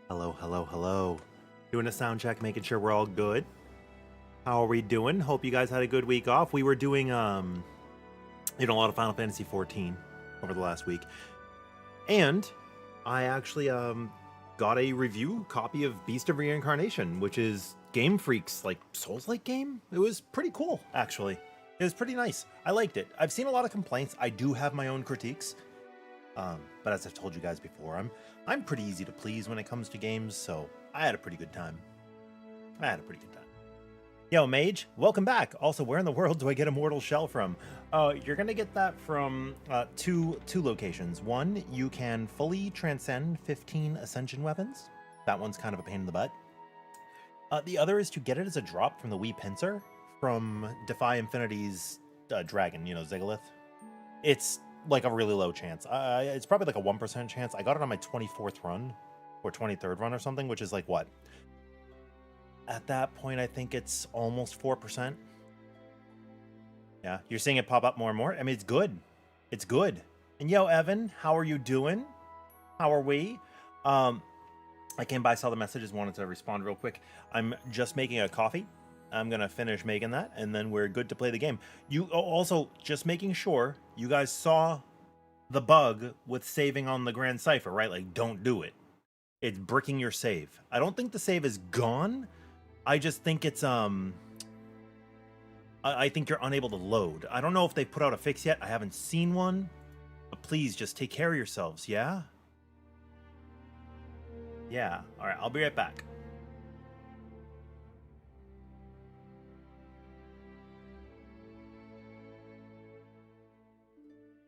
Hello, hello, hello. Doing a sound check, making sure we're all good. How are we doing? Hope you guys had a good week off. We were doing a lot of Final Fantasy 14 over the last week. And I actually got a review copy of Beast of Reincarnation, which is Game Freak's like Souls-like game. It was pretty cool, actually. It was pretty nice. I liked it. I've seen a lot of complaints. I do have my own critiques. But as I've told you guys before, I'm pretty easy to please when it comes to games, so I had a pretty good time. Yo, Mage, welcome back. Also, where in the world do I get Immortal Shell from? You're gonna get that from two locations. One, you can fully transcend 15 Ascension weapons. That one's kind of a pain in the butt. The other is to get it as a drop from the Wee Pincer from Defy Infinity's dragon, Ziggalith. It's like a really low chance. It's probably like a 1% chance. I got it on my 24th run or 23rd run or something, which is like what? At that point, I think it's almost 4%. Yeah, you're seeing it pop up more and more. I mean, it's good. It's good. And yo, Evan, how are you doing? How are we? I came by, saw the messages, wanted to respond real quick. I'm just making a coffee. I'm going to finish making that, and then we're good to play the game. You also, just making sure you guys saw the bug with saving on the Grand Cipher, right? Like, don't do it. It's bricking your save. I don't think the save is gone. I just think it's, I think you're unable to load. I don't know if they put out a fix yet. I haven't seen one. But please, just take care of yourselves, yeah? Yeah. All right, I'll be right back.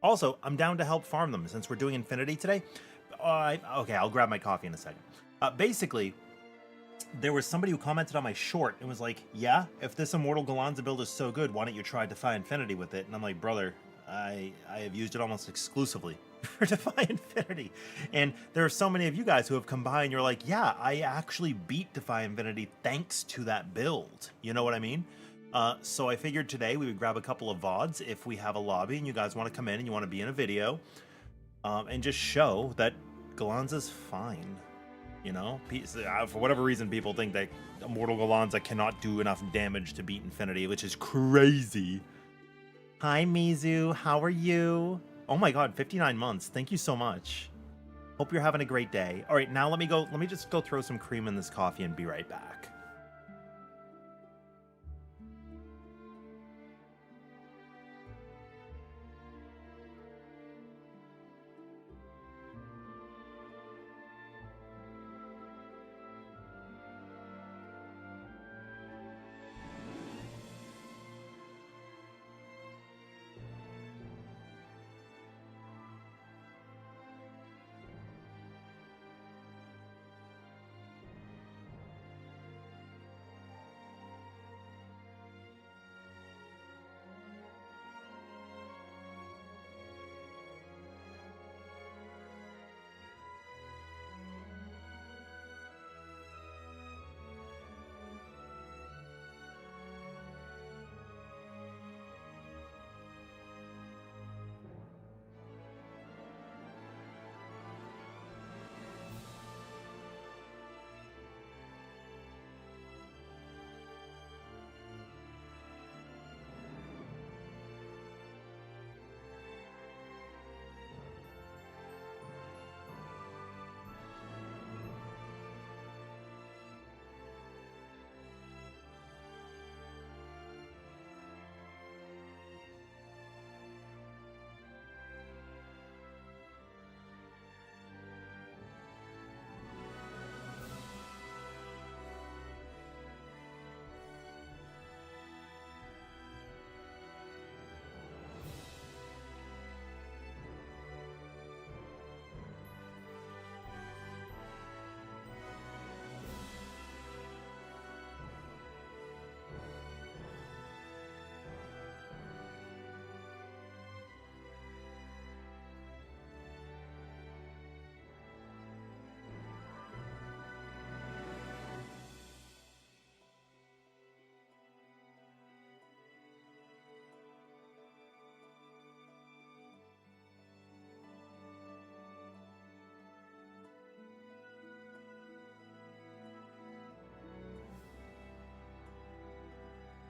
Also, I'm down to help farm them since we're doing Infinity today. Okay, I'll grab my coffee in a second. Basically, there was somebody who commented on my short and was like, yeah, if this Immortal Gallanza build is so good, why don't you try Defy Infinity with it? And I'm like, brother, I have used it almost exclusively for Defy Infinity. And there are so many of you guys who have come by and you're like, yeah, I actually beat Defy Infinity thanks to that build. You know what I mean? So I figured today we would grab a couple of VODs if we have a lobby and you guys want to come in and you want to be in a video and just show that Gallanza's fine. You know, for whatever reason, people think that Immortal Gallanza cannot do enough damage to beat Infinity, which is crazy. Hi, Mizu. How are you? Oh my god, 59 months. Thank you so much. Hope you're having a great day. All right, now let me just go throw some cream in this coffee and be right back.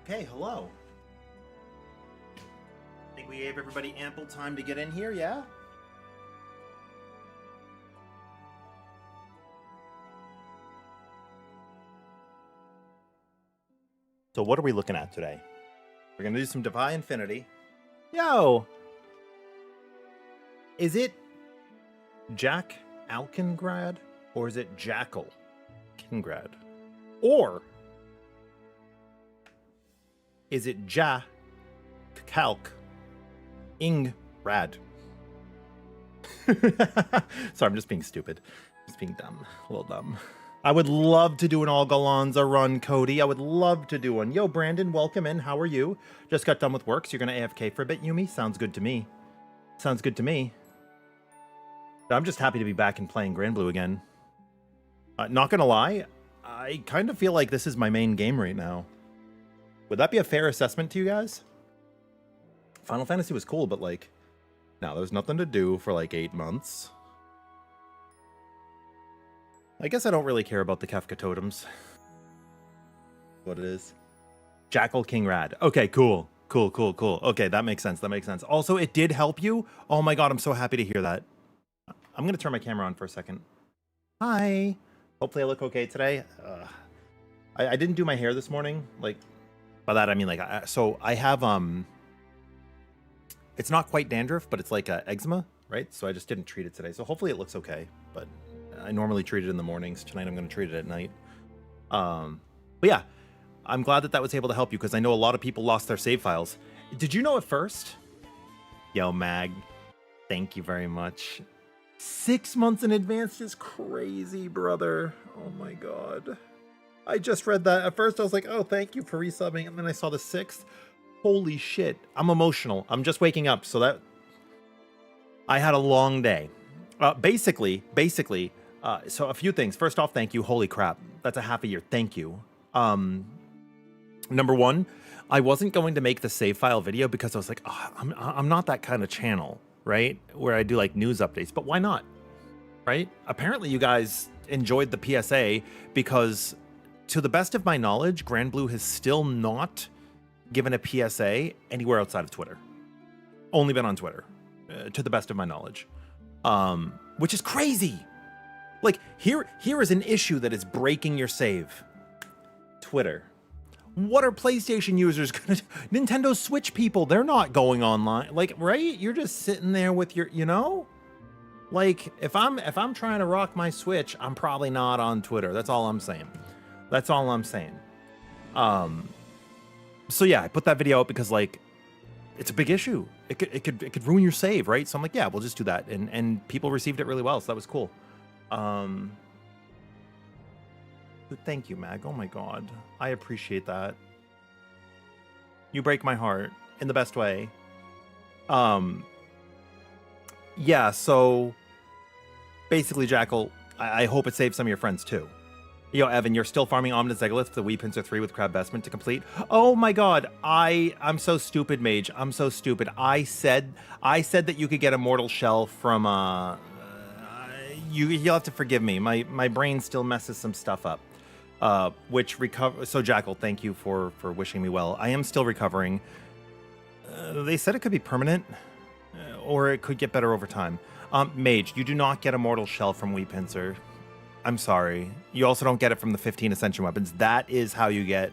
Okay, hello. Think we gave everybody ample time to get in here, yeah? So what are we looking at today? We're gonna do some Defy Infinity. Yo! Is it Jack Alkengrad? Or is it Jackal Kingrad? Or is it Ja Kalk Ingrad? Sorry, I'm just being stupid. Just being dumb. A little dumb. I would love to do an all Gallanza run, Cody. I would love to do one. Yo, Brandon, welcome in. How are you? Just got done with work, so you're going to AFK for a bit, Yumi? Sounds good to me. Sounds good to me. I'm just happy to be back and playing Grand Blue again. Not going to lie, I kind of feel like this is my main game right now. Would that be a fair assessment to you guys? Final Fantasy was cool, but like, no, there's nothing to do for like 8 months. I guess I don't really care about the Kefka totems. What it is. Jackal Kingrad. Okay, cool. Cool, cool, cool. Okay, that makes sense. That makes sense. Also, it did help you. Oh my god, I'm so happy to hear that. I'm going to turn my camera on for a second. Hi. Hopefully I look okay today. I didn't do my hair this morning. Like, by that I mean like, so I have, it's not quite dandruff, but it's like eczema, right? So I just didn't treat it today. So hopefully it looks okay, but I normally treat it in the mornings. Tonight I'm going to treat it at night. But yeah, I'm glad that was able to help you because I know a lot of people lost their save files. Did you know at first? Yo, Mag, thank you very much. 6 months in advance is crazy, brother. Oh my god. I just read that. At first I was like, oh, thank you for resubbing. And then I saw the 6th. Holy shit. I'm emotional. I'm just waking up. So that I had a long day. Basically, so a few things. First off, thank you. Holy crap. That's a half a year. Thank you. Number one, I wasn't going to make the save file video because I was like, oh, I'm not that kind of channel, right? Where I do like news updates, but why not? Right? Apparently you guys enjoyed the PSA because to the best of my knowledge, Grand Blue has still not given a PSA anywhere outside of Twitter. Only been on Twitter, to the best of my knowledge. Which is crazy. Like, here is an issue that is breaking your save. Twitter. What are PlayStation users gonna do? Nintendo Switch people, they're not going online. Like, right? You're just sitting there with your, you know? Like, if I'm trying to rock my Switch, I'm probably not on Twitter. That's all I'm saying. That's all I'm saying. So yeah, I put that video out because like it's a big issue. It could ruin your save, right? So I'm like, yeah, we'll just do that. And people received it really well, so that was cool. Thank you, Mag. Oh my god. I appreciate that. You break my heart in the best way. Yeah, so basically, Jackal, I hope it saves some of your friends too. Yo, Evan, you're still farming Omnid Zegolith for the Wee Pincer 3 with Crab Vestment to complete? Oh my god, I'm so stupid, Mage. I'm so stupid. I said that you could get Immortal Shell from you'll have to forgive me. My brain still messes some stuff up. So Jackal, thank you for wishing me well. I am still recovering. They said it could be permanent, or it could get better over time. Mage, you do not get Immortal Shell from Wee Pincer. I'm sorry. You also don't get it from the 15 Ascension Weapons. That is how you get...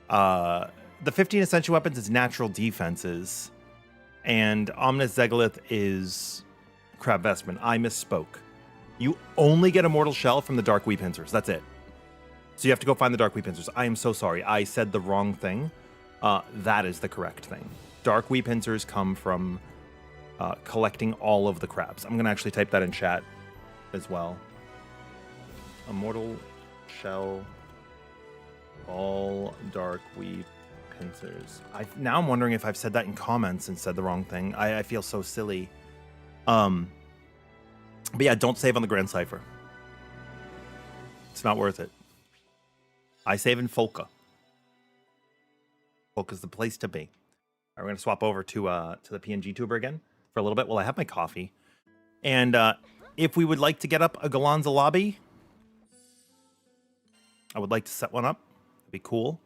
the 15 Ascension Weapons is natural defenses. And Omnid Zegolith is Crab Vestment. I misspoke. You only get Immortal Shell from the Dark Wee Pincers. That's it. So you have to go find the Dark Wee Pincers. I am so sorry. I said the wrong thing. That is the correct thing. Dark Wee Pincers come from collecting all of the crabs. I'm going to actually type that in chat as well. Immortal Shell, all Dark Wee Pincers. Now I'm wondering if I've said that in comments and said the wrong thing. I feel so silly. But yeah, don't save on the Grand Cipher. It's not worth it. I save in Folka. Folka's the place to be. All right, we're going to swap over to the PNG tuber again for a little bit while I have my coffee. And if we would like to get up a Gallanza lobby, I would like to set one up. It'd be cool.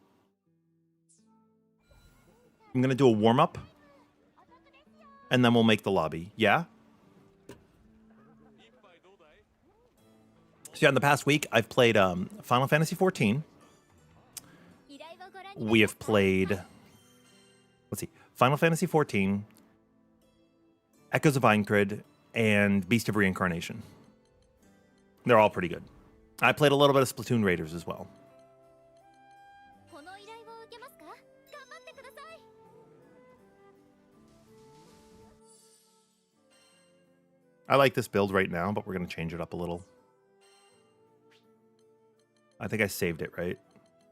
I'm going to do a warm-up. And then we'll make the lobby. Yeah? So yeah, in the past week, I've played Final Fantasy XIV. We have played... Let's see. Final Fantasy XIV, Echoes of Aincrad, and Beast of Reincarnation. They're all pretty good. I played a little bit of Splatoon Raiders as well. I like this build right now, but we're going to change it up a little. I think I saved it, right?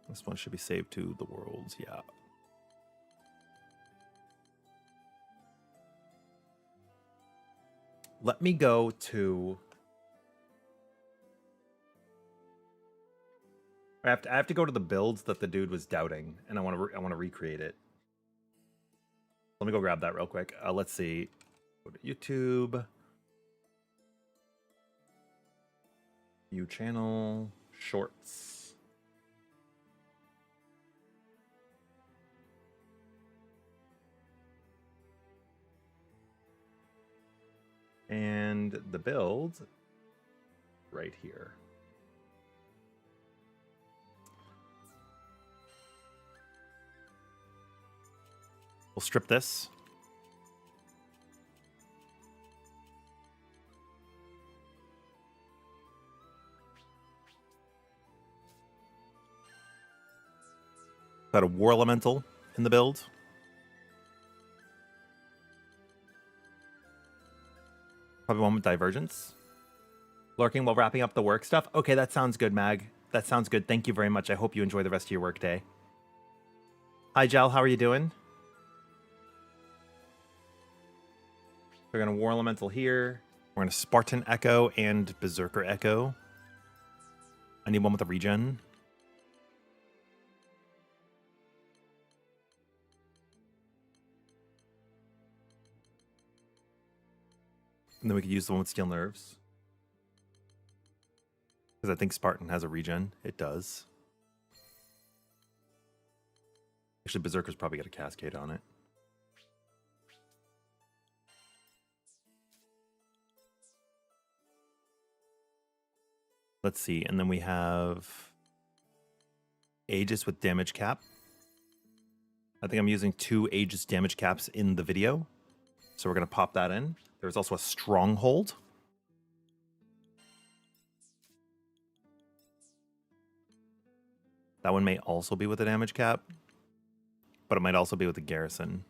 This one should be saved to the worlds, yeah. Let me go to... I have to go to the builds that the dude was doubting, and I want to recreate it. Let me go grab that real quick. Let's see. Go to YouTube. View channel. Shorts. And the build right here. We'll strip this. Got a War Elemental in the build. Probably one with Divergence. Lurking while wrapping up the work stuff. Okay, that sounds good, Mag. That sounds good. Thank you very much. I hope you enjoy the rest of your work day. Hi, Jal. How are you doing? We're going to War Elemental here. We're going to Spartan Echo and Berserker Echo. I need one with a regen. And then we could use the one with Steel Nerves. Because I think Spartan has a regen. It does. Actually, Berserker's probably got a Cascade on it. Let's see. And then we have Aegis with damage cap. I think I'm using 2 Aegis damage caps in the video. So we're going to pop that in. There's also a Stronghold. That one may also be with a damage cap. But it might also be with a Garrison.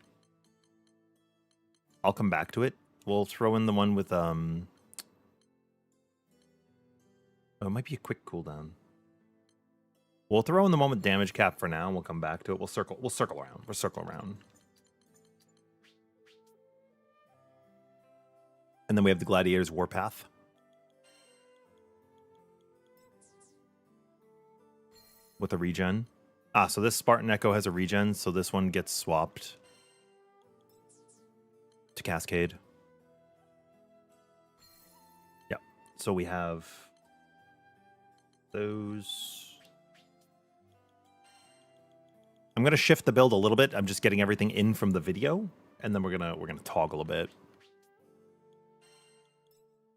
I'll come back to it. We'll throw in the one with... Oh, it might be a quick cooldown. We'll throw in the one with damage cap for now, and we'll come back to it. We'll circle around. We'll circle around. And then we have the Gladiator's Warpath. With a regen. Ah, so this Spartan Echo has a regen, so this one gets swapped to Cascade. Yep. So we have those. I'm gonna shift the build a little bit. I'm just getting everything in from the video, and then we're gonna toggle a bit.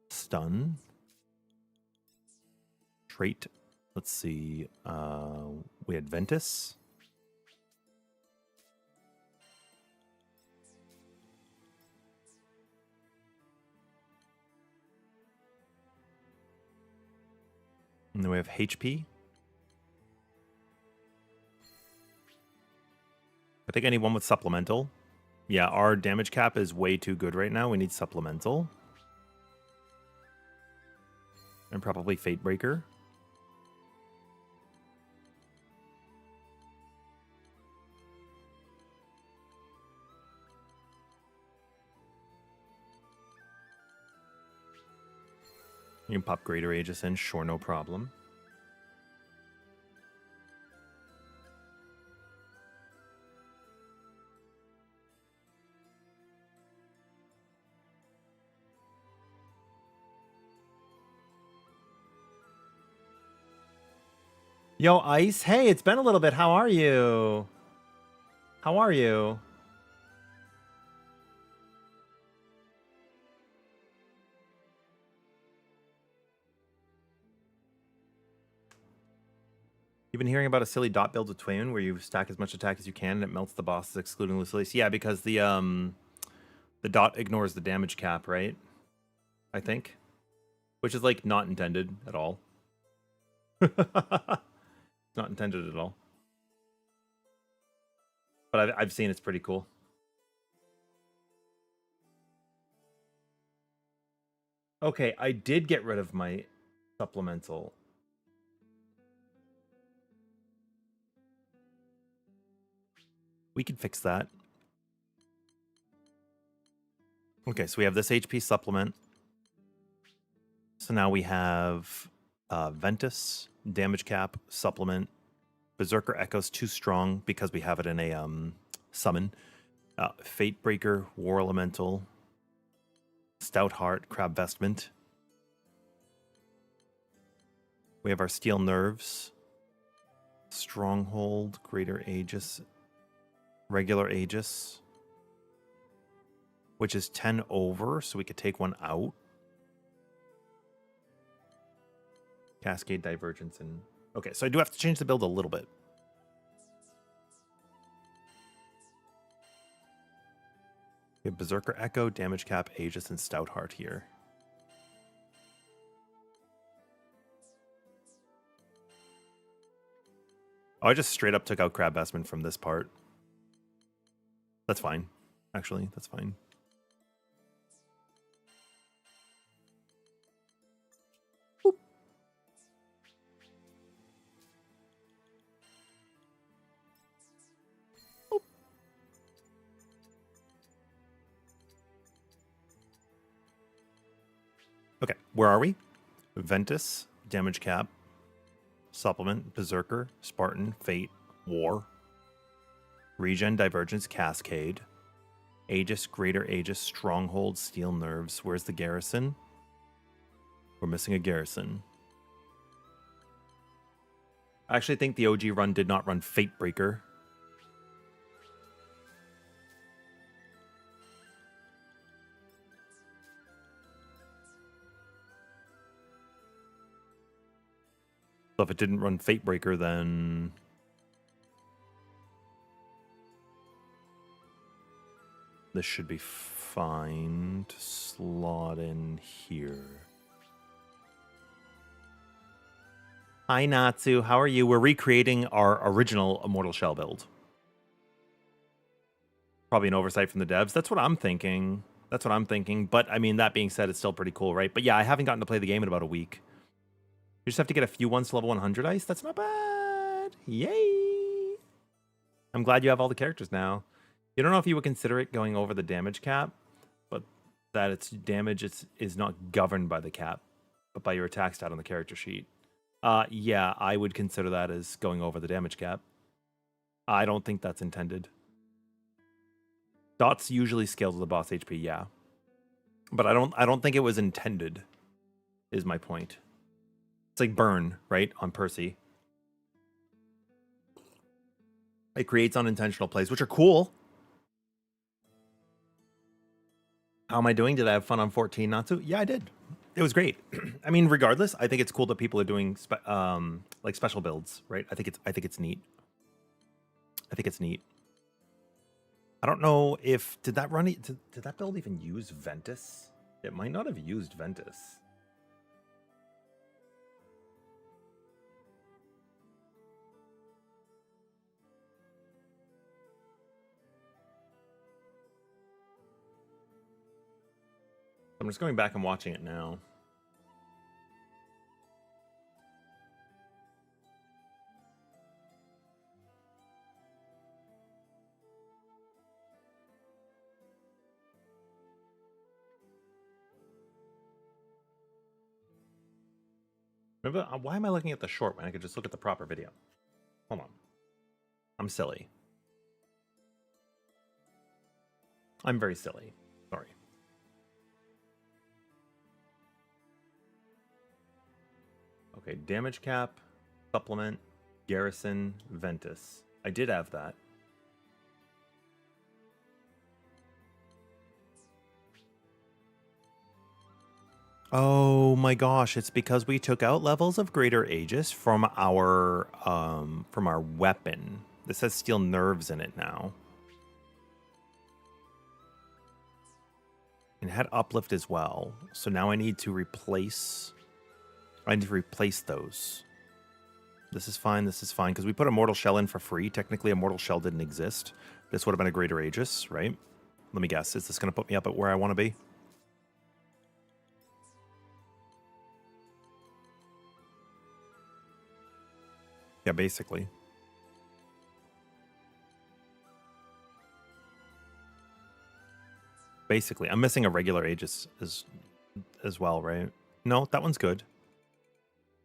Stun. Trait. Let's see. We had Ventus. And then we have HP. I think anyone with supplemental. Yeah, our damage cap is way too good right now. We need supplemental. And probably Fatebreaker. You can pop Greater Aegis in, sure, no problem. Yo, Ice. Hey, it's been a little bit. How are you? How are you? You've been hearing about a silly dot build with Twin where you stack as much attack as you can and it melts the bosses excluding Lucilius. Yeah, because the dot ignores the damage cap, right? I think. Which is like not intended at all. Not intended at all. But I've seen it's pretty cool. Okay, I did get rid of my supplemental. We can fix that. Okay, so we have this HP supplement. So now we have Ventus, damage cap, supplement. Berserker Echo's too strong because we have it in a summon. Fate Breaker, War Elemental, Stout Heart, Crab Vestment. We have our Steel Nerves, Stronghold, Greater Aegis, Regular Aegis, which is 10 over, so we could take one out. Cascade, Divergence, and... Okay, so I do have to change the build a little bit. We have Berserker Echo, Damage Cap, Aegis, and Stout Heart here. Oh, I just straight up took out Crab Vestment from this part. That's fine. Actually, that's fine. Boop. Boop. Okay, where are we? Ventus, Damage Cap, Supplement, Berserker, Spartan, Fate, War, Regen, Divergence, Cascade, Aegis, Greater Aegis, Stronghold, Steel Nerves. Where's the Garrison? We're missing a Garrison. I actually think the OG run did not run Fate Breaker. So if it didn't run Fate Breaker, then... this should be fine to slot in here. Hi, Natsu. How are you? We're recreating our original Immortal Shell build. Probably an oversight from the devs. That's what I'm thinking. That's what I'm thinking. But, I mean, that being said, it's still pretty cool, right? But yeah, I haven't gotten to play the game in about a week. You just have to get a few ones to level 100 ice. That's not bad. Yay! I'm glad you have all the characters now. You don't know if you would consider it going over the damage cap, but that its damage is not governed by the cap, but by your attack stat on the character sheet. Yeah, I would consider that as going over the damage cap. I don't think that's intended. Dots usually scale to the boss HP, yeah. But I don't think it was intended, is my point. It's like burn, right, on Percy. It creates unintentional plays, which are cool. How am I doing? Did I have fun on 14 Natsu? Yeah, I did. It was great. I mean, regardless, I think it's cool that people are doing like special builds, right? I think it's neat. I think it's neat. I don't know if did that build even use Ventus? It might not have used Ventus. I'm just going back and watching it now. Remember, why am I looking at the short when I could just look at the proper video? Hold on. I'm silly. I'm very silly. Sorry. Okay, damage cap, supplement, garrison, Ventus. I did have that. Oh my gosh, it's because we took out levels of Greater Aegis from our weapon. This has steel nerves in it now. And had uplift as well. So now I need to replace those. This is fine, because we put a Mortal Shell in for free. Technically a Mortal Shell didn't exist. This would have been a Greater Aegis, right? Let me guess, is this gonna put me up at where I want to be? Yeah, basically. Basically, I'm missing a regular Aegis as well, right? No, that one's good.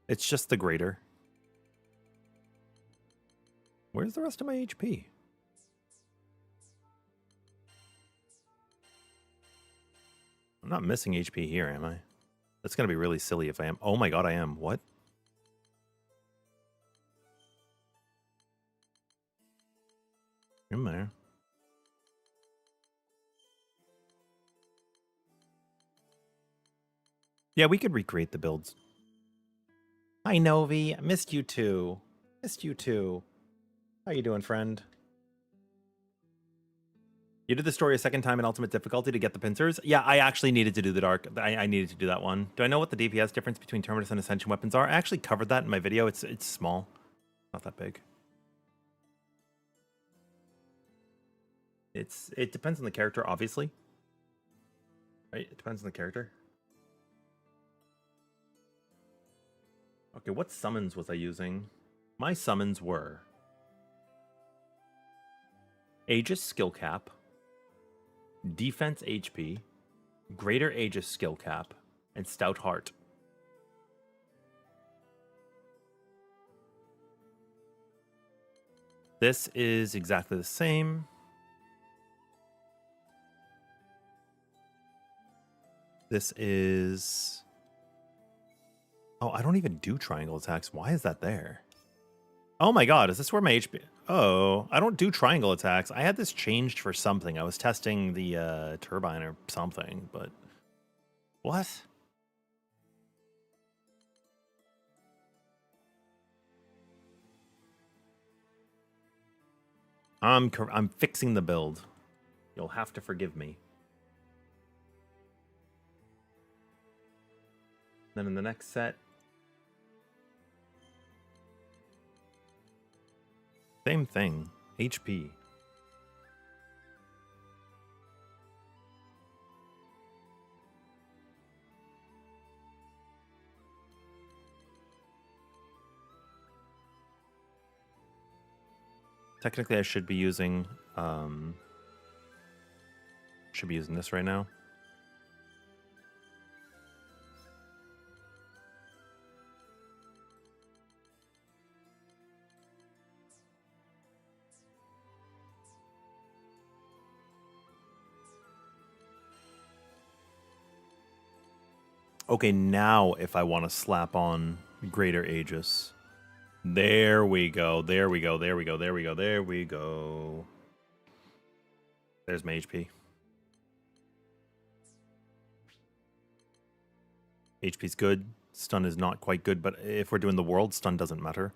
It's just the greater. Where's the rest of my HP? I'm not missing HP here, am I? That's going to be really silly if I am. Oh my god, I am. What? In there. Yeah, we could recreate the builds. Hi, Novi. I missed you too. Missed you too. How you doing, friend? You did the story a second time in ultimate difficulty to get the pincers? Yeah, I actually needed to do the dark. I needed to do that one. Do I know what the DPS difference between Terminus and Ascension weapons are? I actually covered that in my video. It's small. Not that big. It depends on the character, obviously. Right? It depends on the character. Okay, what summons was I using? My summons were Aegis skill cap, defense HP, greater Aegis skill cap, and stout heart. This is exactly the same. This is... Oh, I don't even do triangle attacks. Why is that there? Oh my god, is this where my HP... Oh, I don't do triangle attacks. I had this changed for something. I was testing the turbine or something, but... What? I'm fixing the build. You'll have to forgive me. Then in the next set... Same thing. HP. Technically, I should be using this right now. Okay, now if I want to slap on greater Aegis. There we go. There we go. There we go. There we go. There we go. There's my HP. HP's good. Stun is not quite good, but if we're doing the world, stun doesn't matter.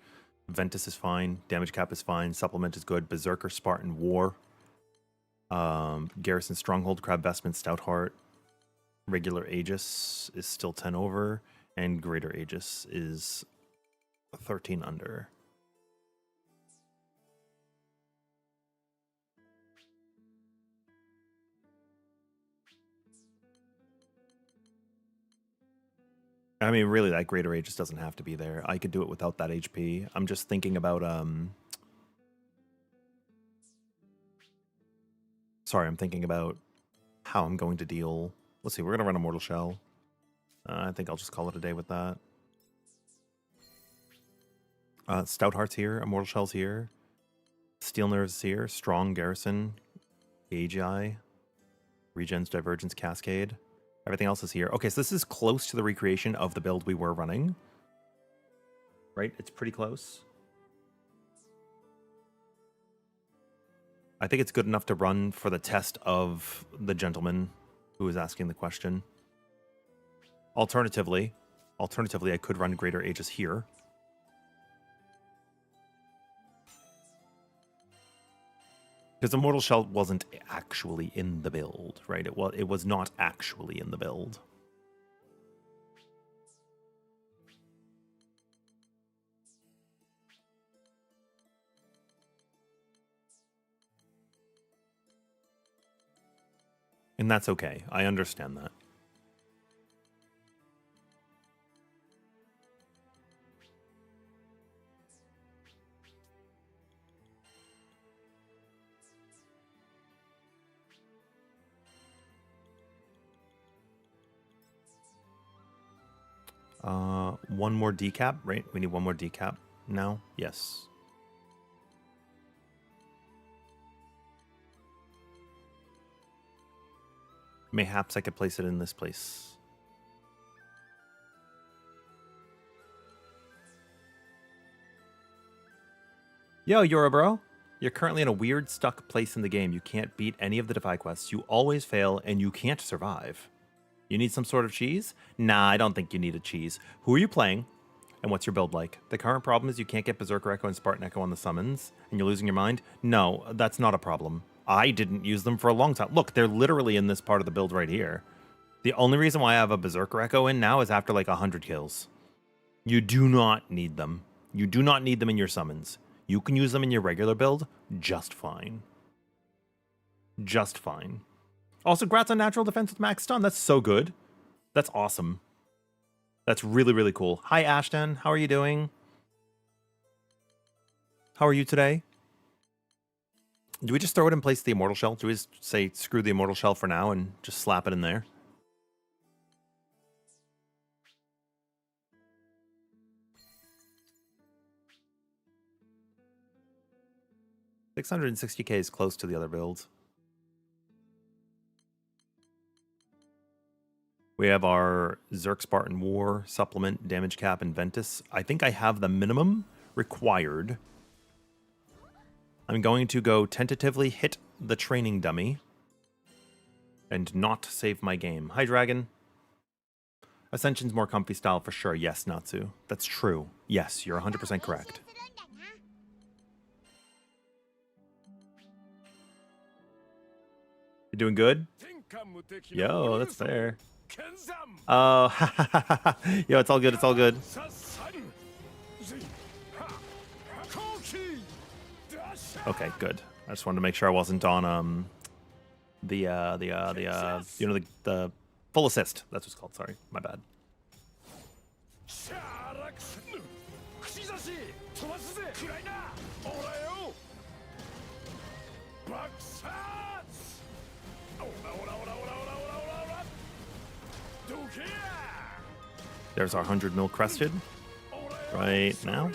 Ventus is fine. Damage cap is fine. Supplement is good. Berserker, Spartan, War. Garrison, Stronghold, Crab Vestment, Stout Heart. Regular Aegis is still 10 over, and Greater Aegis is 13 under. I mean, really, that Greater Aegis doesn't have to be there. I could do it without that HP. I'm just thinking about, Sorry, I'm thinking about how I'm going to deal... Let's see, we're going to run a Mortal Shell. I think I'll just call it a day with that. Stout Heart's here, Immortal Shell's here. Steel Nerves is here, Strong Garrison, Gauge Eye, Regen's Divergence Cascade. Everything else is here. Okay, so this is close to the recreation of the build we were running. Right? It's pretty close. I think it's good enough to run for the test of the gentleman who was asking the question. Alternatively, I could run Greater Aegis here. Because Immortal Shell wasn't actually in the build, right? It was not actually in the build. And that's okay. I understand that. One more decap, right? We need one more decap now. Yes. Mayhaps I could place it in this place. Yo, Yora bro. You're currently in a weird stuck place in the game. You can't beat any of the Defy quests. You always fail and you can't survive. You need some sort of cheese? Nah, I don't think you need a cheese. Who are you playing? And what's your build like? The current problem is you can't get Berserker Echo and Spartan Echo on the summons, and you're losing your mind? No, that's not a problem. I didn't use them for a long time. Look, they're literally in this part of the build right here. The only reason why I have a Berserker Echo in now is after like 100 kills. You do not need them. You do not need them in your summons. You can use them in your regular build just fine. Just fine. Also, grats on natural defense with max stun. That's so good. That's awesome. That's really, really cool. Hi, Ashton. How are you doing? How are you today? Do we just throw it in place of the Immortal Shell? Do we just say, screw the Immortal Shell for now and just slap it in there? $660K is close to the other builds. We have our Zerk Spartan War, Supplement, Damage Cap, and Ventus. I think I have the minimum required. I'm going to go tentatively hit the training dummy and not save my game. Hi, Dragon. Ascension's more comfy style for sure. Yes, Natsu. That's true. Yes, you're 100% correct. You doing good? Yo, that's fair. Oh, yo, it's all good. It's all good. Okay, good. I just wanted to make sure I wasn't on the full assist. That's what it's called. Sorry, my bad. There's our 100 mil crested right now.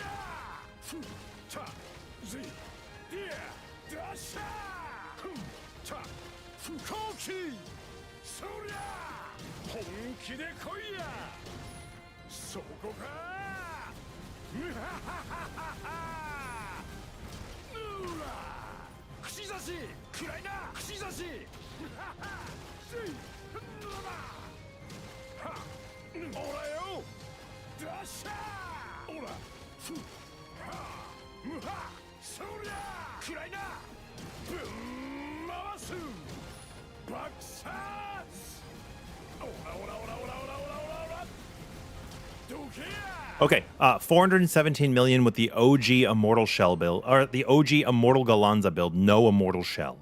Okay, 417 million with the OG Immortal Shell build, or the OG Immortal Gallanza build, no Immortal Shell.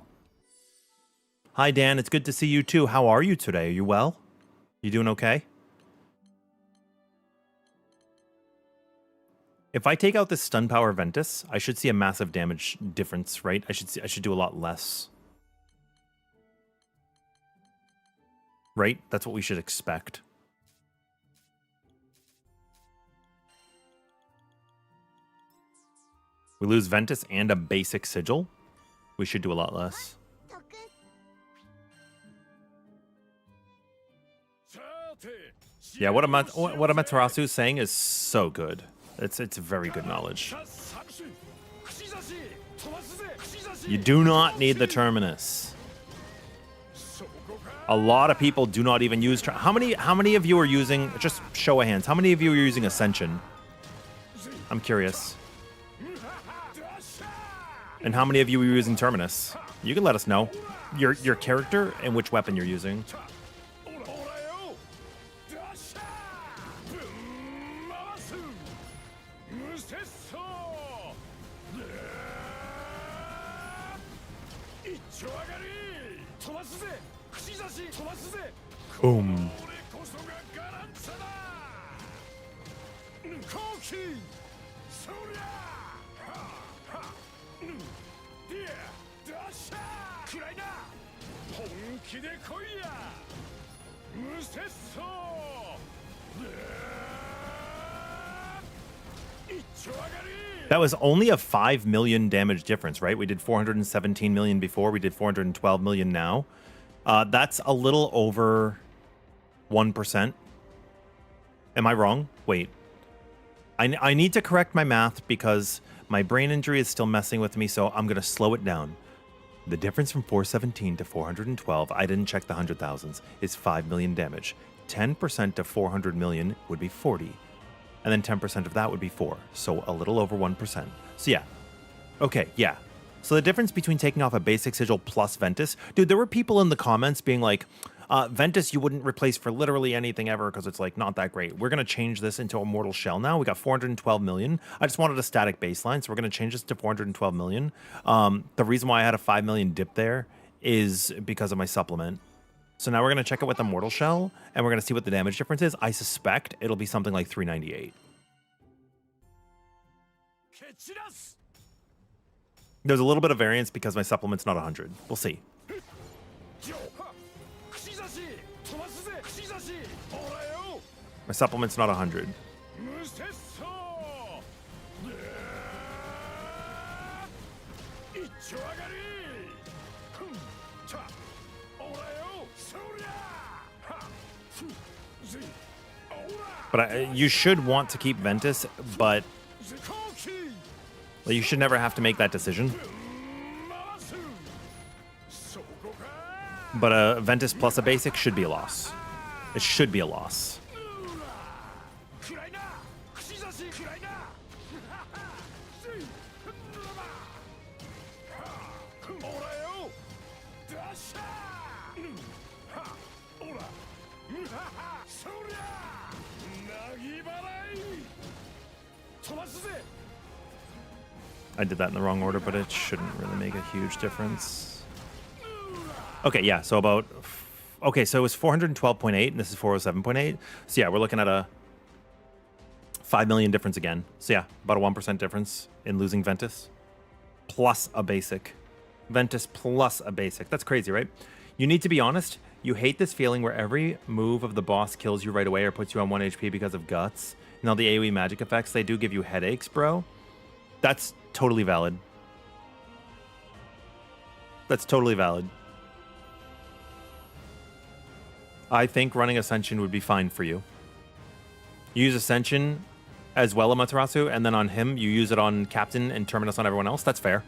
Hi, Dan. It's good to see you, too. How are you today? Are you well? You doing okay? If I take out this stun power Ventus, I should see a massive damage difference, right? I should do a lot less. Right? That's what we should expect. We lose Ventus and a basic sigil. We should do a lot less. Yeah, what Amaterasu is saying is so good. It's very good knowledge. You do not need the Terminus. A lot of people do not even use... How many of you are using... Just show of hands. How many of you are using Ascension? I'm curious. And how many of you are using Terminus? You can let us know. Your character and which weapon you're using. Boom. That was only a 5 million damage difference, right? We did 417 million before. We did 412 million now. That's a little over 1%. Am I wrong? Wait. I need to correct my math because my brain injury is still messing with me, so I'm going to slow it down. The difference from 417 to 412, I didn't check the 100,000s, is 5 million damage. 10% of 400 million would be 40. And then 10% of that would be 4. So a little over 1%. So yeah. Okay, yeah. So the difference between taking off a basic sigil plus Ventus... Dude, there were people in the comments being like, Ventus you wouldn't replace for literally anything ever because it's like not that great. We're going to change this into Immortal Shell now. We got 412 million. I just wanted a static baseline, so we're going to change this to 412 million. The reason why I had a 5 million dip there is because of my supplement. So now we're going to check it with Immortal Shell, and we're going to see what the damage difference is. I suspect it'll be something like 398. There's a little bit of variance because my supplement's not 100. We'll see. My supplement's not 100. But you should want to keep Ventus, but you should never have to make that decision. But a Ventus plus a basic should be a loss. It should be a loss. I did that in the wrong order, but it shouldn't really make a huge difference. Okay, yeah, so about... Okay, so it was 412.8, and this is 407.8. So yeah, we're looking at a 5 million difference again. So yeah, about a 1% difference in losing Ventus. Plus a basic. Ventus plus a basic. That's crazy, right? You need to be honest. You hate this feeling where every move of the boss kills you right away or puts you on 1 HP because of guts. Now the AoE magic effects, they do give you headaches, bro. That's totally valid. That's totally valid. I think running Ascension would be fine for you. You use Ascension as well, Amaterasu, and then on him, you use it on Captain and Terminus on everyone else. That's fair.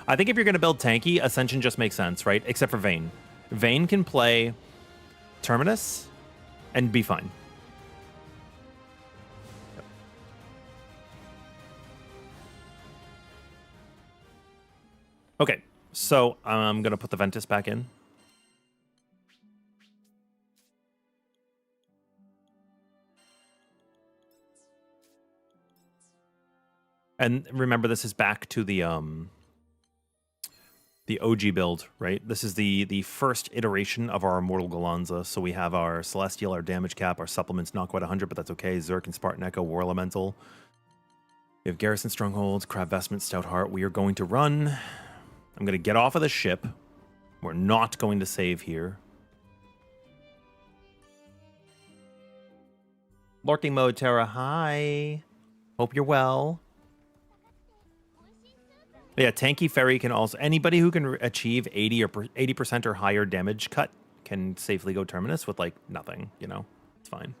I think if you're going to build tanky, Ascension just makes sense, right? Except for Vayne. Vayne can play Terminus and be fine. Okay, so I'm going to put the Ventus back in. And remember, this is back to the OG build, right? This is the first iteration of our Immortal Gallanza. So we have our Celestial, our damage cap, our supplements not quite 100, but that's okay. Zerk and Spartan Echo, War Elemental. We have Garrison Strongholds, Crab Vestment, Stout Heart. We are going to run. I'm going to get off of the ship. We're not going to save here. Lurking mode, Terra. Hi. Hope you're well. Yeah, Tanky Ferry can also... Anybody who can achieve 80% or higher damage cut can safely go Terminus with, like, nothing, you know? It's fine.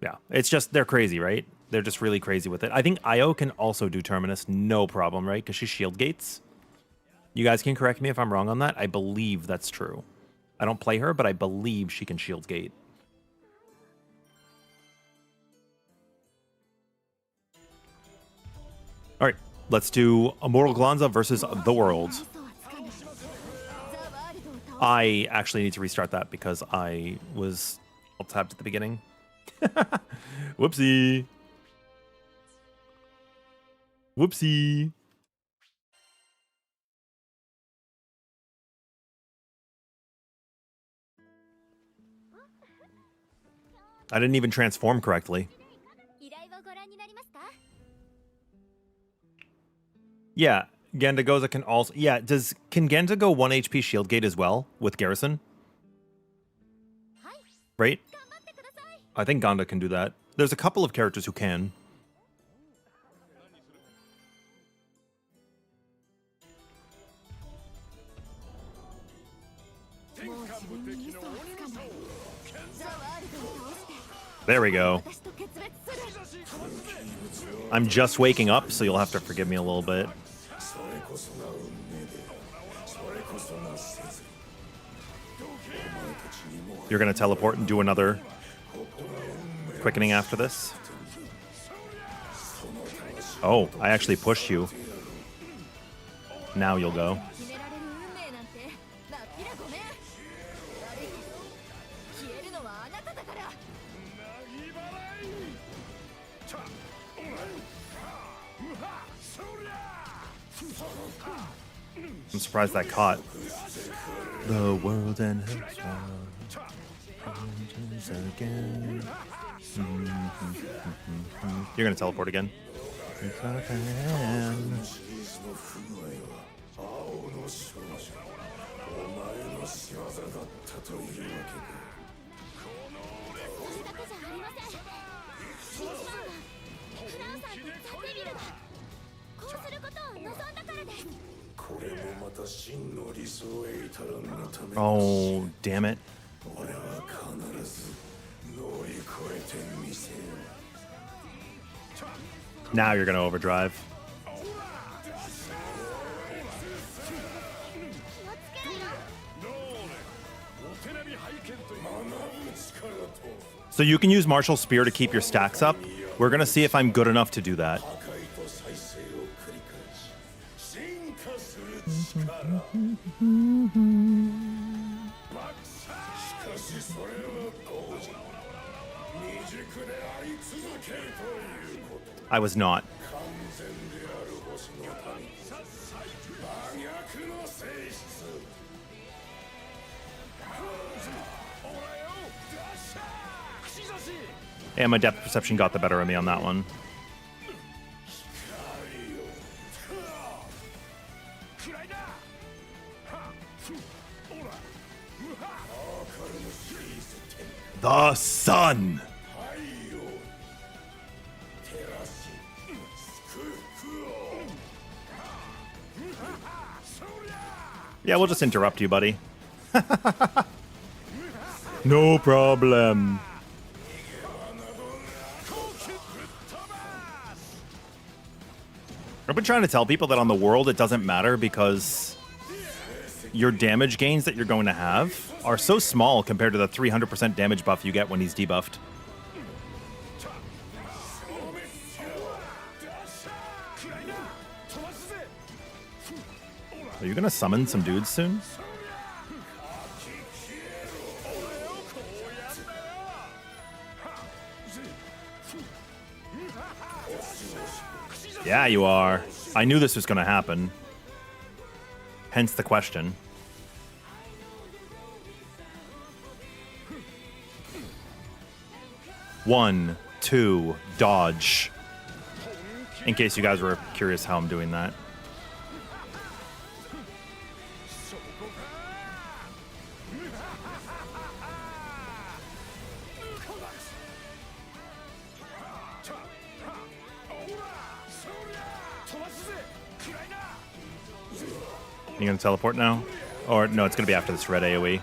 Yeah, it's just... They're crazy, right? They're just really crazy with it. I think Io can also do Terminus, no problem, right? Because she's shield gates. You guys can correct me if I'm wrong on that. I believe that's true. I don't play her, but I believe she can shield gate. All right, let's do Immortal Gallanza versus the World. I actually need to restart that because I was alt-tabbed at the beginning. Whoopsie. Whoopsie. I didn't even transform correctly. Yeah, Gandagoza can also... Yeah, can Ganda go 1 HP shield gate as well with Garrison? Right? I think Ganda can do that. There's a couple of characters who can. There we go. I'm just waking up, so you'll have to forgive me a little bit. You're going to teleport and do another quickening after this? Oh, I actually pushed you. Now you'll go. I'm surprised that caught. The world and again. You're gonna teleport again. Oh, damn it. Now you're going to overdrive. So you can use Martial Spear to keep your stacks up. We're going to see if I'm good enough to do that. I was not. And my depth perception got the better of me on that one. The sun! Yeah, we'll just interrupt you, buddy. No problem. I've been trying to tell people that on the world it doesn't matter because your damage gains that you're going to have are so small compared to the 300% damage buff you get when he's debuffed. Are you going to summon some dudes soon? Yeah, you are. I knew this was going to happen. Hence the question. One, two, dodge. In case you guys were curious how I'm doing that. You gonna teleport now? Or no, it's gonna be after this red AoE.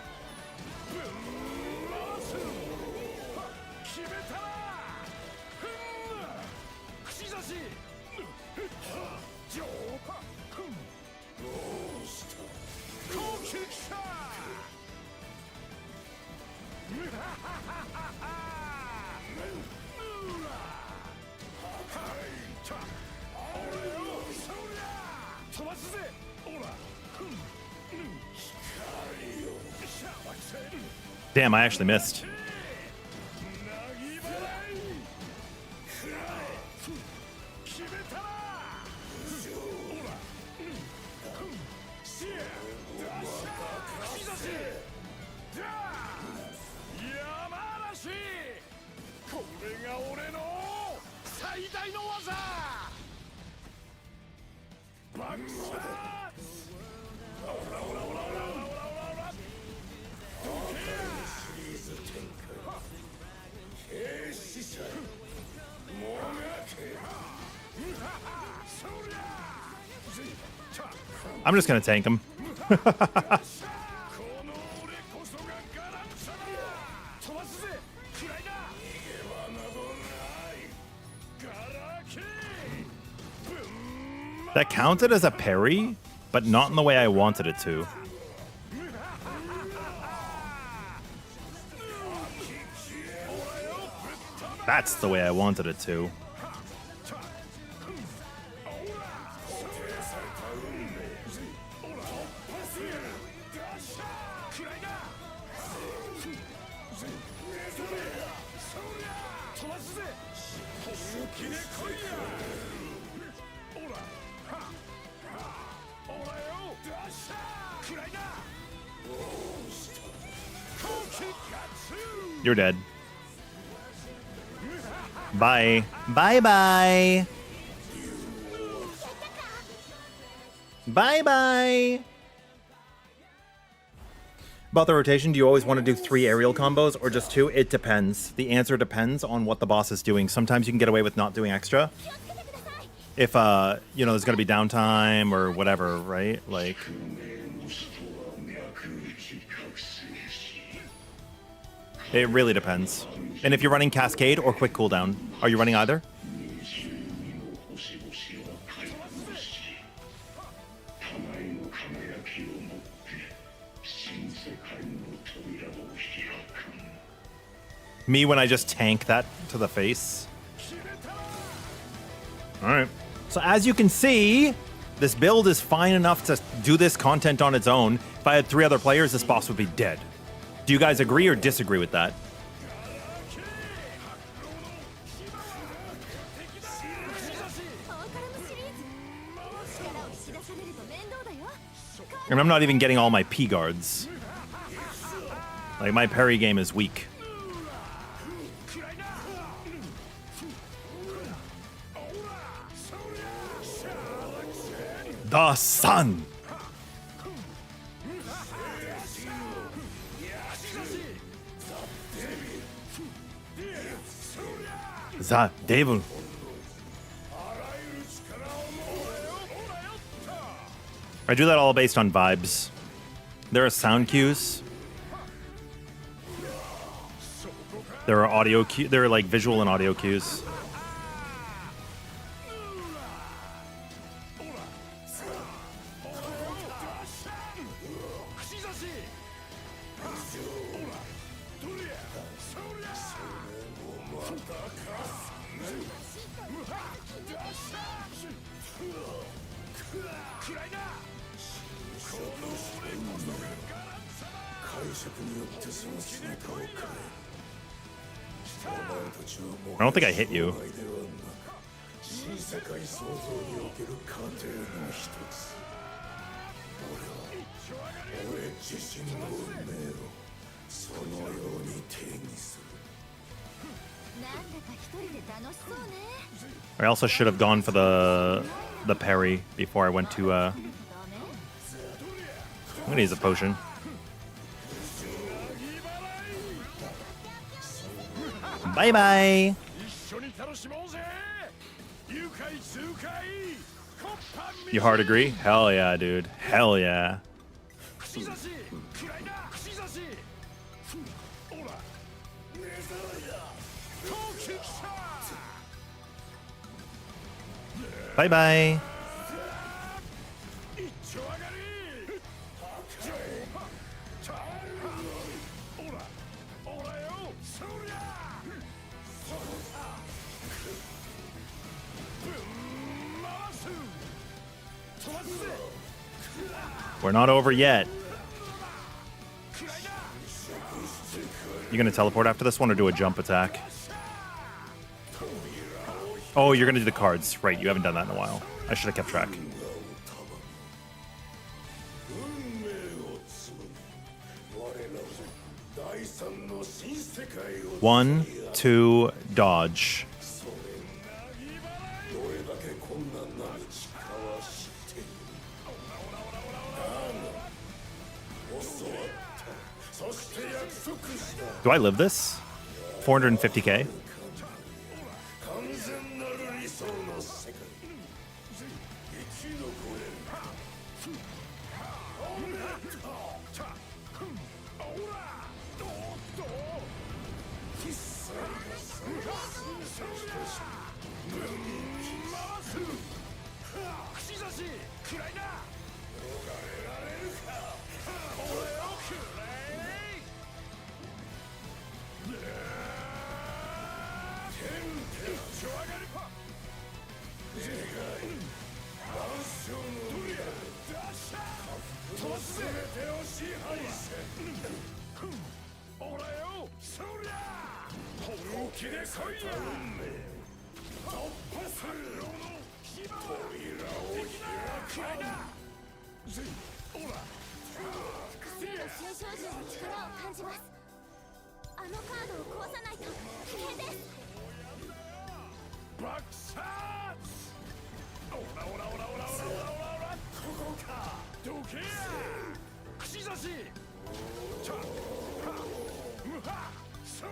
Damn, I actually missed. I'm just gonna tank him. That counted as a parry, but not in the way I wanted it to. That's the way I wanted it to. You're dead. Bye. Bye-bye. Bye-bye. About the rotation, do you always want to do 3 aerial combos or just 2? It depends. The answer depends on what the boss is doing. Sometimes you can get away with not doing extra. If, you know, there's going to be downtime or whatever, right? Like... It really depends. And if you're running Cascade or Quick Cooldown, are you running either? Me when I just tank that to the face. Alright. So as you can see, this build is fine enough to do this content on its own. If I had 3 other players, this boss would be dead. Do you guys agree or disagree with that? And I'm not even getting all my P guards. Like, my parry game is weak. The sun! The devil. I do that all based on vibes. There are sound cues. There are audio cues. There are like visual and audio cues. I don't think I hit you. I also should have gone for the parry before I went to I'm gonna use a potion. Bye bye. You hard agree? Hell yeah, dude. Hell yeah. Bye bye. We're not over yet. You gonna teleport after this one or do a jump attack? Oh, you're gonna do the cards. Right, you haven't done that in a while. I should have kept track. 1, 2, dodge. Do I live this? 450k?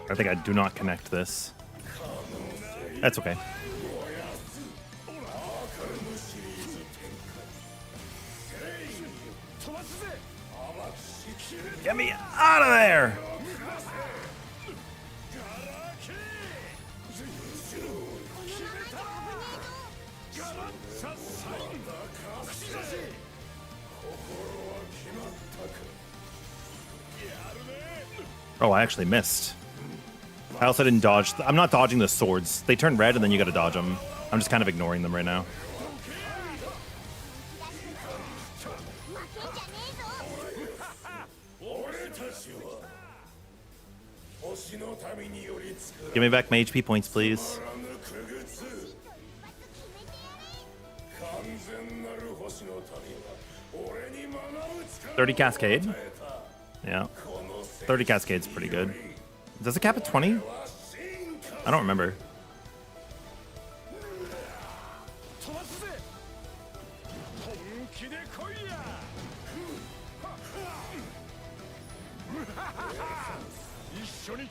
I think I do not connect this. That's okay. Get me out of there! Oh, I actually missed. I also didn't dodge. I'm not dodging the swords. They turn red and then you gotta dodge them. I'm just kind of ignoring them right now. Give me back my HP points, please. 30 Cascade. Yeah. 30 Cascade's pretty good. Does it cap at 20? I don't remember.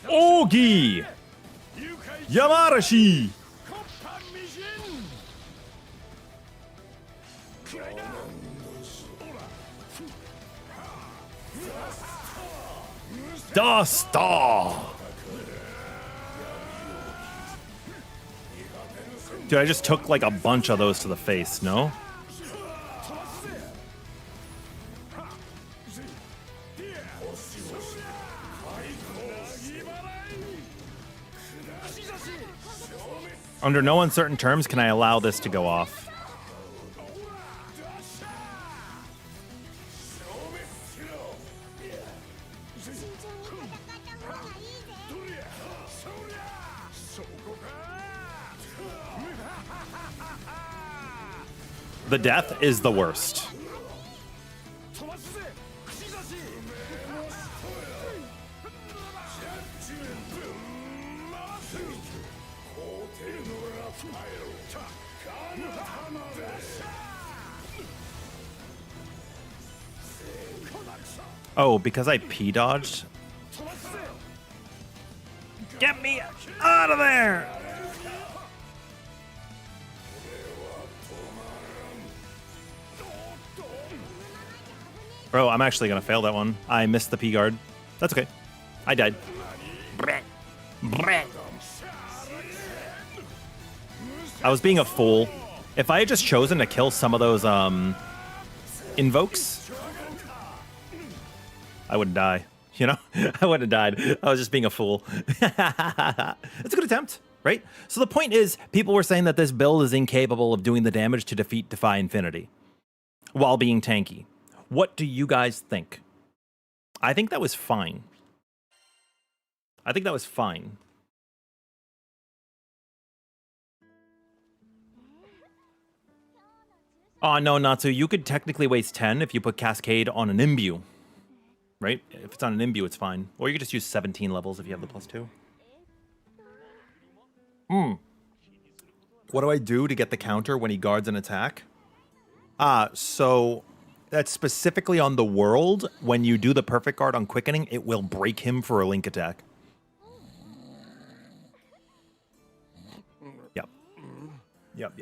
Ogi! Yamarashi! Da Star! Dude, I just took like a bunch of those to the face, no? Under no uncertain terms can I allow this to go off. The death is the worst. Oh, because I P-dodged? Get me out of there! Bro, I'm actually gonna fail that one. I missed the P-guard. That's okay. I died. I was being a fool. If I had just chosen to kill some of those invokes, I wouldn't die. You know? I wouldn't have died. I was just being a fool. It's a good attempt, right? So the point is, people were saying that this build is incapable of doing the damage to defeat Defy Infinity while being tanky. What do you guys think? I think that was fine. I think that was fine. Oh, no, Natsu, you could technically waste 10 if you put Cascade on an Imbue. Right? If it's on an Imbue, it's fine. Or you could just use 17 levels if you have the +2. What do I do to get the counter when he guards an attack? So that's specifically on the world. When you do the perfect guard on quickening, it will break him for a link attack. Yep. Yep.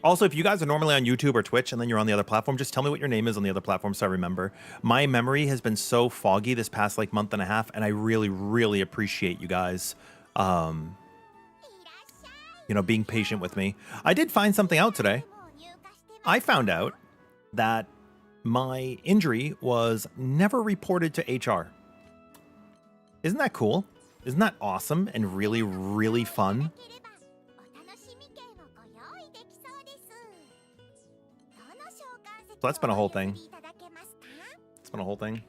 Also, if you guys are normally on YouTube or Twitch and then you're on the other platform, just tell me what your name is on the other platform so I remember. My memory has been so foggy this past like month and a half, and I really, really appreciate you guys, being patient with me. I did find something out today. I found out that my injury was never reported to HR. Isn't that cool? Isn't that awesome and really, really fun? So that's been a whole thing. It's been a whole thing.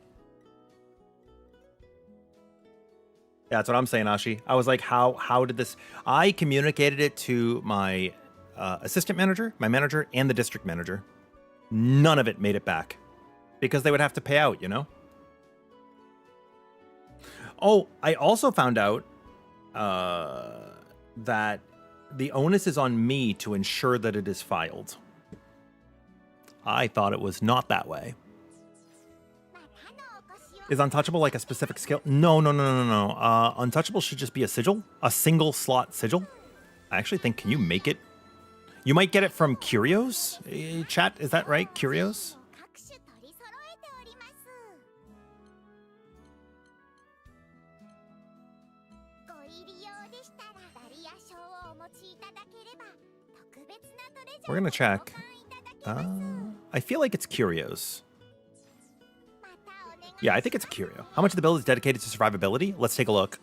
Yeah, that's what I'm saying, Ashi. I was like, how did this... I communicated it to my assistant manager, my manager, and the district manager. None of it made it back. Because they would have to pay out, you know? Oh, I also found out that the onus is on me to ensure that it is filed. I thought it was not that way. Is Untouchable like a specific skill? No. Untouchable should just be a sigil. A single slot sigil. I actually think, can you make it? You might get it from Curios? Chat, is that right? Curios? We're going to check. I feel like it's Curios. Yeah, I think it's a Curio. How much of the build is dedicated to survivability? Let's take a look.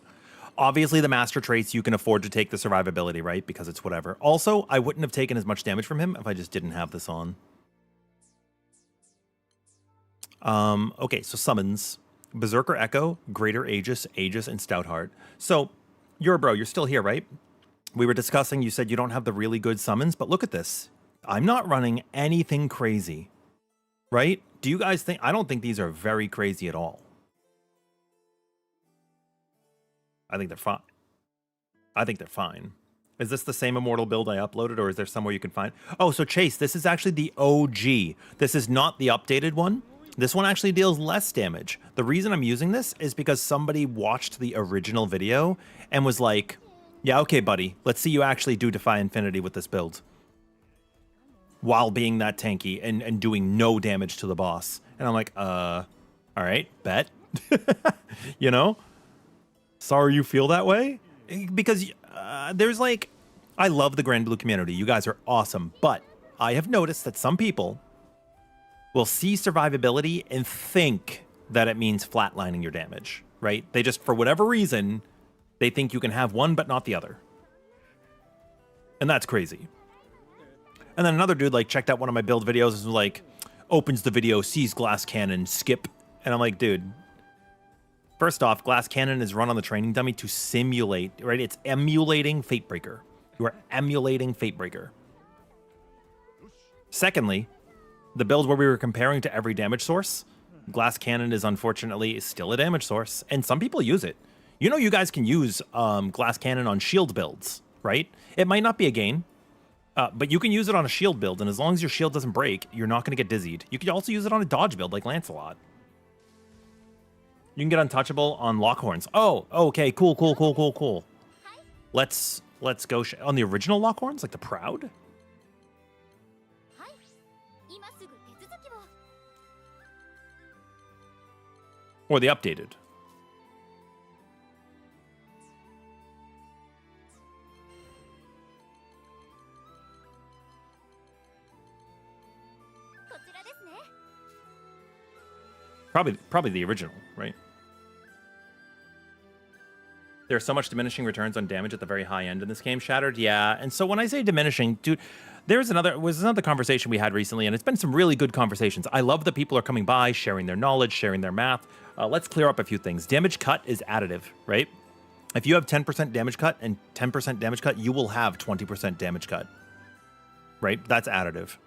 Obviously, the master traits, you can afford to take the survivability, right? Because it's whatever. Also, I wouldn't have taken as much damage from him if I just didn't have this on. Okay, so summons. Berserker Echo, Greater Aegis, Aegis, and Stoutheart. So, you're still here, right? We were discussing, you said you don't have the really good summons, but look at this. I'm not running anything crazy, right? Do you guys think... I don't think these are very crazy at all. I think they're fine. Is this the same Immortal build I uploaded, or is there somewhere you can find... Oh, so Chase, this is actually the OG. This is not the updated one. This one actually deals less damage. The reason I'm using this is because somebody watched the original video and was like, yeah, okay, buddy, let's see you actually do Defy Infinity with this build. While being that tanky and doing no damage to the boss. And I'm like, all right, bet. You know? Sorry you feel that way? Because there's like... I love the Grand Blue community. You guys are awesome. But I have noticed that some people will see survivability and think that it means flatlining your damage, right? They just, for whatever reason, they think you can have one but not the other. And that's crazy. And then another dude like checked out one of my build videos and was like, opens the video, sees Glass Cannon, skip. And I'm like, dude, first off, Glass Cannon is run on the training dummy to simulate, right? It's emulating Fatebreaker. You are emulating Fatebreaker. Secondly, the build where we were comparing to every damage source, Glass Cannon is unfortunately still a damage source, and some people use it. You know, you guys can use Glass Cannon on shield builds, right? It might not be a gain, but you can use it on a shield build, and as long as your shield doesn't break, you're not going to get dizzied. You could also use it on a dodge build like Lancelot. You can get Untouchable on Lockhorns. Oh, okay, cool. Let's go on the original Lockhorns, like the Proud. Or the updated. Probably the original, right? There's so much diminishing returns on damage at the very high end in this game. Shattered, yeah. And so when I say diminishing, dude, was another conversation we had recently, and it's been some really good conversations. I love that people are coming by, sharing their knowledge, sharing their math. Let's clear up a few things. Damage cut is additive, right? If you have 10% damage cut and 10% damage cut, you will have 20% damage cut, right? That's additive.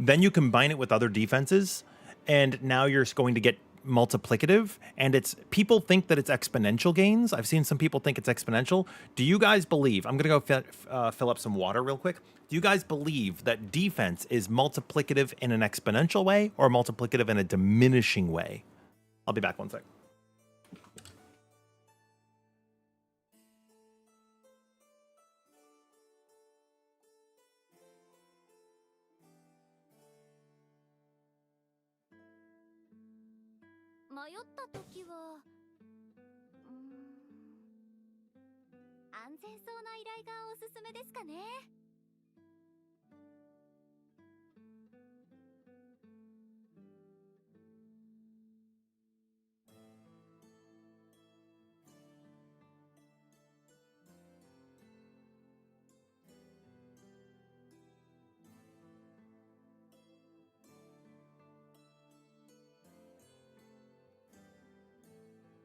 Then you combine it with other defenses, and now you're going to get multiplicative, and people think that it's exponential gains. I've seen some people think it's exponential. Do you guys believe, I'm gonna go fill up some water real quick. Do you guys believe that defense is multiplicative in an exponential way or multiplicative in a diminishing way? I'll be back one sec.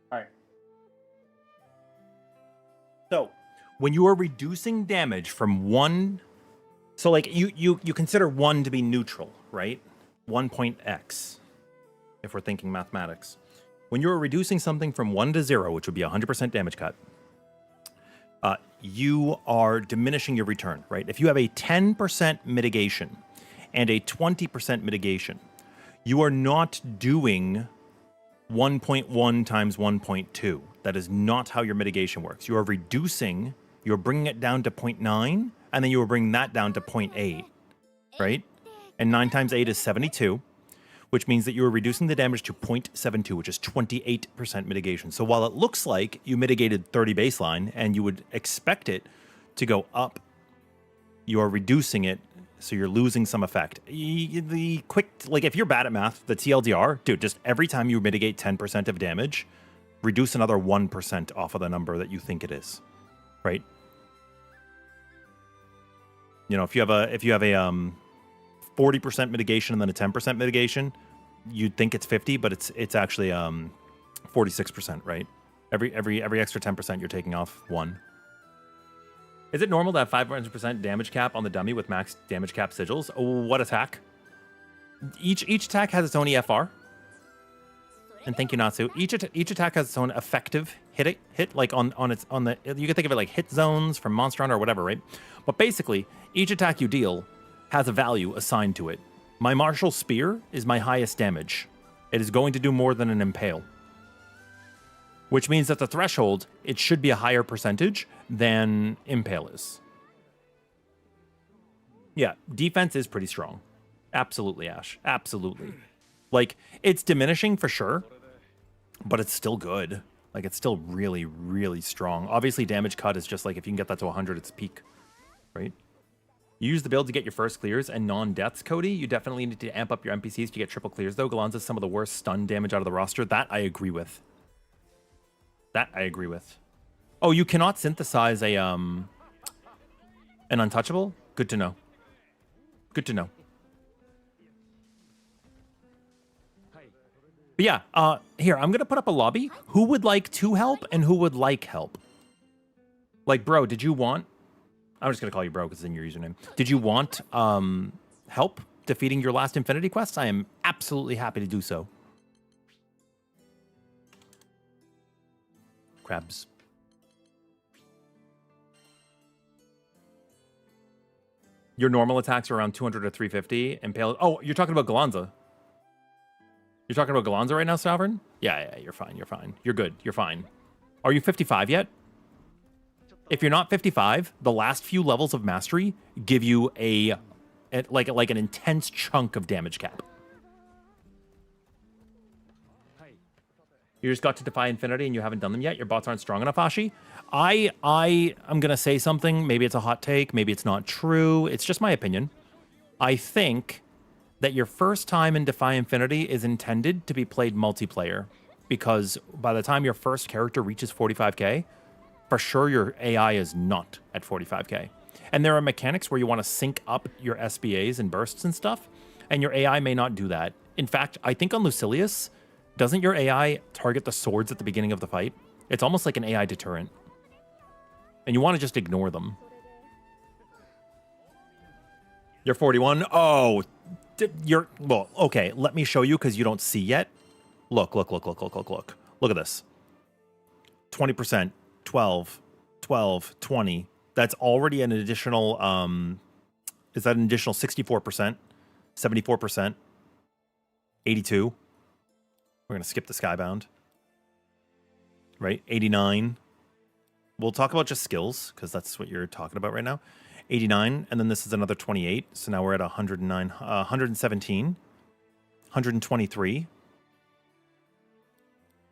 All right. So when you are reducing damage from one, so like you consider one to be neutral, right? 1.x, if we're thinking mathematics. When you're reducing something from 1 to 0, which would be 100% damage cut, you are diminishing your return, right? If you have a 10% mitigation and a 20% mitigation, you are not doing 1.1 times 1.2. That is not how your mitigation works. You are reducing, you're bringing it down to 0.9, and then you are bringing that down to 0.8, right? And 9 times 8 is 72, which means that you are reducing the damage to 0.72, which is 28% mitigation. So while it looks like you mitigated 30 baseline and you would expect it to go up, you are reducing it, so you're losing some effect. The quick, like if you're bad at math, the TLDR, dude, just every time you mitigate 10% of damage, reduce another 1% off of the number that you think it is, right? You know, if you have a 40% mitigation and then a 10% mitigation, you'd think it's 50, but it's actually 46%, right? Every extra 10% you're taking off 1. Is it normal to have 500% damage cap on the dummy with max damage cap sigils? Oh, what attack? Each attack has its own EFR. And thank you, Natsu. Each attack has its own effective hit like on the, you can think of it like hit zones from Monster Hunter or whatever, right? But basically, each attack you deal has a value assigned to it. My Martial Spear is my highest damage. It is going to do more than an Impale, which means that the threshold, it should be a higher percentage than Impale is. Yeah, defense is pretty strong. Absolutely, Ash. Absolutely. Like, it's diminishing for sure, but it's still good. Like, it's still really, really strong. Obviously, damage cut is just like, if you can get that to 100, it's peak, right? You use the build to get your first clears and non-deaths, Cody. You definitely need to amp up your NPCs to get triple clears, though. Gallanza is some of the worst stun damage out of the roster. That I agree with. That I agree with. Oh, you cannot synthesize an untouchable? Good to know. Good to know. But yeah, here, I'm going to put up a lobby. Who would like to help and who would like help? Like, bro, did you want... I'm just going to call you bro because it's in your username. Did you want help defeating your last Infinity Quest? I am absolutely happy to do so. Crabs. Your normal attacks are around 200 to 350. Impale. Oh, you're talking about Gallanza. You're talking about Gallanza right now, Sovereign? Yeah, you're fine. You're fine. You're good. You're fine. Are you 55 yet? If you're not 55, the last few levels of mastery give you like an intense chunk of damage cap. You just got to Defy Infinity and you haven't done them yet. Your bots aren't strong enough, Ashi. I'm gonna say something. Maybe it's a hot take. Maybe it's not true. It's just my opinion. I think that your first time in Defy Infinity is intended to be played multiplayer, because by the time your first character reaches 45k, for sure your AI is not at 45k. And there are mechanics where you want to sync up your SBAs and bursts and stuff, and your AI may not do that. In fact, I think on Lucilius, doesn't your AI target the swords at the beginning of the fight? It's almost like an AI deterrent. And you want to just ignore them. You're 41? Oh, you're... Well, okay, let me show you because you don't see yet. Look. Look at this. 20%, 12, 20. That's already an additional... is that an additional 64%? 74%? 82? We're going to skip the Skybound. Right? 89. We'll talk about just skills, because that's what you're talking about right now. 89, and then this is another 28. So now we're at 109, 117, 123.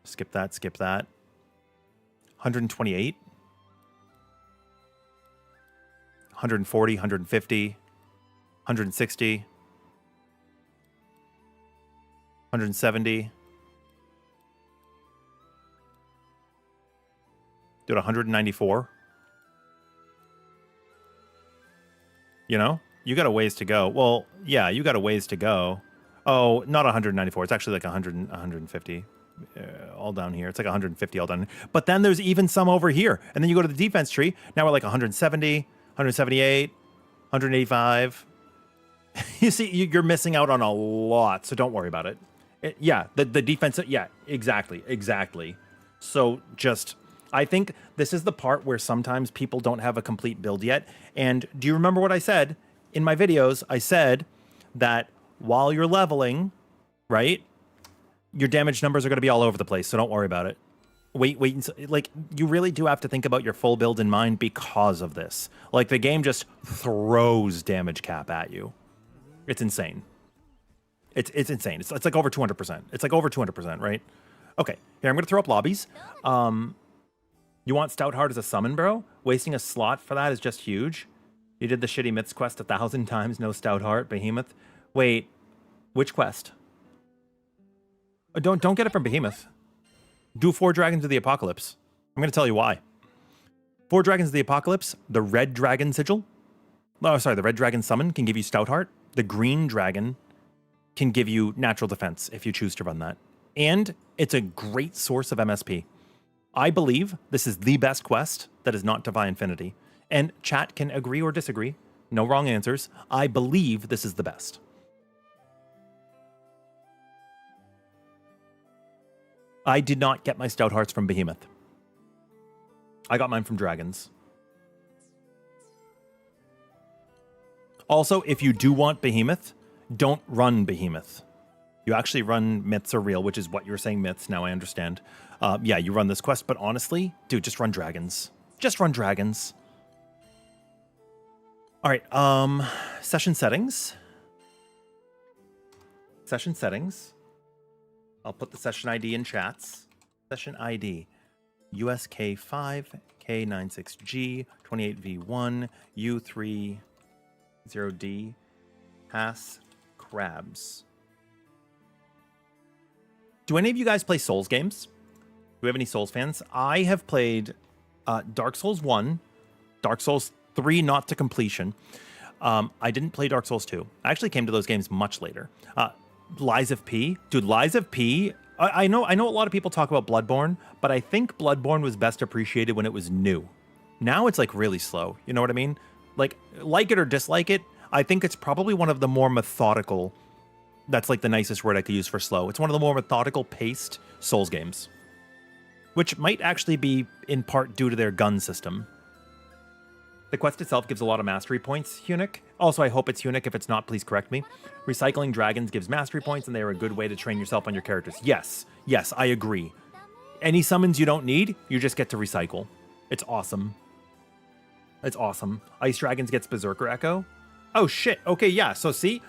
Skip that. 128. 140, 150, 160, 170. Do it 194. You know, you got a ways to go. Well, yeah, you got a ways to go. Oh, not 194. It's actually like 100, 150 all down here. It's like 150 all down here. But then there's even some over here. And then you go to the defense tree. Now we're like 170, 178, 185. You see, you're missing out on a lot. So don't worry about it. Yeah, the defense. Yeah, exactly. So just... I think this is the part where sometimes people don't have a complete build yet. And do you remember what I said in my videos? I said that while you're leveling, right, your damage numbers are going to be all over the place. So don't worry about it. Wait. Like, you really do have to think about your full build in mind because of this. Like, the game just throws damage cap at you. It's insane. It's insane. It's like over 200%. It's like over 200%, right? Okay. Here, I'm going to throw up lobbies. You want Stoutheart as a summon, bro? Wasting a slot for that is just huge. You did the shitty myths quest 1,000 times, no Stoutheart, Behemoth. Wait, which quest? Don't get it from Behemoth. Do 4 Dragons of the Apocalypse. I'm going to tell you why. 4 Dragons of the Apocalypse, the Red Dragon Sigil. Oh, sorry, the Red Dragon Summon can give you Stoutheart. The Green Dragon can give you Natural Defense if you choose to run that. And it's a great source of MSP. I believe this is the best quest that is not Defy Infinity. And chat can agree or disagree. No wrong answers. I believe this is the best. I did not get my Stouthearts from Behemoth. I got mine from Dragons. Also, if you do want Behemoth, don't run Behemoth. You actually run Myths are real, which is what you're saying myths. Now I understand. Yeah, you run this quest, but honestly, dude, just run Dragons. Just run Dragons. All right, session settings. Session settings. I'll put the session ID in chats. Session ID, USK5, K96G, 28V1, U30D, Pass Crabs. Do any of you guys play Souls games? Do we have any Souls fans? I have played Dark Souls 1, Dark Souls 3, not to completion. I didn't play Dark Souls 2. I actually came to those games much later. Lies of P. Dude, Lies of P. I know a lot of people talk about Bloodborne, but I think Bloodborne was best appreciated when it was new. Now it's like really slow. You know what I mean? Like it or dislike it, I think it's probably one of the more methodical. That's like the nicest word I could use for slow. It's one of the more methodical paced Souls games, which might actually be in part due to their gun system. The quest itself gives a lot of mastery points, Hunic. Also, I hope it's Hunic. If it's not, please correct me. Recycling dragons gives mastery points, and they are a good way to train yourself on your characters. Yes, I agree. Any summons you don't need, you just get to recycle. It's awesome. It's awesome. Ice Dragons gets Berserker Echo. Oh, shit. Okay, yeah. So see?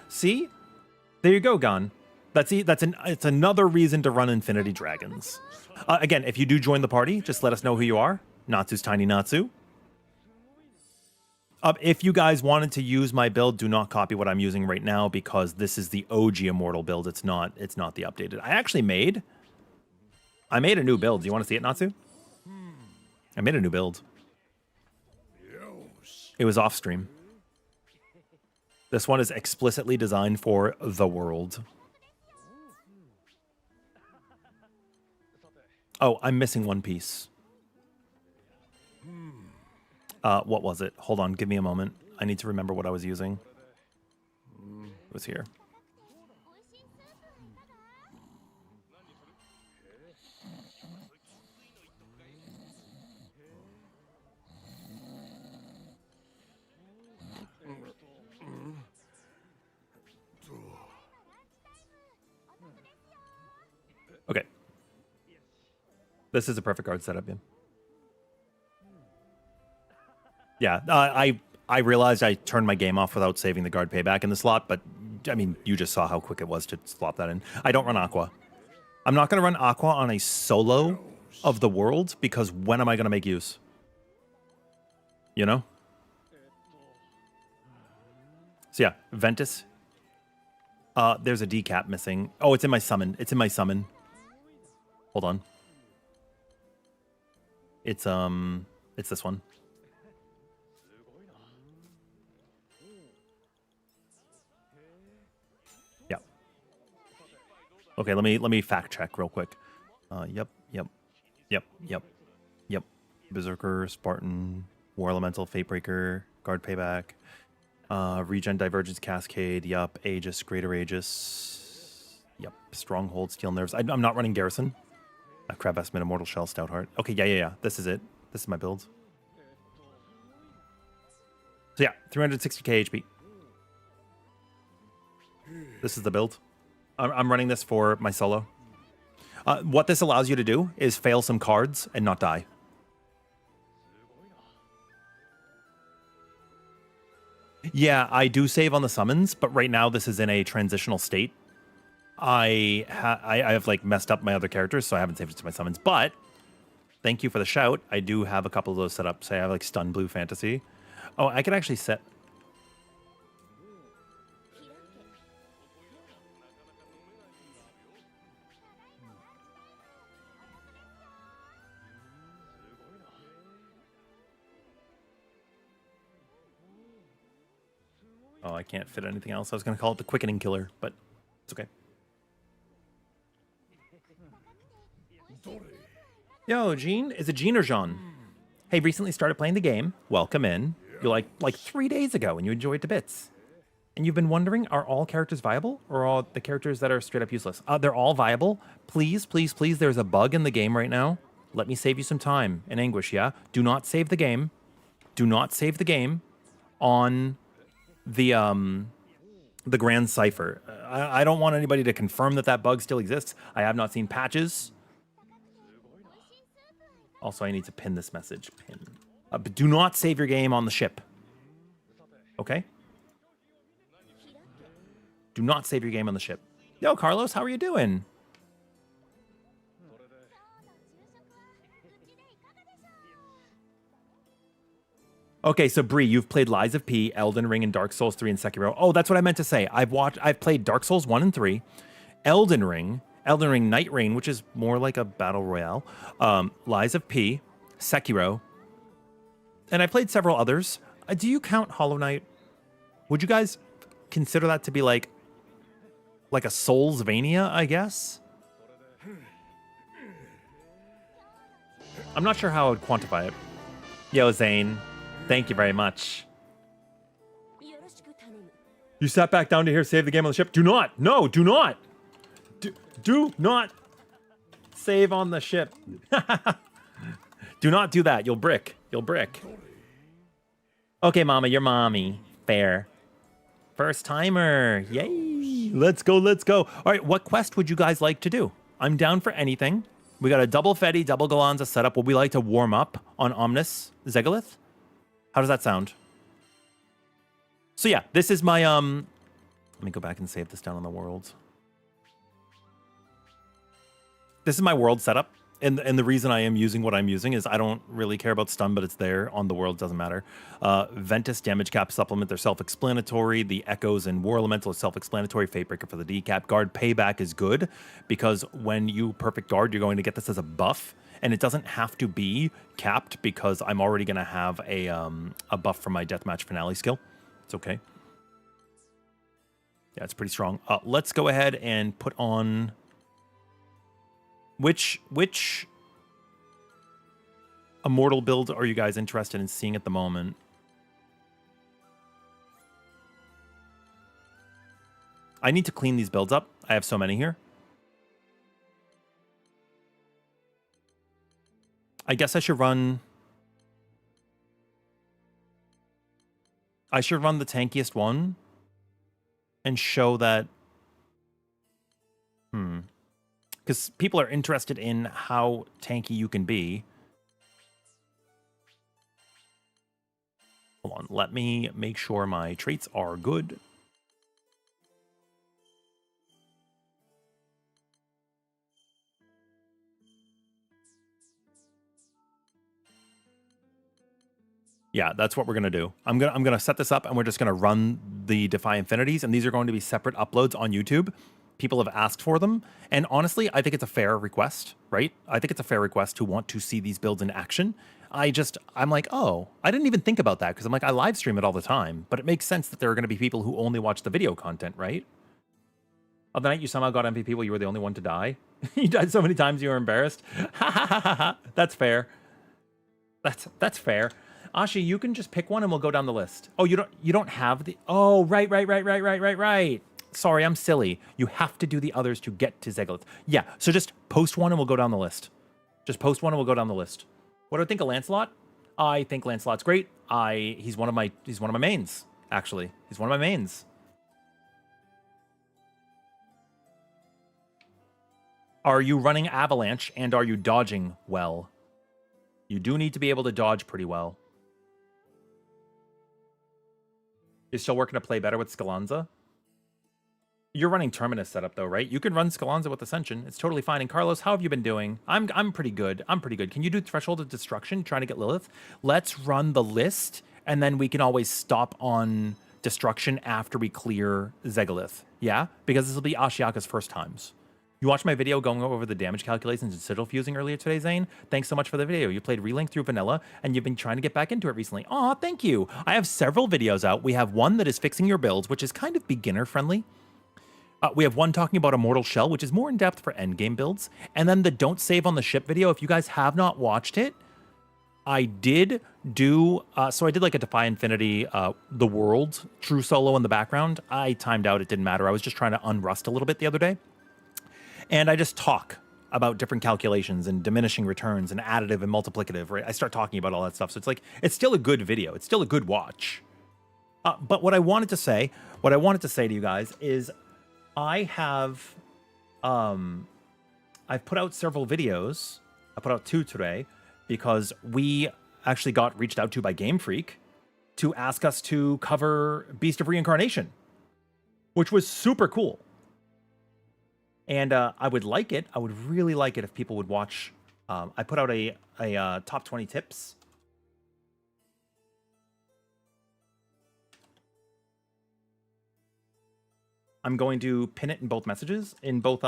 There you go, Gon. It's another reason to run Infinity Dragons. Again, if you do join the party, just let us know who you are. Natsu's Tiny Natsu. If you guys wanted to use my build, do not copy what I'm using right now because this is the OG Immortal build. It's not the updated. I made a new build. Do you want to see it, Natsu? I made a new build. It was off stream. This one is explicitly designed for the world. Oh, I'm missing one piece. What was it? Hold on, give me a moment. I need to remember what I was using. It was here. Okay. This is a perfect guard setup, yeah. Yeah, I realized I turned my game off without saving the guard payback in the slot, but I mean, you just saw how quick it was to slot that in. I don't run Aqua. I'm not going to run Aqua on a solo of the world because when am I going to make use? You know? So yeah, Ventus. There's a decap missing. Oh, it's in my summon. It's in my summon. Hold on. It's this one. Yeah. Okay, let me fact check real quick. Yep. Berserker, Spartan, War Elemental, Fatebreaker, Guard Payback, Regen, Divergence, Cascade, yup, Aegis, Greater Aegis, yup, Stronghold, Steel Nerves. I'm not running Garrison. Crab Estimate, Immortal Shell, Stoutheart. Okay, yeah. This is it. This is my build. So yeah, 360k HP. This is the build. I'm running this for my solo. What this allows you to do is fail some cards and not die. Yeah, I do save on the summons, but right now this is in a transitional state. I have like messed up my other characters, so I haven't saved it to my summons. But thank you for the shout. I do have a couple of those set up. Say I have like Stun Blue Fantasy. Oh, I can actually set. Oh, I can't fit anything else. I was going to call it the Quickening Killer, but it's okay. Yo, Jean? Is it Jean or Jean? Hey, recently started playing the game. Welcome in. You're like 3 days ago and you enjoyed to bits. And you've been wondering, are all characters viable or are all the characters that are straight up useless? They're all viable. Please, please, please, there's a bug in the game right now. Let me save you some time and anguish, yeah? Do not save the game. Do not save the game on the Grand Cipher. I don't want anybody to confirm that bug still exists. I have not seen patches. Also, I need to pin this message. Pin. But do not save your game on the ship. Okay? Do not save your game on the ship. Yo, Carlos, how are you doing? Okay, so Bree, you've played Lies of P, Elden Ring, and Dark Souls 3 and Sekiro. Oh, that's what I meant to say. I've played Dark Souls 1 and 3, Elden Ring Night Rain, which is more like a battle royale, Lies of P, Sekiro, and I played several others. Do you count Hollow Knight? Would you guys consider that to be like a Soulsvania, I guess? I'm not sure how I would quantify it. Yo, Zane. Thank you very much. You sat back down to here, save the game on the ship? Do not. No, do not. Do not save on the ship. Do not do that. You'll brick. You'll brick. Okay, Mama, you're mommy. Fair. First timer. Yay. Let's go. Let's go. All right, what quest would you guys like to do? I'm down for anything. We got a double Fetty, double Gallanza setup. Would we like to warm up on Omnis Zegolith? How does that sound? So yeah, this is my let me go back and save this down on the world. This is my world setup. And the reason I am using what I'm using is I don't really care about stun, but it's there on the world, doesn't matter. Ventus damage cap supplement, they're self-explanatory. The echoes and War Elemental is self-explanatory. Fatebreaker for the decap. Guard payback is good because when you perfect guard, you're going to get this as a buff. and it doesn't have to be capped because I'm already going to have a buff for my deathmatch finale skill. It's okay. Yeah, it's pretty strong. Let's go ahead and put on... Which Immortal build are you guys interested in seeing at the moment? I need to clean these builds up. I have so many here. I guess I should run... I should run the tankiest one and show that... Because people are interested in how tanky you can be. Hold on, let me make sure my traits are good. Yeah, that's what we're gonna do. I'm gonna set this up, and we're just gonna run the Defy Infinities, and these are going to be separate uploads on YouTube. People have asked for them, and honestly, I think it's a fair request, right? I think it's a fair request to want to see these builds in action. I'm like, oh, I didn't even think about that because I'm like, I live stream it all the time, but it makes sense that there are going to be people who only watch the video content, right? Oh, the night you somehow got MVP, well, you were the only one to die. You died so many times you were embarrassed. Ha ha ha ha. That's fair. That's fair. Ashi, you can just pick one and we'll go down the list. Oh, you don't have the... Oh, right. Sorry, I'm silly. You have to do the others to get to Zegolith. Yeah, so just post one and we'll go down the list. Just post one and we'll go down the list. What do I think of Lancelot? I think Lancelot's great. He's one of my mains, actually. He's one of my mains. Are you running Avalanche and are you dodging well? You do need to be able to dodge pretty well. You're still working to play better with Gallanza? You're running Terminus setup though, right? You can run Gallanza with Ascension. It's totally fine. And Carlos, how have you been doing? I'm pretty good. Can you do Threshold of Destruction, trying to get Lilith? Let's run the list, and then we can always stop on Destruction after we clear Zegolith. Yeah? Because this will be Ashiaka's first times. You watched my video going over the damage calculations and Citadel fusing earlier today, Zane? Thanks so much for the video. You played Relink through Vanilla, and you've been trying to get back into it recently. Aw, thank you. I have several videos out. We have one that is fixing your builds, which is kind of beginner-friendly. We have one talking about Immortal Shell, which is more in-depth for endgame builds. And then the Don't Save on the Ship video, if you guys have not watched it, I did do... so I did like a Defy Infinity, The World, true solo in the background. I timed out. It didn't matter. I was just trying to unrust a little bit the other day. And I just talk about different calculations and diminishing returns and additive and multiplicative, right? I start talking about all that stuff. So it's like, it's still a good video. It's still a good watch. But what I wanted to say to you guys is I have, I've put out several videos. I put out 2 today because we actually got reached out to by Game Freak to ask us to cover Beast of Reincarnation, which was super cool. And I would like it. I would really like it if people would watch. I put out a top 20 tips. I'm going to pin it in both messages, in both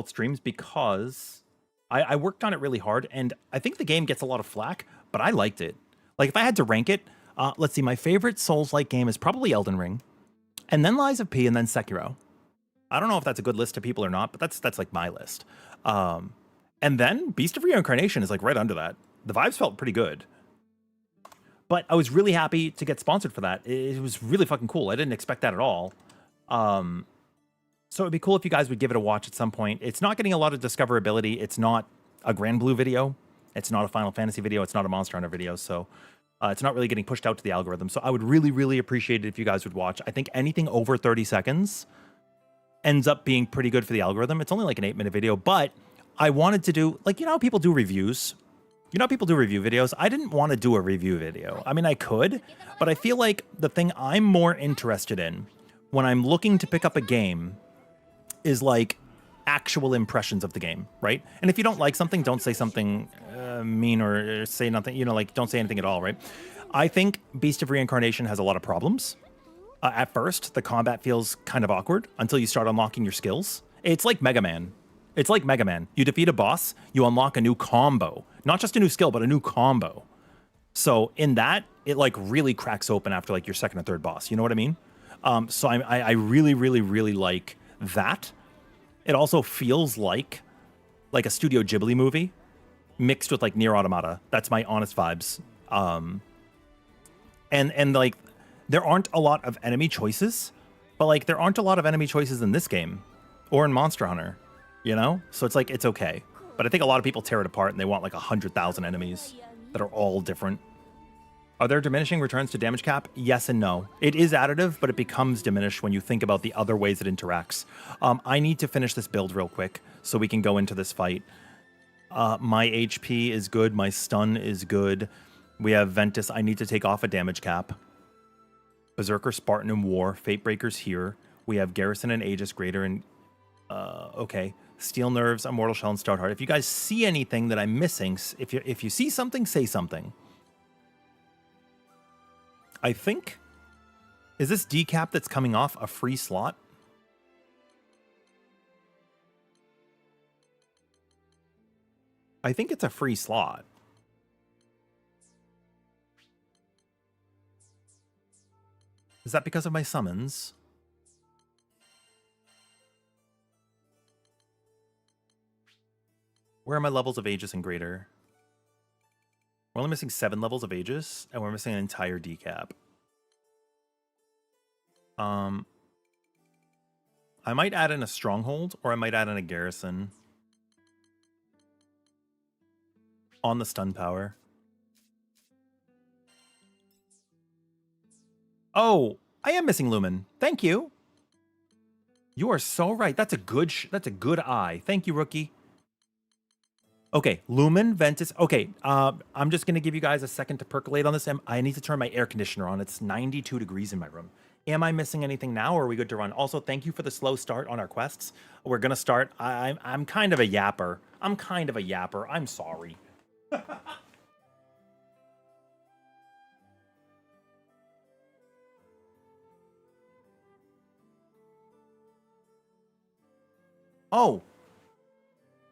streams, because I worked on it really hard, and I think the game gets a lot of flack, but I liked it. Like, if I had to rank it, let's see, my favorite Souls-like game is probably Elden Ring. And then Lies of P, and then Sekiro. I don't know if that's a good list to people or not, but that's like my list. And then Beast of Reincarnation is like right under that. The vibes felt pretty good. But I was really happy to get sponsored for that. It was really fucking cool. I didn't expect that at all. So it'd be cool if you guys would give it a watch at some point. It's not getting a lot of discoverability. It's not a Grand Blue video. It's not a Final Fantasy video. It's not a Monster Hunter video. So... it's not really getting pushed out to the algorithm. So I would really, really appreciate it if you guys would watch. I think anything over 30 seconds ends up being pretty good for the algorithm. It's only like an 8-minute video, but I wanted to do, like, you know how people do reviews? You know how people do review videos? I didn't want to do a review video. I mean, I could, but I feel like the thing I'm more interested in when I'm looking to pick up a game is like actual impressions of the game, right? And if you don't like something, don't say something mean or say nothing, you know, like don't say anything at all, right? I think Beast of Reincarnation has a lot of problems. At first, the combat feels kind of awkward until you start unlocking your skills. It's like Mega Man. It's like Mega Man. You defeat a boss, you unlock a new combo. Not just a new skill, but a new combo. So in that, it like really cracks open after like your second or third boss. You know what I mean? So I really, really, really like that. It also feels like a Studio Ghibli movie mixed with like Nier Automata. That's my honest vibes. And like there aren't a lot of enemy choices, but like there aren't a lot of enemy choices in this game or in Monster Hunter, you know? So it's like it's okay. But I think a lot of people tear it apart and they want like 100,000 enemies that are all different. Are there diminishing returns to damage cap? Yes and no. It is additive, but it becomes diminished when you think about the other ways it interacts. I need to finish this build real quick so we can go into this fight. My HP is good. My stun is good. We have Ventus. I need to take off a damage cap. Berserker, Spartan, and War. Fatebreaker's here. We have Garrison and Aegis Greater and... okay. Steel Nerves, Immortal Shell, and Startheart. If you guys see anything that I'm missing, if you see something, say something. I think... Is this decap that's coming off a free slot? I think it's a free slot. Is that because of my summons? Where are my levels of Aegis and Greater? We're only missing 7 levels of Aegis, and we're missing an entire decap. I might add in a Stronghold, or I might add in a Garrison. On the stun power. Oh, I am missing Lumen. Thank you. You are so right. That's a good eye. Thank you, rookie. Okay, Lumen, Ventus. Okay, I'm just going to give you guys a second to percolate on this. I need to turn my air conditioner on. It's 92 degrees in my room. Am I missing anything now, or are we good to run? Also, thank you for the slow start on our quests. We're going to start. I'm kind of a yapper. I'm sorry. Oh.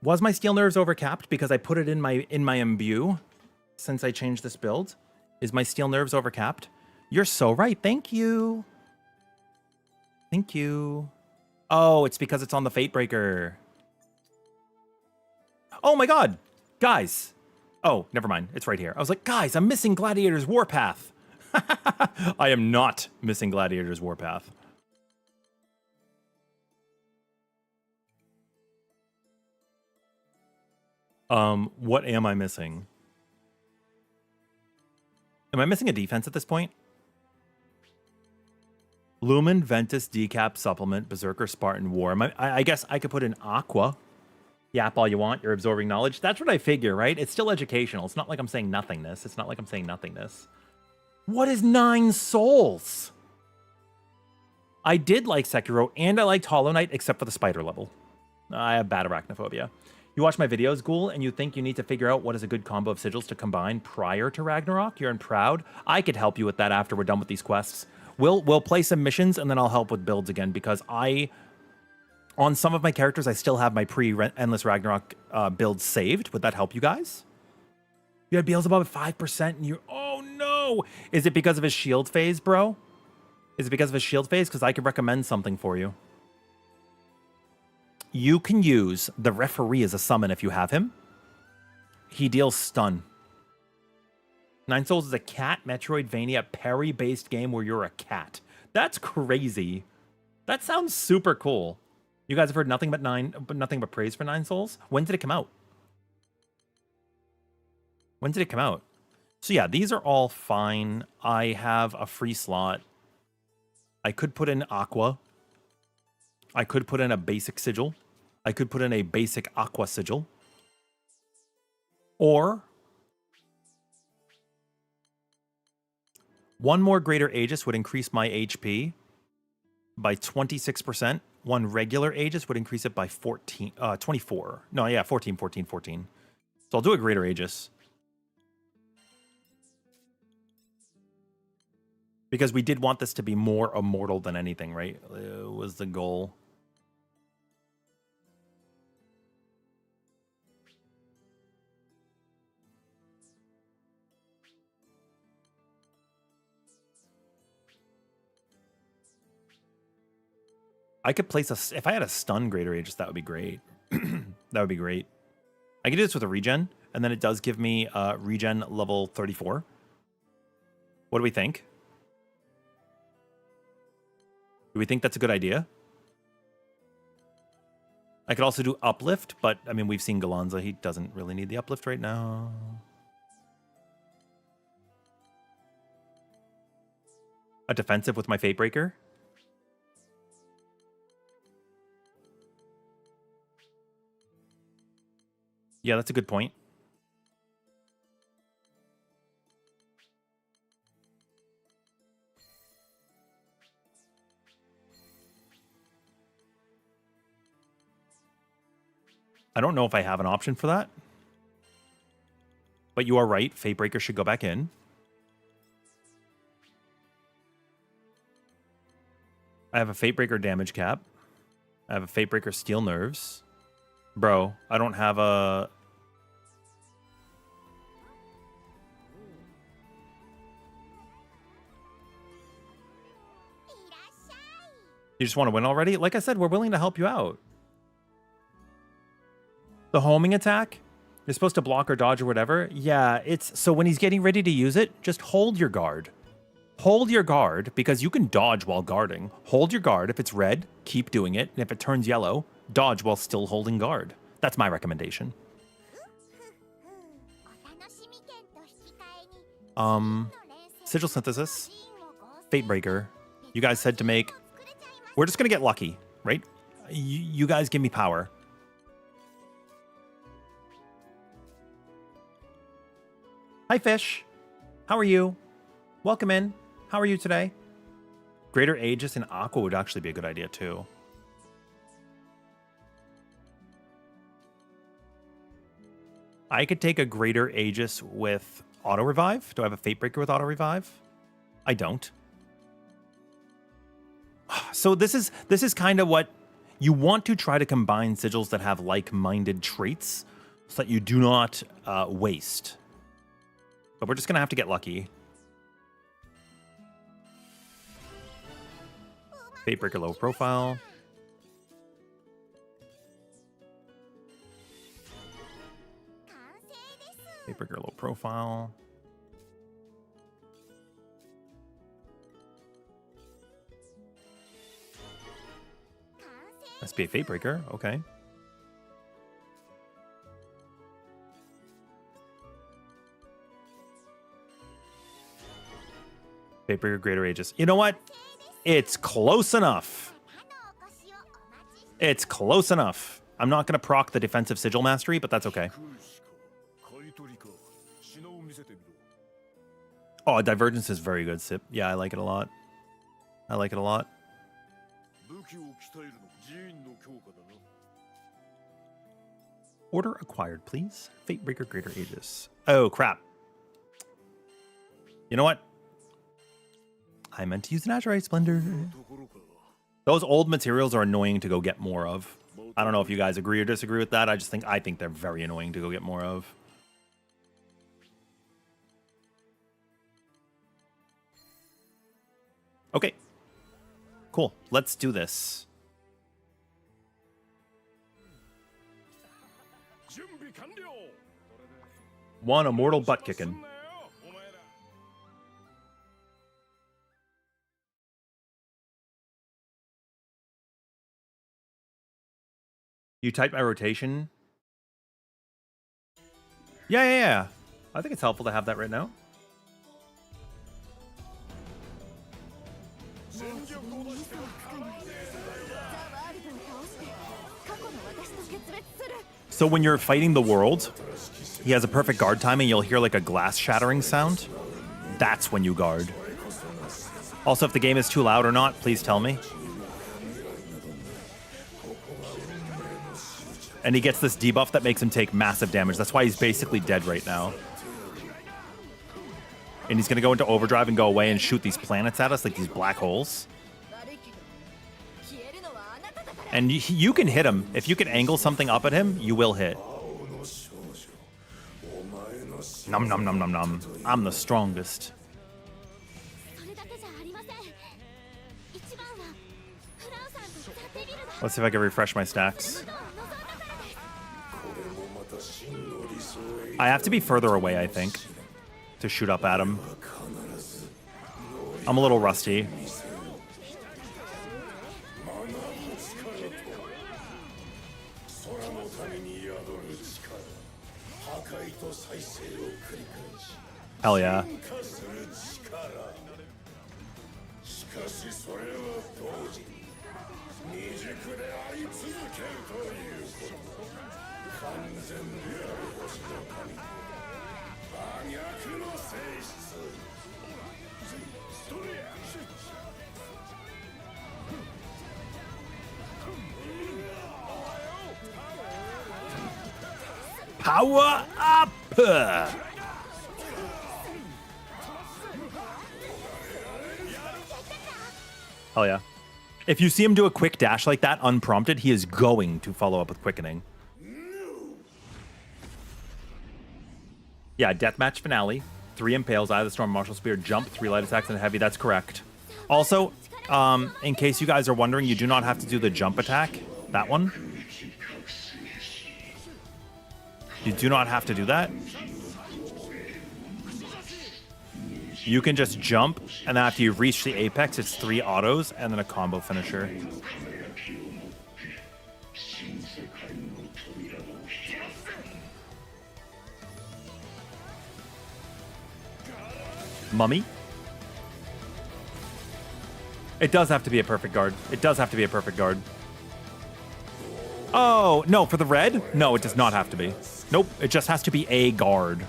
Was my Steel Nerves overcapped because I put it in my imbue since I changed this build? Is my Steel Nerves overcapped? You're so right. Thank you. Thank you. Oh, it's because it's on the Fatebreaker. Oh my god. Guys. Oh, never mind. It's right here. I was like, guys, I'm missing Gladiator's Warpath. I am not missing Gladiator's Warpath. What am I missing? Am I missing a defense at this point? Lumen, Ventus, Decap, Supplement, Berserker, Spartan, War. I guess I could put in Aqua. Yap all you want. You're absorbing knowledge. That's what I figure, right? It's still educational. It's not like I'm saying nothingness. What is 9 souls? I did like Sekiro, and I liked Hollow Knight, except for the spider level. I have bad arachnophobia. You watch my videos, Ghoul, and you think you need to figure out what is a good combo of sigils to combine prior to Ragnarok? You're in Proud? I could help you with that after we're done with these quests. We'll play some missions, and then I'll help with builds again, because on some of my characters, I still have my pre-Endless Ragnarok builds saved. Would that help you guys? You had Beelzebub at 5%, and you're... Oh, no! Is it because of his shield phase, bro? Is it because of his shield phase? Because I could recommend something for you. You can use the referee as a summon if you have him. He deals stun. 9 Souls is a cat Metroidvania parry-based game where you're a cat. That's crazy. That sounds super cool. You guys have heard nothing but praise for 9 Souls? When did it come out? So yeah, these are all fine. I have a free slot. I could put in Aqua. I could put in a basic sigil. I could put in a basic Aqua sigil. Or one more Greater Aegis would increase my HP by 26%. One regular Aegis would increase it by 24. No, yeah, 14. So I'll do a Greater Aegis. Because we did want this to be more immortal than anything, right? Was the goal. I could place if I had a stun Greater Aegis, that would be great. That would be great. I could do this with a regen, and then it does give me regen level 34. What do we think? Do we think that's a good idea? I could also do uplift, but I mean, we've seen Gallanza. He doesn't really need the uplift right now. A defensive with my Fatebreaker. Yeah, that's a good point. I don't know if I have an option for that. But you are right. Fatebreaker should go back in. I have a Fatebreaker damage cap. I have a Fatebreaker steel nerves. Bro, I don't have a... You just want to win already? Like I said, we're willing to help you out. The homing attack? You're supposed to block or dodge or whatever? Yeah, it's... So when he's getting ready to use it, just hold your guard. Hold your guard, because you can dodge while guarding. Hold your guard. If it's red, keep doing it. And if it turns yellow, dodge while still holding guard. That's my recommendation. Sigil Synthesis. Fatebreaker. You guys said to make... We're just going to get lucky, right? You guys give me power. Hi, Fish. How are you? Welcome in. How are you today? Greater Aegis and Aqua would actually be a good idea, too. I could take a Greater Aegis with Auto Revive. Do I have a Fatebreaker with Auto Revive? I don't. So this is kind of what you want to try to combine sigils that have like-minded traits so that you do not waste. But we're just going to have to get lucky. Fatebreaker low profile. Fatebreaker low profile. SPA Fatebreaker, okay. Fatebreaker Greater Aegis. You know what? It's close enough. It's close enough. I'm not going to proc the defensive sigil mastery, but that's okay. Oh, Divergence is very good, Sip. Yeah, I like it a lot. I like it a lot. Order acquired, please. Fatebreaker Greater Aegis. Oh, crap. You know what? I meant to use an Azurite Splendor. Those old materials are annoying to go get more of. I don't know if you guys agree or disagree with that. I think they're very annoying to go get more of. Okay. Cool. Let's do this. One Immortal butt kicking. You type my rotation? Yeah. I think it's helpful to have that right now. So when you're fighting the world, he has a perfect guard timing. You'll hear like a glass shattering sound. That's when you guard. Also, if the game is too loud or not, please tell me. And he gets this debuff that makes him take massive damage. That's why he's basically dead right now. And he's going to go into overdrive and go away and shoot these planets at us, like these black holes. And you can hit him. If you can angle something up at him, you will hit. Nom nom nom nom nom. I'm the strongest. Let's see if I can refresh my stacks. I have to be further away, I think, to shoot up at him. I'm a little rusty. Hell yeah. Power up! Hell yeah. If you see him do a quick dash like that unprompted, he is going to follow up with quickening. Yeah, deathmatch finale. 3 impales, Eye of the Storm, Martial Spear, jump, 3 light attacks, and a heavy. That's correct. Also, in case you guys are wondering, you do not have to do the jump attack. That one. You do not have to do that. You can just jump, and then after you reach the apex, it's 3 autos, and then a combo finisher. Mummy? It does have to be a perfect guard. It does have to be a perfect guard. Oh, no, for the red? No, it does not have to be. Nope, it just has to be a guard.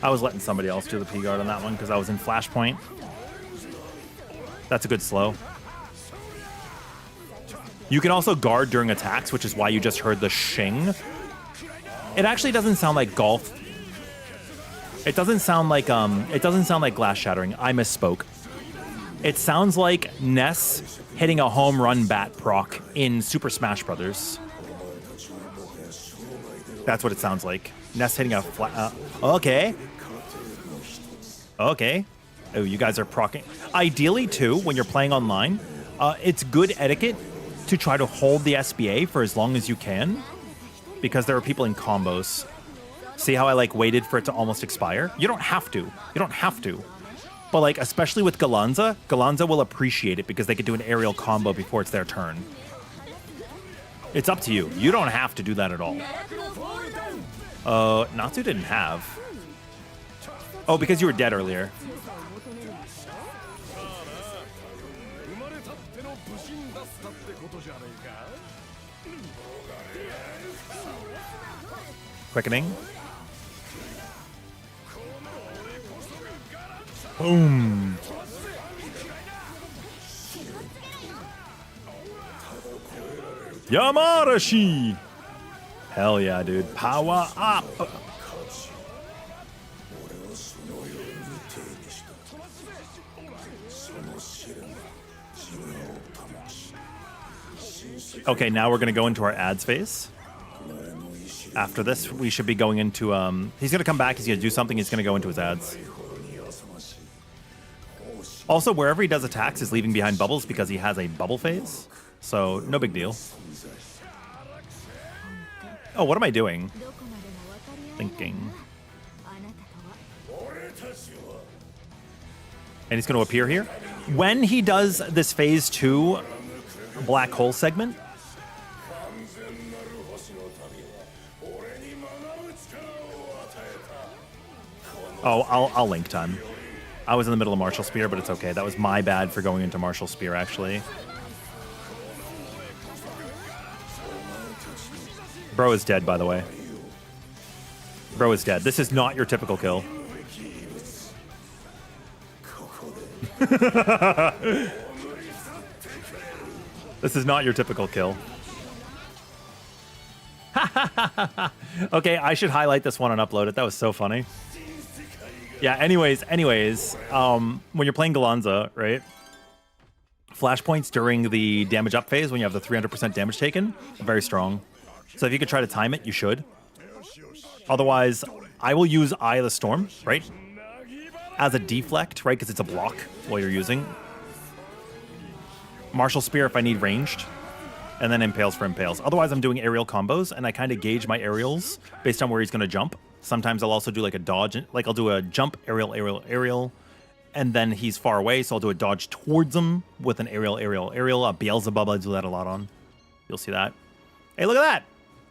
I was letting somebody else do the P guard on that one because I was in flashpoint. That's a good slow. You can also guard during attacks, which is why you just heard the shing. It actually doesn't sound like golf. It doesn't sound like glass shattering. I misspoke. It sounds like Ness hitting a home run bat proc in Super Smash Brothers. That's what it sounds like. Ness hitting a flat. Okay. Okay. Oh, you guys are procking. Ideally, too, when you're playing online, it's good etiquette to try to hold the SBA for as long as you can, because there are people in combos. See how I like waited for it to almost expire? You don't have to. You don't have to. But like, especially with Gallanza, Gallanza will appreciate it because they could do an aerial combo before it's their turn. It's up to you. You don't have to do that at all. Natsu didn't have. Oh, because you were dead earlier. Quickening. Boom. Yamarashi. Hell yeah, dude. Power up. Okay, now we're going to go into our ads phase. After this, we should be going into... he's going to come back, he's going to do something, he's going to go into his ads. Also, wherever he does attacks is leaving behind bubbles because he has a bubble phase. So, no big deal. Oh, what am I doing? Thinking. And he's going to appear here. When he does this phase 2 black hole segment... Oh, I'll link time. I was in the middle of Martial Spear, but it's okay. That was my bad for going into Martial Spear, actually. Bro is dead, by the way. Bro is dead. This is not your typical kill. This is not your typical kill. Okay, I should highlight this one and upload it. That was so funny. Yeah, anyways, when you're playing Gallanza, right? Flashpoints during the damage up phase when you have the 300% damage taken, very strong. So if you could try to time it, you should. Otherwise, I will use Eye of the Storm, right? As a deflect, right? Because it's a block while you're using. Martial Spear if I need ranged. And then Impales for Impales. Otherwise, I'm doing aerial combos, and I kind of gauge my aerials based on where he's going to jump. Sometimes I'll also do like a dodge. Like I'll do a jump, aerial, aerial, aerial. And then he's far away, so I'll do a dodge towards him with an aerial, aerial, aerial. Beelzebub, I do that a lot on. You'll see that. Hey, look at that!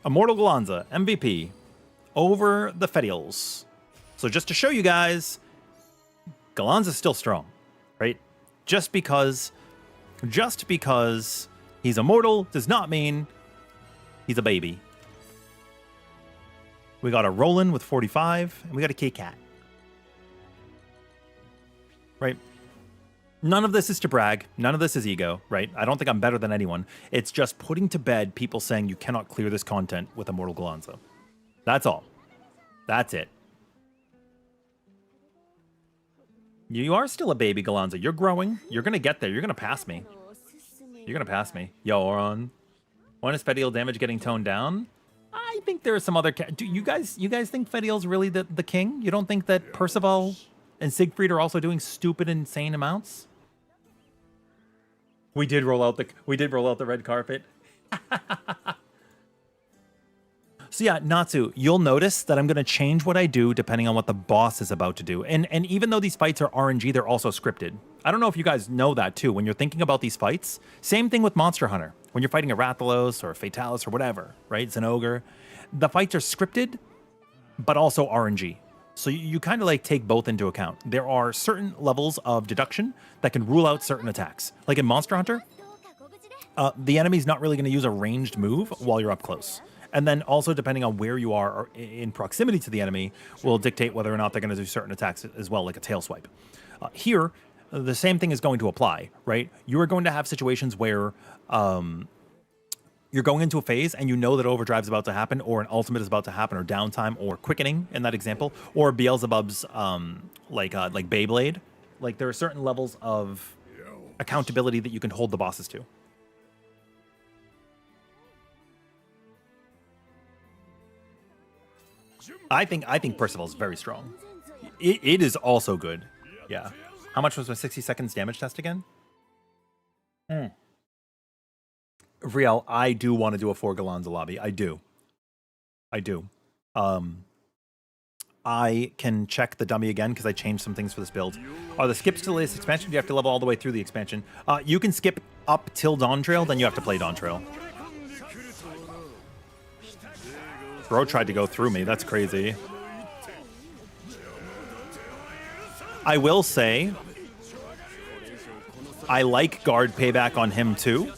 Immortal Gallanza, MVP, over the Fedials. So just to show you guys, Gallanza's still strong, right? Just because he's immortal does not mean he's a baby. We got a Roland with 45, and we got a K-Cat. Right? None of this is to brag. None of this is ego, right? I don't think I'm better than anyone. It's just putting to bed people saying you cannot clear this content with Immortal Gallanza. That's all. That's it. You are still a baby, Gallanza. You're growing. You're going to get there. You're going to pass me. You're going to pass me. Yoron. When is Fedial damage getting toned down? I think there are some other... Do you guys think Fedial's really the king? You don't think that Percival and Siegfried are also doing stupid, insane amounts? We did roll out the red carpet. So yeah, Natsu, you'll notice that I'm going to change what I do depending on what the boss is about to do. And even though these fights are RNG, they're also scripted. I don't know if you guys know that too. When you're thinking about these fights, same thing with Monster Hunter. When you're fighting a Rathalos or a Fatalis or whatever, right? It's an ogre. The fights are scripted, but also RNG. So you kind of like take both into account. There are certain levels of deduction that can rule out certain attacks. Like in Monster Hunter, the enemy's not really going to use a ranged move while you're up close. And then also depending on where you are or in proximity to the enemy will dictate whether or not they're going to do certain attacks as well, like a tail swipe. Here, the same thing is going to apply, right? You are going to have situations where you're going into a phase and you know that overdrive's about to happen or an ultimate is about to happen or downtime or quickening in that example, or Beelzebub's like Beyblade. Like there are certain levels of accountability that you can hold the bosses to. I think Percival's very strong. It is also good. Yeah. How much was my 60 seconds damage test again? Riel, I do want to do a 4 Gallanza lobby. I do. I can check the dummy again because I changed some things for this build. Are the skips to the latest expansion? Do you have to level all the way through the expansion? You can skip up till Dawn Trail, then you have to play Dawn Trail. Bro tried to go through me. That's crazy. I will say, I like guard payback on him too.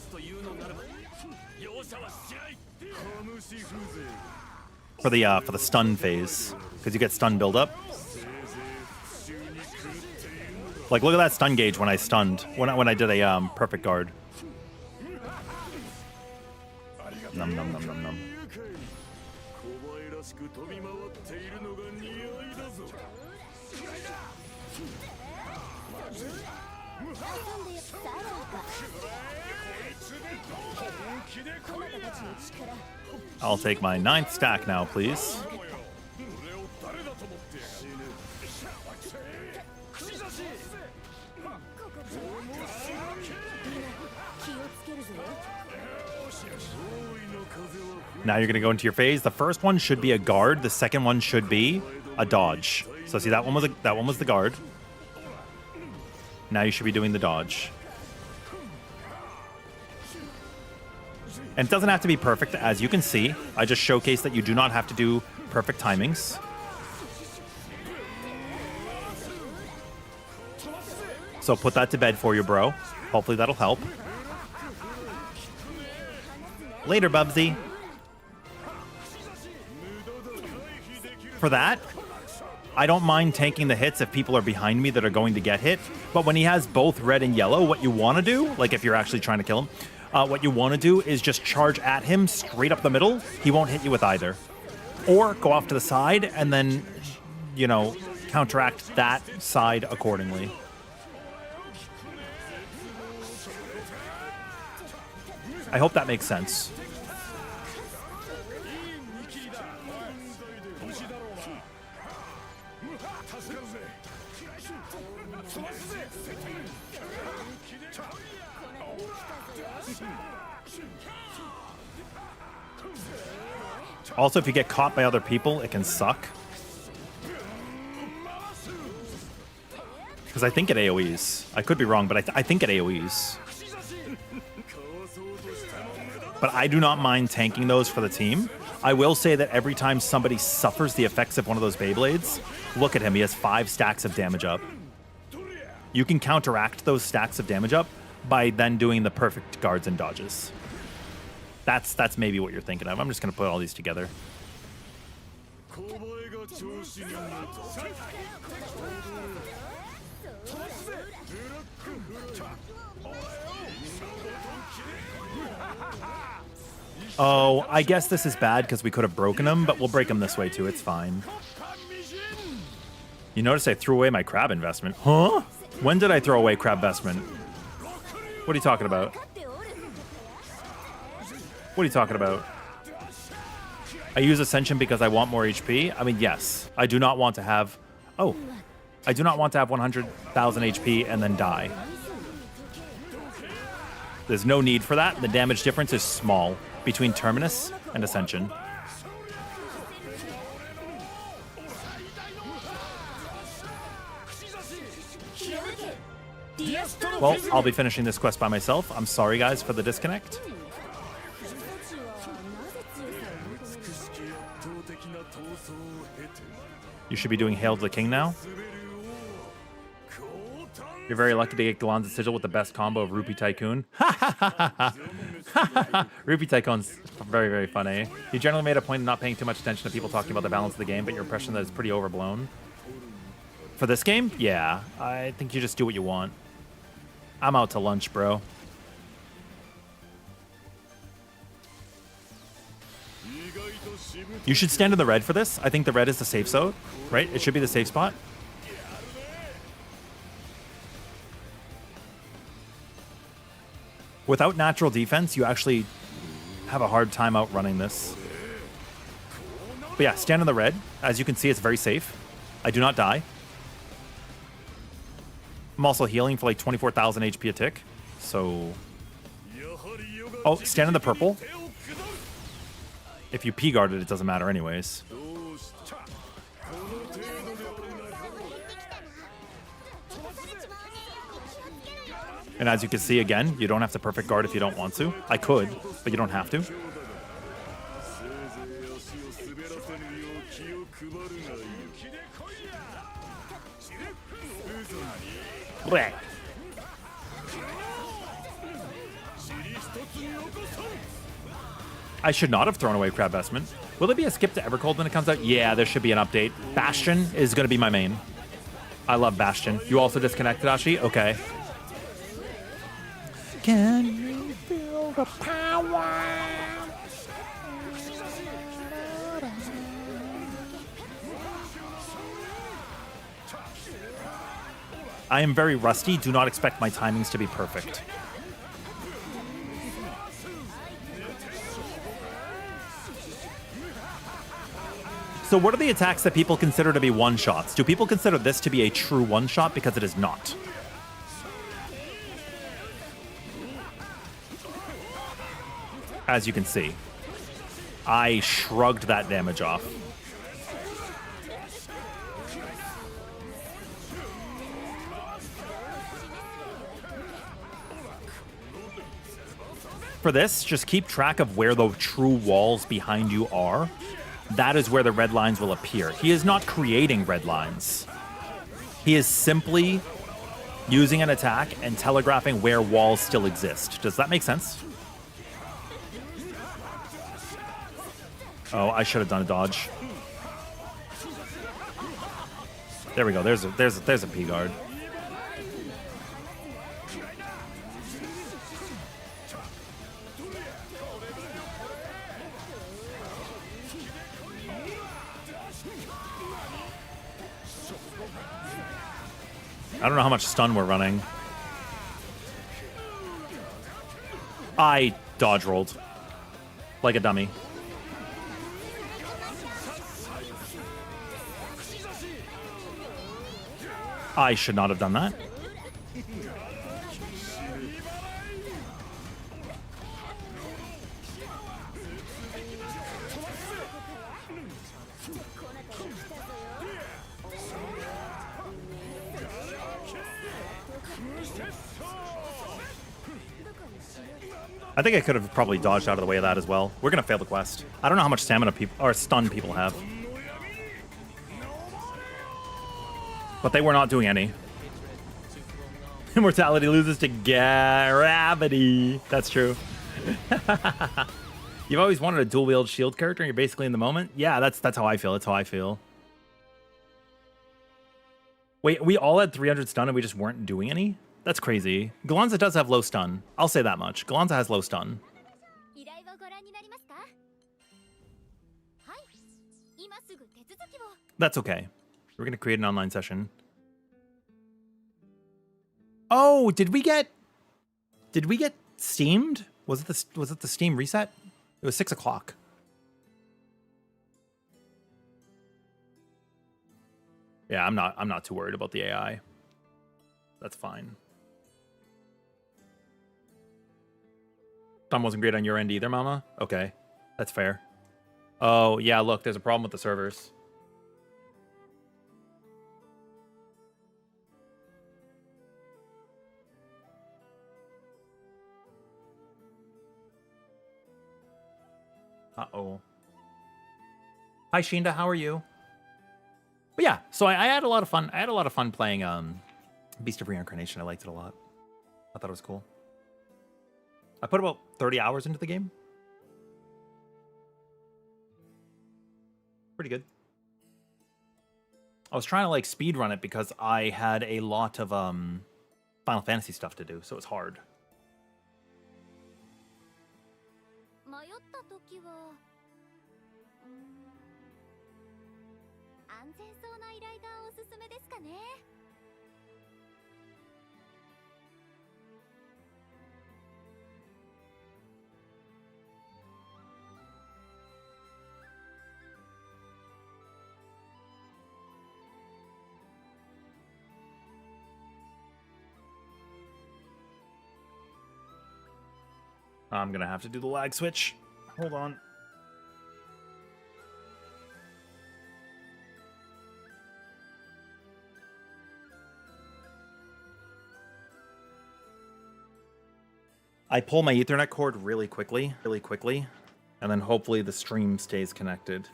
For the stun phase, because you get stun build up. Like look at that stun gauge when I stunned when I did a perfect guard. Num num num num num. I'll take my 9th stack now, please. Now you're going to go into your phase. The first one should be a guard. The second one should be a dodge. So see, that one was the guard. Now you should be doing the dodge. And it doesn't have to be perfect, as you can see. I just showcased that you do not have to do perfect timings. So put that to bed for you, bro. Hopefully that'll help. Later, Bubsy. For that, I don't mind tanking the hits if people are behind me that are going to get hit. But when he has both red and yellow, what you want to do, like if you're actually trying to kill him, what you want to do is just charge at him straight up the middle. He won't hit you with either. Or go off to the side and then, you know, counteract that side accordingly. I hope that makes sense. Also, if you get caught by other people, it can suck. Because I think it AoEs. I could be wrong, but I think it AoEs. But I do not mind tanking those for the team. I will say that every time somebody suffers the effects of one of those Beyblades, look at him, he has 5 stacks of damage up. You can counteract those stacks of damage up by then doing the perfect guards and dodges. That's maybe what you're thinking of. I'm just going to put all these together. Oh, I guess this is bad because we could have broken them, but we'll break them this way too. It's fine. You notice I threw away my crab investment. Huh? When did I throw away crab investment? What are you talking about? What are you talking about? I use Ascension because I want more HP? I mean, yes. I do not want to have... Oh. I do not want to have 100,000 HP and then die. There's no need for that. The damage difference is small between Terminus and Ascension. Well, I'll be finishing this quest by myself. I'm sorry, guys, for the disconnect. You should be doing Hail to the King now. You're very lucky to get Gallanza Sigil with the best combo of Rupee Tycoon. Rupee Tycoon's very, very funny. You generally made a point of not paying too much attention to people talking about the balance of the game, but your impression that is pretty overblown. For this game? Yeah. I think you just do what you want. I'm out to lunch, bro. You should stand in the red for this. I think the red is the safe zone, right? It should be the safe spot. Without natural defense, you actually have a hard time outrunning this. But yeah, stand in the red. As you can see, it's very safe. I do not die. I'm also healing for like 24,000 HP a tick. So... Oh, stand in the purple. If you P-guard it, it doesn't matter anyways. And as you can see, again, you don't have to perfect guard if you don't want to. I could, but you don't have to. Blech. I should not have thrown away Crab Vestment. Will there be a skip to Evercold when it comes out? Yeah, there should be an update. Bastion is going to be my main. I love Bastion. You also disconnected, Ashi? Okay. Can you feel the power? I am very rusty. Do not expect my timings to be perfect. So what are the attacks that people consider to be one-shots? Do people consider this to be a true one-shot? Because it is not. As you can see, I shrugged that damage off. For this, just keep track of where the true walls behind you are. That is where the red lines will appear. He is not creating red lines. He is simply using an attack and telegraphing where walls still exist. Does that make sense? Oh, I should have done a dodge. There we go. There's a P guard. I don't know how much stun we're running. I dodge rolled like a dummy. I should not have done that. I think I could have probably dodged out of the way of that as well. We're going to fail the quest. I don't know how much stamina people or stun people have. But they were not doing any. Immortality loses to gravity. That's true. You've always wanted a dual-wield shield character and you're basically in the moment? Yeah, that's how I feel. That's how I feel. Wait, we all had 300 stun and we just weren't doing any? That's crazy. Gallanza does have low stun. I'll say that much. Gallanza has low stun. That's okay. We're going to create an online session. Oh, did we get steamed? Was it the Steam reset? It was 6 o'clock. Yeah, I'm not too worried about the AI. That's fine. Stun wasn't great on your end either, Mama. Okay, that's fair. Oh yeah, look, there's a problem with the servers. Uh-oh. Hi, Shinda. How are you? But yeah, so I had a lot of fun. I had a lot of fun playing Beast of Reincarnation. I liked it a lot. I thought it was cool. I put about 30 hours into the game. Pretty good. I was trying to like speed run it because I had a lot of Final Fantasy stuff to do, so it was hard. I'm gonna have to do the lag switch. Hold on. I pull my Ethernet cord really quickly, and then hopefully the stream stays connected.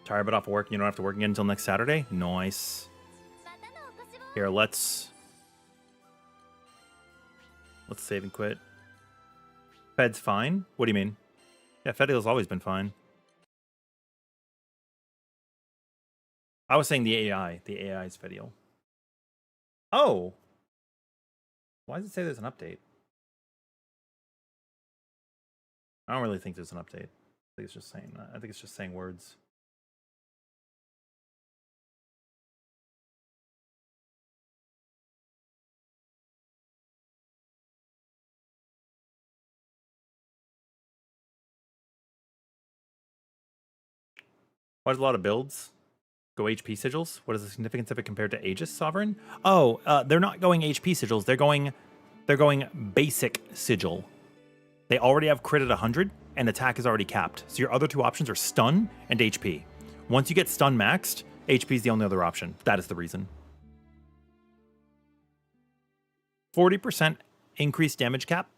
Tired but off work, you don't have to work again until next Saturday? Nice. Here, let's save and quit. Fed's fine? What do you mean? Yeah, Fedial's always been fine. I was saying the AI. The AI is Fedial. Oh! Why does it say there's an update? I don't really think there's an update. I think it's just saying that. I think it's just saying words. Why does a lot of builds go HP sigils? What is the significance of it compared to Aegis Sovereign? Oh, they're not going HP sigils. They're going basic sigil. They already have crit at 100, and attack is already capped. So your other two options are stun and HP. Once you get stun maxed, HP is the only other option. That is the reason. 40% increased damage cap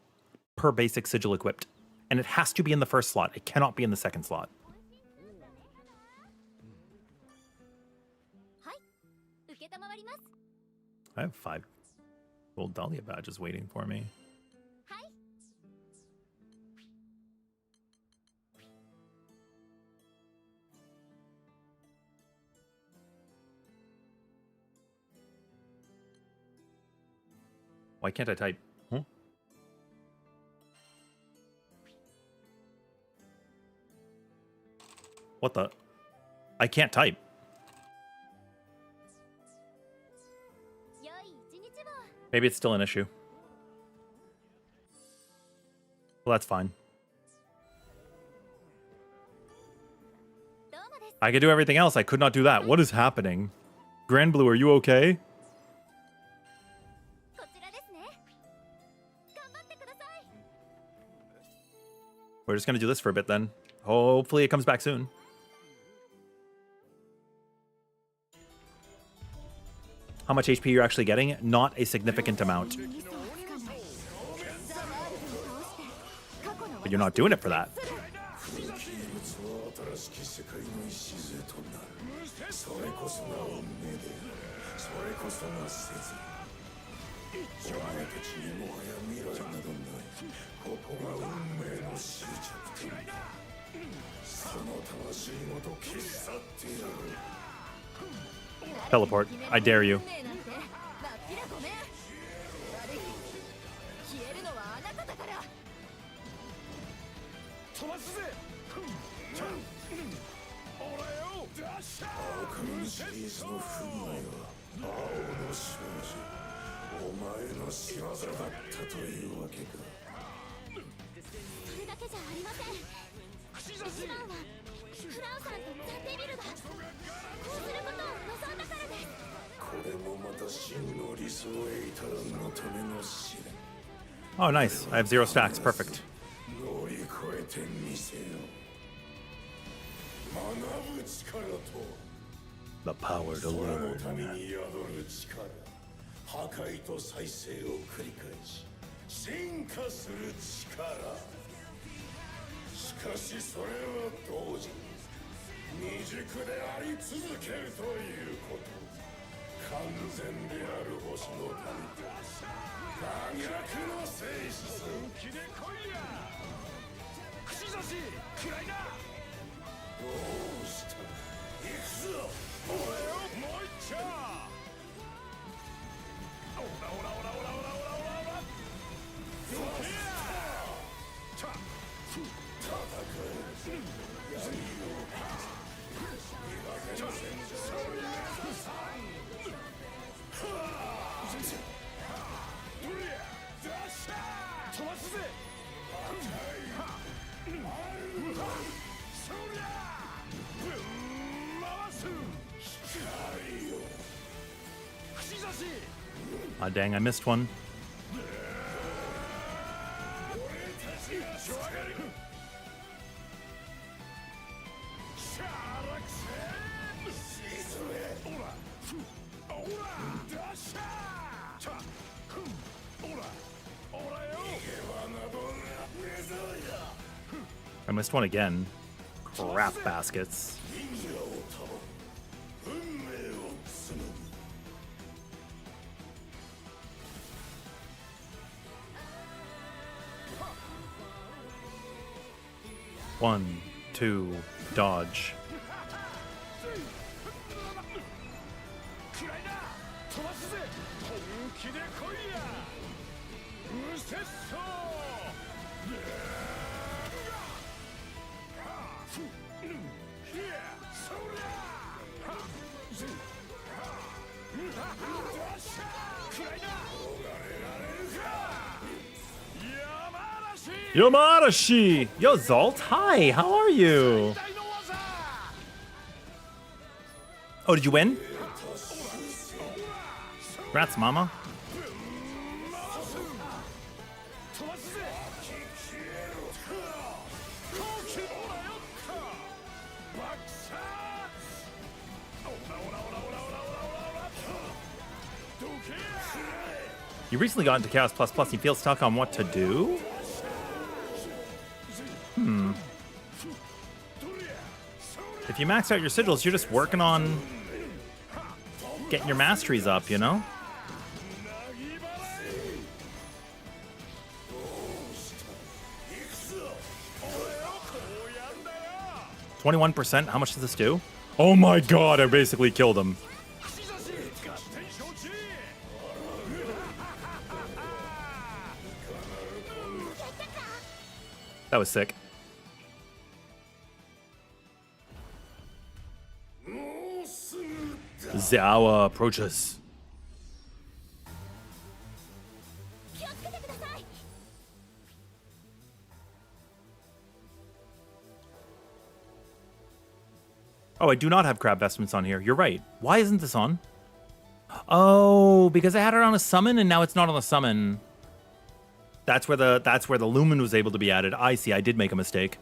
per basic sigil equipped. And it has to be in the first slot. It cannot be in the second slot. I have 5 gold Dahlia badges waiting for me. Why can't I type? Huh? What the? I can't type. Maybe it's still an issue. Well, that's fine. I could do everything else. I could not do that. What is happening? Grand Blue, are you okay? こちらですね。頑張ってください。 We're just gonna do this for a bit then. Hopefully it comes back soon. How much HP you're actually getting? Not a significant amount. But you're not doing it for that. Teleport. I dare you. Oh, nice. I have 0 stacks. Perfect. The power to learn. 破壊と再生を繰り返し進化する力。しかしそれは同時に未熟であり続けるということ。完全である星の民と真逆の性質。本気で来いや。串刺しくらいな。どうした。行くぞ。お前をもう一丁。Ah, dang, I missed one. I missed one again. Crap baskets. One, two, dodge. Yamadashi! Yo, Zolt, hi, how are you? Oh, did you win? Congrats, mama. You recently got into Chaos Plus Plus and you feel stuck on what to do? If you max out your sigils, you're just working on getting your masteries up, you know? %. How much does this do? Oh my god, I basically killed him. That was sick. The hour approaches. Oh, I do not have crab vestments on here. You're right. Why isn't this on? Oh, because I had it on a summon and now it's not on a summon. That's where the Lumen was able to be added. I see. I did make a mistake.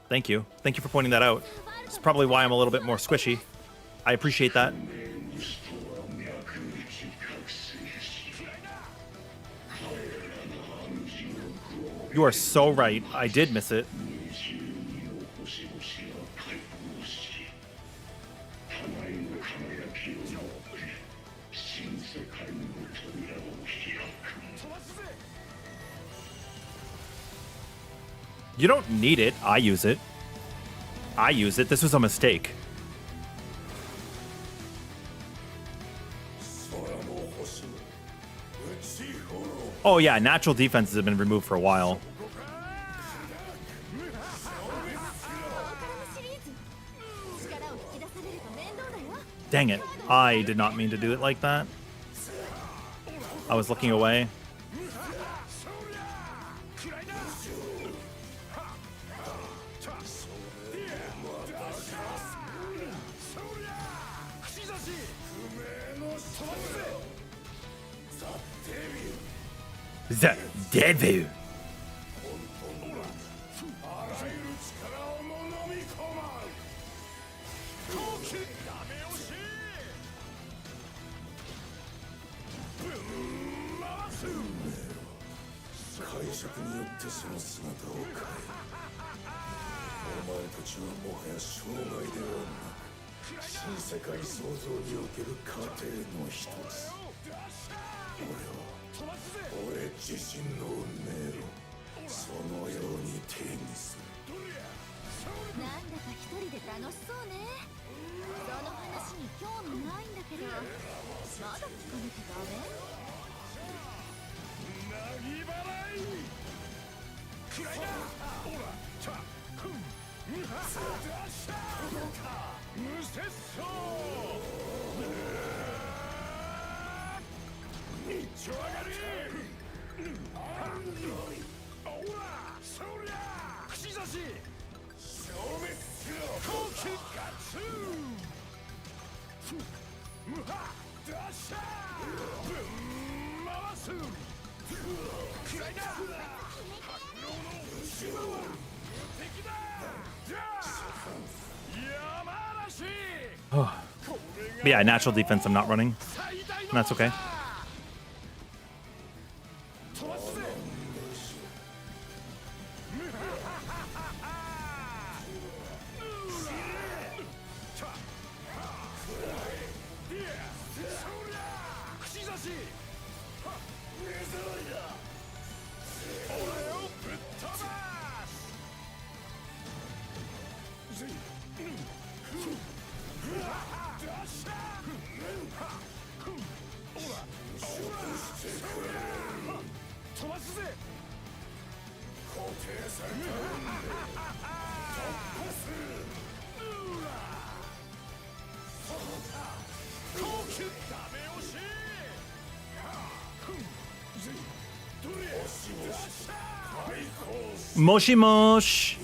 Thank you. Thank you for pointing that out. It's probably why I'm a little bit more squishy. I appreciate that. You are so right. I did miss it. You don't need it. I use it. I use it. This was a mistake. Oh yeah, natural defenses have been removed for a while. Dang it. I did not mean to do it like that. I was looking away. The devil. But yeah, natural defense I'm not running. And that's okay. Moshi mosh.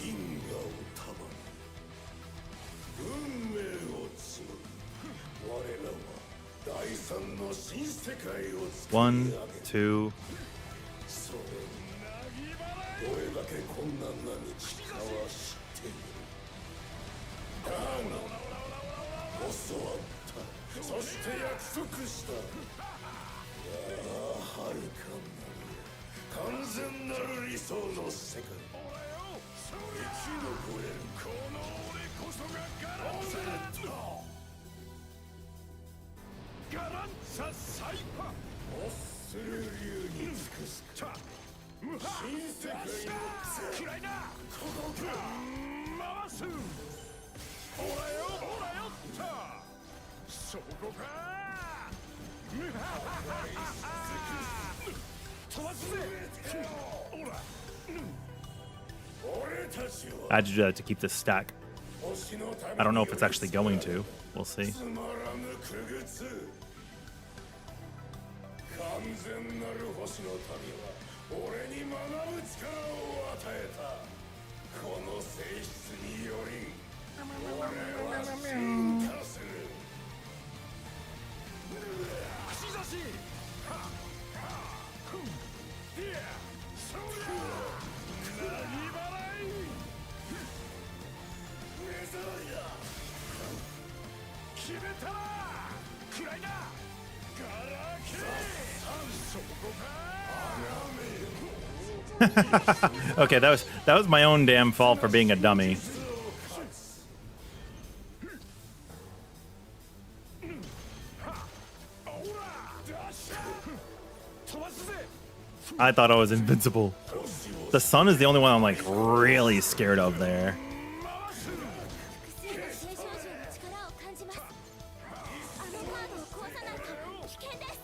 One, two. I had to do that to keep this stack. I don't know if it's actually going to. We'll see. Okay, that was my own damn fault for being a dummy. I thought I was invincible. The sun is the only one I'm like really scared of there. 複数の継承獣の力を感じます。あのカードを壊さないと危険です。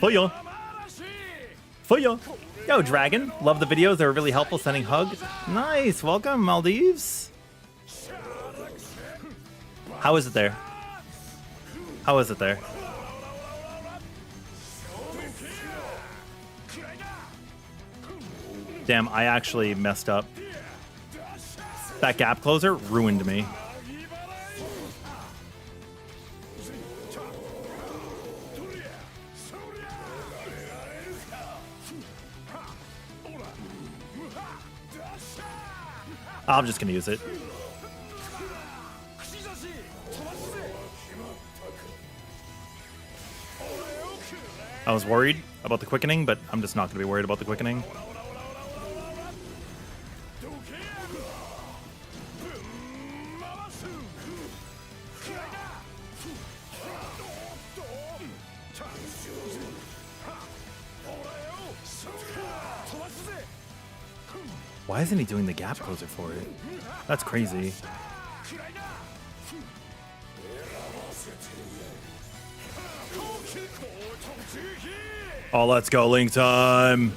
For you. For you. Yo, Dragon. Love the videos. They were really helpful. Sending hug. Nice. Welcome, Maldives. How is it there? How is it there? Damn, I actually messed up. That gap closer ruined me. I'm just gonna use it. I was worried about the quickening, but I'm just not gonna be worried about the quickening. Why isn't he doing the gap closer for it? That's crazy. Oh, let's go, Link time.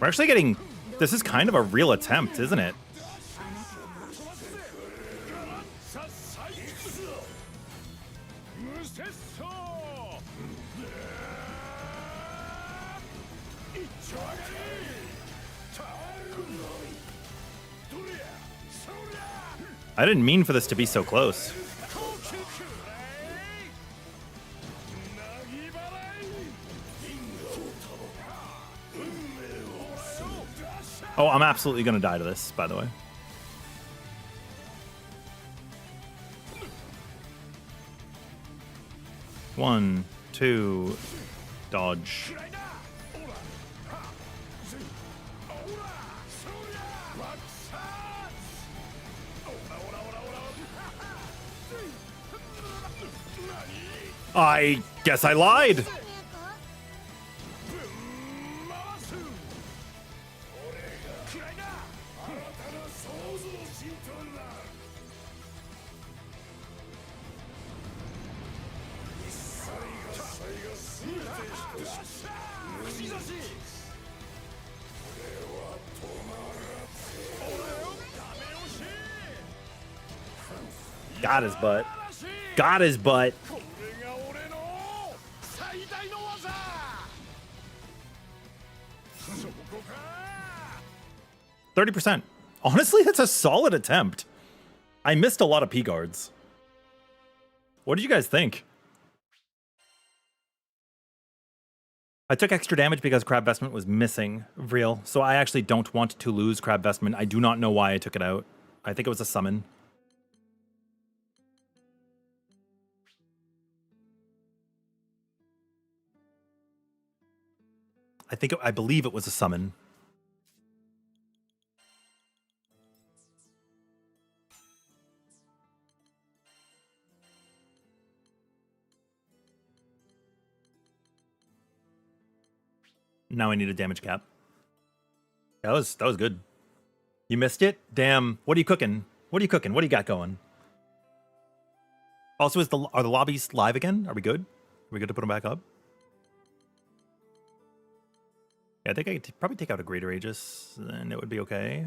We're actually getting... This is kind of a real attempt, isn't it? I didn't mean for this to be so close. Oh, I'm absolutely gonna die to this, by the way. One, two, dodge. I guess I lied. Got his butt. Got his butt. 30%. Honestly, that's a solid attempt. I missed a lot of P guards. What did you guys think? I took extra damage because Crab Vestment was missing, real. So I actually don't want to lose Crab Vestment. I do not know why I took it out. I think it was a summon. I believe it was a summon. Now I need a damage cap. That was good. You missed it? Damn. What are you cooking? What are you cooking? What do you got going? Also, are the lobbies live again? Are we good? Are we good to put them back up? Yeah, I think I could probably take out a Greater Aegis, and it would be okay.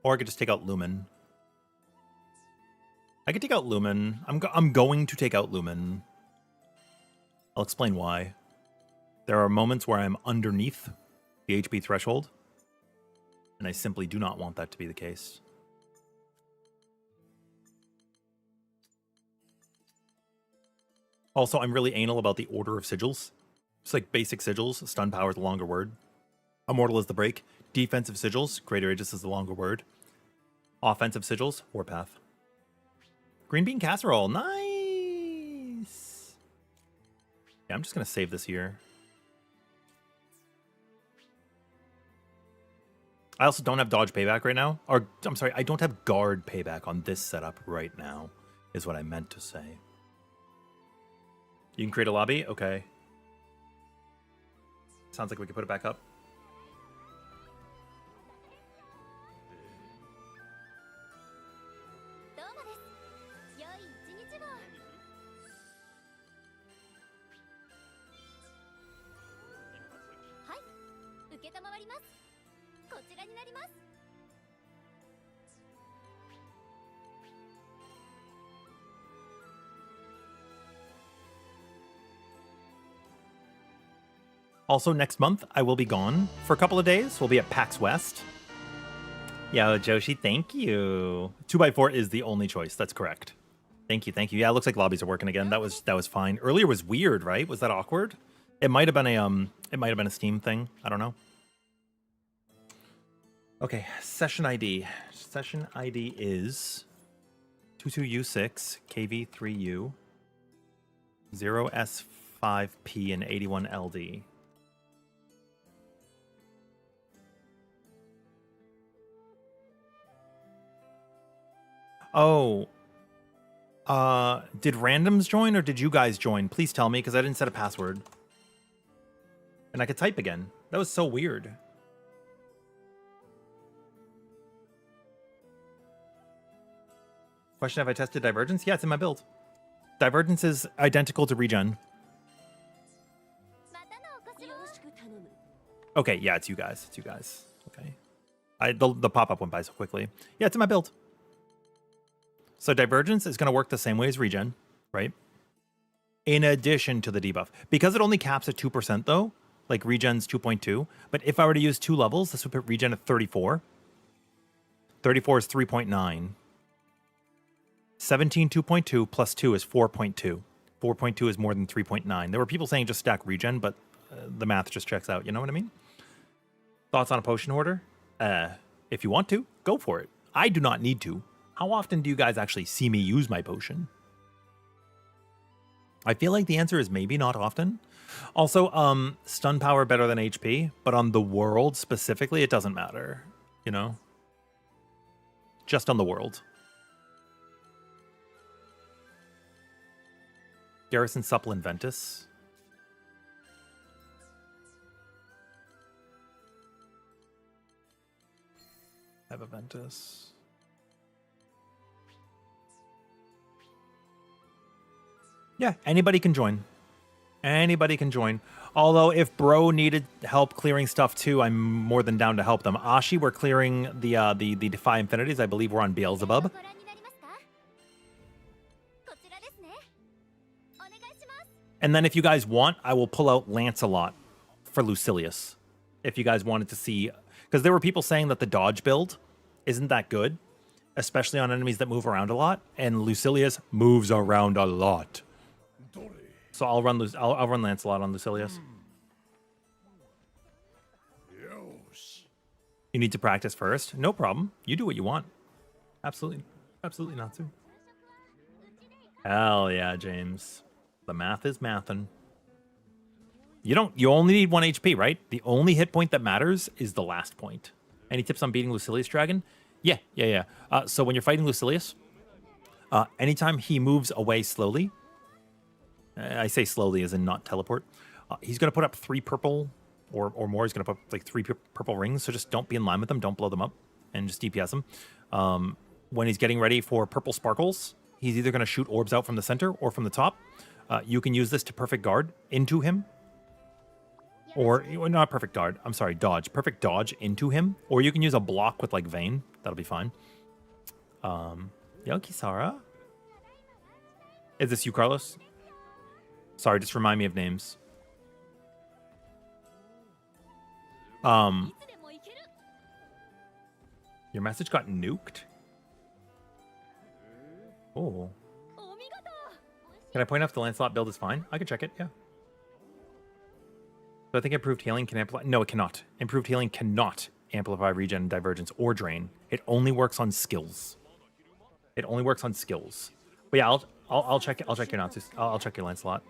Or I could just take out Lumen. I could take out Lumen. I'm going to take out Lumen. I'll explain why. There are moments where I'm underneath the HP threshold, and I simply do not want that to be the case. Also, I'm really anal about the order of sigils. It's like basic sigils. Stun power is the longer word. Immortal is the break. Defensive sigils. Greater Aegis is the longer word. Offensive sigils. Warpath. Green bean casserole. Nice. Yeah, I'm just going to save this here. I also don't have dodge payback right now. Or, I'm sorry, I don't have guard payback on this setup right now, is what I meant to say. You can create a lobby? Okay. Sounds like we can put it back up. Also, next month, I will be gone for a couple of days. We'll be at PAX West. Yo, Joshi, thank you. 2x4 is the only choice. That's correct. Thank you, thank you. Yeah, it looks like lobbies are working again. That was fine. Earlier was weird, right? Was that awkward? It might have been a Steam thing. I don't know. Okay, session ID. Session ID is 22U6 KV3U 0S5P and 81LD. Oh, did randoms join or did you guys join? Please tell me, because I didn't set a password. And I could type again. That was so weird. Question, have I tested Divergence? Yeah, it's in my build. Divergence is identical to Regen. Okay, yeah, it's you guys. It's you guys. Okay. The pop-up went by so quickly. Yeah, it's in my build. So Divergence is going to work the same way as Regen, right? In addition to the debuff. Because it only caps at 2% though, like Regen's 2.2. But if I were to use 2 levels, this would put Regen at 34. 34 is 3.9. 17 2.2 plus 2 is 4.2. 4.2 is more than 3.9. There were people saying just stack Regen, but the math just checks out. You know what I mean? Thoughts on a potion order? If you want to, go for it. I do not need to. How often do you guys actually see me use my potion? I feel like the answer is maybe not often. Also, stun power better than HP, but on the world specifically, it doesn't matter. You know? Just on the world. Garrison Supple and Ventus. I have a Ventus. Yeah, anybody can join. Anybody can join. Although if bro needed help clearing stuff too, I'm more than down to help them. Ashi, we're clearing the Defy Infinities. I believe we're on Beelzebub. And then if you guys want, I will pull out Lancelot for Lucilius. If you guys wanted to see, because there were people saying that the dodge build isn't that good, especially on enemies that move around a lot, and Lucilius moves around a lot. So I'll run Lancelot on Lucilius. You need to practice first. No problem. You do what you want. Absolutely not to. Hell yeah, James. The math is mathin'. You only need 1 HP, right? The only hit point that matters is the last point. Any tips on beating Lucilius Dragon? Yeah. So when you're fighting Lucilius, anytime he moves away slowly, I say slowly as in not teleport, he's going to put up 3 purple or more. He's going to put like 3 purple rings. So just don't be in line with them. Don't blow them up and just DPS them. When he's getting ready for purple sparkles, he's either going to shoot orbs out from the center or from the top. You can use this to perfect guard into him. Or, not perfect guard, I'm sorry, dodge. Perfect dodge into him. Or you can use a block with, like, Vayne. That'll be fine. Yo, Kisara? Is this you, Carlos? Sorry, just remind me of names. Your message got nuked? Oh. Can I point out if the Lancelot build is fine? I can check it, yeah. So I think improved healing can amplify. No, it cannot. Improved healing cannot amplify regen, divergence, or drain. It only works on skills. It only works on skills. But yeah, I'll check. I'll check your Natsu. I'll check your Lancelot.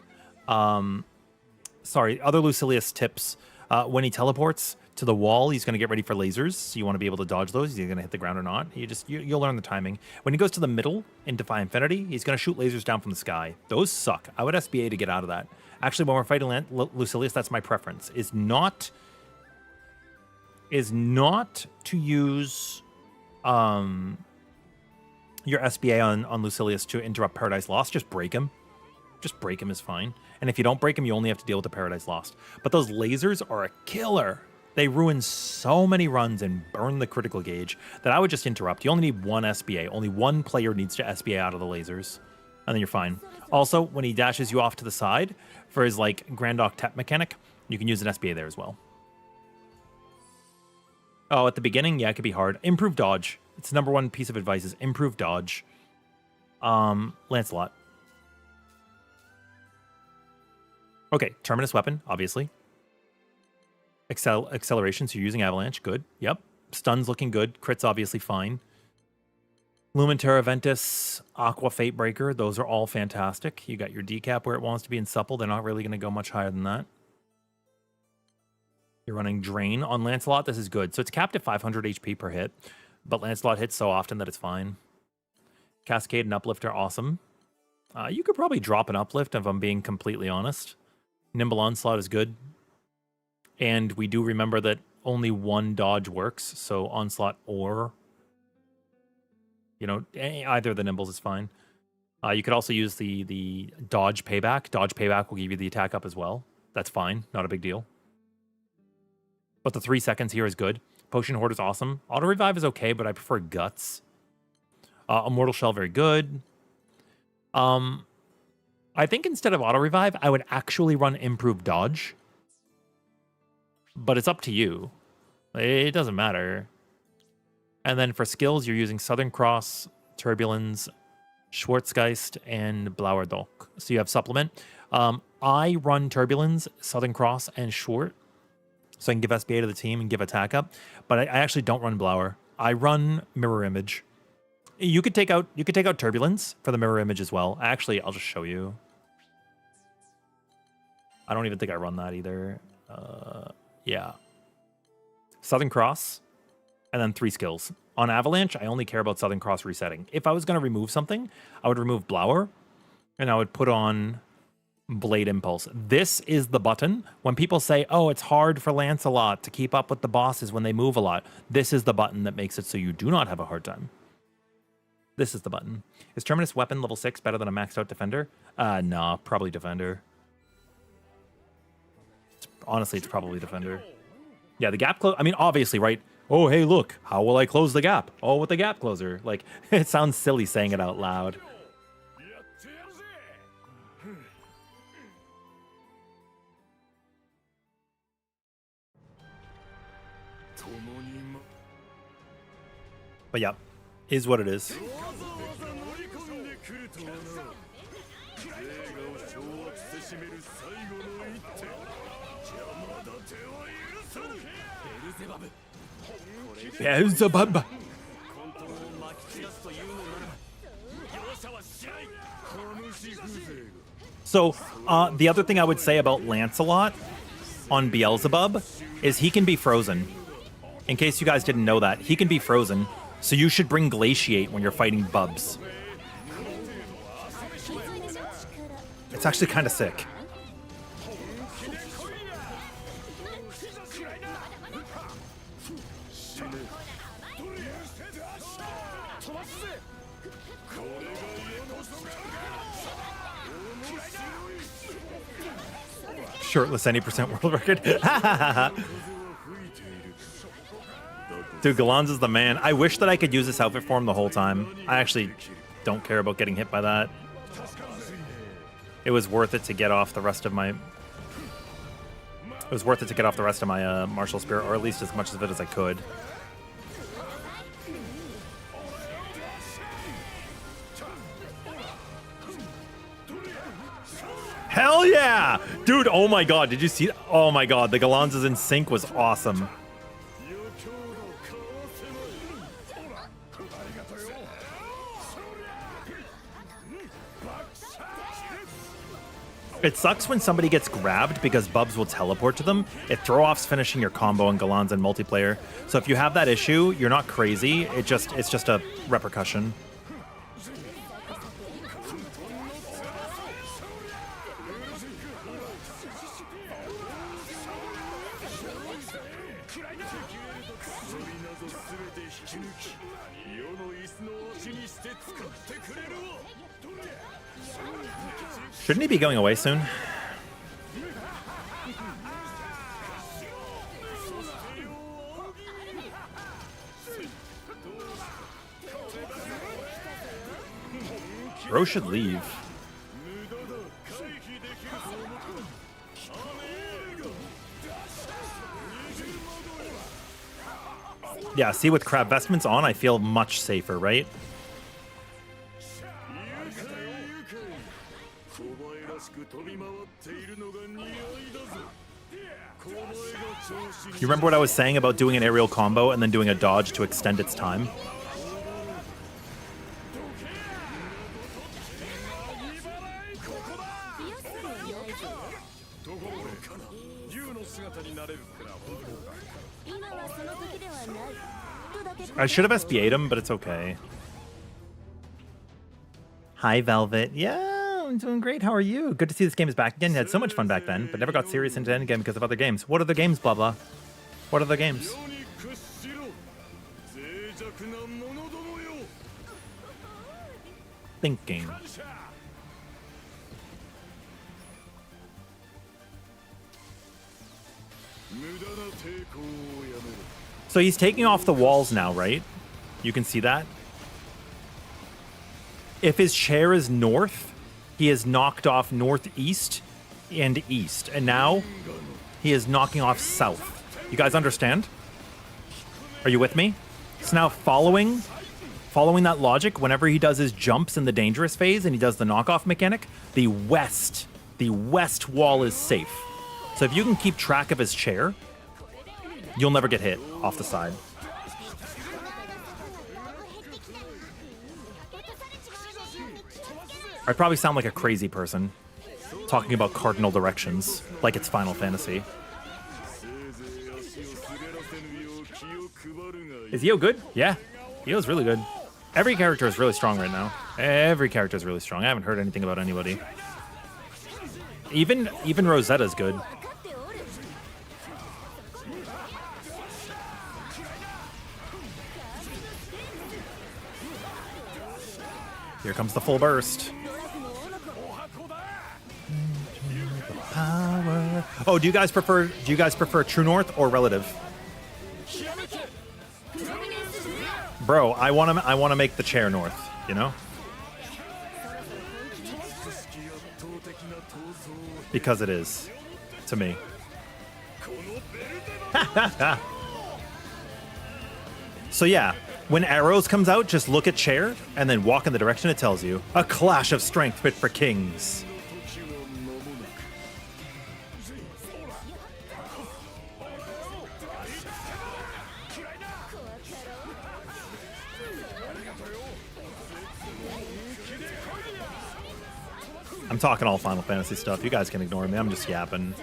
Sorry. Other Lucilius tips. When he teleports to the wall, he's going to get ready for lasers. So you want to be able to dodge those. He's going to hit the ground or not. You'll learn the timing. When he goes to the middle in Defy Infinity, he's going to shoot lasers down from the sky. Those suck. I would SBA to get out of that. Actually, when we're fighting Lucilius, that's my preference. Is not to use your SBA on Lucilius to interrupt Paradise Lost. Just break him. Just break him is fine. And if you don't break him, you only have to deal with the Paradise Lost. But those lasers are a killer. They ruin so many runs and burn the critical gauge that I would just interrupt. You only need 1 SBA. Only 1 player needs to SBA out of the lasers. And then you're fine. Also, when he dashes you off to the side for his, like, Grand Octet mechanic, you can use an SBA there as well. Oh, at the beginning, yeah, it could be hard. Improve dodge. It's the #1 piece of advice is improve dodge. Lancelot. Okay, Terminus weapon, obviously. Acceleration, so you're using Avalanche. Good. Yep. Stun's looking good. Crit's obviously fine. Lumen Terra Ventus, Aqua Fatebreaker, those are all fantastic. You got your decap where it wants to be in supple. They're not really going to go much higher than that. You're running Drain on Lancelot. This is good. So it's capped at 500 HP per hit, but Lancelot hits so often that it's fine. Cascade and Uplift are awesome. You could probably drop an Uplift if I'm being completely honest. Nimble Onslaught is good. And we do remember that only 1 dodge works, so Onslaught or... You know, either of the Nimbles is fine. You could also use the Dodge Payback. Dodge Payback will give you the attack up as well. That's fine. Not a big deal. But the 3 seconds here is good. Potion Horde is awesome. Auto Revive is okay, but I prefer Guts. Immortal Shell, very good. I think instead of Auto Revive, I would actually run Improved Dodge. But it's up to you. It doesn't matter. And then for skills, you're using Southern Cross, Turbulence, Schwarzgeist, and Blauerdolch. So you have supplement. I run Turbulence, Southern Cross, and Schwart. So I can give SBA to the team and give attack up. But I actually don't run Blauer. I run Mirror Image. You could take out Turbulence for the Mirror Image as well. Actually, I'll just show you. I don't even think I run that either. Yeah. Southern Cross. And then 3 skills. On Avalanche, I only care about Southern Cross resetting. If I was going to remove something, I would remove Blauer, and I would put on Blade Impulse. This is the button. When people say, oh, it's hard for Lancelot to keep up with the bosses when they move a lot, this is the button that makes it so you do not have a hard time. This is the button. Is Terminus Weapon level 6 better than a maxed out Defender? No, probably Defender. Honestly, it's probably Defender. Yeah, the gap close. I mean, obviously, right? Oh, hey, look, how will I close the gap? Oh, with the gap closer. Like, it sounds silly saying it out loud. But yeah, is what it is. Beelzebub. So, the other thing I would say about Lancelot on Beelzebub is he can be frozen. In case you guys didn't know that, he can be frozen. So you should bring Glaciate when you're fighting Bubs. It's actually kind of sick. Shirtless any % world record. Dude, Gallanza's the man. I wish that I could use this outfit for him the whole time. I actually don't care about getting hit by that. It was worth it to get off the rest of my... It was worth it to get off the rest of my martial spirit, or at least as much of it as I could. Hell yeah! Dude, oh my god, did you see? Oh my god, the Gallanza's in sync was awesome. It sucks when somebody gets grabbed because Bubs will teleport to them. It throw-offs finishing your combo in Gallanza in multiplayer. So if you have that issue, you're not crazy. It's just a repercussion. Shouldn't he be going away soon? Bro should leave. Yeah, see, with crab vestments on, I feel much safer, right? You remember what I was saying about doing an aerial combo and then doing a dodge to extend its time? I should have SBA'd him, but it's okay. Hi, Velvet. Yeah, I'm doing great. How are you? Good to see this game is back again. Had so much fun back then, but never got serious into endgame because of other games. What other games, blah, blah? What other games? Thinking. So he's taking off the walls now, right? You can see that. If his chair is north, he has knocked off northeast and east. And now he is knocking off south. You guys understand? Are you with me? So now following that logic, whenever he does his jumps in the dangerous phase and he does the knockoff mechanic, the west wall is safe. So if you can keep track of his chair, you'll never get hit off the side. I probably sound like a crazy person talking about cardinal directions like it's Final Fantasy. Is Io good? Yeah, Io's really good. Every character is really strong right now. Every character is really strong. I haven't heard anything about anybody. Even Rosetta's good. Here comes the full burst. Power. Oh, do you guys prefer True North or Relative? Bro, I want to make the chair north, you know? Because it is to me. So yeah, when Arrows comes out, just look at chair and then walk in the direction it tells you. A clash of strength fit for kings. I'm talking all Final Fantasy stuff. You guys can ignore me. I'm just yapping.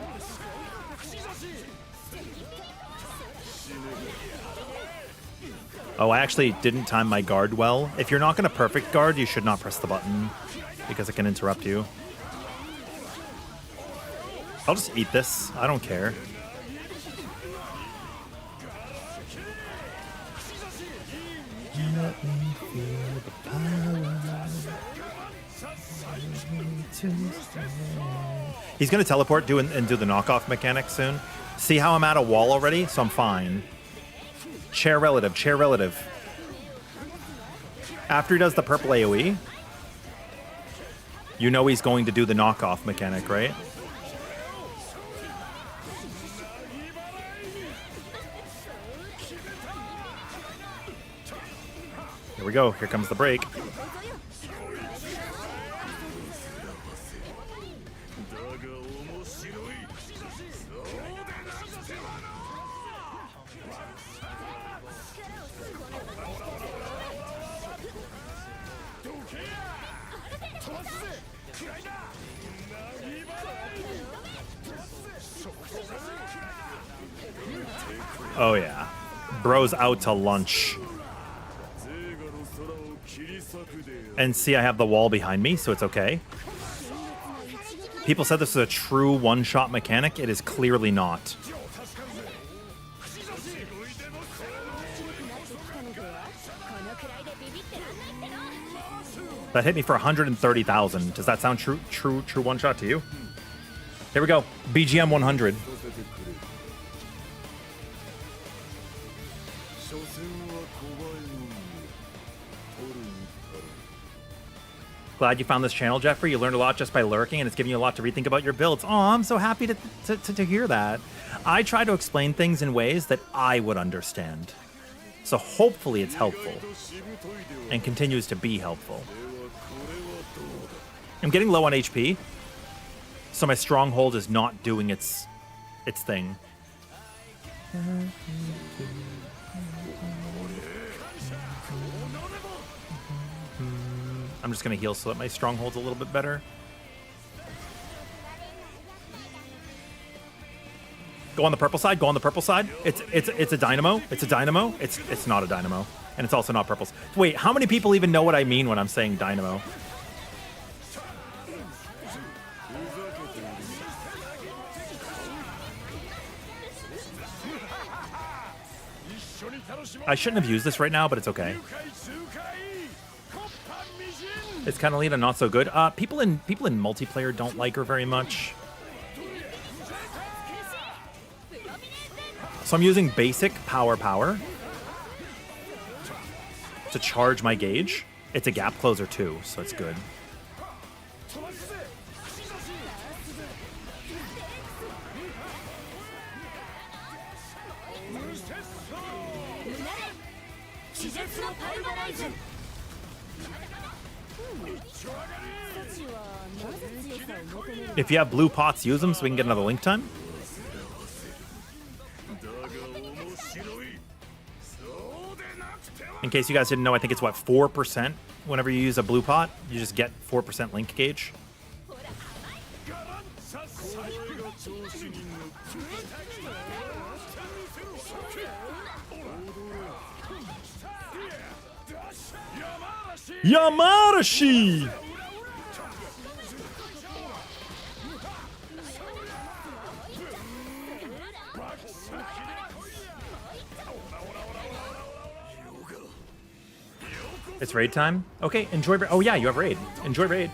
Oh, I actually didn't time my guard well. If you're not going to perfect guard, you should not press the button because it can interrupt you. I'll just eat this. I don't care. Let me feel the power. He's going to teleport and do the knockoff mechanic soon. See how I'm at a wall already? So I'm fine. Chair relative, chair relative. After he does the purple AoE, you know he's going to do the knockoff mechanic, right? Here we go. Here comes the break. Oh yeah. Bro's out to lunch. And see, I have the wall behind me, so it's okay. People said this was a true one-shot mechanic. It is clearly not. That hit me for 130,000. Does that sound true one-shot to you? Here we go. BGM 100. Glad you found this channel, Jeffrey. You learned a lot just by lurking, and it's giving you a lot to rethink about your builds. Oh, I'm so happy to hear that. I try to explain things in ways that I would understand. So hopefully it's helpful and continues to be helpful. I'm getting low on HP, so my stronghold is not doing its thing. I'm just going to heal so that my stronghold's a little bit better. Go on the purple side. Go on the purple side. It's a dynamo. It's a dynamo. It's not a dynamo, and it's also not purple. Wait, how many people even know what I mean when I'm saying dynamo? I shouldn't have used this right now, but it's okay. It's kind of Lena, not so good. People in multiplayer don't like her very much. So I'm using basic power to charge my gauge. It's a gap closer too, so it's good. If you have blue pots, use them so we can get another link time. In case you guys didn't know, I think it's what, 4% whenever you use a blue pot, you just get 4% link gauge. Yamarashi! It's raid time? Okay, enjoy. Oh yeah, you have raid. Enjoy raid.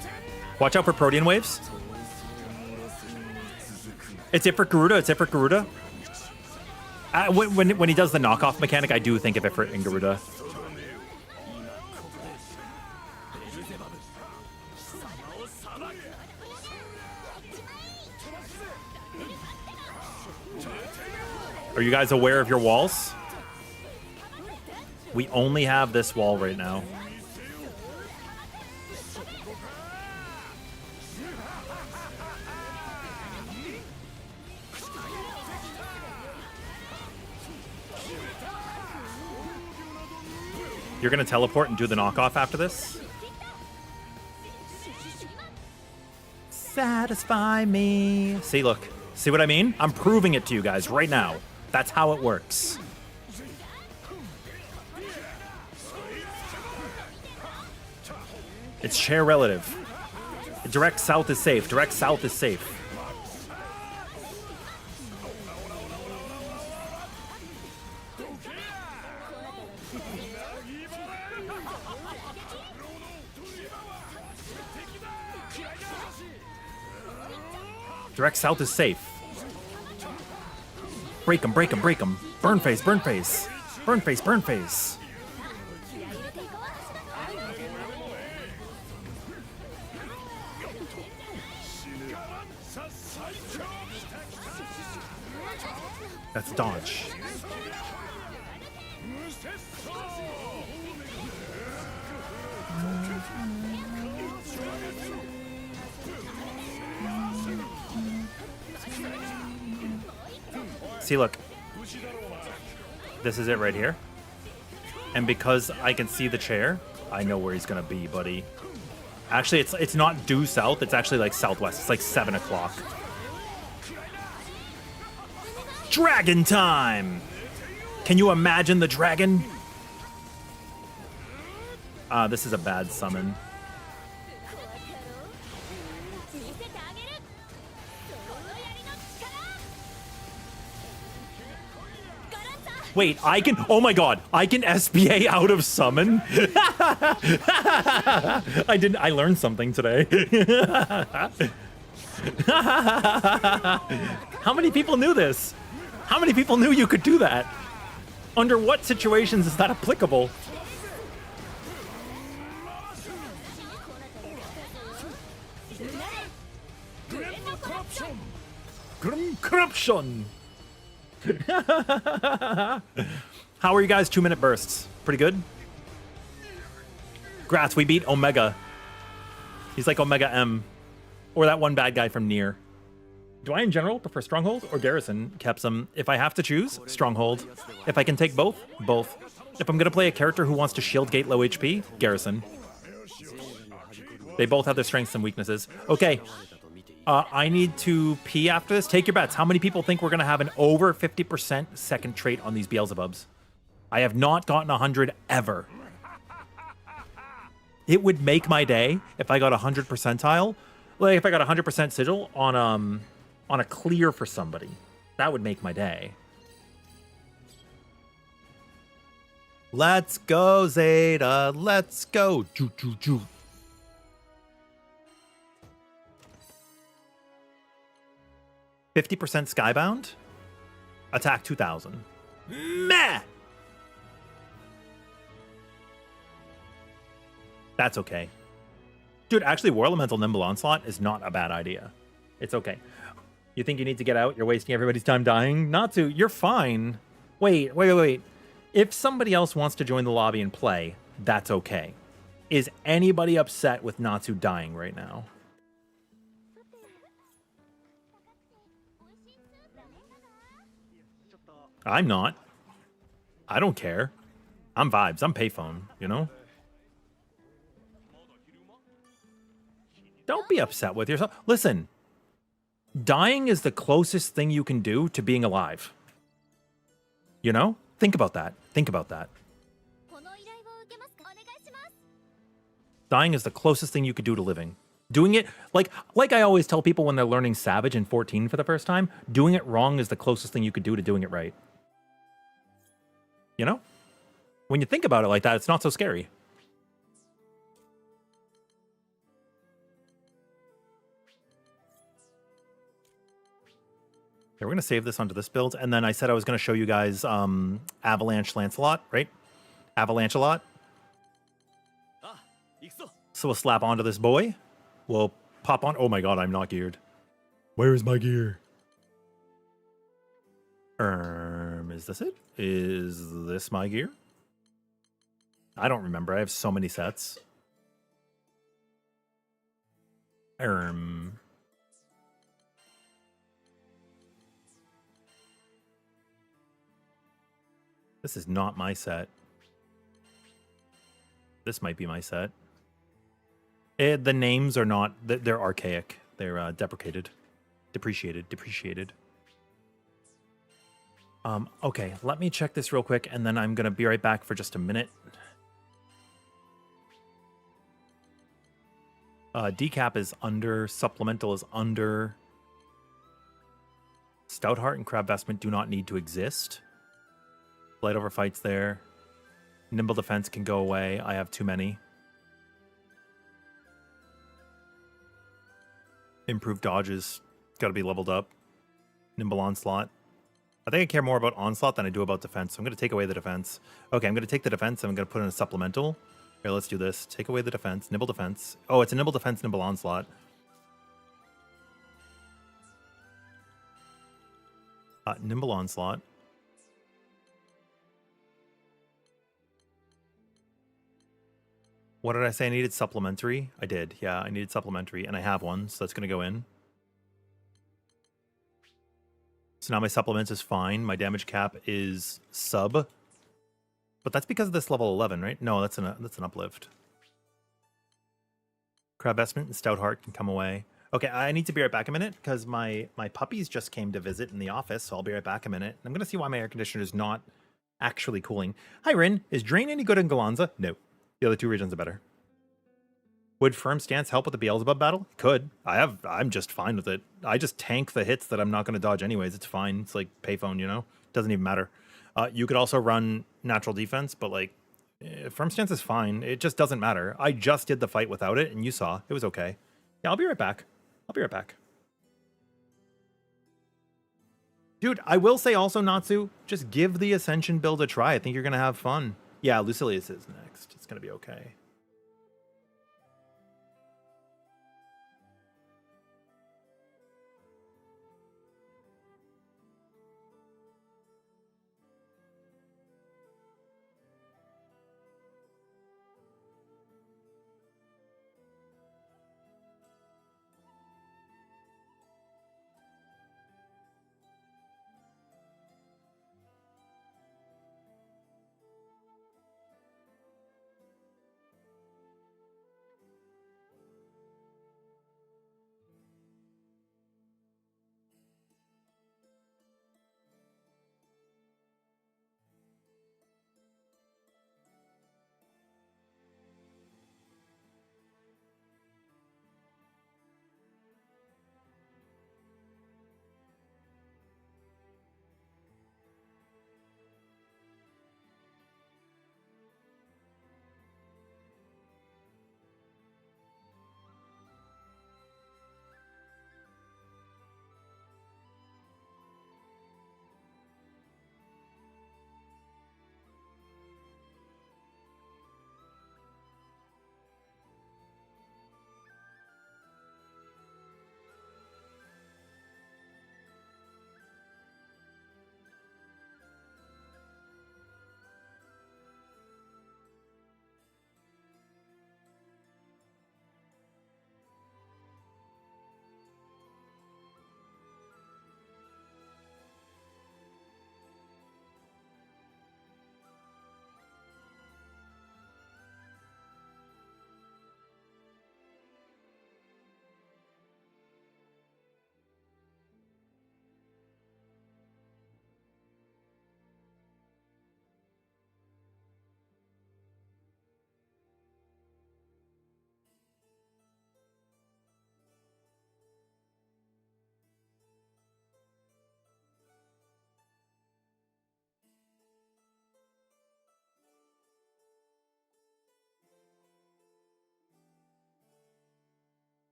Watch out for Protean waves. It's it for Garuda. It's it for Garuda. When he does the knockoff mechanic, I do think of it for Garuda. Are you guys aware of your walls? We only have this wall right now. You're gonna teleport and do the knockoff after this? Satisfy me. See, look. See what I mean? I'm proving it to you guys right now. That's how it works. It's chair relative. Direct south is safe. Direct south is safe. Direct south is safe. Break him, break him, break him. Burn face, burn face. Burn face, burn face. That's dodge. See, look. This is it right here. And because I can see the chair, I know where he's gonna be, buddy. Actually, it's not due south. It's actually like southwest. It's like 7 o'clock. Dragon time! Can you imagine the dragon? This is a bad summon. Wait, I can... Oh my god, I can SBA out of summon? I learned something today. How many people knew this? How many people knew you could do that? Under what situations is that applicable? Grim corruption. How are you guys? 2-minute bursts. Pretty good? Grats, we beat Omega. He's like Omega M. Or that one bad guy from Nier. Do I in general prefer Stronghold or Garrison? Kepsum. If I have to choose, Stronghold. If I can take both, both. If I'm gonna play a character who wants to shield gate low HP, Garrison. They both have their strengths and weaknesses. Okay. I need to pee after this. Take your bets. How many people think we're going to have an over 50% second trait on these Beelzebubs? I have not gotten 100 ever. It would make my day if I got 100 percentile. Like if I got 100% sigil on a clear for somebody. That would make my day. Let's go, Zeta. Let's go. Choo, choo, choo. %50 Skybound. Attack 2000. Meh! That's okay. Dude, actually, War Elemental Nimble Onslaught is not a bad idea. It's okay. You think you need to get out? You're wasting everybody's time dying? Not to. You're fine. Wait. If somebody else wants to join the lobby and play, that's okay. Is anybody upset with Natsu dying right now? I'm not. I don't care. I'm vibes. I'm payphone, you know? Don't be upset with yourself. Listen, dying is the closest thing you can do to being alive. You know? Think about that. Think about that. Dying is the closest thing you could do to living. Doing it, like I always tell people when they're learning Savage in 14 for the first time, doing it wrong is the closest thing you could do to doing it right. You know? When you think about it like that, it's not so scary. Okay, we're going to save this onto this build. And then I said I was going to show you guys Avalanche Lancelot, right? Avalanche a lot. So we'll slap onto this boy. We'll pop on. Oh my god, I'm not geared. Where is my gear? Is this it? Is this my gear? I don't remember. I have so many sets. This is not my set. This might be my set. The names are not... They're archaic. They're deprecated. Depreciated. Okay, let me check this real quick, and then I'm going to be right back for just a minute. Decap is under. Supplemental is under. Stoutheart and Crab Vestment do not need to exist. Light over fights there. Nimble Defense can go away. I have too many. Improved dodges. Got to be leveled up. Nimble Onslaught. I think I care more about Onslaught than I do about defense. So I'm going to take away the defense. Okay, I'm going to take the defense and I'm going to put in a supplemental. Here, let's do this. Take away the defense. Nimble Defense. Oh, it's a Nimble Defense, Nimble Onslaught. Nimble Onslaught. What did I say I needed? Supplementary? I did. Yeah, I needed supplementary, and I have one, so that's going to go in. So now my supplements is fine. My damage cap is sub. But that's because of this level 11, right? No, that's an uplift. Crab Vestment and Stoutheart can come away. Okay, I need to be right back a minute because my puppies just came to visit in the office, so I'll be right back a minute. I'm going to see why my air conditioner is not actually cooling. Hi, Rin. Is Drain any good in Gallanza? No. The other two regions are better. Would Firm Stance help with the Beelzebub battle? Could. I'm just fine with it. I just tank the hits that I'm not going to dodge anyways. It's fine. It's like payphone, you know? Doesn't even matter. You could also run natural defense, but like Firm Stance is fine. It just doesn't matter. I just did the fight without it, and you saw. It was okay. Yeah, I'll be right back. I'll be right back. Dude, I will say also, Natsu, just give the Ascension build a try. I think you're going to have fun. Yeah, Lucilius is next. It's going to be okay.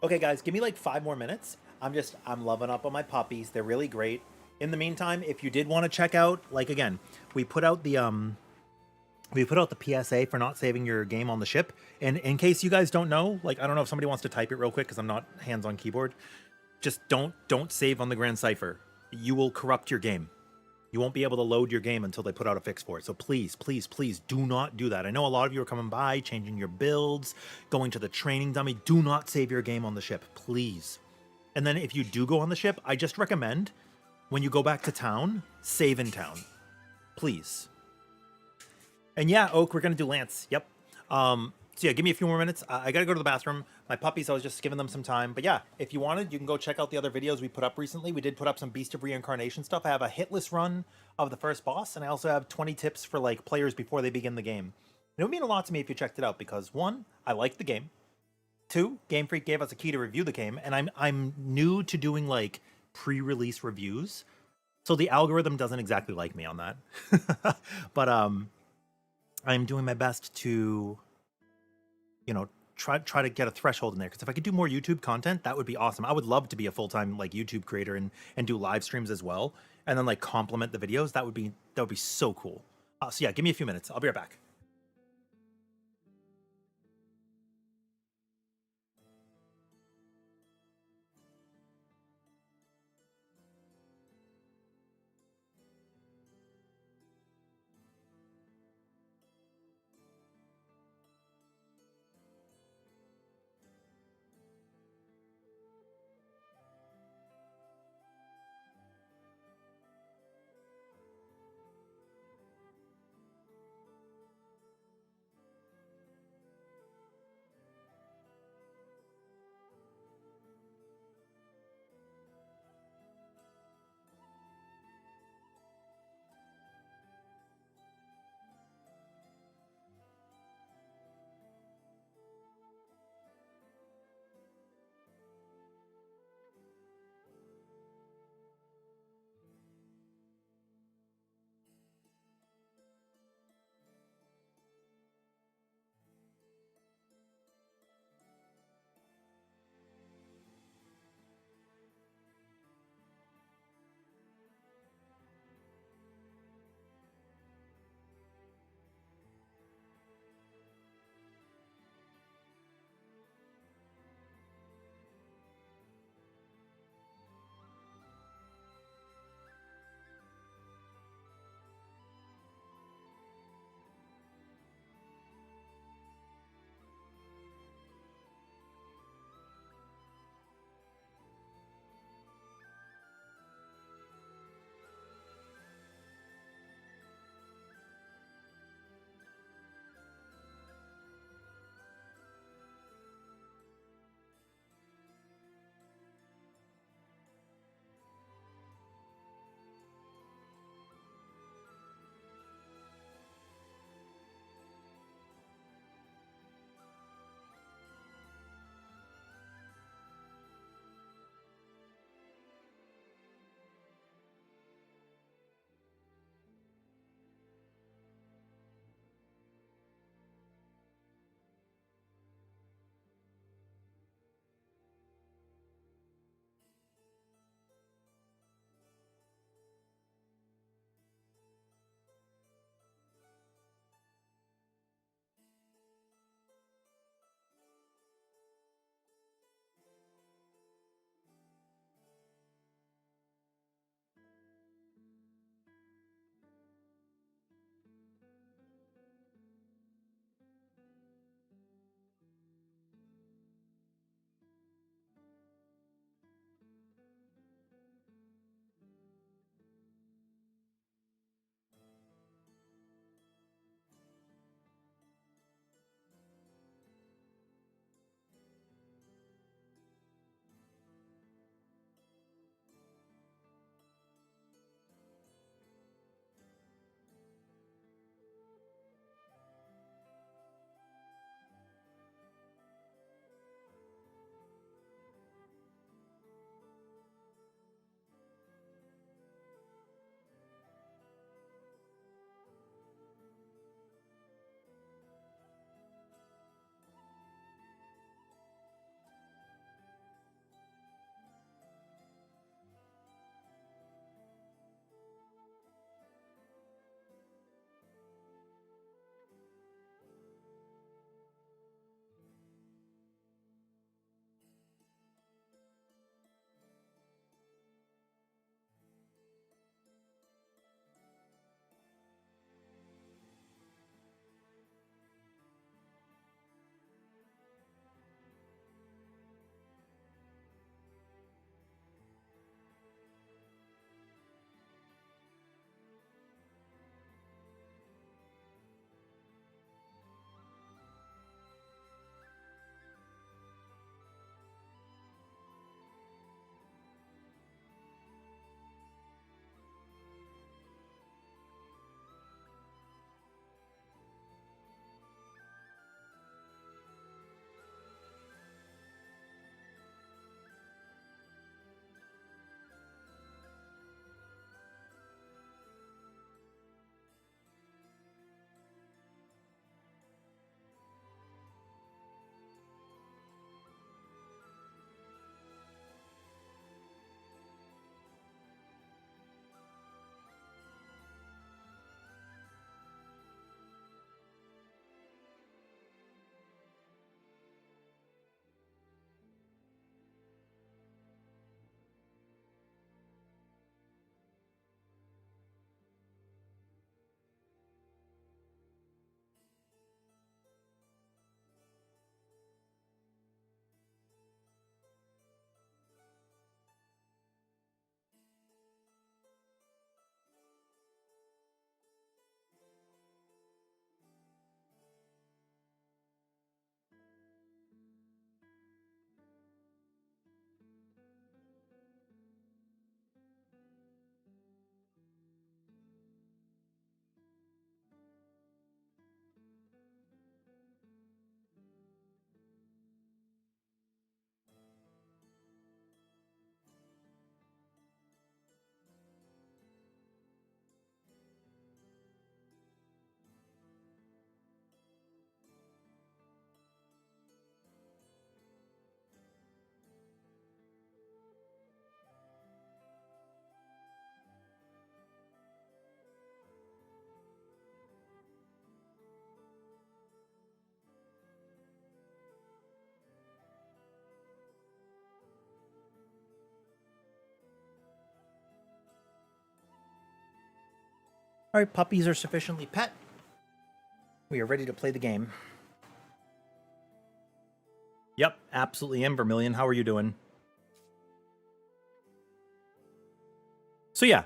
Okay, guys, give me like 5 more minutes. I'm loving up on my puppies. They're really great. In the meantime, if you did want to check out, like again, we put out the PSA for not saving your game on the ship. And in case you guys don't know, like I don't know if somebody wants to type it real quick because I'm not hands on keyboard. Just don't save on the Grand Cipher. You will corrupt your game. You won't be able to load your game until they put out a fix for it. So please, please, please do not do that. I know a lot of you are coming by, changing your builds, going to the training dummy. Do not save your game on the ship, please. And then if you do go on the ship, I just recommend when you go back to town, save in town. Please. And yeah, Oak, we're going to do Lance. Yep. So yeah, give me a few more minutes. I got to go to the bathroom. My puppies, I was just giving them some time. But yeah, if you wanted, you can go check out the other videos we put up recently. We did put up some Beast of Reincarnation stuff. I have a hitless run of the first boss, and I also have 20 tips for like players before they begin the game. It would mean a lot to me if you checked it out because 1, I like the game. 2, Game Freak gave us a key to review the game, and I'm new to doing like pre-release reviews. So the algorithm doesn't exactly like me on that. But I'm doing my best to, you know, try to get a threshold in there. Because if I could do more YouTube content, that would be awesome. I would love to be a full-time like YouTube creator and do live streams as well, and then like complement the videos. That would be so cool. So yeah, give me a few minutes. I'll be right back. All right, puppies are sufficiently pet. We are ready to play the game. Yep, absolutely am, Vermilion. How are you doing? So yeah,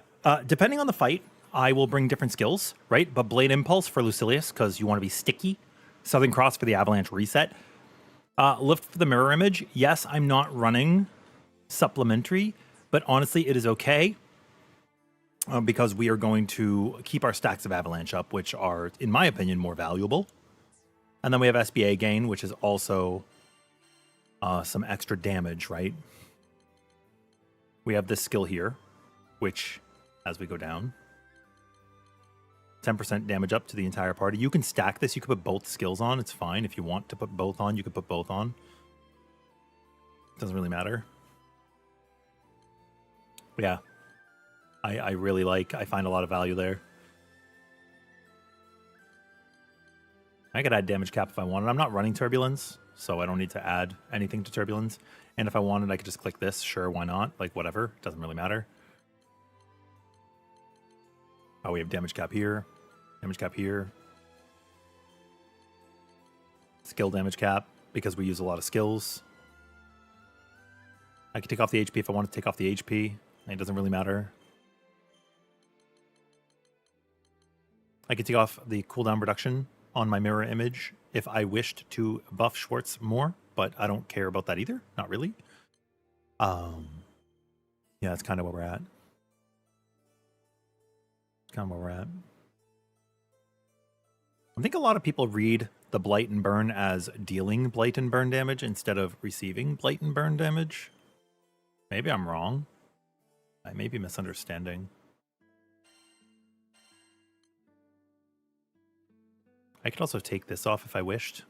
depending on the fight, I will bring different skills, right? But Blade Impulse for Lucilius, because you want to be sticky. Southern Cross for the Avalanche Reset. Lift for the Mirror Image. Yes, I'm not running Supplementary, but honestly, it is okay. Because we are going to keep our stacks of Avalanche up, which are, in my opinion, more valuable. And then we have SBA gain, which is also some extra damage, right? We have this skill here, which, as we go down, 10% damage up to the entire party. You can stack this. You can put both skills on. It's fine. If you want to put both on, you can put both on. Doesn't really matter. But yeah. I really I find a lot of value there. I could add damage cap if I wanted. I'm not running Turbulence, so I don't need to add anything to Turbulence. And if I wanted, I could just click this. Sure, why not? Like, whatever. Doesn't really matter. Oh, we have damage cap here. Damage cap here. Skill damage cap, because we use a lot of skills. I could take off the HP if I want to take off the HP. It doesn't really matter. I could take off the cooldown reduction on my mirror image if I wished to buff Schwartz more, but I don't care about that either. Not really. Yeah, that's kind of where we're at. I think a lot of people read the Blight and Burn as dealing Blight and Burn damage instead of receiving Blight and Burn damage. Maybe I'm wrong. I may be misunderstanding. I could also take this off if I wished.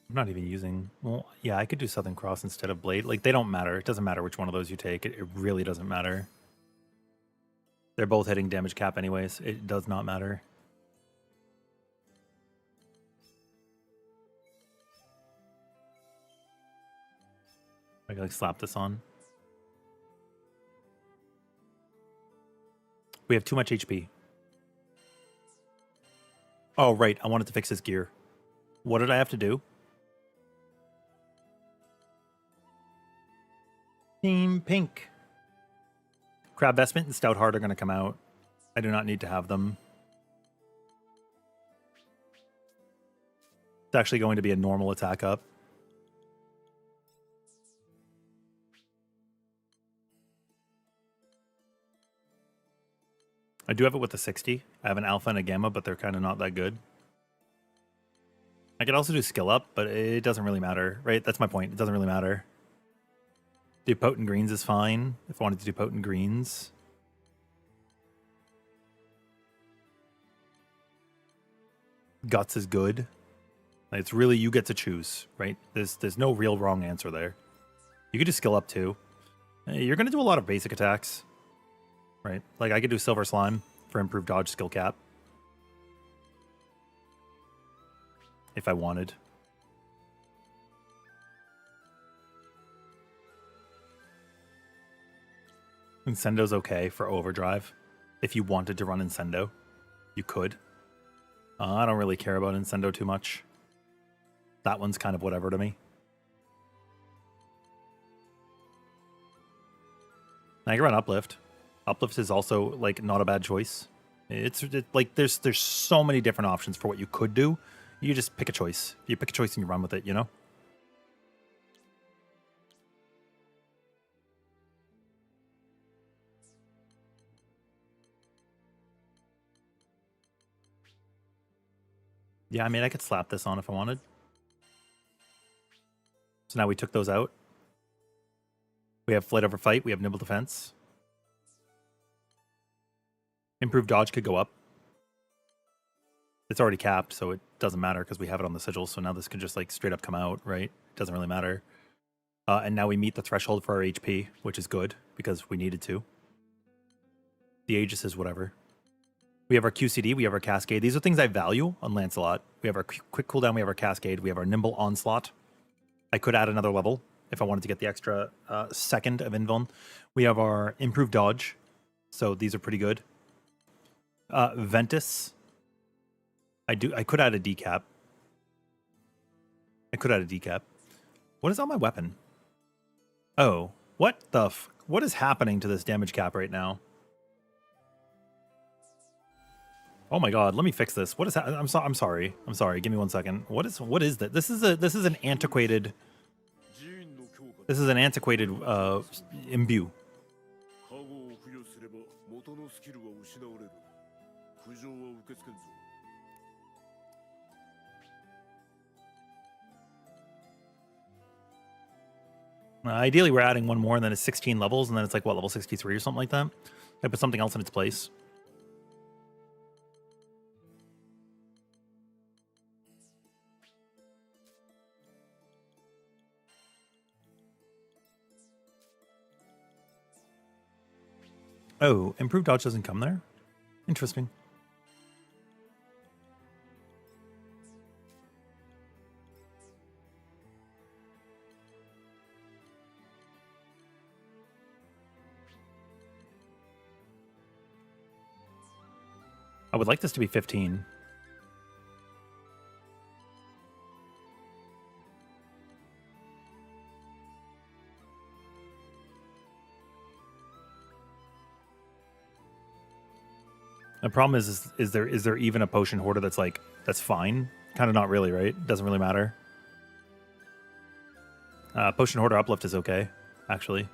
I'm not even using... Well, yeah, I could do Southern Cross instead of Blade. Like, they don't matter. It doesn't matter which one of those you take. It really doesn't matter. They're both hitting damage cap anyways. It does not matter. I can like slap this on. We have too much HP. Oh, right. I wanted to fix his gear. What did I have to do? Team Pink. Crab Vestment and Stout Heart are going to come out. I do not need to have them. It's actually going to be a normal attack up. I do have it with a 60. I have an Alpha and a Gamma, but they're kind of not that good. I could also do Skill Up, but it doesn't really matter, right? That's my point. It doesn't really matter. Do Potent Greens is fine, if I wanted to do Potent Greens. Guts is good. It's really, you get to choose, right? There's no real wrong answer there. You could do Skill Up too. You're going to do a lot of basic attacks. Right, like I could do Silver Slime for improved dodge skill cap. If I wanted. Incendo's okay for overdrive. If you wanted to run Incendo, you could. I don't really care about Incendo too much. That one's kind of whatever to me. I can run Uplift. Uplift is also like not a bad choice. It's like there's so many different options for what you could do. You just pick a choice. You pick a choice and you run with it, you know? Yeah, I mean, I could slap this on if I wanted. So now we took those out. We have Flight Over Fight. We have Nimble Defense. Improved dodge could go up. It's already capped, so it doesn't matter because we have it on the sigil. So now this can just like straight up come out, right? It doesn't really matter. And now we meet the threshold for our HP, which is good because we needed to. The Aegis is whatever. We have our QCD, we have our Cascade. These are things I value on Lancelot. We have our quick cooldown, we have our Cascade, we have our Nimble Onslaught. I could add another level if I wanted to get the extra second of Invuln. We have our improved dodge, so these are pretty good. Ventus. I could add a decap. What is on my weapon? Oh, what is happening to this damage cap right now? Oh my god, let me fix this. What is I'm sorry. Give me 1 second. What is that? This is an antiquated imbue. Ideally, we're adding one more, and then it's 16 levels, and then it's like, what, level 63 or something like that? I put something else in its place. Oh, improved dodge doesn't come there? Interesting. I would like this to be 15. The problem is there even a potion hoarder that's fine? Kind of not really, right? Doesn't really matter. Potion hoarder uplift is okay, actually.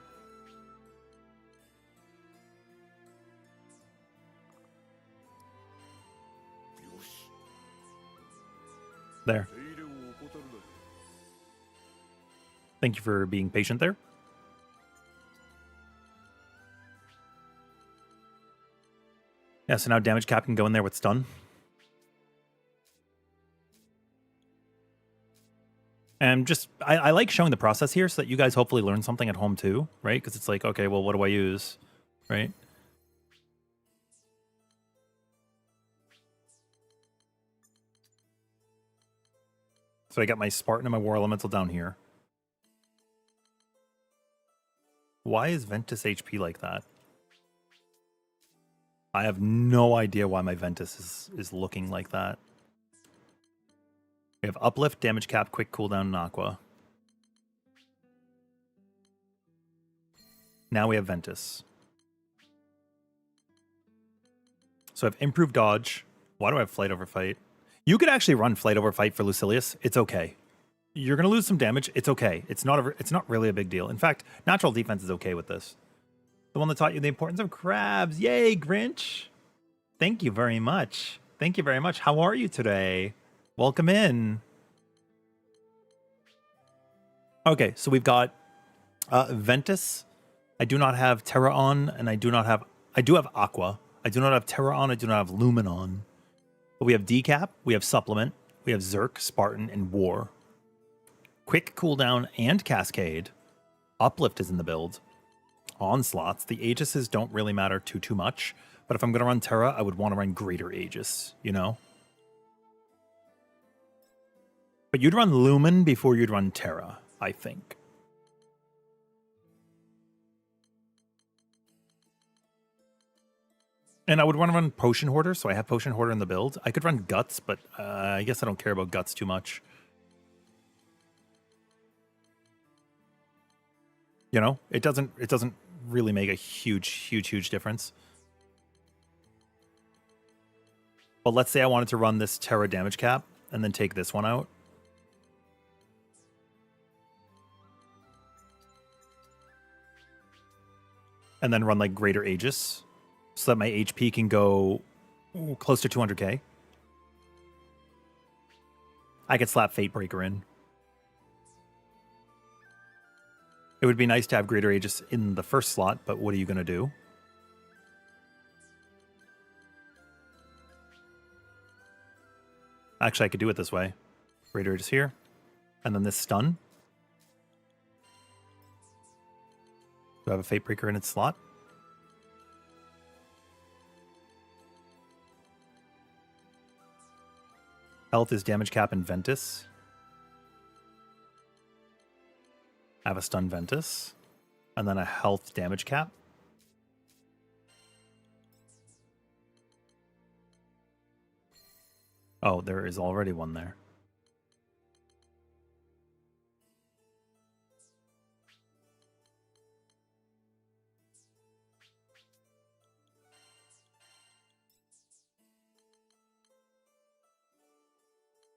There. Thank you for being patient there. Yeah, so now damage cap can go in there with stun. And just, I like showing the process here so that you guys hopefully learn something at home too, right? Because it's like, okay, well, what do I use, right? So I got my Spartan and my War Elemental down here. Why is Ventus HP like that? I have no idea why my Ventus is looking like that. We have Uplift, Damage Cap, Quick Cooldown, and Aqua. Now we have Ventus. So I have Improved Dodge. Why do I have Flight over Fight? You could actually run Flight over Fight for Lucilius. It's okay. You're going to lose some damage. It's okay. It's not really a big deal. In fact, Natural Defense is okay with this. The one that taught you the importance of crabs. Yay, Grinch. Thank you very much. Thank you very much. How are you today? Welcome in. Okay, so we've got Ventus. I do not have Terra on, and I do have Aqua. I do not have Terra on. I do not have Lumen on. But we have Decap, we have Supplement, we have Zerk, Spartan, and War. Quick Cooldown and Cascade. Uplift is in the build. Onslaughts. The Aegises don't really matter too much. But if I'm going to run Terra, I would want to run Greater Aegis, you know? But you'd run Lumen before you'd run Terra, I think. And I would want to run Potion Hoarder, so I have Potion Hoarder in the build. I could run Guts, but I guess I don't care about Guts too much. You know, it doesn't really make a huge difference. But let's say I wanted to run this Terra damage cap and then take this one out. And then run like Greater Aegis so that my HP can go close to 200k. I could slap Fatebreaker in. It would be nice to have Greater Aegis in the first slot, but what are you going to do? Actually, I could do it this way. Greater Aegis here. And then this stun. Do I have a Fatebreaker in its slot? Health is damage cap and Ventus. I have a stun Ventus. And then a health damage cap. Oh, there is already one there.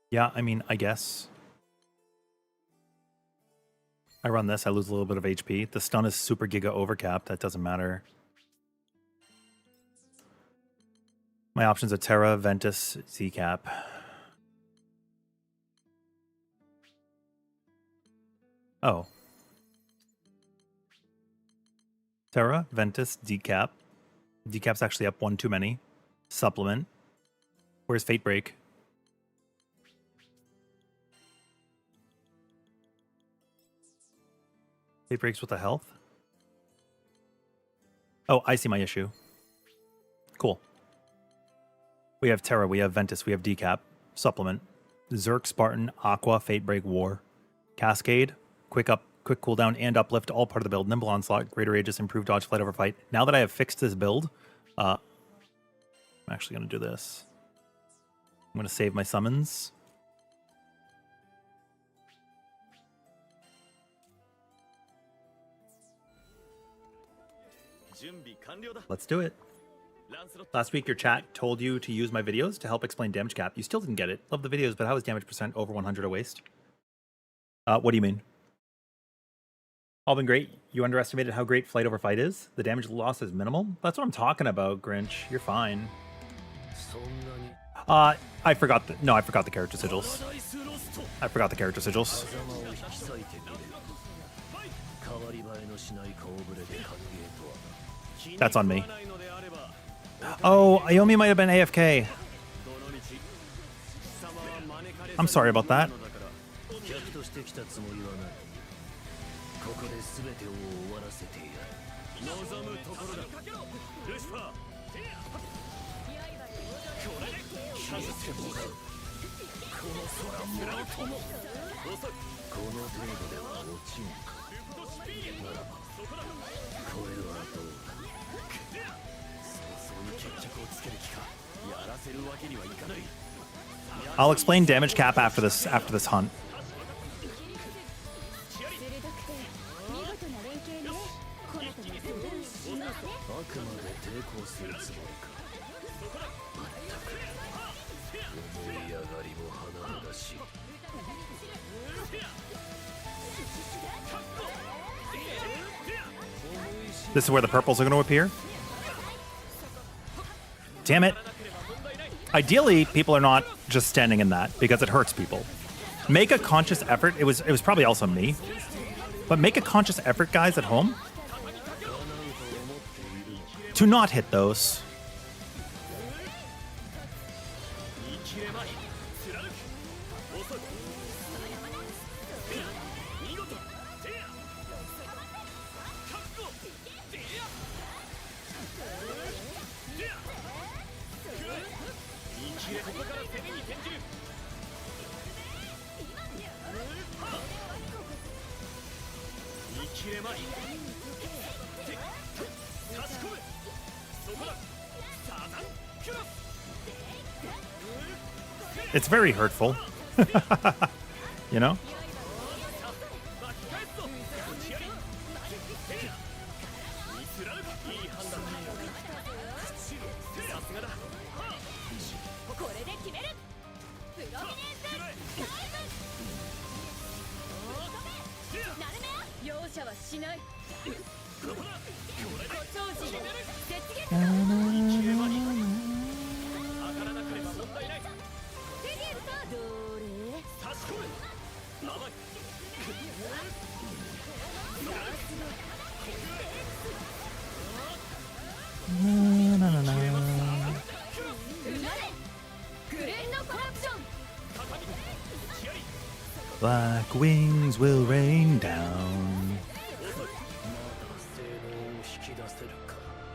Yeah, I mean, I guess. I run this, I lose a little bit of HP. The stun is super giga overcapped, that doesn't matter. My options are Terra, Ventus, Z-Cap. Oh. Terra, Ventus, D-Cap. D-Cap's actually up one too many. Supplement. Where's Fate Break? Fate Breaks with the health? Oh, I see my issue. Cool. We have Terra, we have Ventus, we have Decap, Supplement, Zerk, Spartan, Aqua, Fate Break, War, Cascade, Quick cooldown, and Uplift, all part of the build. Nimble Onslaught, Greater Aegis, Improved Dodge, Flight over Fight. Now that I have fixed this build, I'm actually going to do this. I'm going to save my summons. Let's do it. Last week, your chat told you to use my videos to help explain damage cap. You still didn't get it. Love the videos, but how is damage percent over 100 a waste? What do you mean? All been great. You underestimated how great Flight over Fight is? The damage loss is minimal? That's what I'm talking about, Grinch. You're fine. I forgot I forgot the character sigils. I forgot the character sigils. That's on me. Oh, Ayomi might have been AFK. I'm sorry about that. I'll explain damage cap after this hunt. This is where the purples are going to appear. Damn it. Ideally, people are not just standing in that because it hurts people. Make a conscious effort. It was probably also me. But make a conscious effort, guys, at home, to not hit those. It's very hurtful. You know? Black wings will rain down.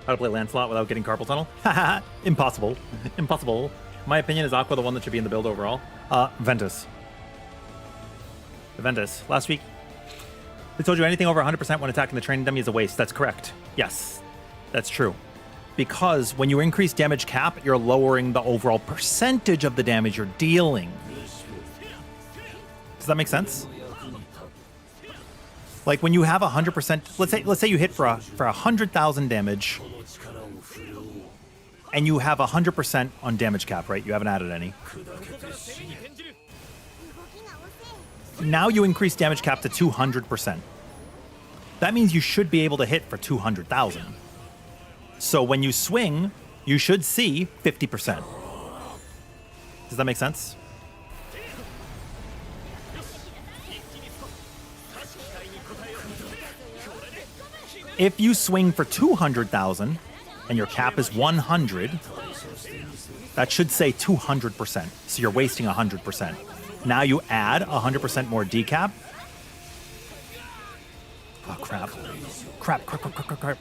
How to play Lancelot without getting carpal tunnel? Haha, impossible. Impossible. My opinion is Aqua the one that should be in the build overall. Ventus. Ventus. Last week, they told you anything over 100% when attacking the training dummy is a waste. That's correct. Yes, that's true. Because when you increase damage cap, you're lowering the overall percentage of the damage you're dealing. Does that make sense? Like when you have 100%, let's say you hit for 100,000 damage, and you have 100% on damage cap, right? You haven't added any. Now you increase damage cap to 200%. That means you should be able to hit for 200,000. So when you swing, you should see 50%. Does that make sense? If you swing for 200,000 and your cap is 100, that should say 200%. So you're wasting 100%. Now you add 100% more decap. Oh, crap. Crap.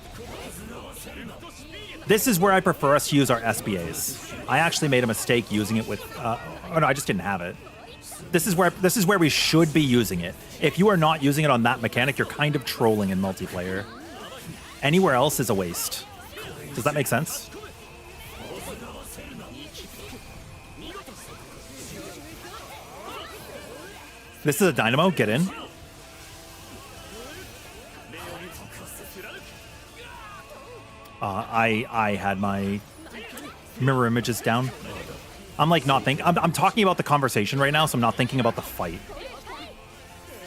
This is where I prefer us to use our SBAs. I actually made a mistake using it with... oh, no, I just didn't have it. This is where we should be using it. If you are not using it on that mechanic, you're kind of trolling in multiplayer. Anywhere else is a waste. Does that make sense? This is a dynamo. Get in. I had my mirror images down. I'm like not thinking. I'm talking about the conversation right now, so I'm not thinking about the fight.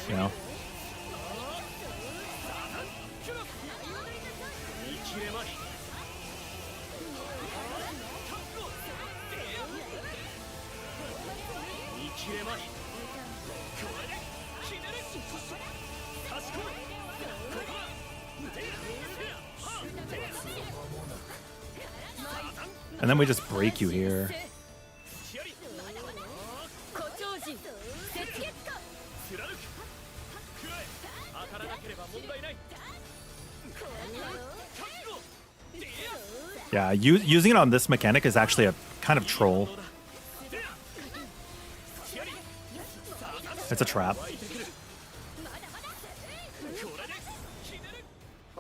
You know. And then we just break you here. Yeah, using it on this mechanic is actually a kind of troll. It's a trap.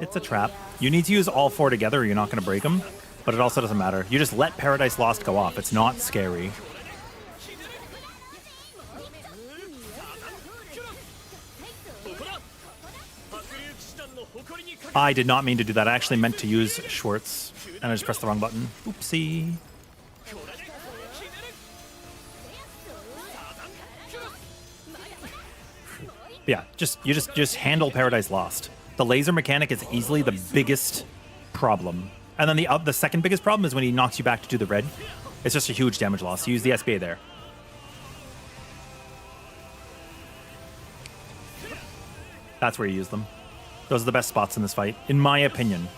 It's a trap. You need to use all four together or you're not going to break them. But it also doesn't matter. You just let Paradise Lost go off. It's not scary. I did not mean to do that. I actually meant to use Schwartz. And I just pressed the wrong button. Oopsie. Yeah, you just handle Paradise Lost. The laser mechanic is easily the biggest problem. And then the second biggest problem is when he knocks you back to do the red. It's just a huge damage loss. Use the SBA there. That's where you use them. Those are the best spots in this fight, in my opinion.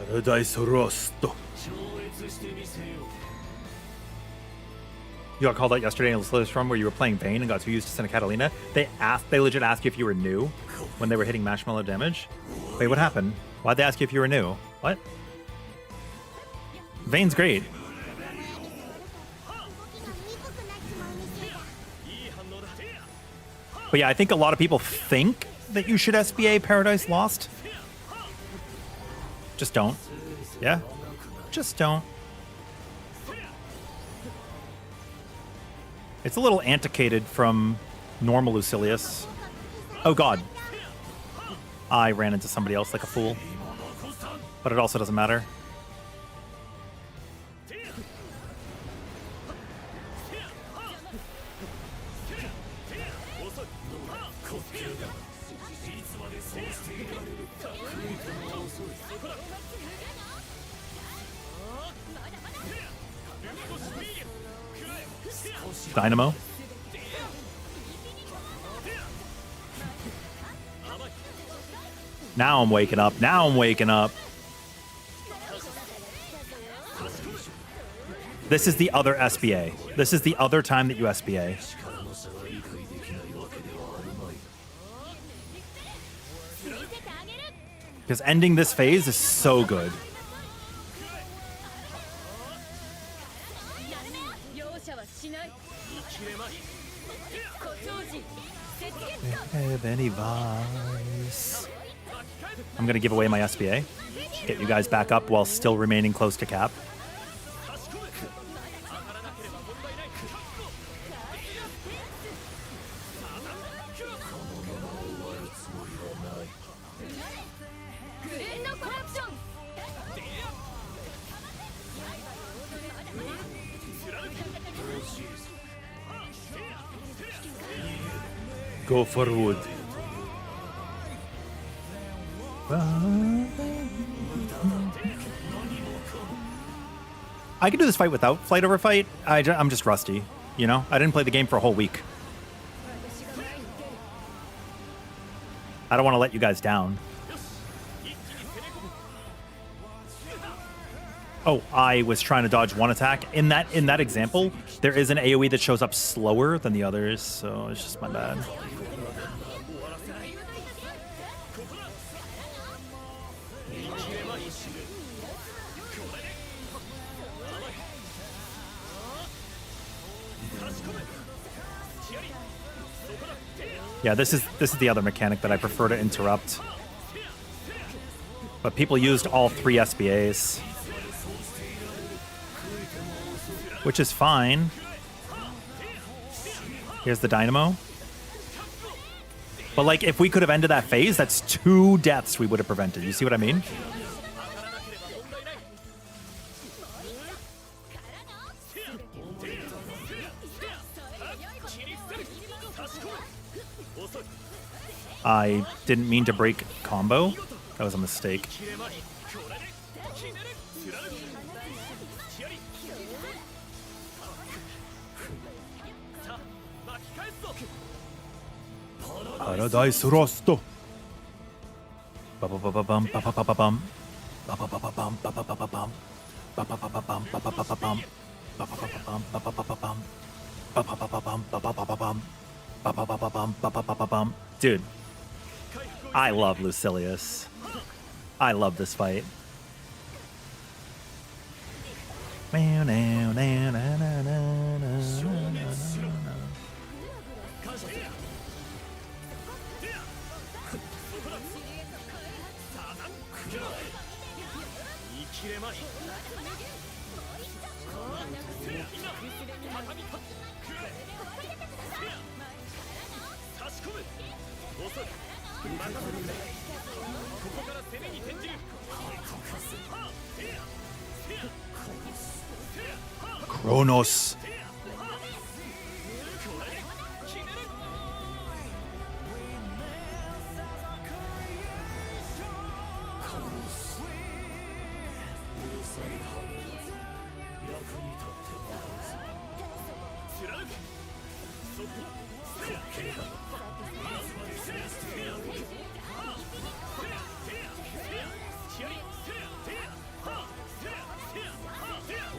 Paradise Lost. You got called out yesterday in the from where you were playing Vayne and got too used to Santa Catalina. They legit asked you if you were new when they were hitting marshmallow damage. Wait, what happened? Why'd they ask you if you were new? What? Vayne's great. But yeah, I think a lot of people think that you should SBA Paradise Lost. Just don't. Yeah? Just don't. It's a little antiquated from normal Lucilius. Oh god. I ran into somebody else like a fool. But it also doesn't matter. Dynamo. Now I'm waking up. Now I'm waking up. This is the other SBA. This is the other time that you SBA. Because ending this phase is so good. Have any advice? I'm gonna give away my SBA. Get you guys back up while still remaining close to cap. Go forward. I can do this fight without flight over fight. I'm just rusty, you know? I didn't play the game for a whole week. I don't want to let you guys down. Oh, I was trying to dodge one attack. In that example, there is an AoE that shows up slower than the others, so it's just my bad. Yeah, this is the other mechanic that I prefer to interrupt. But people used all 3 SBAs. Which is fine. Here's the dynamo. But like, if we could have ended that phase, that's 2 deaths we would have prevented. You see what I mean? I didn't mean to break combo. That was a mistake. Paradise Rosto. Ba-ba-ba-ba-bum, ba-ba-ba-ba-bum. Ba-ba-ba-ba-bum, ba-ba-ba-ba-bum. Ba-ba-ba-ba-bum, ba-ba-ba-ba-bum. Ba-ba-ba-ba-bum, ba-ba-ba-ba-bum. Ba-ba-ba-ba-bum, ba-ba-ba-ba-bum. Ba-ba-ba-ba-bum, ba-ba-ba-ba-bum. Dude, I love Lucilius. I love this fight. Kronos.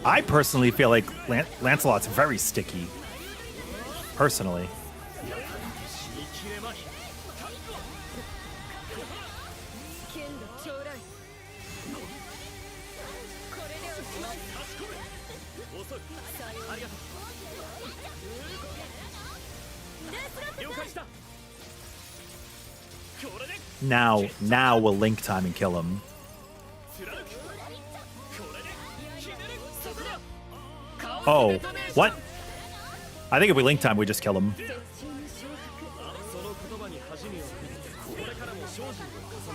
I personally feel like Lancelot's very sticky. Personally. Now we'll link time and kill him. Oh, what? I think if we link time, we just kill him.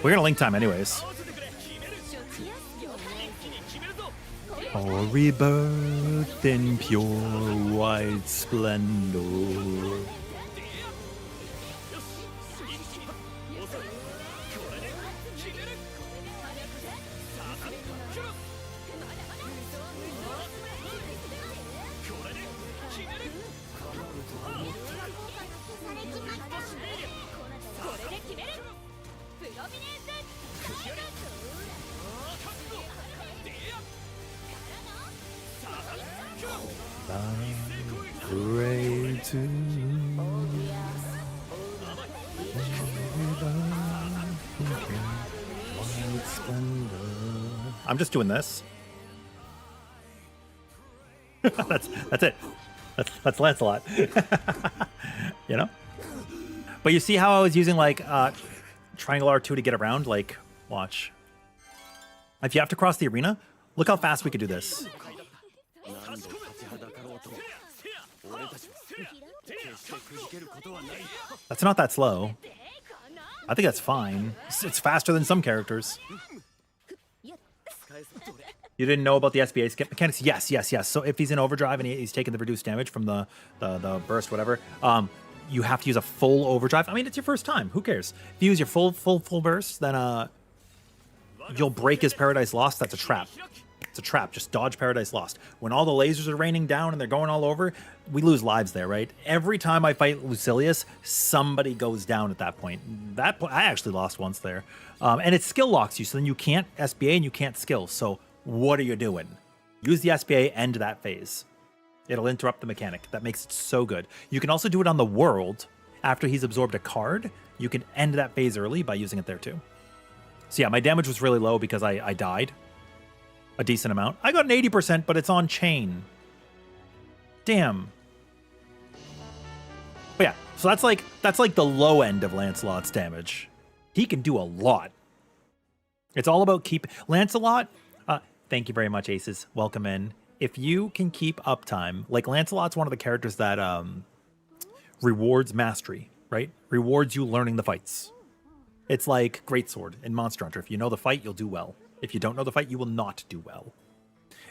We're gonna link time anyways. Oh, rebirth in pure white splendor. I'm just doing this. that's it. That's Lancelot. You know? But you see how I was using like triangle R2 to get around? Like, watch. If you have to cross the arena, look how fast we could do this. That's not that slow. I think that's fine. It's faster than some characters. You didn't know about the SBA skip mechanics? Yes. So if he's in overdrive and he's taking the reduced damage from the burst, whatever, you have to use a full overdrive. I mean, it's your first time. Who cares? If you use your full burst, then you'll break his Paradise Lost. That's a trap. It's a trap. Just dodge Paradise Lost. When all the lasers are raining down and they're going all over, we lose lives there, right? Every time I fight Lucilius, somebody goes down at that point. I actually lost once there. And it skill locks you, so then you can't SBA and you can't skill. So what are you doing? Use the SBA, end that phase. It'll interrupt the mechanic. That makes it so good. You can also do it on the world. After he's absorbed a card, you can end that phase early by using it there too. So yeah, my damage was really low because I died a decent amount. I got an 80%, but it's on chain. Damn. But yeah, so that's like the low end of Lancelot's damage. He can do a lot. It's all about Lancelot. Thank you very much, Aces. Welcome in. If you can keep uptime, like Lancelot's one of the characters that rewards mastery, right? Rewards you learning the fights. It's like Greatsword in Monster Hunter. If you know the fight, you'll do well. If you don't know the fight, you will not do well.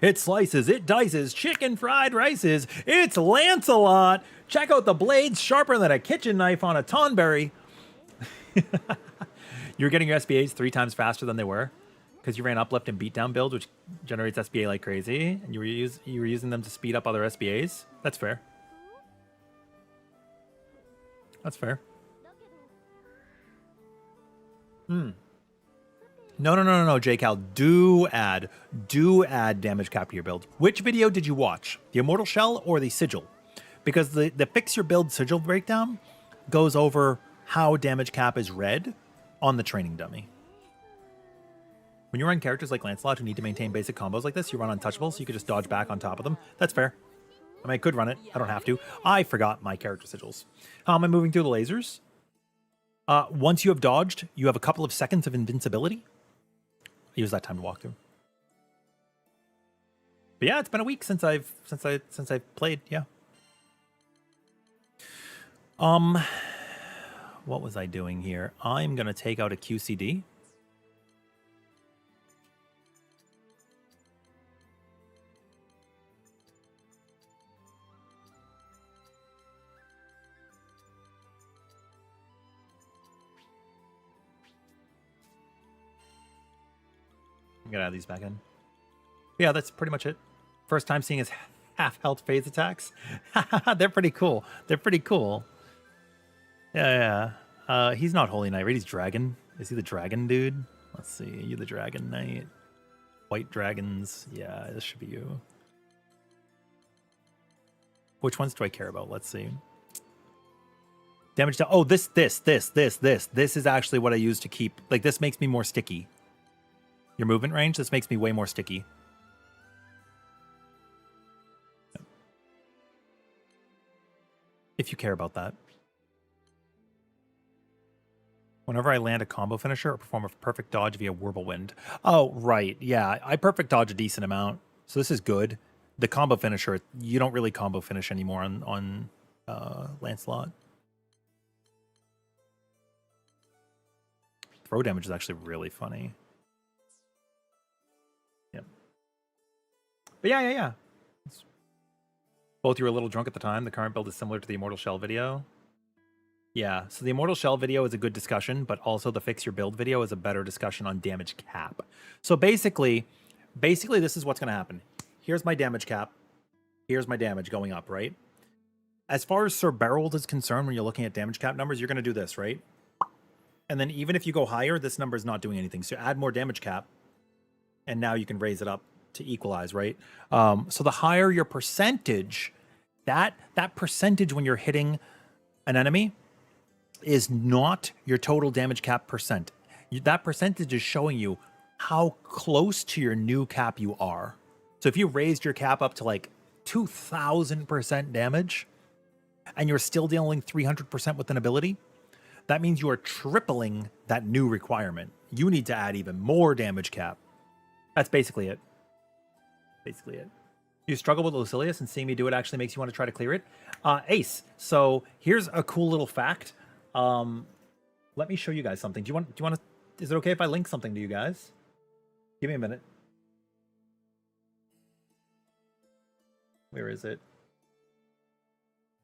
It slices, it dices, chicken fried rices. It's Lancelot. Check out the blades sharper than a kitchen knife on a tonberry. You're getting your SBAs 3 times faster than they were because you ran uplift and beatdown build, which generates SBA like crazy, and you were using them to speed up other SBAs. That's fair. That's fair. No, J-Cal. Do add damage cap to your build. Which video did you watch? The Immortal Shell or the Sigil? Because the Fix Your Build Sigil breakdown goes over how damage cap is read on the training dummy. When you run characters like Lancelot who need to maintain basic combos like this, you run untouchable, so you could just dodge back on top of them. That's fair. I mean, I could run it. I don't have to. I forgot my character sigils. How am I moving through the lasers? Once you have dodged, you have a couple of seconds of invincibility. Use that time to walk through. But yeah, it's been a week since I've played. Yeah. What was I doing here? I'm gonna take out a QCD. I'm gonna add these back in. Yeah, that's pretty much it. First time seeing his half health phase attacks. They're pretty cool. Yeah. He's not Holy Knight, right? He's Dragon. Is he the Dragon dude? Let's see. Are you the Dragon Knight? White dragons. Yeah, this should be you. Which ones do I care about? Let's see. Damage down. Oh, this is actually what I use to keep. Like, this makes me more sticky. Your movement range, this makes me way more sticky. If you care about that. Whenever I land a combo finisher or perform a perfect dodge via Whirlwind. Oh, right. Yeah, I perfect dodge a decent amount. So this is good. The combo finisher, you don't really combo finish anymore on Lancelot. Throw damage is actually really funny. Yep. But yeah. Both you were a little drunk at the time. The current build is similar to the Immortal Shell video. Yeah, so the Immortal Shell video is a good discussion, but also the Fix Your Build video is a better discussion on damage cap. So basically this is what's going to happen. Here's my damage cap. Here's my damage going up, right? As far as Sir Berold is concerned, when you're looking at damage cap numbers, you're going to do this, right? And then even if you go higher, this number is not doing anything. So add more damage cap, and now you can raise it up to equalize, right? So the higher your percentage, that percentage when you're hitting an enemy is not your total damage cap percent. That percentage is showing you how close to your new cap you are. So if you raised your cap up to like 2,000% damage and you're still dealing 300% with an ability, that means you are tripling that new requirement. You need to add even more damage cap. That's basically it. Basically it. You struggle with Lucilius, and seeing me do it actually makes you want to try to clear it. Ace, so here's a cool little fact. Let me show you guys something. Do you want to, is it okay if I link something to you guys? Give me a minute. Where is it?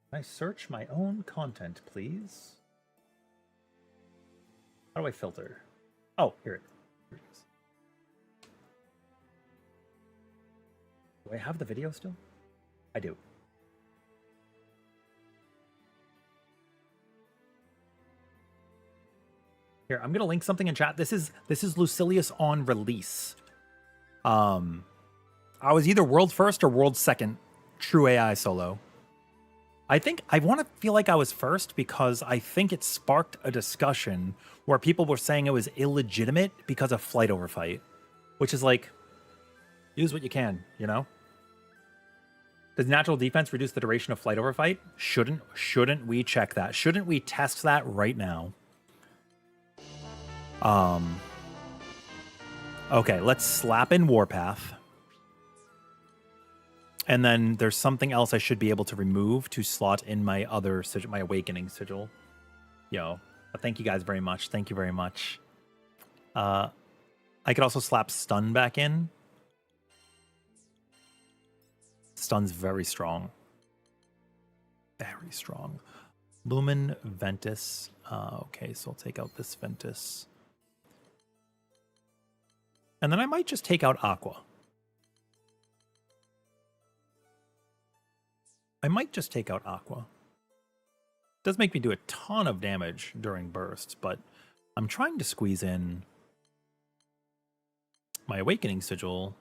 Can I search my own content, please? How do I filter? Oh, here it is. Do I have the video still? I do. Here, I'm gonna link something in chat. This is Lucilius on release. I was either world first or world second true AI solo. I think I want to feel like I was first because I think it sparked a discussion where people were saying it was illegitimate because of flight overfight, which is like, use what you can, you know? Does natural defense reduce the duration of flight overfight? Shouldn't we check that? Shouldn't we test that right now? Okay, let's slap in Warpath. And then there's something else I should be able to remove to slot in my other sigil, my Awakening sigil. Yo, thank you guys very much. Thank you very much. I could also slap Stun back in. Stun's very strong. Very strong. Lumen, Ventus. Okay, so I'll take out this Ventus. And then I might just take out Aqua. I might just take out Aqua. It does make me do a ton of damage during bursts, but I'm trying to squeeze in my Awakening Sigil.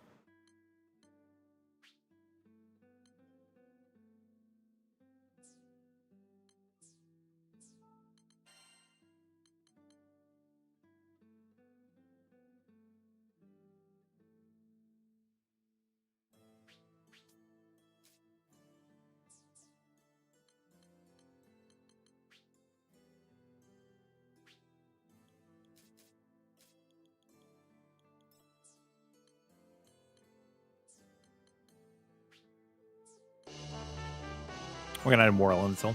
We're gonna add Immortal until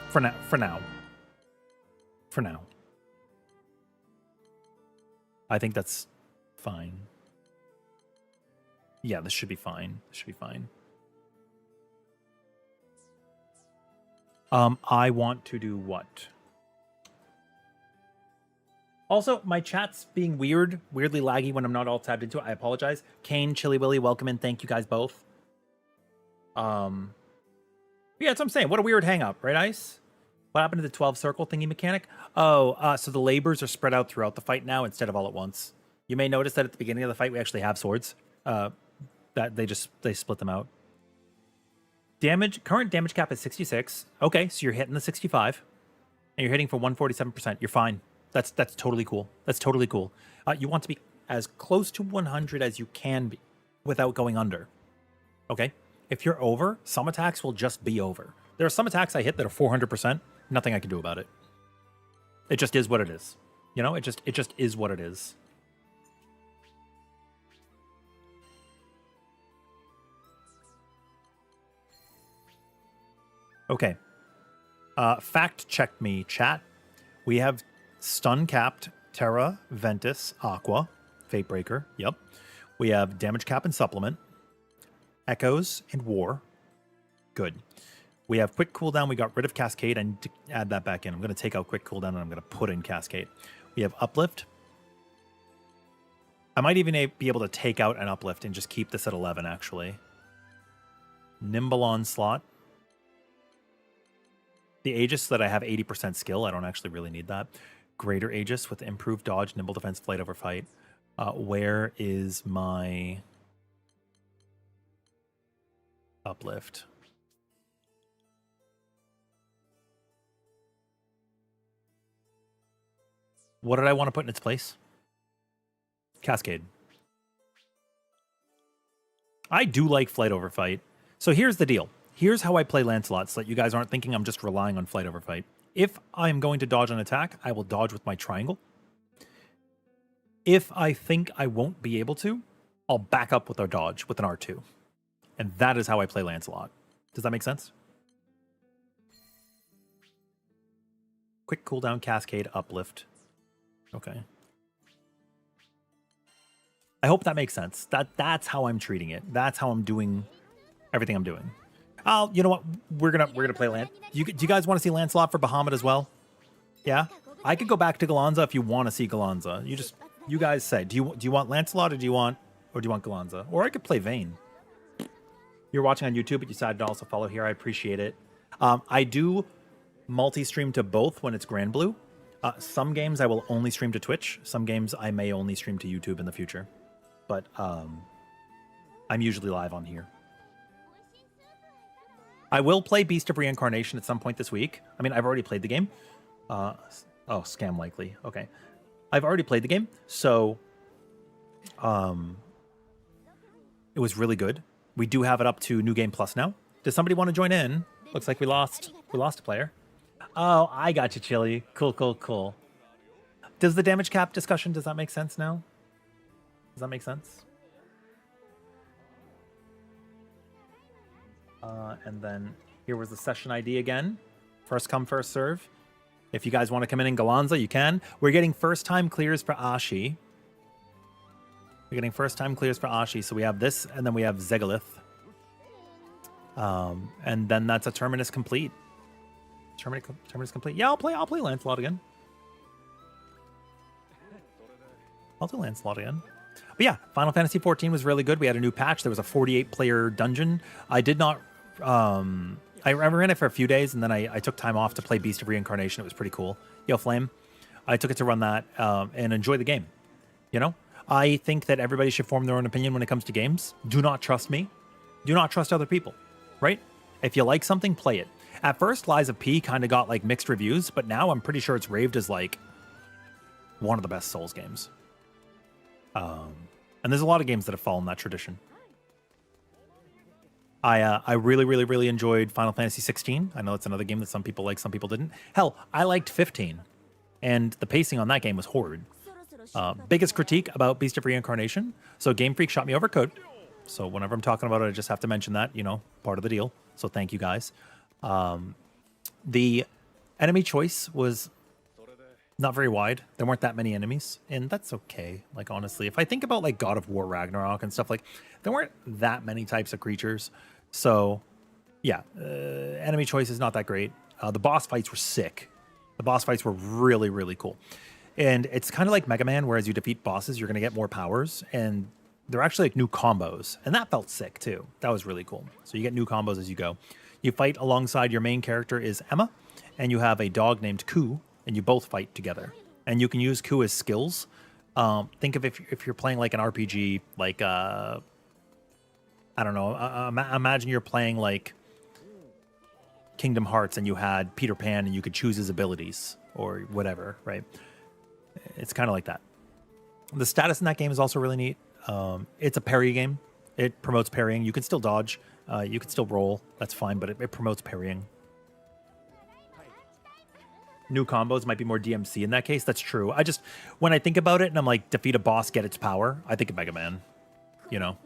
for now. For now. I think that's fine. Yeah, this should be fine. This should be fine. I want to do what? Also, my chat's being weirdly laggy when I'm not all tabbed into it. I apologize. Kane, Chili Willy, welcome in. Thank you guys both. Yeah, that's what I'm saying. What a weird hang up, right, Ice? What happened to the 12 circle thingy mechanic? Oh, so the labors are spread out throughout the fight now instead of all at once. You may notice that at the beginning of the fight we actually have swords. That they split them out. Current damage cap is 66. Okay, so you're hitting the 65. And you're hitting for 147%. You're fine. That's totally cool. That's totally cool. You want to be as close to 100 as you can be without going under. Okay? If you're over, some attacks will just be over. There are some attacks I hit that are 400%. Nothing I can do about it. It just is what it is. You know, it just is what it is. Okay. Fact check me, chat. We have stun capped Terra, Ventus, Aqua, Fatebreaker. Yep. We have damage cap and supplement. Echoes and War. Good. We have quick cooldown. We got rid of Cascade. I need to add that back in. I'm going to take out quick cooldown and I'm going to put in Cascade. We have Uplift. I might even be able to take out an Uplift and just keep this at 11, actually. Nimble Onslaught. The Aegis that I have 80% skill. I don't actually really need that. Greater Aegis with improved dodge, nimble defense, flight over fight. Where is my Uplift? What did I want to put in its place? Cascade. I do like flight over fight. So here's the deal. Here's how I play Lancelot, so that you guys aren't thinking I'm just relying on flight over fight. If I'm going to dodge an attack, I will dodge with my triangle. If I think I won't be able to, I'll back up with our dodge with an R2. And that is how I play Lancelot. Does that make sense? Quick cooldown, cascade, uplift. Okay. I hope that makes sense. That's how I'm treating it. That's how I'm doing everything I'm doing. You know what? We're gonna play Do you guys want to see Lancelot for Bahamut as well? Yeah? I could go back to Gallanza if you want to see Gallanza. You guys say. Do you want Lancelot or do you want Gallanza? Or I could play Vayne. You're watching on YouTube, but you decided to also follow here. I appreciate it. I do multi-stream to both when it's Grand Blue. Some games I will only stream to Twitch. Some games I may only stream to YouTube in the future. But I'm usually live on here. I will play Beast of Reincarnation at some point this week. I mean, I've already played the game. Oh, scam likely. Okay. I've already played the game, so it was really good. We do have it up to New Game Plus now. Does somebody want to join in? Looks like we lost a player. Oh, I got you, Chili. Cool. Does the damage cap discussion, does that make sense now? Does that make sense? And then here was the session ID again. First come, first serve. If you guys want to come in Gallanza, you can. We're getting first time clears for Ashi. So we have this, and then we have Zegalith. And then that's a Terminus complete. Terminus complete. Yeah, I'll play Lancelot again. I'll do Lancelot again. But yeah, Final Fantasy XIV was really good. We had a new patch. There was a 48-player dungeon. I did not... I ran it for a few days, and then I took time off to play Beast of Reincarnation. It was pretty cool. Yo, Flame. I took it to run that and enjoy the game. You know? I think that everybody should form their own opinion when it comes to games. Do not trust me. Do not trust other people. Right? If you like something, play it. At first, Lies of P kind of got like mixed reviews, but now I'm pretty sure it's raved as like one of the best Souls games. And there's a lot of games that have followed that tradition. I really enjoyed Final Fantasy 16. I know it's another game that some people like, some people didn't. Hell, I liked 15, and the pacing on that game was horrid. Biggest critique about Beast of Reincarnation. So Game Freak shot me over code. So whenever I'm talking about it, I just have to mention that, you know, part of the deal. So thank you guys. The enemy choice was not very wide. There weren't that many enemies, and that's okay. Like, honestly, if I think about like God of War Ragnarok and stuff, like there weren't that many types of creatures. So yeah, enemy choice is not that great. The boss fights were sick. The boss fights were really cool. And it's kind of like Mega Man, where as you defeat bosses, you're going to get more powers, and they're actually like new combos, and that felt sick too. That was really cool. So you get new combos as you go. You fight alongside your main character is Emma, and you have a dog named Ku, and you both fight together. And you can use Ku as skills. Think of if you're playing like an RPG, like I don't know. Imagine you're playing like Kingdom Hearts, and you had Peter Pan, and you could choose his abilities or whatever, right? It's kind of like that. The status in that game is also really neat. It's a parry game. It promotes parrying. You can still dodge. You can still roll. That's fine, but it promotes parrying. New combos might be more DMC in that case. That's true. When I think about it and I'm like, defeat a boss, get its power, I think of Mega Man. You know?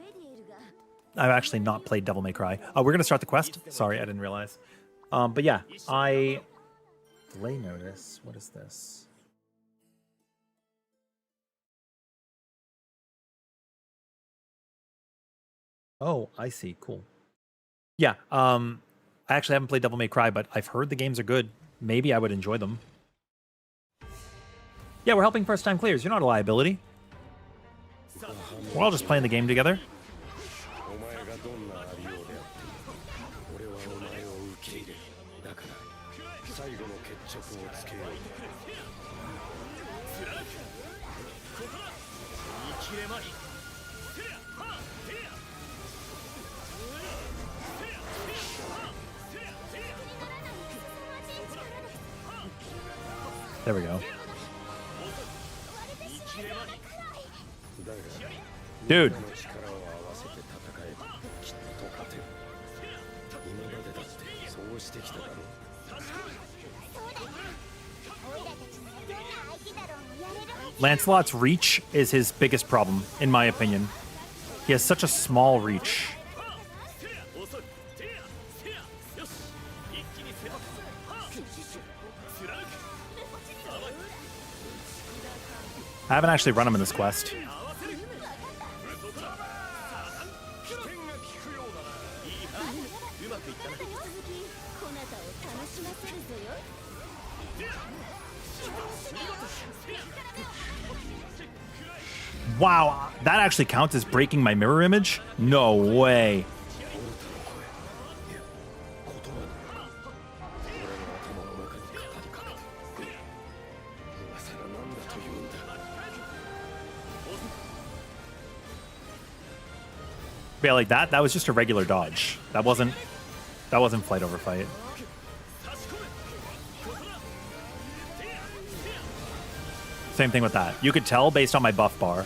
I've actually not played Devil May Cry. We're going to start the quest. Sorry, I didn't realize. But yeah, delay notice. What is this? Oh, I see. Cool. Yeah, I actually haven't played Devil May Cry, but I've heard the games are good. Maybe I would enjoy them. Yeah, we're helping first-time clears. You're not a liability. We're all just playing the game together. There we go. Dude. えばきっと勝てる。今までだってそうしてきただろう。そうだよ。オイラたちにはどんな相手だろうもやれるはず。 Lancelot's reach is his biggest problem, in my opinion. He has such a small reach. I haven't actually run him in this quest. 続きこなたを楽しませるぞよ。 Wow, that actually counts as breaking my mirror image? No way. 俺の頭の中に語りかけて今さら何だというんだ。 Yeah, like that was just a regular dodge. That wasn't fight over fight. Same thing with that. You could tell based on my buff bar.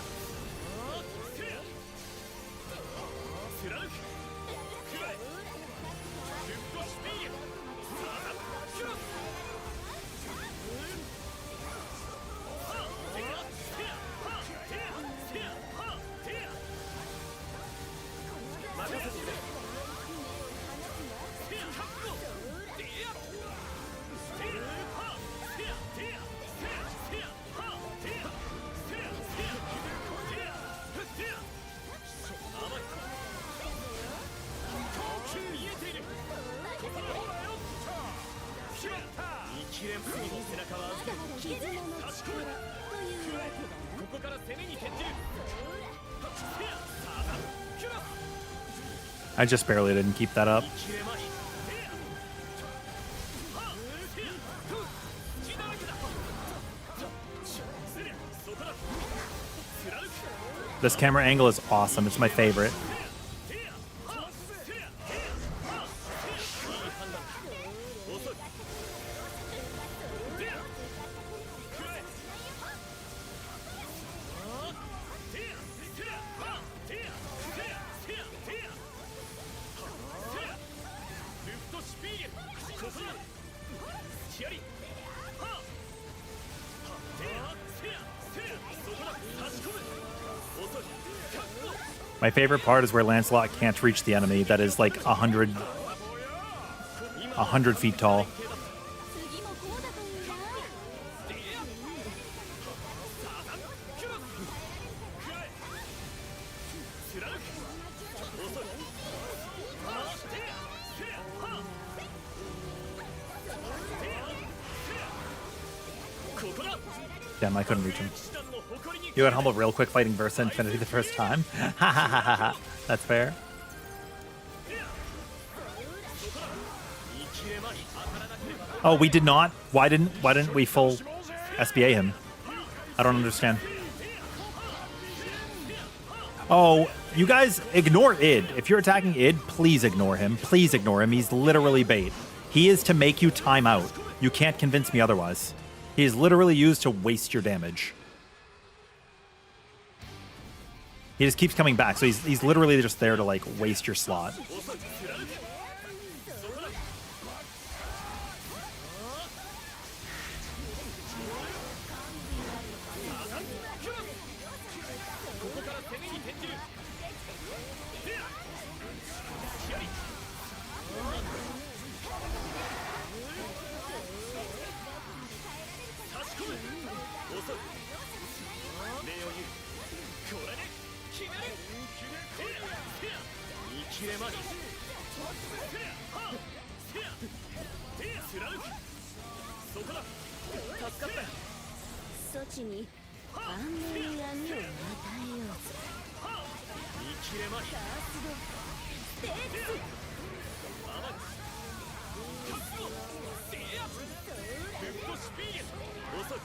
I just barely didn't keep that up. This camera angle is awesome. It's my favorite. My favorite part is where Lancelot can't reach the enemy that is like 100 feet tall. 次もこうだといいな。 Damn, I couldn't reach him. You had Humble real quick fighting Versa Infinity the first time. Ha ha ha ha ha. That's fair. Oh, we did not? Why didn't we full SBA him? I don't understand. Oh, you guys ignore Id. If you're attacking Id, please ignore him. Please ignore him. He's literally bait. He is to make you time out. You can't convince me otherwise. He is literally used to waste your damage. He just keeps coming back, so he's literally just there to like waste your slot.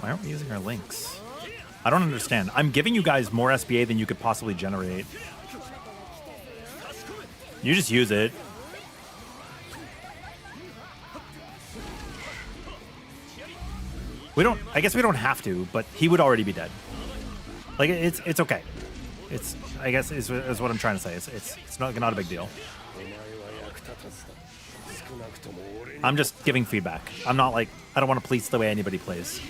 Why aren't we using our links? I don't understand. I'm giving you guys more SBA than you could possibly generate. You just use it. I guess we don't have to, but he would already be dead. Like, it's okay. It's, I guess, is what I'm trying to say. It's not a big deal. お前は役立たずだ。少なくとも俺に I'm just giving feedback. I'm not like, I don't want to police the way anybody plays.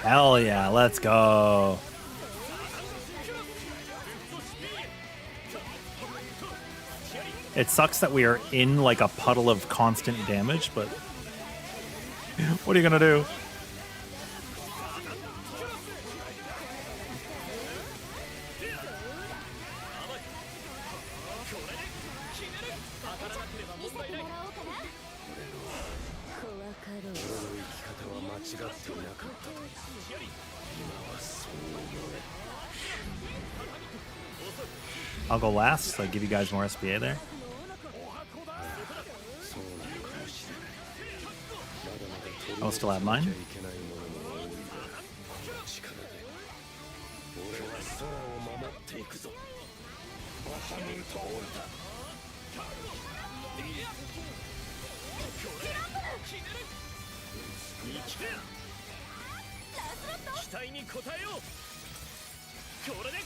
Hell yeah, let's go. It sucks that we are in like a puddle of constant damage, but what are you gonna do? I'll go last, so I give you guys more SPA there. I'll still have mine. いけないものも多いが力で俺は空を守っていくぞ。バハムート・オルタ。期待に応えよう。これで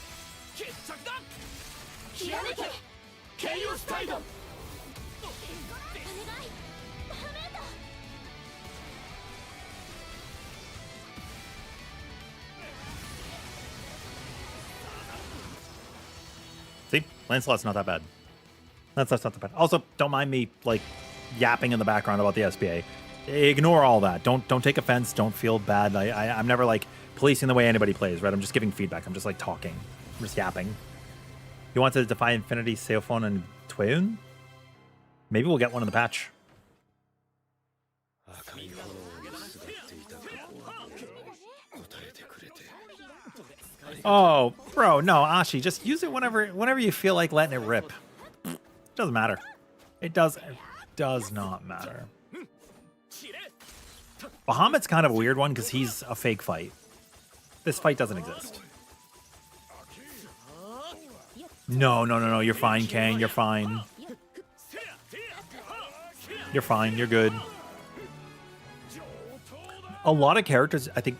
決着だ。ひらめけケイオスタイド。 See, Lancelot's not that bad. That's not that bad. Also, don't mind me like yapping in the background about the SPA. Ignore all that. Don't take offense. Don't feel bad. I'm never like policing the way anybody plays, right? I'm just giving feedback. I'm just like talking. I'm just yapping. You want to defy Infinity, Seophon, and Twaun? Maybe we'll get one in the patch. Oh, bro, no, Ashi, just use it whenever you feel like letting it rip. Doesn't matter. It does not matter. Bahamut's kind of a weird one because he's a fake fight. This fight doesn't exist. No, you're fine, Kang, you're fine. You're fine, you're good. A lot of characters, I think,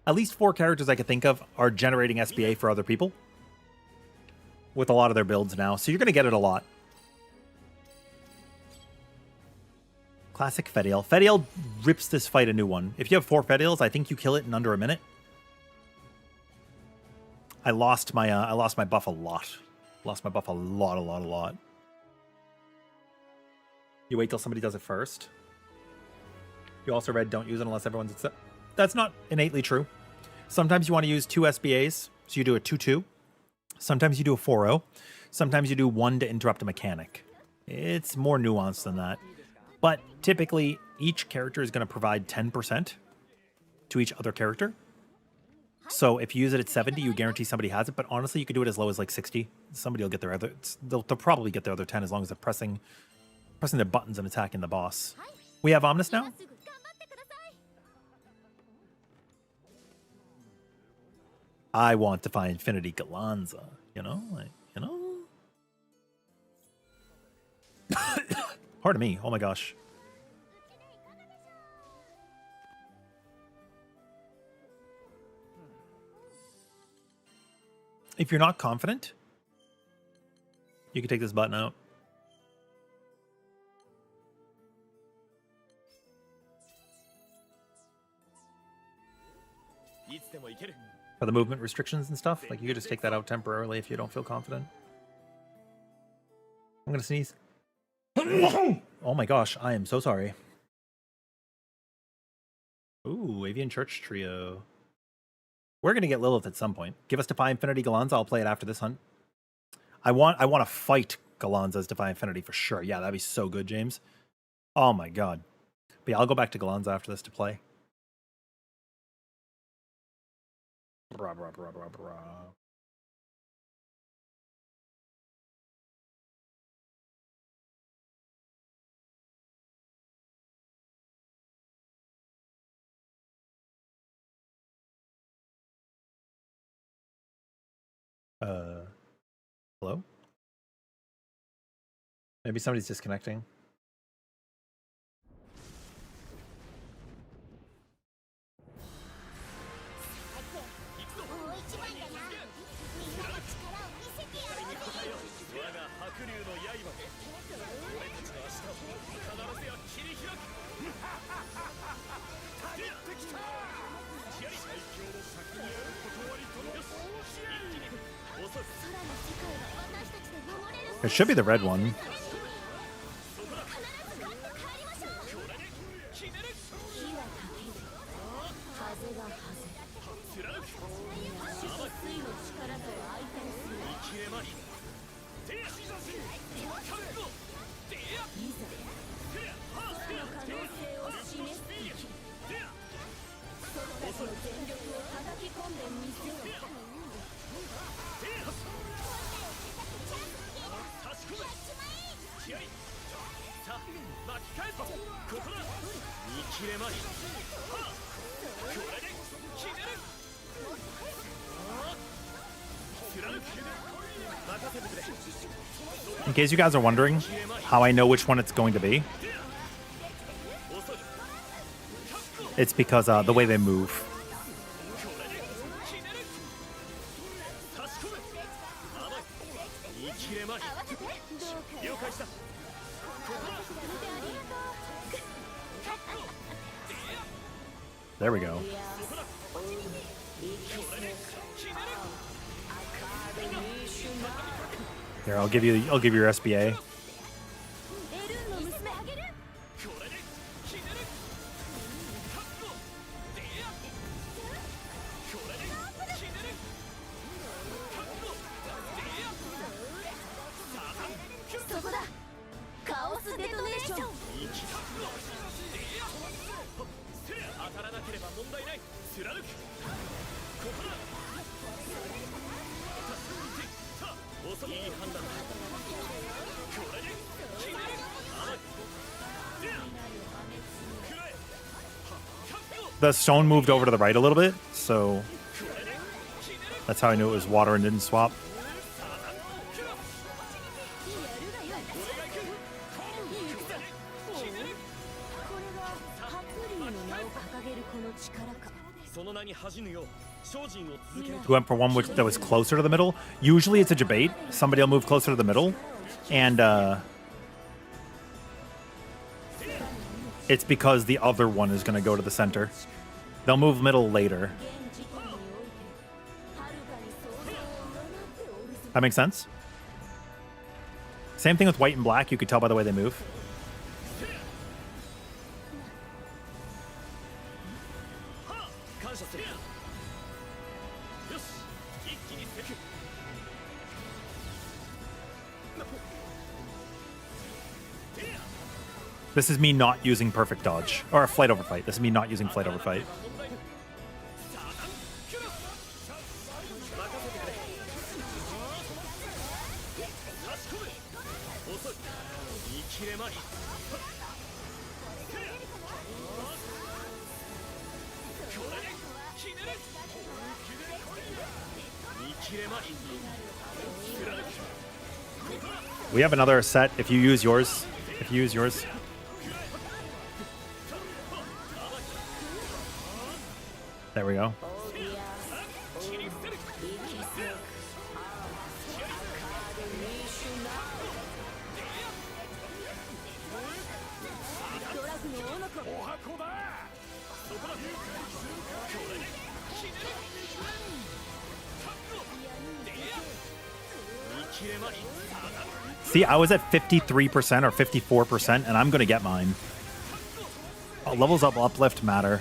at least 4 characters I could think of are generating SBA for other people with a lot of their builds now, so you're going to get it a lot. Classic Fediel. Fediel rips this fight a new one. If you have 4 Fediels, I think you kill it in under a minute. I lost my buff a lot. Lost my buff a lot. You wait till somebody does it first. You also read don't use it unless everyone's accept. That's not innately true. Sometimes you want to use 2 SBAs, so you do a 2-2. Sometimes you do a 4-0. Sometimes you do 1 to interrupt a mechanic. It's more nuanced than that. But typically, each character is going to provide 10% to each other character. So if you use it at 70, you guarantee somebody has it. But honestly, you could do it as low as like 60. Somebody will get their other... They'll probably get their other 10 as long as they're pressing their buttons and attacking the boss. We have Omnis now? I want to find Infinity Gallanza, you know? Like, you know? Pardon me. Oh my gosh. If you're not confident, you can take this button out. For the movement restrictions and stuff, like you could just take that out temporarily if you don't feel confident. I'm gonna sneeze. Oh my gosh, I am so sorry. Ooh, Avian Church Trio. We're gonna get Lilith at some point. Give us Defy Infinity Gallanza. I'll play it after this hunt. I want to fight Gallanza's Defy Infinity for sure. Yeah, that'd be so good, James. Oh my god. But yeah, I'll go back to Gallanza after this to play. Bra, bra, bra, bra, bra. Hello? Maybe somebody's disconnecting. It should be the red one. In case you guys are wondering how I know which one it's going to be, it's because the way they move. There we go. Here, I'll give you your SBA. The stone moved over to the right a little bit, so that's how I knew it was water and didn't swap. Who went for one that was closer to the middle? Usually it's a debate. Somebody will move closer to the middle, and it's because the other one is going to go to the center. They'll move middle later. That makes sense? Same thing with white and black. You could tell by the way they move. This is me not using perfect dodge. Or a flight over fight. This is me not using flight over fight. We have another set if you use yours. If you use yours. There we go. See, I was at 53% or 54%, and I'm going to get mine. Levels up uplift matter.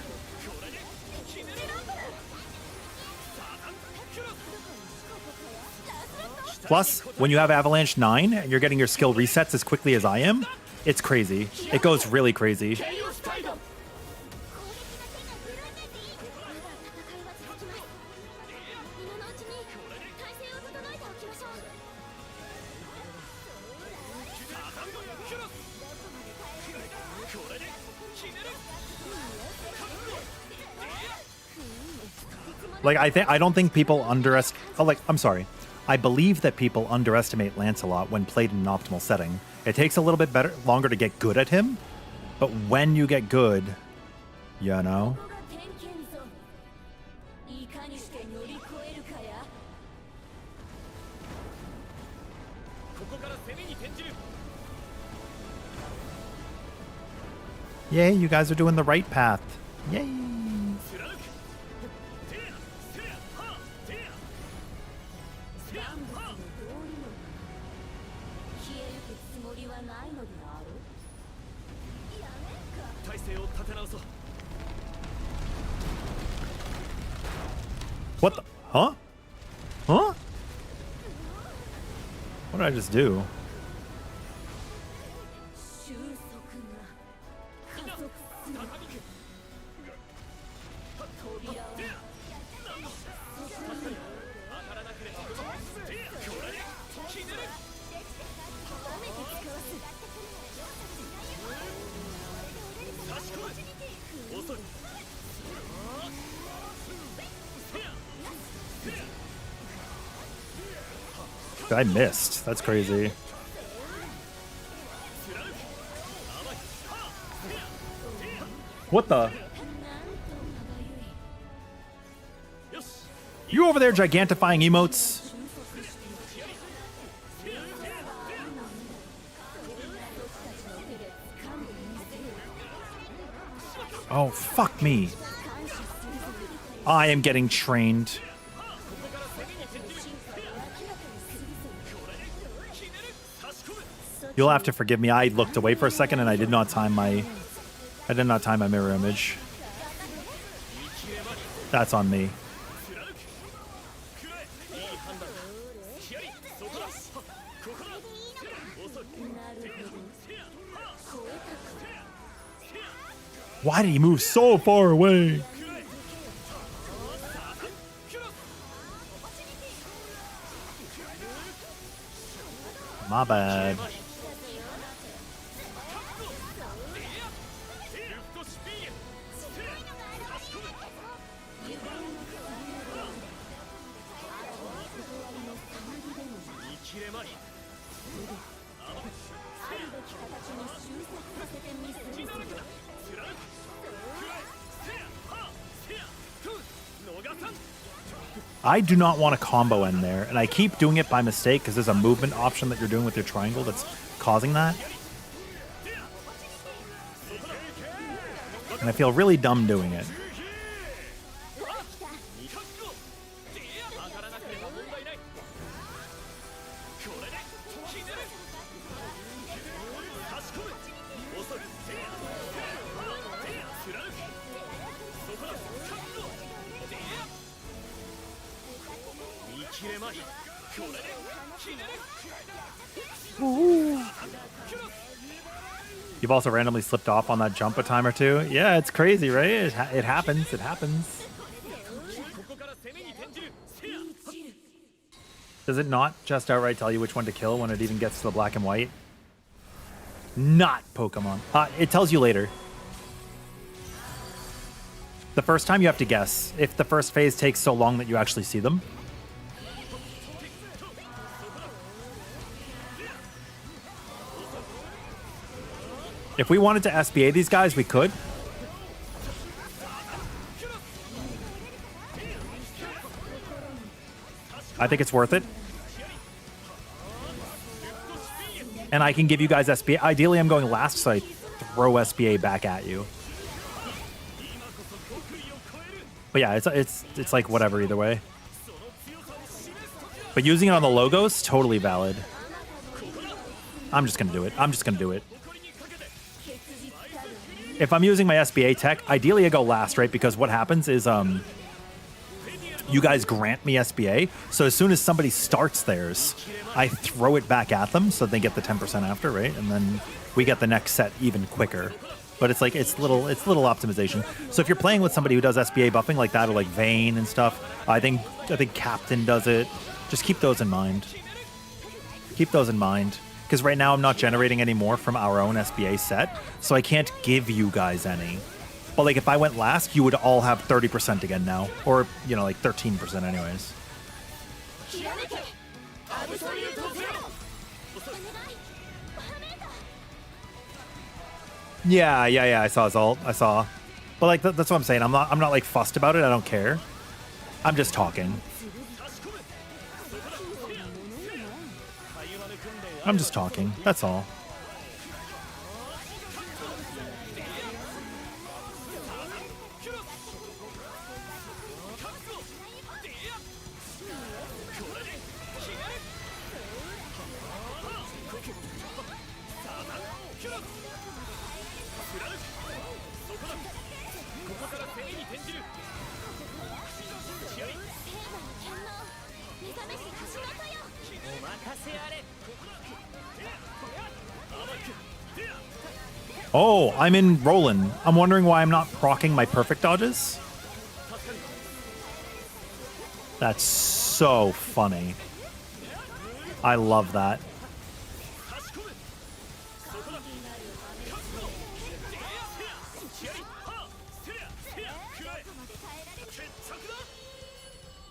Plus, when you have Avalanche 9 and you're getting your skill resets as quickly as I am, it's crazy. It goes really crazy. Like, I don't think people underestimate. Oh, like, I'm sorry. I believe that people underestimate Lancelot when played in an optimal setting. It takes a little bit longer to get good at him, but when you get good, you know. ここが天剣ぞいかにして乗り越えるかや Yay, you guys are doing the right path. Yay. 万物の道理の消えゆくつもりはないのであるやめんか 体勢を立て直そう What the? Huh? Huh? What did I just do? 収束が加速する扉をI missed. That's crazy. What the? You over there gigantifying emotes? Oh, fuck me. I am getting trained. You'll have to forgive me. I looked away for a second and I did not time my mirror image. That's on me. Why did he move so far away? My bad. I do not want a combo in there, and I keep doing it by mistake because there's a movement option that you're doing with your triangle that's causing that. And I feel really dumb doing it. You've also randomly slipped off on that jump a time or two. Yeah, it's crazy, right? It happens. It happens. Does it not just outright tell you which one to kill when it even gets to the black and white? Not Pokemon. It tells you later. The first time you have to guess. If the first phase takes so long that you actually see them. If we wanted to SBA these guys, we could. I think it's worth it. And I can give you guys SBA. Ideally, I'm going last, so I throw SBA back at you. But yeah, it's like whatever either way. But using it on the logos, totally valid. I'm just gonna do it. I'm just gonna do it. If I'm using my SBA tech, ideally I go last, right? Because what happens is you guys grant me SBA, so as soon as somebody starts theirs, I throw it back at them so they get the 10% after, right? And then we get the next set even quicker. But it's like it's little optimization. So if you're playing with somebody who does SBA buffing like that, or like Vayne and stuff, I think Captain does it. Just keep those in mind. Keep those in mind. Because right now I'm not generating any more from our own SBA set, so I can't give you guys any. But like if I went last, you would all have 30% again now. Or, you know, like 13% anyways. Yeah. I saw his ult. I saw. But like that's what I'm saying. I'm not like fussed about it. I don't care. I'm just talking. I'm just talking. That's all. Oh, I'm in Roland. I'm wondering why I'm not proccing my perfect dodges. That's so funny. I love that.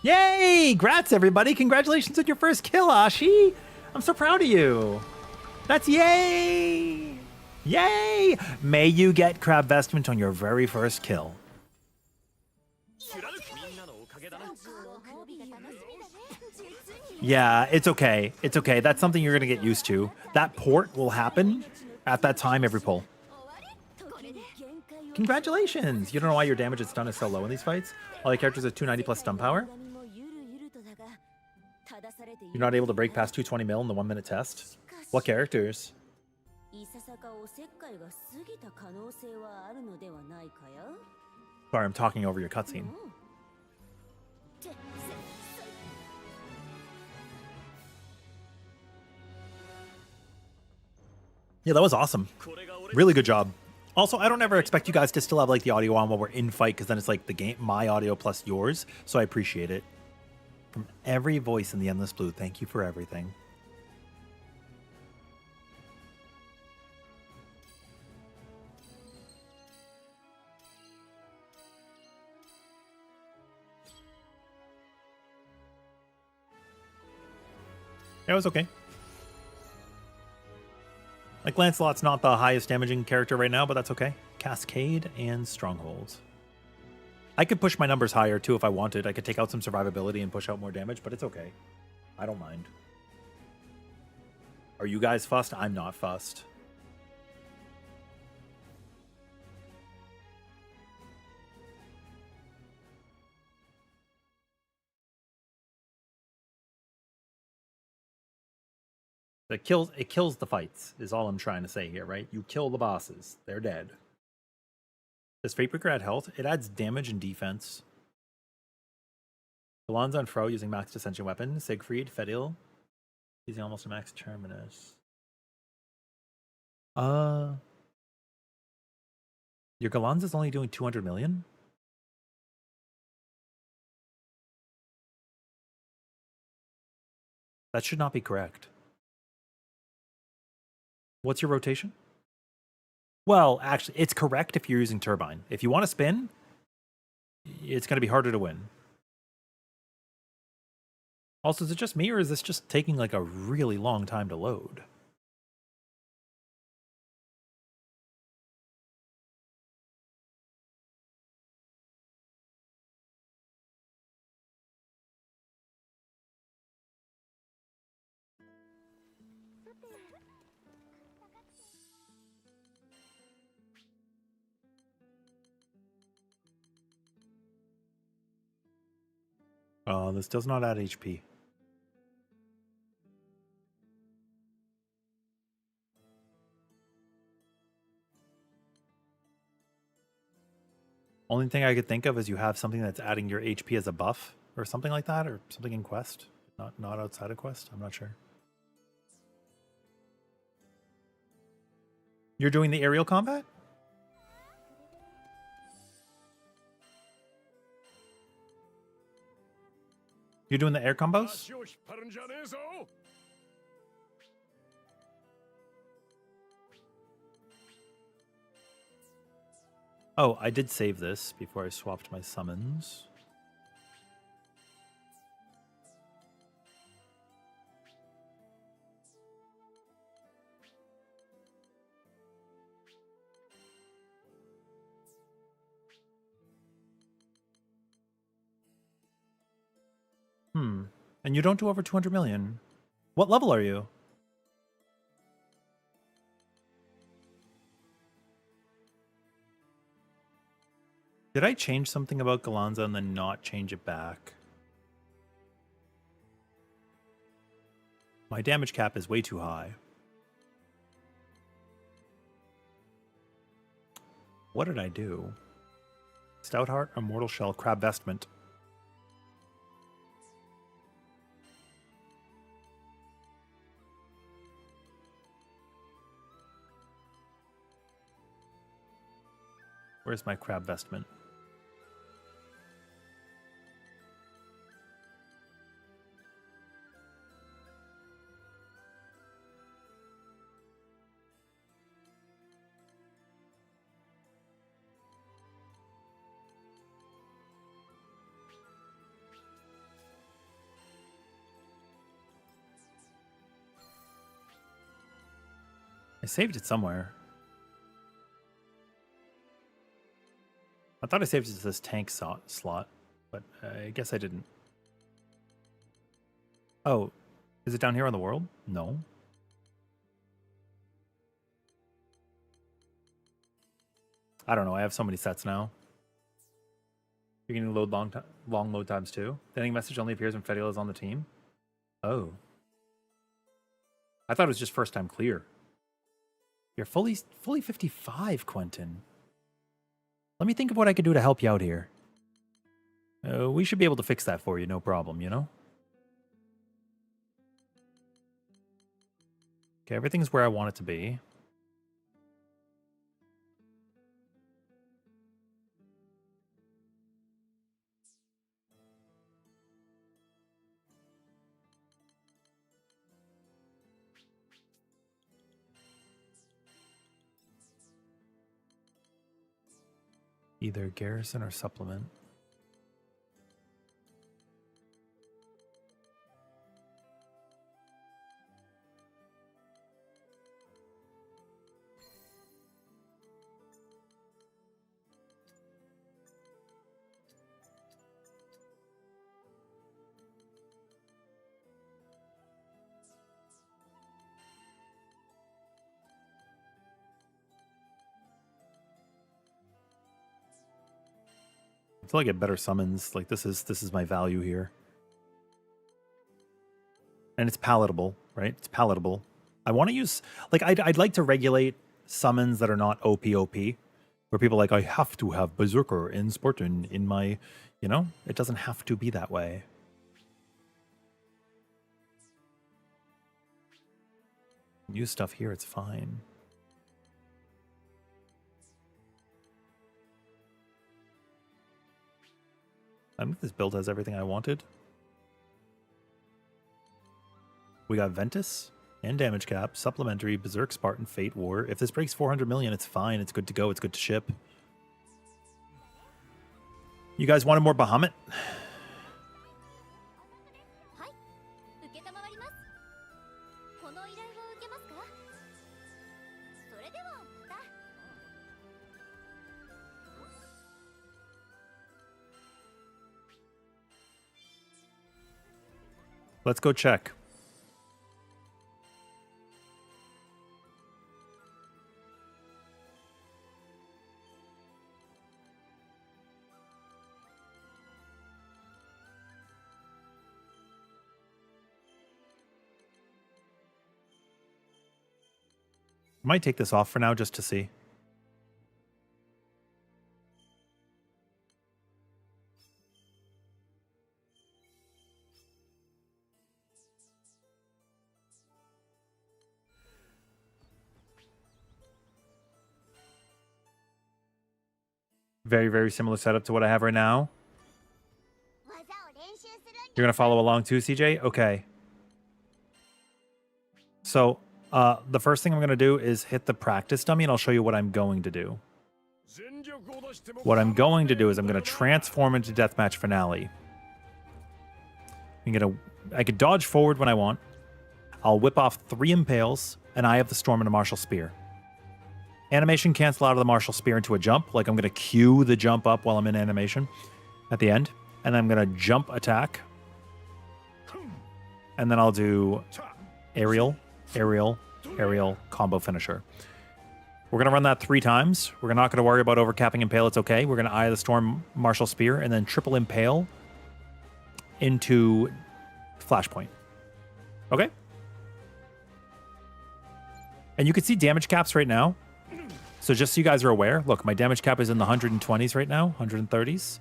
Yay! Grats, everybody. Congratulations on your first kill, Ashi. I'm so proud of you. That's yay! Yay! May you get Crab Vestment on your very first kill. Yeah, it's okay. It's okay. That's something you're going to get used to. That port will happen at that time every pull. Congratulations! You don't know why your damage and stun is so low in these fights? All your characters have 290 plus stun power? You're not able to break past 220 mil in the 1 minute test? What characters? Sorry, I'm talking over your cutscene. Yeah, that was awesome. Really good job. Also, I don't ever expect you guys to still have like the audio on while we're in fight, because then it's like the game, my audio plus yours. So I appreciate it. From every voice in the Endless Blue, thank you for everything. It was okay. Like, Lancelot's not the highest damaging character right now, but that's okay. Cascade and Stronghold. I could push my numbers higher, too, if I wanted. I could take out some survivability and push out more damage, but it's okay. I don't mind. Are you guys fussed? I'm not fussed. It kills the fights, is all I'm trying to say here, right? You kill the bosses. They're dead. Does Fatebreaker add health? It adds damage and defense. Gallanza and Fro using max dissension weapon. Siegfried, Fedil using almost a max terminus. Your Gallanza's only doing 200 million? That should not be correct. What's your rotation? Well, actually, it's correct if you're using Turbine. If you want to spin, it's going to be harder to win. Also, is it just me, or is this just taking like a really long time to load? This does not add HP. Only thing I could think of is you have something that's adding your HP as a buff or something like that, or something in Quest. Not outside of Quest. I'm not sure. You're doing the aerial combat? You're doing the air combos? Oh, I did save this before I swapped my summons. And you don't do over 200 million. What level are you? Did I change something about Gallanza and then not change it back? My damage cap is way too high. What did I do? Stout Heart, Immortal Shell, Crab Vestment. Where's my Crab Vestment? I saved it somewhere. I thought I saved it to this tank slot, but I guess I didn't. Oh, is it down here on the world? No. I don't know. I have so many sets now. You're getting load long load times too. The ending message only appears when Fediel is on the team. Oh. I thought it was just first time clear. You're fully 55, Quentin. Let me think of what I could do to help you out here. We should be able to fix that for you, no problem, you know? Okay, everything's where I want it to be. Either garrison or supplement. Until I get better summons, like this is my value here. And it's palatable, right? It's palatable. I want to use, like, I'd like to regulate summons that are not OP, where people are like, I have to have Berserker in Spartan in my, you know? It doesn't have to be that way. Use stuff here, it's fine. I think this build has everything I wanted. We got Ventus and damage cap, supplementary, Berserk, Spartan, Fate, War. If this breaks 400 million, it's fine. It's good to go. It's good to ship. You guys wanted more Bahamut? Let's go check. Might take this off for now just to see. Very, very similar setup to what I have right now. You're going to follow along too, CJ? Okay. So, the first thing I'm going to do is hit the practice dummy, and I'll show you what I'm going to do. What I'm going to do is I'm going to transform into Deathmatch Finale. I could dodge forward when I want. I'll whip off 3 Impales, and I have the Storm and a Martial Spear. Animation cancel out of the Martial Spear into a jump. Like I'm going to cue the jump up while I'm in animation at the end. And I'm going to jump attack. And then I'll do aerial, aerial, aerial, combo finisher. We're going to run that 3 times. We're not going to worry about overcapping Impale. It's okay. We're going to Eye of the Storm, Martial Spear, and then triple Impale into Flashpoint. Okay? And you can see damage caps right now. So just so you guys are aware, look, my damage cap is in the 120s right now, 130s.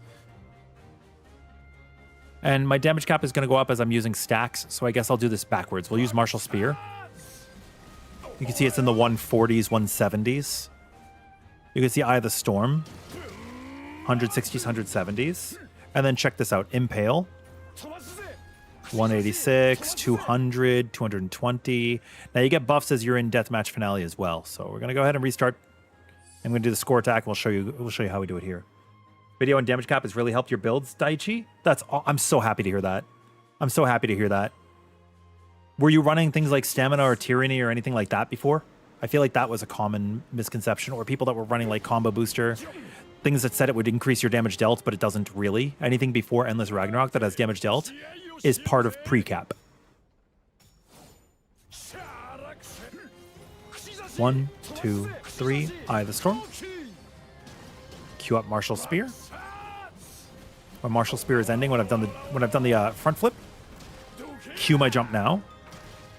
And my damage cap is going to go up as I'm using stacks, so I guess I'll do this backwards. We'll use Martial Spear. You can see it's in the 140s, 170s. You can see Eye of the Storm, 160s, 170s. And then check this out, Impale, 186, 200, 220. Now you get buffs as you're in Deathmatch Finale as well. So we're going to go ahead and restart. I'm going to do the score attack. We'll show you how we do it here. Video and damage cap has really helped your builds, Daichi. That's all. I'm so happy to hear that. I'm so happy to hear that. Were you running things like Stamina or Tyranny or anything like that before? I feel like that was a common misconception, or people that were running like Combo Booster, things that said it would increase your damage dealt, but it doesn't really. Anything before Endless Ragnarok that has damage dealt is part of pre-cap. 1, 2, 3, Eye of the Storm. Queue up Martial Spear. When Martial Spear is ending, when I've done the front flip, cue my jump now.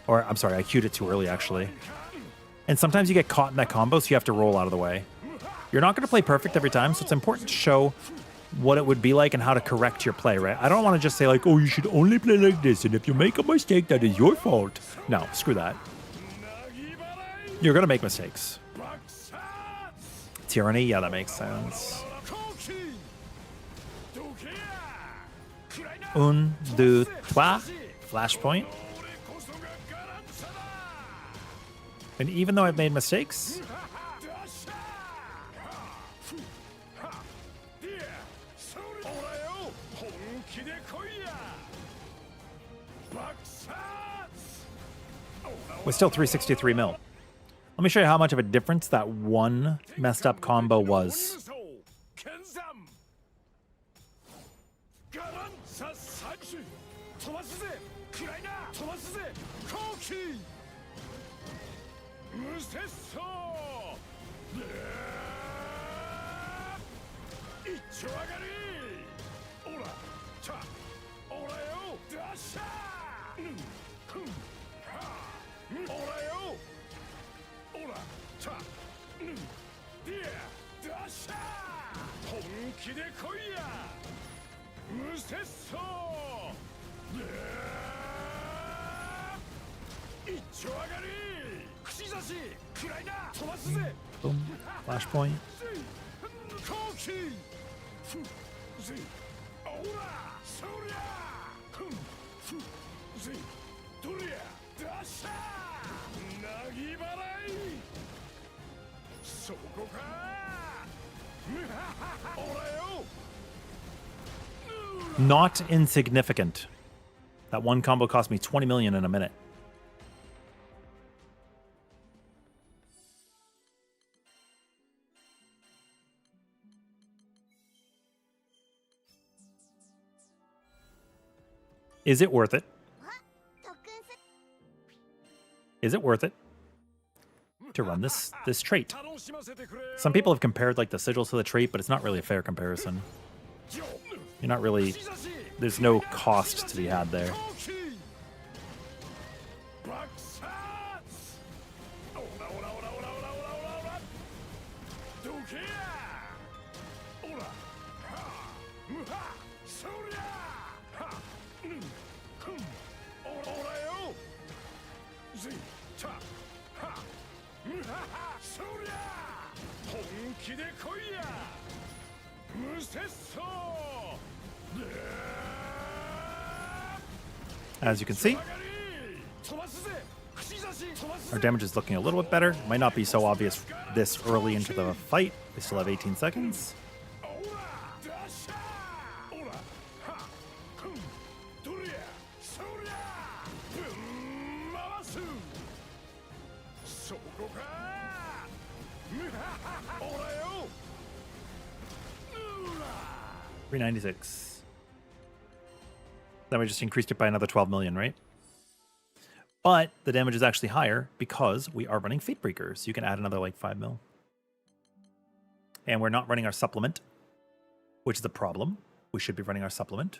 Or I'm sorry, I queued it too early actually. And sometimes you get caught in that combo, so you have to roll out of the way. You're not going to play perfect every time, so it's important to show what it would be like and how to correct your play, right? I don't want to just say like, oh, you should only play like this, and if you make a mistake, that is your fault. No, screw that. You're going to make mistakes. Tyranny, yeah, that makes sense. 1, 2, 3, Flashpoint. And even though I've made mistakes, we're still 363 mil. Let me show you how much of a difference that one messed up combo was. Boom. Flashpoint. Not insignificant. That one combo cost me 20 million in a minute. Is it worth it? Is it worth it to run this trait? Some people have compared like the sigils to the trait, but it's not really a fair comparison. You're not really... There's no cost to be had there. As you can see, our damage is looking a little bit better. Might not be so obvious this early into the fight. We still have 18 seconds. $396. Then we just increased it by another 12 million, right? But the damage is actually higher because we are running Fate Breaker. So you can add another like 5 mil. And we're not running our supplement, which is the problem. We should be running our supplement.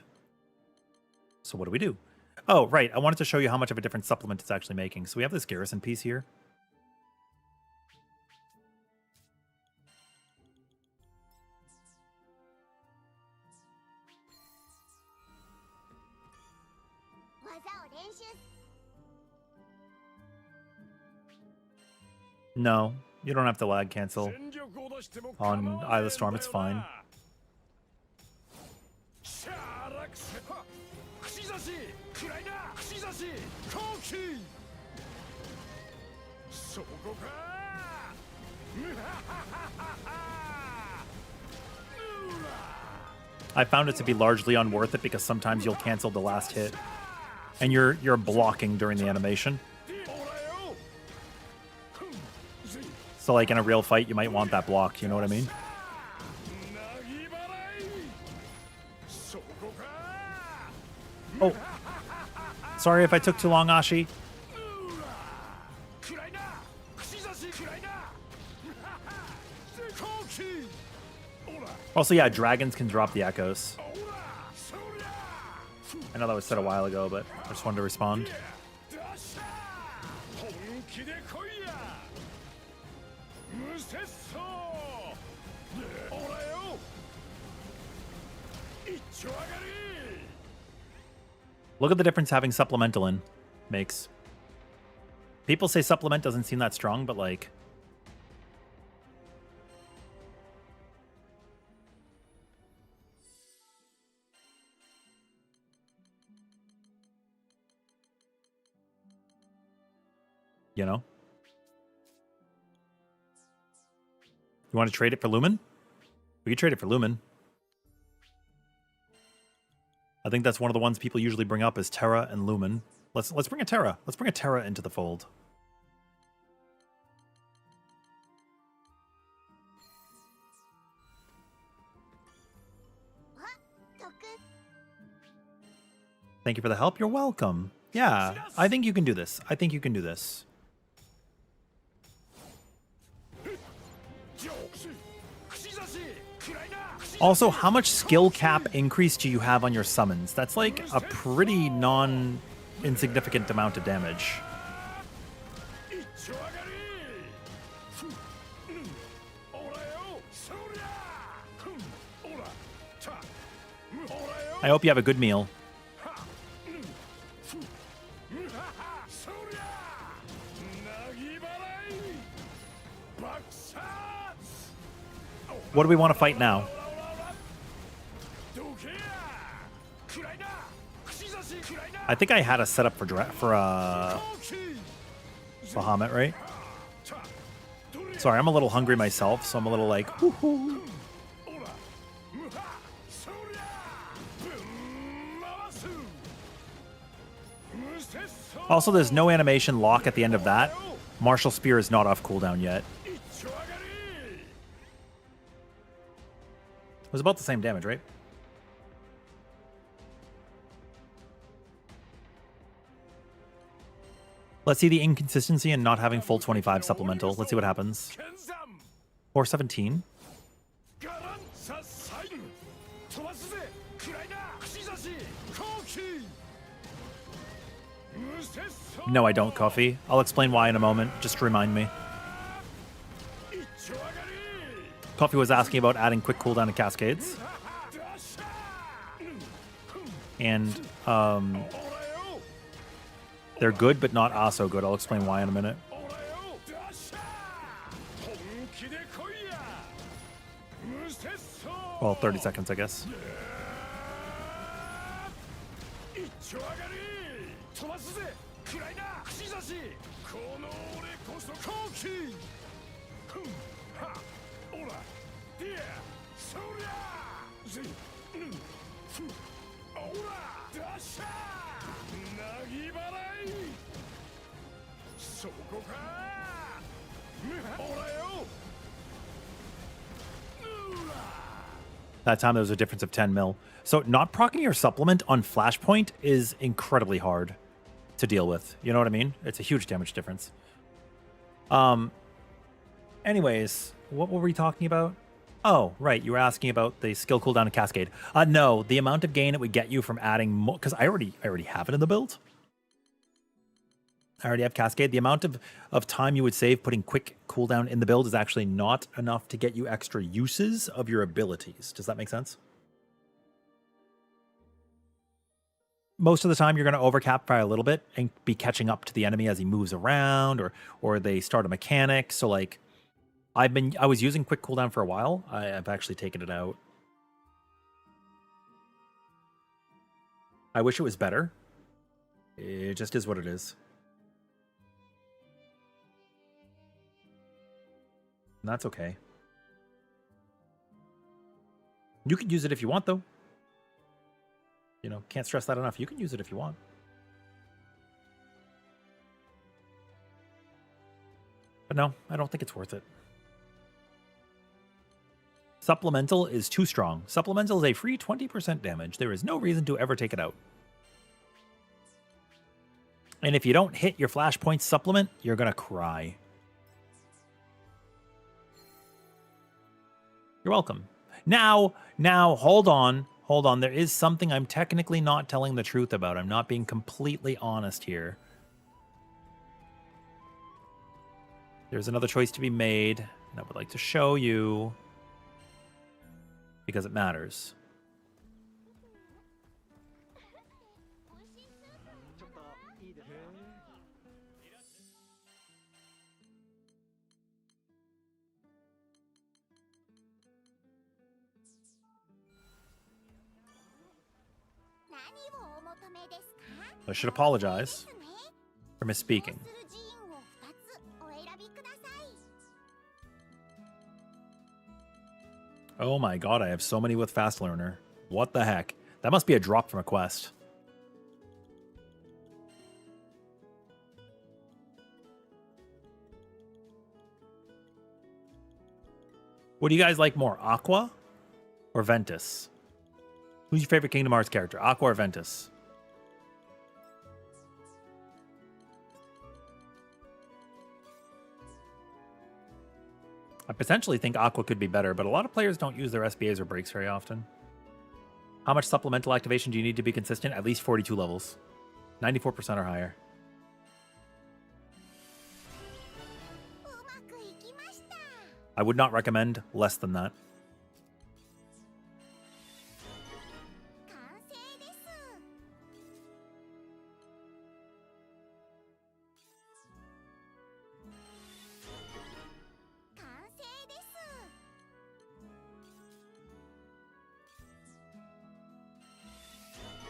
So what do? Oh, right. I wanted to show you how much of a different supplement it's actually making. So we have this garrison piece here. No, you don't have to lag cancel on Eye of the Storm. It's fine. I found it to be largely unworth it because sometimes you'll cancel the last hit and you're blocking during the animation. So like in a real fight, you might want that blocked, you know what I mean? Oh. Sorry if I took too long, Ashi. Also, yeah, dragons can drop the echoes. I know that was said a while ago, but I just wanted to respond. Look at the difference having supplemental in makes. People say supplement doesn't seem that strong, but like... You know? You want to trade it for Lumen? We could trade it for Lumen. I think that's one of the ones people usually bring up is Terra and Lumen. Let's bring a Terra. Let's bring a Terra into the fold. Thank you for the help. You're welcome. Yeah, I think you can do this. I think you can do this. Also, how much skill cap increase do you have on your summons? That's like a pretty non-insignificant amount of damage. I hope you have a good meal. What do we want to fight now? I think I had a setup for Bahamut, right? Sorry, I'm a little hungry myself, so I'm a little like, woo-hoo. Also, there's no animation lock at the end of that. Martial Spear is not off cooldown yet. It was about the same damage, right? Let's see the inconsistency in not having full 25 supplemental. Let's see what happens. 417. No, I don't, Coffee. I'll explain why in a moment. Just remind me. Coffee was asking about adding quick cooldown to Cascades. And, they're good, but not so good. I'll explain why in a minute. Well, 30 seconds, I guess. That time there was a difference of 10 mil. So not proccing your supplement on Flashpoint is incredibly hard to deal with. You know what I mean? It's a huge damage difference. Anyways, what were we talking about? Oh, right. You were asking about the skill cooldown and cascade. No, the amount of gain it would get you from adding more, because I already have it in the build. I already have cascade. The amount of time you would save putting quick cooldown in the build is actually not enough to get you extra uses of your abilities. Does that make sense? Most of the time, you're going to overcap by a little bit and be catching up to the enemy as he moves around, or they start a mechanic. So like, I was using quick cooldown for a while. I've actually taken it out. I wish it was better. It just is what it is. And that's okay. You can use it if you want, though. You know, can't stress that enough. You can use it if you want. But no, I don't think it's worth it. Supplemental is too strong. Supplemental is a free 20% damage. There is no reason to ever take it out. And if you don't hit your flashpoint supplement, you're going to cry. You're welcome. Now, hold on. Hold on. There is something I'm technically not telling the truth about. I'm not being completely honest here. There's another choice to be made, and I would like to show you because it matters. I should apologize for misspeaking. Oh my god, I have so many with Fast Learner. What the heck? That must be a drop from a quest. What do you guys like more, Aqua or Ventus? Who's your favorite Kingdom Hearts character, Aqua or Ventus? I potentially think Aqua could be better, but a lot of players don't use their SBAs or breaks very often. How much supplemental activation do you need to be consistent? At least 42 levels. 94% or higher. I would not recommend less than that.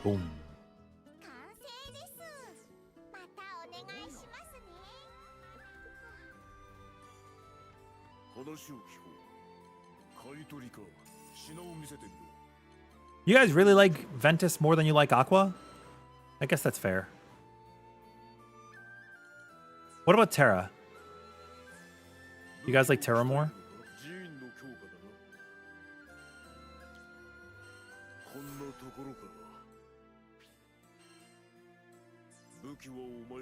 Boom. You guys really like Ventus more than you like Aqua? I guess that's fair. What about Terra? You guys like Terra more?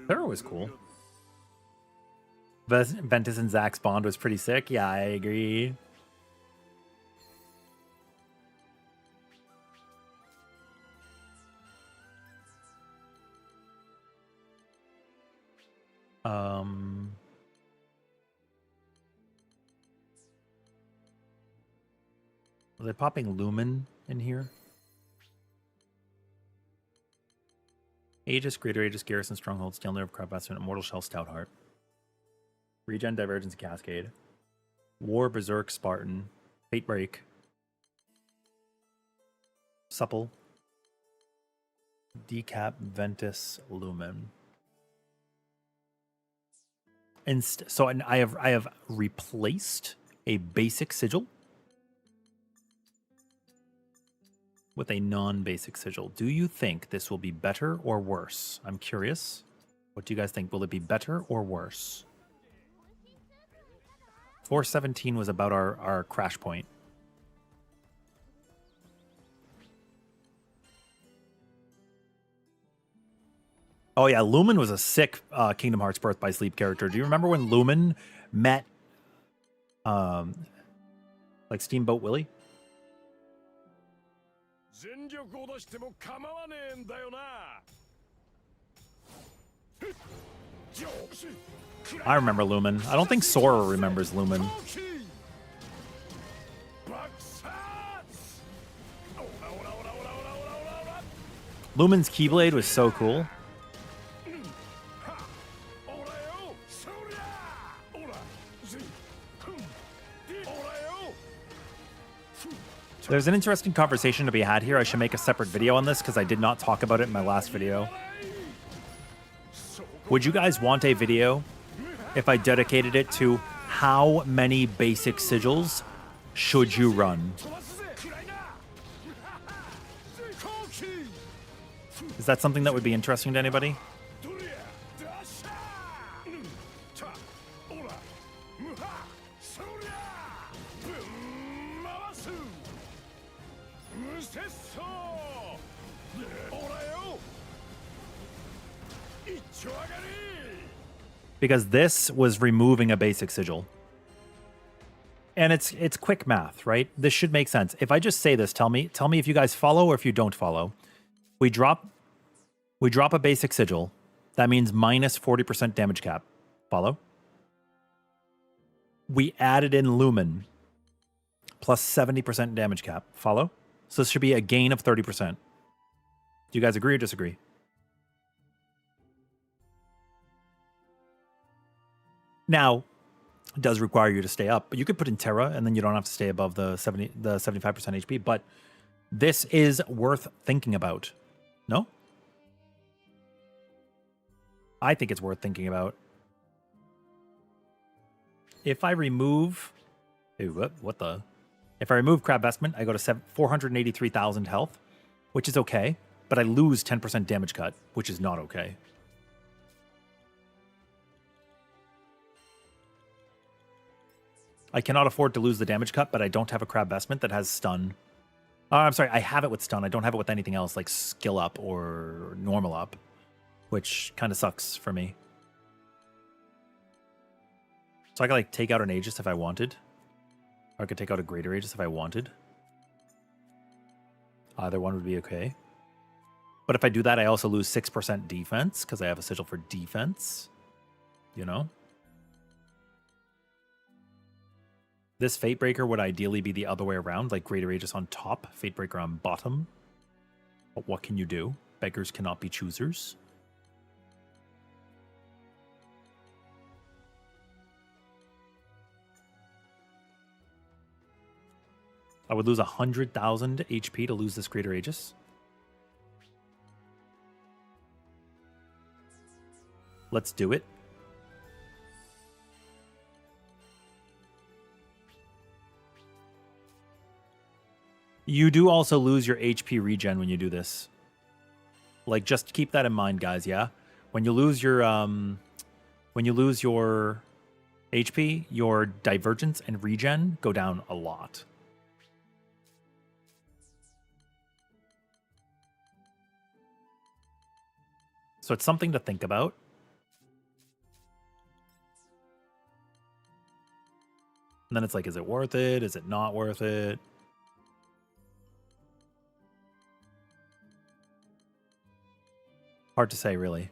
Terra was cool. Ventus and Zack's bond was pretty sick. Yeah, I agree. Was I popping Lumen in here? Aegis, Greater Aegis, Garrison, Stronghold, Steel Nerve, Crab Bastard, Immortal Shell, Stoutheart. Regen, Divergence, Cascade. War, Berserk, Spartan. Fate Break. Supple. Decap, Ventus, Lumen. And so I have replaced a basic sigil with a non-basic sigil. Do you think this will be better or worse? I'm curious. What do you guys think? Will it be better or worse? 417 was about our crash point. Oh yeah, Lumen was a sick Kingdom Hearts Birth by Sleep character. Do you remember when Lumen met like Steamboat Willie? 全力を出しても構わねえんだよな。I remember Lumen. I don't think Sora remembers Lumen. Lumen's Keyblade was so cool. There's an interesting conversation to be had here. I should make a separate video on this because I did not talk about it in my last video. Would you guys want a video if I dedicated it to how many basic sigils should you run? Is that something that would be interesting to anybody? Because this was removing a basic sigil. And it's quick math, right? This should make sense. If I just say this, tell me if you guys follow or if you don't follow. We drop a basic sigil. That means minus 40% damage cap. Follow? We added in Lumen plus 70% damage cap. Follow? So this should be a gain of 30%. Do you guys agree or disagree? Now, it does require you to stay up, but you could put in Terra and then you don't have to stay above the 75% HP, but this is worth thinking about. No? I think it's worth thinking about. If I remove... what the... If I remove Crab Vestment, I go to 483,000 health, which is okay, but I lose 10% damage cut, which is not okay. I cannot afford to lose the damage cut, but I don't have a Crab Vestment that has stun. I'm sorry, I have it with stun. I don't have it with anything else like skill up or normal up, which kind of sucks for me. So I could like take out an Aegis if I wanted. Or I could take out a Greater Aegis if I wanted. Either one would be okay. But if I do that, I also lose 6% defense because I have a sigil for defense. You know? This Fatebreaker would ideally be the other way around, like Greater Aegis on top, Fatebreaker on bottom. But what can you do? Beggars cannot be choosers. I would lose 100,000 HP to lose this Greater Aegis. Let's do it. You do also lose your HP regen when you do this. Like, just keep that in mind, guys, yeah? When you lose your HP, your divergence and regen go down a lot. So it's something to think about. And then it's like, is it worth it? Is it not worth it? Hard to say, really.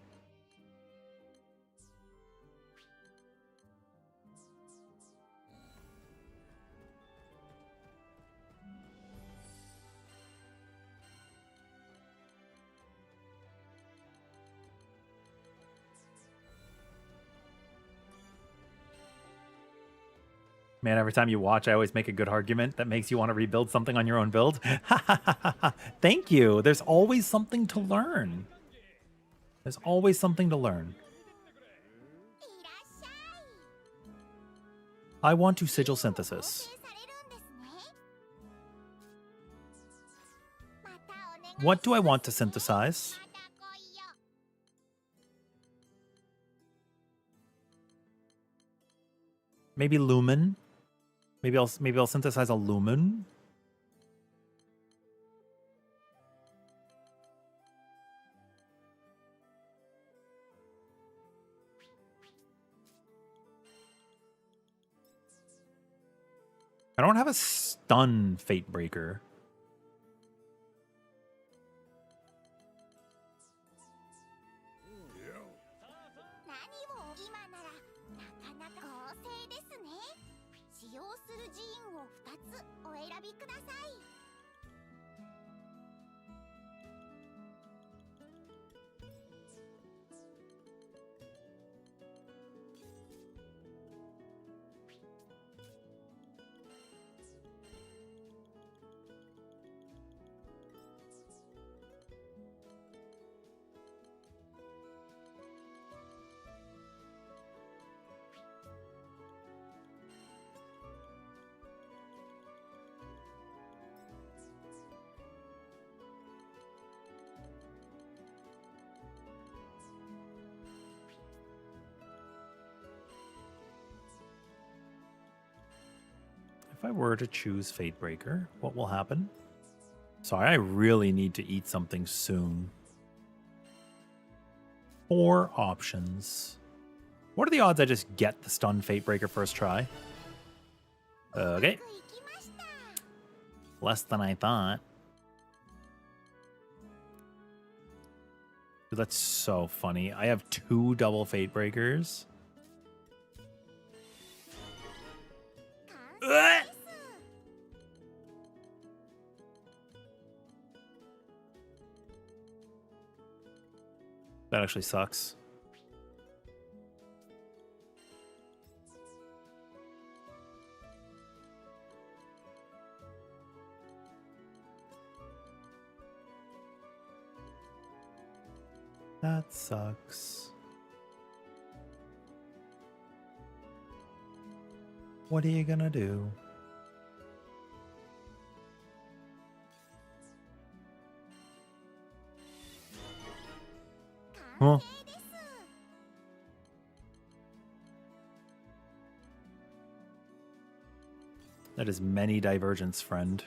Man, every time you watch, I always make a good argument that makes you want to rebuild something on your own build. Thank you. There's always something to learn. There's always something to learn. I want to sigil synthesis. What do I want to synthesize? Maybe Lumen. Maybe I'll synthesize a Lumen. I don't have a stun Fate Breaker. If I were to choose Fate Breaker, what will happen? Sorry, I really need to eat something soon. 4 options. What are the odds I just get the stun Fate Breaker first try? Okay. Less than I thought. Dude, that's so funny. I have 2 double Fate Breakers. Ugh! That actually sucks. That sucks. What are you gonna do? Huh? That is many divergence, friend.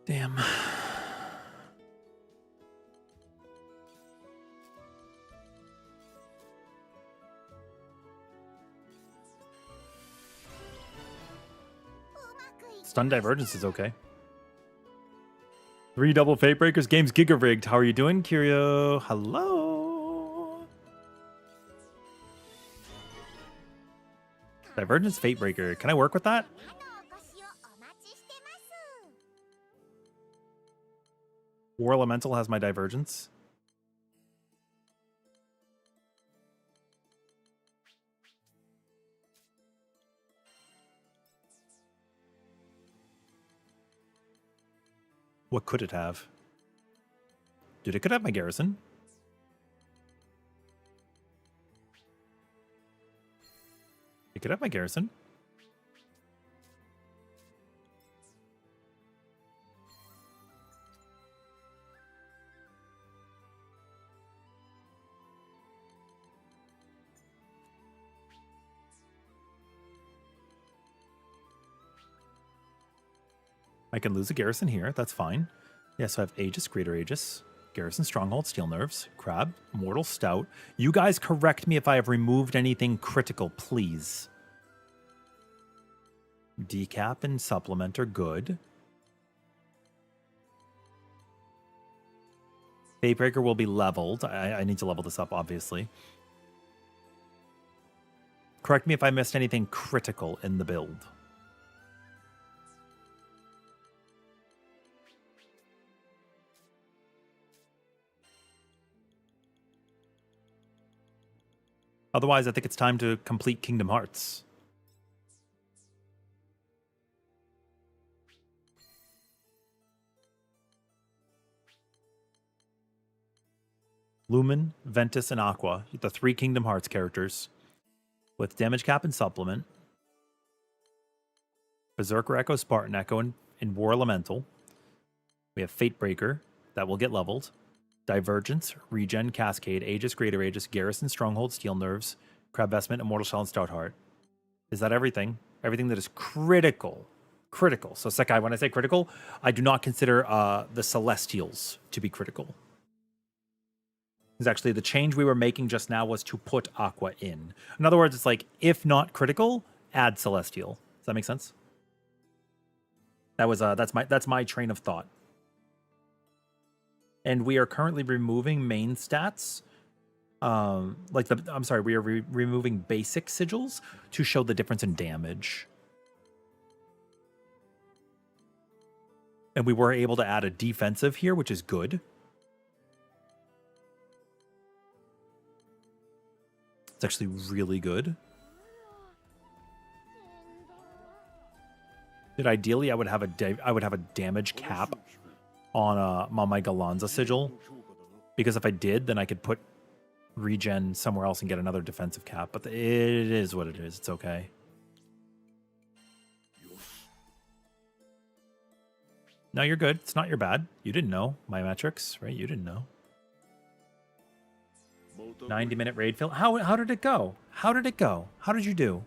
Damn. Stun divergence is okay. 3 double Fate Breakers. Game's giga rigged. How are you doing, Curio? Hello. Divergence Fate Breaker. Can I work with that? War Elemental has my divergence. What could it have? Dude, it could have my garrison. It could have my garrison. I can lose a garrison here. That's fine. Yeah, so I have Aegis, Greater Aegis, Garrison, Stronghold, Steel Nerves, Crab, Mortal, Stout. You guys correct me if I have removed anything critical, please. Decap and Supplement are good. Fatebreaker will be leveled. I need to level this up, obviously. Correct me if I missed anything critical in the build. Otherwise, I think it's time to complete Kingdom Hearts. Lumen, Ventus, and Aqua, the 3 Kingdom Hearts characters, with Damage Cap and Supplement. Berserker Echo, Spartan Echo, and War Elemental. We have Fatebreaker, that will get leveled. Divergence, Regen, Cascade, Aegis, Greater Aegis, Garrison, Stronghold, Steel Nerves, Crab Vestment, Immortal Shell, and Stout Heart. Is that everything? Everything that is critical. Critical. So Sekai, when I say critical, I do not consider the Celestials to be critical. Because actually the change we were making just now was to put Aqua in. In other words, it's like, if not critical, add Celestial. Does that make sense? That was that's my train of thought. And we are currently removing main stats. We are removing basic sigils to show the difference in damage. And we were able to add a defensive here, which is good. It's actually really good. That ideally I would have a damage cap on my Gallanza sigil, because if I did, then I could put regen somewhere else and get another defensive cap. But it is what it is. It's okay. No, you're good. It's not your bad. You didn't know my metrics, right? You didn't know. 90-minute raid fill. How did it go? How did it go? How did you do?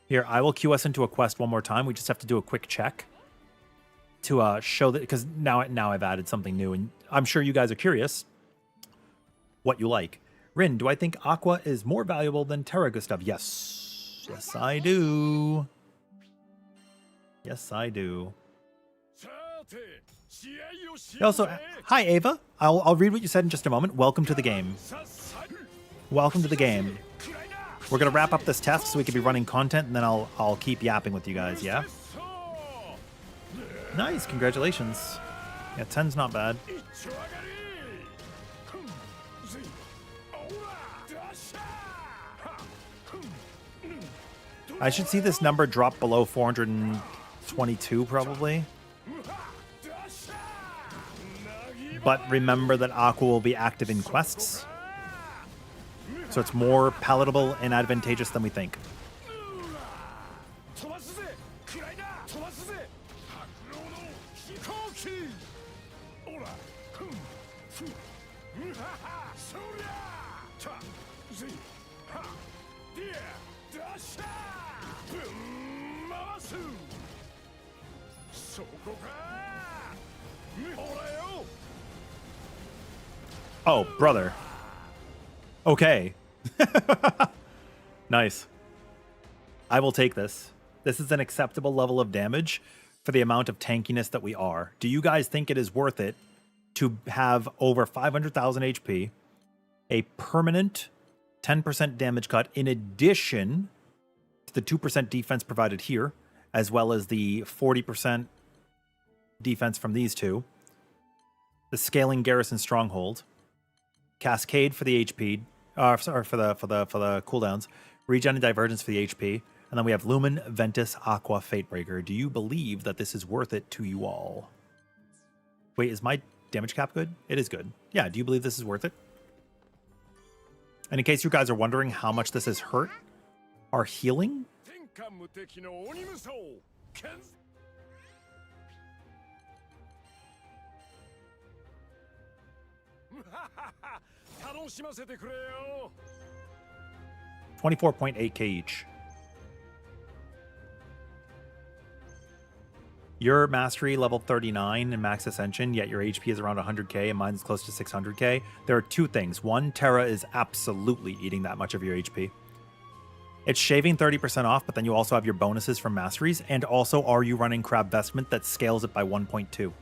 Here, I will queue us into a quest one more time. We just have to do a quick check to show that, because now I've added something new, and I'm sure you guys are curious what you like. Rin, do I think Aqua is more valuable than Terra, Gustav? Yes. Yes, I do. Yes, I do. Also, hi, Ava. I'll read what you said in just a moment. Welcome to the game. Welcome to the game. We're going to wrap up this test so we can be running content, and then I'll keep yapping with you guys, yeah? Nice, congratulations. Yeah, 10's not bad. I should see this number drop below 422, probably. But remember that Aqua will be active in quests, so it's more palatable and advantageous than we think. Oh, brother. Okay. Nice. I will take this. This is an acceptable level of damage for the amount of tankiness that we are. Do you guys think it is worth it to have over 500,000 HP, a permanent 10% damage cut in addition to the 2% defense provided here, as well as the 40% defense from these two, the scaling Garrison Stronghold, Cascade for the HP, for the cooldowns, Regen and Divergence for the HP, and then we have Lumen, Ventus, Aqua, Fatebreaker. Do you believe that this is worth it to you all? Wait, is my damage cap good? It is good. Yeah, do you believe this is worth it? And in case you guys are wondering how much this has hurt our healing, $24.8k each. Your mastery level 39 and max ascension, yet your HP is around 100k and mine's close to 600k. There are two things. One, Terra is absolutely eating that much of your HP. It's shaving 30% off, but then you also have your bonuses from masteries, and also are you running Crab Vestment that scales it by 1.2.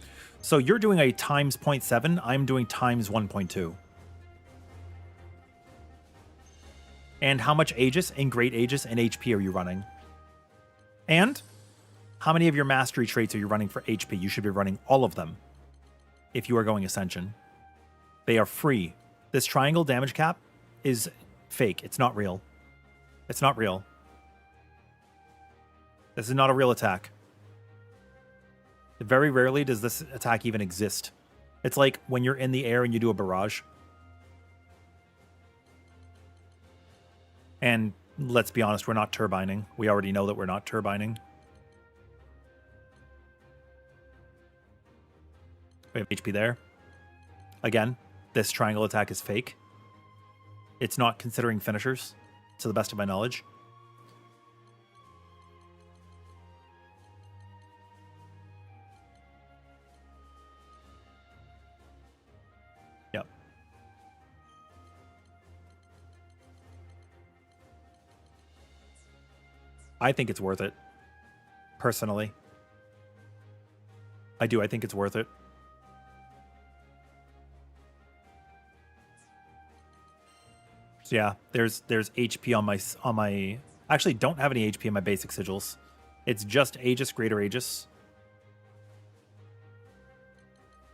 So you're doing a times 0.7, I'm doing times 1.2. And how much Aegis and Great Aegis and HP are you running? And how many of your mastery traits are you running for HP? You should be running all of them if you are going Ascension. They are free. This triangle damage cap is fake. It's not real. It's not real. This is not a real attack. Very rarely does this attack even exist. It's like when you're in the air and you do a barrage. And let's be honest, we're not turbining. We already know that we're not turbining. We have HP there. Again, this triangle attack is fake. It's not considering finishers, to the best of my knowledge. Yep. I think it's worth it. Personally. I do. I think it's worth it. So yeah, there's HP on my actually don't have any HP in my basic sigils. It's just Aegis, Greater Aegis.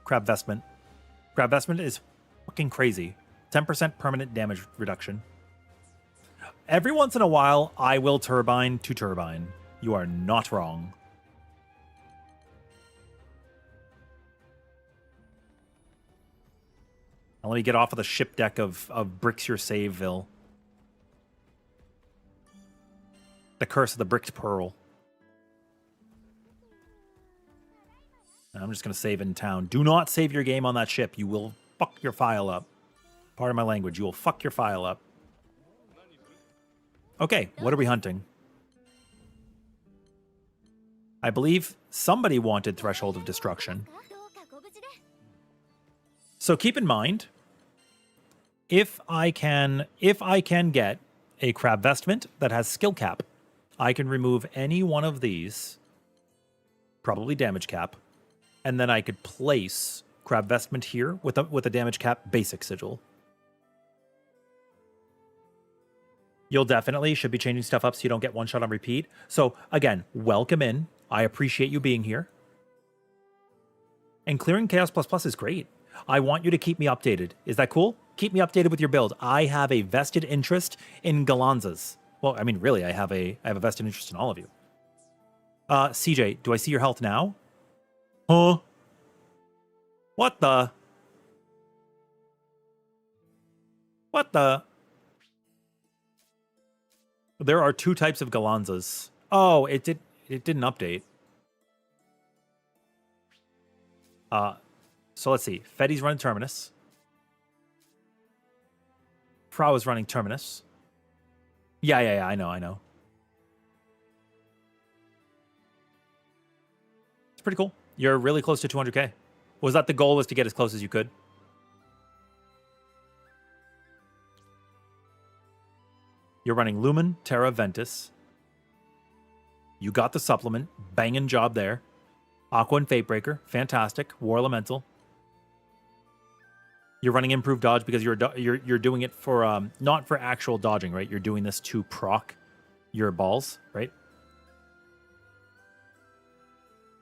Crab Vestment. Crab Vestment is fucking crazy. 10% permanent damage reduction. Every once in a while, I will turbine to turbine. You are not wrong. Now let me get off of the ship deck of Bricks Your Saveville. The Curse of the Bricked Pearl. And I'm just going to save in town. Do not save your game on that ship. You will fuck your file up. Pardon my language. You will fuck your file up. Okay, what are we hunting? I believe somebody wanted Threshold of Destruction. So keep in mind, if I can get a Crab Vestment that has skill cap, I can remove any one of these, probably damage cap, and then I could place Crab Vestment here with a damage cap basic sigil. You'll definitely should be changing stuff up so you don't get one shot on repeat. So again, welcome in. I appreciate you being here. And clearing Chaos++ is great. I want you to keep me updated. Is that cool? Keep me updated with your build. I have a vested interest in Gallanzas. Well, I mean, really, I have a vested interest in all of you. CJ, do I see your health now? Huh? What the? What the? There are two types of Gallanzas. Oh, it didn't update. So let's see. Fetty's running Terminus. Frau is running Terminus. Yeah, I know. It's pretty cool. You're really close to 200k. Was that the goal, was to get as close as you could? You're running Lumen, Terra, Ventus. You got the supplement. Banging job there. Aqua and Fatebreaker. Fantastic. War Elemental. You're running improved dodge because you're doing it for not for actual dodging, right? You're doing this to proc your balls, right?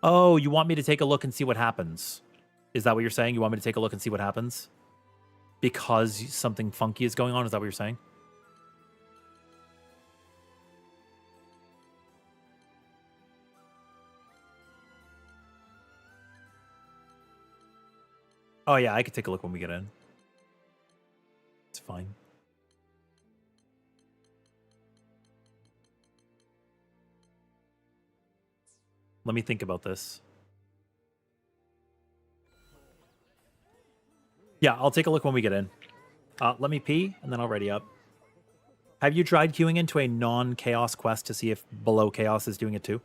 Oh, you want me to take a look and see what happens? Is that what you're saying? You want me to take a look and see what happens? Because something funky is going on? Is that what you're saying? Oh, yeah, I could take a look when we get in. It's fine. Let me think about this. Yeah, I'll take a look when we get in. Let me pee, and then I'll ready up. Have you tried queuing into a non-chaos quest to see if below chaos is doing it too?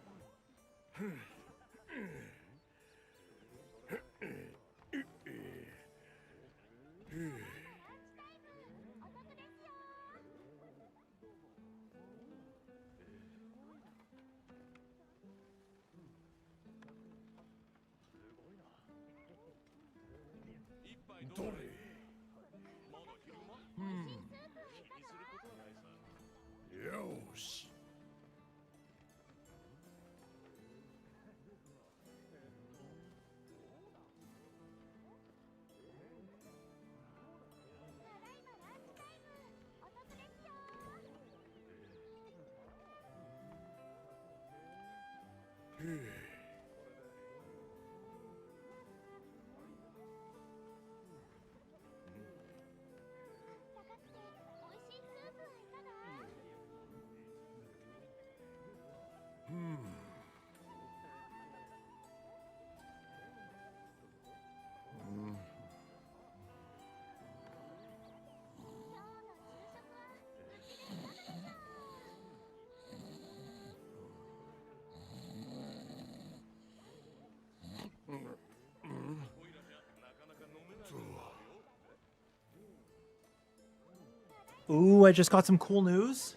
Ooh, I just got some cool news.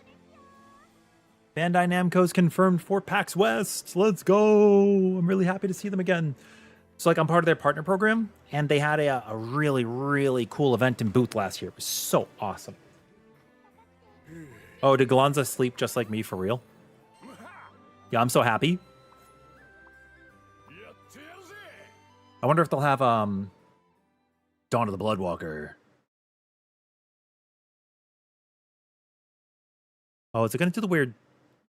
Bandai Namco's confirmed for PAX West. Let's go. I'm really happy to see them again. So like I'm part of their partner program, and they had a really, really cool event in booth last year. It was so awesome. Oh, did Gallanza sleep just like me for real? Yeah, I'm so happy. I wonder if they'll have Dawn of the Bloodwalker. Oh, is it going to do the weird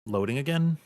loading again?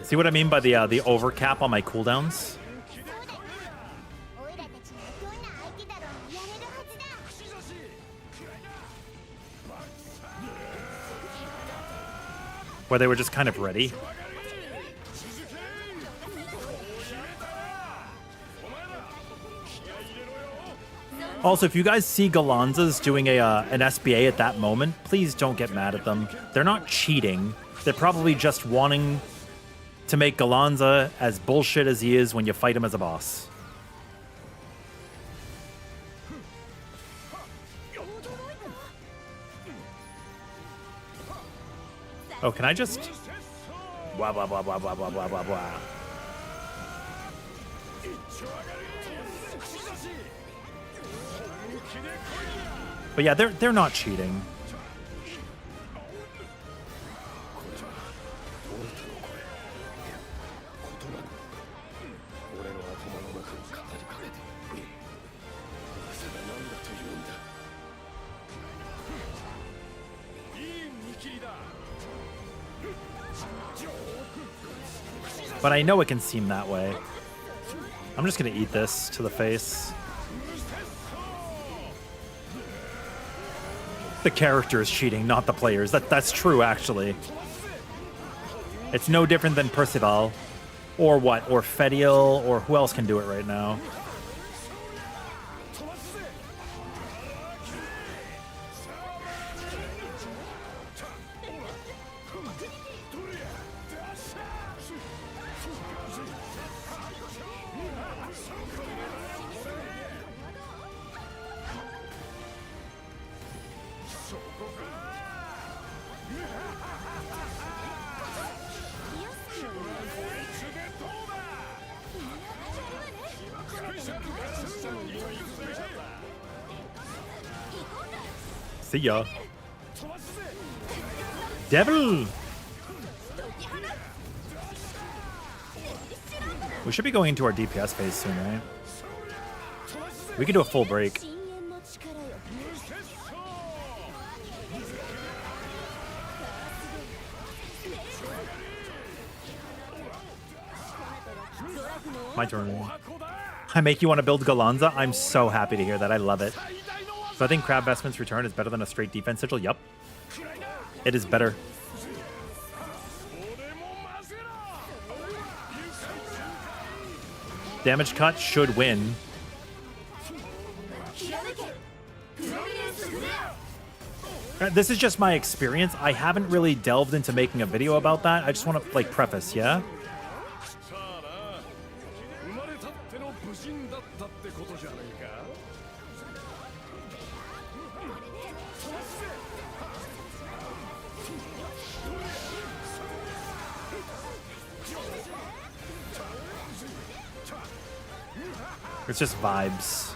See what I mean by the overcap on my cooldowns? Where they were just kind of ready. Also, if you guys see Gallanza's doing an SBA at that moment, please don't get mad at them. They're not cheating. They're probably just wanting to make Gallanza as bullshit as he is when you fight him as a boss. Oh, can I just... Blah, blah, blah, blah, blah, blah, blah, blah, blah. But yeah, they're not cheating. But I know it can seem that way. I'm just gonna eat this to the face. The character is cheating, not the players. That's true, actually. It's no different than Percival. Or what? Or Fediel, or who else can do it right now? See ya. Devil! We should be going into our DPS phase soon, right? We could do a full break. My turn. I make you want to build Gallanza? I'm so happy to hear that. I love it. So I think Crab Vestment's return is better than a straight defense sigil. Yup. It is better. Damage cut should win. This is just my experience. I haven't really delved into making a video about that. I just want to, like, preface, yeah? It's just vibes.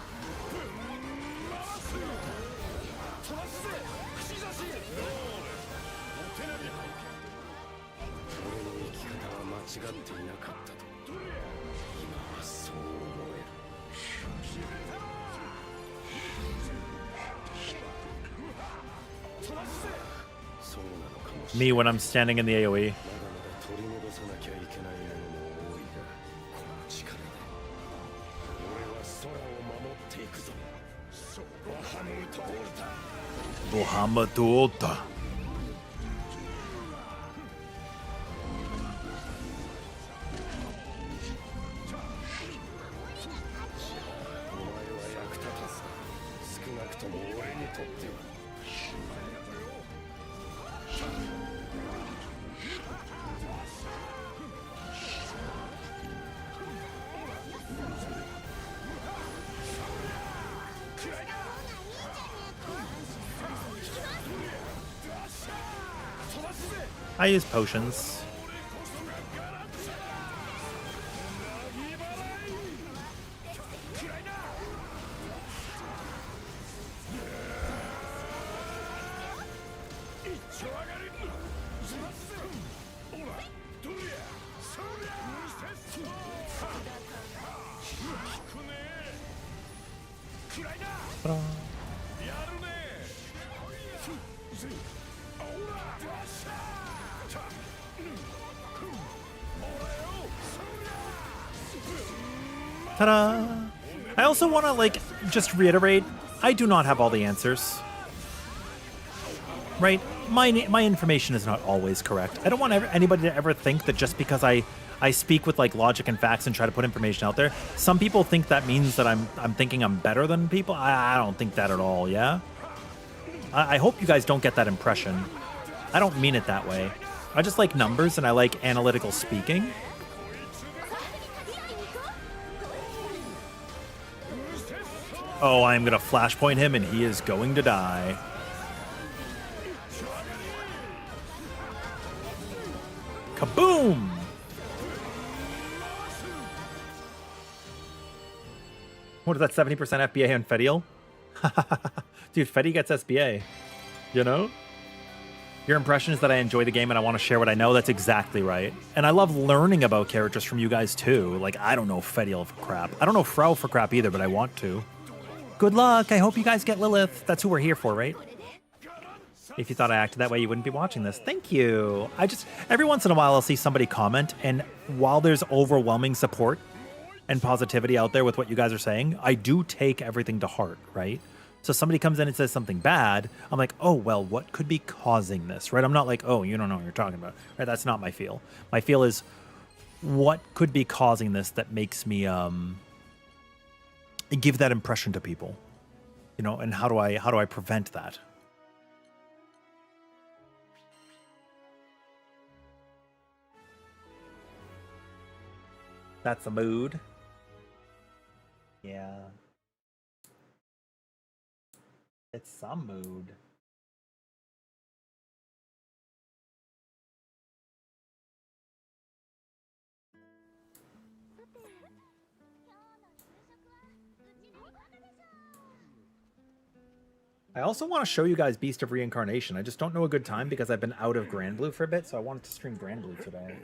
Me when I'm standing in the AoE. Bahamut. 'I use potions. Ta-da! I also want to, like, just reiterate, I do not have all the answers. Right? My information is not always correct. I don't want anybody to ever think that just because I speak with, like, logic and facts and try to put information out there, some people think that means that I'm thinking I'm better than people. I don't think that at all, yeah? I hope you guys don't get that impression. I don't mean it that way. I just like numbers and I like analytical speaking. Oh, I'm going to flashpoint him and he is going to die. Kaboom! What is that, 70% FBA on Fediel? Dude, Fedi gets SBA. You know? Your impression is that I enjoy the game and I want to share what I know. That's exactly right. And I love learning about characters from you guys too. Like, I don't know Fediel for crap. I don't know Frau for crap either, but I want to. Good luck. I hope you guys get Lilith. That's who we're here for, right? If you thought I acted that way, you wouldn't be watching this. Thank you. Every once in a while, I'll see somebody comment, and while there's overwhelming support and positivity out there with what you guys are saying, I do take everything to heart, right? So somebody comes in and says something bad, I'm like, oh, well, what could be causing this, right? I'm not like, oh, you don't know what you're talking about, right? That's not my feel. My feel is, what could be causing this that makes me give that impression to people, you know? And how do I prevent that? That's the mood. Yeah. It's some mood. I also want to show you guys Beast of Reincarnation. I just don't know a good time because I've been out of Grand Blue for a bit, so I wanted to stream Grand Blue today.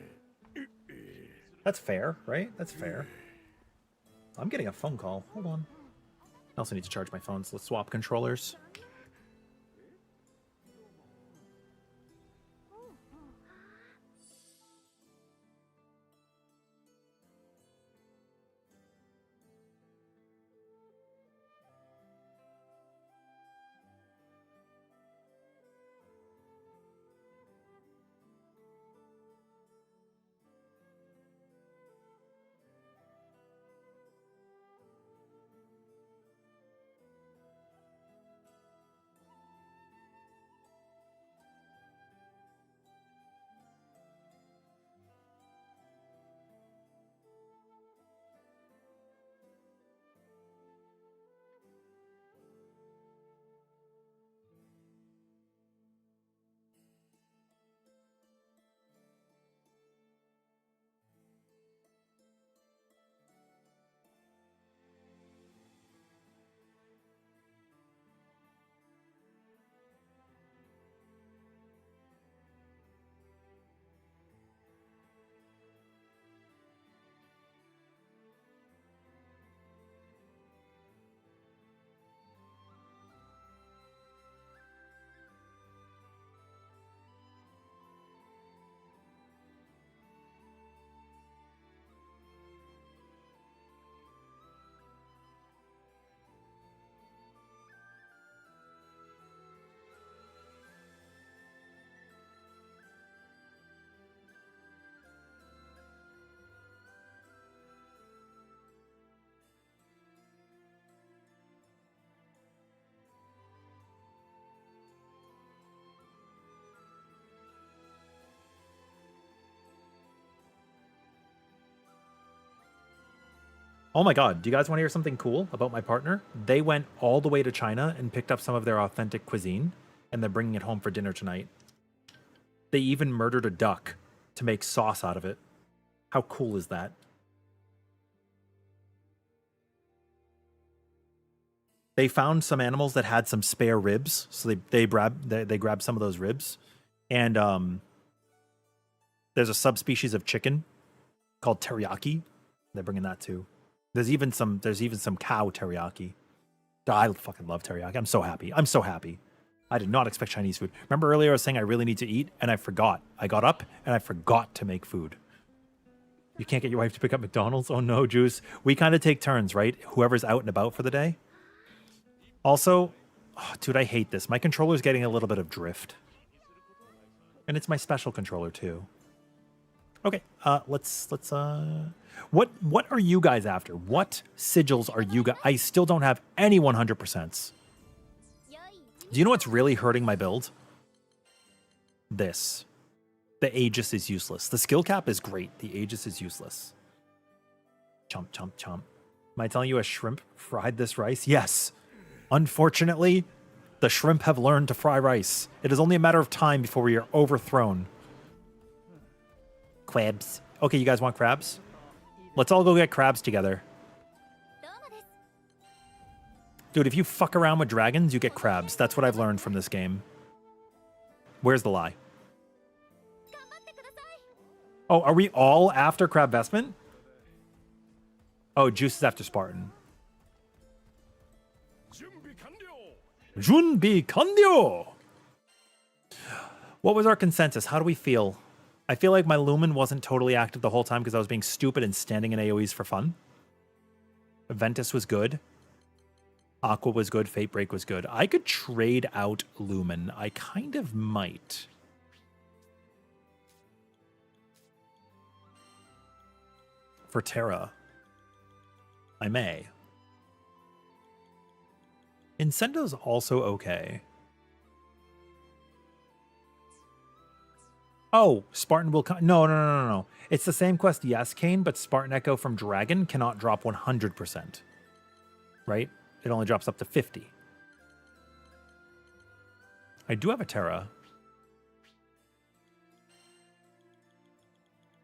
That's fair, right? That's fair. I'm getting a phone call. Hold on. I also need to charge my phone, so let's swap controllers. Oh my god, do you guys want to hear something cool about my partner? They went all the way to China and picked up some of their authentic cuisine, and they're bringing it home for dinner tonight. They even murdered a duck to make sauce out of it. How cool is that? They found some animals that had some spare ribs, so they grabbed some of those ribs, and there's a subspecies of chicken called teriyaki. They're bringing that too. There's even some cow teriyaki. I fucking love teriyaki. I'm so happy. I'm so happy. I did not expect Chinese food. Remember earlier I was saying I really need to eat, and I forgot. I got up and I forgot to make food. You can't get your wife to pick up McDonald's? Oh no, Juice. We kind of take turns, right? Whoever's out and about for the day. Also, oh, dude, I hate this. My controller's getting a little bit of drift. And it's my special controller too. Okay, let's what are you guys after? What sigils are you guys? I still don't have any 100%. Do you know what's really hurting my build? This. The Aegis is useless. The skill cap is great. The Aegis is useless. Chomp, chomp, chomp. Am I telling you a shrimp fried this rice? Yes. Unfortunately, the shrimp have learned to fry rice. It is only a matter of time before we are overthrown. Crabs. Okay, you guys want crabs? Let's all go get crabs together. Dude, if you fuck around with dragons, you get crabs. That's what I've learned from this game. Where's the lie? Oh, are we all after Crab Vestment? Oh, Juice is after Spartan. Junbi Kandyo! What was our consensus? How do we feel? I feel like my Lumen wasn't totally active the whole time because I was being stupid and standing in AoEs for fun. Ventus was good. Aqua was good. Fate Break was good. I could trade out Lumen. I kind of might. For Terra. I may. Incendo's also okay. Oh, Spartan will... No. It's the same quest, yes, Kane, but Spartan Echo from Dragon cannot drop 100%. Right? It only drops up to 50. I do have a Terra.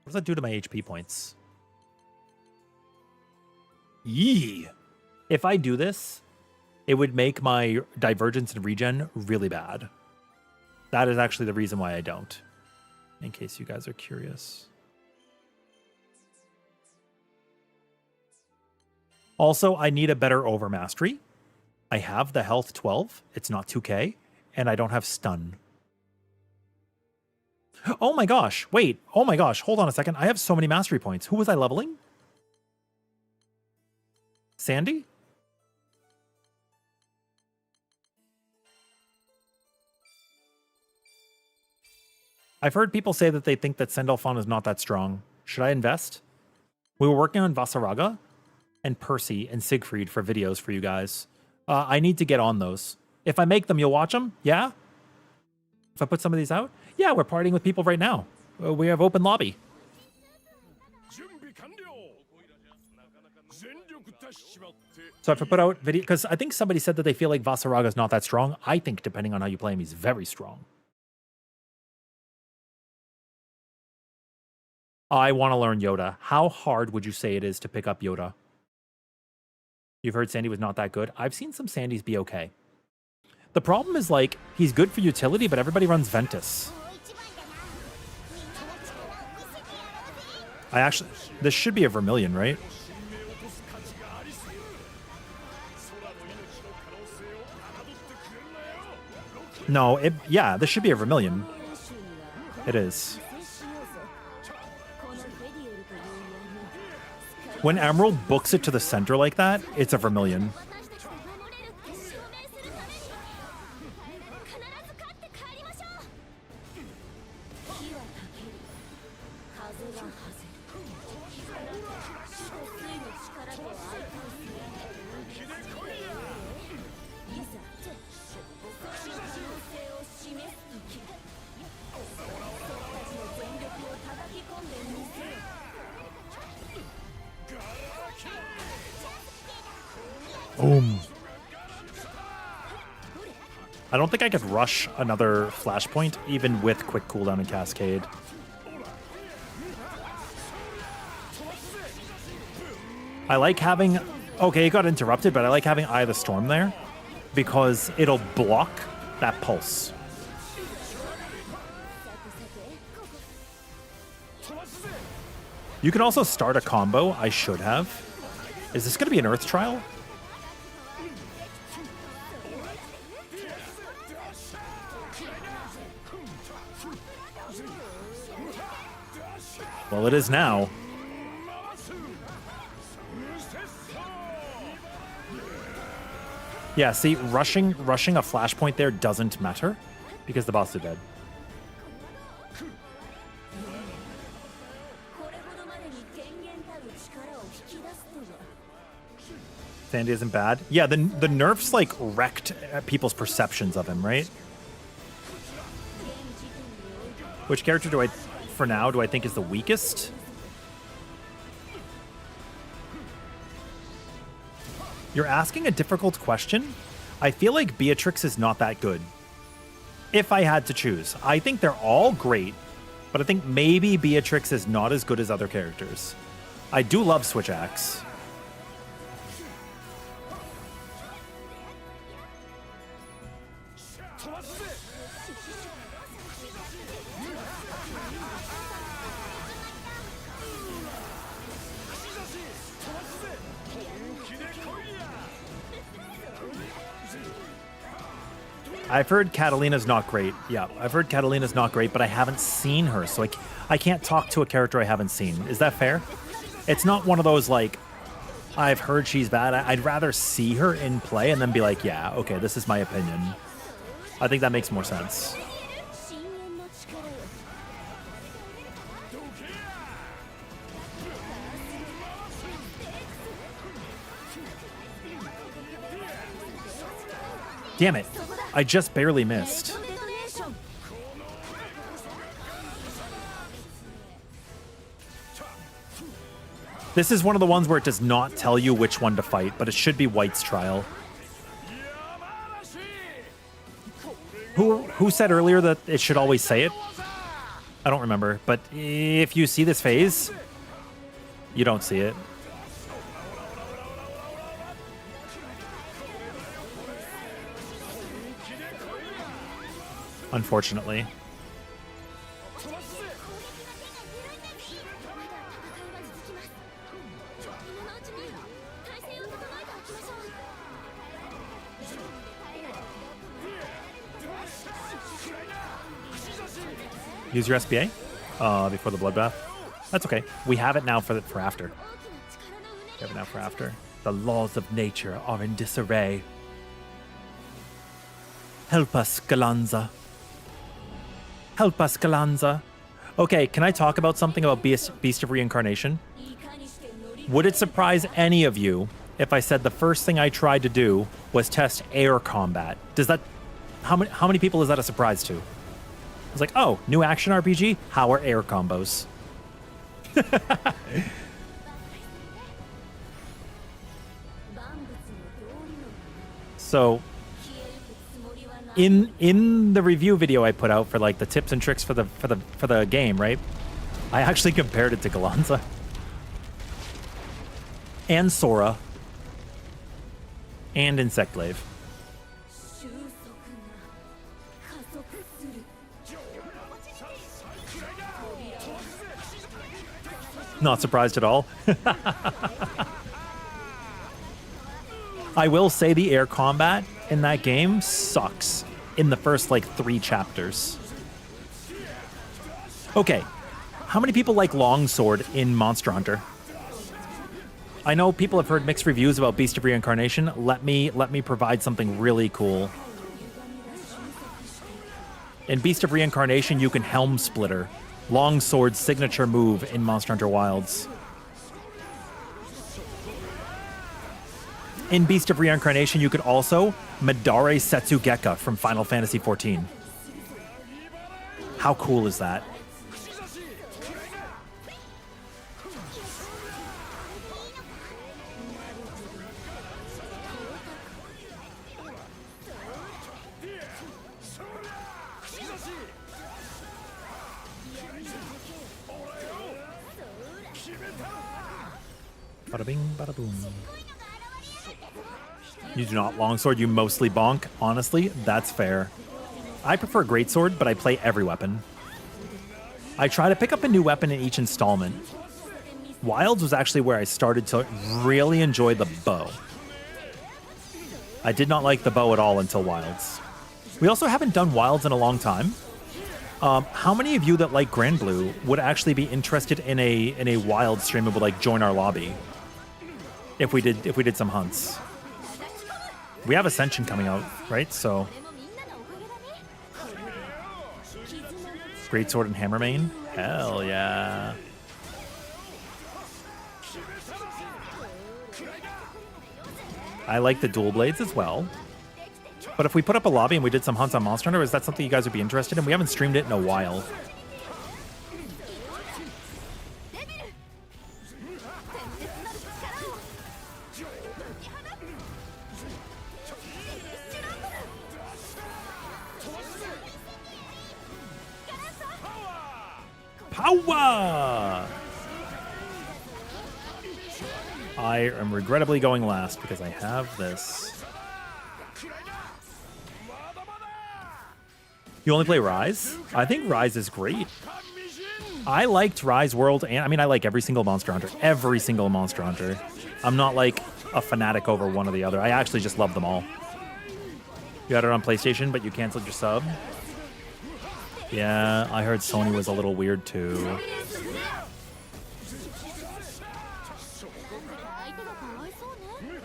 What does that do to my HP points? Yee! If I do this, it would make my divergence and regen really bad. That is actually the reason why I don't. In case you guys are curious. Also, I need a better overmastery. I have the health 12. It's not 2k. And I don't have stun. Oh my gosh. Wait. Oh my gosh. Hold on a second. I have so many mastery points. Who was I leveling? Sandy? I've heard people say that they think that Sandalphon is not that strong. Should I invest? We were working on Vasaraga and Percy and Siegfried for videos for you guys. I need to get on those. If I make them, you'll watch them? Yeah? If I put some of these out? Yeah, we're partying with people right now. We have open lobby. So if I put out video, because I think somebody said that they feel like Vasaraga is not that strong. I think depending on how you play him, he's very strong. I want to learn Yoda. How hard would you say it is to pick up Yoda? You've heard Sandy was not that good. I've seen some Sandys be okay. The problem is, like, he's good for utility, but everybody runs Ventus. This should be a Vermilion, right? No, yeah, this should be a Vermilion. It is. When Emerald books it to the center like that, it's a Vermilion. Boom. I don't think I could rush another flashpoint, even with quick cooldown and cascade. I like having... Okay, it got interrupted, but I like having Eye of the Storm there because it'll block that pulse. You can also start a combo. I should have. Is this going to be an Earth Trial? Well, it is now. Yeah, see, rushing a flashpoint there doesn't matter because the boss is dead. Sandy isn't bad. Yeah, the nerfs like wrecked people's perceptions of him, right? Which character do I, for now, do I think is the weakest? You're asking a difficult question. I feel like Beatrix is not that good. If I had to choose. I think they're all great, but I think maybe Beatrix is not as good as other characters. I do love Switch Axe. I've heard Catalina's not great. Yeah, I've heard Catalina's not great, but I haven't seen her, so I can't talk to a character I haven't seen. Is that fair? It's not one of those, like, I've heard she's bad. I'd rather see her in play and then be like, yeah, okay, this is my opinion. I think that makes more sense. Damn it. I just barely missed. This is one of the ones where it does not tell you which one to fight, but it should be White's trial. Who said earlier that it should always say it? I don't remember, but if you see this phase, you don't see it. Unfortunately. Use your SBA before the bloodbath. That's okay. We have it now for after. We have it now for after. The laws of nature are in disarray. Help us, Gallanza. Help us, Gallanza. Okay, can I talk about something about Beast of Reincarnation? Would it surprise any of you if I said the first thing I tried to do was test air combat? Does that... How many people is that a surprise to? I was like, oh, new action RPG? How are air combos? So... In the review video I put out for like the tips and tricks for the game, right? I actually compared it to Gallanza and Sora and Insectlave. Not surprised at all. I will say the air combat in that game sucks in the first like 3 chapters. Okay, how many people like Longsword in Monster Hunter? I know people have heard mixed reviews about Beast of Reincarnation. Let me provide something really cool. In Beast of Reincarnation, you can Helm Splitter, Longsword's signature move in Monster Hunter Wilds. In Beast of Reincarnation, you could also Madare Setsugeka from Final Fantasy XIV. How cool is that? Bada bing, bada boom. You do not longsword, you mostly bonk. Honestly, that's fair. I prefer greatsword, but I play every weapon. I try to pick up a new weapon in each installment. Wilds was actually where I started to really enjoy the bow. I did not like the bow at all until Wilds. We also haven't done Wilds in a long time. How many of you that like Grand Blue would actually be interested in a Wild stream and would like join our lobby? If we did some hunts. We have Ascension coming out, right? So Greatsword and Hammer main? Hell yeah. I like the dual blades as well. But if we put up a lobby and we did some hunts on Monster Hunter, is that something you guys would be interested in? We haven't streamed it in a while. Power! I am regrettably going last because I have this. You only play Rise? I think Rise is great. I liked Rise World, and I mean, I like every single Monster Hunter. Every single Monster Hunter. I'm not like a fanatic over one or the other. I actually just love them all. You had it on PlayStation, but you canceled your sub? Yeah, I heard Sony was a little weird too.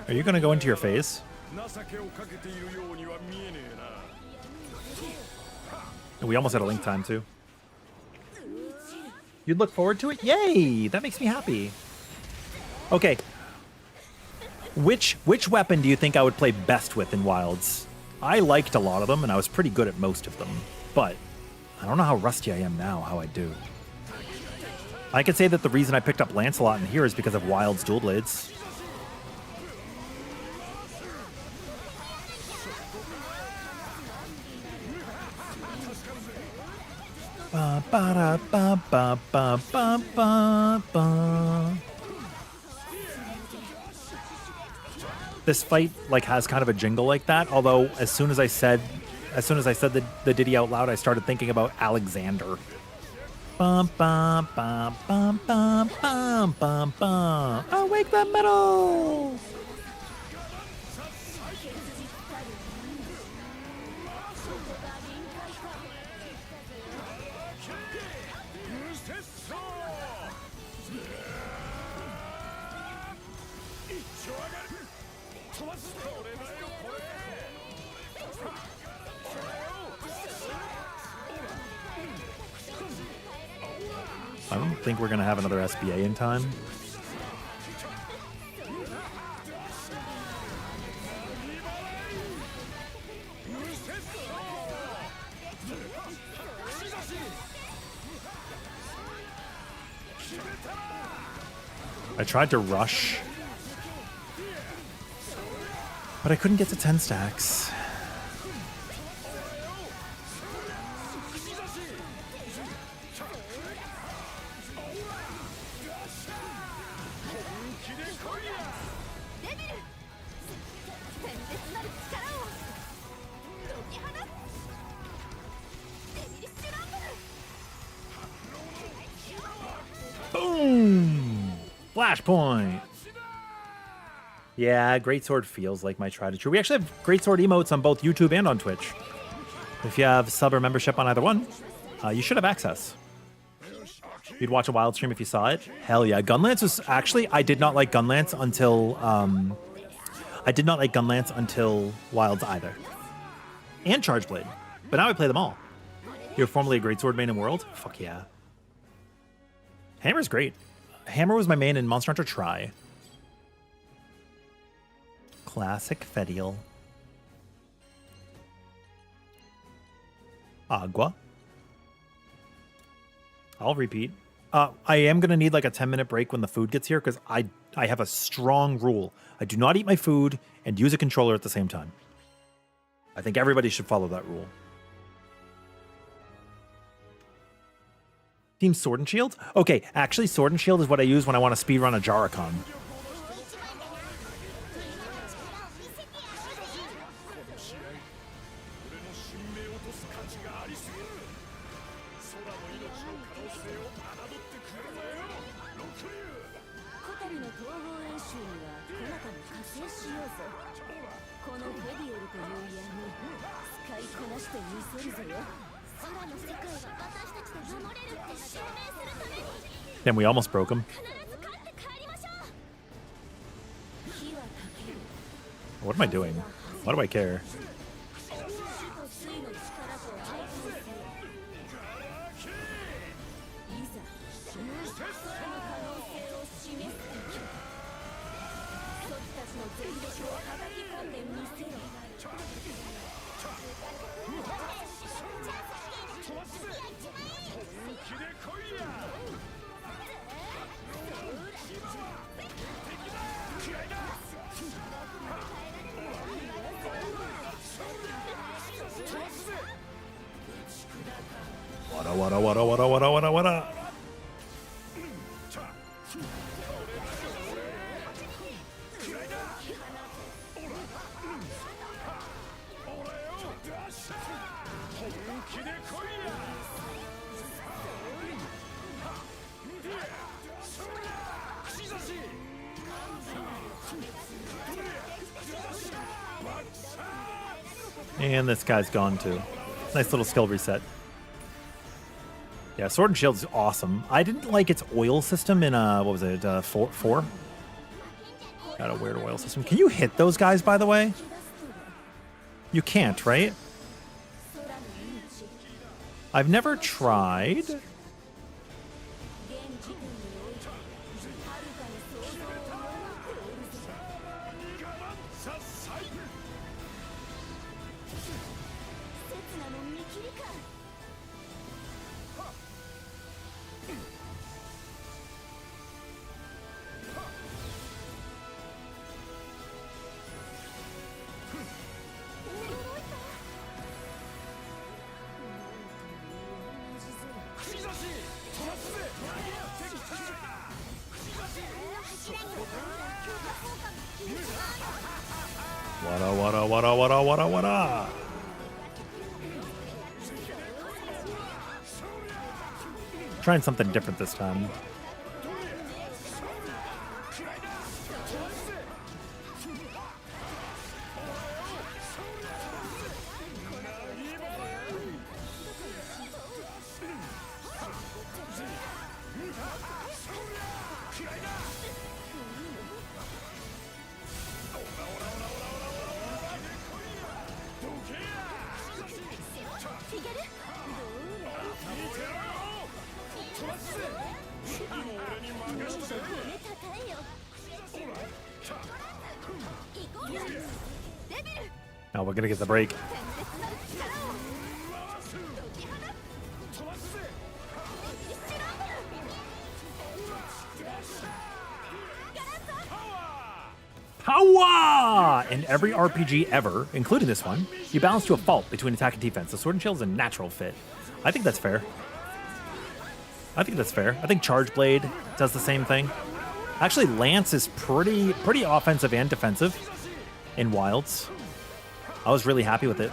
Are you gonna go into your face? We almost had a link time too. You'd look forward to it? Yay! That makes me happy. Okay. Which weapon do you think I would play best with in Wilds? I liked a lot of them, and I was pretty good at most of them. But I don't know how rusty I am now, how I do. I could say that the reason I picked up Lancelot in here is because of Wild's dual blades. Ba ba ba ba ba ba ba ba. This fight like has kind of a jingle like that. Although as soon as I said the ditty out loud, I started thinking about Alexander. Bum bum bum bum bum bum bum bum. Awake the metal. I don't think we're going to have another SBA in time. I tried to rush, but I couldn't get to 10 stacks. Boom! Flashpoint! Yeah, Greatsword feels like my tried and true. We actually have Greatsword emotes on both YouTube and on Twitch. If you have sub or membership on either one, you should have access. You'd watch a Wild stream if you saw it. Hell yeah. Gunlance was actually, I did not like Gunlance until Wilds either. And Chargeblade. But now I play them all. You're formerly a Greatsword main in World? Fuck yeah. Hammer's great. Hammer was my main in Monster Hunter Tri. Classic Fedial. Agua. I'll repeat. I am going to need like a 10-minute break when the food gets here because I have a strong rule. I do not eat my food and use a controller at the same time. I think everybody should follow that rule. Team Sword and Shield? Okay, actually Sword and Shield is what I use when I want to speedrun a Jaracon. 小樽の統合演習にはこなたも加勢しようぞ。このフェディオルという闇使いこなしてみせるぞよ。空の世界は私たちで守れるって証明するために Damn, we almost broke him. 必ず勝って帰りましょう。火はたける。 What am I doing? Why do I care? 火と水の力と相反せよ。いざ空の可能性を示す時。そちたちの全力を叩き込んでみせろ。Wada wada wada wada wada wada wada. And this guy's gone too. Nice little skill reset. Yeah, Sword and Shield is awesome. I didn't like its oil system in what was it, 4? Got a weird oil system. Can you hit those guys, by the way? You can't, right? I've never tried. わらわらわらわらわらわら。Trying something different this time. Now we're gonna get the break. Power! In every RPG ever, including this one, you balance to a fault between attack and defense. The Sword and Shield is a natural fit. I think that's fair. I think Charge Blade does the same thing. Actually, Lance is pretty offensive and defensive in Wilds. I was really happy with it.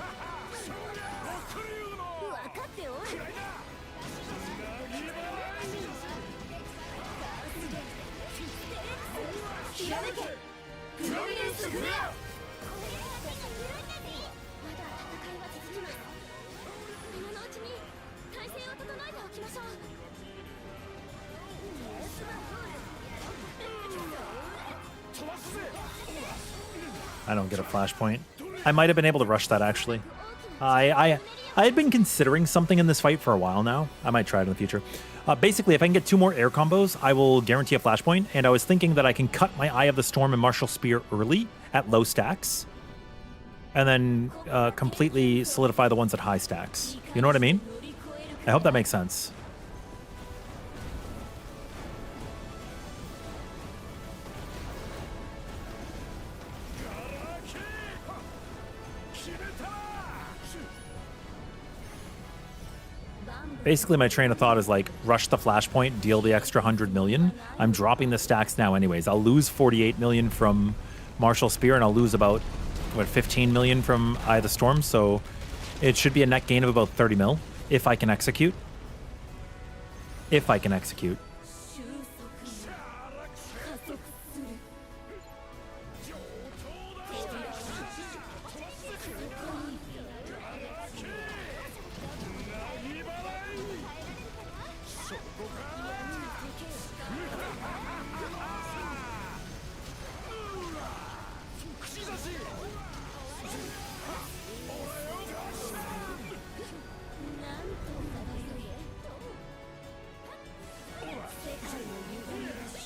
I don't get a flashpoint. I might have been able to rush that, actually. I had been considering something in this fight for a while now. I might try it in the future. Basically, if I can get 2 more air combos, I will guarantee a flashpoint. And I was thinking that I can cut my Eye of the Storm and Martial Spear early at low stacks. And then completely solidify the ones at high stacks. You know what I mean? I hope that makes sense. Basically, my train of thought is like, rush the flashpoint, deal the extra 100 million. I'm dropping the stacks now anyways. I'll lose 48 million from Martial Spear, and I'll lose about, what, 15 million from Eye of the Storm. So It should be a net gain of about 30 mil if I can execute. If I can execute.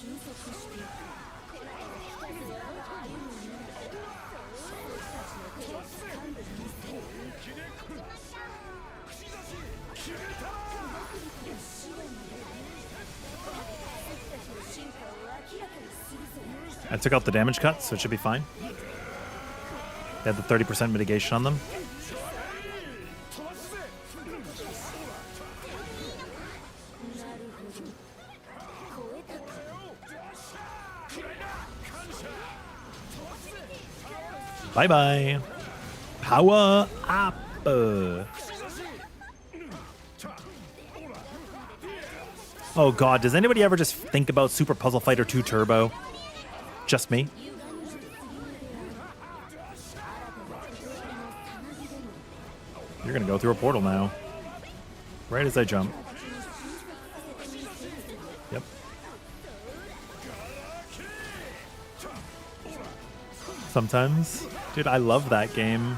収束加速する I took out the damage cut, so it should be fine. They had the 30% mitigation on them. Bye-bye. Power up. Oh god, does anybody ever just think about Super Puzzle Fighter 2 Turbo? Just me? You're gonna go through a portal now. Right as I jump. Yep. Sometimes. Dude, I love that game.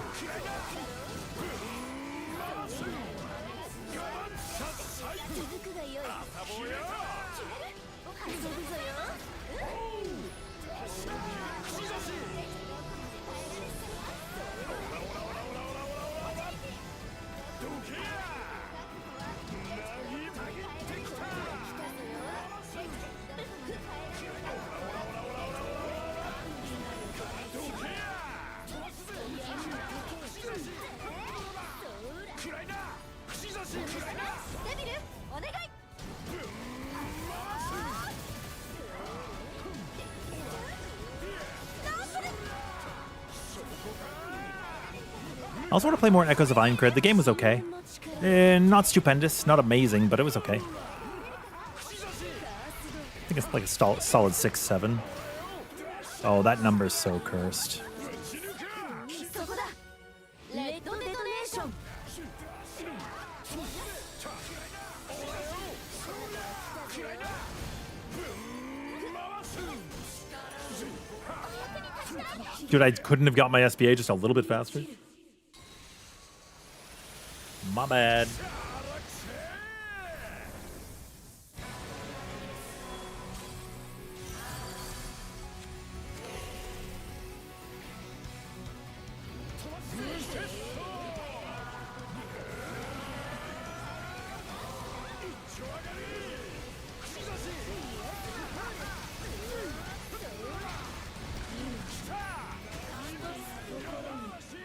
I also want to play more Echoes of Aincrad. The game was okay. Not stupendous, not amazing, but it was okay. I think it's like a solid 6-7. Oh, that number is so cursed. そこだレッドデトネーション Dude, I couldn't have got my SBA just a little bit faster. My bad.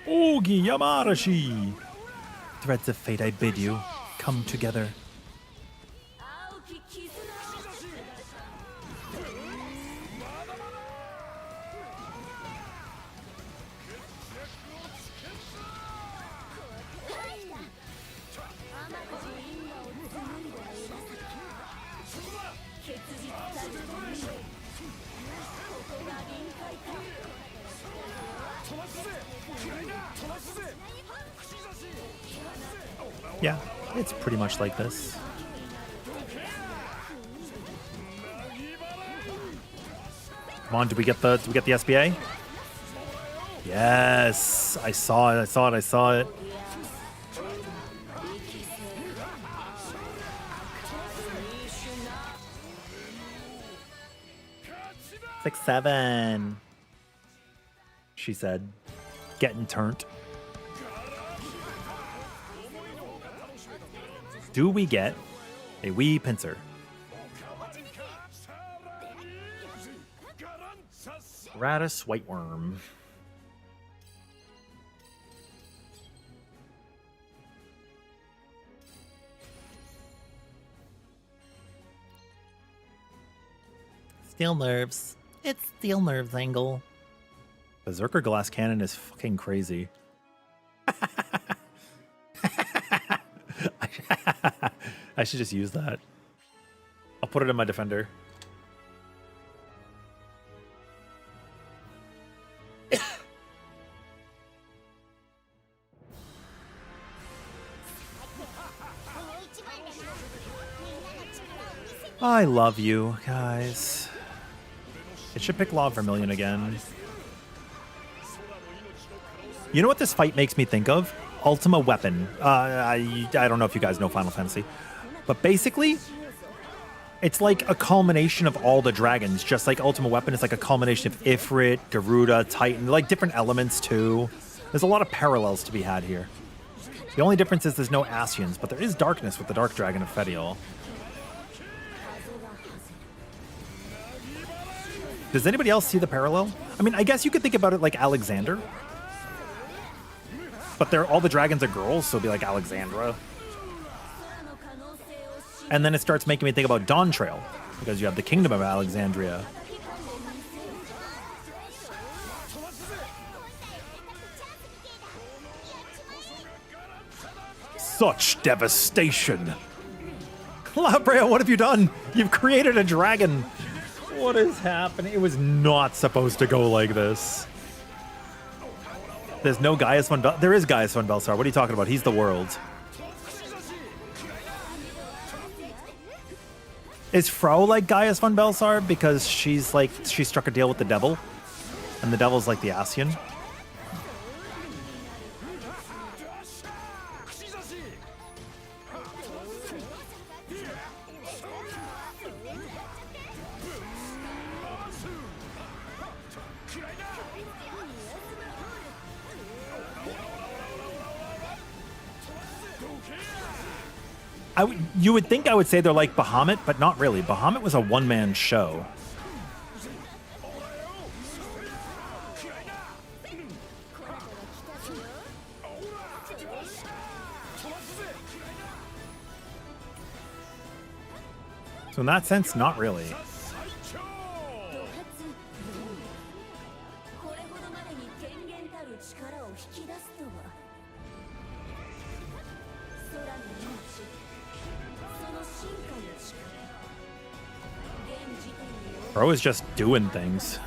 Ogi Yamarashi! Threads of fate, I bid you, come together. 青き絆 Yeah, it's pretty much like this. Come on, did we get the SBA? Yes, I saw it, I saw it. Six, 7. She said, getting turned. Do we get a wee pincer? Ratus Whiteworm. Steel nerves. It's steel nerves angle. Berserker Glass Cannon is fucking crazy. I should just use that. I'll put it in my defender. I love you, guys. It should pick Law of Vermilion again. You know what this fight makes me think of? Ultima Weapon. I don't know if you guys know Final Fantasy. But basically, it's like a culmination of all the dragons. Just like Ultima Weapon is like a culmination of Ifrit, Garuda, Titan, like different elements too. There's a lot of parallels to be had here. The only difference is there's no Ascians, but there is darkness with the Dark Dragon of Fedial. Does anybody else see the parallel? I mean, I guess you could think about it like Alexander. But all the dragons are girls, so it'd be like Alexandra. And then it starts making me think about Dawn Trail, because you have the Kingdom of Alexandria. Such devastation. Labrea, what have you done? You've created a dragon. What is happening? It was not supposed to go like this. There's no Gaius von Belsar. There is Gaius von Belsar. What are you talking about? He's the world. Is Frau like Gaius von Belsar because she struck a deal with the devil, and the devil's like the Ascian? You would think I would say they're like Bahamut, but not really. Bahamut was a one-man show. So in that sense, not really. Bro is just doing things.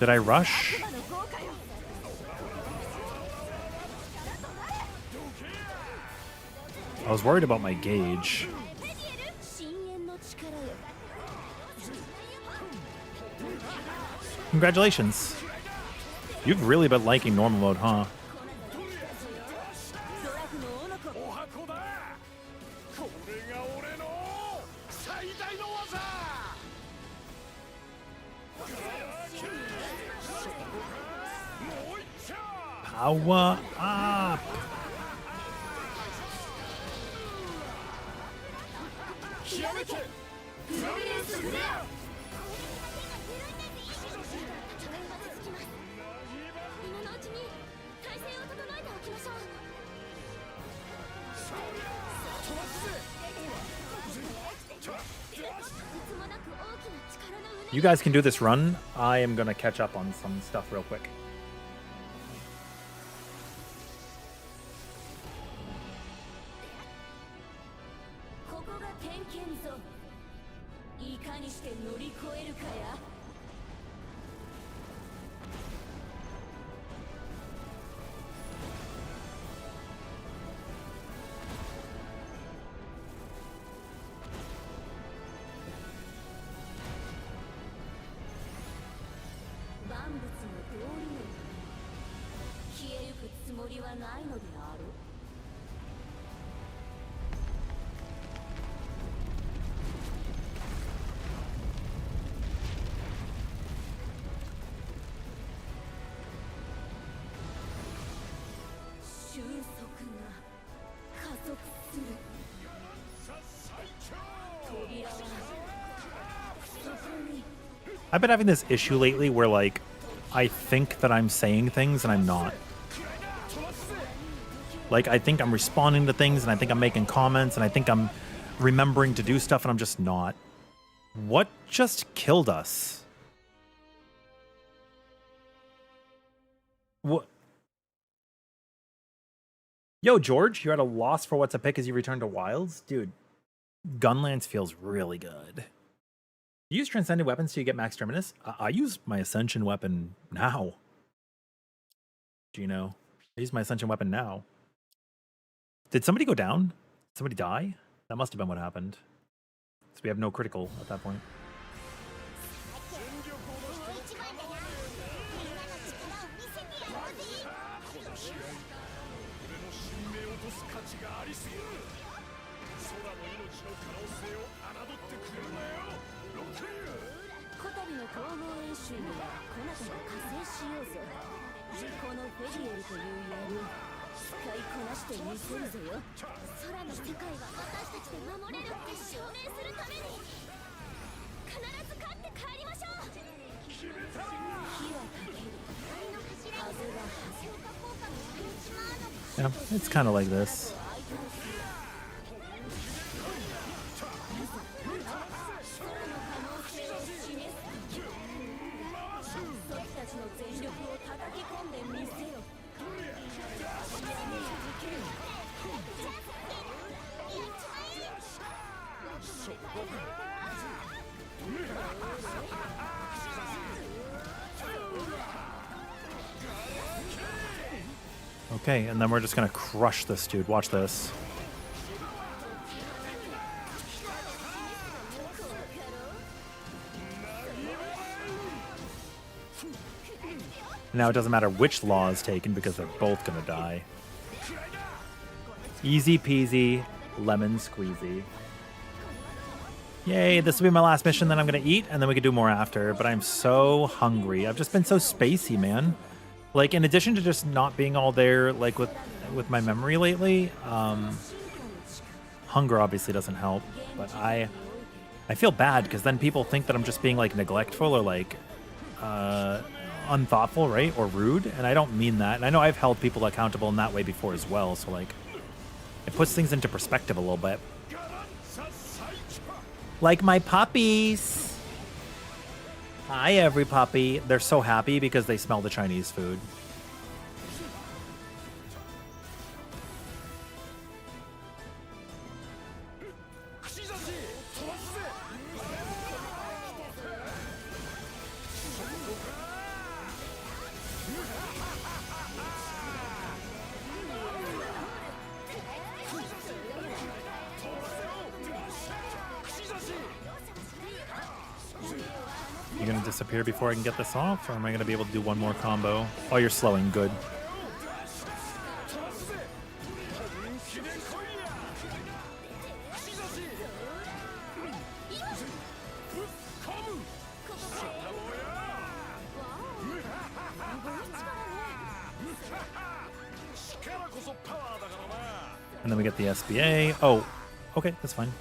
Did I rush? I was worried about my gauge. Congratulations. You've really been liking normal mode, huh? Power up! You guys can do this run. I am gonna catch up on some stuff real quick. 消えゆくつもりはないのである。収束が加速する。扉はそこに。 I've been having this issue lately where, like, I think that I'm saying things and I'm not. Like, I think I'm responding to things and I think I'm making comments and I think I'm remembering to do stuff and I'm just not. What just killed us? What? Yo, George, you're at a loss for what to pick as you return to Wilds? Dude, Gunlance feels really good. You use transcendent weapons till you get max terminus? I use my ascension weapon now. Gino, I use my ascension weapon now. Did somebody go down? Somebody die? That must have been what happened. So we have no critical at that point. Yeah, it's kind of like this. Okay, and then we're just gonna crush this dude. Watch this. Now it doesn't matter which law is taken because they're both gonna die. Easy peasy, lemon squeezy. Yay, this will be my last mission, then I'm gonna eat, and then we can do more after, but I'm so hungry. I've just been so spacey, man. Like, in addition to just not being all there, like, with my memory lately, hunger obviously doesn't help, but I feel bad, because then people think that I'm just being, like, neglectful or, like, unthoughtful, right? Or rude, and I don't mean that. And I know I've held people accountable in that way before as well, so, like, it puts things into perspective a little bit. Like my puppies! Hi, every puppy. They're so happy because they smell the Chinese food. You gonna disappear before I can get this off, or am I gonna be able to do one more combo? Oh, you're slowing. Good. And then we get the SBA. Oh, okay, that's fine.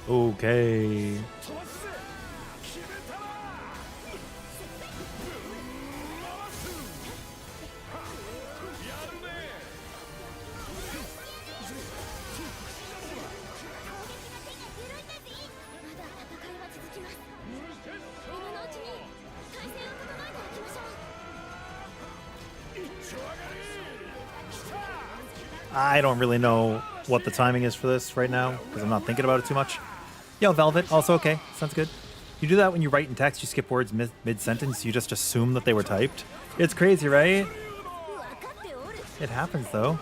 Okay. I don't really know what the timing is for this right now because I'm not thinking about it too much. Yo, Velvet, also okay. Sounds good. You do that when you write in text, you skip words mid-sentence, you just assume that they were typed. It's crazy, right? It happens, though.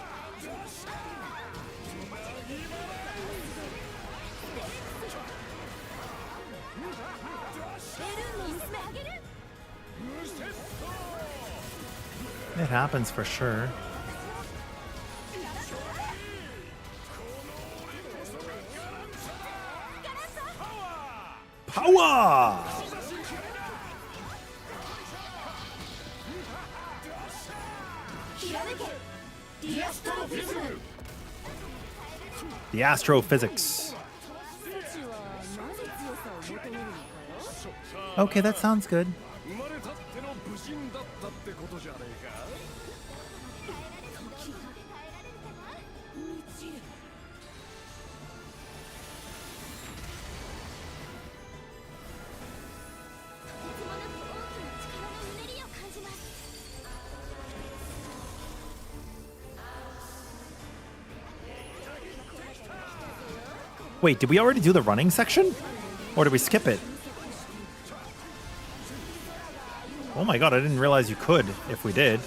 It happens for sure. Power! The astrophysics. Okay, that sounds good. Wait, did we already do the running section? Or did we skip it? Oh my god, I didn't realize you could if we did.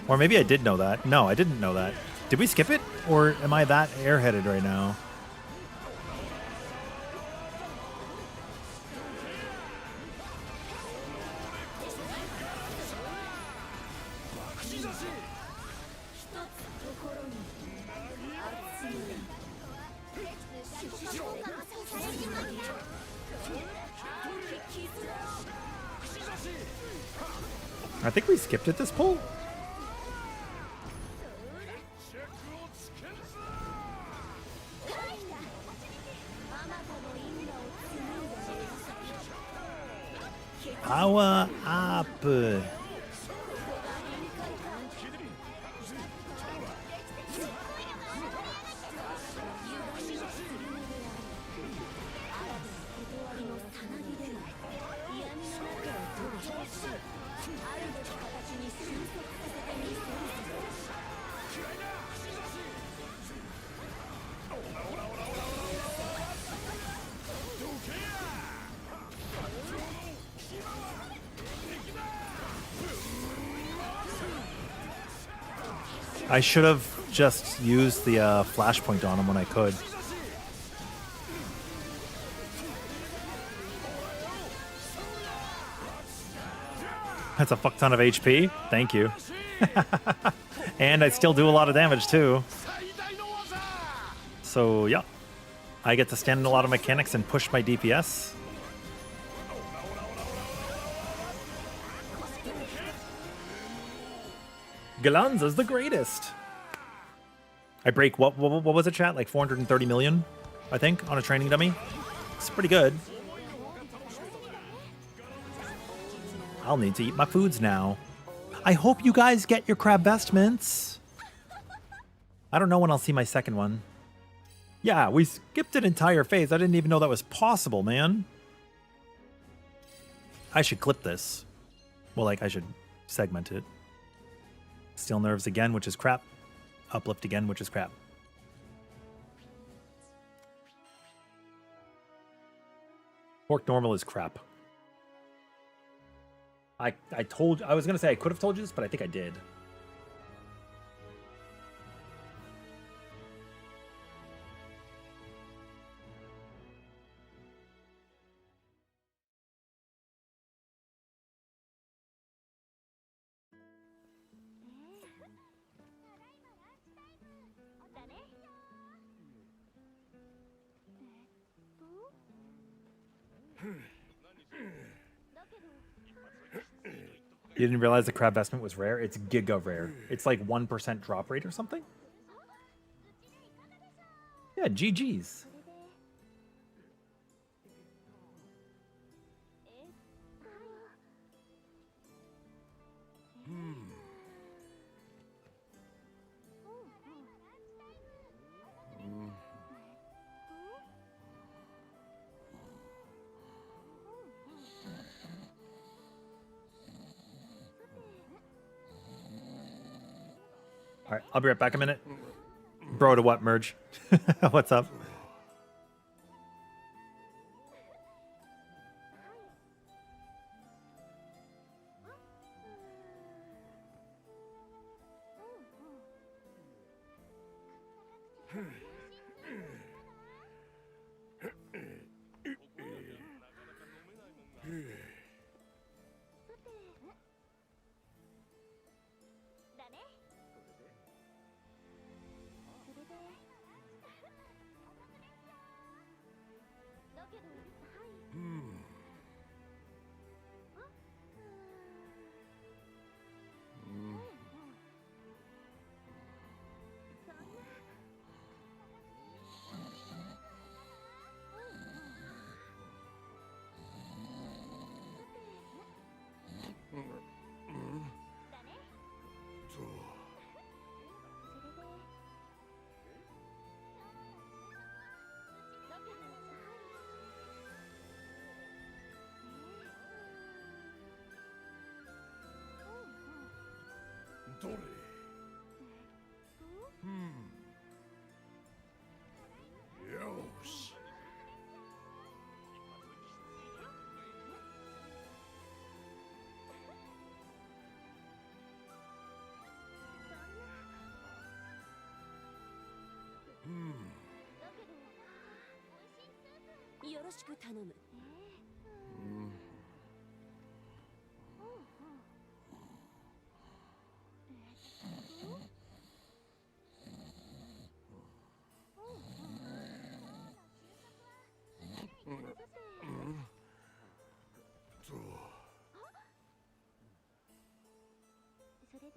Or maybe I did know that. No, I didn't know that. Did we skip it? Or am I that airheaded right now? I think we skipped it this pull. Power up. I should have just used the flashpoint on him when I could. That's a fuck ton of HP. Thank you. And I still do a lot of damage too. So yeah, I get to stand in a lot of mechanics and push my DPS. Gallanza's the greatest. I break what was it, chat? Like 430 million, I think, on a training dummy. It's pretty good. I'll need to eat my foods now. I hope you guys get your crab vestments. I don't know when I'll see my second one. Yeah, we skipped an entire phase. I didn't even know that was possible, man. I should clip this. Well, like, I should segment it. Steel nerves again, which is crap. Uplift again, which is crap. Pork normal is crap. I was gonna say I could have told you this, but I think I did. You didn't realize the crab vestment was rare? It's giga rare. It's like 1% drop rate or something? Yeah, GG's. All right, I'll be right back a minute. Bro to what, Merge? What's up?どれ？よし。よろしく頼む。それで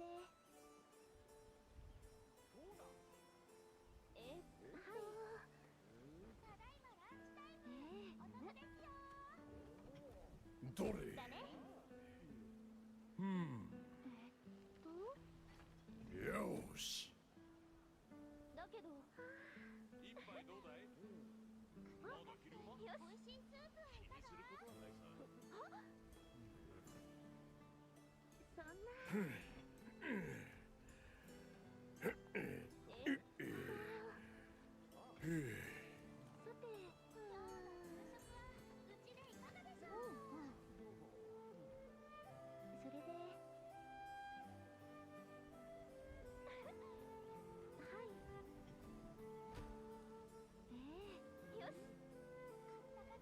どれ？よし。だけど一杯どうだい？まだ昼間？美味しいスープ気にすることはないさ。そんなさてうちでいかがでしょう？それではいよ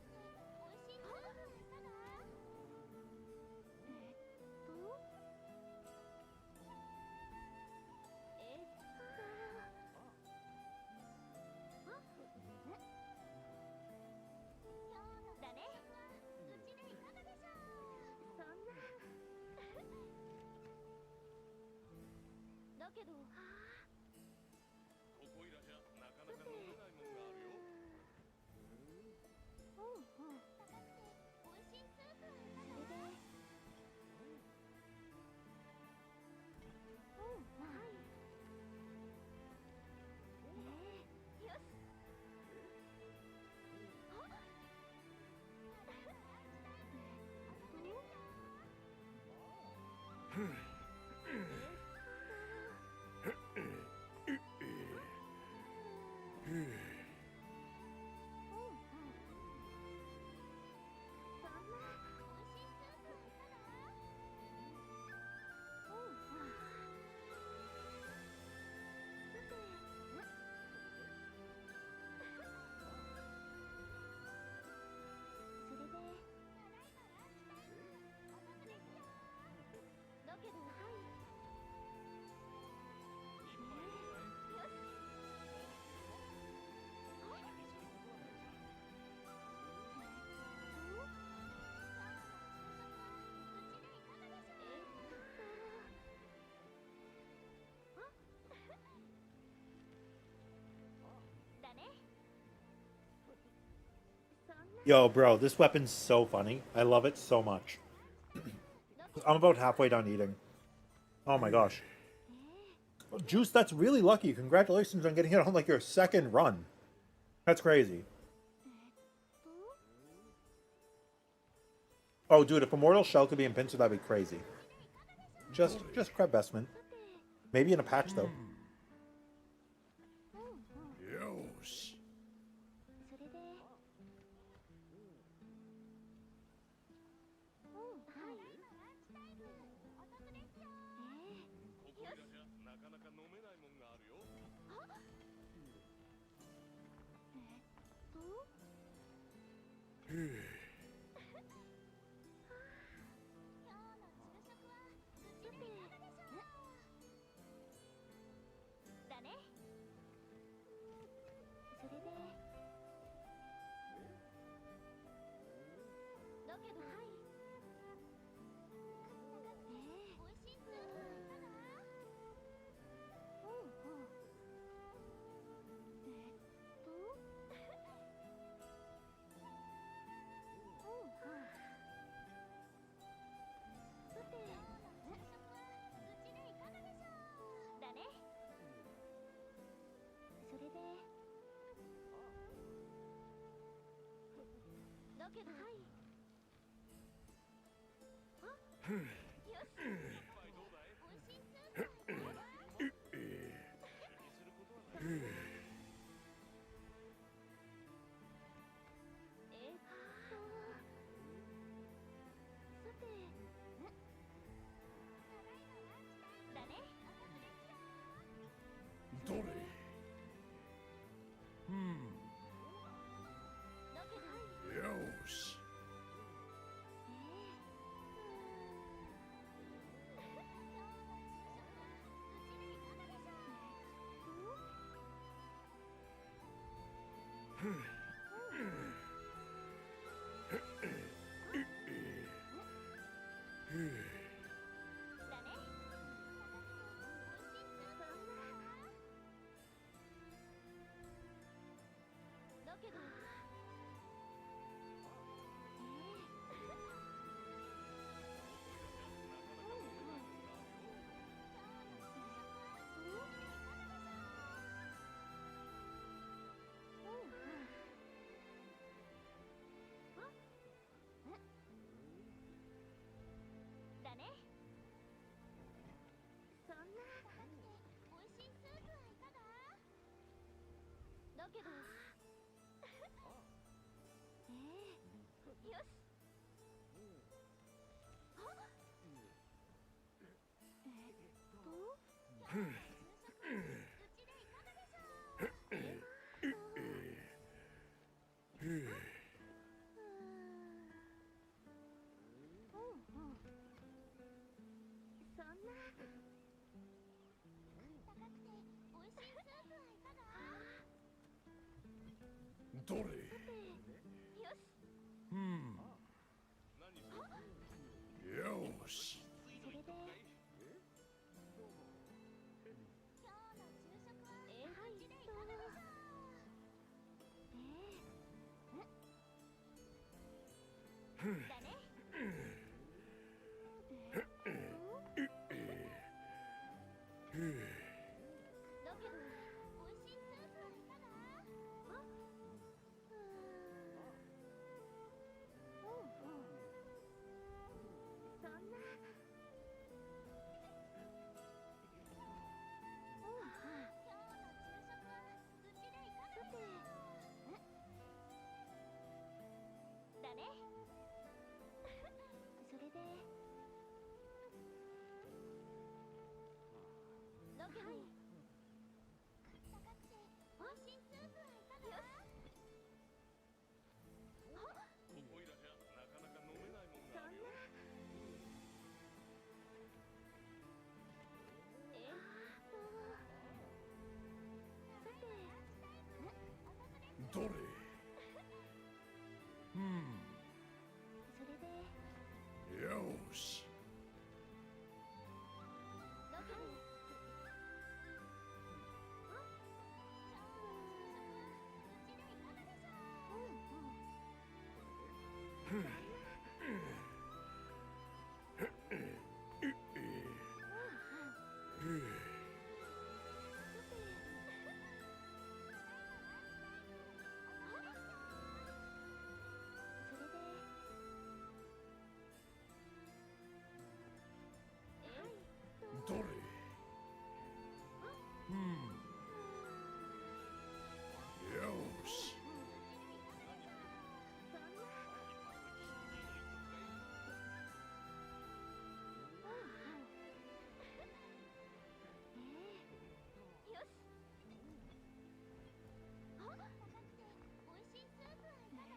しおいしいスープいかが？だね。うちでいかがでしょう？そんなだけどここいらじゃなかなか飲めないもんがあるよ。おいしいスープそれではいよしだけどだね。Yo, bro, this weapon's so funny. I love it so much. I'm about halfway done eating. Oh my gosh. Juice, that's really lucky. Congratulations on getting it on like your second run. That's crazy. Oh, dude, if Immortal Shell could be in pincer, that'd be crazy. Just crab vestment. Maybe in a patch, though. だね。それでだけど、はい。美味しいスープはいかが？ほうほう。ほうほう。さて、今日の昼食はうちでいかがでしょう？だね。それでだけど、はい。あ、よし。美味しいスープはいかが？さて、だね。どれ？だけど、はい。よし。だね。だけど、だね。そんな高くて美味しいスープはいかが？だけど、よし。あ、今日の昼食うちでいかがでしょう？そんな高くて美味しいスープはいかが？どれ？よし。よし。それで今日の昼食はうちでいかがでしょう？だね。だけど、美味しいスープはいかが？そんな今日の昼食はうちでいかがでしょう？だね。それでだけど、高くて美味しいスープはいかが？おいらじゃなかなか飲めないもんがあるよ。さて、どれ？それでよし。だけど、うちでいかがでしょどれ？よし。よし。高くて美味しいスープはいかが？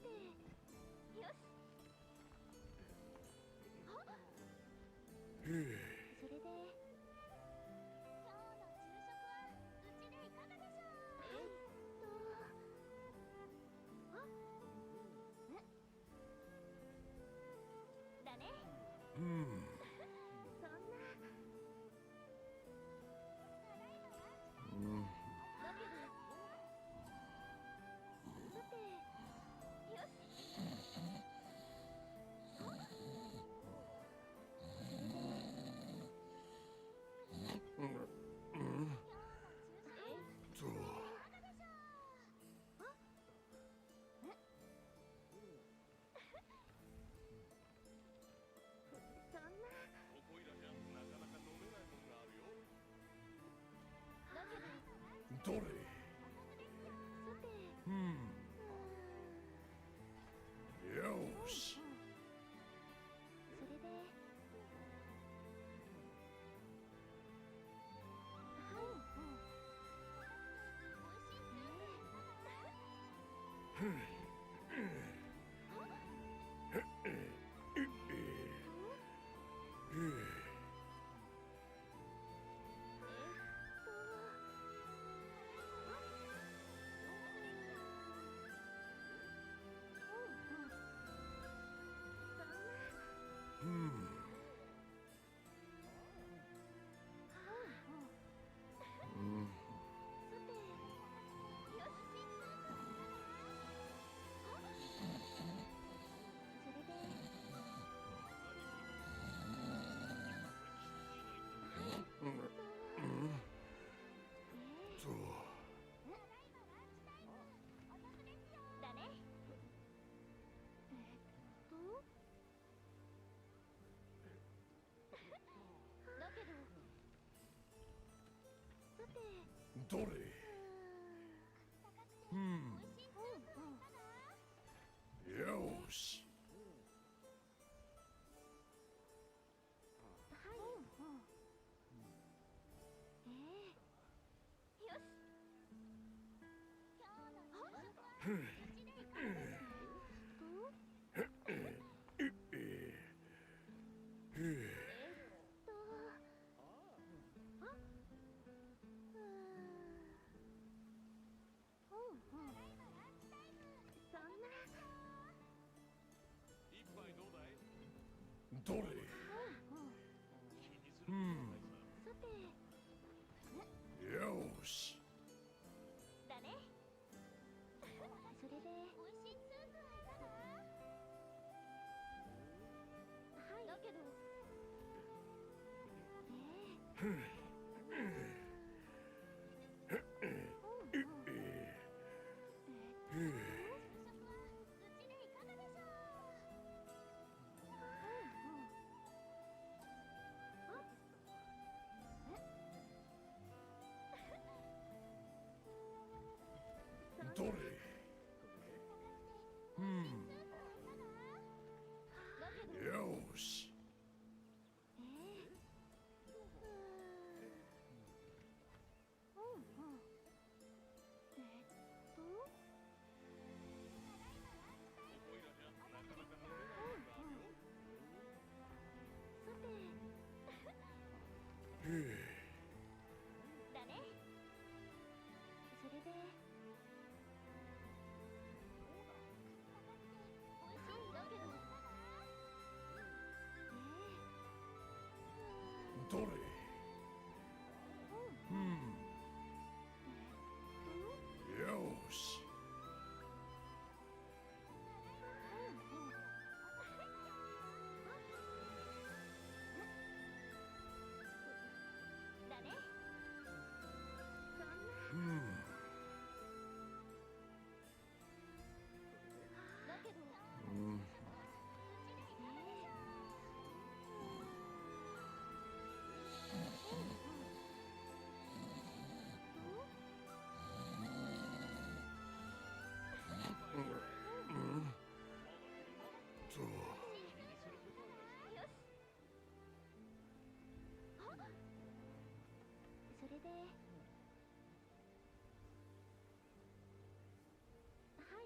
てよしそれで今日の昼食はうちでいかがでしょう。だね。そんなだけどさてよしそんなここいらじゃなかなか飲めないもんがあるよ。だけどどれさてよしそれでだね。だけどさてどれよしはいよし今日の昼食はうちでいかがでしょそんな一杯どうだい？どれ気にすることないさ。さてよしだね。それで美味しいスープはいかが？はい。だけど昼食はうちでいかがでしょう。どれだけどよしここいらじゃなかなか飲めないもんがあるよ。さてだね。それで美味しいんだけどどれよしだね。そんなだけどうちでいかがでしょとよしそれではい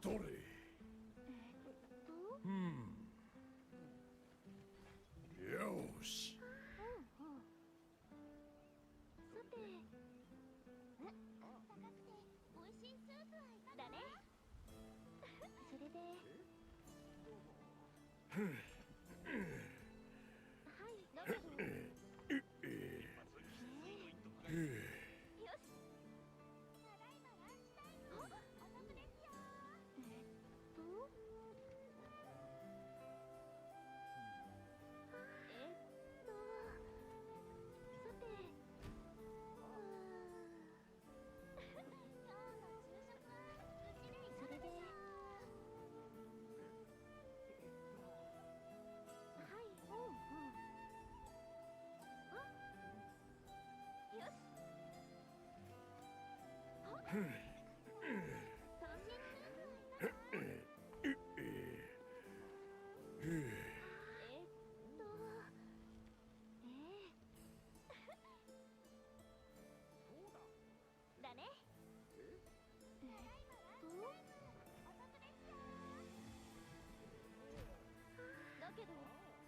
どれよし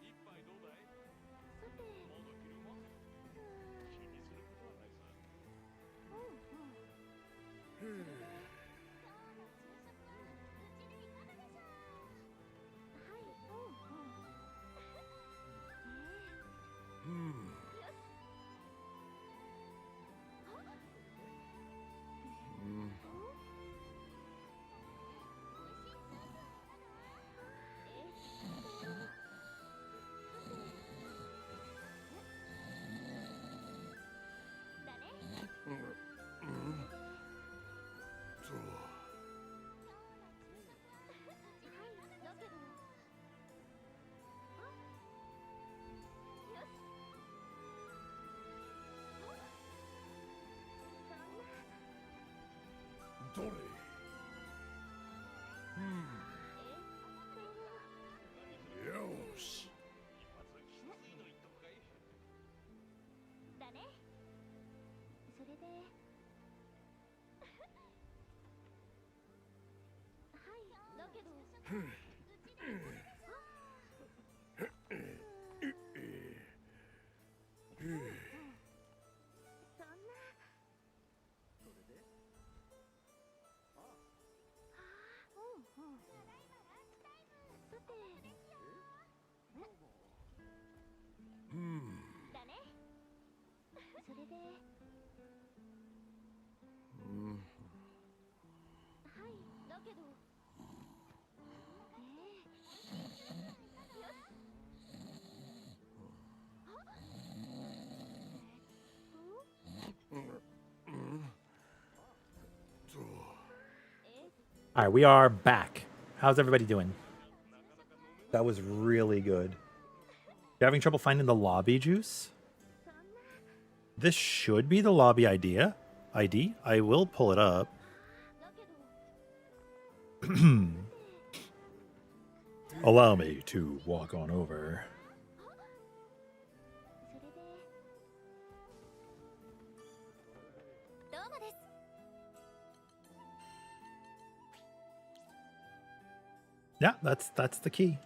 一杯どうだい？まだ昼間？気にすることはないさ。どれよし一発きついの言っとくかい？All right, we are back. How's everybody doing? That was really good. You having trouble finding the lobby, Juice? This should be the lobby ID. I will pull it up. Allow me to walk on over. Yeah, that's the key.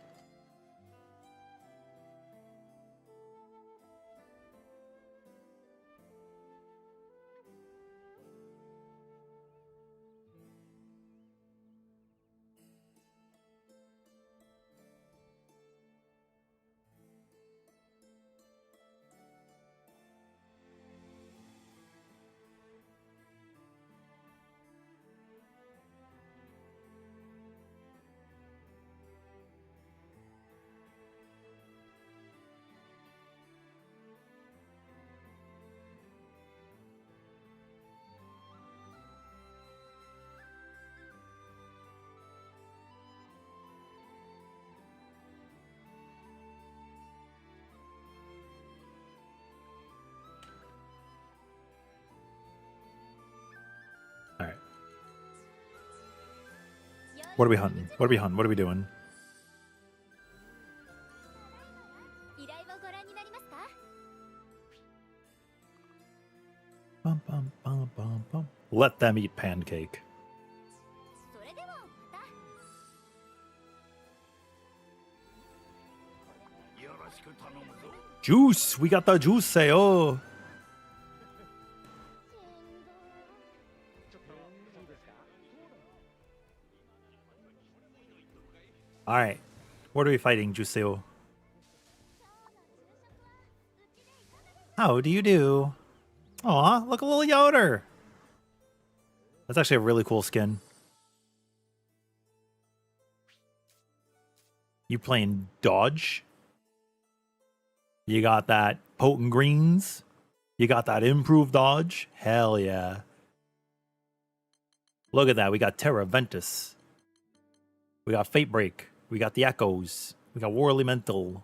What are we hunting? What are we hunting? What are we doing? 依頼をご覧になりますか？ Bum, bum, bum, bum, bum. Let them eat pancake. それではまた。 Juice! We got the juice, oh! Alright. What are we fighting, Juseo? How do you do? Aw, look, a little Yoder! That's actually a really cool skin. You playing Dodge? You got that potent greens? You got that improved dodge? Hell yeah. Look at that. We got Terra Ventus. We got Fate Break. We got the Echoes. We got War Elemental.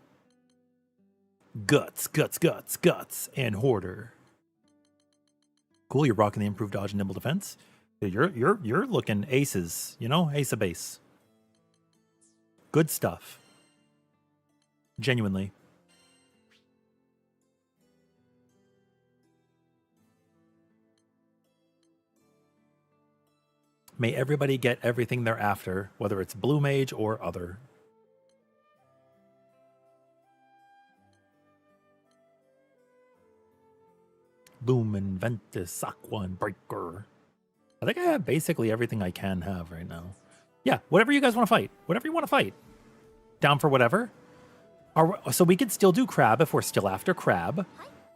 Guts, Guts, Guts, Guts, and Hoarder. Cool, you're rocking the improved dodge and nimble defense. You're looking aces, you know? Ace of base. Good stuff. Genuinely. May everybody get everything they're after, whether it's Blue Mage or other. Lumen, Ventus, Aqua, and Breaker. I think I have basically everything I can have right now. Yeah, whatever you guys want to fight. Whatever you want to fight. Down for whatever. So we could still do Crab if we're still after Crab.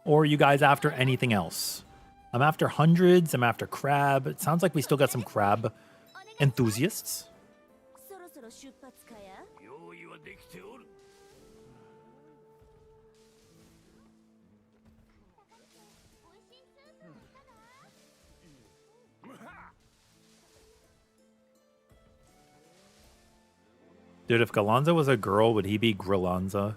Or are you guys after anything else? I'm after hundreds. I'm after Crab. It sounds like we still got some Crab enthusiasts. そろそろ出発かや？ 用意はできておる。 Dude, if Gallanza was a girl, would he be Grillanza?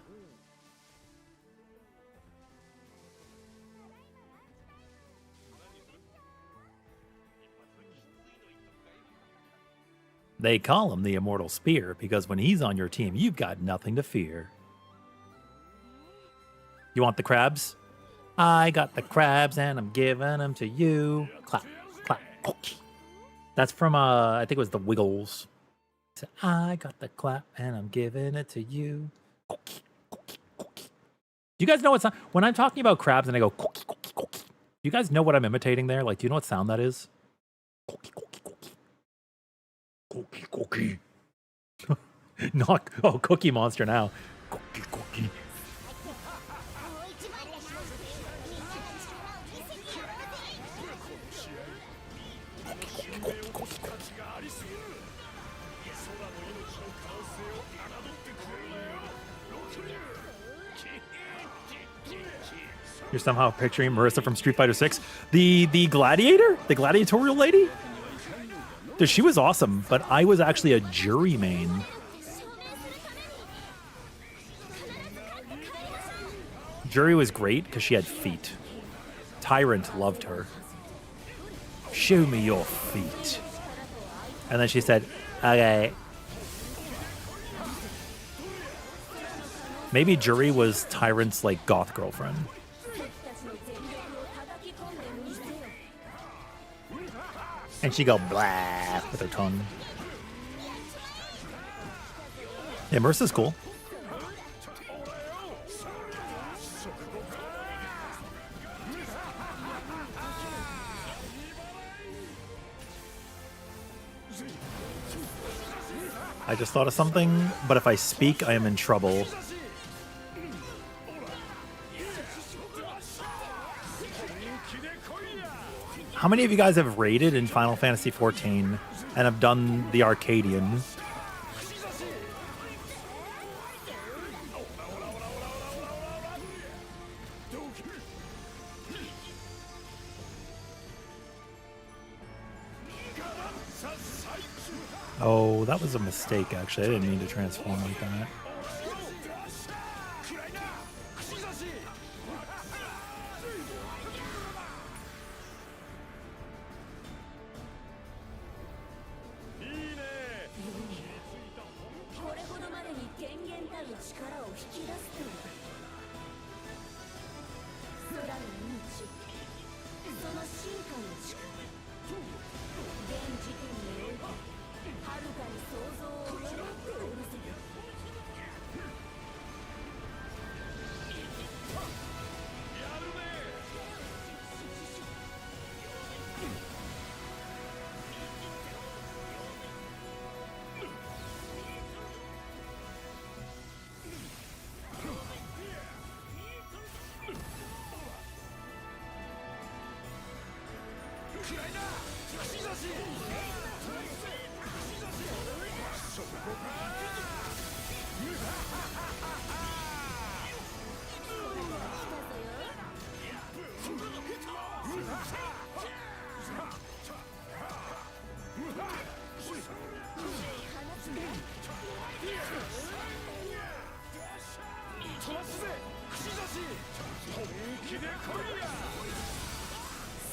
They call him the Immortal Spear because when he's on your team, you've got nothing to fear. You want the crabs? I got the crabs and I'm giving them to you. Clap, clap, okay. That's from, I think it was the Wiggles. So I got the clap and I'm giving it to you. Cookie, cookie, cookie. Do you guys know what's when I'm talking about crabs and I go cookie, cookie, cookie? Do you guys know what I'm imitating there? Like, do you know what sound that is? Cookie, cookie, cookie. Cookie, cookie. Not, oh, Cookie Monster now. Cookie, cookie. You're somehow picturing Marissa from Street Fighter 6. The gladiator? The gladiatorial lady? Dude, she was awesome, but I was actually a jury main. Jury was great because she had feet. Tyrant loved her. Show me your feet. And then she said, okay. Maybe Jury was Tyrant's, like, goth girlfriend. And she go blah with her tongue. Yeah, Marissa's cool. I just thought of something, but if I speak, I am in trouble. How many of you guys have raided in Final Fantasy XIV and have done the Arcadian? Oh, that was a mistake, actually. I didn't mean to transform like that.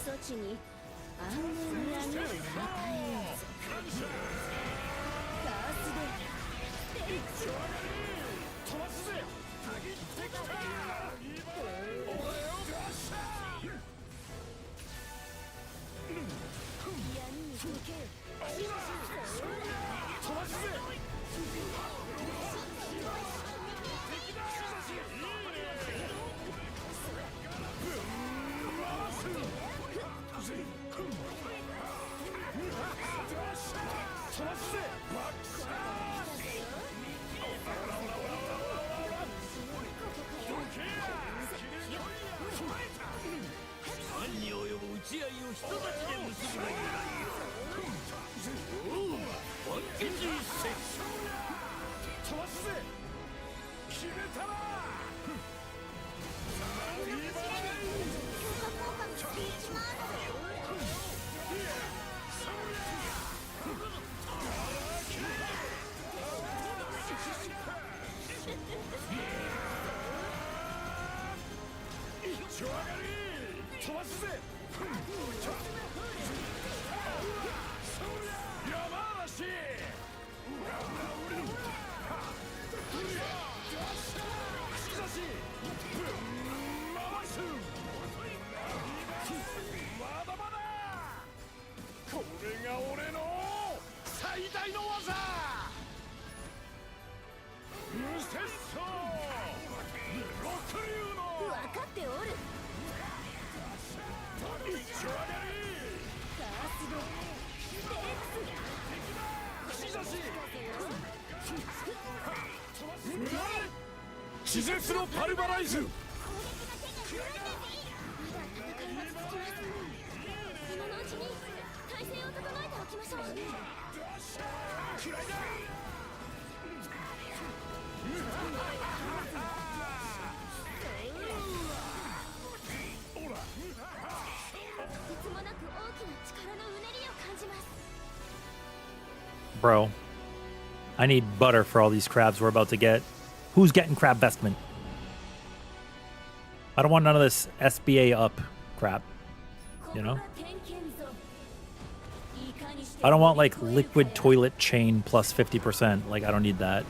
措置に安全に網を与えようぞ。ガースでステイク闇に向け何に及ぶ打ち合いを人たちで結ぶがいい。おう、本気にせ。飛ばすぜ。決めたな。飛ばすぜ。山嵐。串刺し。回す。まだまだ。これが俺の最大の技。無節操。六流の。分かっておる。一丁上がり。ガースでステイク串刺し。気絶のパルバライズ。今のうちに体勢を整えておきましょう。いつもなく大きな力のうねりを感じます。 Bro, I need butter for all these crabs we're about to get. Who's getting crab vestment? I don't want none of this SBA up crap. You know? I don't want like liquid toilet chain plus 50%. Like, I don't need that.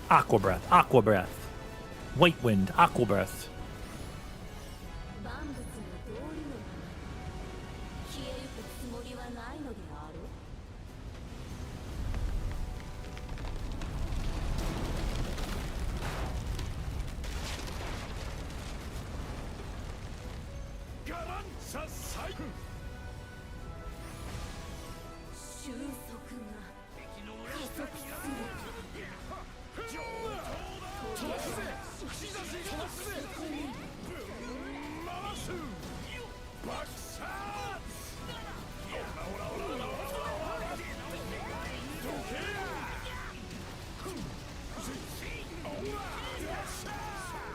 Aqua breath, aqua breath. White wind, aqua breath. 万物の道理のまま消えゆくつもりはないのであろう。ガランザサイク。収束が加速する。飛ばすぜ。串刺し。飛ばすぜ。回す。爆殺。ほらほらほらほらほら。どけや。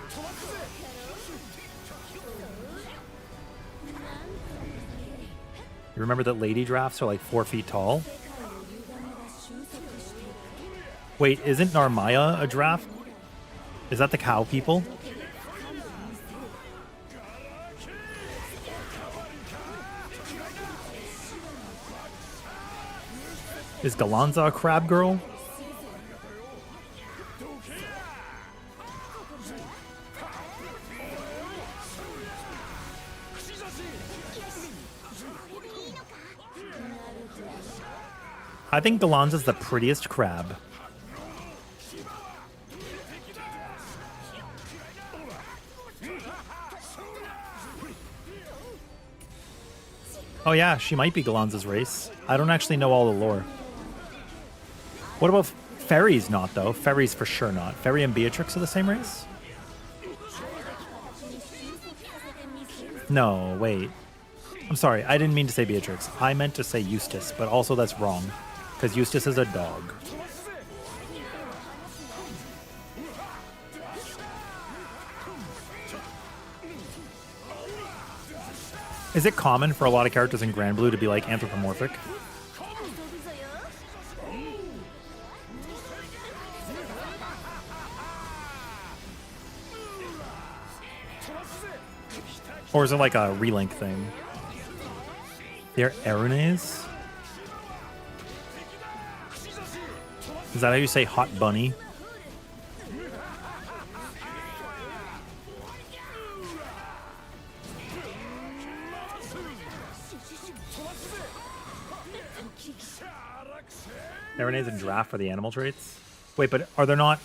飛ばすぜ。 You remember that lady drafts are like 4 feet tall? Wait, isn't Narmaya a draft? Is that the cow people? Is Gallanza a crab girl? I think Gallanza's the prettiest crab. Oh yeah, she might be Gallanza's race. I don't actually know all the lore. What about Ferry's not, though? Ferry's for sure not. Ferry and Beatrix are the same race? No, wait. I'm sorry, I didn't mean to say Beatrix. I meant to say Eustace, but also that's wrong. Because Eustace is a dog. Is it common for a lot of characters in Grand Blue to be like anthropomorphic? Or is it like a relink thing? They're Arenes? Is that how you say hot bunny? Arenes and giraffe for the animal traits? Wait, but are there not...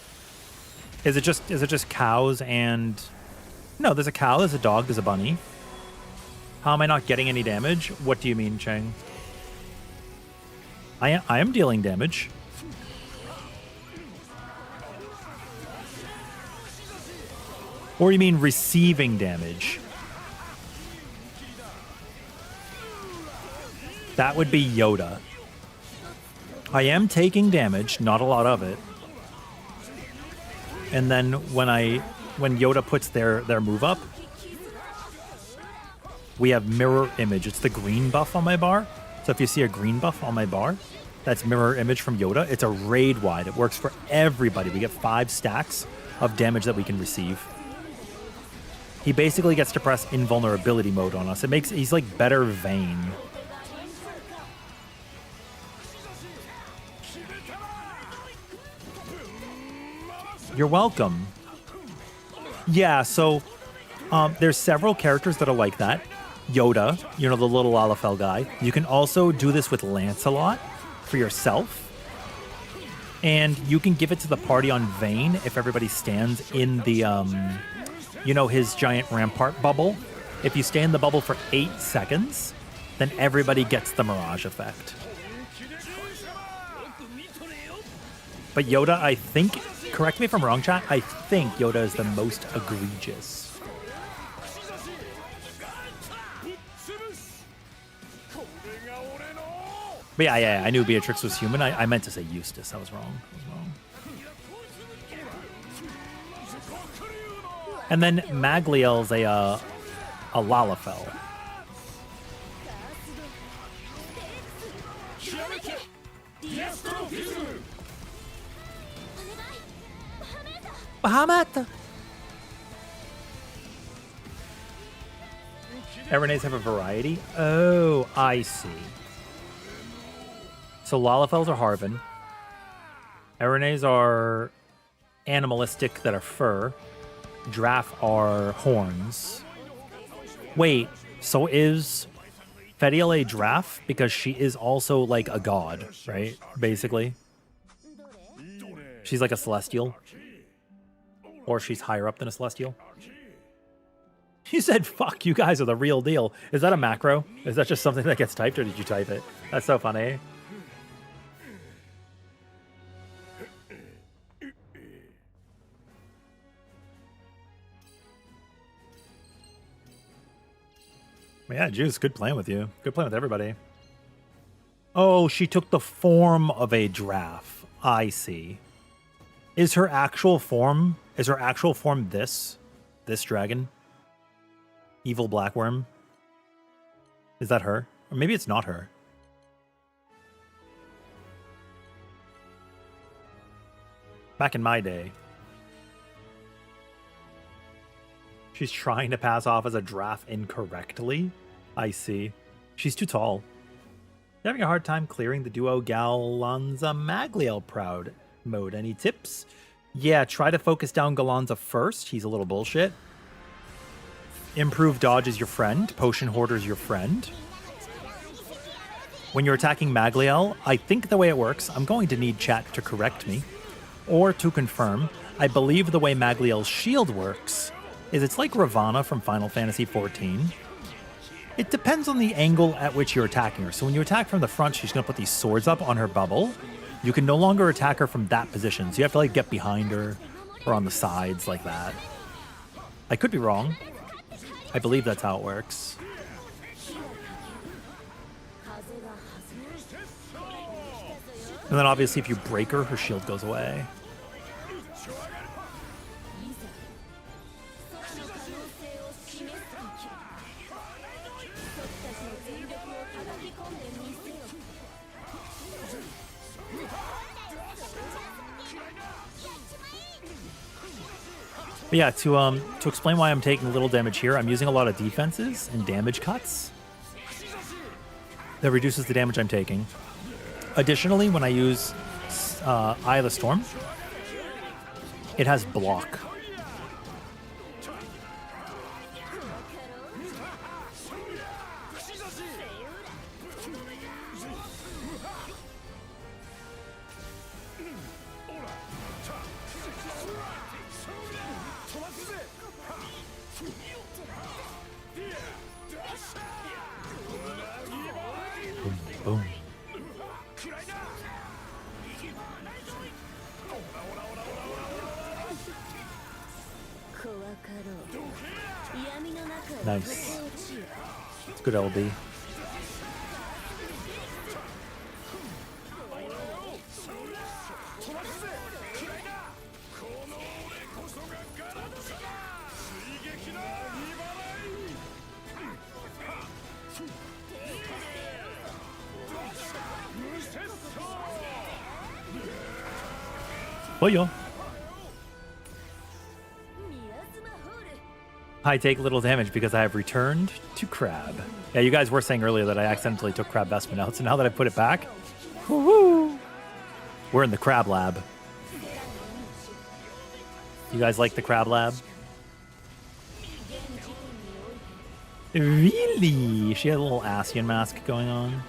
Is it just cows and... No, there's a cow, there's a dog, there's a bunny. How am I not getting any damage? What do you mean, Cheng? I am dealing damage. Or you mean receiving damage? That would be Yoda. I am taking damage, not a lot of it. And then when Yoda puts their move up, we have mirror image. It's the green buff on my bar. So if you see a green buff on my bar, that's mirror image from Yoda. It's a raid wide. It works for everybody. We get 5 stacks of damage that we can receive. He basically gets to press invulnerability mode on us. He's like better Vayne. You're welcome. Yeah, so there's several characters that are like that. Yoda, you know, the little Lalafell guy. You can also do this with Lancelot for yourself. And you can give it to the party on Vayne if everybody stands in the, you know, his giant rampart bubble. If you stay in the bubble for 8 seconds, then everybody gets the Mirage effect. But Yoda, I think, correct me if I'm wrong, chat, I think Yoda is the most egregious. But yeah, I knew Beatrix was human. I meant to say Eustace. I was wrong. And then Magliel's a Lalafell. Bahamut! Arenes have a variety? Oh, I see. So Lalafells are Harvin. Arenes are animalistic that are fur. Giraffe are horns. Wait, so is Fediel a giraffe? Because she is also like a god, right? Basically. She's like a celestial. Or she's higher up than a celestial. You said, fuck, you guys are the real deal. Is that a macro? Is that just something that gets typed, or did you type it? That's so funny. Yeah, Juice, good playing with you. Good playing with everybody. Oh, she took the form of a giraffe. I see. Is her actual form this? This dragon? Evil Blackworm? Is that her? Or maybe it's not her. Back in my day. She's trying to pass off as a giraffe incorrectly? I see. She's too tall. You're having a hard time clearing the duo Gallanza Magliel Proud mode. Any tips? Yeah, try to focus down Gallanza first. He's a little bullshit. Improve dodge is your friend. Potion hoarder is your friend. When you're attacking Magliel, I think the way it works, I'm going to need chat to correct me or to confirm. I believe the way Magliel's shield works is it's like Ravana from Final Fantasy XIV. It depends on the angle at which you're attacking her. So when you attack from the front, she's going to put these swords up on her bubble. You can no longer attack her from that position. So you have to like get behind her or on the sides like that. I could be wrong. I believe that's how it works. 風が弾む And then obviously if you break her, her shield goes away. いざ空の可能性を示す時僕たちの全力を叩き込んでみせよ But yeah, to explain why I'm taking little damage here, I'm using a lot of defenses and damage cuts. That reduces the damage I'm taking. Additionally, when I use Eye of the Storm, it has block. Boom. Nice. It's good LB. Boyo. I take little damage because I have returned to Crab. Yeah, you guys were saying earlier that I accidentally took Crab Vestment out, so now that I put it back, woo-hoo, we're in the Crab Lab. You guys like the Crab Lab? Really? She had a little Asian mask going on.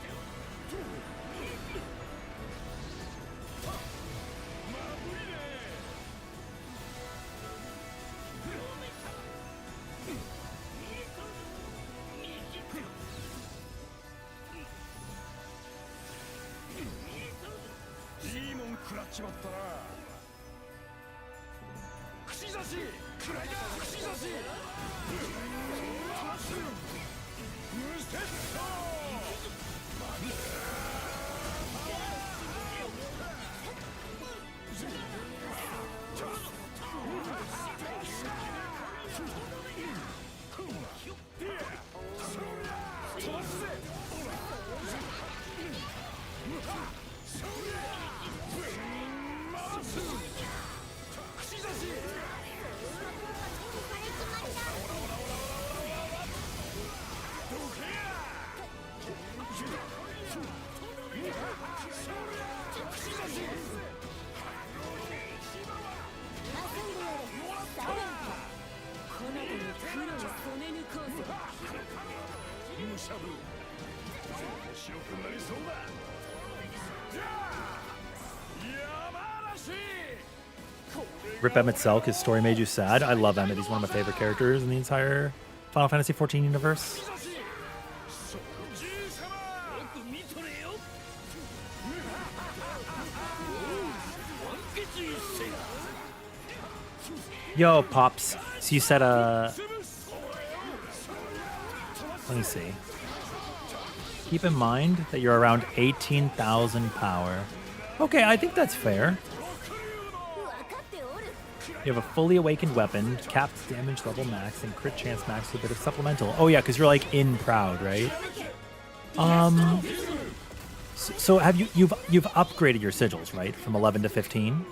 Rip Emmett Selk, his story made you sad. I love Emmett. He's one of my favorite characters in the entire Final Fantasy XIV universe. Yo, Pops. So you said, let me see. Keep in mind that you're around 18,000 power. Okay, I think that's fair. You have a fully awakened weapon, capped damage level max, and crit chance max with a bit of supplemental. Oh yeah, because you're like in Proud, right? So have you've upgraded your sigils, right? From 11 to 15?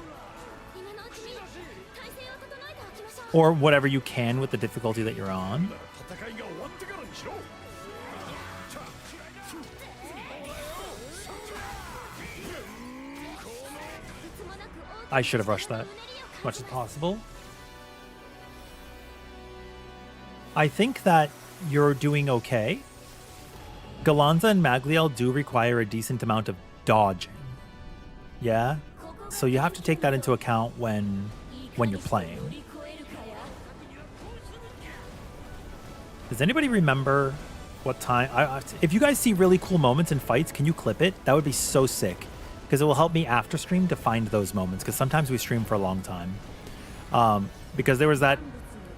Or whatever you can with the difficulty that you're on. I should have rushed that as much as possible. I think that you're doing okay. Gallanza and Magliel do require a decent amount of dodging. Yeah? So you have to take that into account when you're playing. Does anybody remember what time? If you guys see really cool moments in fights, can you clip it? That would be so sick. Because it will help me after stream to find those moments. Because sometimes we stream for a long time. Because there was that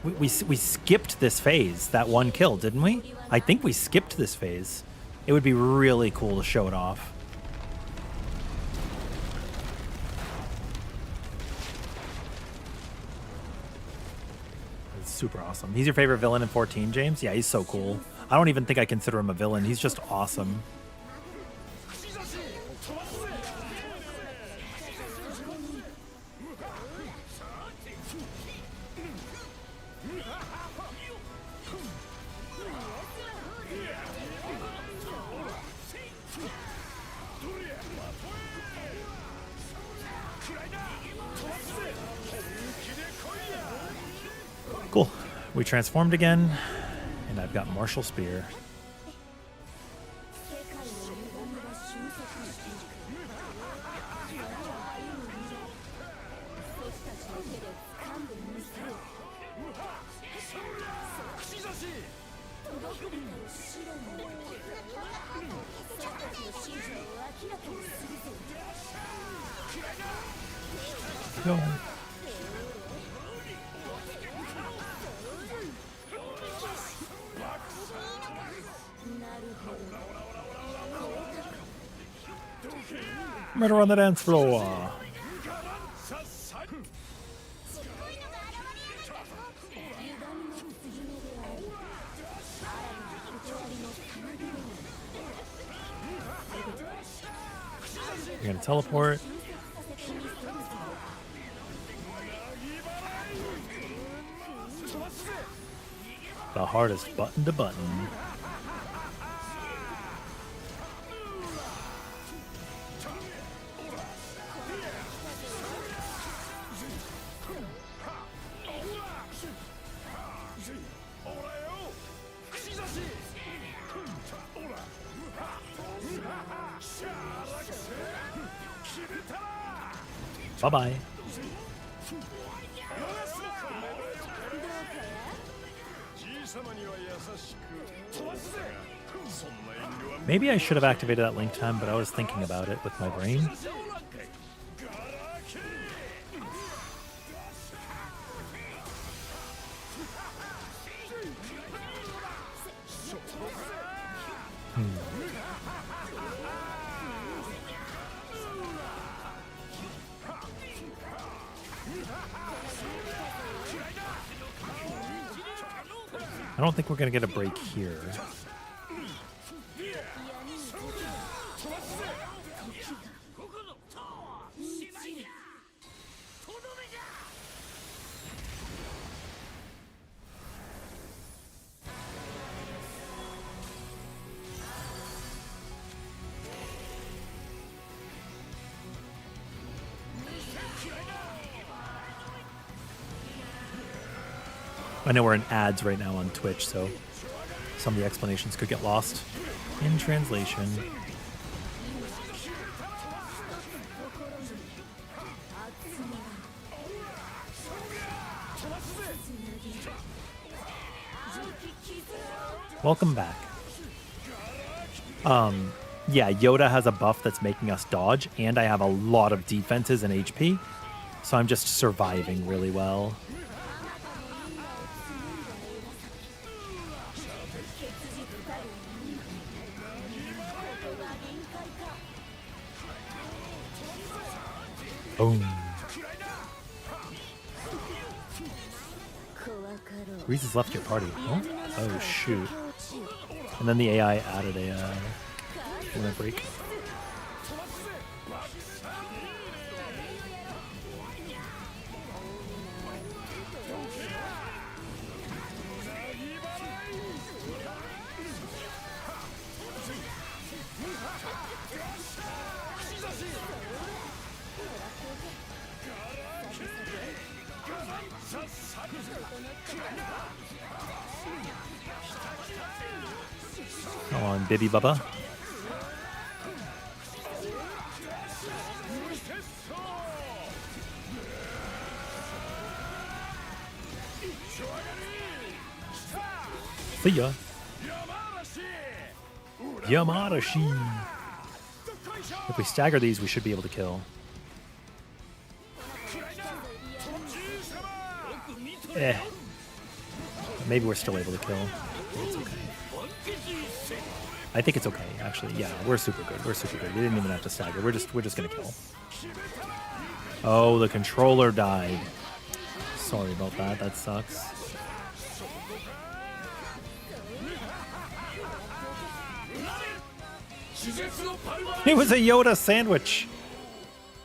We skipped this phase, that one kill, didn't we? I think we skipped this phase. It would be really cool to show it off. It's super awesome. He's your favorite villain in 14, James? Yeah, he's so cool. I don't even think I consider him a villain. He's just awesome. Cool. We transformed again, and I've got Martial Spear. Go. Murder on the dance floor. You're gonna teleport. The hardest button to button. Bye-bye. Maybe I should have activated that link time, but I was thinking about it with my brain. I don't think we're going to get a break here. I know we're in ads right now on Twitch, so some of the explanations could get lost in translation. Welcome back. Yeah, Yoda has a buff that's making us dodge, and I have a lot of defenses and HP, so I'm just surviving really well. Boom. Grease has left your party. Oh, shoot. And then the AI added a limit break. Come on, Bibby Bubba. See ya. Yamadashi. If we stagger these, we should be able to kill. Maybe we're still able to kill. It's okay. I think it's okay, actually. Yeah, we're super good. We're super good. We didn't even have to stagger. We're just gonna kill. Oh, the controller died. Sorry about that. That sucks. It was a Yoda sandwich.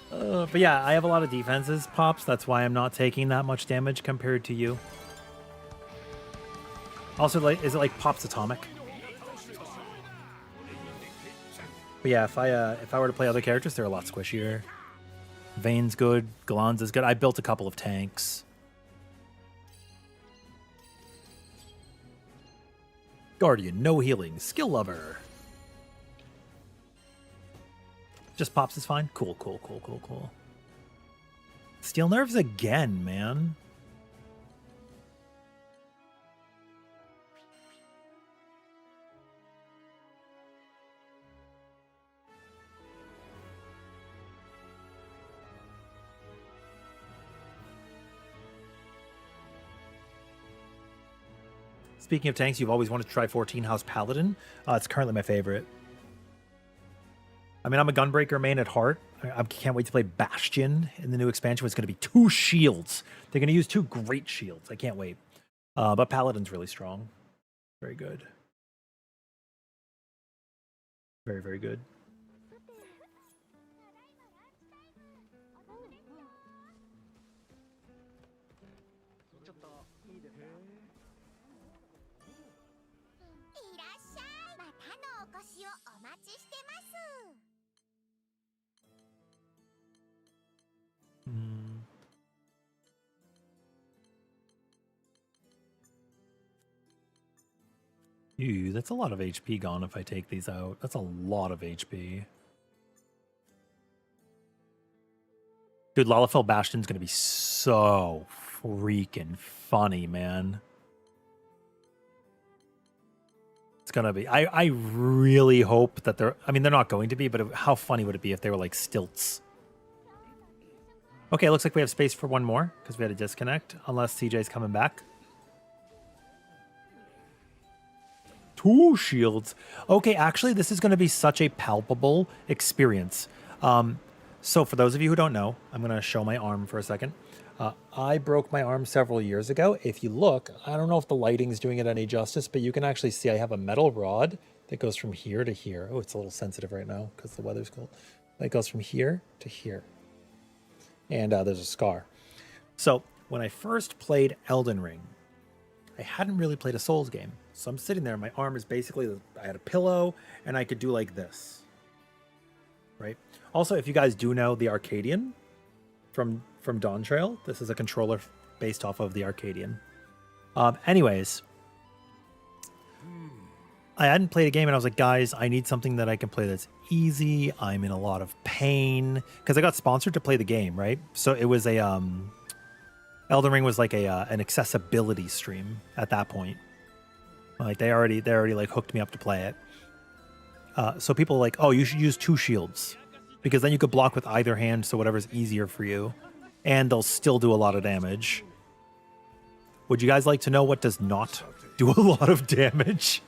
But yeah, I have a lot of defenses, Pops. That's why I'm not taking that much damage compared to you. Also, like, is it like Pop's Atomic? But yeah, if I were to play other characters, they're a lot squishier. Vayne's good. Gallanza's good. I built a couple of tanks. Guardian, no healing. Skill lover. Just Pops is fine? Cool, cool, cool, cool, cool. Steel nerves again, man. Speaking of tanks, you've always wanted to try 14 House Paladin. It's currently my favorite. I mean, I'm a Gunbreaker main at heart. I can't wait to play Bastion in the new expansion. It's going to be 2 shields. They're going to use 2 great shields. I can't wait. But Paladin's really strong. Very good. Very, very good. Ew, that's a lot of HP gone if I take these out. That's a lot of HP. Dude, Lalafell Bastion's gonna be so freaking funny, man. It's gonna be. I really hope that they're... I mean, they're not going to be, but how funny would it be if they were like stilts? Okay, looks like we have space for one more, because we had a disconnect, unless CJ's coming back. 2 shields. Okay, actually, this is going to be such a palpable experience. So for those of you who don't know, I'm going to show my arm for a second. I broke my arm several years ago. If you look, I don't know if the lighting's doing it any justice, but you can actually see I have a metal rod that goes from here to here. Oh, it's a little sensitive right now because the weather's cold. That goes from here to here. And there's a scar. So when I first played Elden Ring, I hadn't really played a Souls game. So I'm sitting there, my arm is basically, I had a pillow, and I could do like this, right? Also, if you guys do know the Arcadian from Dawn Trail, this is a controller based off of the Arcadian. Anyways, I hadn't played a game, and I was like, guys, I need something that I can play that's easy. I'm in a lot of pain, because I got sponsored to play the game, right? So it was a, Elden Ring was like an accessibility stream at that point. Like they already like hooked me up to play it. So people are like, oh, you should use 2 shields because then you could block with either hand. So whatever's easier for you, and they'll still do a lot of damage. Would you guys like to know what does not do a lot of damage?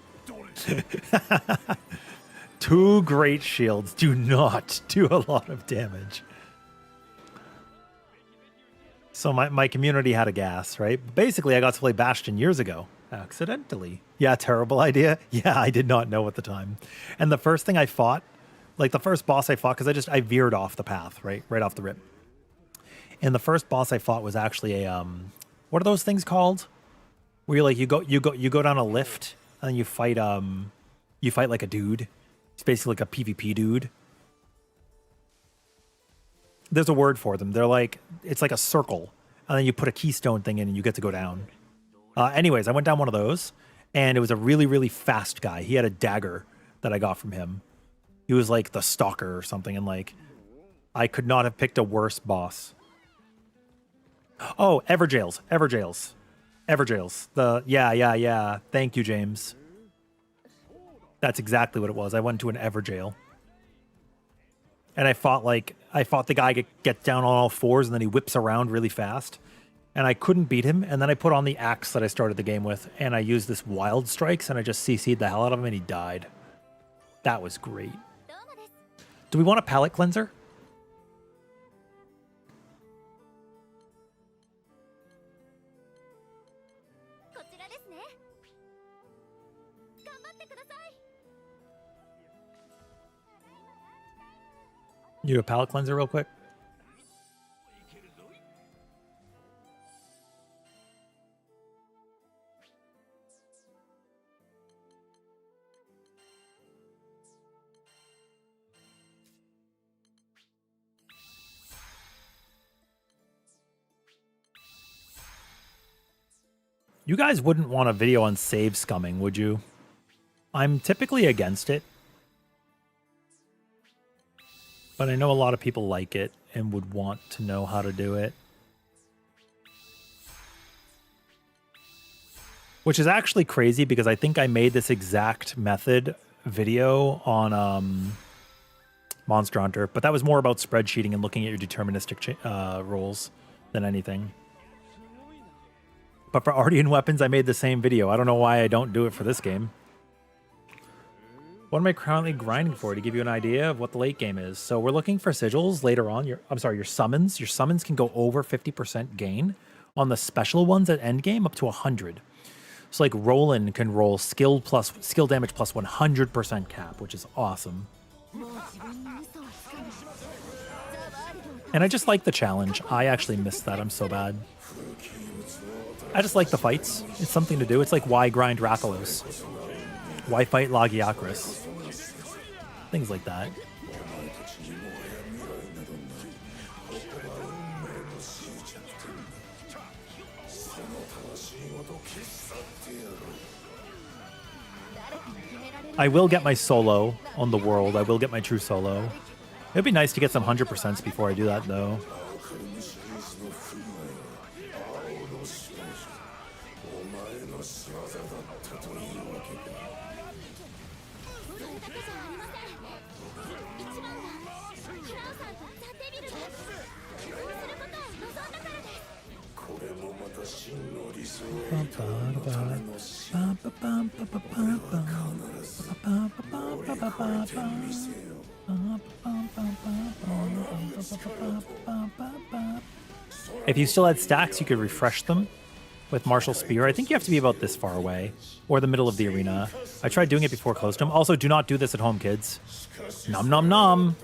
2 great shields do not do a lot of damage. So my community had a gas, right? Basically, I got to play Bastion years ago. Accidentally. Yeah, terrible idea. Yeah, I did not know at the time. And the first thing I fought, like the first boss I fought, because I veered off the path, right off the rip. And the first boss I fought was actually a what are those things called? Where you're like you go down a lift and then you fight like a dude. It's basically like a PvP dude. There's a word for them. They're like, it's like a circle, and then you put a keystone thing in and you get to go down. Anyways, I went down one of those, and it was a really, really fast guy. He had a dagger that I got from him. He was like the stalker or something, and like, I could not have picked a worse boss. Oh, Everjails. Yeah. Thank you, James. That's exactly what it was. I went to an Everjail. And I fought the guy gets down on all 4s and then he whips around really fast. and I couldn't beat him. And then I put on the axe that I started the game with, and I used this wild strikes, and I just CC'd the hell out of him, and he died. That was great. どうもです Do we want a palate cleanser? こちらですね頑張ってください You do a palate cleanser real quick? You guys wouldn't want a video on save scumming, would you? I'm typically against it. But I know a lot of people like it and would want to know how to do it. Which is actually crazy because I think I made this exact method video on Monster Hunter, but that was more about spreadsheeting and looking at your deterministic rolls than anything. But for Ardean weapons, I made the same video. I don't know why I don't do it for this game. What am I currently grinding for to give you an idea of what the late game is? So we're looking for sigils later on. Your summons. Your summons can go over 50% gain on the special ones at end game up to 100. So like Roland can roll skill damage plus 100% cap, which is awesome. もう自分の嘘をつかないザ・ワールドを And I just like the challenge. I actually missed that. I'm so bad. I just like the fights. It's something to do. It's like why grind Rathalos? Why fight Lagiacrus? Things like that. I will get my solo on the world. I will get my true solo. It'd be nice to get some 100% before I do that, though. If you still had stacks, you could refresh them with Martial Spear. I think you have to be about this far away or the middle of the arena. I tried doing it before close to him. Also, do not do this at home, kids. Nom nom nom.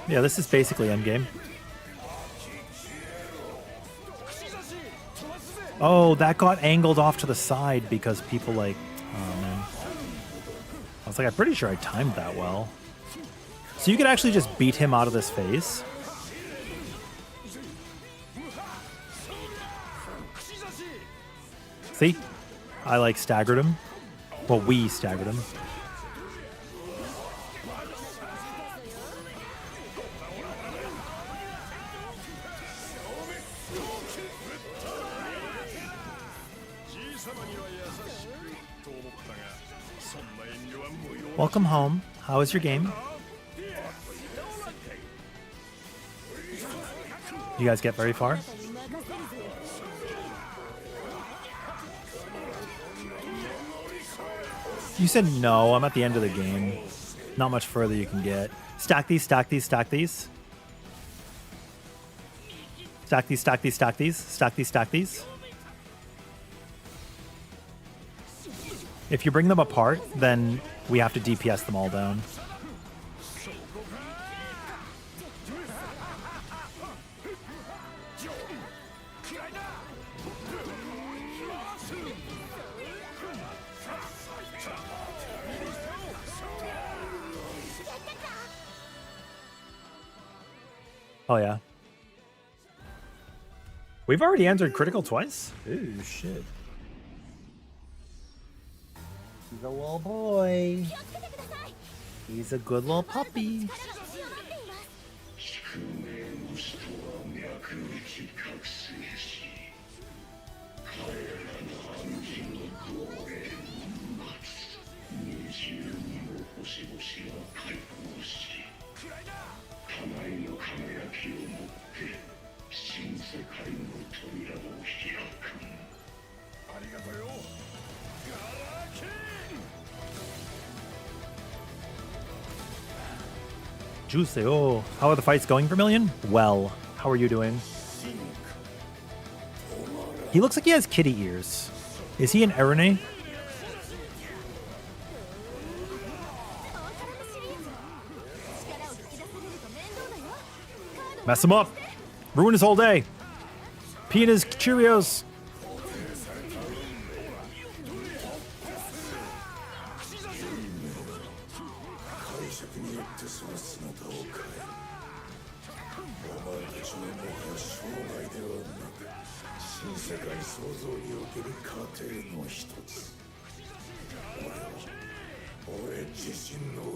Yeah, this is basically endgame. Oh, that got angled off to the side because people like... Oh, man. I was like, I'm pretty sure I timed that well. So you could actually just beat him out of this phase. See? I like staggered him. Well, we staggered him. Welcome home. How was your game? You guys get very far? You said no. I'm at the end of the game. Not much further you can get. Stack these, stack these, stack these. Stack these, stack these, stack these. Stack these, stack these. If you bring them apart, then we have to DPS them all down. Oh yeah. We've already answered critical twice? Ooh, shit. He's a little boy. He's a good little puppy. Juicy. Oh, how are the fights going, Vermilion? Well, how are you doing? He looks like he has kitty ears. Is he an Erene? Mess him up. Ruin his whole day. Pee in his Cheerios.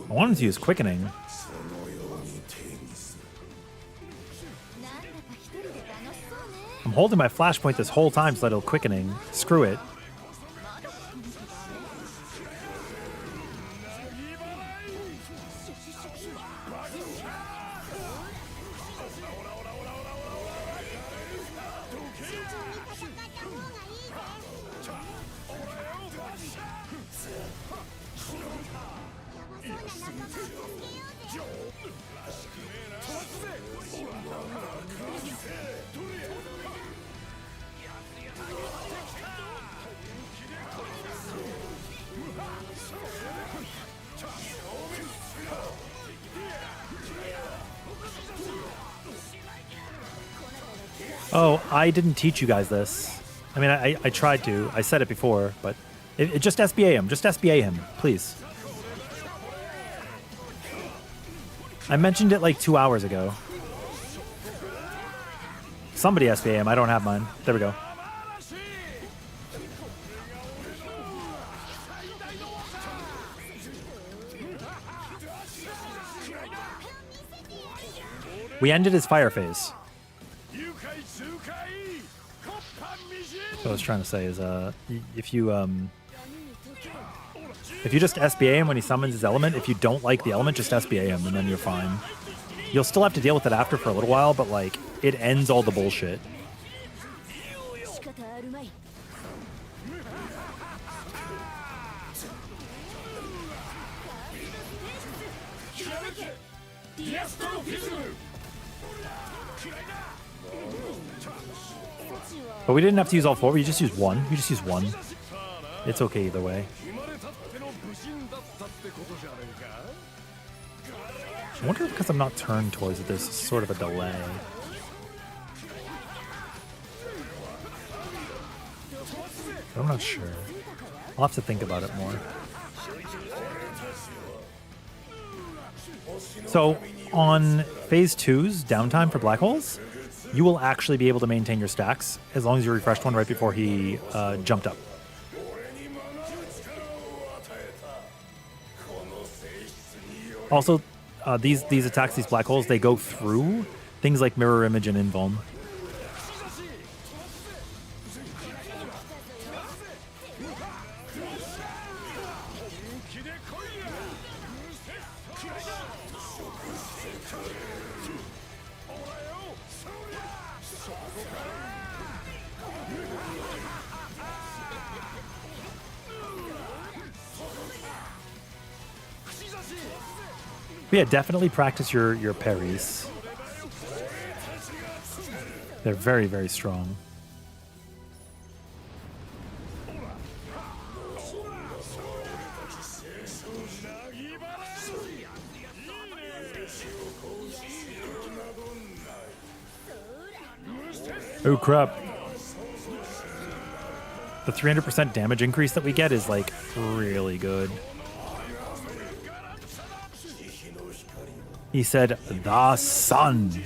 I wanted to use quickening. I'm holding my flashpoint this whole time so that it'll quickening. Screw it. Oh, I didn't teach you guys this. I mean, I tried to. I said it before, but it just SBA him. Just SBA him, please. I mentioned it like 2 hours ago. Somebody SBA him. I don't have mine. There we go. We ended his fire phase. What I was trying to say is, if you just SBA him when he summons his element, if you don't like the element, just SBA him, and then you're fine. You'll still have to deal with it after for a little while, but like, it ends all the bullshit. But we didn't have to use all four. We just used one. We just used one. It's okay either way. I wonder if because I'm not turned towards it, there's sort of a delay. I'm not sure. I'll have to think about it more. So on phase 2's downtime for black holes, you will actually be able to maintain your stacks as long as you refreshed one right before he jumped up. Also, these attacks, these black holes, they go through things like mirror image and invuln. But yeah, definitely practice your parries. They're very, very strong. Oh crap. The 300% damage increase that we get is like really good. He said, the sun.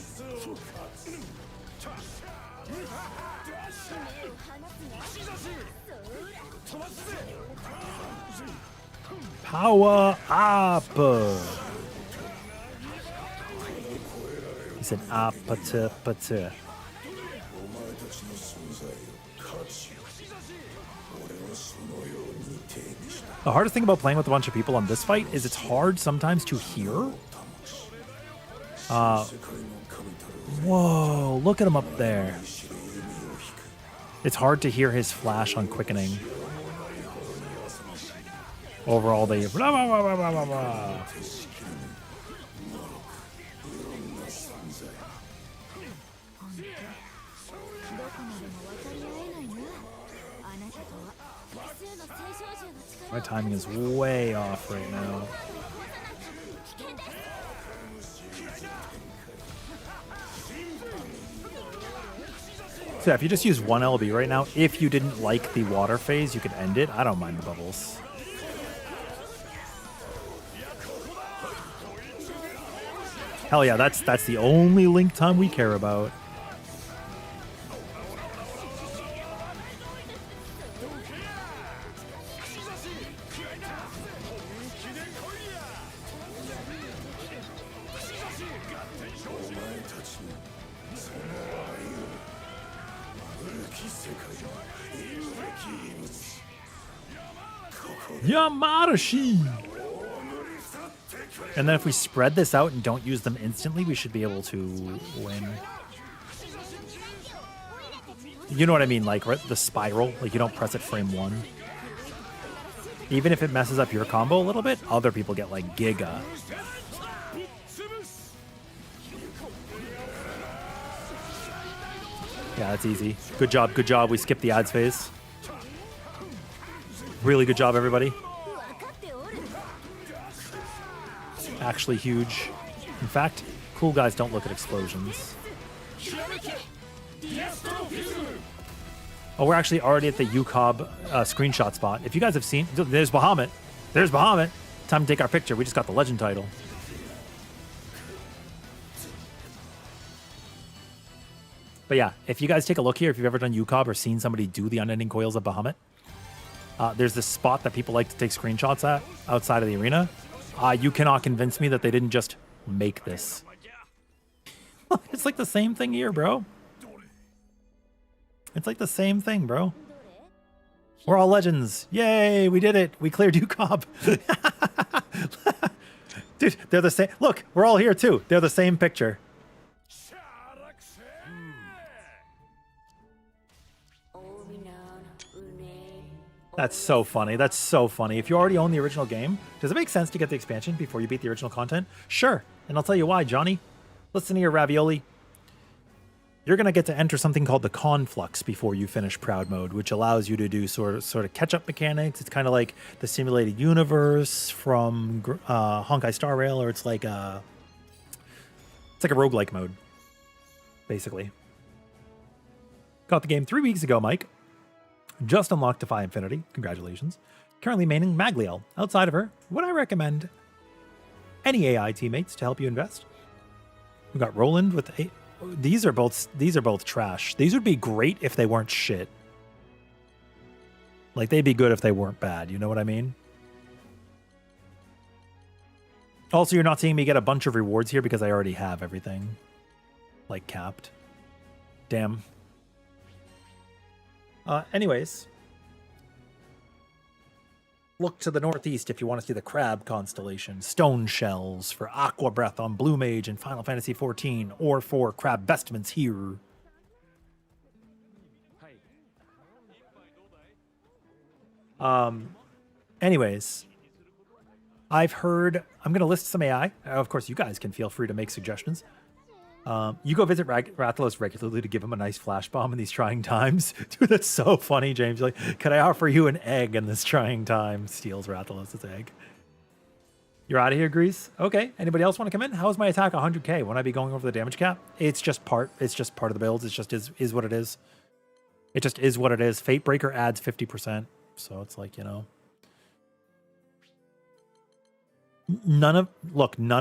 Power up. He said, apata. The hardest thing about playing with a bunch of people on this fight is it's hard sometimes to hear. Whoa, look at him up there. It's hard to hear his flash on quickening. Overall, they blah, blah, blah, blah, blah, blah. どこまでも渡り合えないな。あなたとは複数の聖少獣の力 My timing is way off right now. So yeah, if you just use one LB right now, if you didn't like the water phase, you could end it. I don't mind the bubbles. Hell yeah, that's the only Link time we care about. Yamadashi! And then if we spread this out and don't use them instantly, we should be able to win. You know what I mean, like right, the spiral, like you don't press it frame 1. Even if it messes up your combo a little bit, other people get like giga. Yeah, that's easy. Good job, good job. We skipped the ads phase. Really good job, everybody. Actually huge. In fact, cool guys don't look at explosions. Oh, we're actually already at the UCOB screenshot spot. If you guys have seen, there's Bahamut. There's Bahamut. Time to take our picture. We just got the legend title. But yeah, if you guys take a look here, if you've ever done UCOB or seen somebody do the unending coils of Bahamut, there's this spot that people like to take screenshots at outside of the arena. You cannot convince me that they didn't just make this. It's like the same thing here, bro. It's like the same thing, bro. We're all legends. Yay, we did it. We cleared UCOB. Dude, they're the same. Look, we're all here too. They're the same picture. That's so funny. That's so funny. If you already own the original game, does it make sense to get the expansion before you beat the original content? Sure. And I'll tell you why, Johnny. Listen here, Ravioli. You're going to get to enter something called the Conflux before you finish Proud Mode, which allows you to do sort of catch-up mechanics. It's kind of like the simulated universe from Honkai Star Rail, or it's like a roguelike mode, basically. Got the game 3 weeks ago, Mike. Just unlocked Defy Infinity. Congratulations. Currently maining Magliel. Outside of her, would I recommend any AI teammates to help you invest? We got Roland with these are both trash. These would be great if they weren't shit. Like they'd be good if they weren't bad. You know what I mean? Also, you're not seeing me get a bunch of rewards here because I already have everything like capped. Damn. Anyways, look to the northeast if you want to see the crab constellation, stone shells for Aqua Breath on Blue Mage in Final Fantasy XIV, or for crab vestments here. Anyways, I've heard, I'm going to list some AI. Of course, you guys can feel free to make suggestions. You go visit Rathalos regularly to give him a nice flash bomb in these trying times. Dude, that's so funny, James. You're like, can I offer you an egg in this trying time? Steals Rathalos' egg. You're out of here, Grease? Okay. Anybody else want to come in? How is my attack 100k? Won't I be going over the damage cap? It's just part of the builds. It's just is what it is. It just is what it is. Fate Breaker adds 50%. So it's like, you know. None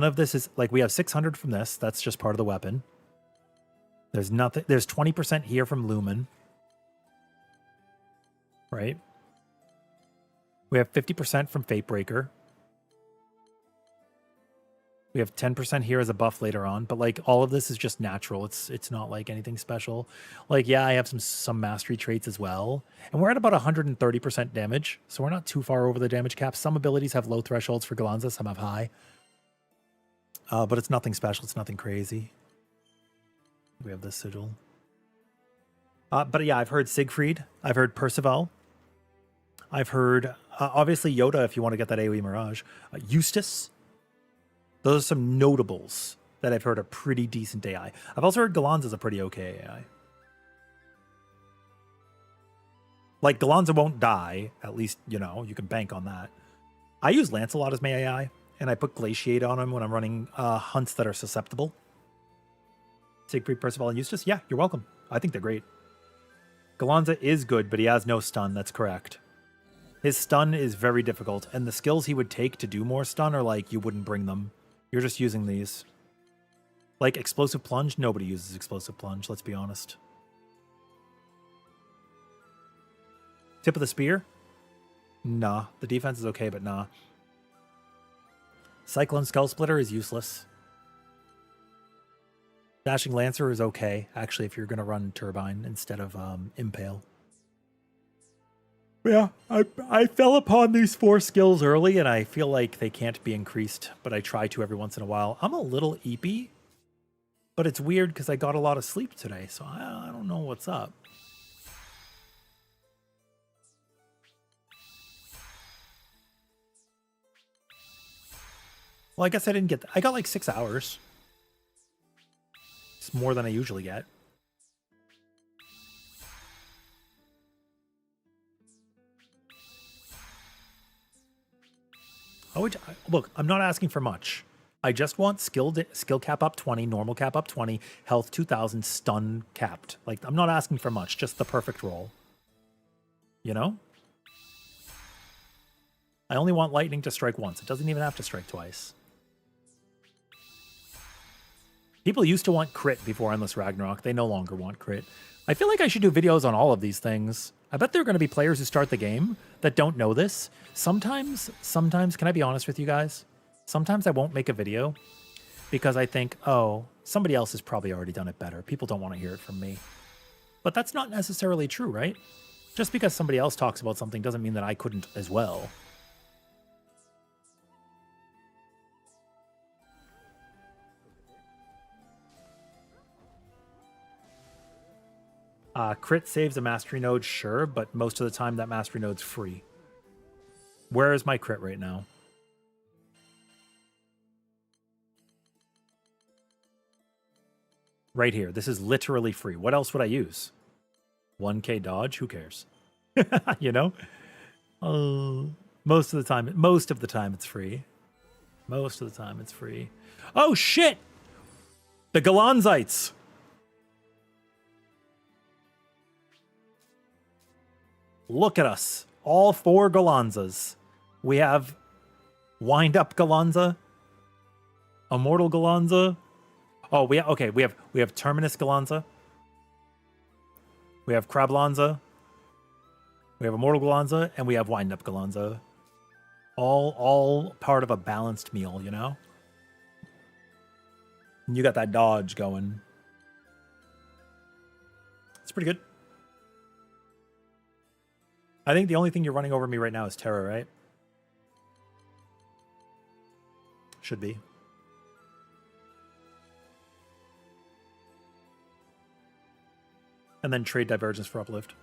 of this is like, we have 600 from this. That's just part of the weapon. There's nothing. There's 20% here from Lumen. Right? We have 50% from Fate Breaker. We have 10% here as a buff later on, but like all of this is just natural. It's not like anything special. Like, yeah, I have some mastery traits as well. And we're at about 130% damage, so we're not too far over the damage cap. Some abilities have low thresholds for Gallanza, some have high. But it's nothing special, it's nothing crazy. We have this sigil. But yeah, I've heard Siegfried, I've heard Percival. I've heard, obviously Yoda if you want to get that AoE Mirage. Eustace. Those are some notables that I've heard are pretty decent AI. I've also heard Gallanza's a pretty okay AI. Like, Gallanza won't die. At least, you know, you can bank on that. I use Lancelot as my AI, and I put Glaciate on him when I'm running hunts that are susceptible. Siegfried, Percival, and Eustace? Yeah, you're welcome. I think they're great. Gallanza is good, but he has no stun. That's correct. His stun is very difficult, and the skills he would take to do more stun are like, you wouldn't bring them. You're just using these. Like Explosive Plunge, nobody uses Explosive Plunge, let's be honest. Tip of the Spear? Nah. The defense is okay, but nah. Cyclone Skull Splitter is useless. Dashing Lancer is okay, actually, if you're going to run Turbine instead of Impale. Yeah, I fell upon these 4 skills early, and I feel like they can't be increased, but I try to every once in a while. I'm a little eepy, but it's weird because I got a lot of sleep today, so I don't know what's up. Well, I guess I didn't get... I got like 6 hours. It's more than I usually get. Look, I'm not asking for much. I just want skill cap up 20, normal cap up 20, health 2000, stun capped. Like, I'm not asking for much, just the perfect roll. You know? I only want lightning to strike once. It doesn't even have to strike twice. People used to want crit before Endless Ragnarok. They no longer want crit. I feel like I should do videos on all of these things. I bet there are going to be players who start the game that don't know this. Sometimes, can I be honest with you guys? Sometimes I won't make a video because I think, oh, somebody else has probably already done it better. People don't want to hear it from me. But that's not necessarily true, right? Just because somebody else talks about something doesn't mean that I couldn't as well. Crit saves a mastery node, sure, but most of the time that mastery node's free. Where is my crit right now? Right here. This is literally free. What else would I use? 1k dodge? Who cares? You know? Most of the time it's free. Most of the time it's free. Oh, shit! The Gallanzites! Look at us. All 4 Gallanzas. We have Wind Up Gallanza. Immortal Gallanza. Oh, we have Terminus Gallanza. We have Crablanza. We have Immortal Gallanza, and we have Wind Up Gallanza. All part of a balanced meal, you know? And you got that dodge going. It's pretty good. I think the only thing you're running over me right now is Terra, right? Should be. And then trade Divergence for Uplift.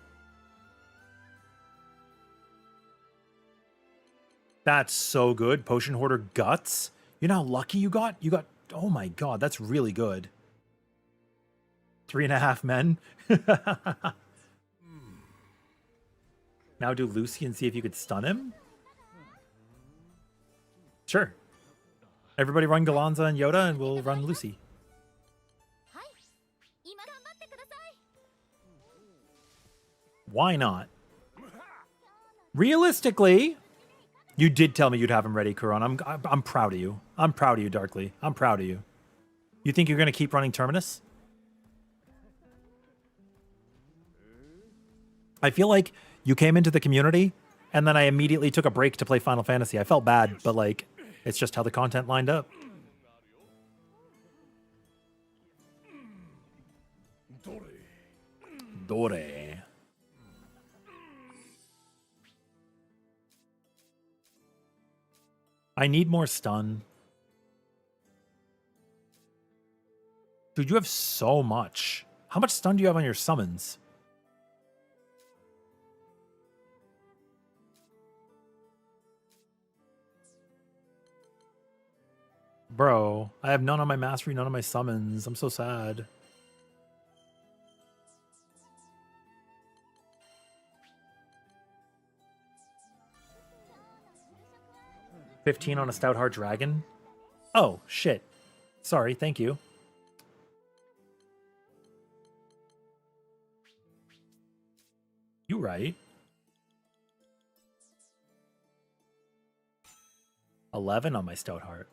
That's so good. Potion Hoarder Guts. You know how lucky you got? You got... Oh my god, that's really good. 3.5 men. Now do Lucy and see if you could stun him? Sure. Everybody run Gallanza and Yoda, and we'll run Lucy. Why not? Realistically, you did tell me you'd have him ready, Kuron. I'm proud of you. I'm proud of you, Darkly. I'm proud of you. You think you're going to keep running Terminus? I feel like you came into the community, and then I immediately took a break to play Final Fantasy. I felt bad, but, like, it's just how the content lined up. Dore. I need more stun. Dude, you have so much. How much stun do you have on your summons? Bro, I have none on my mastery, none on my summons. I'm so sad. $15 on a Stout Heart Dragon? Oh, shit. Sorry, thank you. You right. 11 on my Stout Heart.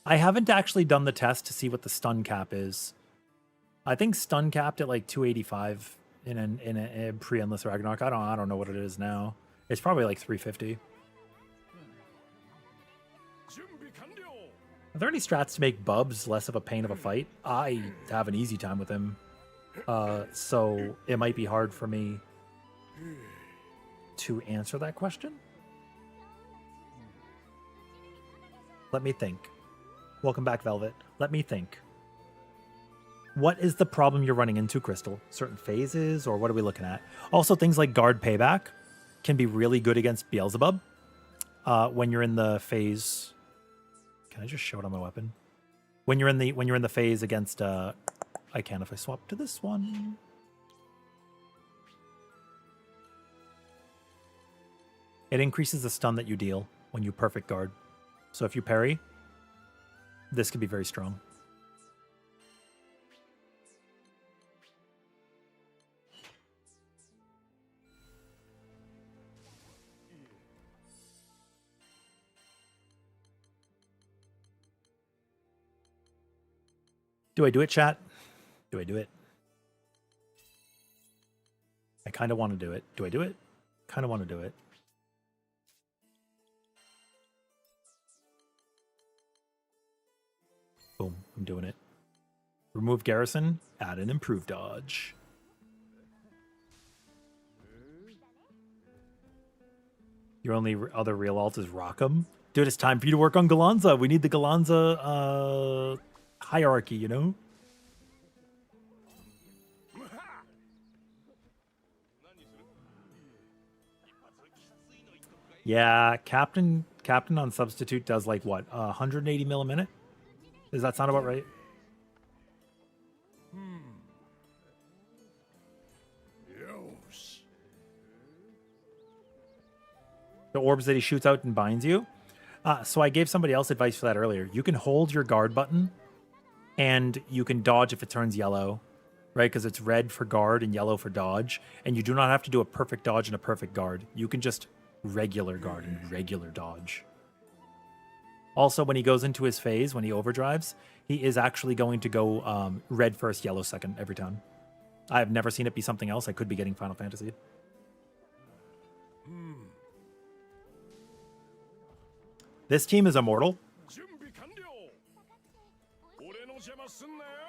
I haven't actually done the test to see what the stun cap is. I think stun capped at like 285 in a pre-endless Ragnarok. I don't know what it is now. It's probably like 350. Are there any strats to make Bubs less of a pain of a fight? I have an easy time with him. So it might be hard for me to answer that question. Let me think. Welcome back, Velvet. Let me think. What is the problem you're running into, Crystal? Certain phases, or what are we looking at? Also, things like guard payback can be really good against Beelzebub when you're in the phase. Can I just show it on my weapon? When you're in the phase against I can if I swap to this one. It increases the stun that you deal when you perfect guard. So if you parry, this could be very strong. Do I do it, chat? Do I do it? I kind of want to do it. Do I do it? Kind of want to do it. Boom, I'm doing it. Remove Garrison, add an improved dodge. Your only other real alt is Rockham? Dude, it's time for you to work on Gallanza. We need the Gallanza hierarchy, you know? Yeah, Captain on Substitute does like what, 180 mil a minute? Does that sound about right? The orbs that he shoots out and binds you. So I gave somebody else advice for that earlier. You can hold your guard button and you can dodge if it turns yellow, right? Because it's red for guard and yellow for dodge. And you do not have to do a perfect dodge and a perfect guard. You can just regular guard and regular dodge. Also, when he goes into his phase, when he overdrives, he is actually going to go red first, yellow second every time. I have never seen it be something else. I could be getting Final Fantasy. This team is Immortal.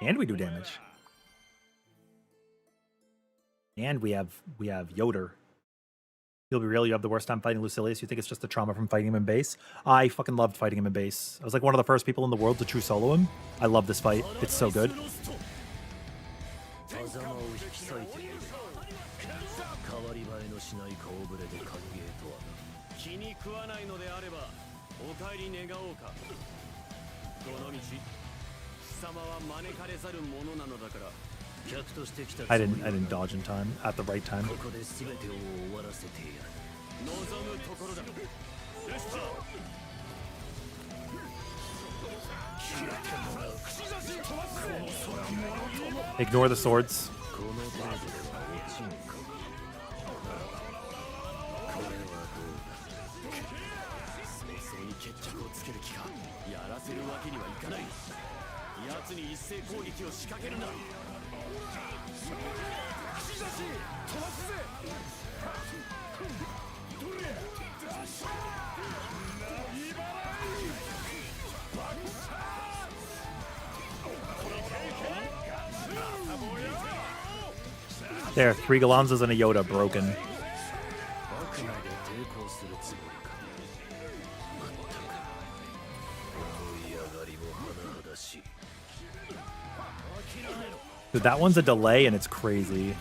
And we do damage. And we have Yoder. You'll be real, you have the worst time fighting Lucilius. You think it's just the trauma from fighting him in base? I fucking loved fighting him in base. I was like one of the first people in the world to true solo him. I love this fight. It's so good. I didn't dodge in time at the right time. Ignore the swords. There, 3 Gallanzas and a Yoda broken. Dude, that one's a delay and it's crazy.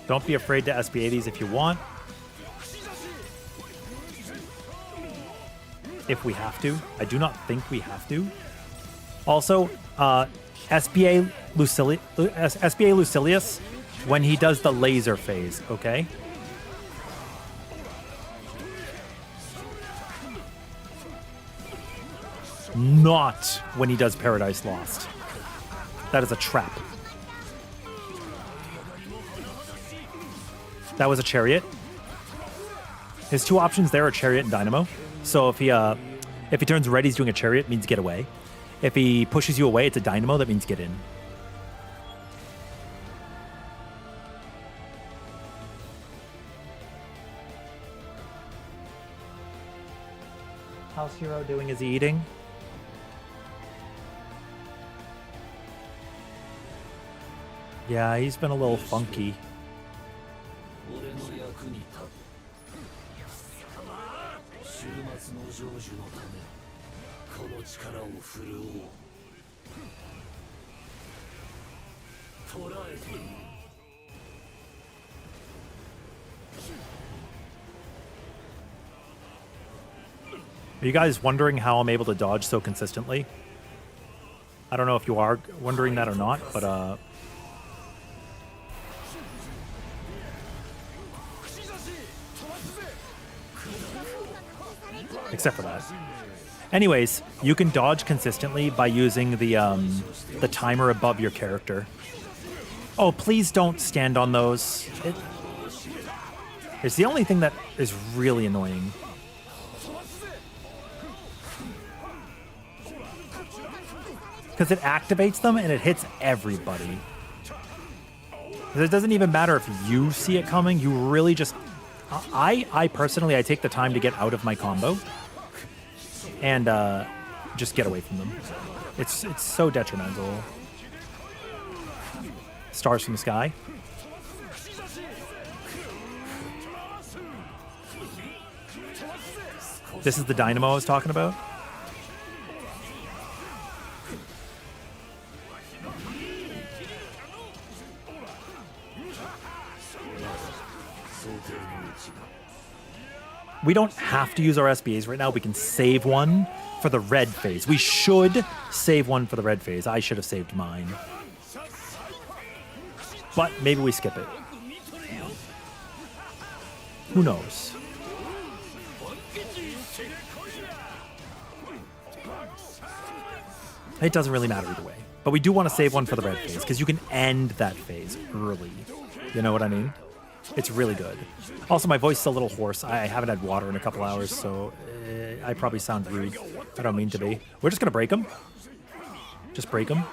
Don't be afraid to SBA these if you want. If we have to. I do not think we have to. Also, SBA Lucilius when he does the laser phase, okay? Not when he does Paradise Lost. That is a trap. That was a Chariot. His two options there are Chariot and Dynamo. So if he turns red, he's doing a Chariot, means get away. If he pushes you away, it's a Dynamo, that means get in. How's Hero doing? Is he eating? Yeah, he's been a little funky. Are you guys wondering how I'm able to dodge so consistently? I don't know if you are wondering that or not, but except for that. Anyways, you can dodge consistently by using the timer above your character. Oh, please don't stand on those. It's the only thing that is really annoying. Because it activates them and it hits everybody. It doesn't even matter if you see it coming. You really just... I personally, I take the time to get out of my combo and just get away from them. It's so detrimental. Stars from the sky. This is the Dynamo I was talking about. We don't have to use our SBAs right now. We can save one for the red phase. We should save one for the red phase. I should have saved mine. But maybe we skip it. Who knows? It doesn't really matter either way. But we do want to save one for the red phase, because you can end that phase early. You know what I mean? It's really good. Also, my voice is a little hoarse. I haven't had water in a couple hours, so I probably sound rude. I don't mean to be. We're just going to break them. Just break them.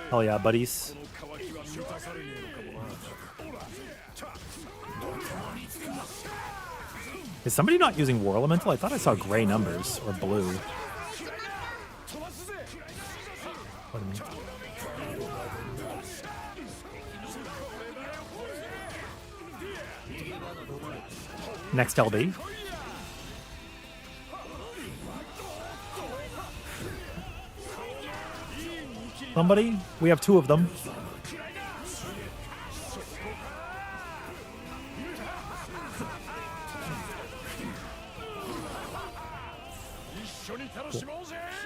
Hell yeah, buddies. Is somebody not using War Elemental? I thought I saw gray numbers, or blue. What do you mean? Next LB. Somebody? We have two of them.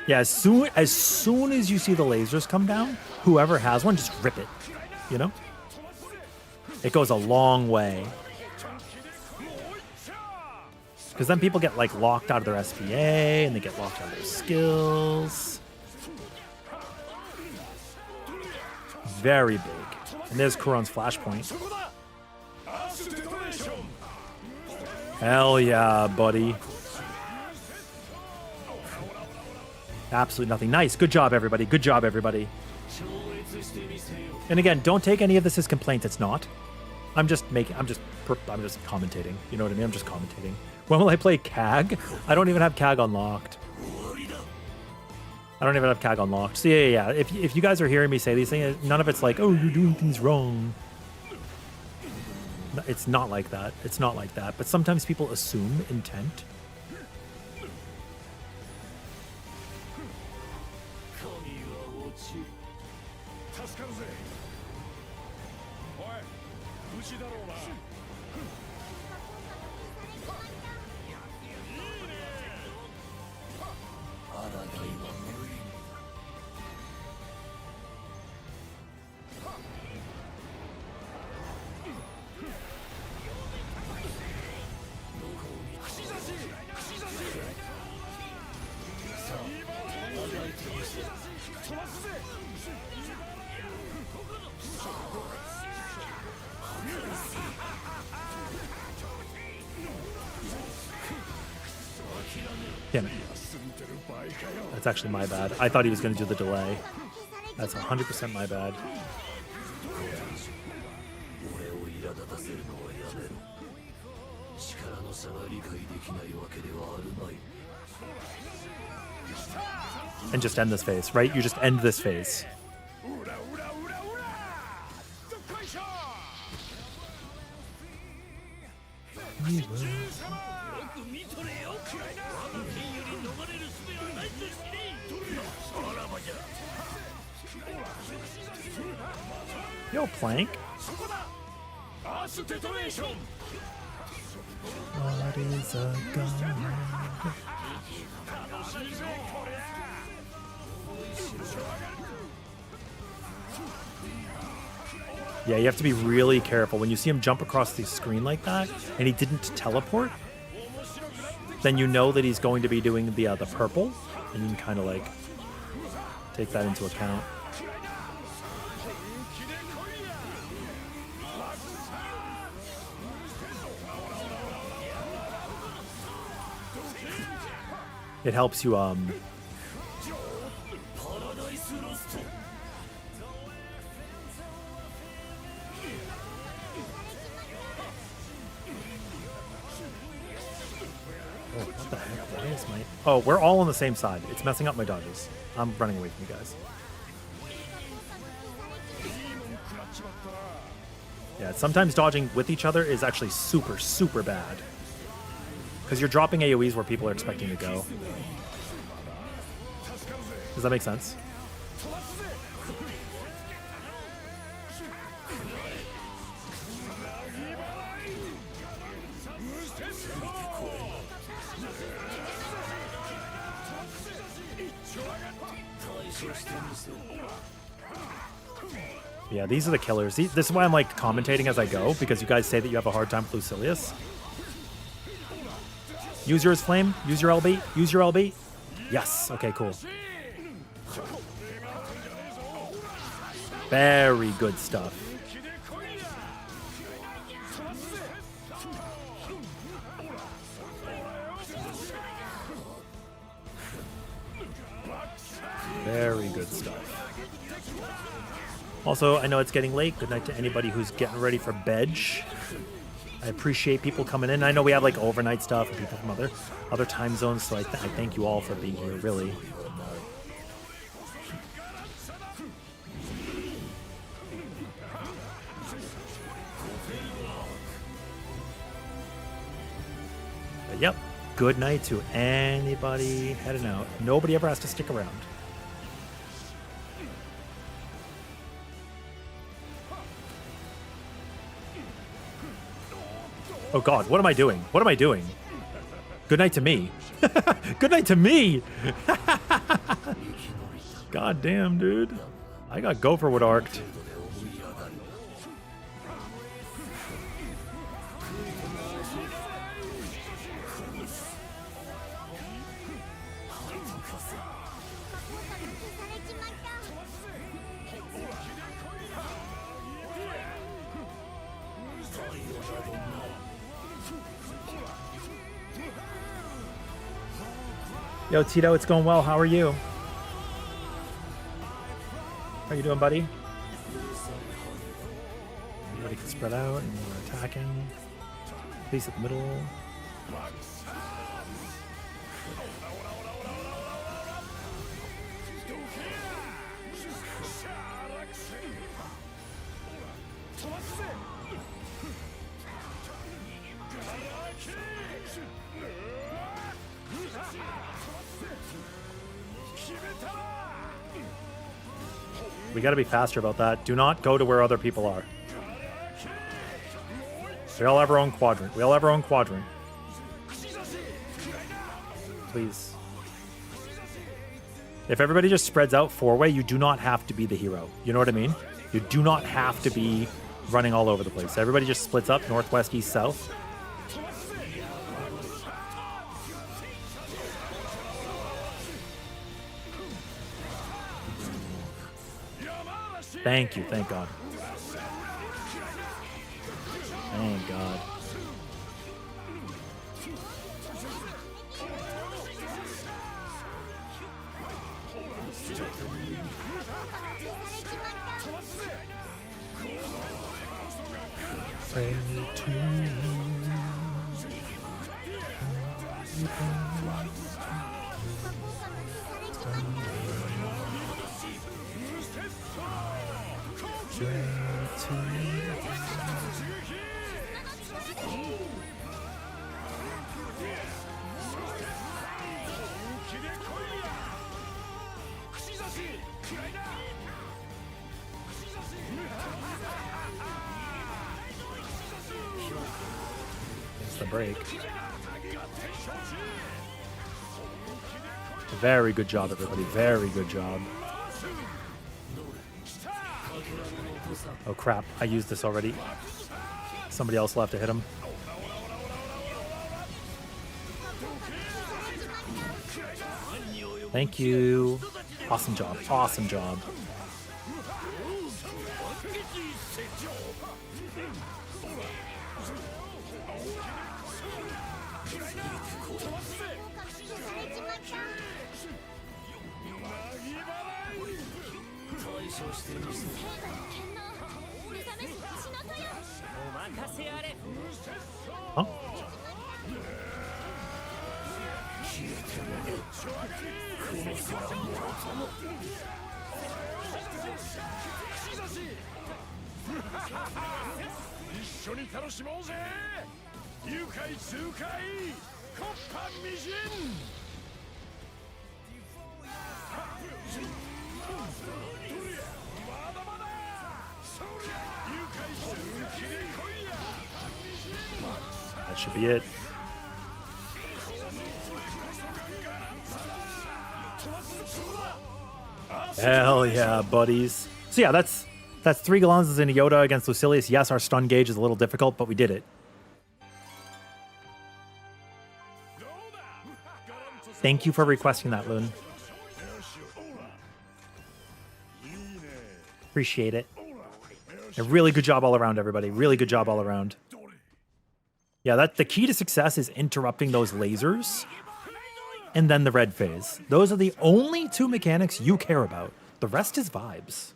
Yeah, as soon as you see the lasers come down, whoever has one, just rip it. You know? It goes a long way. Because then people get like locked out of their SPA and they get locked out of their skills. Very big. And there's Kuron's flashpoint. Hell yeah, buddy. Absolutely nothing. Nice. Good job, everybody. Good job, everybody. And again, don't take any of this as complaints. It's not. I'm just commentating. You know what I mean? I'm just commentating. When will I play CAG? I don't even have CAG unlocked. I don't even have CAG unlocked. So yeah. If you guys are hearing me say these things, none of it's like, oh, you're doing things wrong. It's not like that. It's not like that. But sometimes people assume intent. Damn it. That's actually my bad. I thought he was going to do the delay. That's 100% my bad. And just end this phase, right? You just end this phase. Yo, Plank. What is a gun? Yeah, you have to be really careful. When you see him jump across the screen like that, and he didn't teleport, then you know that he's going to be doing the purple, and you can kind of like take that into account. It helps you Oh, what the heck? Why is my... Oh, we're all on the same side. It's messing up my dodges. I'm running away from you guys. Yeah, sometimes dodging with each other is actually super, super bad. Because you're dropping AoEs where people are expecting to go. Does that make sense? Yeah, these are the killers. This is why I'm like commentating as I go, because you guys say that you have a hard time with Lucilius. Use yours, Flame. Use your LB. Use your LB. Yes. Okay, cool. Very good stuff. Very good stuff. Also, I know it's getting late. Good night to anybody who's getting ready for bed. I appreciate people coming in. I know we have like overnight stuff and people from other time zones, so I thank you all for being here, really. But yep, good night to anybody heading out. Nobody ever has to stick around. Oh God, what am I doing? What am I doing? Good night to me. Good night to me. God damn, dude. I got Gopherwood arced. Yo, Tito, it's going well. How are you? How you doing, buddy? Everybody can spread out and we're attacking. Face at the middle. We gotta be faster about that. Do not go to where other people are. We all have our own quadrant. We all have our own quadrant. Please. If everybody just spreads out four-way, you do not have to be the hero. You know what I mean? You do not have to be running all over the place. Everybody just splits up, northwest, east, south. Thank you, thank God. Thank God. Pray to you. It's the break. Very good job, everybody. Very good job. Oh crap, I used this already. Somebody else will have to hit him. Thank you. Awesome job. Awesome job. Huh? That should be it. Hell yeah, buddies. So yeah, that's 3 Gallanzas and a Yoda against Lucilius. Yes, our stun gauge is a little difficult, but we did it. Thank you for requesting that, Loon. Appreciate it. A really good job all around, everybody. Really good job all around. Yeah, the key to success is interrupting those lasers and then the red phase. Those are the only 2 mechanics you care about. The rest is vibes.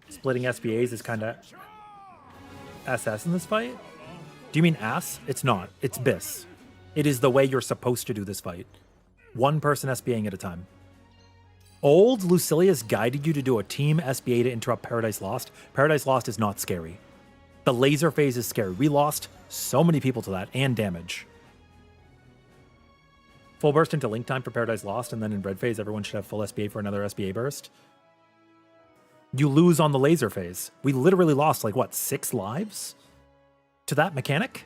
Splitting SBAs is kind of SS in this fight. Do you mean ass? It's not. It's bis. It is the way you're supposed to do this fight. 1 person SBAing at a time. Old Lucilius guided you to do a team SBA to interrupt Paradise Lost. Paradise Lost is not scary. The laser phase is scary. We lost so many people to that and damage. Full burst into link time for Paradise Lost, and then in red phase, everyone should have full SBA for another SBA burst. You lose on the laser phase. We literally lost, like, what, 6 lives to that mechanic?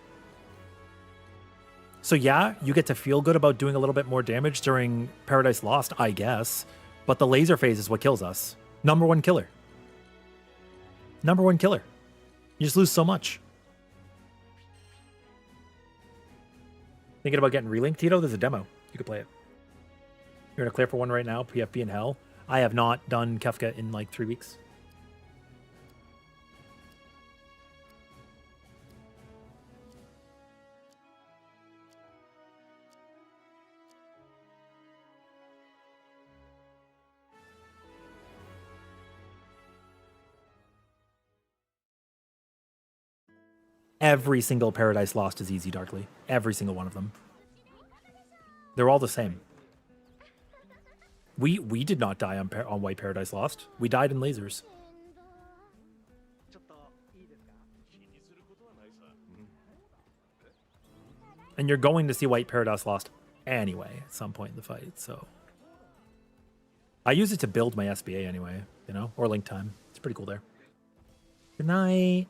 So yeah, you get to feel good about doing a little bit more damage during Paradise Lost, I guess. But the laser phase is what kills us. Number 1 killer. Number 1 killer. You just lose so much. Thinking about getting Relink, Tito? There's a demo. You could play it. You're going to clear for one right now, PFB in hell. I have not done Kefka in like 3 weeks. Every single Paradise Lost is easy, Darkly. Every single one of them. They're all the same. We did not die on White Paradise Lost. We died in lasers. ちょっといいですか？気にすることはないさ。 And you're going to see White Paradise Lost anyway at some point in the fight, so. I use it to build my SBA anyway, you know, or Link Time. It's pretty cool there. Good night.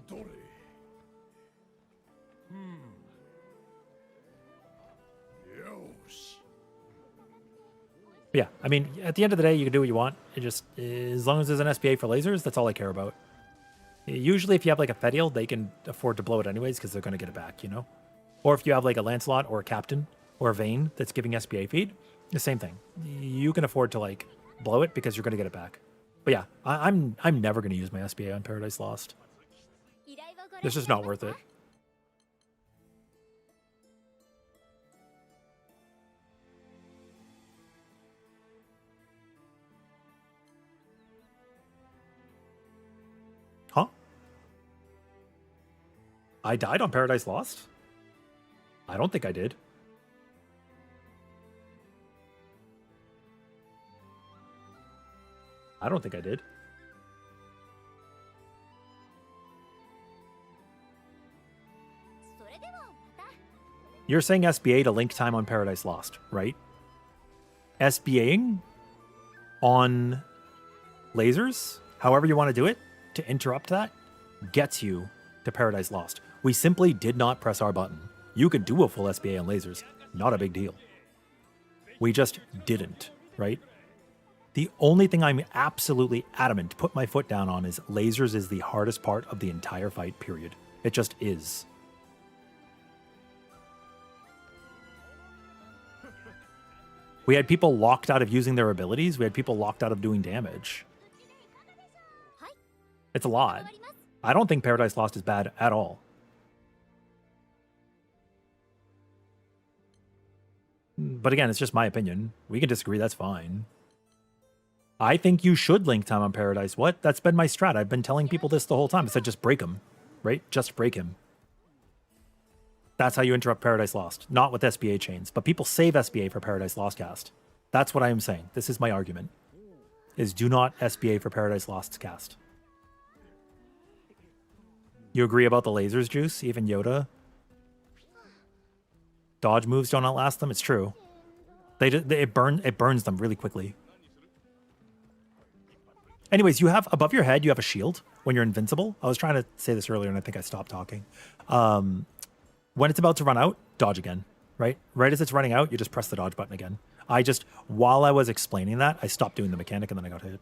どれ よし Yeah, I mean, at the end of the day, you can do what you want. It just, as long as there's an SBA for lasers, that's all I care about. Usually, if you have like a Fediel, they can afford to blow it anyways because they're going to get it back, you know? Or if you have like a Lancelot or a Captain or a Vayne that's giving SBA feed, the same thing. You can afford to like blow it because you're going to get it back. But yeah, I'm never going to use my SBA on Paradise Lost. It's just not worth it. Huh? I died on Paradise Lost? I don't think I did. I don't think I did. You're saying SBA to Link Time on Paradise Lost, right? SBAing on lasers, however you want to do it, to interrupt that, gets you to Paradise Lost. We simply did not press our button. You could do a full SBA on lasers. Not a big deal. We just didn't, right? The only thing I'm absolutely adamant to put my foot down on is lasers is the hardest part of the entire fight, period. It just is. We had people locked out of using their abilities. We had people locked out of doing damage. It's a lot. I don't think Paradise Lost is bad at all. But again, it's just my opinion. We can disagree, that's fine. I think you should Link Time on Paradise. What? That's been my strat. I've been telling people this the whole time. I said just break him, right? Just break him. That's how you interrupt Paradise Lost. Not with SBA chains. But people save SBA for Paradise Lost cast. That's what I am saying. This is my argument. Is do not SBA for Paradise Lost cast. You agree about the lasers, Juice? Even Yoda? Dodge moves don't outlast them? It's true. It burns them really quickly. Anyways, you have, above your head, you have a shield when you're invincible. I was trying to say this earlier and I think I stopped talking. When it's about to run out, dodge again, right? Right as it's running out, you just press the dodge button again. While I was explaining that, I stopped doing the mechanic and then I got hit.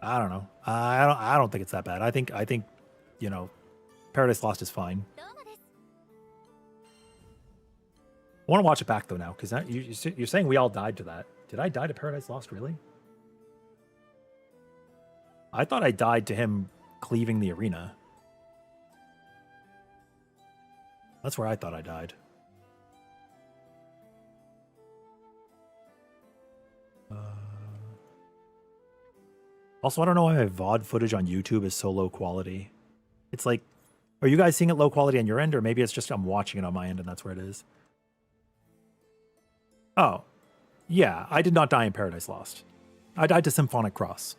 I don't know. I don't think it's that bad. I think, you know, Paradise Lost is fine. I want to watch it back though now, because you're saying we all died to that. Did I die to Paradise Lost, really? I thought I died to him cleaving the arena. That's where I thought I died. Also, I don't know why my VOD footage on YouTube is so low quality. It's like, are you guys seeing it low quality on your end, or maybe it's just I'm watching it on my end and that's where it is? Oh, yeah, I did not die in Paradise Lost. I died to Symphonic Cross.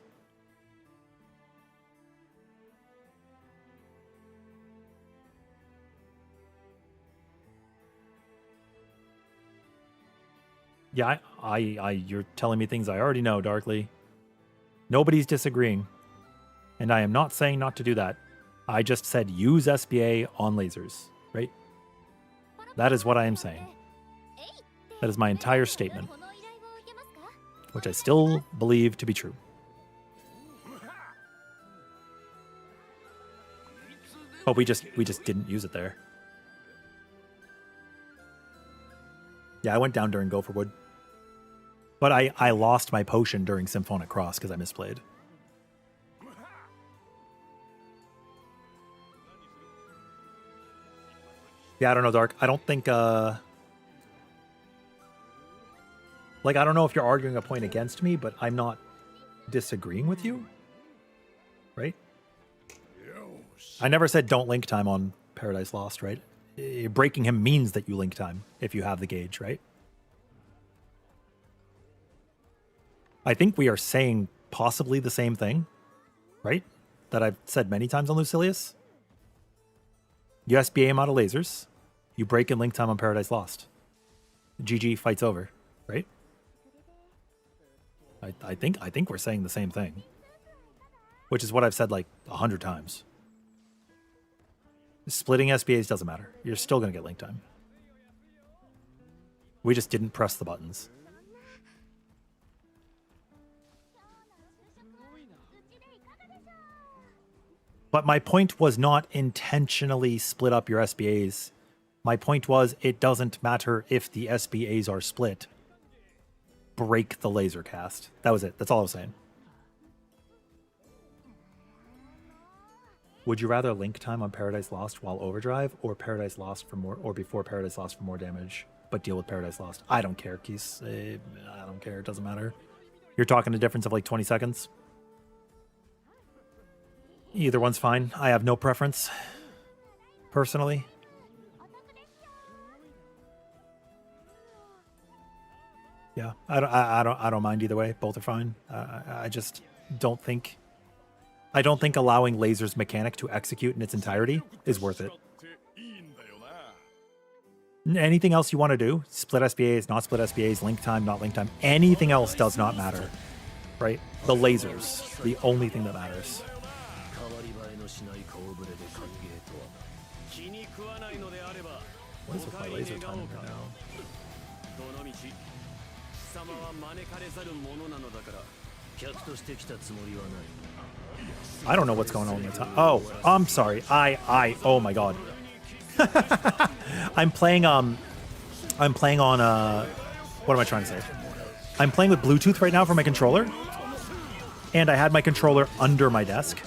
Yeah, you're telling me things I already know, Darkly. Nobody's disagreeing. And I am not saying not to do that. I just said use SBA on lasers, right? That is what I am saying. That is my entire statement, which I still believe to be true. But we just didn't use it there. Yeah, I went down during Gopherwood. But I lost my potion during Symphonic Cross because I misplayed. Yeah, I don't know, Dark. I don't think like, I don't know if you're arguing a point against me, but I'm not disagreeing with you. Right? I never said don't link time on Paradise Lost, right? Breaking him means that you link time if you have the gauge, right? I think we are saying possibly the same thing, right? That I've said many times on Lucilius. You SBA him out of lasers. You break in link time on Paradise Lost. GG, fight's over, right? I think we're saying the same thing, which is what I've said like 100 times. Splitting SBAs doesn't matter. You're still going to get link time. We just didn't press the buttons. But my point was not intentionally split up your SBAs. My point was it doesn't matter if the SBAs are split. Break the laser cast. That was it. That's all I was saying. Would you rather link time on Paradise Lost while overdrive or Paradise Lost for more, or before Paradise Lost for more damage, but deal with Paradise Lost? I don't care, Keith. I don't care. It doesn't matter. You're talking a difference of like 20 seconds. Either one's fine. I have no preference, personally. Yeah, I don't mind either way. Both are fine. I just don't think. I don't think allowing lasers mechanic to execute in its entirety is worth it. Anything else you want to do? Split SBAs, not split SBAs, link time, not link time. Anything else does not matter, right? The lasers, the only thing that matters. What is with my laser timing right now? I don't know what's going on with my time. Oh, I'm sorry. Oh my god. I'm playing on what am I trying to say? I'm playing with Bluetooth right now for my controller, and I had my controller under my desk,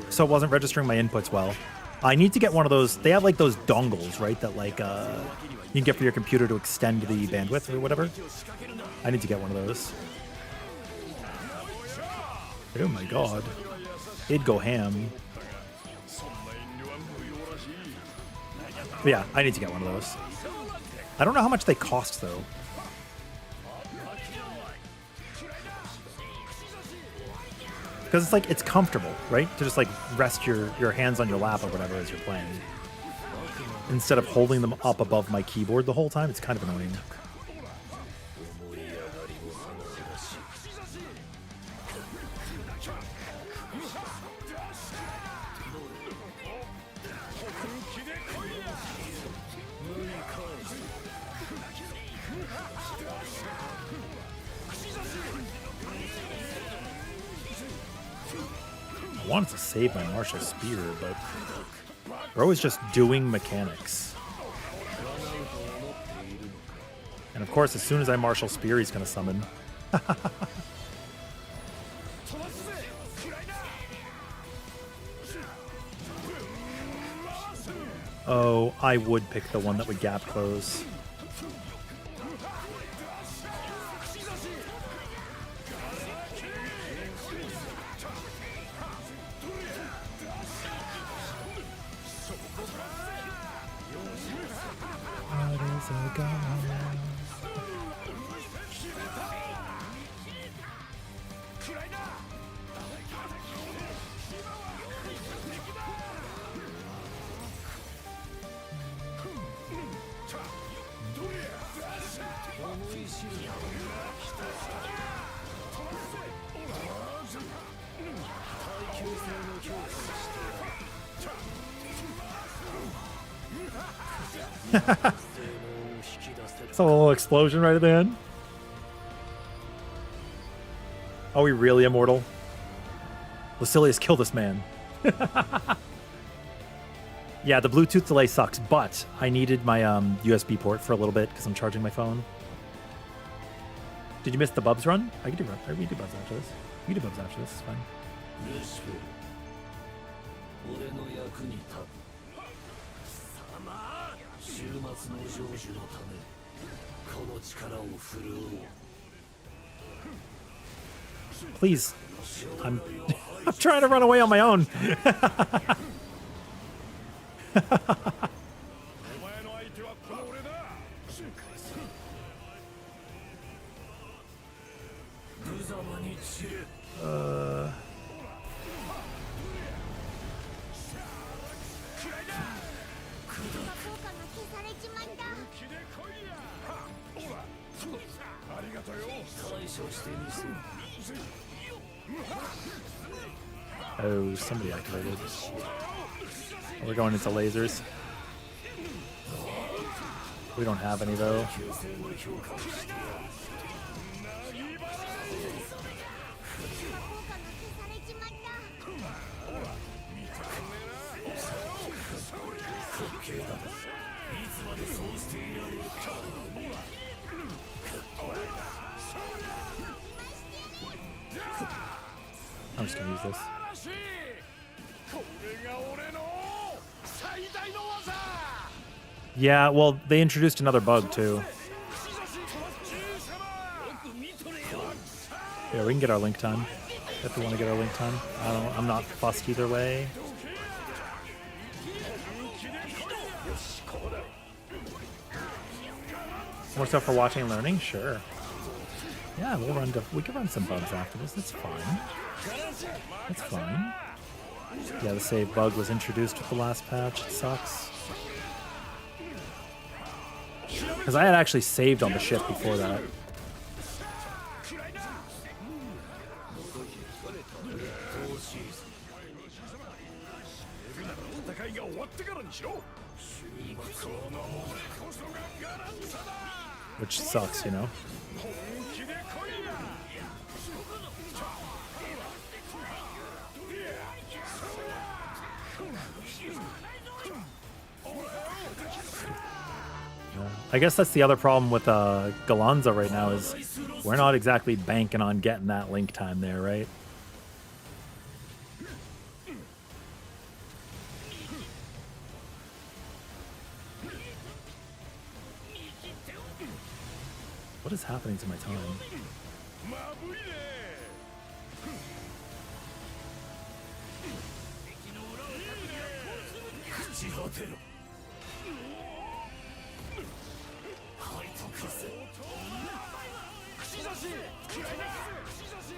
so it wasn't registering my inputs well. I need to get one of those. They have like those dongles, right? That like you can get for your computer to extend the bandwidth or whatever. I need to get one of those. Oh my god. It'd go ham. But yeah, I need to get one of those. I don't know how much they cost though. Because it's like, it's comfortable, right? To just like rest your hands on your lap or whatever as you're playing. Instead of holding them up above my keyboard the whole time, it's kind of annoying. I wanted to save my martial spear, but bro is just doing mechanics. And of course, as soon as I martial spear, he's going to summon. Oh, I would pick the one that would gap close. It's a little explosion right at the end. Are we really immortal? Lucilius, kill this man. Yeah, the Bluetooth delay sucks, but I needed my USB port for a little bit because I'm charging my phone. Did you miss the Bubs run? I can do Bubs. We can do Bubs after this. We can do Bubs after this. It's fine. 俺の役に立つ。週末の成就のためこの力を振るおう。 Please. I'm trying to run away on my own. お前の相手はこの俺だ。無様に散れ。効果が消されちまった。ありがとうよ。対処してみせる。 Oh, somebody activated. We're going into lasers. We don't have any though. I'm just gonna use this. Yeah, well, they introduced another bug too. Yeah, we can get our link time if we want to get our link time. I'm not fussed either way. More stuff for watching and learning? Sure. Yeah, we can run some bugs after this. That's fine. That's fine. Yeah, the save bug was introduced with the last patch. It sucks. Because I had actually saved on the ship before that. Which sucks, you know? I guess that's the other problem with Gallanza right now is we're not exactly banking on getting that link time there, right? What is happening to my time?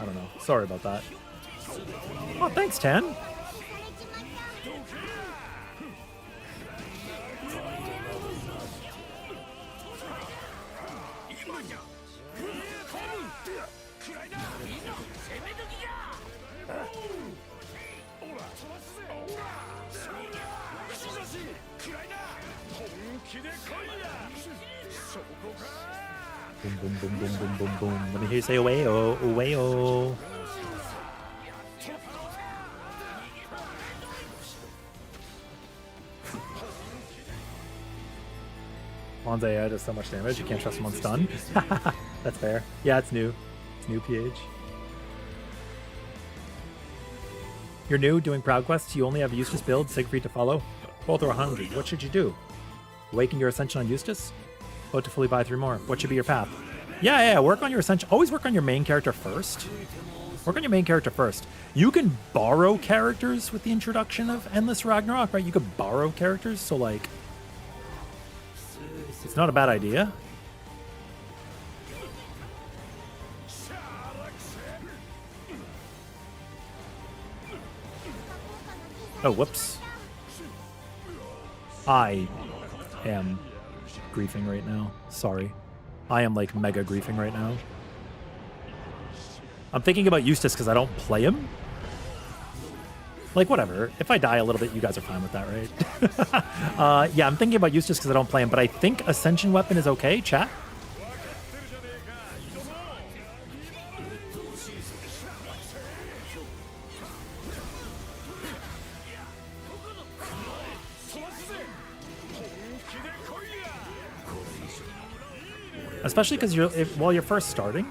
I don't know. Sorry about that. Oh, thanks, Tan. Boom, boom, boom, boom, boom, boom, boom. Let me hear you say away-o, away-o. Monza AI does so much damage, you can't trust him on stun. That's fair. Yeah, it's new. It's new PH. You're new, doing Proud Quests, you only have Eustace build, Siegfried to follow. Both are 100. What should you do? Awaken your Ascension on Eustace? Vote to fully buy 3 more. What should be your path? Yeah, work on your Ascension. Always work on your main character first. Work on your main character first. You can borrow characters with the introduction of Endless Ragnarok, right? You could borrow characters, so like... It's not a bad idea. Oh, whoops. I am griefing right now. Sorry. I am like mega griefing right now. I'm thinking about Eustace because I don't play him. Like, whatever. If I die a little bit, you guys are fine with that, right? Yeah, I'm thinking about Eustace because I don't play him, but I think Ascension Weapon is okay, chat? Especially because while you're first starting.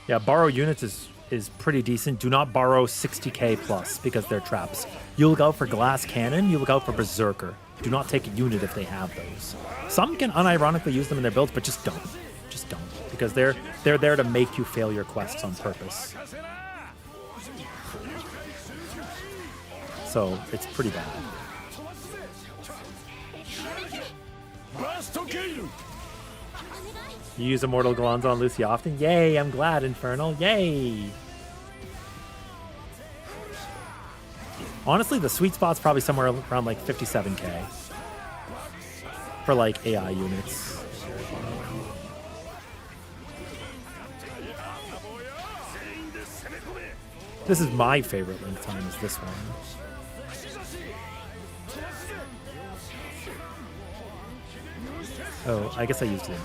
Yeah, borrow units is pretty decent. Do not borrow 60k plus because they're traps. You look out for glass cannon, you look out for berserker. Do not take a unit if they have those. Some can unironically use them in their builds, but just don't. Just don't. Because they're there to make you fail your quests on purpose. So it's pretty bad. You use Immortal Gallanza on Lucy often? Yay, I'm glad, Infernal. Yay! Honestly, the sweet spot's probably somewhere around like 57k. For like AI units. This is my favorite link time, is this one. Oh, I guess I used it.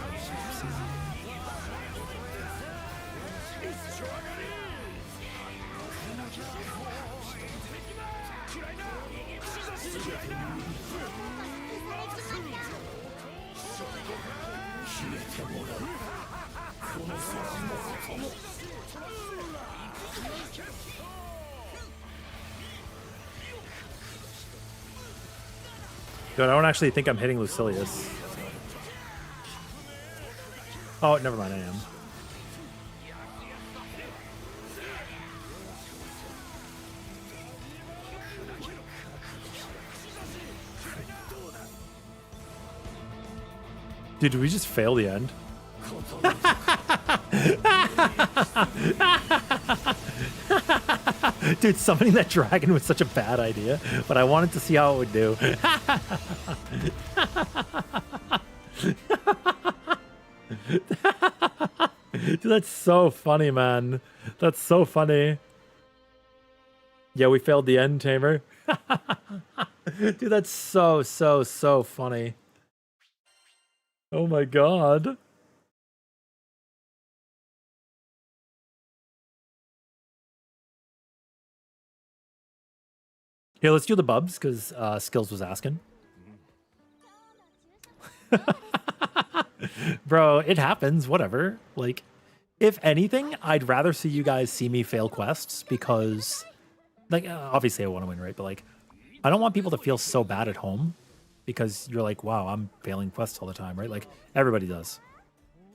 Dude, I don't actually think I'm hitting Lucilius. Oh, never mind, I am. Dude, did we just fail the end? Dude, summoning that dragon was such a bad idea, but I wanted to see how it would do. Dude, that's so funny, man. That's so funny. Yeah, we failed the end, Tamer. Dude, that's so funny. Oh my god. Here, let's do the bubs, because Skills was asking. Bro, it happens, whatever. Like, if anything, I'd rather see you guys see me fail quests, because, like, obviously I want to win, right? But, like, I don't want people to feel so bad at home, because you're like, wow, I'm failing quests all the time, right? Like, everybody does.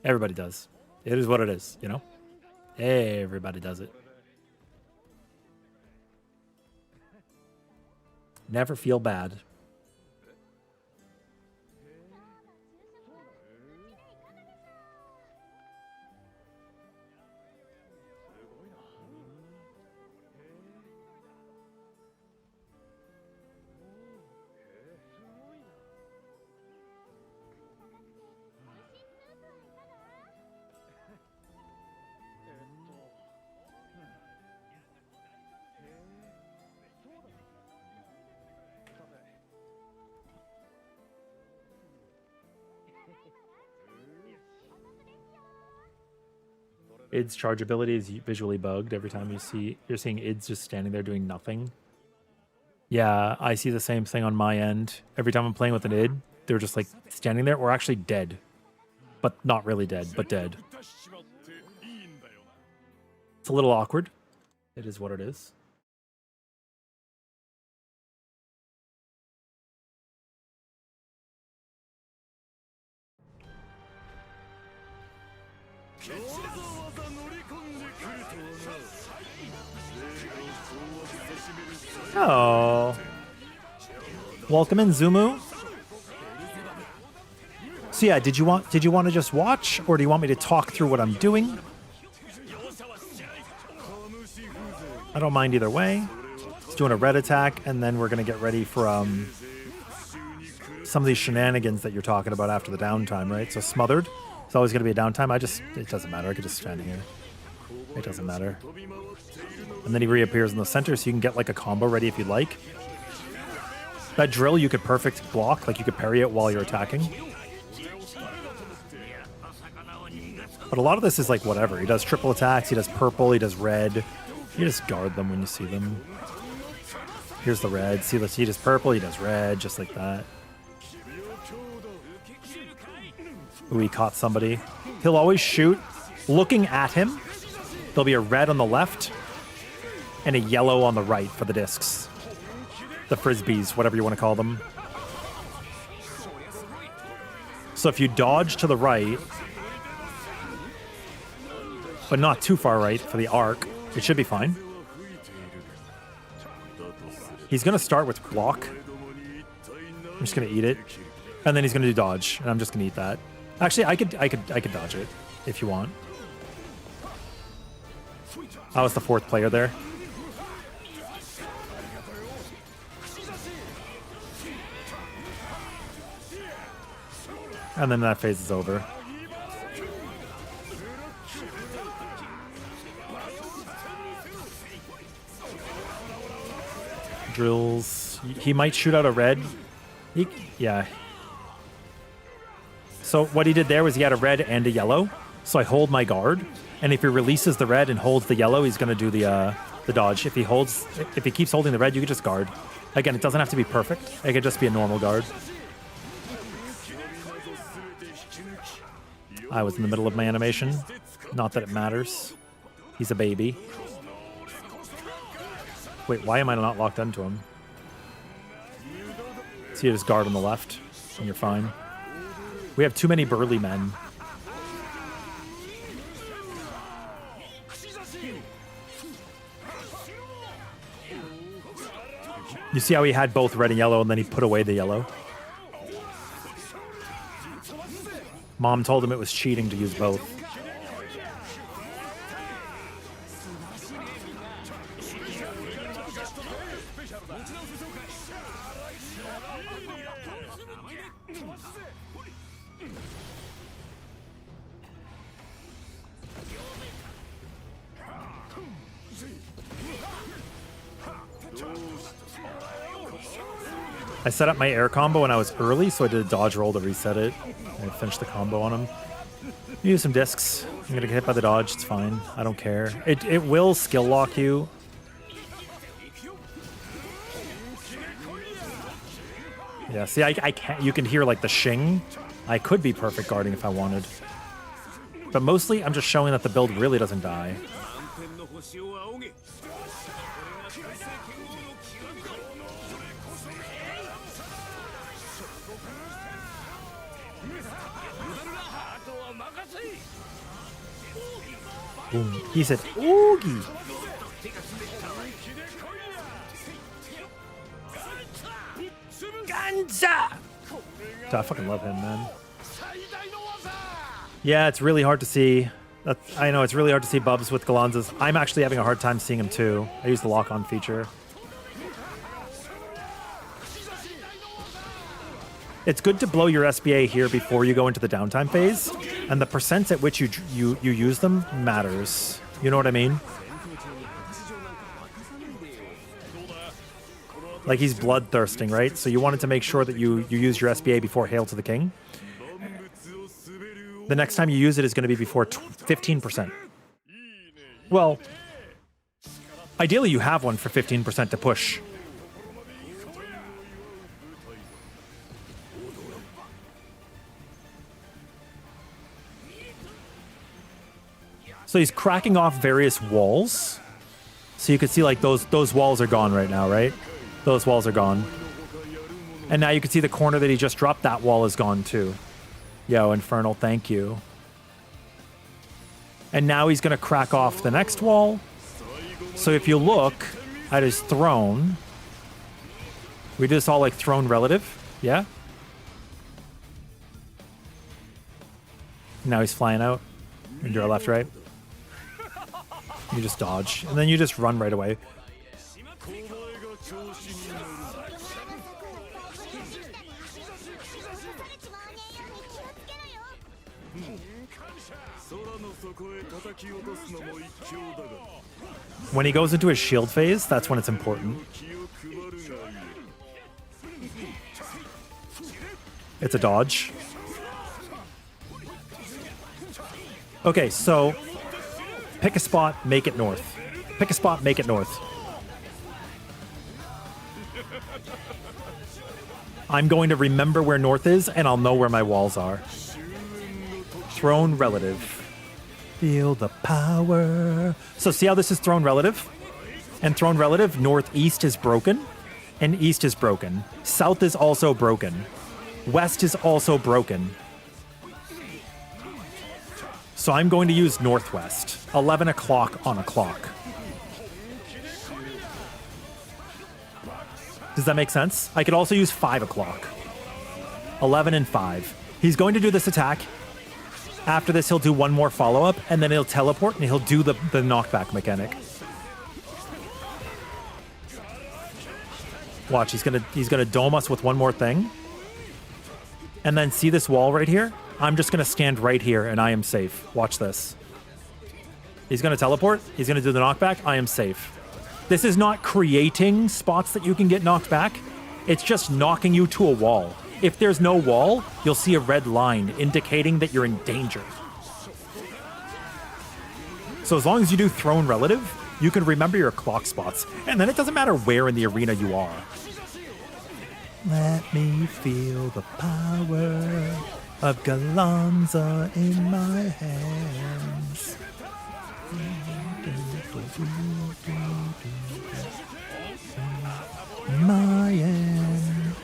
Everybody does. It is what it is, you know? Everybody does it. Never feel bad. Id's chargeability is visually bugged every time you're seeing Id's just standing there doing nothing. Yeah, I see the same thing on my end. Every time I'm playing with an Id, they're just like standing there or actually dead. But not really dead, but dead. It's a little awkward. It is what it is. Oh. Welcome in, Zumu. So yeah, did you want to just watch, or do you want me to talk through what I'm doing? I don't mind either way. Just doing a red attack, and then we're gonna get ready for some of these shenanigans that you're talking about after the downtime, right? So smothered is always going to be a downtime. It doesn't matter. I could just stand here. It doesn't matter. And then he reappears in the center, so you can get like a combo ready if you'd like. That drill you could perfect block, like you could parry it while you're attacking. But a lot of this is like whatever. He does triple attacks, he does purple, he does red. You just guard them when you see them. Here's the red. See, he does purple, he does red, just like that. Ooh, he caught somebody. He'll always shoot. Looking at him, there'll be a red on the left and a yellow on the right for the discs. The frisbees, whatever you want to call them. So if you dodge to the right, but not too far right for the arc, it should be fine. He's going to start with block. I'm just going to eat it. And then he's going to do dodge, and I'm just going to eat that. Actually, I could dodge it if you want. I was the fourth player there. And then that phase is over. Drills. He might shoot out a red. Yeah. So what he did there was he had a red and a yellow. So I hold my guard, and if he releases the red and holds the yellow, he's going to do the dodge. If he keeps holding the red, you can just guard. Again, it doesn't have to be perfect. It could just be a normal guard. I was in the middle of my animation. Not that it matters. He's a baby. Wait, why am I not locked onto him? So you just guard on the left, and you're fine. We have too many burly men. You see how he had both red and yellow, and then he put away the yellow? Mom told him it was cheating to use both. I set up my air combo when I was early, so I did a dodge roll to reset it. I finished the combo on him. Use some discs. I'm gonna get hit by the dodge. It's fine. I don't care. It will skill lock you. Yeah. See, I can't. You can hear like the shing. I could be perfect guarding if I wanted, but mostly I'm just showing that the build really doesn't die. Boom. He said, "Oogie." Gallanza. I fucking love him, man. Yeah, it's really hard to see. I know it's really hard to see Bubs with Gallanzas. I'm actually having a hard time seeing him too. I use the lock-on feature. It's good to blow your SBA here before you go into the downtime phase, and the percent at which you use them matters. You know what I mean? Like he's bloodthirsting, right? So you wanted to make sure that you use your SBA before Hail to the King. The next time you use it is going to be before 15%. Well, ideally you have one for 15% to push. So he's cracking off various walls. So you can see like those walls are gone right now, right? Those walls are gone. And now you can see the corner that he just dropped. That wall is gone too. Yo, Infernal, thank you. And now he's going to crack off the next wall. So if you look at his throne, we do this all like throne relative. Yeah? Now he's flying out. Into our left, right? You just dodge. And then you just run right away. When he goes into his shield phase, that's when it's important. It's a dodge. Okay, so pick a spot, make it north. Pick a spot, make it north. I'm going to remember where north is, and I'll know where my walls are. Throne relative. Feel the power. So see how this is throne relative? And throne relative, northeast is broken, and east is broken. South is also broken. West is also broken. So I'm going to use northwest. 11 o'clock on a clock. Does that make sense? I could also use 5 o'clock. 11 and 5. He's going to do this attack. After this, he'll do one more follow-up, and then he'll teleport, and he'll do the knockback mechanic. Watch, he's gonna dome us with one more thing. And then see this wall right here? I'm just gonna stand right here, and I am safe. Watch this. He's gonna teleport. He's gonna do the knockback. I am safe. This is not creating spots that you can get knocked back. It's just knocking you to a wall. If there's no wall, you'll see a red line indicating that you're in danger. So as long as you do throne relative, you can remember your clock spots. And then it doesn't matter where in the arena you are. Let me feel the power of Gallanza in my hands. My end.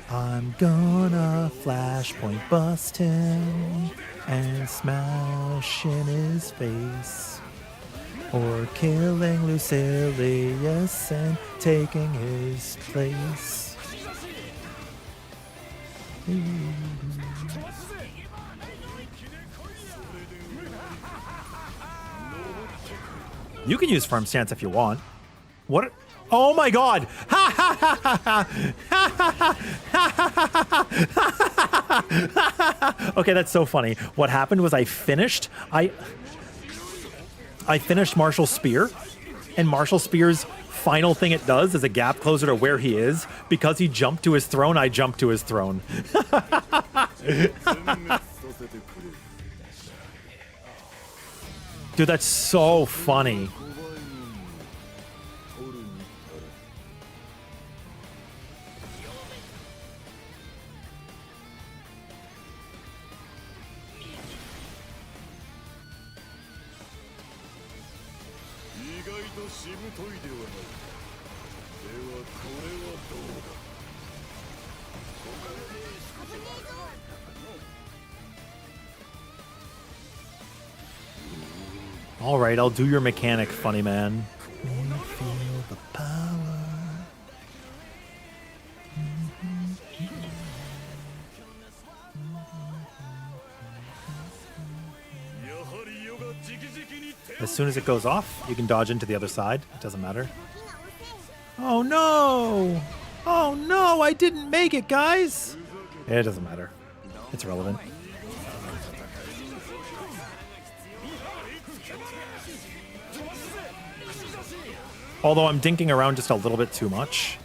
I'm gonna flashpoint bust him and smash in his face. Or killing Lucilius and taking his place. You can use firm stance if you want. What? Oh my god! Ha ha ha ha ha! Okay, that's so funny. What happened was I finished Marshall Spear, and Marshall Spear's final thing it does is a gap closer to where he is. Because he jumped to his throne, I jumped to his throne. Dude, that's so funny. All right, I'll do your mechanic, funny man. Feel the power. As soon as it goes off, you can dodge into the other side. It doesn't matter. Oh no! Oh no, I didn't make it, guys! It doesn't matter. It's irrelevant. Although I'm dinking around just a little bit too much.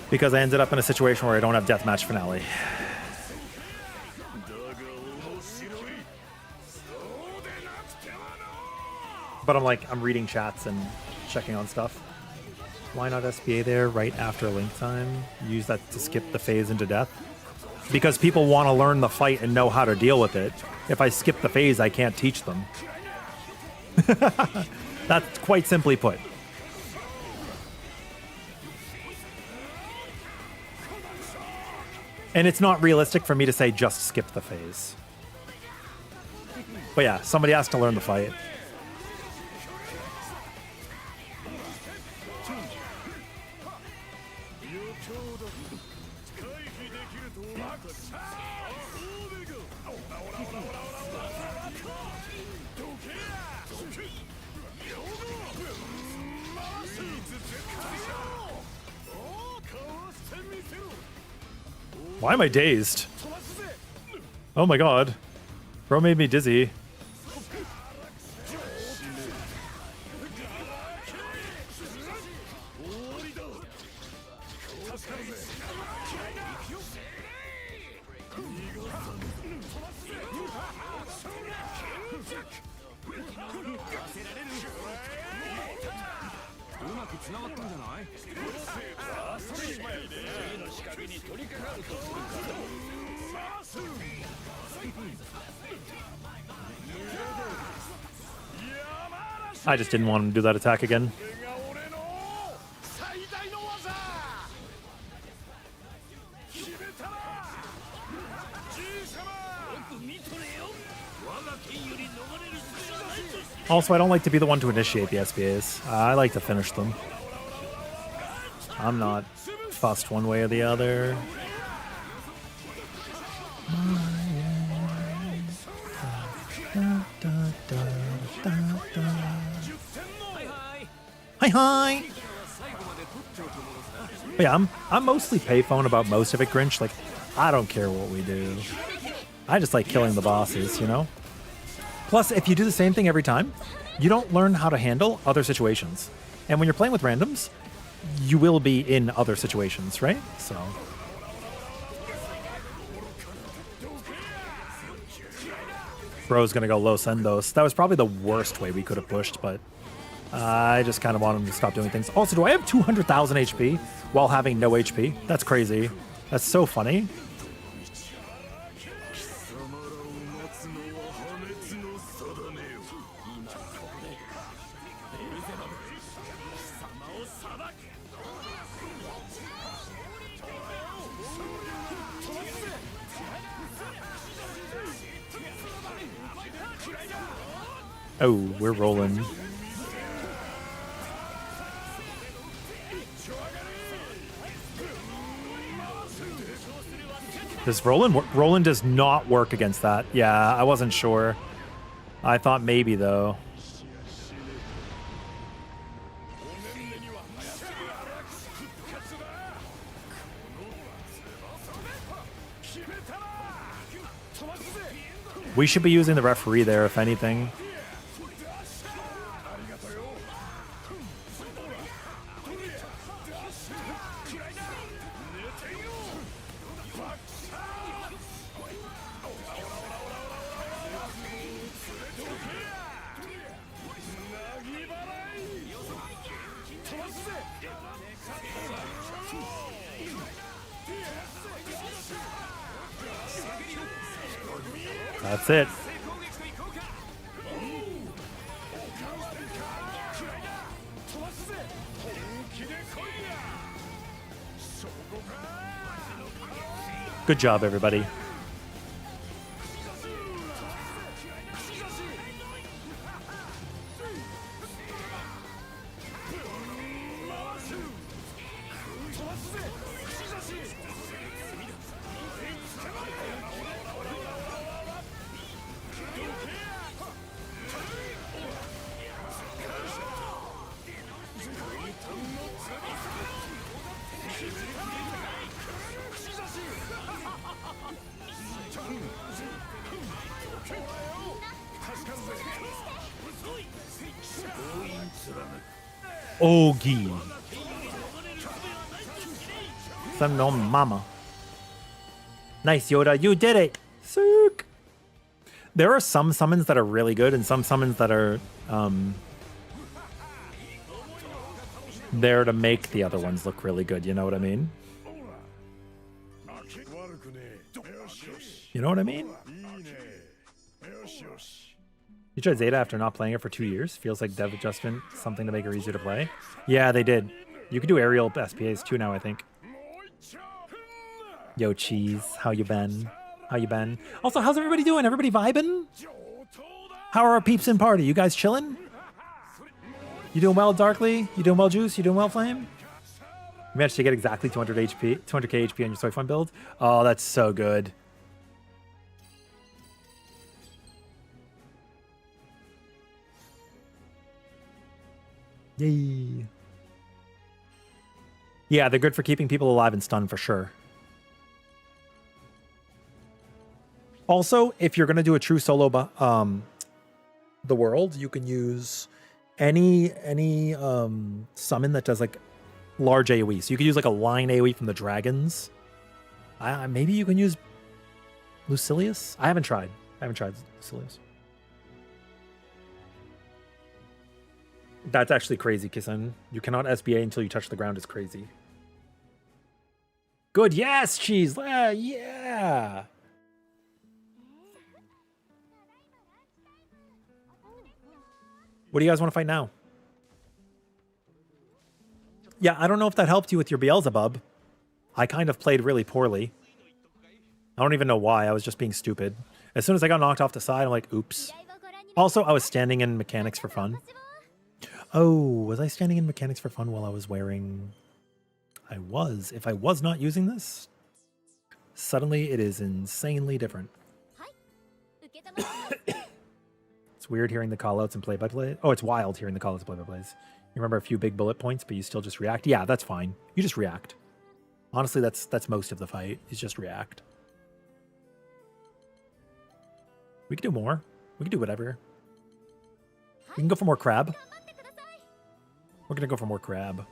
Because I ended up in a situation where I don't have deathmatch finale. But I'm reading chats and checking on stuff. Why not SPA there right after link time? Use that to skip the phase into death? Because people want to learn the fight and know how to deal with it. If I skip the phase, I can't teach them. That's quite simply put. And it's not realistic for me to say just skip the phase. But yeah, somebody has to learn the fight. Why am I dazed? Oh my god. Bro made me dizzy. I just didn't want him to do that attack again. Also, I don't like to be the one to initiate the SBAs. I like to finish them. I'm not fussed one way or the other. Hi. But yeah, I'm mostly payphone about most of it, Grinch. Like, I don't care what we do. I just like killing the bosses, you know? Plus, if you do the same thing every time, you don't learn how to handle other situations. And when you're playing with randoms, you will be in other situations, right? So... Bro's gonna go Los Endos. That was probably the worst way we could have pushed, but I just kind of want him to stop doing things. Also, do I have 200,000 HP while having no HP? That's crazy. That's so funny. Oh, we're rolling. Does Roland does not work against that. Yeah, I wasn't sure. I thought maybe though. We should be using the referee there, if anything. That's it. Good job, everybody. Ogi. Some no mama. Nice, Yoda. You did it. Sook. There are some summons that are really good and some summons that are there to make the other ones look really good. You know what I mean? You know what I mean? You tried Zeta after not playing it for 2 years? Feels like dev adjustment, something to make her easier to play. Yeah, they did. You can do aerial SPAs too now, I think. Yo, Cheese, how you been? How you been? Also, how's everybody doing? Everybody vibing? How are our peeps in party? You guys chilling? You doing well, Darkly? You doing well, Juice? You doing well, Flame? You managed to get exactly 200k HP on your Soy Fun build? Oh, that's so good. Yay. Yeah, they're good for keeping people alive and stunned for sure. Also, if you're gonna do a true solo, the world, you can use any summon that does like large AoE. So you could use like a line AoE from the dragons. Maybe you can use Lucilius. I haven't tried Lucilius. That's actually crazy, Kisan. You cannot SBA until you touch the ground is crazy. Good, yes, cheese. Yeah. What do you guys want to fight now? Yeah, I don't know if that helped you with your Beelzebub. I kind of played really poorly. I don't even know why. I was just being stupid. As soon as I got knocked off the side, I'm like, oops. Also, I was standing in mechanics for fun. Oh, was I standing in mechanics for fun while I was wearing... I was. If I was not using this, suddenly it is insanely different. It's weird hearing the callouts and play-by-play. Oh, it's wild hearing the callouts and play-by-plays. You remember a few big bullet points, but you still just react? Yeah, that's fine. You just react. Honestly, that's most of the fight, is just react. We can do more. We can do whatever. We can go for more crab. We're gonna go for more crab.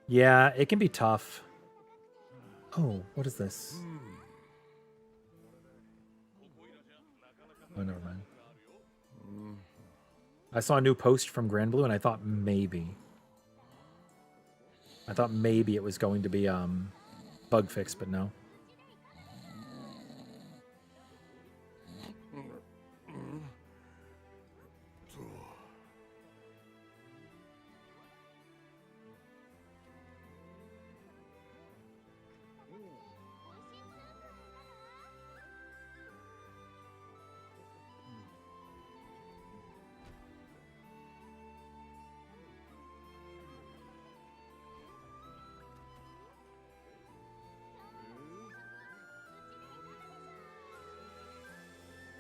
Yeah, it can be tough. Oh, what is this? Oh, never mind. I saw a new post from Grand Blue and I thought maybe. It was going to be bug fix, but no.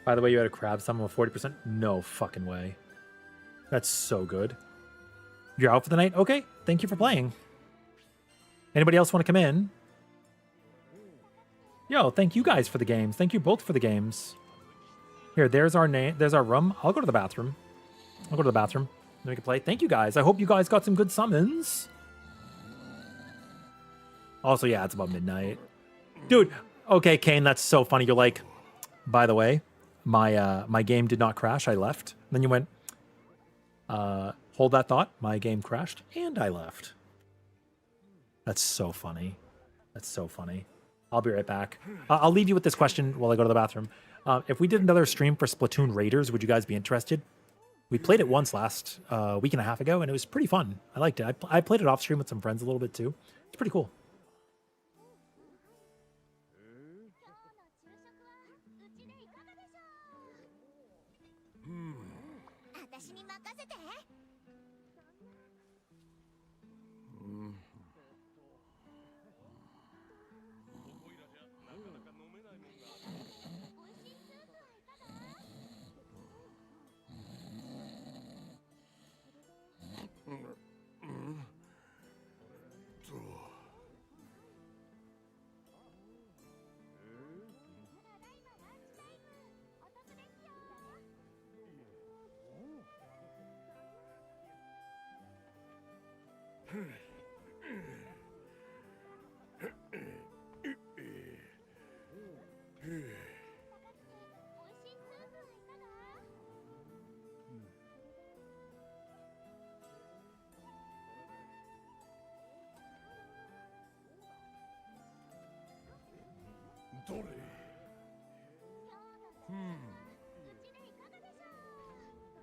By the way, you had a crab summon with 40%? No fucking way. That's so good. You're out for the night? Okay, thank you for playing. Anybody else want to come in? Yo, thank you guys for the games. Thank you both for the games. Here, there's our name. There's our room. I'll go to the bathroom. Then we can play. Thank you guys. I hope you guys got some good summons. Also, yeah, it's about midnight. Dude, okay, Kane, that's so funny. You're like, by the way, my game did not crash. I left. And then you went, hold that thought. My game crashed and I left. That's so funny. I'll be right back. I'll leave you with this question while I go to the bathroom. If we did another stream for Splatoon Raiders, would you guys be interested? We played it once last week and a half ago, and it was pretty fun. I liked it. I played it off stream with some friends a little bit too. It's pretty cool.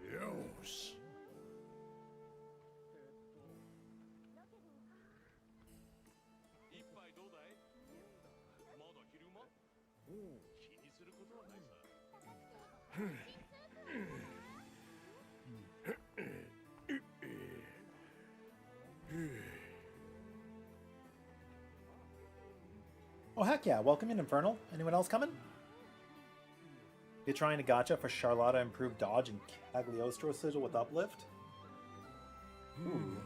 Yosh. Oh, heck yeah. Welcome in, Infernal. Anyone else coming? You're trying to gotcha for Charlotta improved dodge and Cagliostro sigil with uplift? Ooh.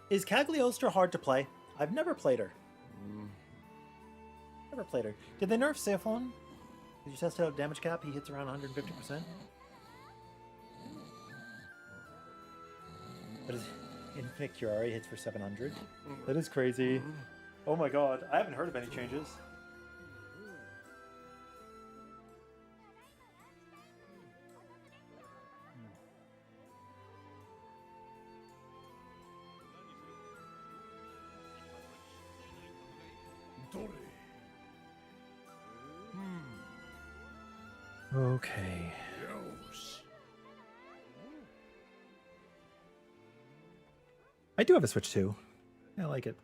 Is Cagliostra hard to play? I've never played her. Never played her. Did they nerf Seifon? Did you test out damage cap? He hits around 150%. But Infinite Curare hits for 700. That is crazy. Oh my god, I haven't heard of any changes. Okay. I do have a Switch too. I like it.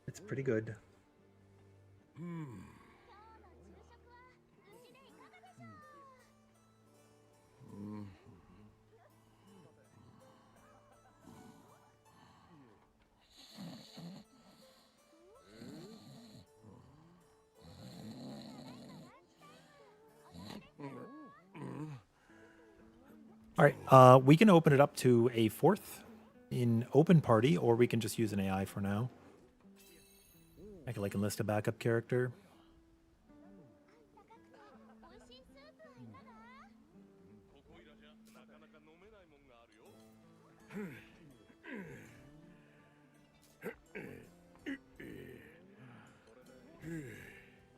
It's pretty good. All right, we can open it up to a 4th in open party, or we can just use an AI for now. I can like enlist a backup character.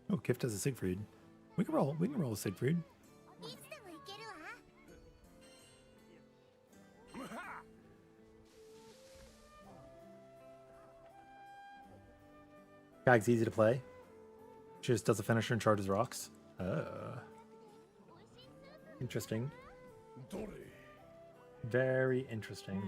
Oh, Gift has a Siegfried. We can roll a Siegfried. Gag's easy to play. Just does a finisher and charges rocks. Interesting. Very interesting.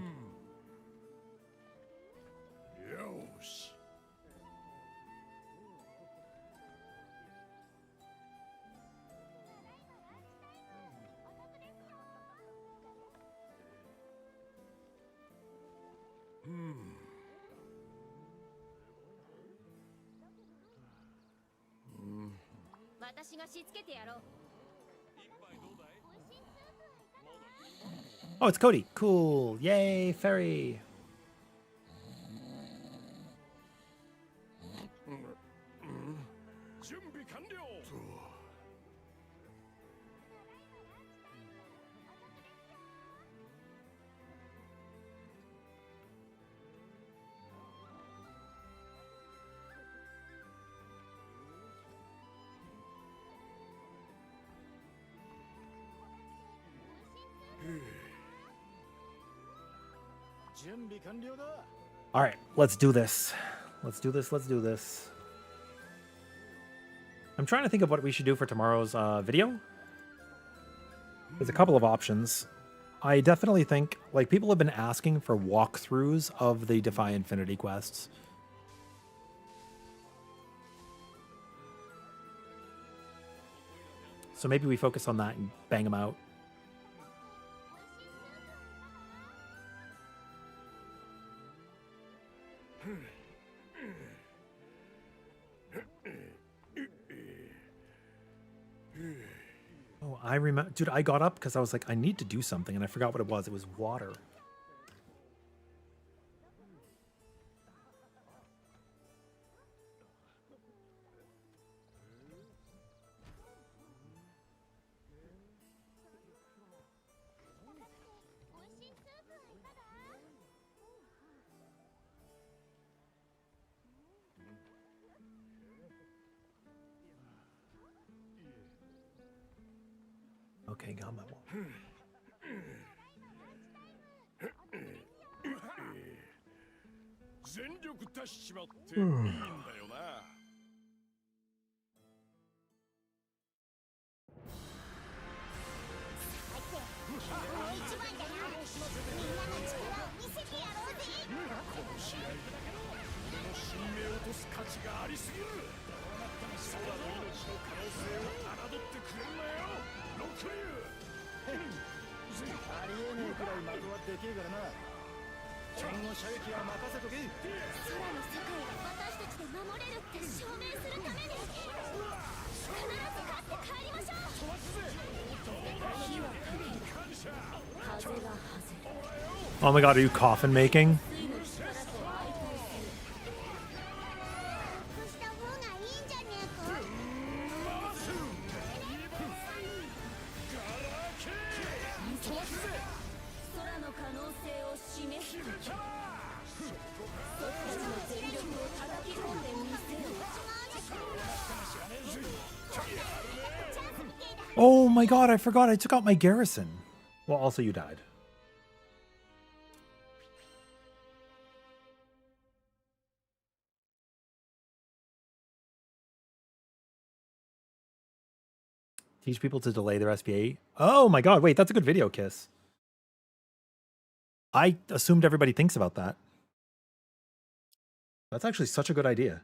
Oh, it's Cody. Cool. Yay, Ferry. All right, let's do this. Let's do this. I'm trying to think of what we should do for tomorrow's video. There's a couple of options. I definitely think, like, people have been asking for walkthroughs of the Defy Infinity quests. So maybe we focus on that and bang them out. Oh, I remember, dude, I got up because I was like, I need to do something, and I forgot what it was. It was water. Okay, got my one. Hazela. Oh my god, are you coffin making? 水の力と相対するした方がいいんじゃねえか。空の可能性を示す時僕たちの全力を叩き込んでみせよ Oh my god, I forgot I took out my garrison. Well, also you died. Teach people to delay their SPA. Oh my god, wait, that's a good video, Kiss. I assumed everybody thinks about that. That's actually such a good idea.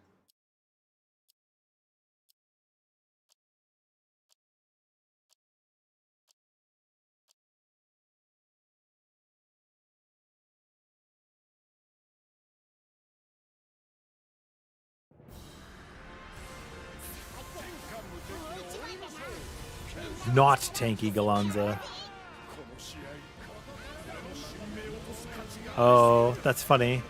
Not tanky Gallanza. Oh, that's funny.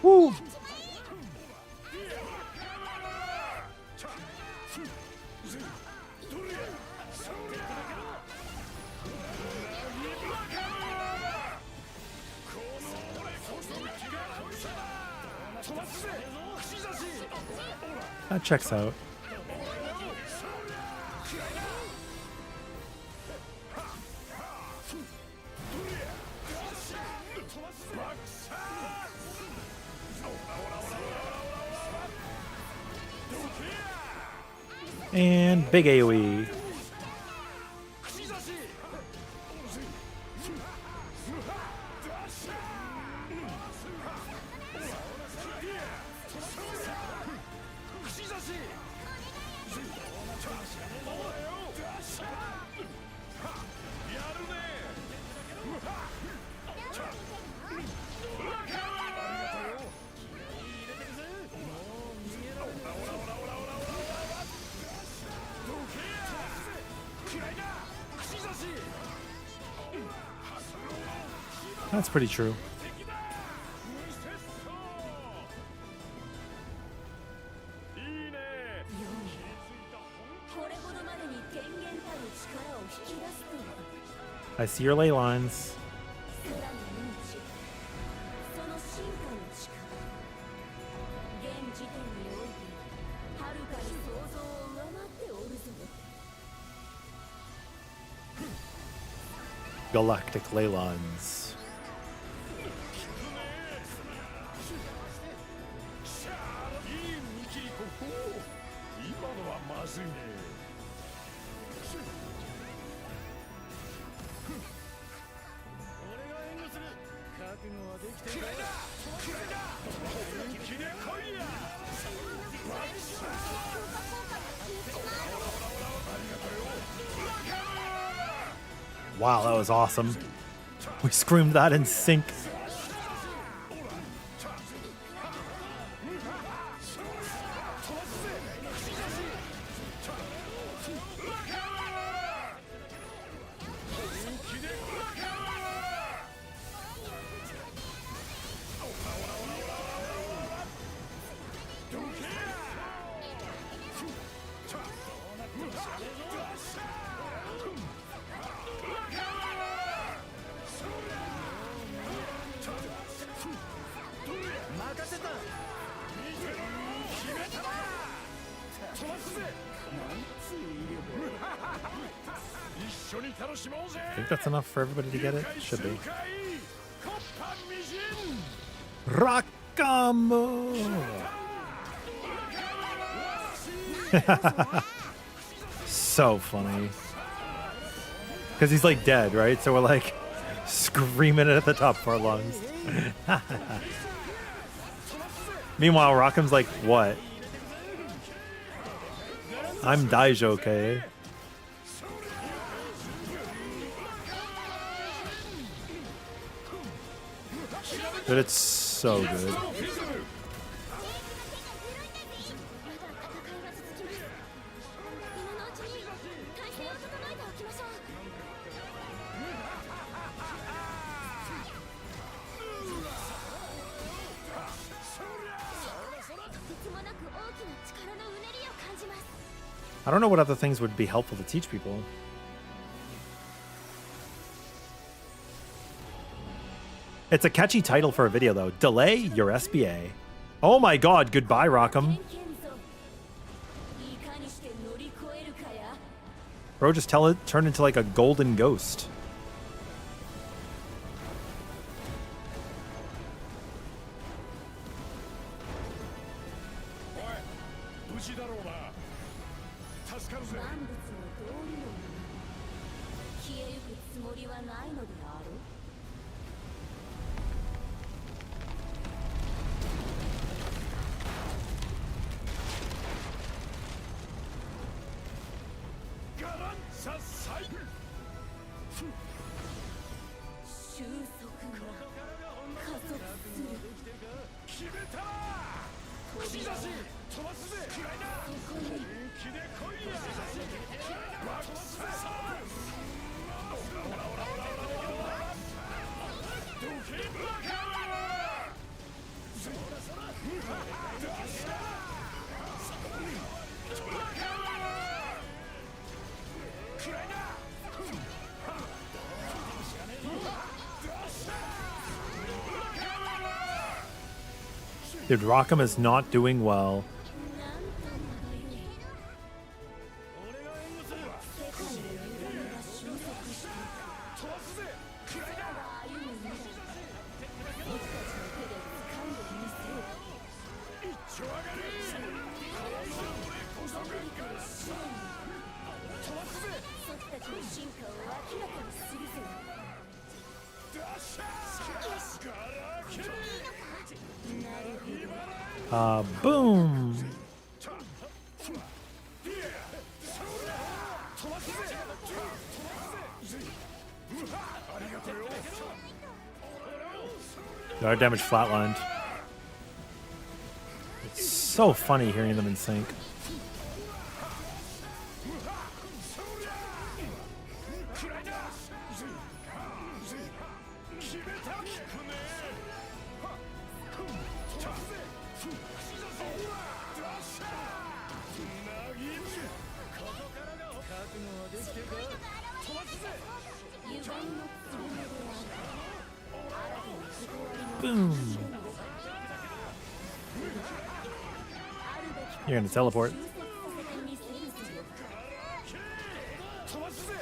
Woo! That checks out. And big AoE. That's pretty true. I see your ley lines. Galactic ley lines. Wow, that was awesome. We screamed that in sync. I think that's enough for everybody to get it. Should be. Rakamo. So funny. Because he's like dead, right? So we're like screaming it at the top of our lungs. Meanwhile, Rockam's like, what? I'm Daijoke. But it's so good. まだ戦いは続きます。今のうちに体勢を整えておきましょう。いつもなく大きな力のうねりを感じます。 I don't know what other things would be helpful to teach people. It's a catchy title for a video, though. Delay your SBA. Oh my god, goodbye, Rockham. いかにして乗り越えるかや。 Bro just turned into like a golden ghost. おい無事だろうな助かるぜ万物の道理の消えゆくつもりはないのであろう。 ガランザサイン収束が加速する。決めた串刺し飛ばすぜ暗いな本気で来いやバックサーどけブラカーそらそら出したブラカー暗いな Dude, Rockham is not doing well. なんとまどゆい。俺が援護する世界の歪みが収束していく。飛ばすぜ暗いな歩む未来。僕たちの手で掴んでみせよう。一丁上がり俺こそがガラス飛ばすぜ僕たちの進化を明らかにするぜ。ダッシャーガラケー Boom. ありがとうよ Our damage flatlined. It's so funny hearing them in sync. 決めた効くね Boom. You're gonna teleport. 飛ばすぜ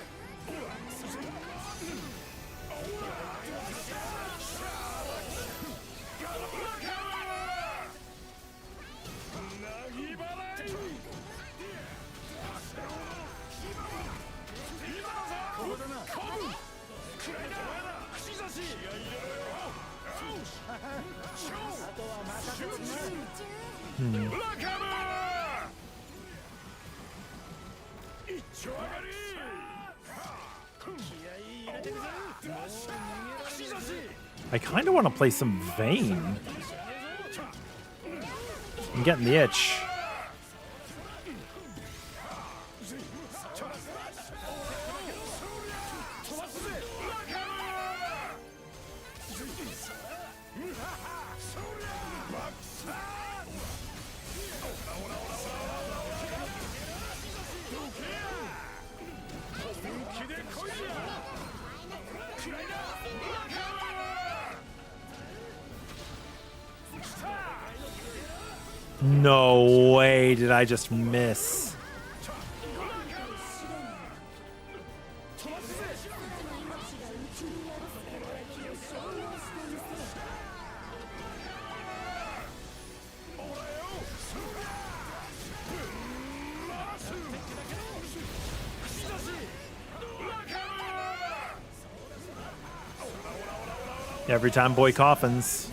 I kind of want to play some Vayne. I'm getting the itch. No way did I just miss. Every time boy coffins.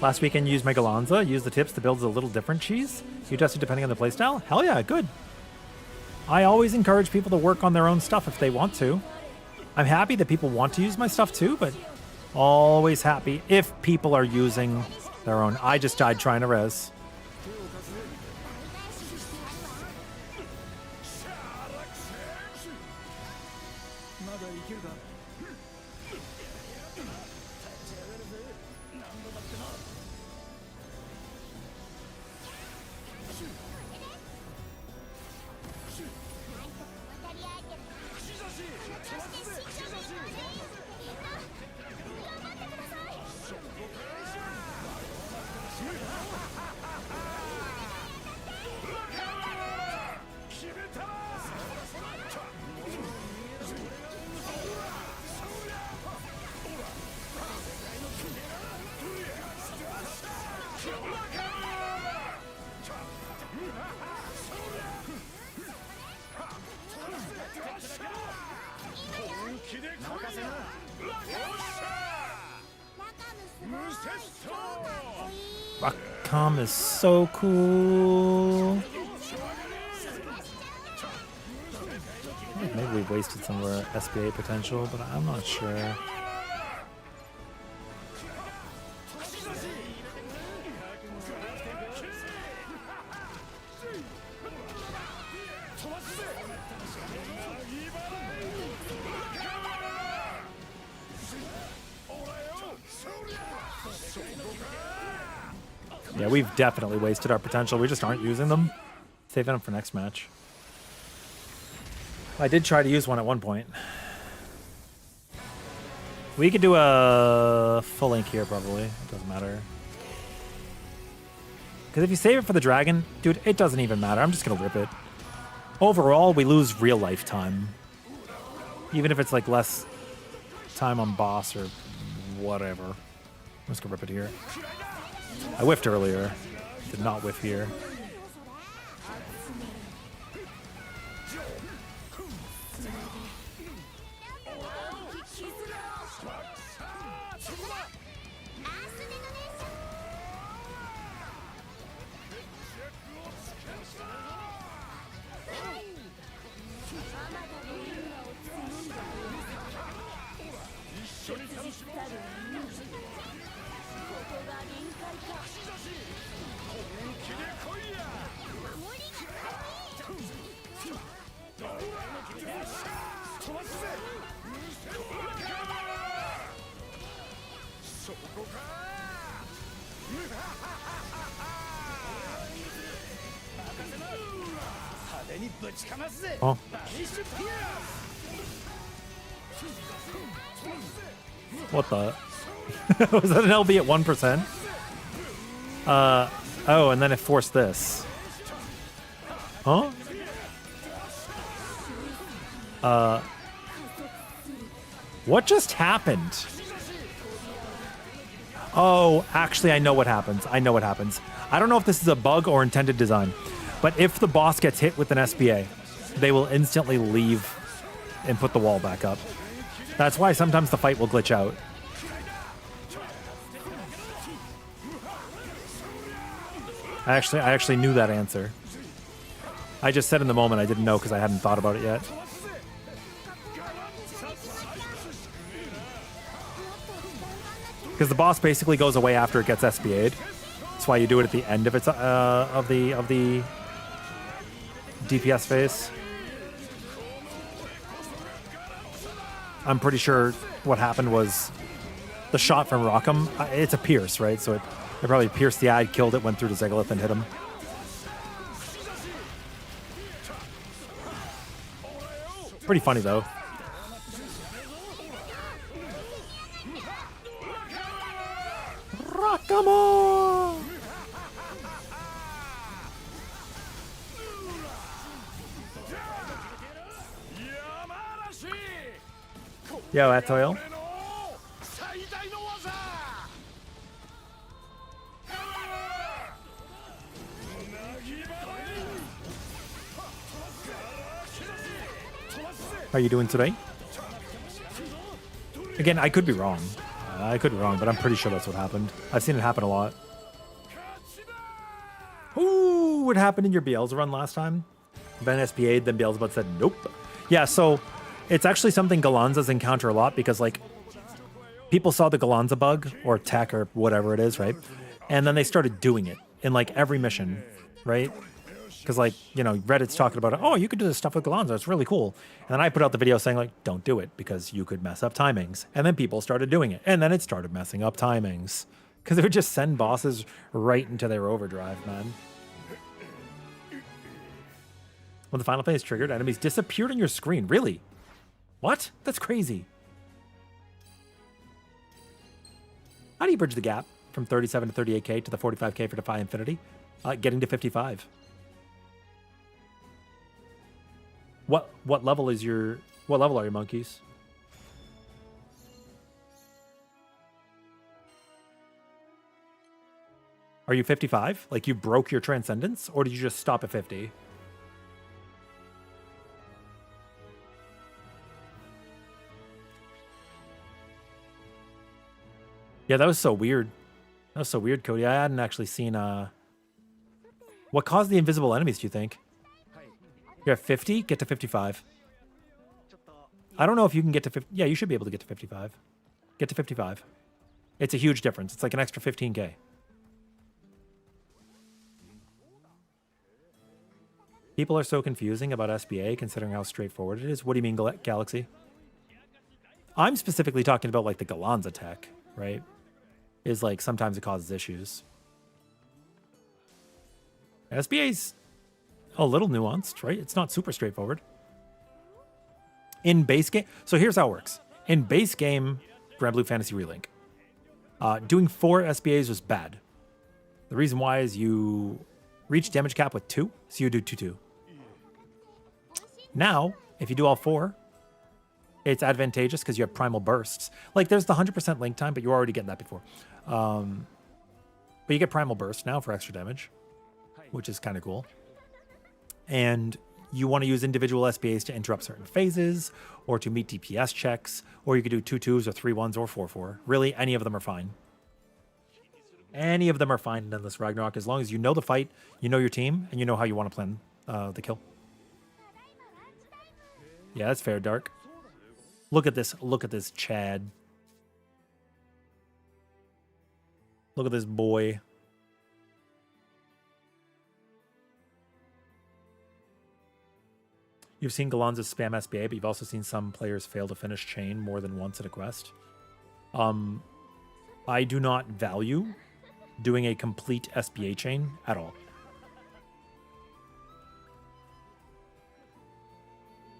Last weekend, used my Gallanza. Used the tips to build a little different cheese. You adjusted depending on the playstyle. Hell yeah, good. I always encourage people to work on their own stuff if they want to. I'm happy that people want to use my stuff too, but always happy if people are using their own. I just died trying to res. Rockcom is so cool. Maybe we wasted some of our SBA potential, but I'm not sure. Yeah, we've definitely wasted our potential. We just aren't using them. Saving them for next match. I did try to use one at one point. We could do a full link here, probably. It doesn't matter. Because if you save it for the dragon, dude, it doesn't even matter. I'm just going to rip it. Overall, we lose real life time. Even if it's like less time on boss or whatever. I'm just going to rip it here. I whiffed earlier. Did not whiff here. Oh. What the? Was that an LB at 1%? Oh, and then it forced this. Huh? What just happened? Oh, actually, I know what happens. I know what happens. I don't know if this is a bug or intended design, but if the boss gets hit with an SBA, they will instantly leave and put the wall back up. That's why sometimes the fight will glitch out. I actually knew that answer. I just said in the moment I didn't know because I hadn't thought about it yet. Because the boss basically goes away after it gets SBA'd. That's why you do it at the end of its of the DPS phase. I'm pretty sure what happened was the shot from Rockham. It's a pierce, right? So it probably pierced the eye, killed it, went through to Zegolith and hit him. pretty funny though. Rock'em. Yo, Atoil. How are you doing today? Again, I could be wrong. I could be wrong, but I'm pretty sure that's what happened. I've seen it happen a lot. Ooh, what happened in your Bielsa run last time? Ben SPA'd, then Beelzebub said nope. Yeah, so it's actually something Gallanzas encounter a lot because, like, people saw the Gallanza bug or tech or whatever it is, right? And then they started doing it in, like, every mission, right? Because, like, you know, Reddit's talking about, oh, you could do this stuff with Gallanza. It's really cool. And then I put out the video saying, like, don't do it because you could mess up timings. And then people started doing it. And then it started messing up timings. Because it would just send bosses right into their overdrive, man. When the final phase triggered, enemies disappeared on your screen. Really? What? That's crazy. How do you bridge the gap from 37 to 38k to the 45k for Defy Infinity? Getting to 55. What level are your monkeys? Are you 55? Like you broke your transcendence, or did you just stop at 50? Yeah, that was so weird. That was so weird, Cody. I hadn't actually seen what caused the invisible enemies, do you think? You're at 50? Get to 55. I don't know if you can get to 50. Yeah, you should be able to get to 55. Get to 55. It's a huge difference. It's like an extra 15k. People are so confusing about SBA considering how straightforward it is. What do you mean, Galaxy? I'm specifically talking about like the Gallanza tech, right? Is like sometimes it causes issues. SBA's a little nuanced, right? It's not super straightforward. In base game, so here's how it works. In base game, Grand Blue Fantasy Relink, doing 4 SBAs was bad. The reason why is you reach damage cap with 2, so you do 2-2. Now, if you do all 4, it's advantageous because you have primal bursts. Like there's the 100% link time, but you're already getting that before. But you get primal burst now for extra damage, which is kind of cool. And you want to use individual SBAs to interrupt certain phases or to meet DPS checks, or you could do 2-2s or 3-1s or 4-4. Really, any of them are fine. Any of them are fine in this Ragnarok as long as you know the fight, you know your team, and you know how you want to plan the kill. Yeah, that's fair, Dark. Look at this. Look at this Chad. Look at this boy. You've seen Gallanza spam SBA, but you've also seen some players fail to finish chain more than once at a quest. I do not value doing a complete SBA chain at all.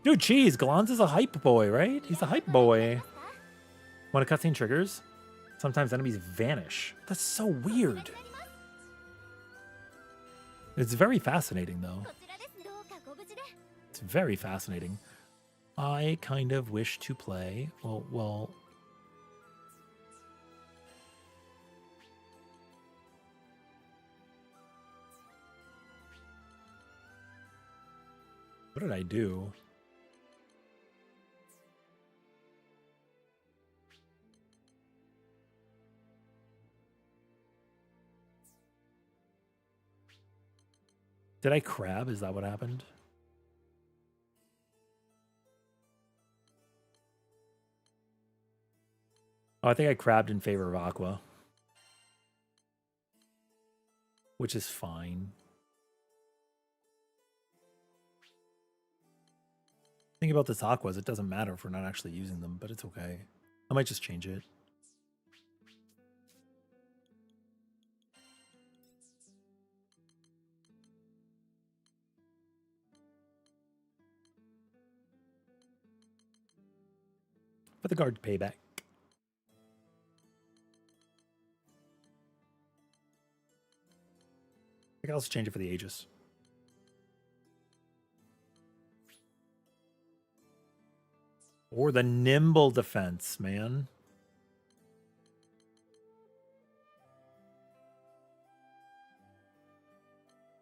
Dude, cheese, Gallanza's a hype boy, right? He's a hype boy. When a cutscene triggers, sometimes enemies vanish. That's so weird. It's very fascinating, though. It's very fascinating. I kind of wish to play... Well... What did I do? Did I crab? Is that what happened? Oh, I think I crabbed in favor of Aqua. Which is fine. Think about this Aquas. It doesn't matter if we're not actually using them, but it's okay. I might just change it. the guard payback. I can also change it for the Aegis. Or the nimble defense, man.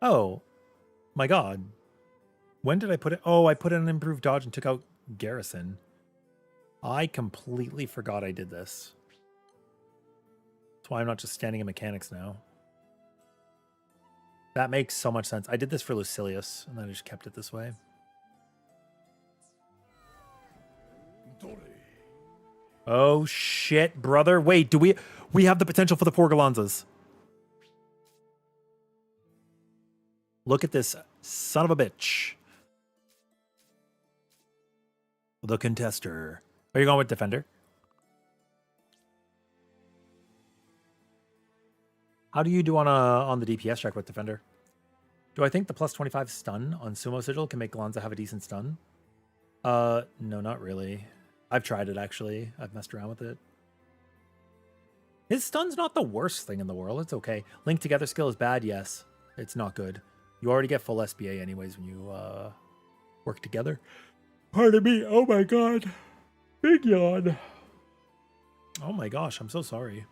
Oh, my God. When did I put it? Oh, I put in an improved dodge and took out Garrison. I completely forgot I did this. That's why I'm not just standing in mechanics now. That makes so much sense. I did this for Lucilius, and then I just kept it this way. Oh, shit, brother. Wait, do we have the potential for the 4 Gallanzas. Look at this son of a bitch. The contester. Are you going with defender? How do you do on the DPS check with defender? Do I think the plus 25 stun on Sumo Sigil can make Gallanza have a decent stun? No, not really. I've tried it, actually. I've messed around with it. His stun's not the worst thing in the world. It's okay. Link together skill is bad, yes. It's not good. You already get full SBA anyways when you work together. Pardon me. Oh my God. Big yawn. Oh my gosh, I'm so sorry.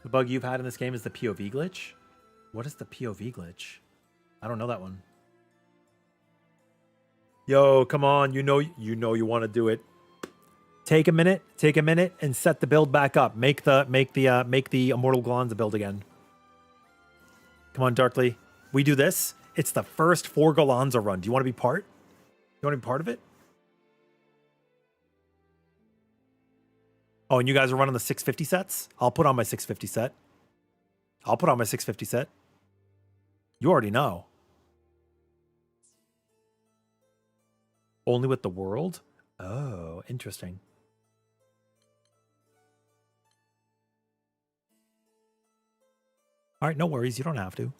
The bug you've had in this game is the POV glitch? What is the POV glitch? I don't know that one. Yo, come on. You know you want to do it. Take a minute and set the build back up. Make the Immortal Gallanza build again. Come on, Darkly. We do this. It's the first 4 Gallanza run. Do you want to be part? You want to be part of it? Oh, and you guys are running the 650 sets? I'll put on my 650 set. I'll put on my 650 set. You already know. Only with the world? Oh, interesting. All right, no worries. You don't have to.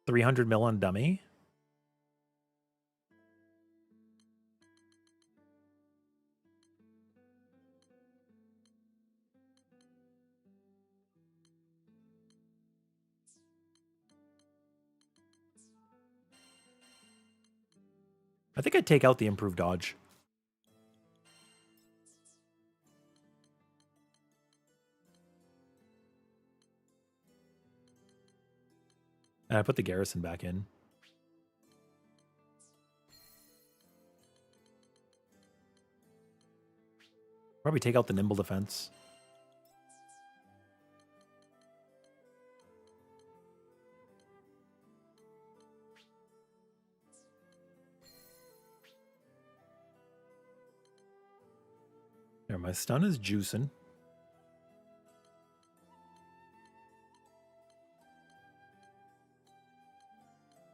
300 mil on dummy. I think I'd take out the improved dodge. And I put the garrison back in. Probably take out the nimble defense. There, my stun is juicing.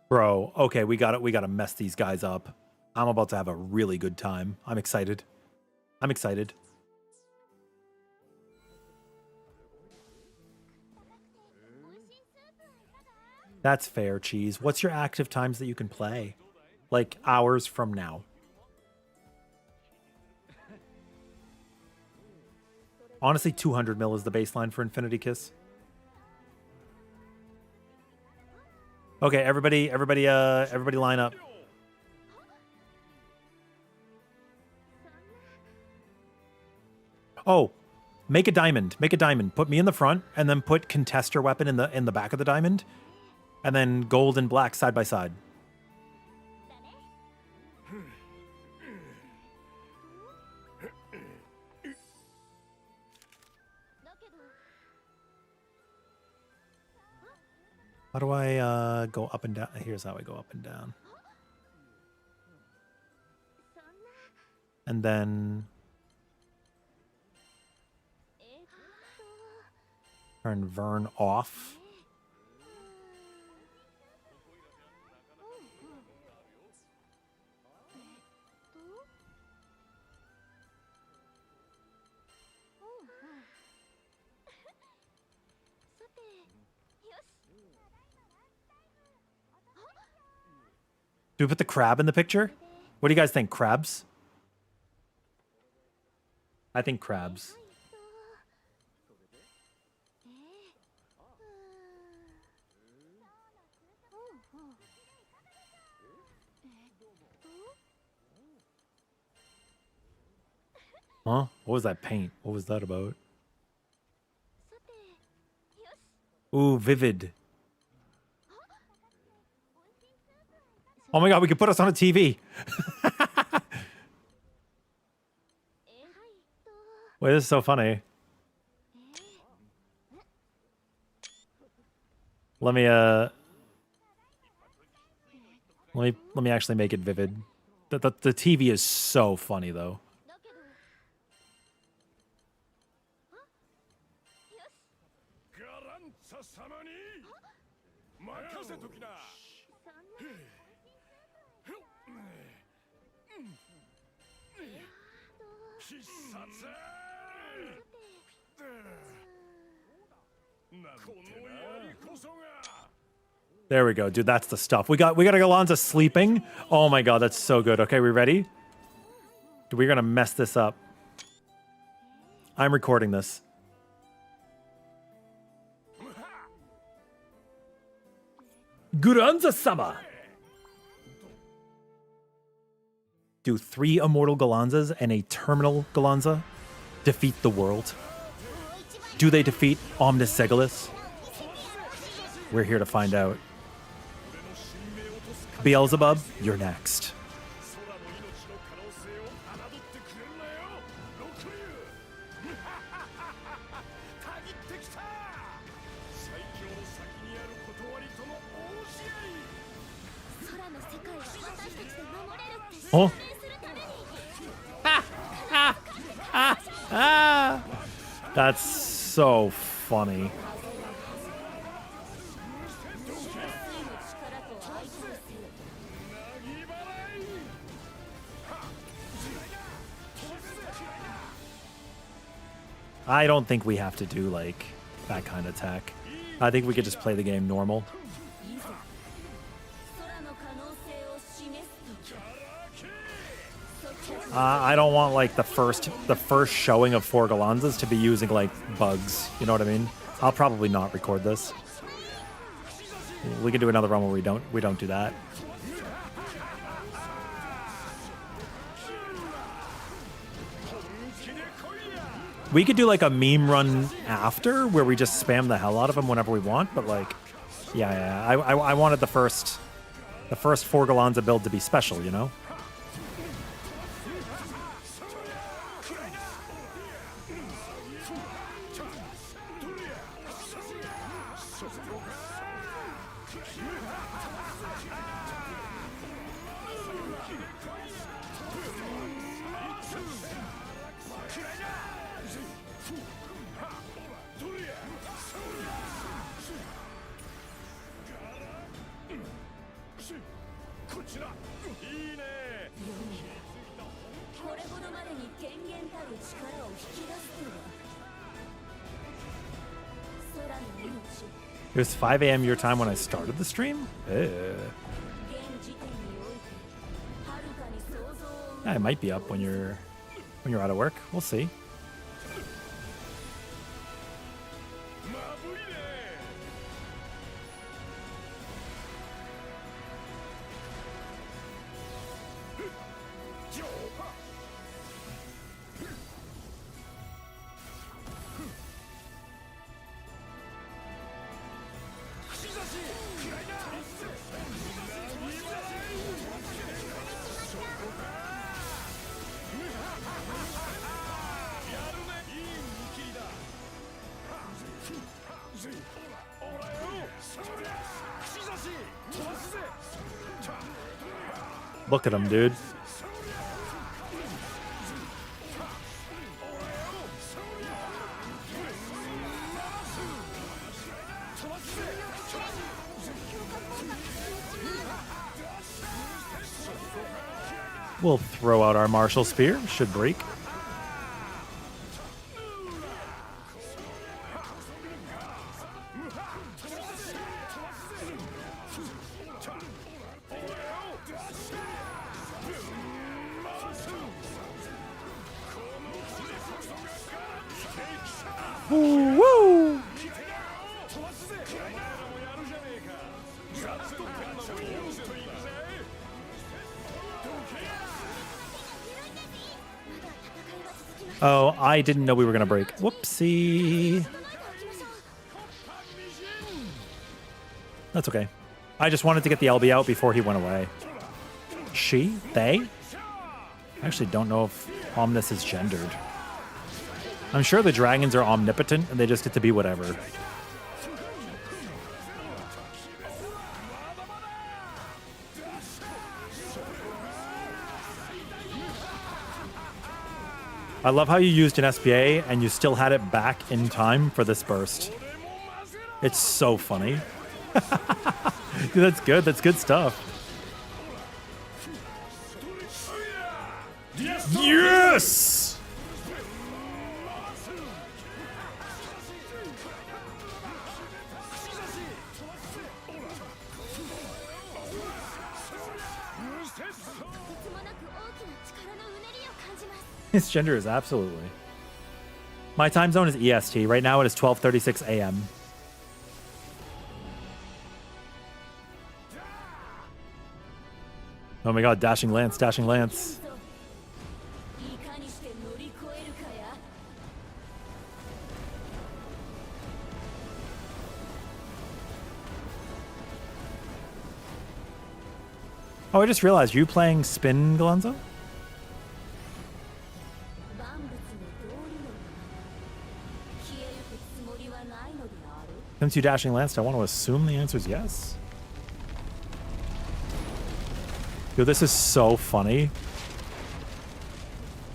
Bro, okay, we gotta mess these guys up. I'm about to have a really good time. I'm excited. I'm excited. That's fair, Cheese. What's your active times that you can play? Like hours from now. Honestly, 200 mil is the baseline for Infinity Kiss. Okay, everybody line up. Oh, make a diamond. Make a diamond. Put me in the front, and then put contester weapon in the back of the diamond, and then gold and black side by side. How do I go up and down? Here's how I go up and down. And then turn Vern off. Do we put the crab in the picture? What do you guys think? Crabs? I think crabs. Huh? What was that paint? What was that about? Ooh, vivid. Oh my god, we could put us on a TV. Wait, this is so funny. Let me actually make it vivid. The TV is so funny though. ガランツァ様に任せときな。必殺。この槍こそが。 There we go, dude. That's the stuff. We got a Gallanza sleeping. Oh my god, that's so good. Okay, we ready? Dude, we're gonna mess this up. I'm recording this. Gallanza-sama! Do 3 Immortal Gallanzas and a Terminal Gallanza defeat the world? Do they defeat Omnis Segalis? We're here to find out. Beelzebub, you're next. Oh. That's so funny. I don't think we have to do like that kind of tech. I think we could just play the game normal. I don't want like the first showing of 4 Gallanzas to be using like bugs. You know what I mean? I'll probably not record this. We can do another run where we don't do that. We could do like a meme run after where we just spam the hell out of them whenever we want, but like, yeah. I wanted the first 4 Gallanza build to be special, you know? It was 5 a.m. your time when I started the stream? Yeah, it might be up when you're out of work. We'll see. Look at him, dude. We'll throw out our martial spear. Should break. Woo, woo. Oh, I didn't know we were gonna break. Whoopsie. That's okay. I just wanted to get the LB out before he went away. She? They? I actually don't know if Omnis is gendered. I'm sure the dragons are omnipotent and they just get to be whatever. I love how you used an SPA and you still had it back in time for this burst. It's so funny. Dude, that's good. That's good stuff. Yes! His gender is absolutely. My time zone is EST. Right now it is 12:36 a.m. Oh my god, dashing lance, dashing lance. Oh, I just realized, you playing Spin, Gallanza? Since you dashing lanced, I want to assume the answer is yes. Dude, this is so funny.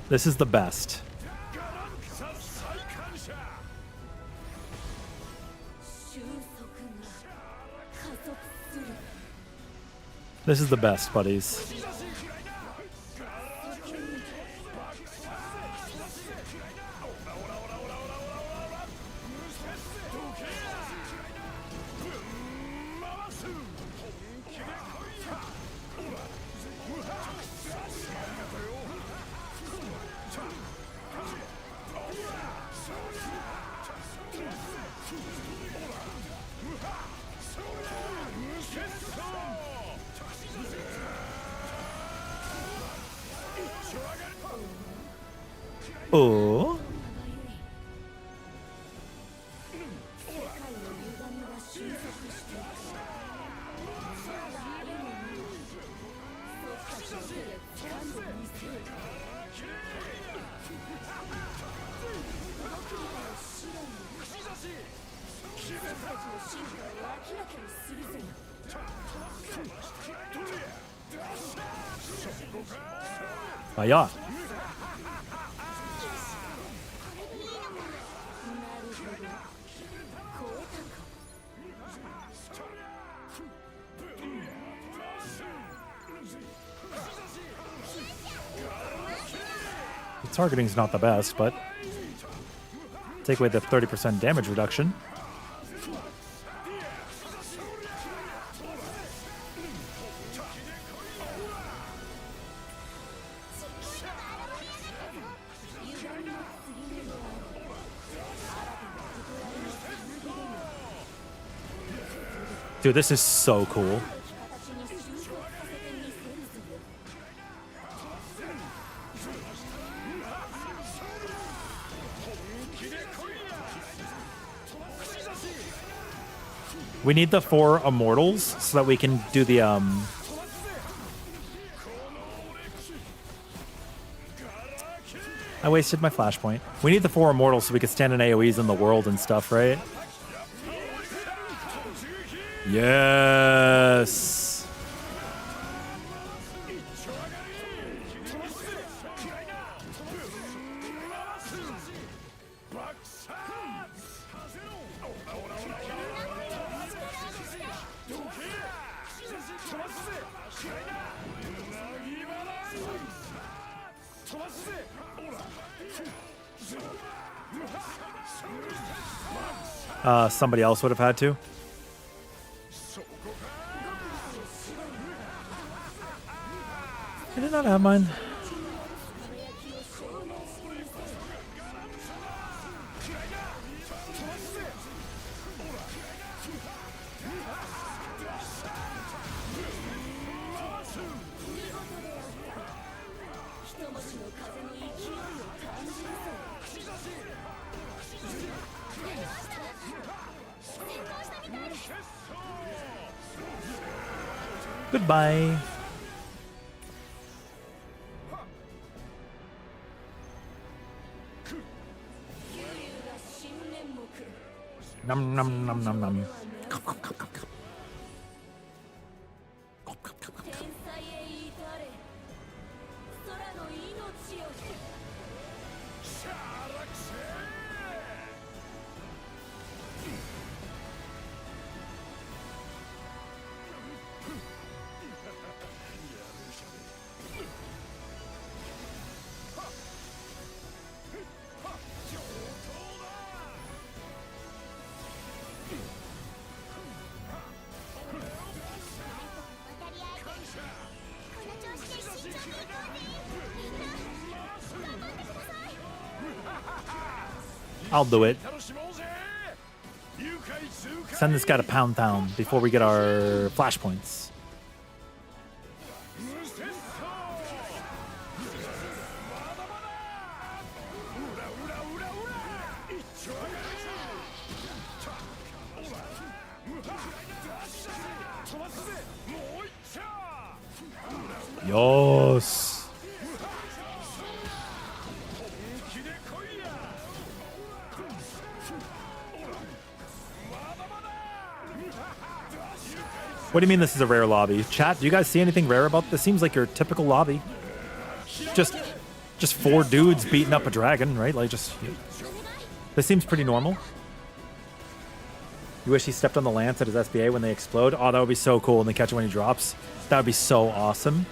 This is the best. This is the best, buddies. Oh. Yeah. The targeting's not the best, but take away the 30% damage reduction. Dude, this is so cool. We need the 4 Immortals so that we can do the I wasted my flashpoint. We need the 4 Immortals so we can stand in AoEs in the world and stuff, right? Yes. Somebody else would have had to. I did not have mine. Goodbye. Nom nom nom nom nom. 天才へ至れ空の命を渡り合えてこの調子で慎重に行こうぜみんな頑張ってください I'll do it. Send this guy to Pound Town before we get our flashpoints. Yos. What do you mean this is a rare lobby? Chat, do you guys see anything rare about this? Seems like your typical lobby. Just 4 dudes beating up a dragon, right? Like this seems pretty normal. You wish he stepped on the lance at his SBA when they explode? Oh, that would be so cool when they catch him when he drops. That would be so awesome.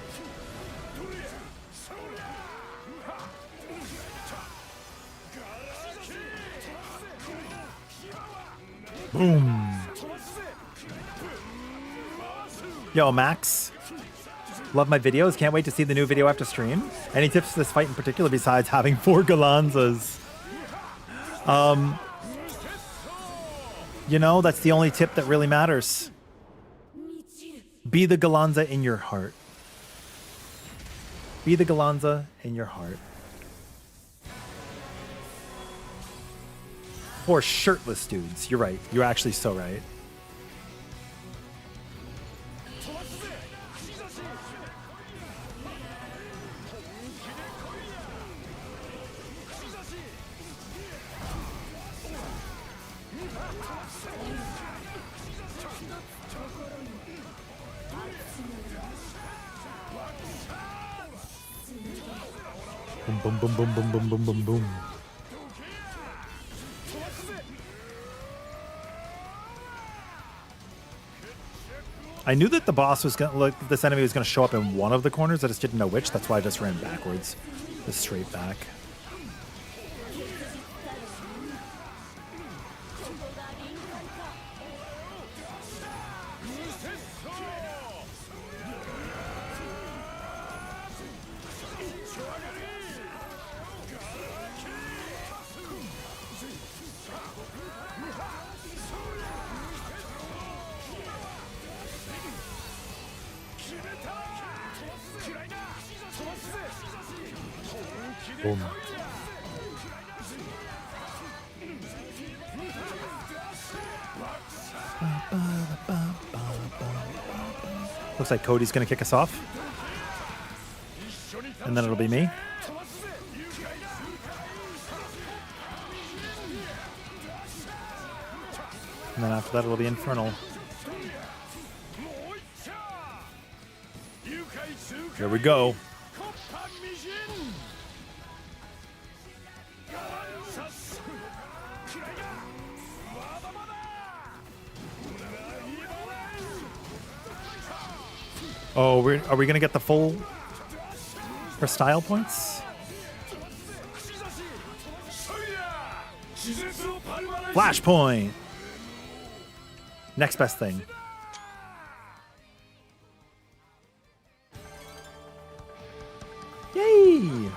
Boom. Yo, Max. Love my videos. Can't wait to see the new video after stream. Any tips for this fight in particular besides having 4 Gallanzas? You know, that's the only tip that really matters. Be the Gallanza in your heart. Be the Gallanza in your heart. 4 shirtless dudes. You're right. You're actually so right. Boom, boom, boom, boom, boom, boom, boom, boom. I knew that the boss was gonna look. This enemy was gonna show up in one of the corners. I just didn't know which. That's why I just ran backwards, just straight back. Boom. Looks like Cody's gonna kick us off. And then it'll be me. And then after that it'll be Infernal. Here we go. Oh, are we gonna get the full for style points? Flashpoint. Next best thing. Yay!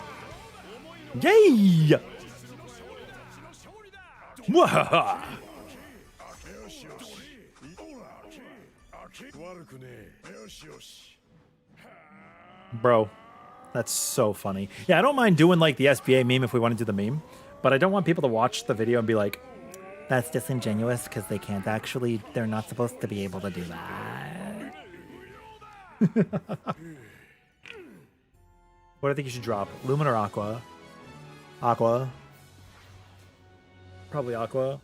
Yay! Mwahaha! Bro, that's so funny. Yeah, I don't mind doing like the SBA meme if we want to do the meme, but I don't want people to watch the video and be like, that's disingenuous because they can't actually, they're not supposed to be able to do that. What do I think you should drop? Lumen or Aqua? Aqua. Probably Aqua.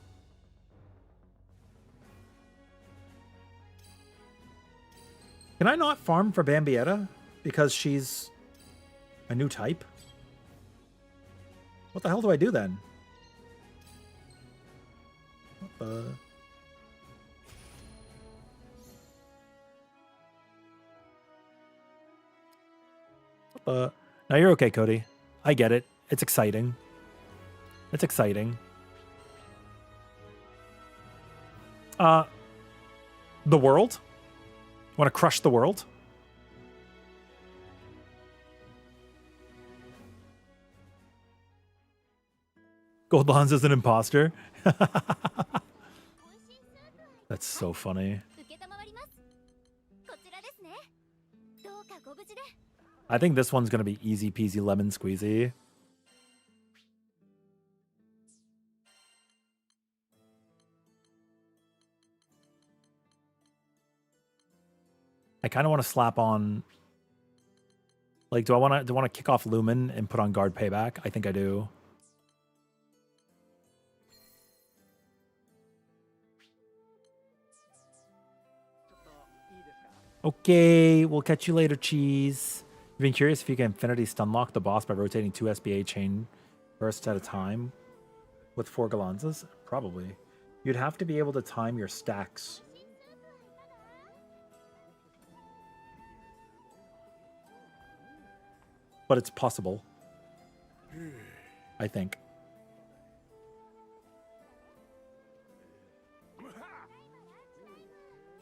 Can I not farm for Bambietta because she's a new type? What the hell do I do then? What the... No, you're okay, Cody. I get it. It's exciting. It's exciting. The world? Want to crush the world? Gallanza's an imposter. That's so funny. 承りますこちらですねどうかご無事で I think this one's gonna be easy peasy lemon squeezy. I kind of want to slap on. Like, do I want to kick off Lumen and put on guard payback? I think I do. Okay, we'll catch you later, cheese. You've been curious if you can infinity stunlock the boss by rotating 2 SBA chain bursts at a time with 4 Gallanzas? Probably. You'd have to be able to time your stacks. But it's possible. I think.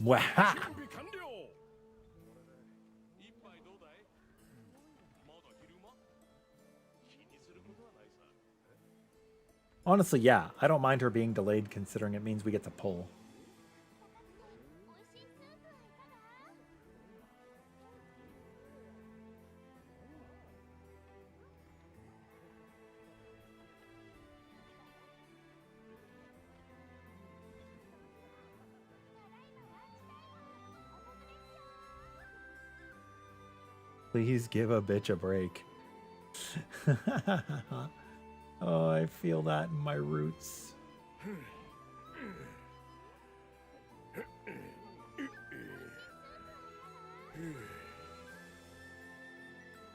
Waha! 準備完了一杯どうだいまだ昼間気にすることはないさ Honestly, yeah. I don't mind her being delayed considering it means we get to pull. Please give a bitch a break. Oh, I feel that in my roots.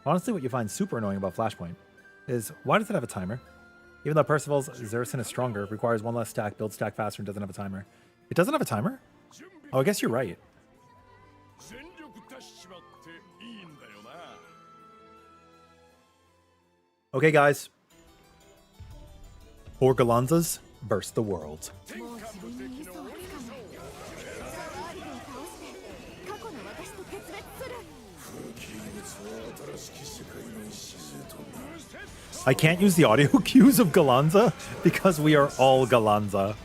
Honestly, what you find super annoying about Flashpoint is why does it have a timer? Even though Percival's Xerxin is stronger, requires 1 less stack, builds stack faster, and doesn't have a timer. It doesn't have a timer? Oh, I guess you're right. 全力出しちまっていいんだよな Okay, guys. 4 Gallanzas burst the world. もう自分に嘘はつかないサーバーリを倒して過去の私と決別する I can't use the audio cues of Gallanza because we are all Gallanza.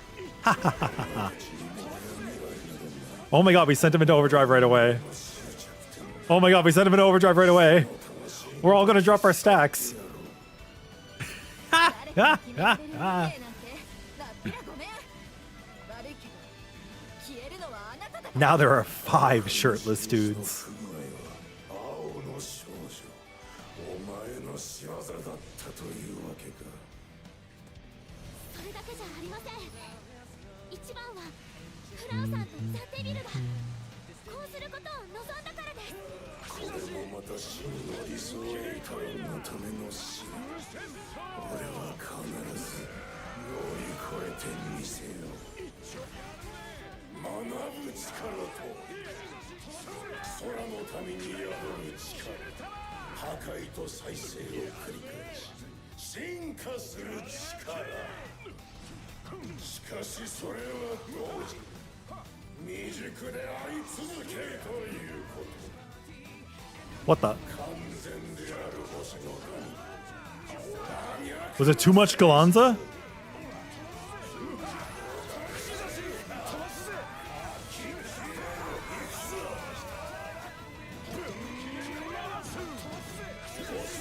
Oh my god, we sent him into overdrive right away. Oh my god, we sent him into overdrive right away. We're all gonna drop our stacks. 誰かに決められる運命なんてだったらごめん悪いけど消えるのはあなただ Now there are 5 shirtless dudes. 青の少女お前の仕業だったというわけかそれだけじゃありません一番はフランさんとザ・デビルがこうすることを望んだからですこれもまた真の理想栄冠のための死俺は必ず乗り越えてみせよ学ぶ力と空の民に宿る力破壊と再生を繰り返し進化する力しかしそれは同時未熟であり続けるということ What the? 完全である星の神 Was it too much Gallanza?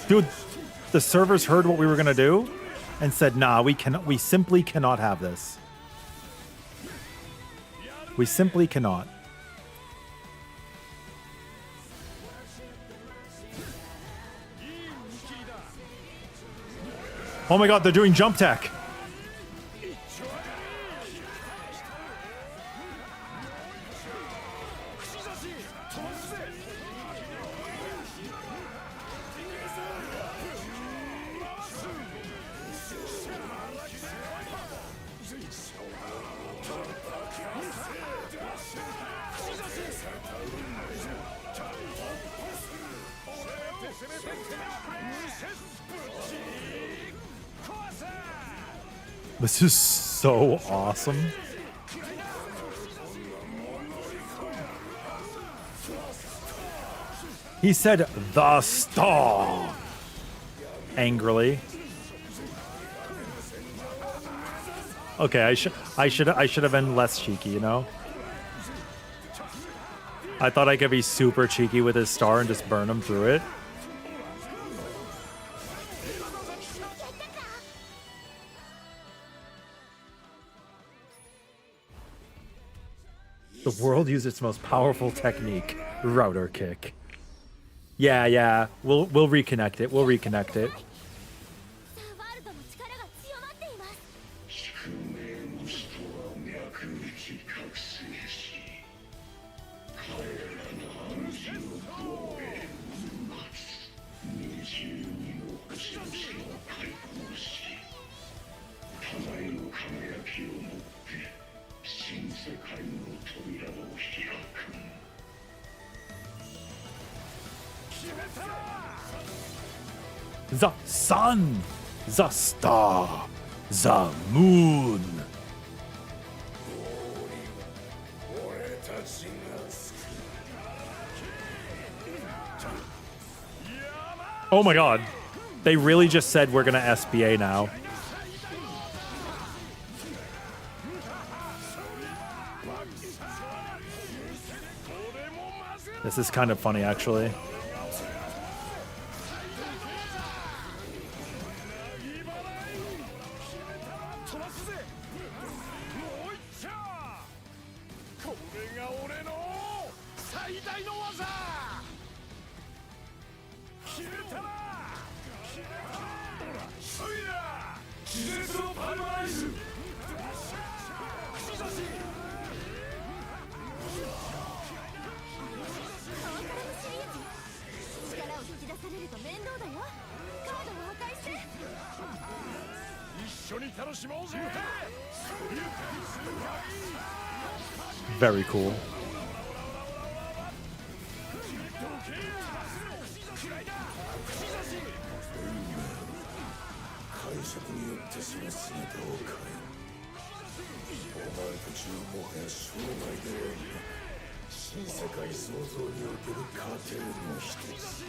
Dude, the servers heard what we were gonna do and said, nah, we simply cannot have this. We simply cannot. Oh my god, they're doing jump tech. This is so awesome. He said the star angrily. Okay, I should have been less cheeky, you know? I thought I could be super cheeky with his star and just burn him through it. The world used its most powerful technique, router kick. Yeah, we'll reconnect it. We'll reconnect it. さあワールドの力が強まっています。宿命の使徒は脈打ち覚醒し、彼らの主の光栄を待つ。22の星々を開放し、互いの輝きをもって新世界の扉を開く。 The sun, the star, the moon. 俺たちが救う。 Oh my god. They really just said we're gonna SBA now. This is kind of funny, actually. Very cool. 解釈によってその姿を変える。お前たちはもはや生涯ではなく、新世界創造における過程の一つ。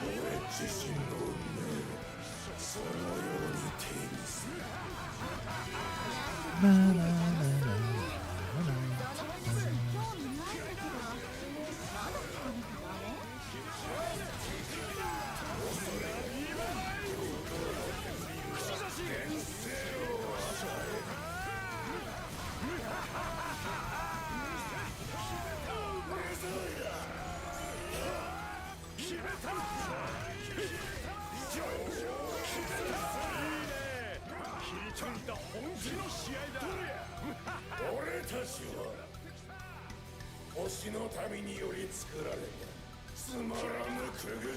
俺自身の運命をそのように手にする。 俺たちは星の民により作られたつまらぬ傀儡。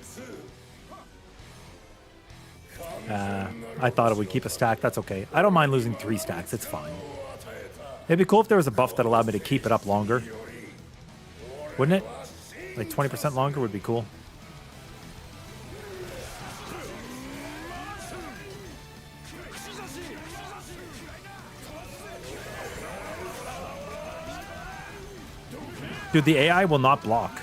I thought it would keep a stack. That's okay. I don't mind losing 3 stacks. It's fine. It'd be cool if there was a buff that allowed me to keep it up longer. Wouldn't it? Like 20% longer would be cool. Dude, the AI will not block.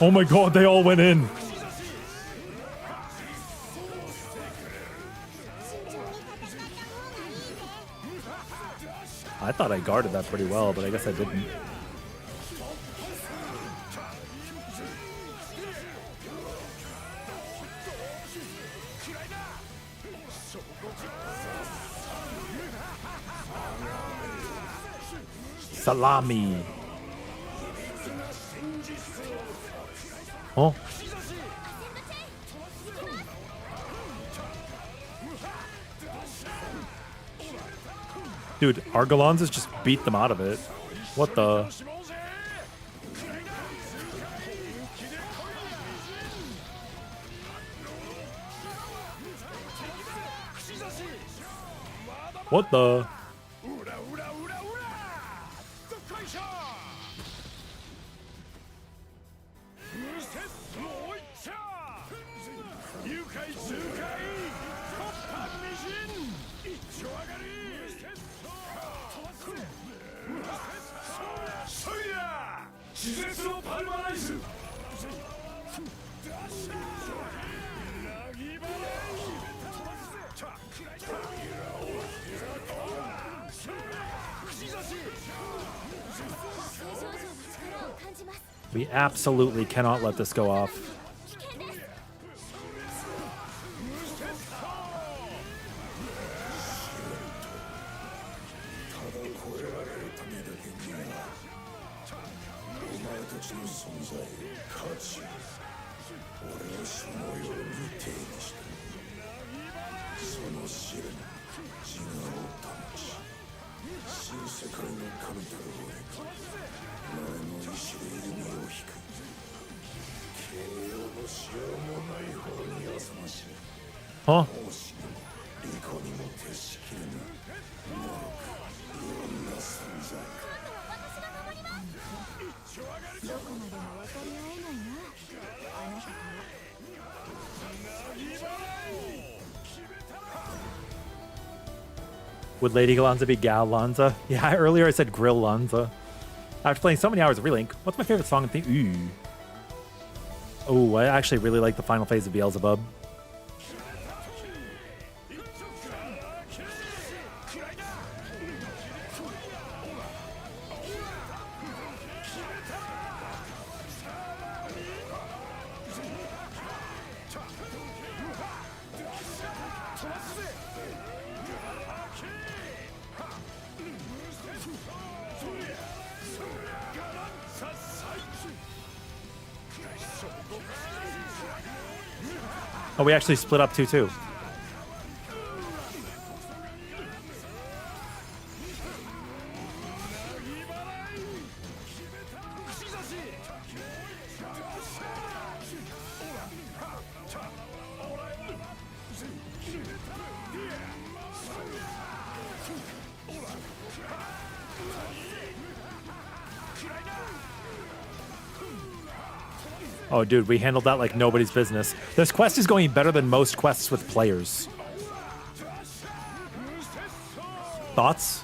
Oh my god, they all went in. I thought I guarded that pretty well, but I guess I didn't. Salami. Oh. Dude, our Gallanzas just beat them out of it. What the? What the? We absolutely cannot let this go off. Huh? Would Lady Gallanza be Gallanza? Yeah, earlier I said Grill Lanza. After playing so many hours of Relink, what's my favorite song and theme? Ooh. Oh, I actually really like the final phase of Beelzebub. Oh, we actually split up 2-2. Oh, dude, we handled that like nobody's business. This quest is going better than most quests with players. Thoughts?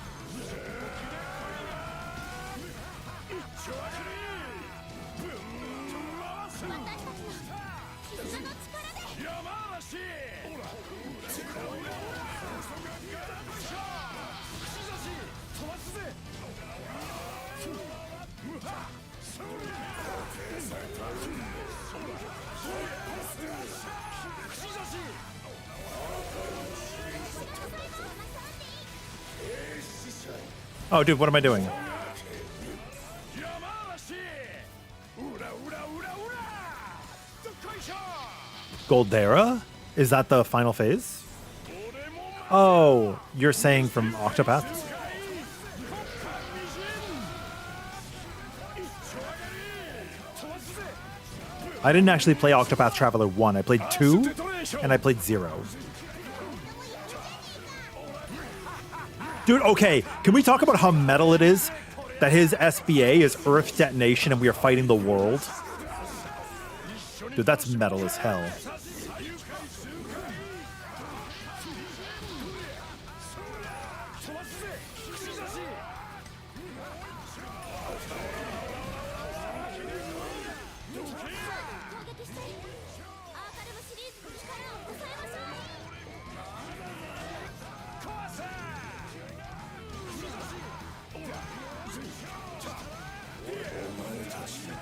Oh, dude, what am I doing? Goldera? Is that the final phase? Oh, you're saying from Octopath? I didn't actually play Octopath Traveler 1. I played 2, and I played 0. Dude, okay, can we talk about how metal it is that his SBA is Earth Detonation and we are fighting the world? Dude, that's metal as hell.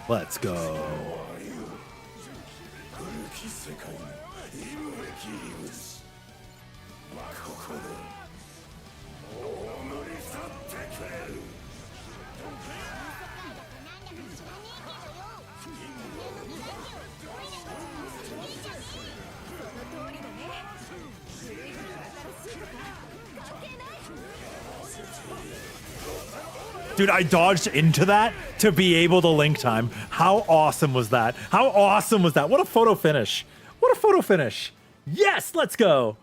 Let's go. Dude, I dodged into that to be able to link time. How awesome was that? How awesome was that? What a photo finish. What a photo finish. Yes, let's go.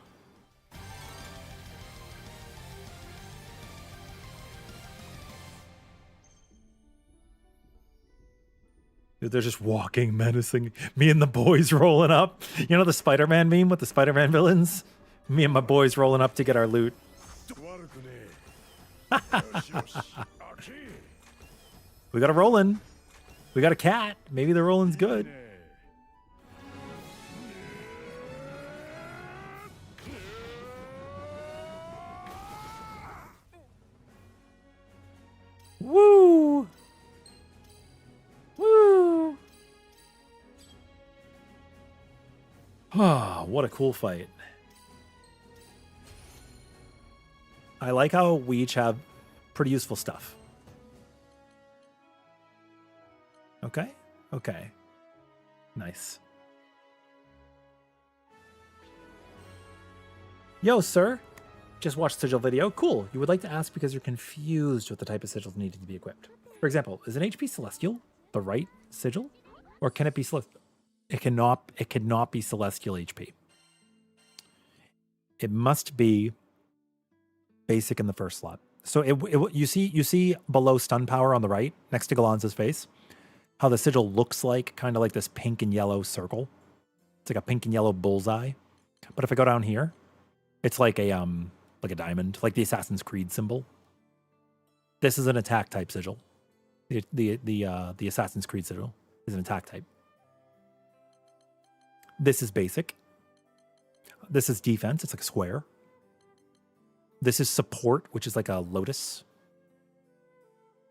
Dude, they're just walking, menacing. Me and the boys rolling up. You know the Spider-Man meme with the Spider-Man villains? Me and my boys rolling up to get our loot. We got a Rollin'. We got a cat. Maybe the Rollin's good. Woo! Woo! Ah, what a cool fight. I like how we each have pretty useful stuff. Okay. Okay. Nice. Yo, sir. Just watched sigil video. Cool. You would like to ask because you're confused with the type of sigils needed to be equipped. For example, is an HP Celestial the right sigil? Or can it be Celestial? It cannot be Celestial HP. It must be basic in the first slot. So you see below stun power on the right, next to Gallanza's face, how the sigil looks like kind of like this pink and yellow circle. It's like a pink and yellow bullseye. But if I go down here, it's like a diamond, like the Assassin's Creed symbol. This is an attack type sigil. The Assassin's Creed sigil is an attack type. This is basic. This is defense. It's like a square. This is support, which is like a lotus.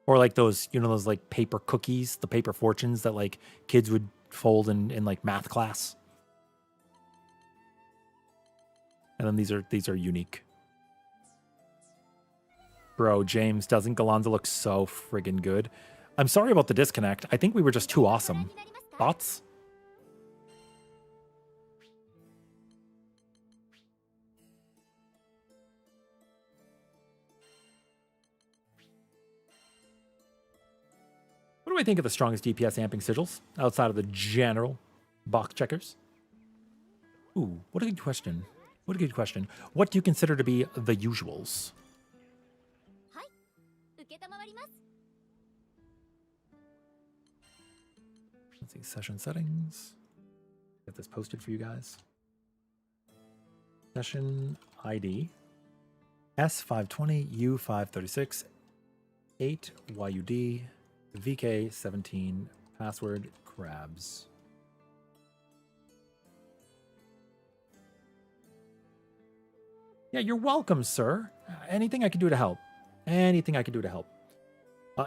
Or like those, you know, those like paper cookies, the paper fortunes that like kids would fold in like math class. And then these are unique. Bro, James, doesn't Gallanza look so friggin' good? I'm sorry about the disconnect. I think we were just too awesome. Thoughts? What do I think of the strongest DPS amping sigils outside of the general box checkers? Ooh, what a good question. What a good question. What do you consider to be the usuals? Let's see, session settings. Get this posted for you guys. Session ID S520U536 8YUD VK17 password crabs. Yeah, you're welcome, sir. Anything I can do to help. Anything I can do to help.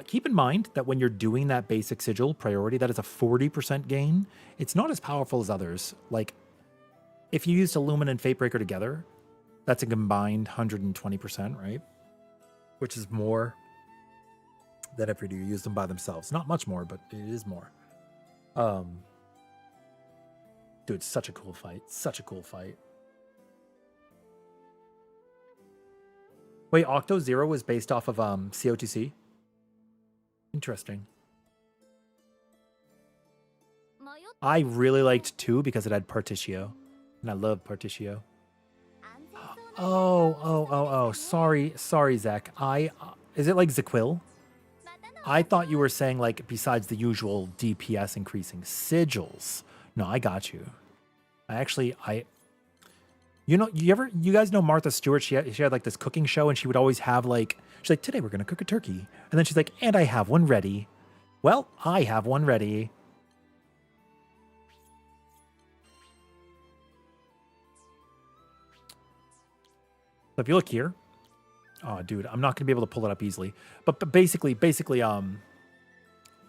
Keep in mind that when you're doing that basic sigil priority, that is a 40% gain. It's not as powerful as others. Like, if you used Illumine and Fatebreaker together, that's a combined 120%, right? Which is more than if you use them by themselves. Not much more, but it is more. Dude, such a cool fight. Such a cool fight. Wait, Octo Zero was based off of COTC? Interesting. I really liked 2 because it had Partitio. And I love Partitio. Oh. Sorry, Zach. Is it like Zaquil? I thought you were saying, like, besides the usual DPS increasing sigils. No, I got you. You guys know Martha Stewart? She had like this cooking show, and she would always have like, she's like, today we're gonna cook a turkey, and then she's like, and I have one ready. Well, I have one ready. So if you look here, oh, dude, I'm not gonna be able to pull it up easily, but basically,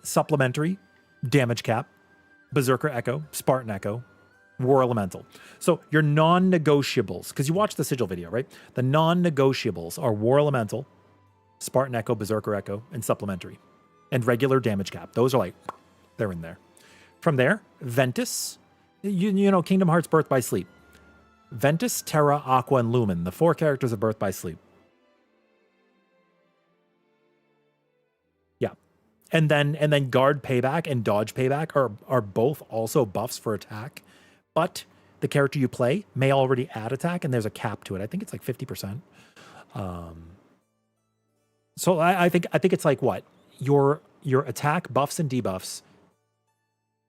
supplementary, damage cap, Berserker Echo, Spartan Echo, War Elemental. So your non-negotiables, because you watched the sigil video, right? The non-negotiables are War Elemental, Spartan Echo, Berserker Echo, and Supplementary. And regular damage cap. Those are like, they're in there. From there, Ventus, you know, Kingdom Hearts Birth by Sleep. Ventus, Terra, Aqua, and Lumen, the 4 characters of Birth by Sleep. Yeah. And then Guard Payback and Dodge Payback are both also buffs for attack, but the character you play may already add attack, and there's a cap to it. I think it's like 50%. So I think it's like what? Your attack buffs and debuffs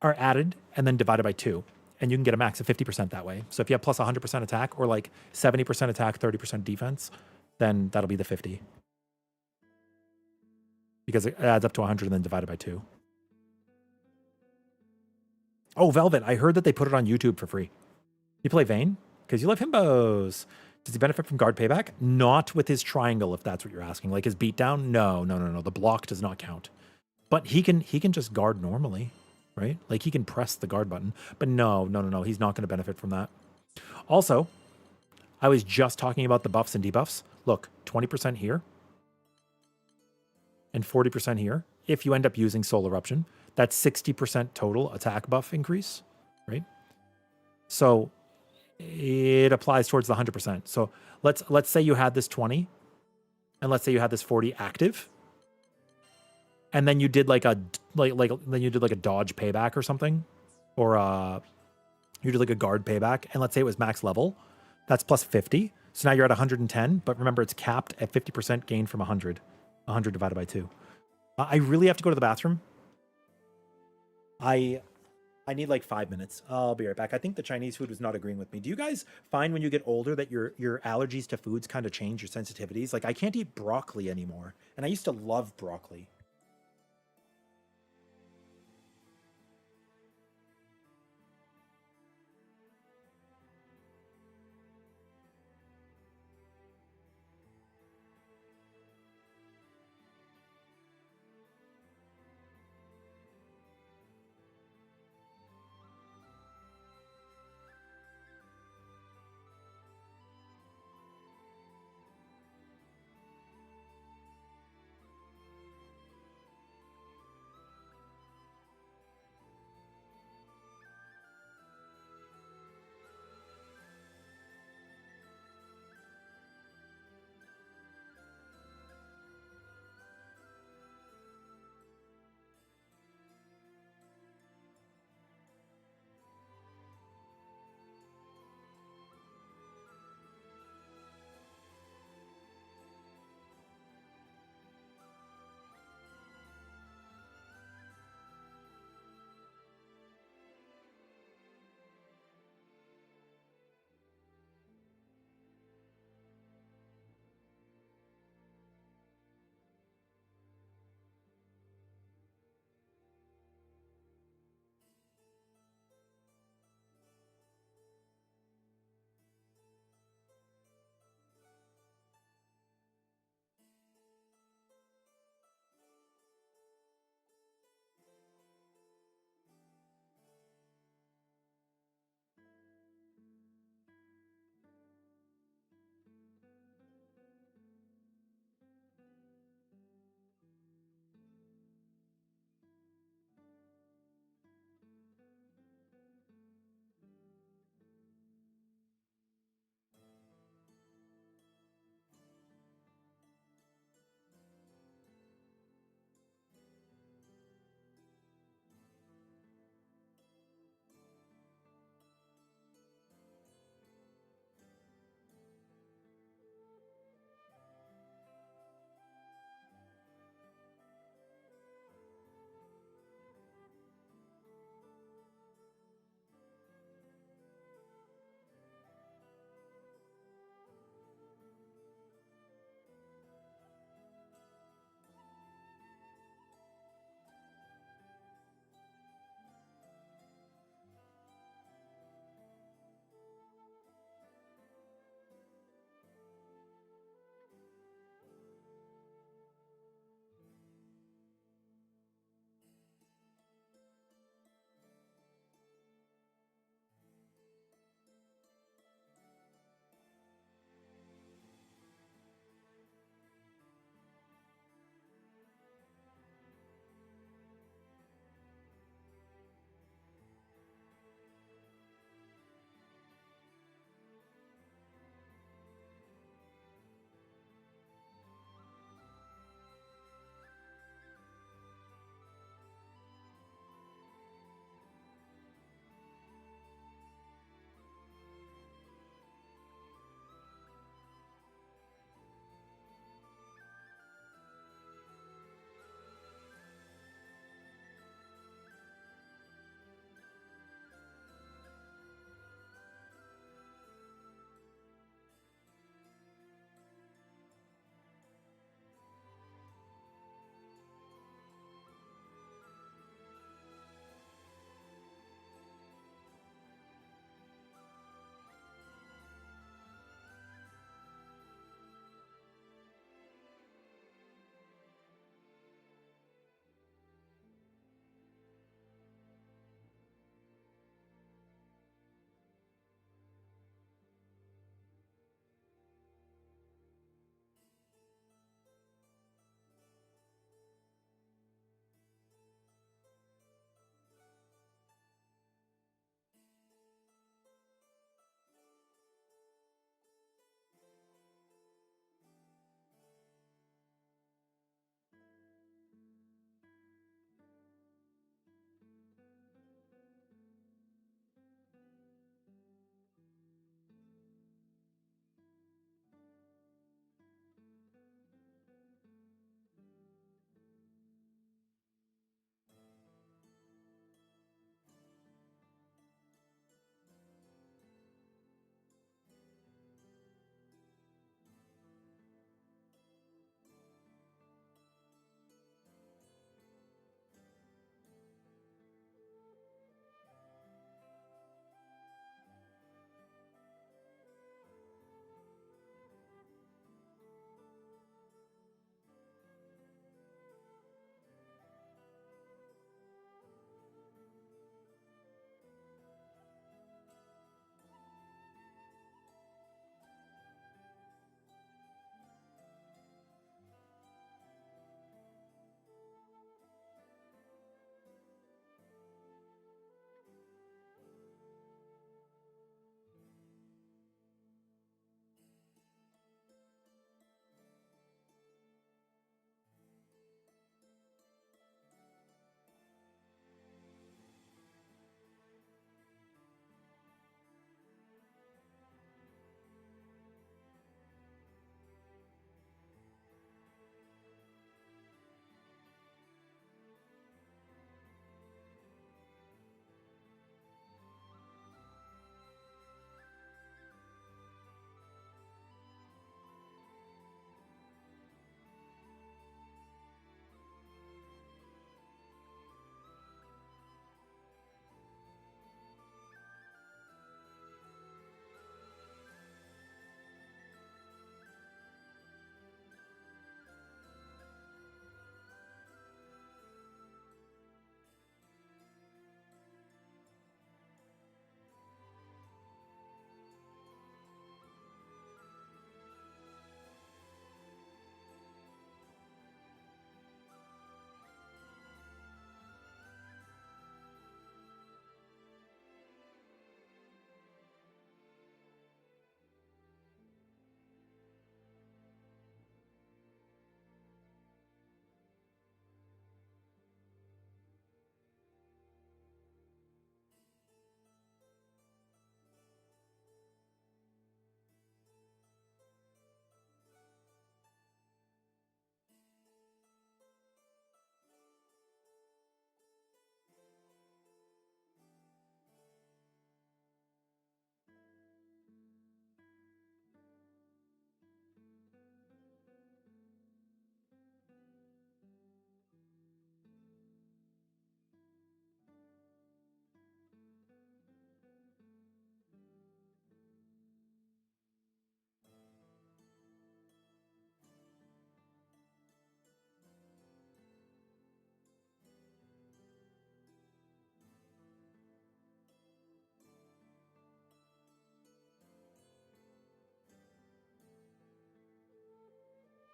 are added and then divided by 2. And you can get a max of 50% that way. So if you have plus 100% attack or like 70% attack, 30% defense, then that'll be the 50. Because it adds up to 100 and then divided by 2. Oh, Velvet, I heard that they put it on YouTube for free. You play Vayne? Because you love himbos. Does he benefit from guard payback? Not with his triangle, if that's what you're asking. Like his beatdown? No. The block does not count. But he can just guard normally. Right? Like he can press the guard button, but no. He's not going to benefit from that. Also, I was just talking about the buffs and debuffs. Look, 20% here and 40% here. If you end up using Soul Eruption, that's 60% total attack buff increase, right? So it applies towards the 100%. So let's say you had this 20 and let's say you had this 40 active. And then you did like a dodge payback or something, or you did like a guard payback, and let's say it was max level, that's plus 50. So now you're at 110, but remember it's capped at 50% gain from 100. 100 divided by 2. I really have to go to the bathroom. I need like 5 minutes. I'll be right back. I think the Chinese food was not agreeing with me. Do you guys find when you get older that your allergies to foods kind of change, your sensitivities? Like I can't eat broccoli anymore, and I used to love broccoli.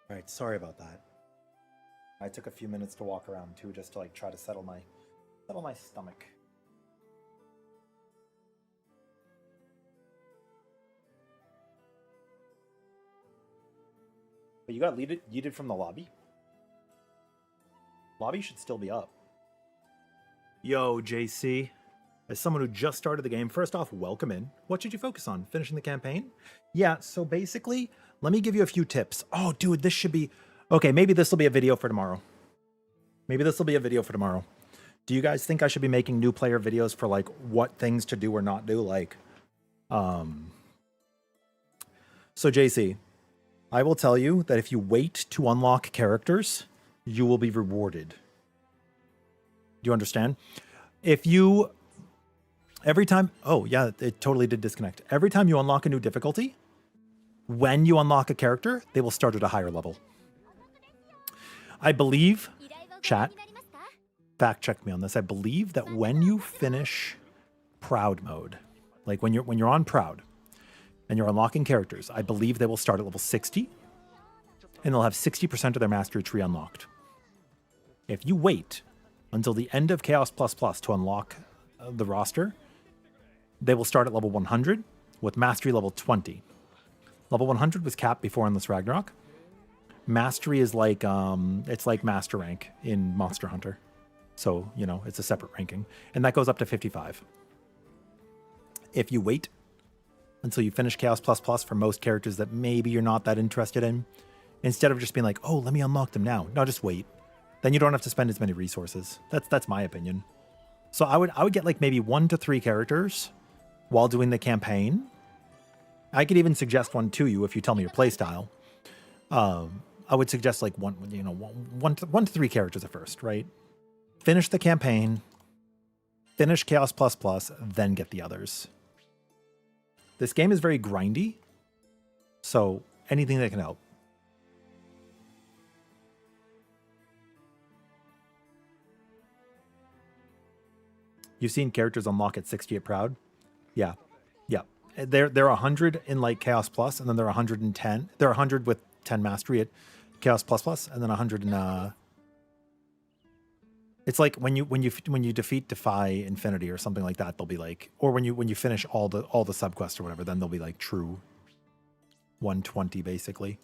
All right, sorry about that. I took a few minutes to walk around too, just to like try to settle my stomach. But you got yeeted from the lobby? Lobby should still be up. Yo, JC. As someone who just started the game, first off, welcome in. What should you focus on? Finishing the campaign? Yeah, so basically, let me give you a few tips. Oh, dude, this should be... Okay, maybe this will be a video for tomorrow. Do you guys think I should be making new player videos for, like, what things to do or not do? Like, So, JC, I will tell you that if you wait to unlock characters, you will be rewarded. Do you understand? If you... Every time... Oh, yeah, it totally did disconnect. Every time you unlock a new difficulty, when you unlock a character, they will start at a higher level. I believe, chat, fact check me on this. I believe that when you finish Proud mode, like when you're on Proud and you're unlocking characters, I believe they will start at level 60 and they'll have 60% of their mastery tree unlocked. If you wait until the end of Chaos++ to unlock the roster, they will start at level 100 with mastery level 20. Level 100 was capped before in this Ragnarok. Mastery is like, it's like master rank in Monster Hunter. So, you know, it's a separate ranking. And that goes up to 55. If you wait until you finish Chaos++ for most characters that maybe you're not that interested in, instead of just being like, oh, let me unlock them now. No, just wait. Then you don't have to spend as many resources. That's my opinion. So I would get like maybe 1 to 3 characters while doing the campaign. I could even suggest one to you if you tell me your playstyle. I would suggest like one to 3 characters at first, right? Finish the campaign, finish Chaos++, then get the others. This game is very grindy, so anything that can help. You've seen characters unlock at 60 at Proud? Yeah. Yeah. They're 100 in like Chaos+, and then they're 110. They're 100 with 10 mastery at Chaos++, and then 100 in it's like when you defeat Defy Infinity or something like that, they'll be like, or when you finish all the subquests or whatever, then they'll be like true 120 basically.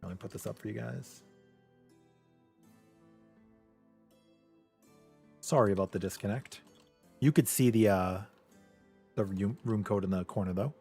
Let me put this up for you guys. Sorry about the disconnect. You could see the room code in the corner though.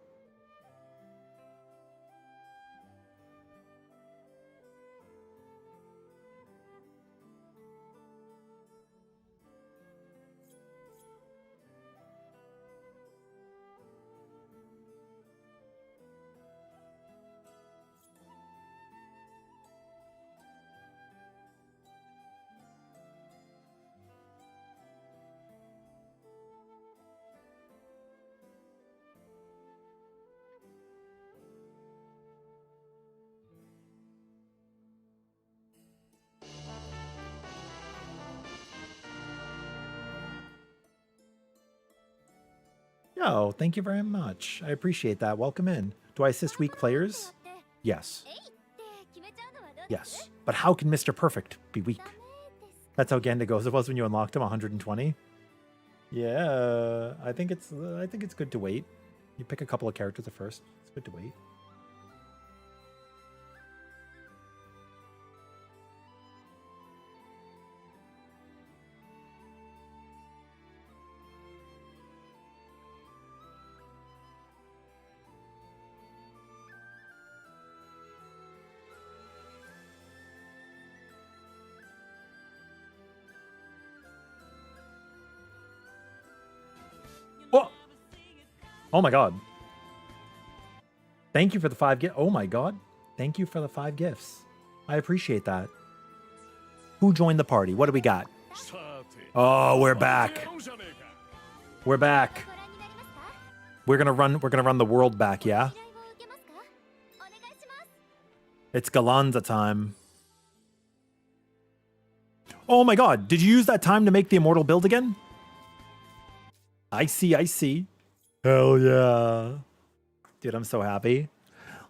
Oh, thank you very much. I appreciate that. Welcome in. Do I assist weak players? Yes. Yes. But how can Mr. Perfect be weak? That's how Ganda goes. It was when you unlocked him, 120. Yeah, I think it's good to wait. You pick a couple of characters at first. It's good to wait. Oh my god. Thank you for the 5 gifts. Oh my god. Thank you for the 5 gifts. I appreciate that. Who joined the party? What do we got? Oh, we're back. We're back. We're gonna run the world back, yeah? It's Gallanza time. Oh my god, did you use that time to make the Immortal build again? I see. Hell yeah. Dude, I'm so happy.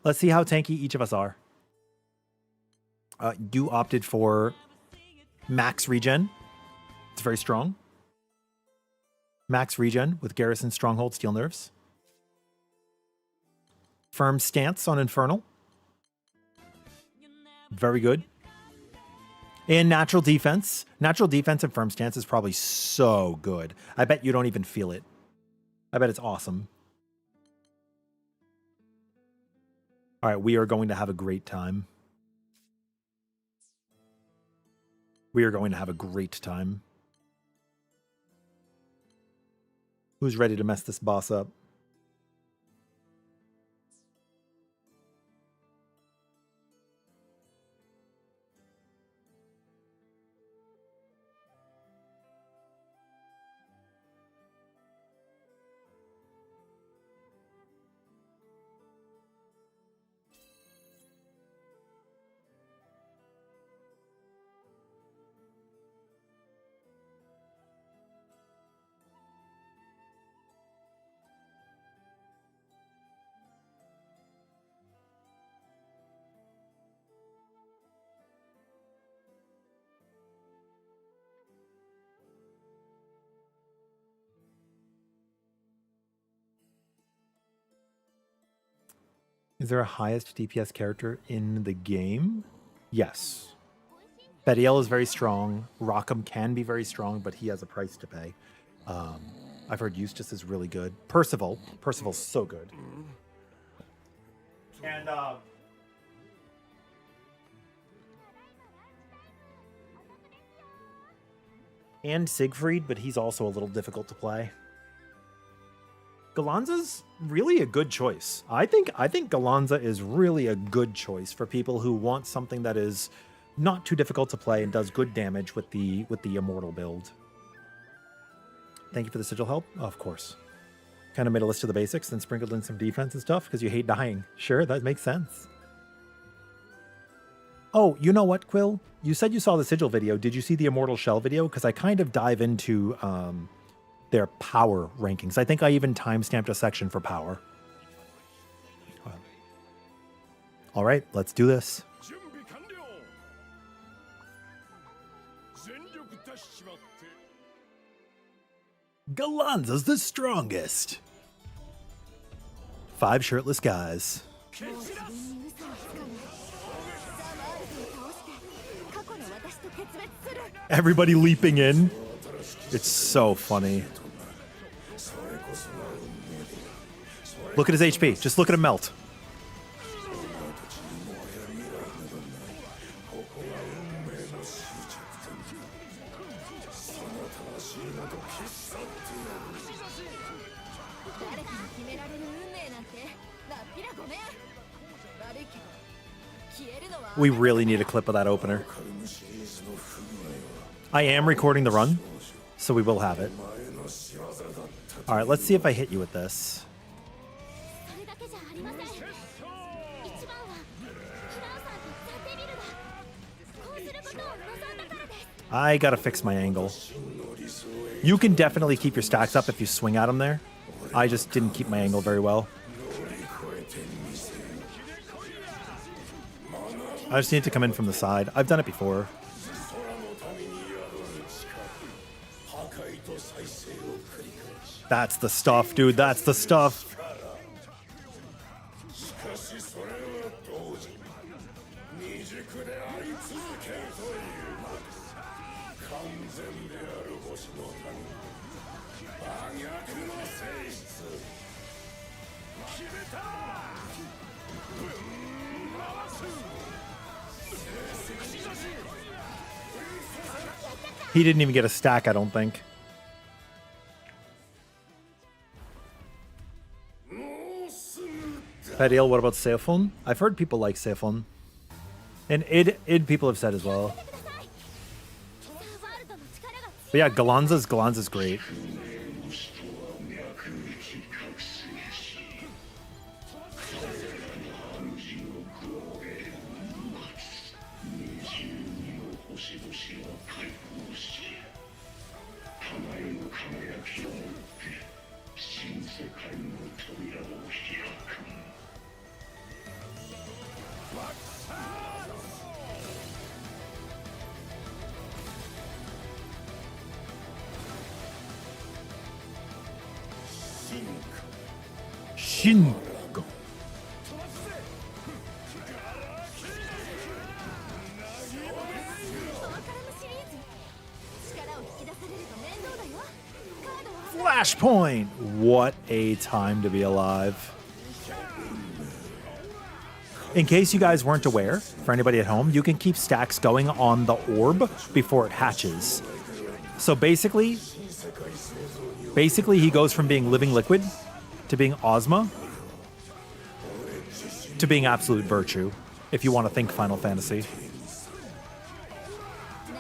Let's see how tanky each of us are. You opted for max regen. It's very strong. Max regen with Garrison, Stronghold, Steel Nerves. Firm stance on Infernal. Very good. And natural defense. Natural defense and firm stance is probably so good. I bet you don't even feel it. I bet it's awesome. All right, we are going to have a great time. We are going to have a great time. Who's ready to mess this boss up? Is there a highest DPS character in the game? Yes. Bediel is very strong. Rockham can be very strong, but he has a price to pay. I've heard Eustace is really good. Percival's so good. And Siegfried, but he's also a little difficult to play. Gallanza's really a good choice. I think Gallanza is really a good choice for people who want something that is not too difficult to play and does good damage with the Immortal build. Thank you for the sigil help. Oh, of course. Kind of made a list of the basics, then sprinkled in some defense and stuff because you hate dying. Sure, that makes sense. Oh, you know what, Quill? You said you saw the sigil video. Did you see the Immortal Shell video? Because I kind of dive into their power rankings. I think I even timestamped a section for power. All right, let's do this. Gallanza's the strongest. 5 shirtless guys. Everybody leaping in. It's so funny. Look at his HP. Just look at him melt. We really need a clip of that opener. I am recording the run, so we will have it. All right, let's see if I hit you with this. I gotta fix my angle. You can definitely keep your stacks up if you swing at them there. I just didn't keep my angle very well. I just need to come in from the side. I've done it before. That's the stuff, dude. That's the stuff. He didn't even get a stack, I don't think. Pediel, what about Seophon? I've heard people like Seophon. And id people have said as well. But yeah, Gallanza's great. Shin. パワカラムシリーズ力を引き出されると面倒だよ。カードは Flashpoint. What a time to be alive. In case you guys weren't aware, for anybody at home, you can keep stacks going on the orb before it hatches. So basically he goes from being living liquid to being Ozma to being absolute virtue, if you want to think Final Fantasy.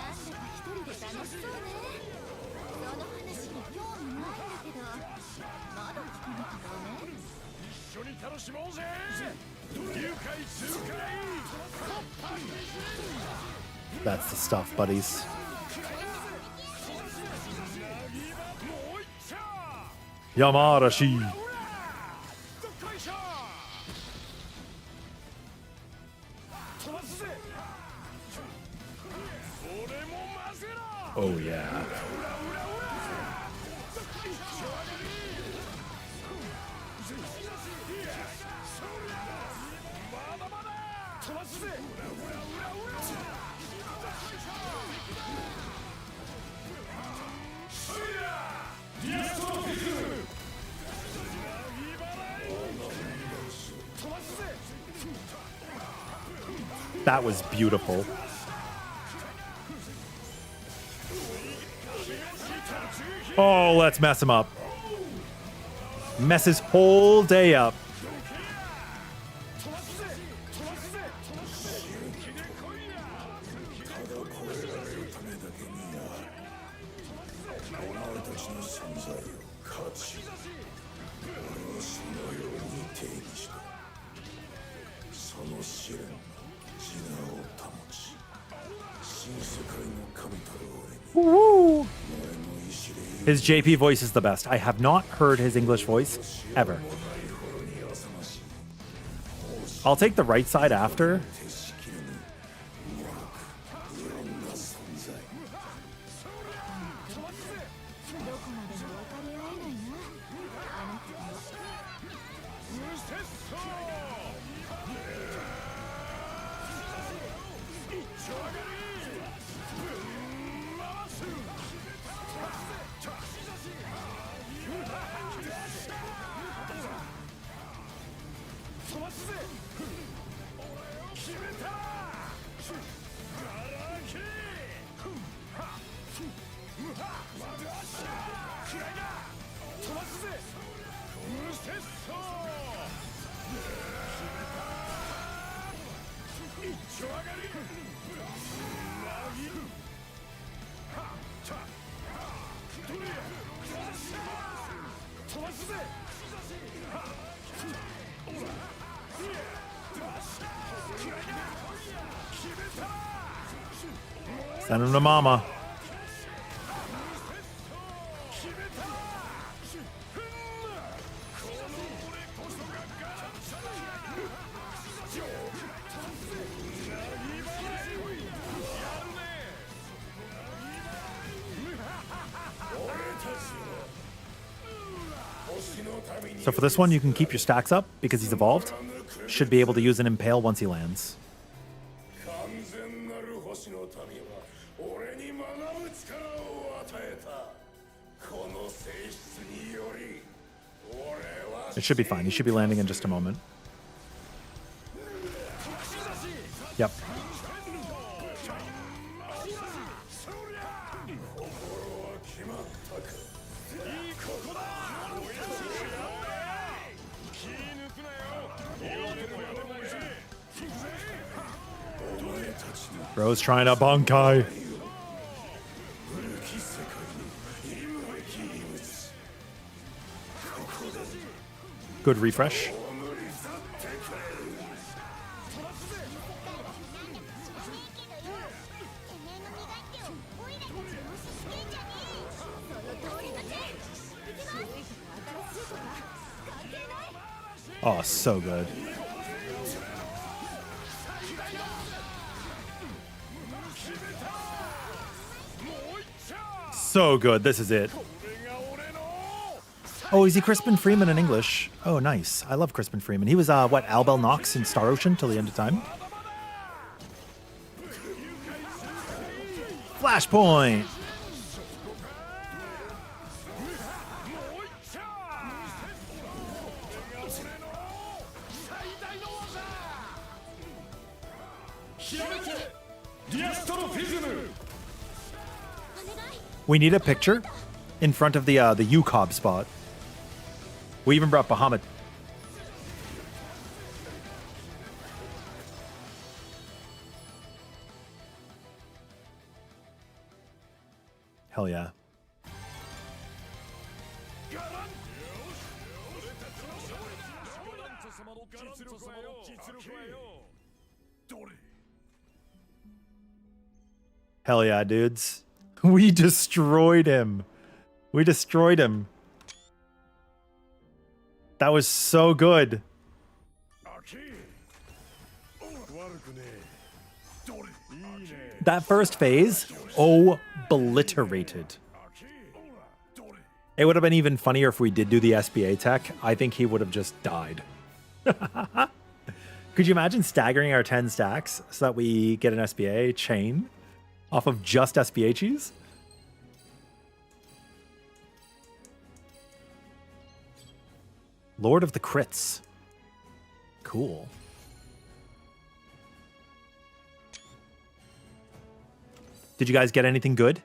なんだか一人で楽しそうね。その話に興味ないんだけど、まだ聞かなきゃダメ？一緒に楽しもうぜ。誘拐痛快。 That's the stuff, buddies. もういっちゃ。 Yamarashi. どっこいしょ。飛ばすぜ。俺も混ぜろ。 Oh, yeah. まだまだ。飛ばすぜ。 That was beautiful. Oh, let's mess him up. Mess his whole day up. Woo! His JP voice is the best. I have not heard his English voice ever. I'll take the right side after. Send him to mama. So for this one, you can keep your stacks up because he's evolved. Should be able to use an impale once he lands. 完全なる星の民は俺に学ぶ力を与えた。この性質により俺は It should be fine. He should be landing in just a moment. Yep. Bro's trying to bunkai. Good refresh. Oh, so good. So good. This is it. Oh, is he Crispin Freeman in English? Oh, nice. I love Crispin Freeman. He was, what, Albel Knox in Star Ocean till the end of time? Flashpoint! We need a picture in front of the UCOB spot. We even brought Bahamut. Hell yeah. Hell yeah, dudes. We destroyed him. We destroyed him. That was so good. That first phase, obliterated. It would have been even funnier if we did do the SBA tech. I think he would have just died. Could you imagine staggering our 10 stacks so that we get an SBA chain off of just SBA cheese? Lord of the Crits. Cool. Did you guys get anything good?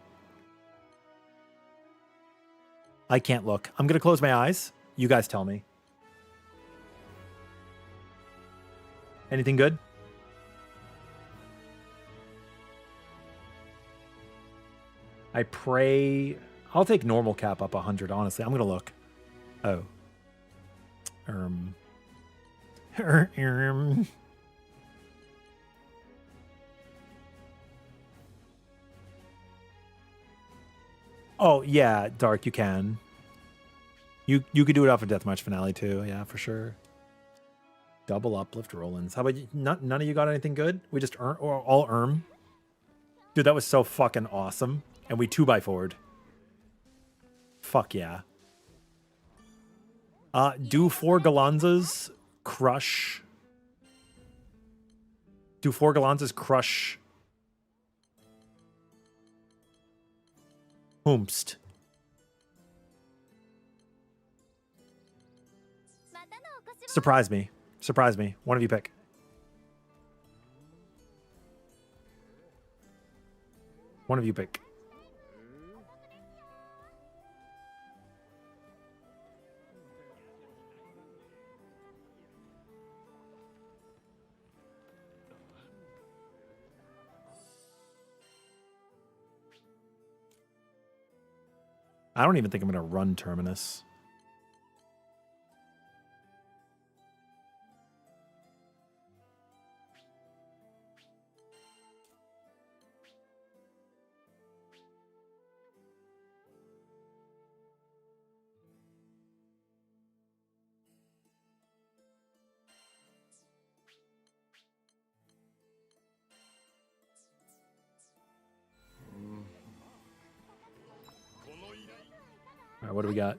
I can't look. I'm going to close my eyes. You guys tell me. Anything good? I pray... I'll take normal cap up 100, honestly. I'm going to look. Oh. Oh, yeah, Dark, you can. You could do it off a deathmatch finale, too. Yeah, for sure. Double uplift roll-ins. How about you? None of you got anything good? We just all Dude, that was so fucking awesome. And we 2x4'd. Fuck yeah. Do 4 Gallanzas crush... Do 4 Gallanzas crush... Whomst? Surprise me. Surprise me. One of you pick. One of you pick. I don't even think I'm going to run Terminus. All right, what do we got?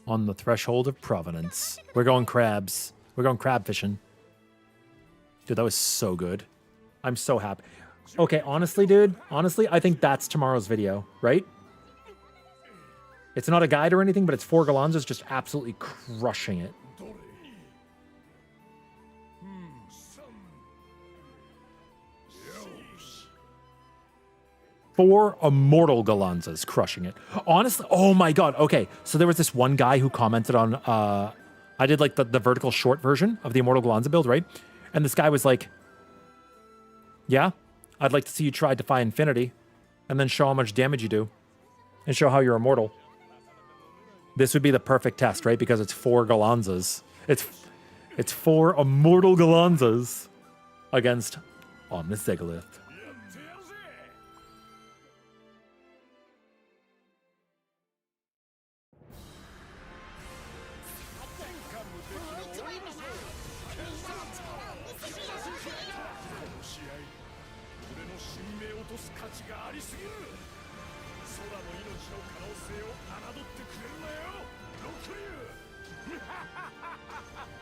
On the threshold of provenance. We're going crabs. We're going crab fishing. Dude, that was so good. I'm so happy. Okay, honestly, dude. Honestly, I think that's tomorrow's video, right? It's not a guide or anything, but it's 4 Gallanzas just absolutely crushing it. Four Immortal Gallanzas crushing it. Honestly, oh my god. Okay, so there was this one guy who commented on, I did like the vertical short version of the Immortal Gallanza build, right? And this guy was like, yeah, I'd like to see you try Defy Infinity and then show how much damage you do and show how you're immortal. This would be the perfect test, right? Because it's 4 Gallanzas. It's 4 Immortal Gallanzas against Omnis Zegalith.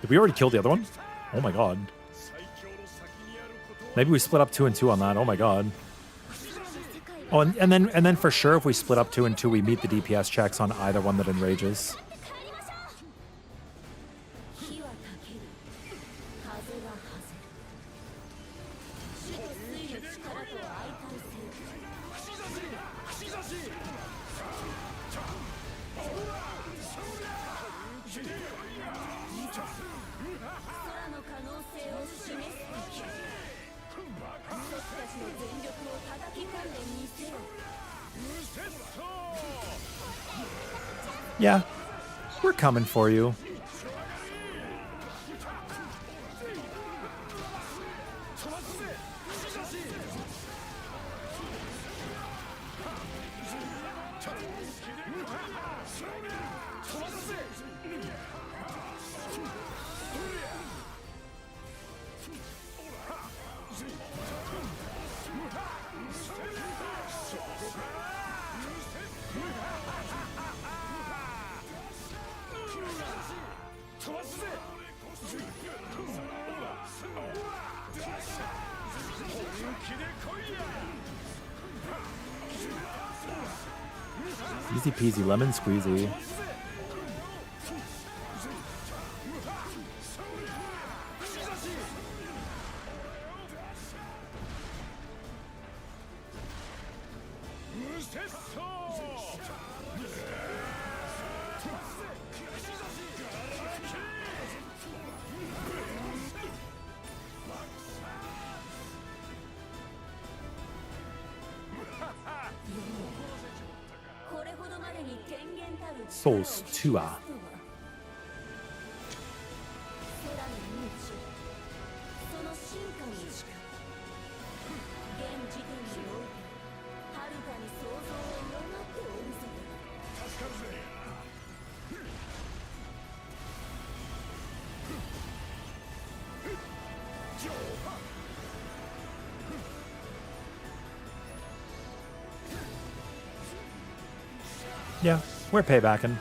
Did we already kill the other one? Oh my god. Maybe we split up 2 and 2 on that. Oh my god. Oh, and then for sure, if we split up 2 and 2, we meet the DPS checks on either one that enrages. 火は焚ける風は走る死と水の力と相対せよ空の可能性を示す時僕たちの全力を叩き込んでみせよ Yeah, we're coming for you. Easy peasy lemon squeezy. Souls 2 あYeah, we're paybacking.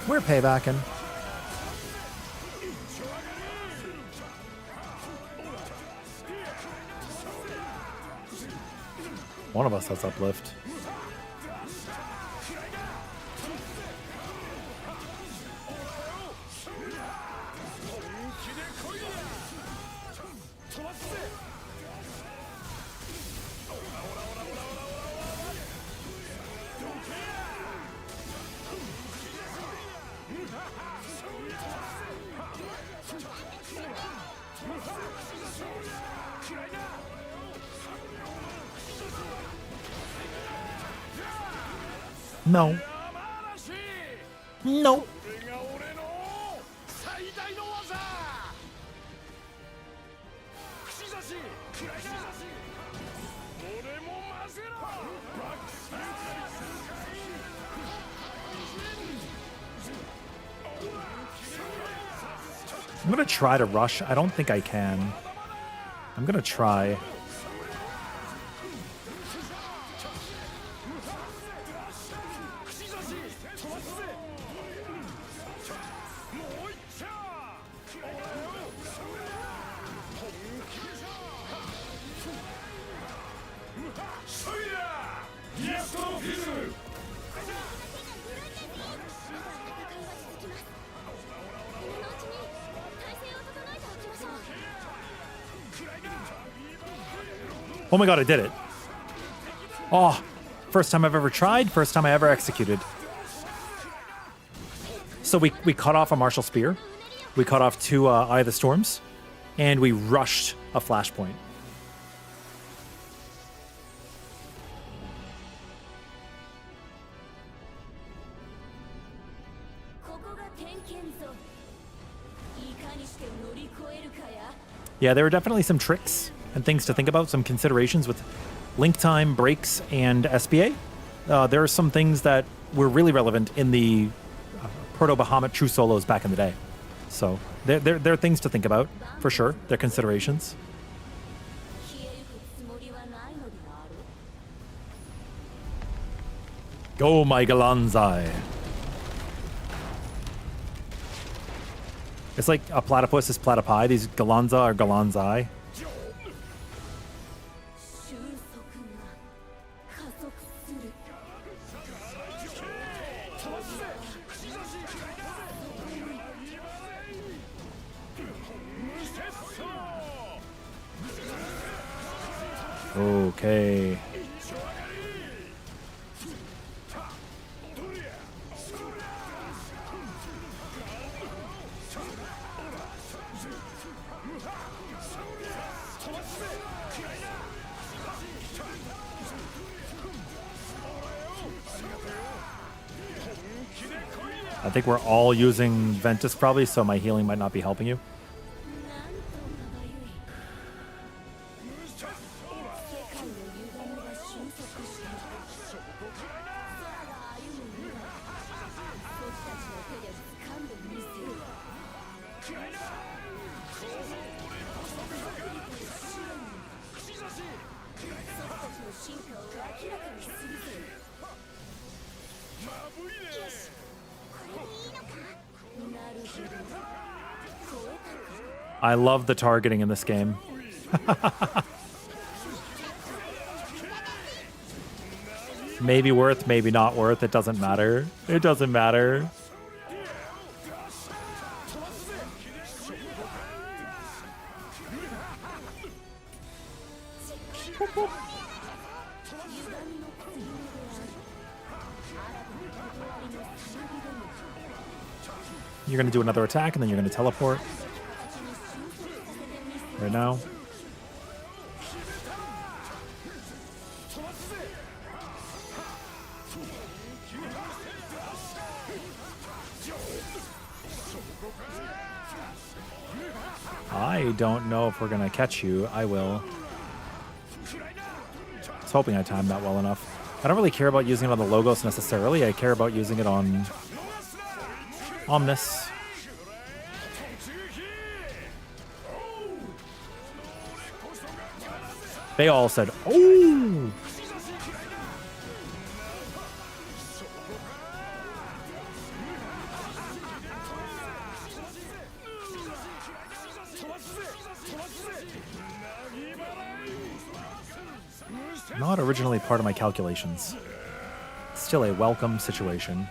We're paybacking. One of us has uplift. No. No. I'm gonna try to rush. I don't think I can. I'm gonna try. Oh my god, I did it. Oh, first time I've ever tried, first time I ever executed. So we cut off a Martial Spear, we cut off 2 Eye of the Storms, and we rushed a Flashpoint. Yeah, there were definitely some tricks and things to think about, some considerations with link time, breaks, and SBA. There are some things that were really relevant in the Proto-Bahamut True Solos back in the day. So they're things to think about, for sure. They're considerations. 消えゆくつもりはないのである Go, my Gallanza. It's like a platypus is platypi. These Gallanza are Gallanzae. 収束が加速する Okay. I think we're all using Ventus probably, so my healing might not be helping you. なんとまばゆい世界の歪みが収束した空が歩む未来僕たちの手で掴んでみせる僕たちの進化を明らかにするぜよしこれでいいのかなるほど超えたか I love the targeting in this game. Maybe worth, maybe not worth. It doesn't matter. It doesn't matter. You're going to do another attack, and then you're going to teleport. Right now. I don't know if we're going to catch you. I will. I was hoping I timed that well enough. I don't really care about using it on the Logos necessarily. I care about using it on Omnis. They all said, "Oh!" Not originally part of my calculations. Still a welcome situation.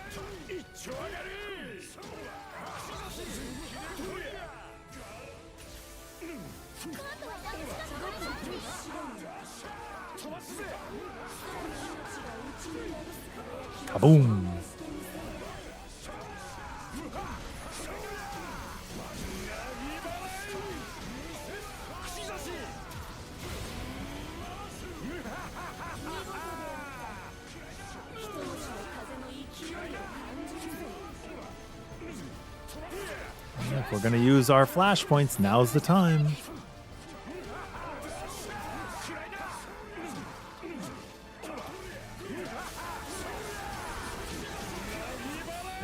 Kaboom! If we're gonna use our flashpoints, now's the time.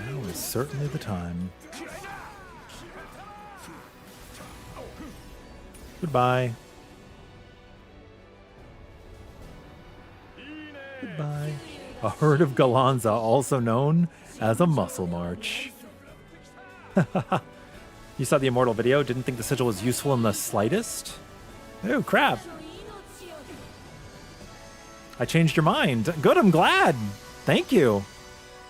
Now is certainly the time. Goodbye. Goodbye. A herd of Gallanza, also known as a muscle march. You saw the Immortal video, didn't think the sigil was useful in the slightest? Oh, crap. I changed your mind. Good, I'm glad. Thank you.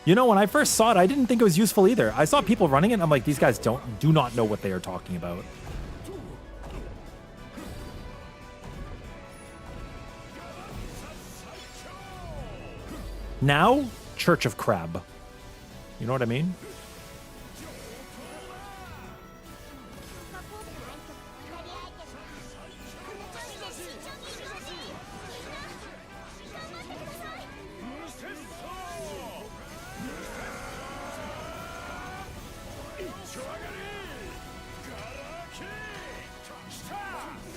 You know, when I first saw it, I didn't think it was useful either. I saw people running it, and I'm like, these guys do not know what they are talking about. Now, Church of Crab. You know what I mean?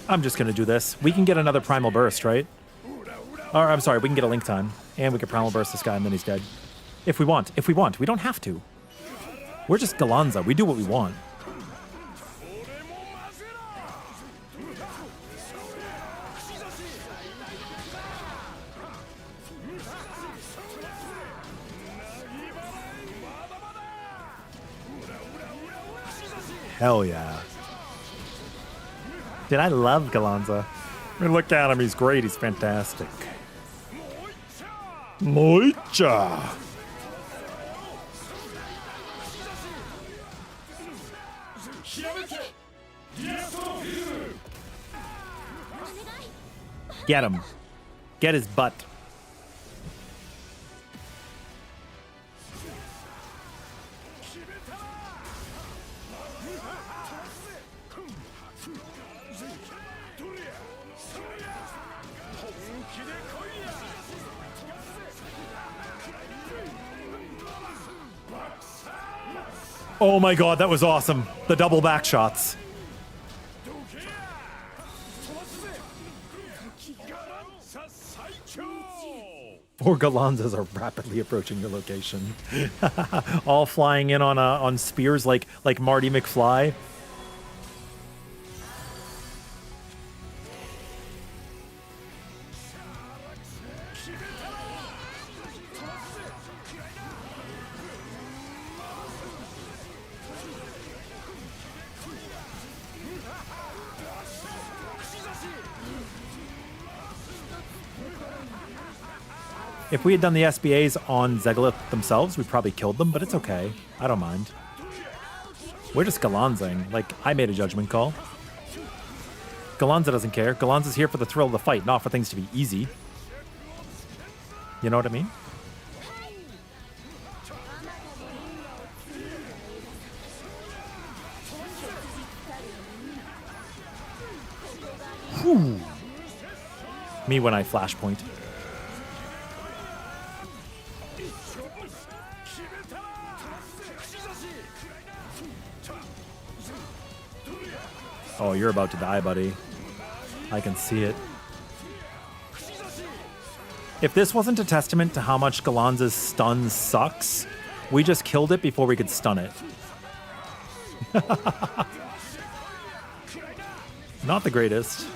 I'm just gonna do this. We can get another Primal Burst, right? Or, I'm sorry, we can get a Link Time. And we can Primal Burst this guy and then he's dead. If we want. If we want. We don't have to. We're just Gallanza. We do what we want. hell yeah. Dude, I love Gallanza. I mean, look at him. He's great. He's fantastic. Moicha. Get him. Get his butt. Oh my god, that was awesome. The double back shots. Four Gallanzas are rapidly approaching your location. All flying in on spears like Marty McFly. If we had done the SBAs on Zegolith themselves, we probably killed them, but it's okay. I don't mind. We're just Gallanzing. Like, I made a judgment call. Gallanza doesn't care. Gallanza's here for the thrill of the fight, not for things to be easy. You know what I mean? Whew. Me when I flashpoint. Oh, you're about to die, buddy. I can see it. If this wasn't a testament to how much Gallanza's stun sucks, we just killed it before we could stun it. Not the greatest.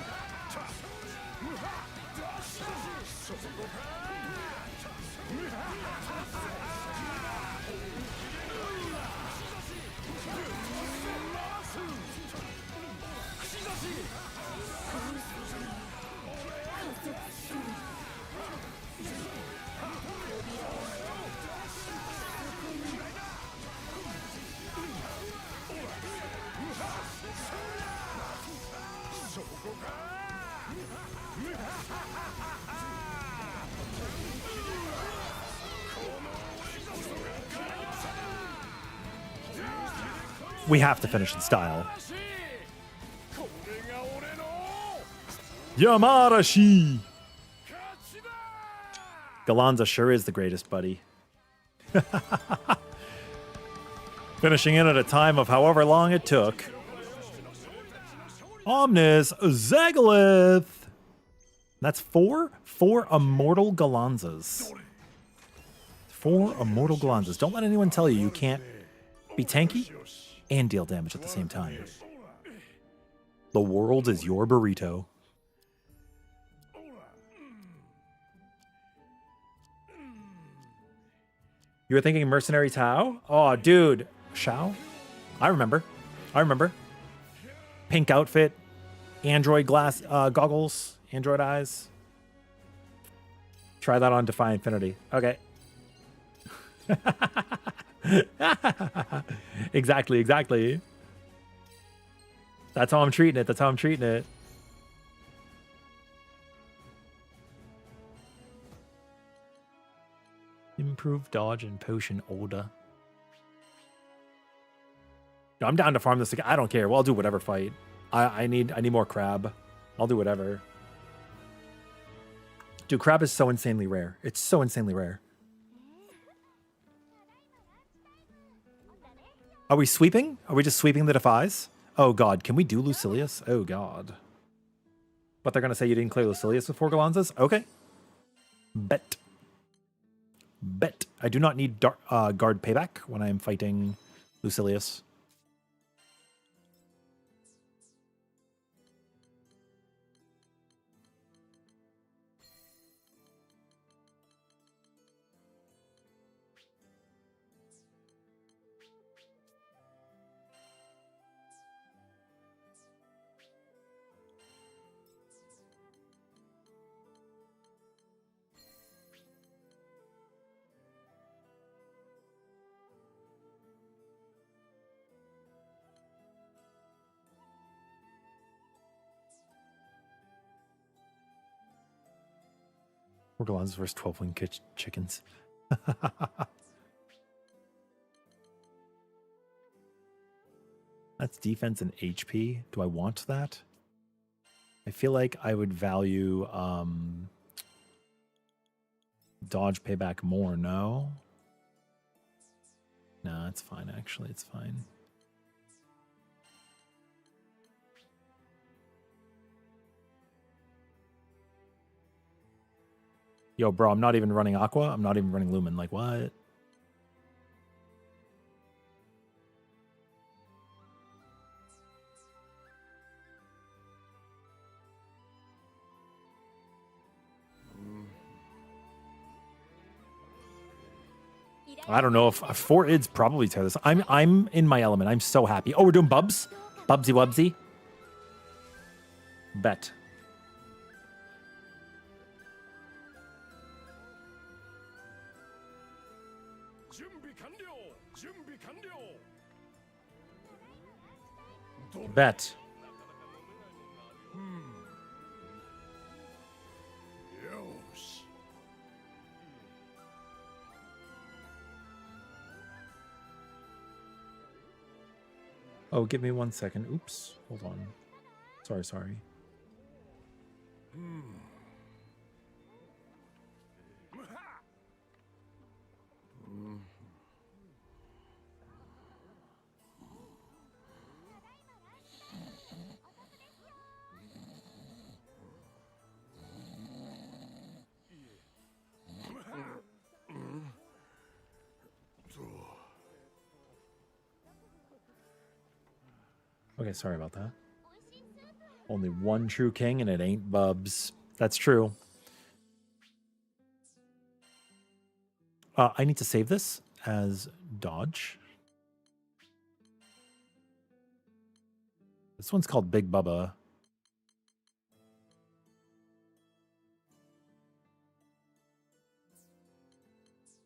We have to finish in style. Yamarashi! Gallanza sure is the greatest, buddy. Finishing in at a time of however long it took. Omnis Zegolith! That's four Immortal Gallanzas. 4 Immortal Gallanzas. Don't let anyone tell you you can't be tanky and deal damage at the same time. The world is your burrito. You were thinking Mercenary Tao? Oh, dude. Shao? I remember. Pink outfit. Android glass goggles. Android eyes. Try that on Defy Infinity. Okay. Exactly. That's how I'm treating it. Improve dodge and potion order. No, I'm down to farm this again. I don't care. Well, I'll do whatever fight. I need more crab. I'll do whatever. Dude, crab is so insanely rare. It's so insanely rare. Are we sweeping? Are we just sweeping the defies? Oh god, can we do Lucilius? Oh god. But they're gonna say you didn't clear Lucilius with 4 Gallanzas? Okay. Bet. I do not need guard payback when I am fighting Lucilius. Or Gallanza versus 12-wing chickens. That's defense and HP. Do I want that? I feel like I would value dodge payback more. No? No, it's fine, actually. It's fine. Yo, bro, I'm not even running Aqua. I'm not even running Lumen. Like, what? I don't know if 4 ids probably tear this. I'm in my element. I'm so happy. Oh, we're doing Bubs? Bubsy Wubsy? Bet. Bet. Oh, give me 1 second. Oops. Hold on. Sorry. Okay, sorry about that. Only one true king and it ain't Bubs. That's true. I need to save this as dodge. This one's called Big Bubba.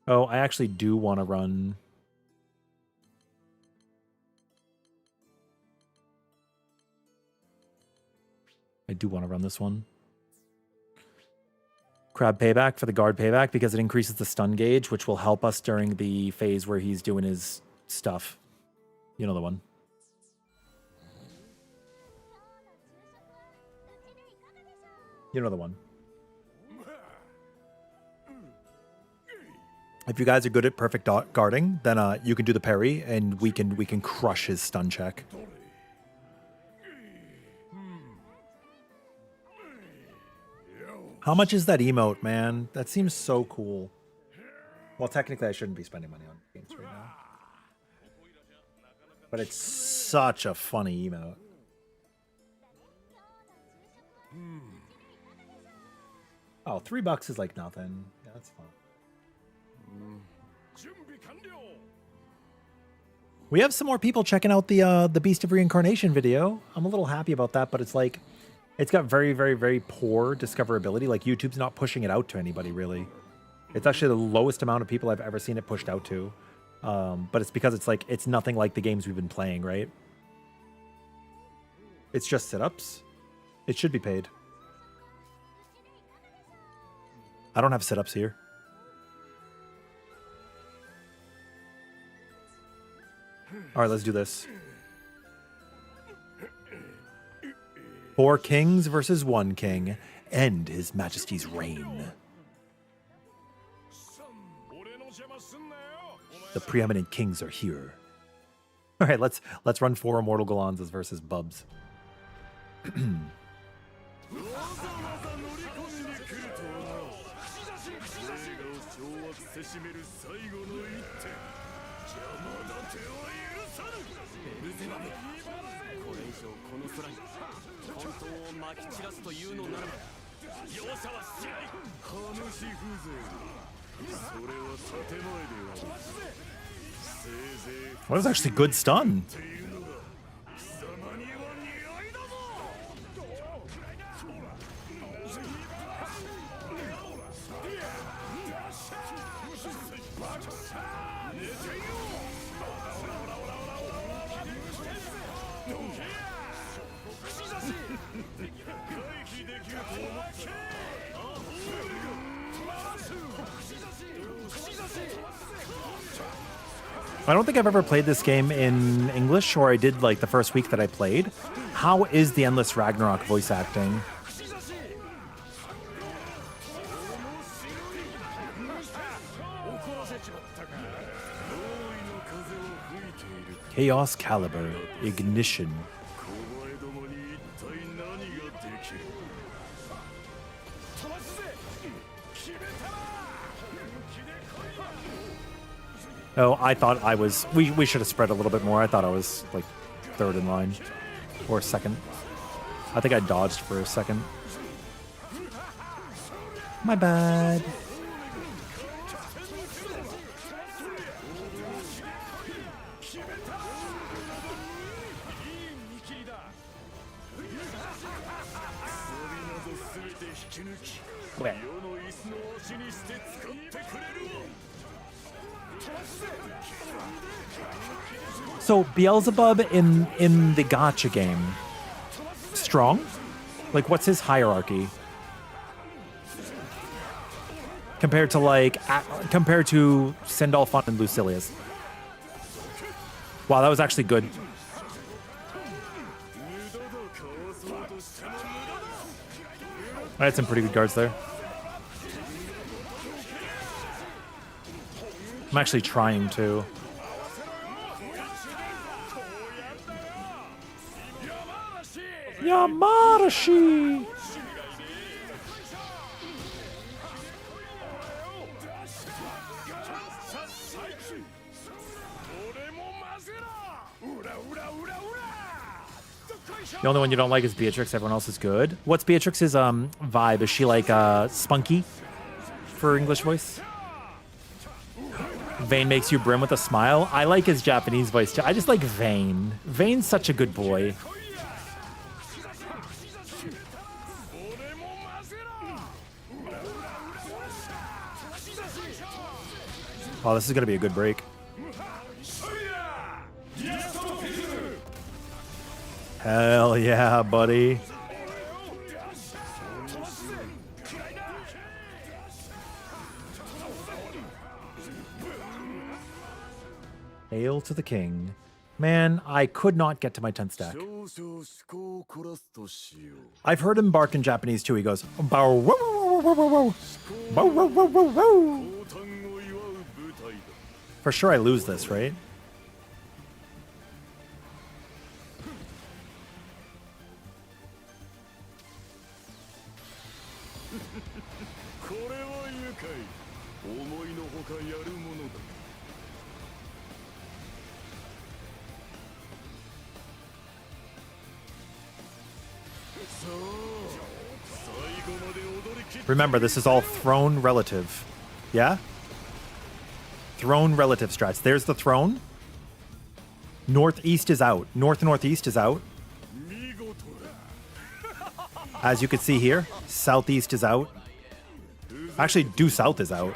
Oh, I actually do want to run... I do want to run this one. Crab payback for the guard payback because it increases the stun gauge, which will help us during the phase where he's doing his stuff. You know the one. You know the one. If you guys are good at perfect guarding, then you can do the parry and we can crush his stun check. How much is that emote, man? That seems so cool. Well, technically, I shouldn't be spending money on games right now. But it's such a funny emote. Oh, $3 is like nothing. Yeah, that's fun. We have some more people checking out the Beast of Reincarnation video. I'm a little happy about that, but it's like... It's got very, very, very poor discoverability. Like, YouTube's not pushing it out to anybody, really. It's actually the lowest amount of people I've ever seen it pushed out to. But it's because it's like, it's nothing like the games we've been playing, right? It's just sit-ups. It should be paid. I don't have sit-ups here. All right, let's do this. 4 kings versus 1 king. End His Majesty's reign. The preeminent kings are here. All right, let's run 4 Immortal Gallanzas versus Bubs. Well, that was actually good stun. I don't think I've ever played this game in English, or I did like the first week that I played. How is the Endless Ragnarok voice acting? Chaos Caliber Ignition. Oh, I thought I was... We should have spread a little bit more. I thought I was, like, third in line. Or second. I think I dodged for a second. My bad. Okay. So Beelzebub in the gacha game, strong? Like, what's his hierarchy compared to Sindolfon and Lucilius? Wow, that was actually good. I had some pretty good guards there. I'm actually trying to. Yamadashi! The only one you don't like is Beatrix. Everyone else is good. What's Beatrix's vibe? Is she like spunky for English voice? Vane makes you brim with a smile. I like his Japanese voice too. I just like Vane. Vane's such a good boy. Oh, this is gonna be a good break. Hell yeah, buddy. Hail to the king. Man, I could not get to my 10th stack. I've heard him bark in Japanese too. He goes, bow, wow, wow, wow, wow, wow. Bow, wow, wow, wow, wow. For sure I lose this, right? Remember, this is all throne relative. Yeah? Throne relative strats. There's the throne. Northeast is out. Northeast is out. As you can see here, southeast is out. Actually, due south is out.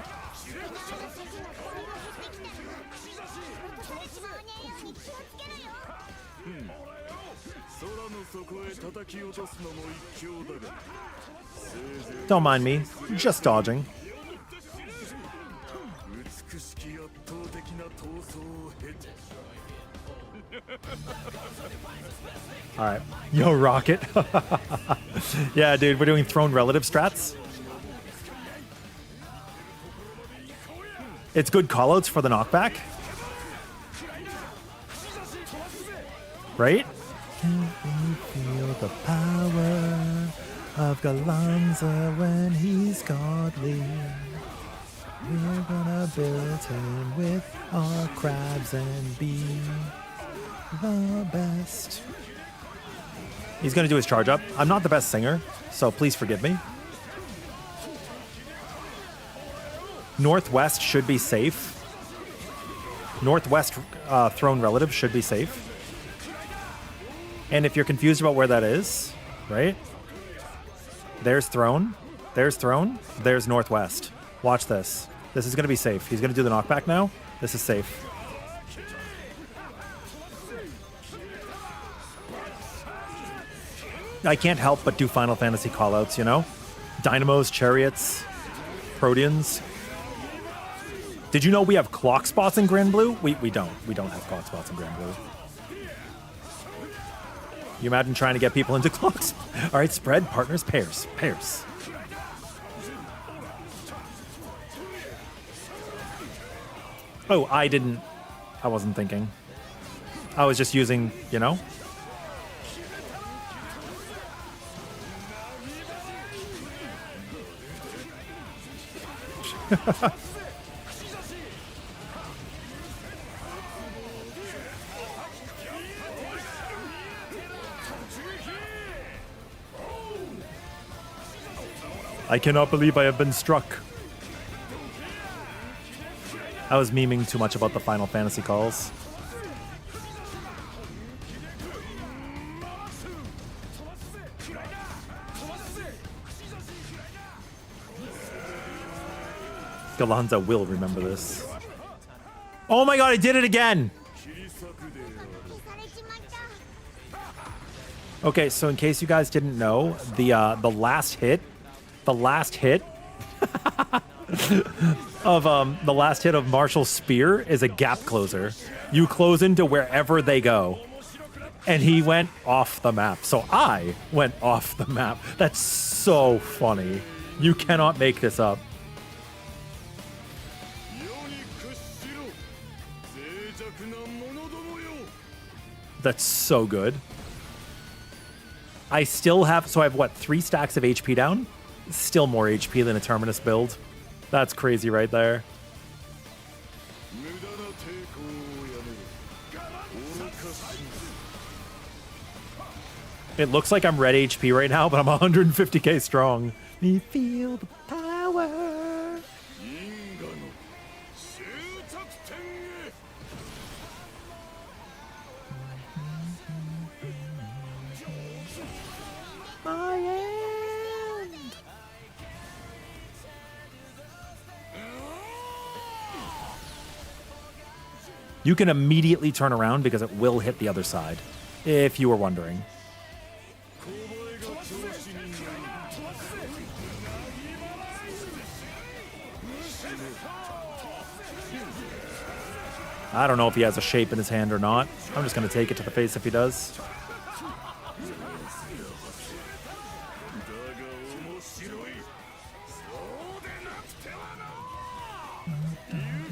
Don't mind me, just dodging. All right, yo, Rocket. Yeah, dude, we're doing throne relative strats. It's good callouts for the knockback, right? Can you feel the power of Gallanza when he's godly? We're gonna build him with our crabs and be the best. He's gonna do his charge up. I'm not the best singer, so please forgive me. Northwest should be safe. Northwest throne relative should be safe. And if you're confused about where that is, right? There's throne, there's northwest. Watch this. This is going to be safe. He's going to do the knockback now. This is safe. I can't help but do Final Fantasy callouts, you know? Dynamos, chariots, Proteans. Did you know we have clock spots in Grand Blue? We don't. We don't have clock spots in Grand Blue. You imagine trying to get people into clocks? All right, spread, partners, pairs. Pairs. Oh, I wasn't thinking. I was just using, you know? I cannot believe I have been struck. I was memeing too much about the Final Fantasy calls. Gallanza will remember this. Oh my god, I did it again! Okay, so in case you guys didn't know, the last hit of Marshall's spear is a gap closer. You close into wherever they go. And he went off the map. So I went off the map. That's so funny. You cannot make this up. That's so good. I still have, so I have what, 3 stacks of HP down? Still more HP than a Terminus build. That's crazy right there. It looks like I'm red HP right now, but I'm 150k strong. Me feel the power. My end. You can immediately turn around because it will hit the other side, if you were wondering. I don't know if he has a shape in his hand or not. I'm just going to take it to the face if he does.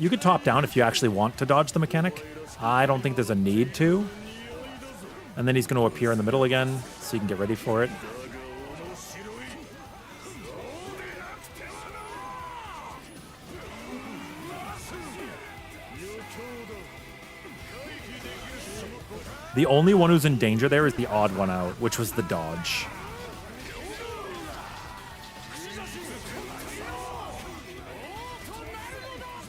You could top down if you actually want to dodge the mechanic. I don't think there's a need to. And then he's going to appear in the middle again, so you can get ready for it. The only one who's in danger there is the odd one out, which was the dodge.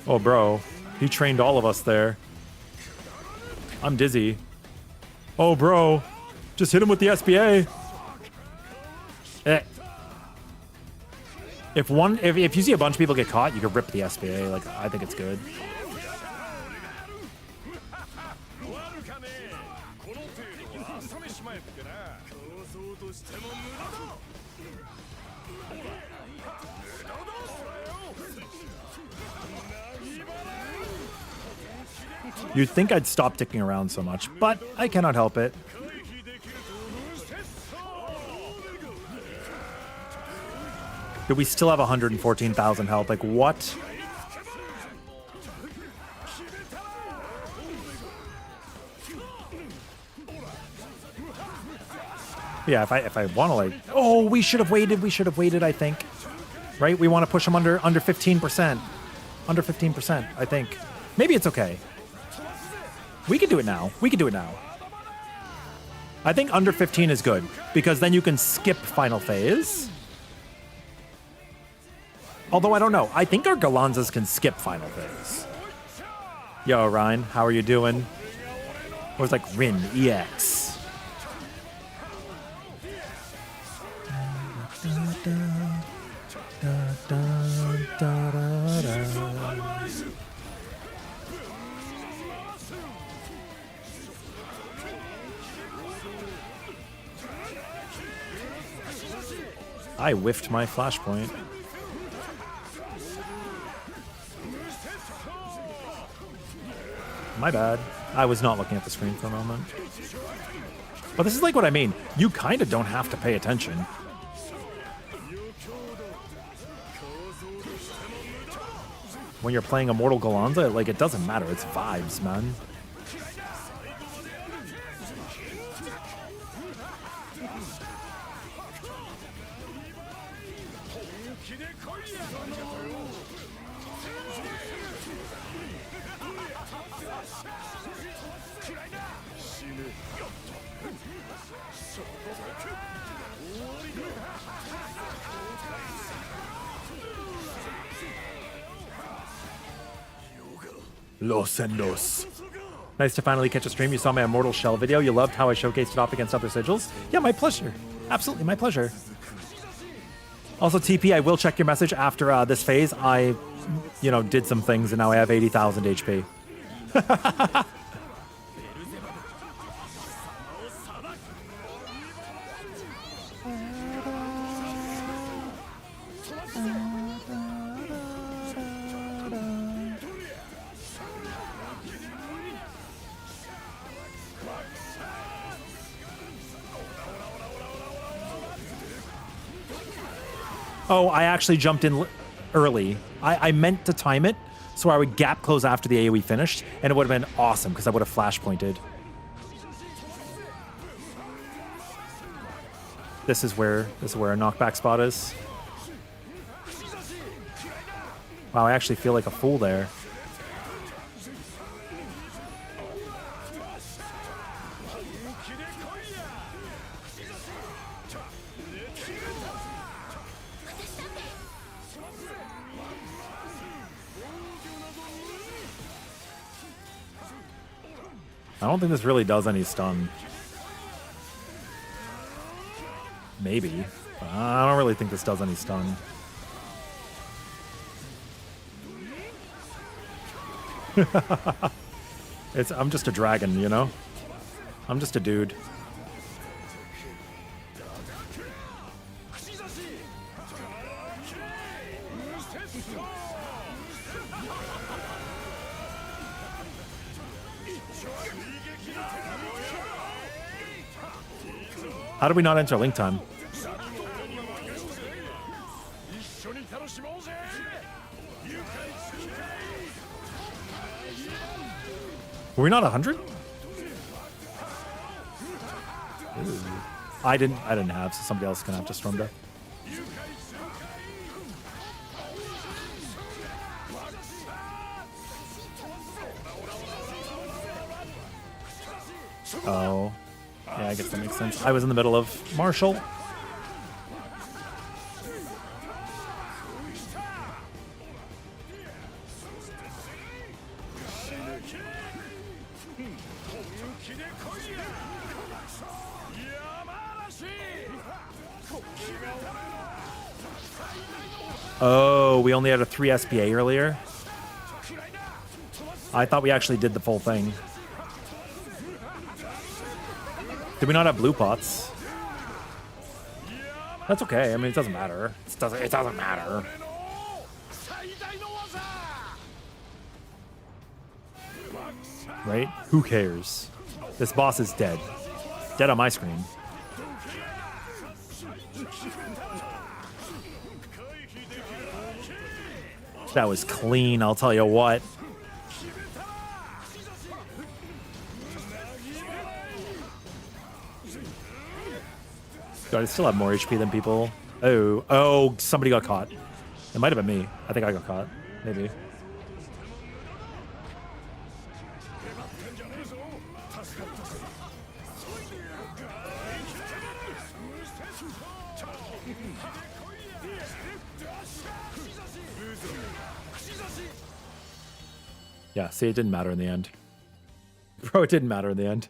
Oh, bro. He trained all of us there. I'm dizzy. Oh, bro. Just hit him with the SBA. If you see a bunch of people get caught, you can rip the SBA. Like, I think it's good. You'd think I'd stop dicking around so much, but I cannot help it. Do we still have 114,000 health? Like, what? Yeah, if I want to, like... Oh, we should have waited, I think. Right? We want to push him under 15%. Under 15%, I think. Maybe it's okay. We can do it now. I think under 15 is good, because then you can skip final phase. Although I don't know. I think our Gallanzas can skip final phase. Yo, Ryan, how are you doing? Or it's like Rin EX. I whiffed my flashpoint. My bad. I was not looking at the screen for a moment. But this is like what I mean. You kind of don't have to pay attention. When you're playing Immortal Gallanza, like, it doesn't matter. It's vibes, man. Los Endos. Nice to finally catch a stream. You saw my Immortal Shell video. You loved how I showcased it off against other sigils. Yeah, my pleasure. Absolutely, my pleasure. Also, TP, I will check your message after this phase. I, did some things, and now I have 80,000 HP. Oh, I actually jumped in early. I meant to time it so I would gap close after the AoE finished, and it would have been awesome because I would have flash pointed. This is where a knockback spot is. Wow, I actually feel like a fool there. I don't think this really does any stun. Maybe. But I don't really think this does any stun. I'm just a dragon, you know? I'm just a dude. How do we not enter link time? Were we not 100? I didn't have, so somebody else is gonna have to storm death. Oh. Yeah, I guess that makes sense. I was in the middle of Marshall. Oh, we only had a 3 SPA earlier. I thought we actually did the full thing. Did we not have blue pots? That's okay. I mean, it doesn't matter. It doesn't matter. Right? Who cares? This boss is dead. Dead on my screen. That was clean, I'll tell you what. God, I still have more HP than people. Oh, somebody got caught. It might have been me. I think I got caught. Maybe. Yeah, see, it didn't matter in the end. Bro, it didn't matter in the end.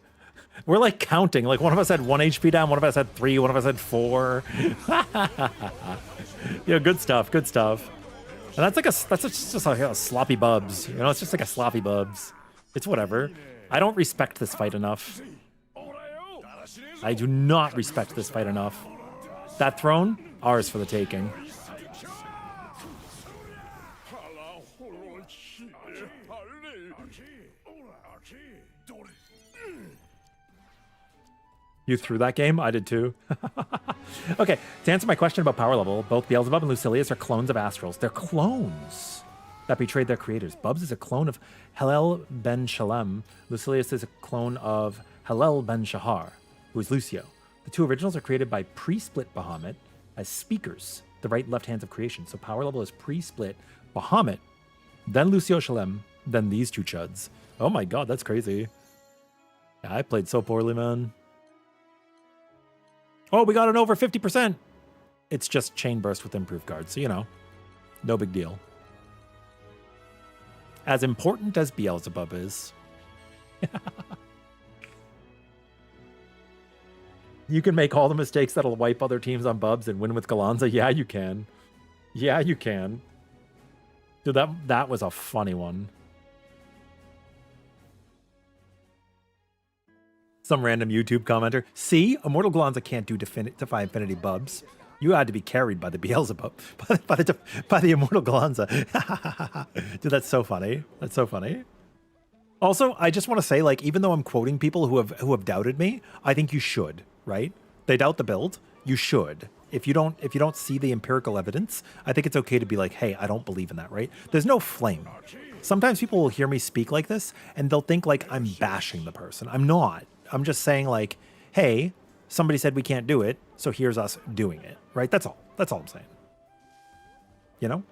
We're like counting. Like one of us had 1 HP down, one of us had 3, one of us had 4. Yeah, good stuff, good stuff. And that's just like a sloppy bubs. You know, it's just like a sloppy bubs. It's whatever. I don't respect this fight enough. I do not respect this fight enough. That throne, ours for the taking. You threw that game? I did too. Okay, to answer my question about power level, both Beelzebub and Lucilius are clones of Astrals. They're clones that betrayed their creators. Bubs is a clone of Hillel ben Shalem. Lucilius is a clone of Hillel ben Shahar, who is Lucio. The two originals are created by pre-split Bahamut as speakers, the right and left hands of creation. So power level is pre-split Bahamut, then Lucio Shalem, then these two chuds. Oh my god, that's crazy. Yeah, I played so poorly, man. Oh, we got an over 50%. It's just Chain Burst with improved guards, so you know, no big deal. As important as Beelzebub is. You can make all the mistakes that'll wipe other teams on Bubs and win with Gallanza. Yeah, you can. Yeah, you can. Dude, that was a funny one. Some random YouTube commenter. See, Immortal Gallanza can't do Defy Infinity Bubs. You had to be carried by the Beelzebub, by the Immortal Gallanza. Dude, that's so funny. That's so funny. Also, I just want to say, like, even though I'm quoting people who have doubted me, I think you should, right? They doubt the build. You should. If you don't see the empirical evidence, I think it's okay to be like, hey, I don't believe in that, right? There's no flame. Sometimes people will hear me speak like this and they'll think like I'm bashing the person. I'm not. I'm just saying like, hey, somebody said we can't do it, so here's us doing it, right? That's all. That's all I'm saying. You know?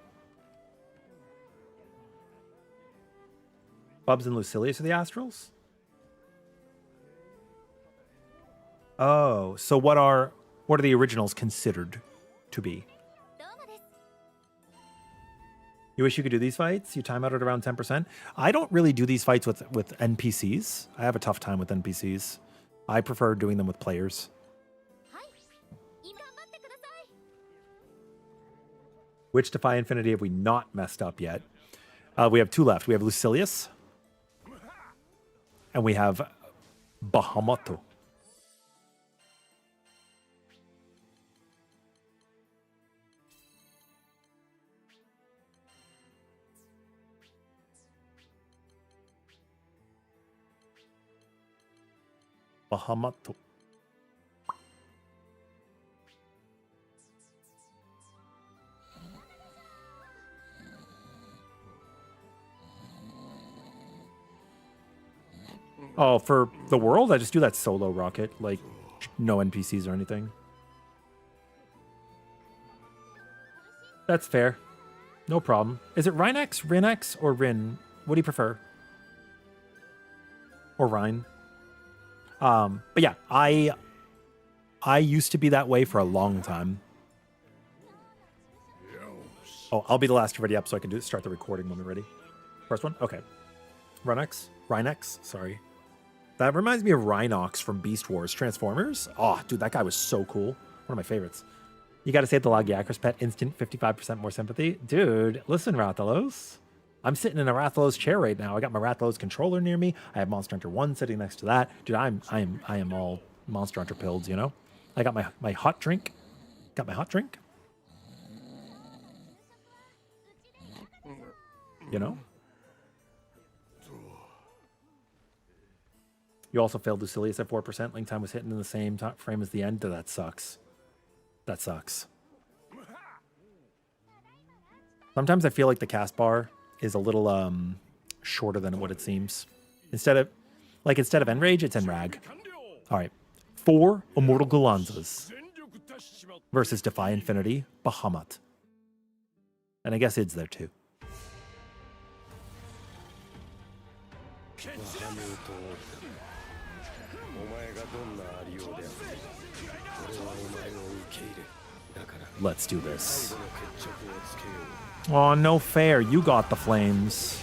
Bubs and Lucilius are the Astrals? Oh, so what are the originals considered to be? You wish you could do these fights? You time out at around 10%? I don't really do these fights with NPCs. I have a tough time with NPCs. I prefer doing them with players. Which Defy Infinity have we not messed up yet? We have two left. We have Lucilius. And we have Bahamut. Bahamut. Oh, for the world, I just do that solo rocket, like no NPCs or anything. That's fair. No problem. Is it Rhinex, Rinx, or Rin? What do you prefer? Or Rhine? But yeah, I used to be that way for a long time. Oh, I'll be the last to ready up so I can start the recording when we're ready. First one? Okay. Rhinex, sorry. That reminds me of Rhinox from Beast Wars Transformers. Oh, dude, that guy was so cool. One of my favorites. You got to say the Lagiacrus pet, instant 55% more sympathy. Dude, listen, Rathalos. I'm sitting in a Rathalos chair right now. I got my Rathalos controller near me. I have Monster Hunter 1 sitting next to that. Dude, I am all Monster Hunter pilled, you know? I got my hot drink. Got my hot drink. You know? You also failed Lucilius at 4%. Link time was hitting in the same frame as the end. That sucks. That sucks. Sometimes I feel like the cast bar is a little shorter than what it seems. Instead of Enrage, it's Enrag. All right. 4 Immortal Gallanzas versus Defy Infinity Bahamut. And I guess Id's there too. Let's do this. Oh, no fair. You got the flames.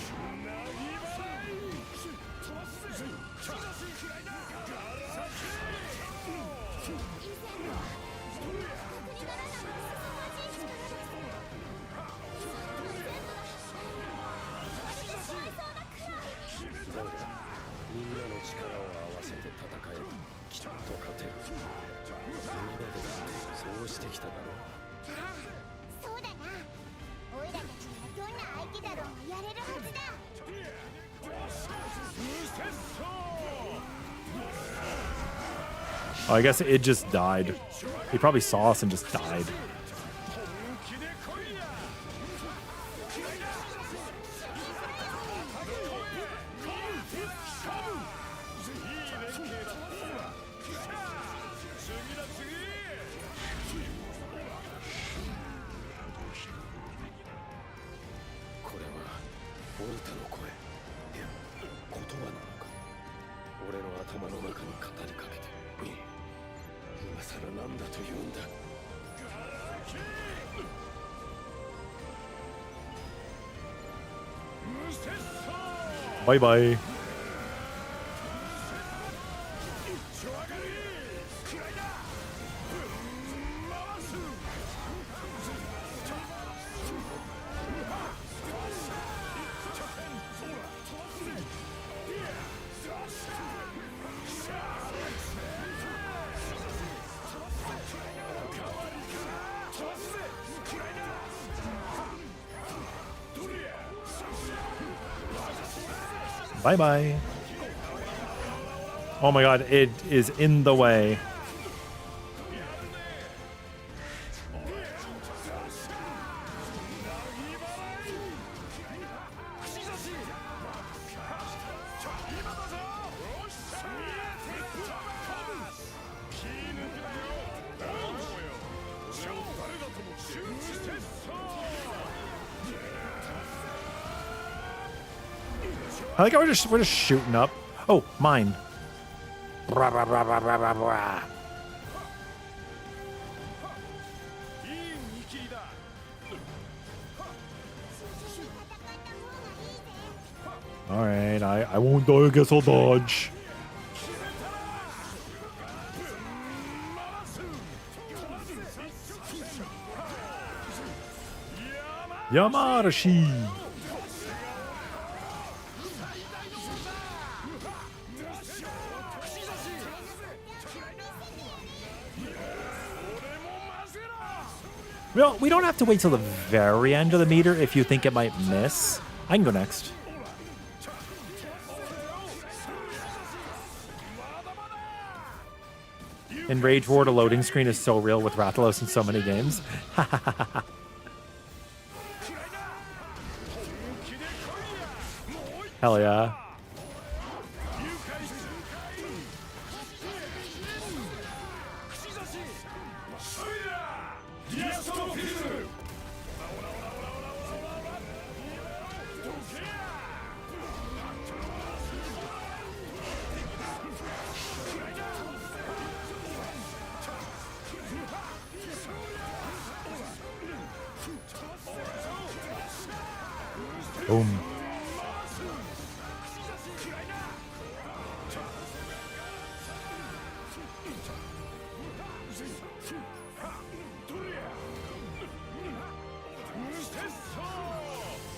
Oh, I guess it just died. He probably saw us and just died. Bye bye. Bye bye. Oh my god, it is in the way. I think we're just shooting up. Oh, mine. Blah, blah, blah, blah, blah, blah, blah. All right, I won't die. I guess I'll dodge. Yamarashi. Well, we don't have to wait till the very end of the meter if you think it might miss. I can go next. In Rage War, the loading screen is so real with Rathalos in so many games. Hell yeah. Boom.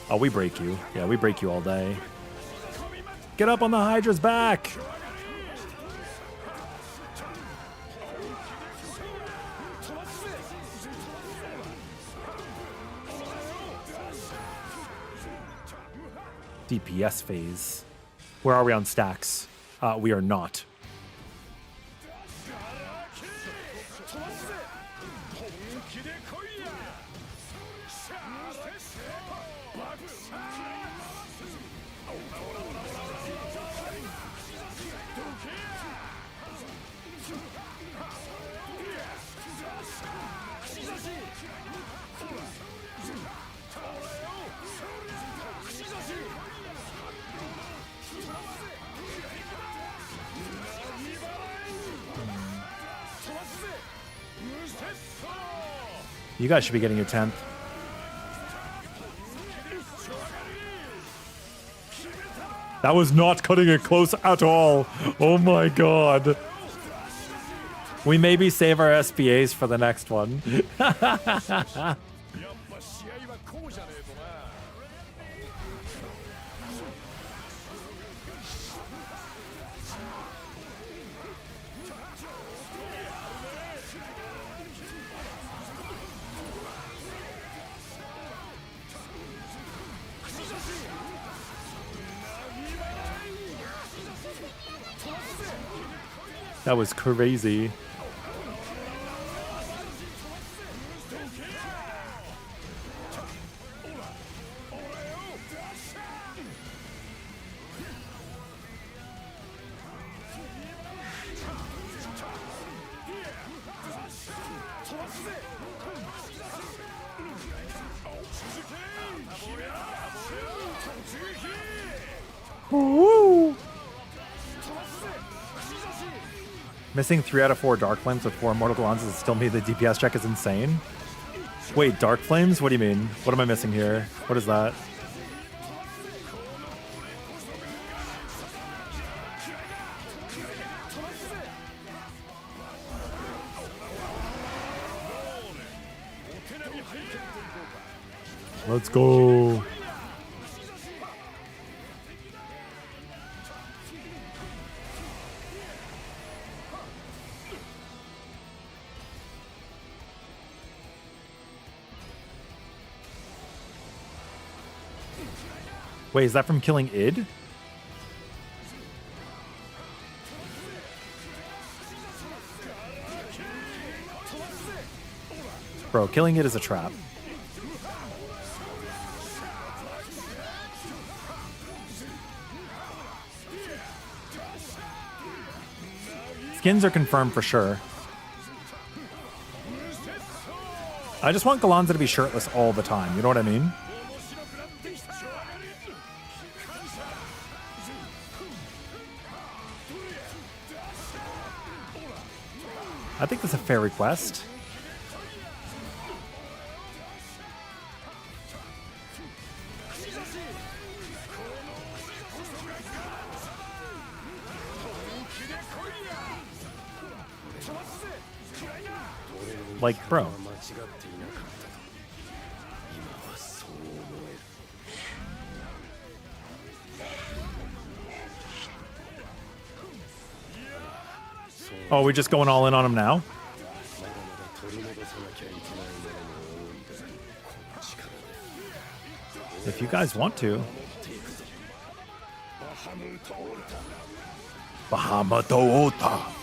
Oh, we break you. Yeah, we break you all day. Get up on the Hydra's back! DPS phase. Where are we on stacks? We are not. You guys should be getting your 10th. That was not cutting it close at all. Oh my god. We maybe save our SPAs for the next one. That was crazy. Woo! Missing 3 out of 4 Dark Flames with 4 Immortal Gallanzas still made the DPS check is insane. Wait, Dark Flames? What do you mean? What am I missing here? What is that? Let's go. Wait, is that from killing id? Bro, killing it is a trap. Skins are confirmed for sure. I just want Gallanza to be shirtless all the time, you know what I mean? I think that's a fair request. Like, bro. Oh, we're just going all in on him now? If you guys want to. Bahamut Ota.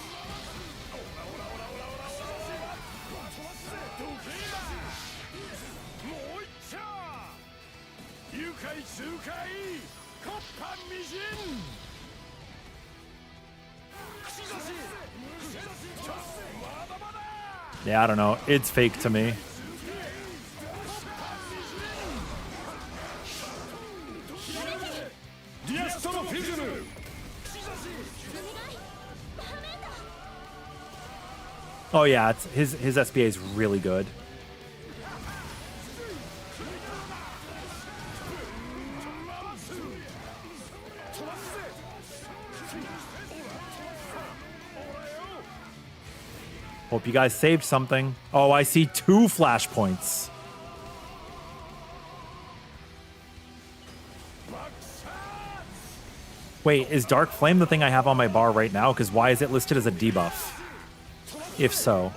Yeah, I don't know. It's fake to me. Oh yeah, it's his SPA is really good. Hope you guys saved something. Oh, I see 2 flashpoints. Wait, is Dark Flame the thing I have on my bar right now? Because why is it listed as a debuff? If so.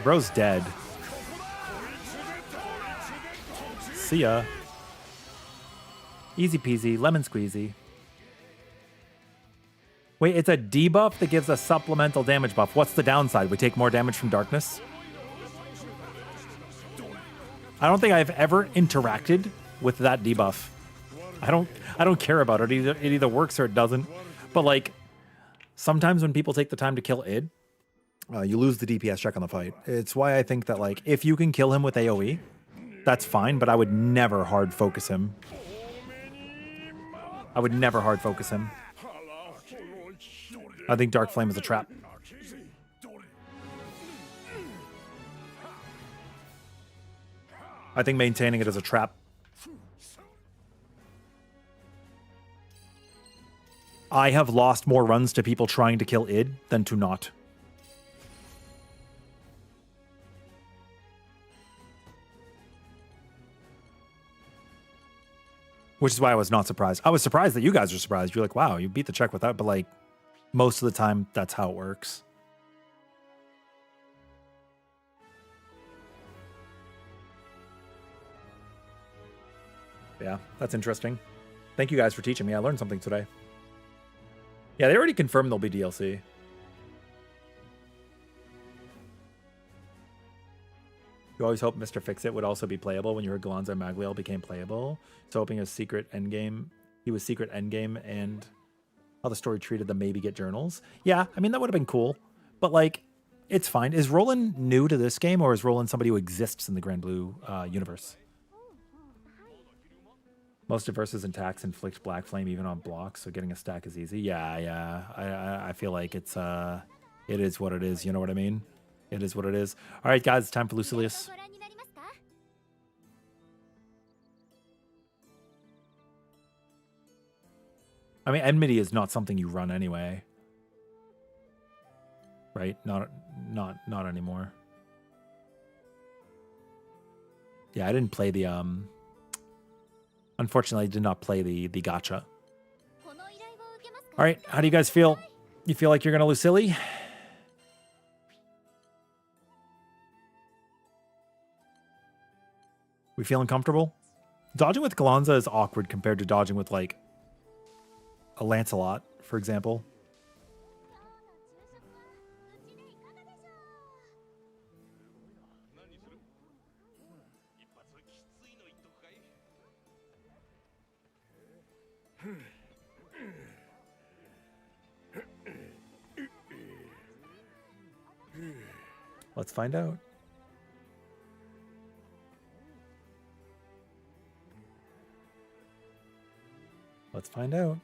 Bro's dead. See ya. Easy peasy, lemon squeezy. Wait, it's a debuff that gives a supplemental damage buff. What's the downside? We take more damage from darkness? I don't think I've ever interacted with that debuff. I don't care about it. It either works or it doesn't. But like, sometimes when people take the time to kill id, you lose the DPS check on the fight. It's why I think that, like, if you can kill him with AoE, that's fine, but I would never hard focus him. I would never hard focus him. I think Dark Flame is a trap. I think maintaining it is a trap. I have lost more runs to people trying to kill id than to not. Which is why I was not surprised. I was surprised that you guys were surprised. You're like, wow, you beat the check with that. But like, most of the time, that's how it works. Yeah, that's interesting. Thank you guys for teaching me. I learned something today. Yeah, they already confirmed there'll be DLC. You always hope Mr. Fix-It would also be playable when you heard Gallanza and Magliel became playable. So hoping a secret endgame, he was secret endgame, and how the story treated the maybe get journals. Yeah, I mean, that would have been cool. But, like, it's fine. Is Roland new to this game, or is Roland somebody who exists in the Grand Blue universe? Most of verses and attacks inflict Black Flame even on blocks, so getting a stack is easy. Yeah. I feel like it is what it is. You know what I mean? It is what it is. All right, guys, it's time for Lucilius. ご覧になりますか？ I mean, enmity is not something you run anyway, right? Not anymore. Yeah, I didn't play the Unfortunately, I did not play the gacha. この依頼を受けますか？ All right, how do you guys feel? You feel like you're gonna Lucili? We feeling comfortable? Dodging with Gallanza is awkward compared to dodging with, like, a Lancelot, for example. うちでいかがでしょう？ 何する？一発きついの言っとくかい？ Let's find out. Let's find out.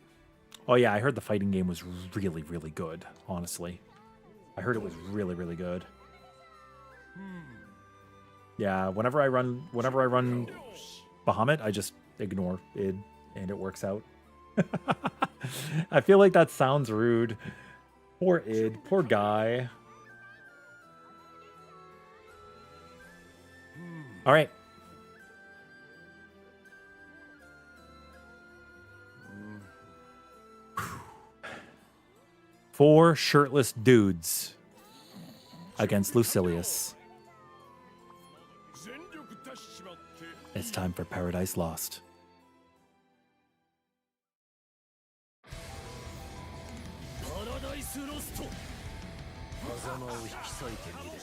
Oh yeah, I heard the fighting game was really, really good, honestly. I heard it was really, really good. Yeah, whenever I run Bahamut, I just ignore id and it works out. I feel like that sounds rude. Poor id, poor guy. All right. Four shirtless dudes against Lucilius. 全力出しちまって It's time for Paradise Lost. パラダイスロスト狭間を引き裂いてみれ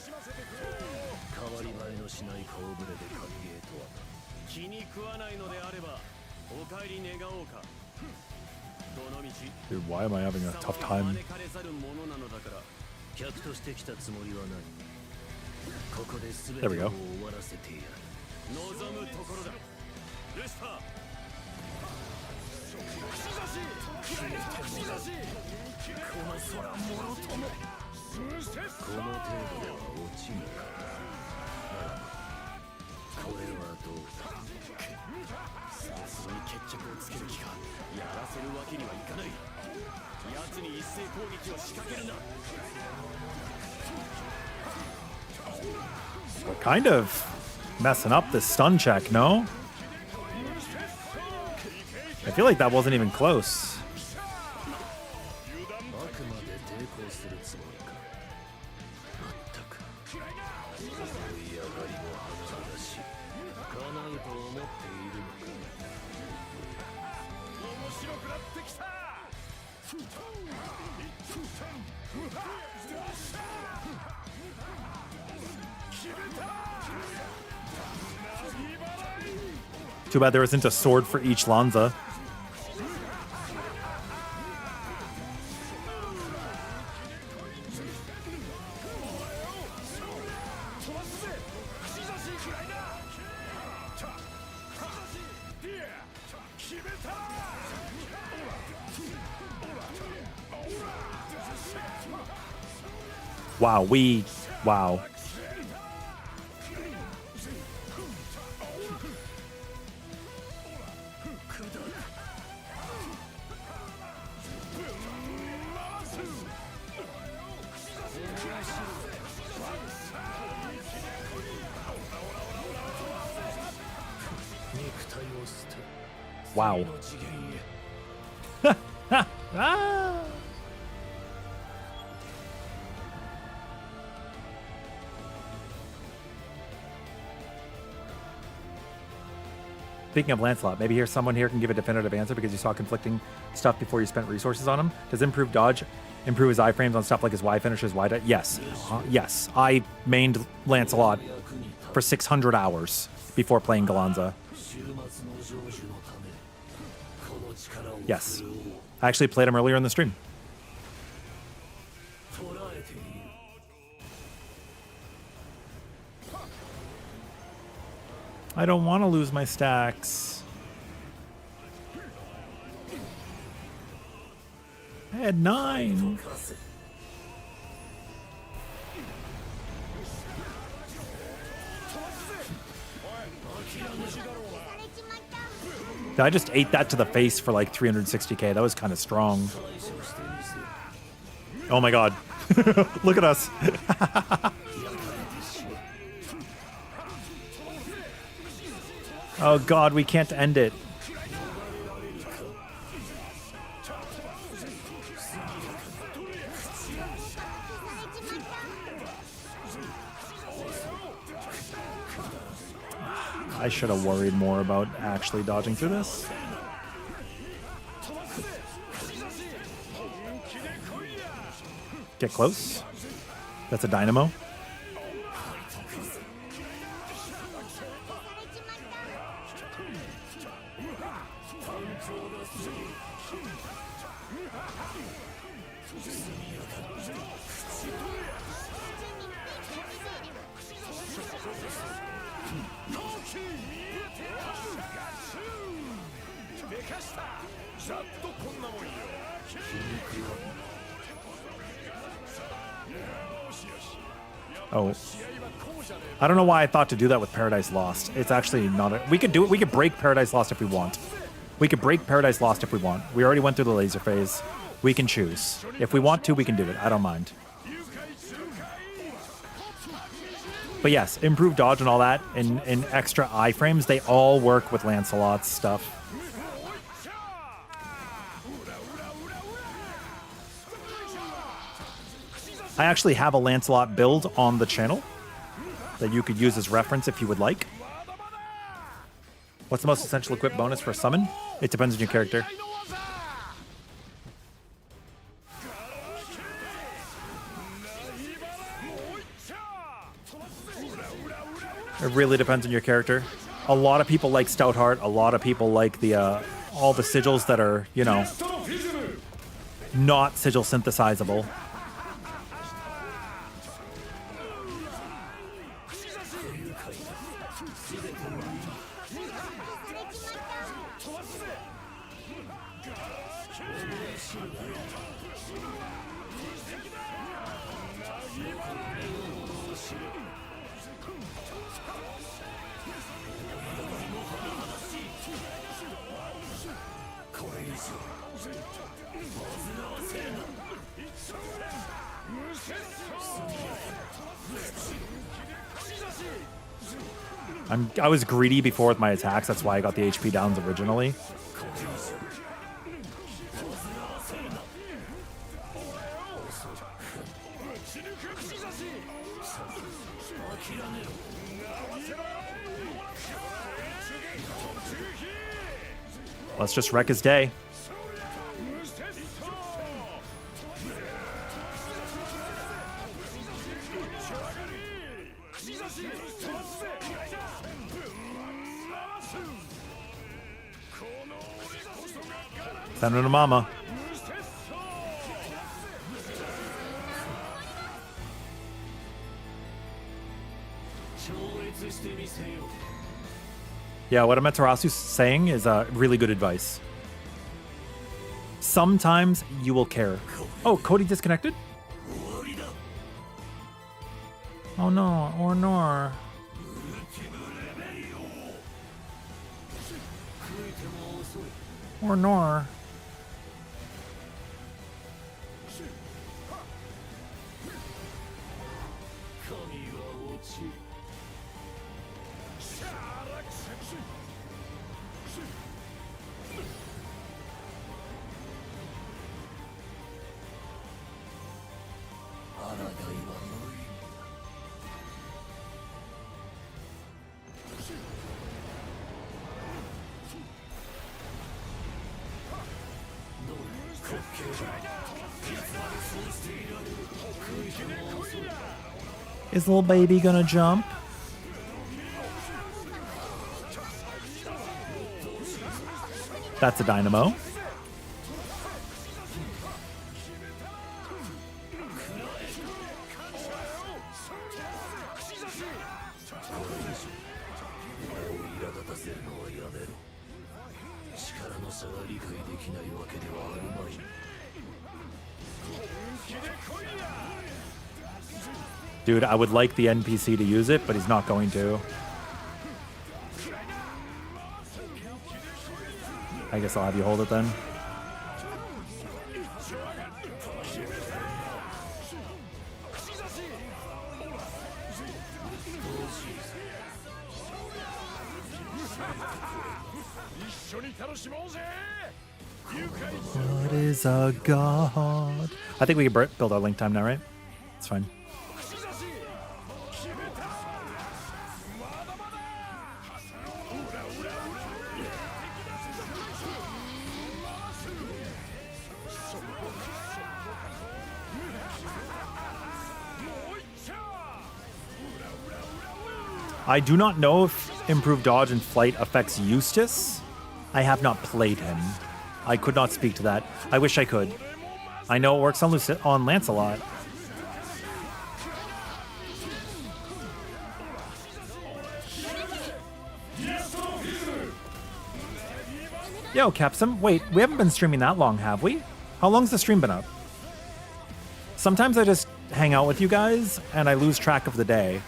変わり映えのしない顔ぶれで歓迎とは気に食わないのであればお帰り願おうか。どの道 Dude, why am I having a tough time? 招かれざるものなのだから。客として来たつもりはないここで全て There we を go. 終わらせてやる望むところだ。ルシファー。この程度では落ちぬかこれはどうだそこに決着をつける気か。やらせるわけにはいかない。奴に一斉攻撃を仕掛けるな。 We're kind of messing up this stun check, no? I feel like that wasn't even close. あくまで抵抗するつもりかまったく思い上がりも甚だしい叶うと思っているのか面白くなってきた Too bad there isn't a sword for each Lanza. Wow, wow. Wow. Speaking of Lancelot, maybe someone here can give a definitive answer because you saw conflicting stuff before you spent resources on him. Does improved dodge improve his iframes on stuff like his Y finishes, Y dash? Yes. Yes. I mained Lancelot for 600 hours before playing Gallanza. Yes. I actually played him earlier in the stream. I don't want to lose my stacks. I had 9. I just ate that to the face for like 360k. That was kind of strong. Oh my god. Look at us. Oh god, we can't end it. I should have worried more about actually dodging through this. Get close. That's a dynamo. Oh, I don't know why I thought to do that with Paradise Lost. It's actually not a... We could do it. We could break Paradise Lost if we want. We could break Paradise Lost if we want. We already went through the laser phase. We can choose. If we want to, we can do it. I don't mind. But yes, improved dodge and all that, and extra iframes, they all work with Lancelot's stuff. I actually have a Lancelot build on the channel that you could use as reference if you would like. What's the most essential equip bonus for a summon? It depends on your character. It really depends on your character. A lot of people like Stoutheart. A lot of people like the all the sigils that are, you know, not sigil synthesizable. I was greedy before with my attacks. That's why I got the HP downs originally. Let's just wreck his day. Send her to mama. Yeah, what Amaterasu's saying is really good advice. Sometimes you will care. Oh, Cody disconnected? Oh no, or nor. Or nor. Is little baby gonna jump? That's a dynamo. Dude, I would like the NPC to use it, but he's not going to. I guess I'll have you hold it then. What is a god? I think we can build our link time now, right? It's fine. I do not know if improved dodge and flight affects Eustace. I have not played him. I could not speak to that. I wish I could. I know it works on Lancelot. Yo, Capsum. Wait, we haven't been streaming that long, have we? How long's the stream been up? Sometimes I just hang out with you guys and I lose track of the day.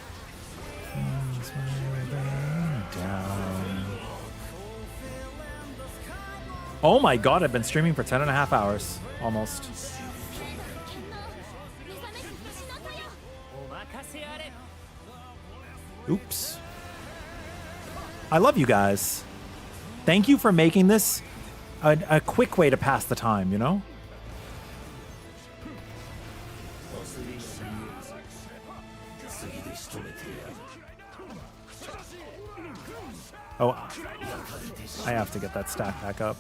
Oh my god, I've been streaming for 10.5 hours. Almost. Oops. I love you guys. Thank you for making this a quick way to pass the time, you know? Oh, I have to get that stack back up.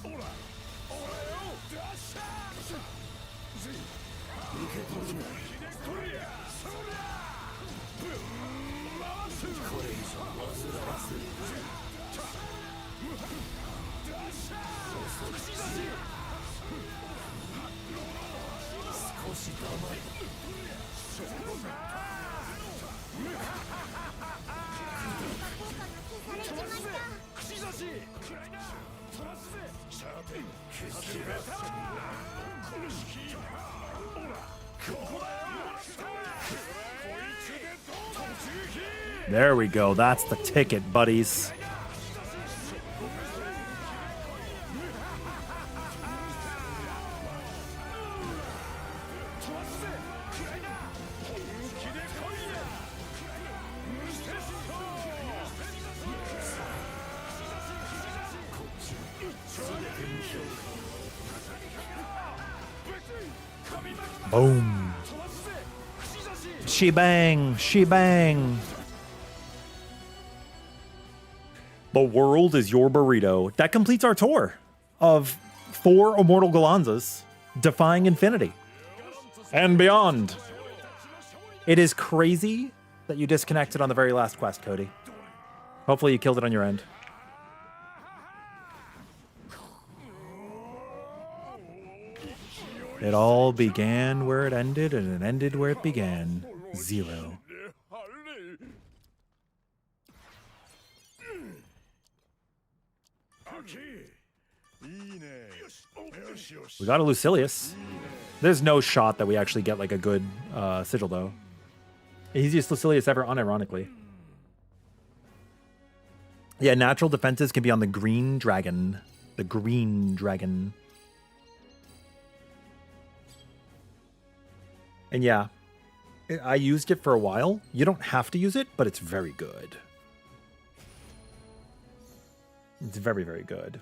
There we go. That's the ticket, buddies. Boom. She-bang. She-bang. The world is your burrito. That completes our tour of 4 Immortal Gallanzas defying infinity and beyond. It is crazy that you disconnected on the very last quest, Cody. Hopefully you killed it on your end. It all began where it ended, and it ended where it began. 0. We got a Lucilius. There's no shot that we actually get like a good sigil though. Easiest Lucilius ever, unironically. Yeah, natural defenses can be on the green dragon. The green dragon. And yeah, I used it for a while. You don't have to use it, but it's very good. It's very, very good.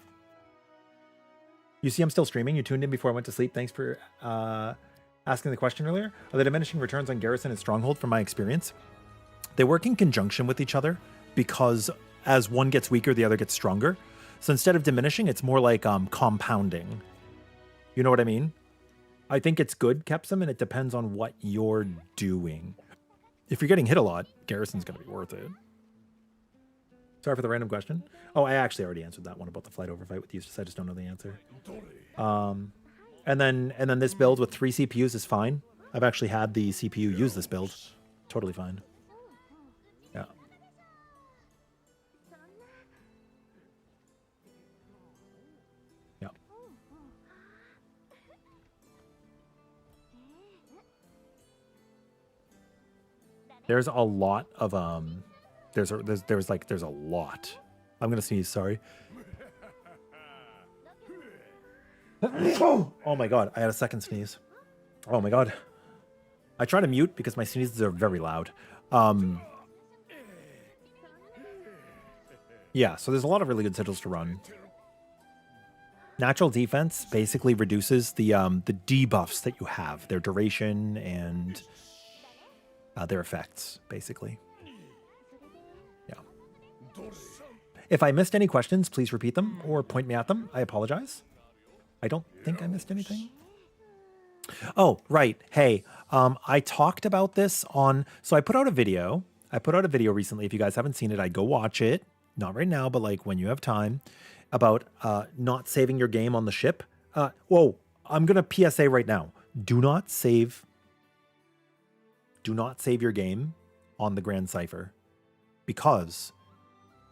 You see, I'm still streaming. You tuned in before I went to sleep. Thanks for asking the question earlier. Are the diminishing returns on Garrison and Stronghold, from my experience? They work in conjunction with each other because as one gets weaker, the other gets stronger. So instead of diminishing, it's more like compounding. You know what I mean? I think it's good, Kepsum, and it depends on what you're doing. if you're getting hit a lot, Garrison's going to be worth it. Sorry for the random question. Oh, I actually already answered that one about the flight over fight with Eustace. I just don't know the answer. And then this build with 3 CPUs is fine. I've actually had the CPU use this build. Totally fine. Yeah. Yeah. There's a lot of there's a lot. I'm gonna sneeze, sorry. Oh my god, I had a second sneeze. Oh my god. I try to mute because my sneezes are very loud. Yeah, so there's a lot of really good sigils to run. Natural defense basically reduces the debuffs that you have, their duration and their effects, basically. Yeah. If I missed any questions, please repeat them or point me at them. I apologize. I don't think I missed anything. Oh, right. Hey, I talked about this on... So I put out a video. I put out a video recently. If you guys haven't seen it, I'd go watch it. Not right now, but like when you have time. About not saving your game on the ship. Whoa, I'm going to PSA right now. Do not save your game on the Grand Cipher. Because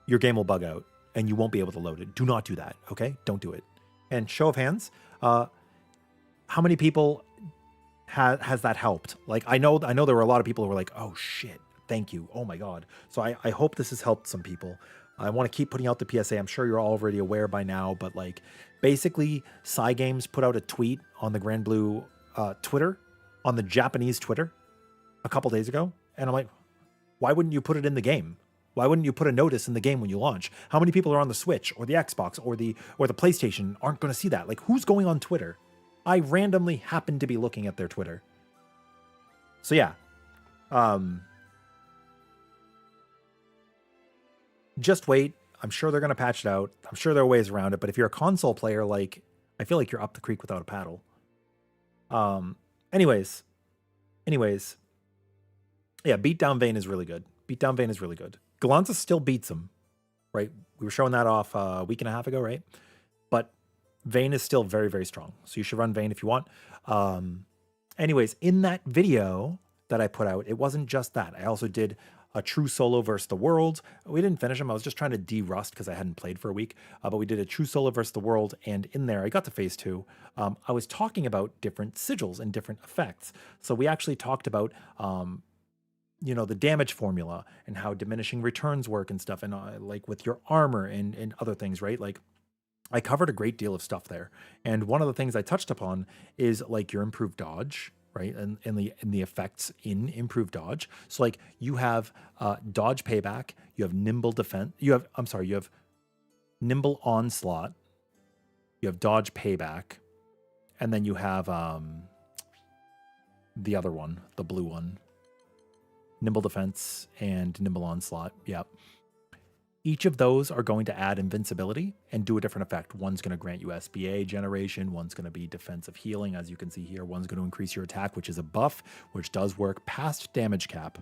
your game will bug out and you won't be able to load it. Do not do that, okay? Don't do it. And show of hands, how many people has that helped? Like, I know there were a lot of people who were like, oh shit, thank you. Oh my God. So I hope this has helped some people. I want to keep putting out the PSA. I'm sure you're already aware by now, but like basically Cygames put out a tweet on the Grand Blue Twitter, on the Japanese Twitter a couple days ago. And I'm like, why wouldn't you put it in the game? Why wouldn't you put a notice in the game when you launch? How many people are on the Switch or the Xbox or the PlayStation aren't going to see that? Like, who's going on Twitter? I randomly happen to be looking at their Twitter. So yeah. Just wait. I'm sure they're going to patch it out. I'm sure there are ways around it. But if you're a console player, like, I feel like you're up the creek without a paddle. Anyways. Yeah, Beatdown Vayne is really good. Beatdown Vayne is really good. Gallanza still beats him, right? We were showing that off a week and a half ago, right? But Vayne is still very, very strong. So you should run Vayne if you want. Anyways, in that video that I put out, it wasn't just that. I also did a true solo versus the world. We didn't finish them. I was just trying to de-rust because I hadn't played for a week. But we did a true solo versus the world. And in there, I got to phase 2. I was talking about different sigils and different effects. So we actually talked about... the damage formula and how diminishing returns work and stuff, and like with your armor and other things, right? Like I covered a great deal of stuff there. And one of the things I touched upon is like your improved dodge, right? And the effects in improved dodge. So like you have dodge payback, you have nimble defense, you have nimble onslaught, you have dodge payback, and then you have the other one, the blue one. Nimble defense and nimble onslaught. Yep. Each of those are going to add invincibility and do a different effect. One's going to grant you SBA generation. One's going to be defensive healing, as you can see here. One's going to increase your attack, which is a buff, which does work past damage cap.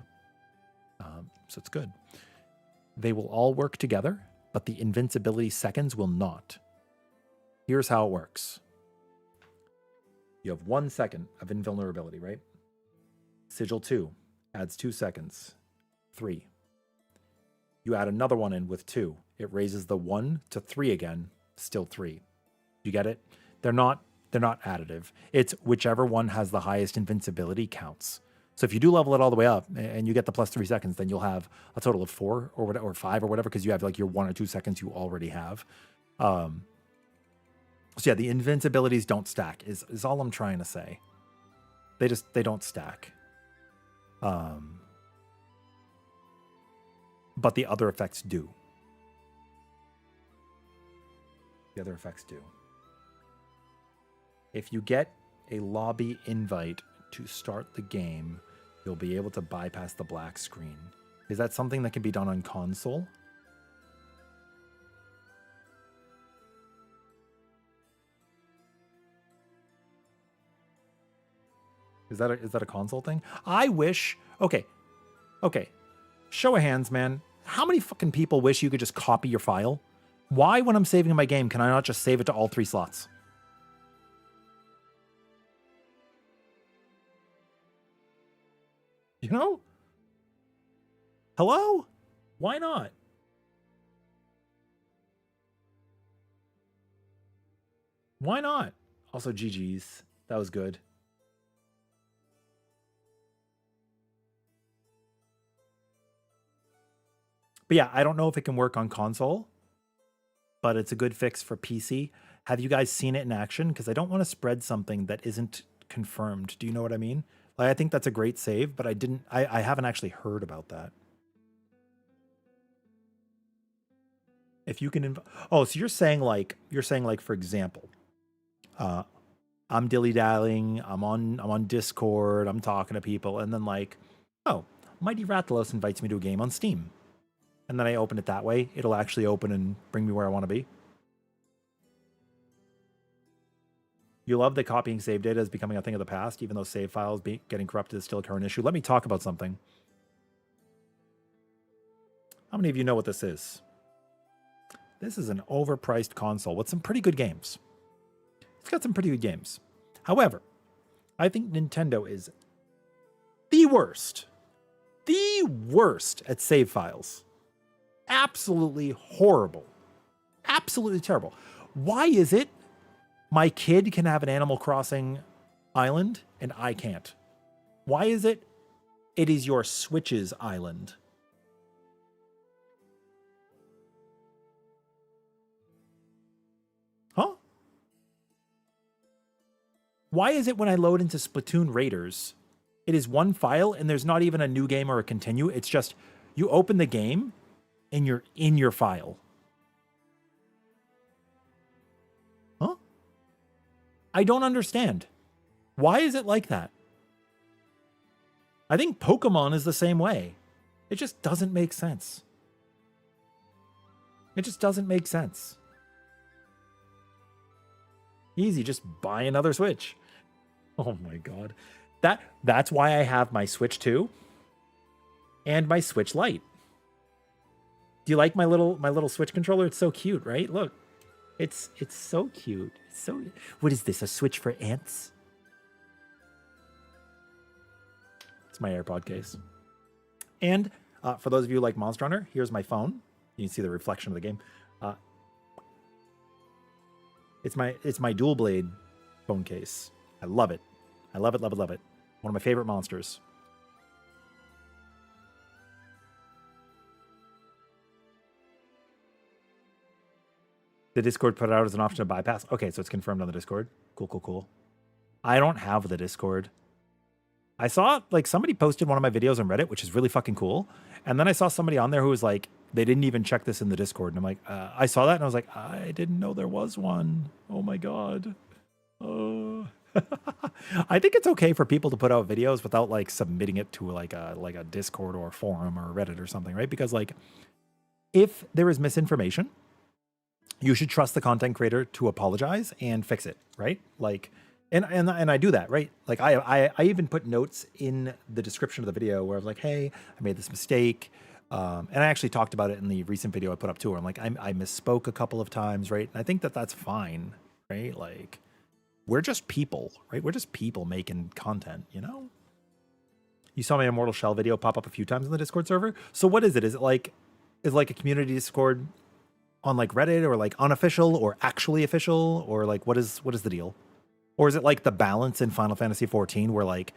So it's good. They will all work together, but the invincibility seconds will not. Here's how it works. You have 1 second of invulnerability, right? Sigil 2. Adds 2 seconds. 3. You add another one in with 2. It raises the 1 to 3 again. Still 3. You get it? They're not additive. It's whichever one has the highest invincibility counts. So if you do level it all the way up and you get the plus 3 seconds, then you'll have a total of 4 or whatever, or 5 or whatever, because you have like your 1 or 2 seconds you already have. So yeah, the invincibilities don't stack is all I'm trying to say. They don't stack. But the other effects do. The other effects do. If you get a lobby invite to start the game, you'll be able to bypass the black screen. Is that something that can be done on console? Is that a console thing? I wish... Okay. Okay. Show of hands, man. How many fucking people wish you could just copy your file? Why, when I'm saving my game, can I not just save it to all 3 slots? You know? Hello? Why not? Why not? Also, GG's. That was good. But yeah, I don't know if it can work on console, but it's a good fix for PC. Have you guys seen it in action? Because I don't want to spread something that isn't confirmed. Do you know what I mean? Like, I think that's a great save, but I haven't actually heard about that. If you can, oh, so you're saying like, for example, I'm dilly-dallying, I'm on Discord, I'm talking to people, and then like, oh, Mighty Rathalos invites me to a game on Steam. And then I open it that way. It'll actually open and bring me where I want to be. You love that copying save data is becoming a thing of the past, even though save files getting corrupted is still a current issue. Let me talk about something. How many of you know what this is? This is an overpriced console with some pretty good games. It's got some pretty good games. However, I think Nintendo is the worst at save files. Absolutely horrible. Absolutely terrible. Why is it my kid can have an Animal Crossing island and I can't? Why is it it is your Switch's island? Huh? Why is it when I load into Splatoon Raiders, it is one file and there's not even a new game or a continue? It's just you open the game and you're in your file. Huh? I don't understand. Why is it like that? I think Pokemon is the same way. It just doesn't make sense. It just doesn't make sense. Easy, just buy another Switch. Oh my God. That's why I have my Switch 2 and my Switch Lite. Do you like my little Switch controller? It's so cute, right? Look. It's so cute. What is this? A Switch for ants? It's my AirPod case. And for those of you who like Monster Hunter, here's my phone. You can see the reflection of the game. It's my dual blade phone case. I love it. I love it, love it, love it. One of my favorite monsters. The Discord put it out as an option to bypass. Okay, so it's confirmed on the Discord. Cool, cool, cool. I don't have the Discord. I saw, like, somebody posted one of my videos on Reddit, which is really fucking cool. And then I saw somebody on there who was like, they didn't even check this in the Discord. And I'm like, I saw that and I was like, I didn't know there was one. Oh my God. Oh. I think it's okay for people to put out videos without like submitting it to like a Discord or forum or Reddit or something, right? Because like, if there is misinformation, you should trust the content creator to apologize and fix it, right? Like, and I do that, right? Like I even put notes in the description of the video where I was like, hey, I made this mistake. And I actually talked about it in the recent video I put up too, where I'm like, I misspoke a couple of times, right? And I think that that's fine, right? Like, we're just people, right? We're just people making content, you know? You saw my Immortal Shell video pop up a few times in the Discord server. So what is it? Is it like a community Discord on like Reddit or like unofficial or actually official, or like what is the deal? Or is it like the balance in Final Fantasy 14 where like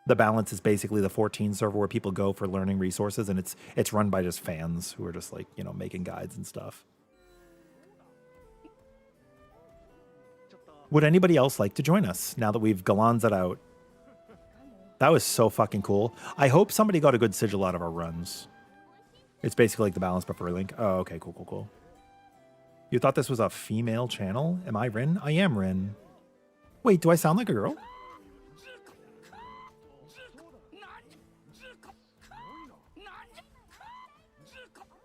the balance is basically the 14 server where people go for learning resources and it's run by just fans who are just like, you know, making guides and stuff. Would anybody else like to join us now that we've Gallanza'd out? That was so fucking cool. I hope somebody got a good sigil out of our runs. It's basically like the balance but for Relink. Oh, okay, cool, cool, cool. You thought this was a female channel? Am I Rin? I am Rin. Wait, do I sound like a girl?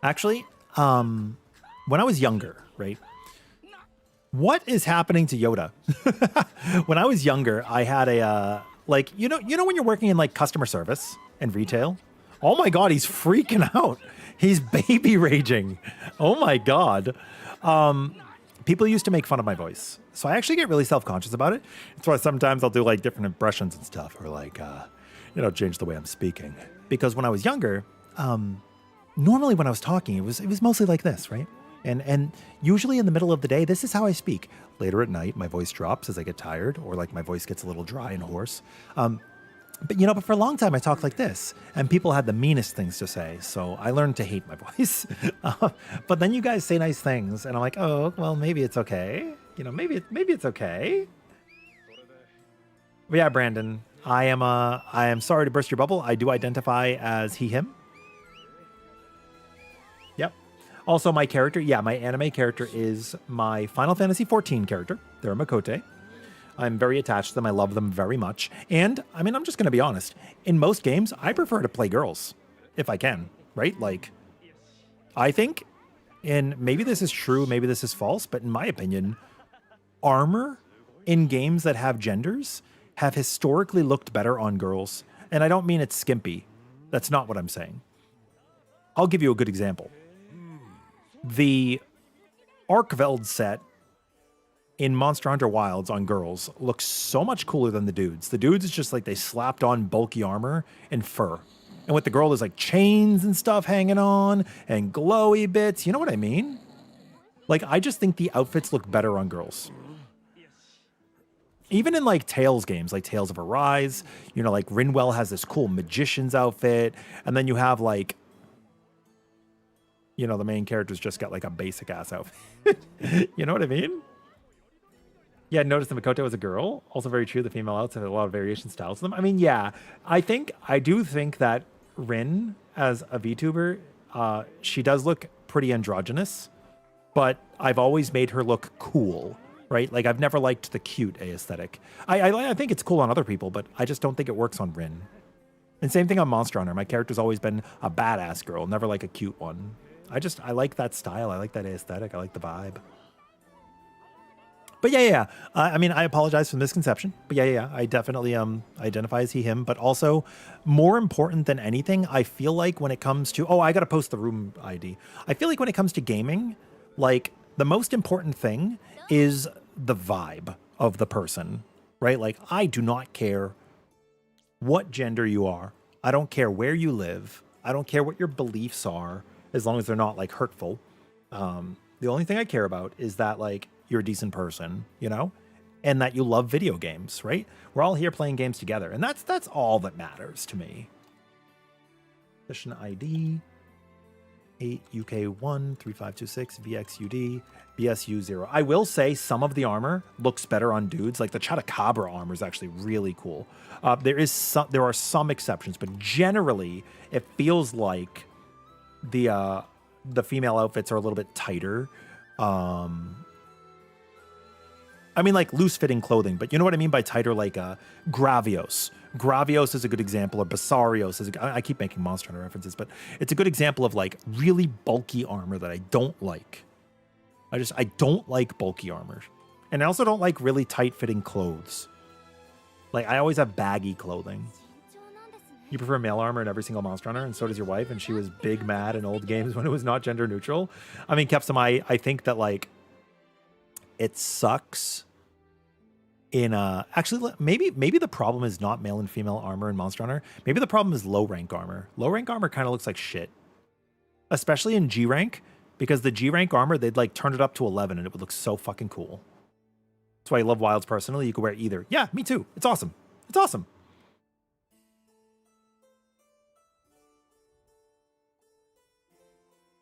Actually, when I was younger, right? What is happening to Yoda? When I was younger, I had a like you know when you're working in like customer service and retail, Oh my God, he's freaking out. He's baby raging. Oh my God. People used to make fun of my voice. So I actually get really self-conscious about it. That's why sometimes I'll do like different impressions and stuff, or like, change the way I'm speaking. Because when I was younger, normally when I was talking, it was mostly like this, right? And usually in the middle of the day, this is how I speak. Later at night, my voice drops as I get tired, or like my voice gets a little dry and hoarse. But for a long time, I talked like this, and people had the meanest things to say. So I learned to hate my voice. But then you guys say nice things, and I'm like, oh, well, maybe it's okay. Maybe it's okay. But yeah, Brandon, I am sorry to burst your bubble. I do identify as he, him. Yep. Also, my character, my anime character is my Final Fantasy XIV character. They're a Makote. I'm very attached to them. I love them very much. And, I'm just going to be honest. In most games, I prefer to play girls, if I can, right? Like, I think, and maybe this is true, maybe this is false, but in my opinion, armor in games that have genders have historically looked better on girls. And I don't mean it's skimpy. That's not what I'm saying. I'll give you a good example. The Arkveld set in Monster Hunter Wilds on girls looks so much cooler than the dudes. The dudes is just like they slapped on bulky armor and fur. And with the girl, there's like chains and stuff hanging on and glowy bits. You know what I mean? Like, I just think the outfits look better on girls. Even in like Tales games, like Tales of Arise, like Rinwell has this cool magician's outfit. And then you have like, the main character's just got like a basic ass outfit. You know what I mean? Yeah, notice the Makoto was a girl. Also very true, the female outfits have a lot of variation styles to them. I do think that Rin, as a VTuber, she does look pretty androgynous, but I've always made her look cool, right? Like, I've never liked the cute aesthetic. I think it's cool on other people, but I just don't think it works on Rin. And same thing on Monster Hunter. My character's always been a badass girl, never like a cute one. I like that style. I like that aesthetic. I like the vibe. But yeah. I apologize for the misconception. But yeah. I definitely identify as he, him. But also, more important than anything, I feel like when it comes to... Oh, I got to post the room ID. I feel like when it comes to gaming, like, the most important thing is the vibe of the person, right? Like, I do not care what gender you are. I don't care where you live. I don't care what your beliefs are, as long as they're not, like, hurtful. The only thing I care about is that, like, you're a decent person, and that you love video games, right? We're all here playing games together, and that's all that matters to me. Mission ID 8UK1 3526 VXUD BSU0. I will say some of the armor looks better on dudes. Like the Chupacabra armor is actually really cool. There are some exceptions, but generally it feels like the female outfits are a little bit tighter. Like loose-fitting clothing, but you know what I mean by tighter, like Gravios. Gravios is a good example, or Basarios. I keep making Monster Hunter references, but it's a good example of like really bulky armor that I don't like. I don't like bulky armor. And I also don't like really tight-fitting clothes. Like, I always have baggy clothing. You prefer male armor in every single Monster Hunter, and so does your wife, and she was big mad in old games when it was not gender neutral. Kepsum, I think that, like, it sucks in actually maybe the problem is not male and female armor in Monster Hunter. Maybe the problem is low rank armor. Low rank armor kind of looks like shit, especially in G rank, because the G rank armor, they'd like turn it up to 11 and it would look so fucking cool. That's why I love Wilds personally. You could wear either. Yeah, me too. It's awesome. It's awesome.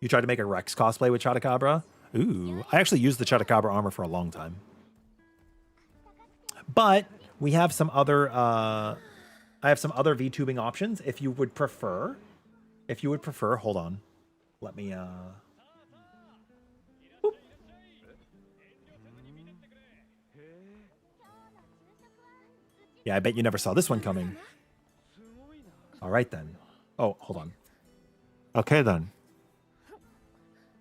You tried to make a Rex cosplay with Chupacabra? Ooh, I actually used the Chupacabra armor for a long time. But we have some other I have some other VTubing options if you would prefer. Hold on. Let me boop. Yeah, I bet you never saw this one coming. All right then. Oh, hold on. Okay then.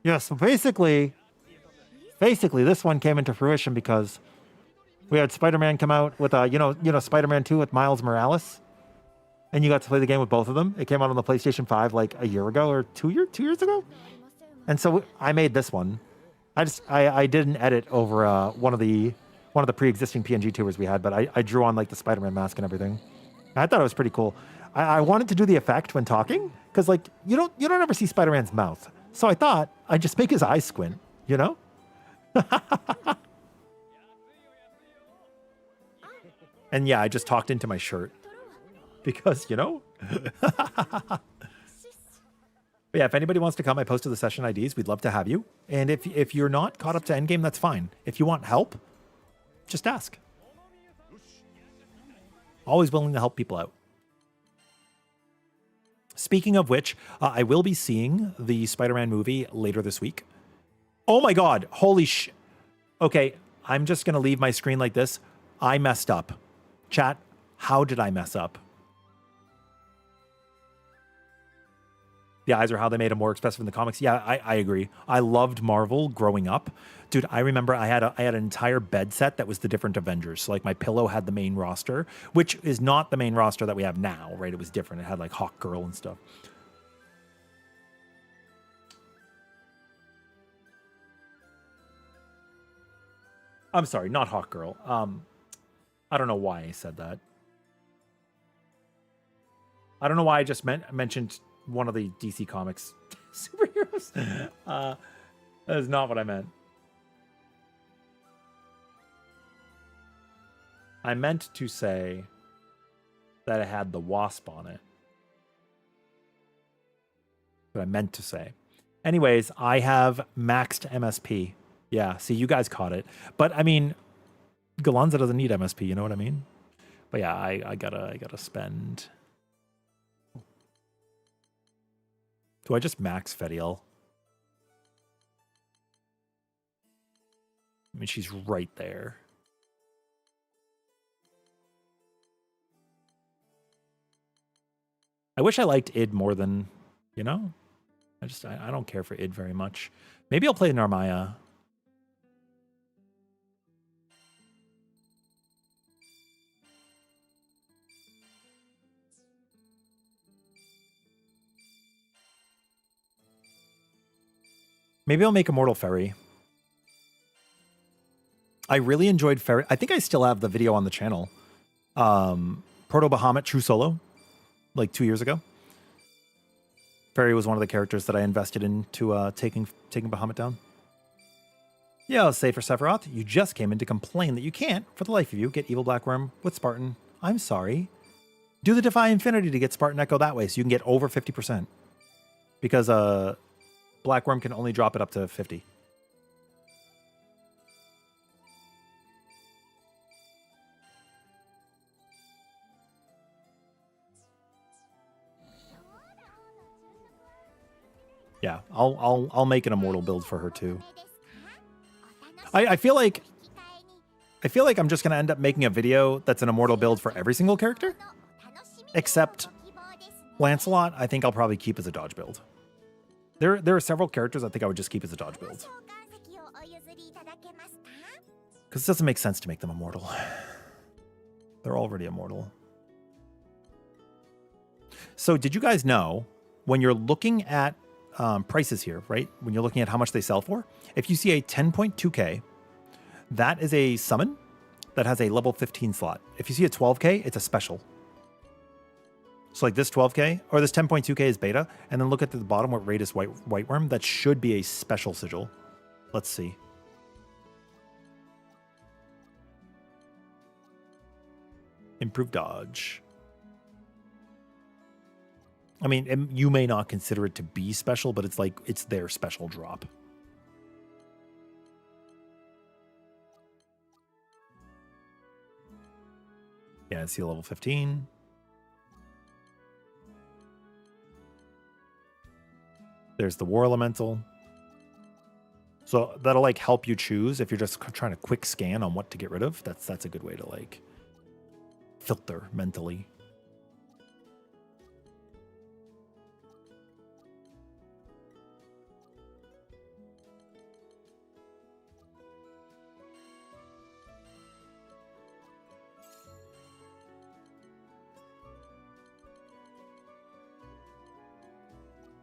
Yeah, so basically this one came into fruition because we had Spider-Man come out with Spider-Man 2 with Miles Morales. And you got to play the game with both of them. It came out on the PlayStation 5 like a year ago or 2 years ago. And so I made this one. I did an edit over one of the pre-existing PNG tours we had, but I drew on like the Spider-Man mask and everything. I thought it was pretty cool. I wanted to do the effect when talking because like you don't ever see Spider-Man's mouth. So I thought I'd just make his eyes squint, you know? And yeah, I just talked into my shirt because, you know? But yeah, if anybody wants to come, I posted the session IDs. We'd love to have you. And if you're not caught up to endgame, that's fine. If you want help, just ask. Always willing to help people out. Speaking of which, I will be seeing the Spider-Man movie later this week. Oh my God. Holy sh... Okay, I'm just going to leave my screen like this. I messed up. Chat, how did I mess up? The eyes are how they made him more expressive in the comics. Yeah, I agree. I loved Marvel growing up. Dude, I remember I had an entire bed set that was the different Avengers. So like my pillow had the main roster, which is not the main roster that we have now, right? It was different. It had like Hawk Girl and stuff. I'm sorry, not Hawk Girl. I don't know why I said that. I don't know why I just mentioned one of the DC Comics superheroes. That is not what I meant. I meant to say that it had the Wasp on it. What I meant to say. Anyways, I have maxed MSP. Yeah, see, you guys caught it. But I mean, Gallanza doesn't need MSP, you know what I mean? But yeah, I gotta spend. Do I just max Fediel? I mean, she's right there. I wish I liked id more than, you know? I don't care for id very much. Maybe I'll play Narmaya. Maybe I'll make Immortal Fairy. I really enjoyed Fairy. I think I still have the video on the channel. Proto Bahamut True Solo, like 2 years ago. Fairy was one of the characters that I invested into taking Bahamut down. Yeah, I'll say for Sephiroth, you just came in to complain that you can't, for the life of you, get Evil Black Worm with Spartan. I'm sorry. Do the Defy Infinity to get Spartan Echo that way, so you can get over 50%. Because Black Worm can only drop it up to 50. Yeah, I'll make an Immortal build for her too. I feel like I'm just gonna end up making a video that's an Immortal build for every single character, except Lancelot. I think I'll probably keep as a dodge build. There are several characters I think I would just keep as a dodge build. Because it doesn't make sense to make them immortal. They're already immortal. So did you guys know, when you're looking at prices here, right? When you're looking at how much they sell for, if you see a 10.2K, that is a summon that has a level 15 slot. If you see a 12K, it's a special. So like this 12K or this 10.2K is beta, and then look at the bottom what rate is White Worm. That should be a special sigil. Let's see. Improved dodge. I mean, you may not consider it to be special, but it's like it's their special drop. Yeah, I see a level 15. There's the War Elemental. So that'll like help you choose if you're just trying to quick scan on what to get rid of. That's a good way to like filter mentally.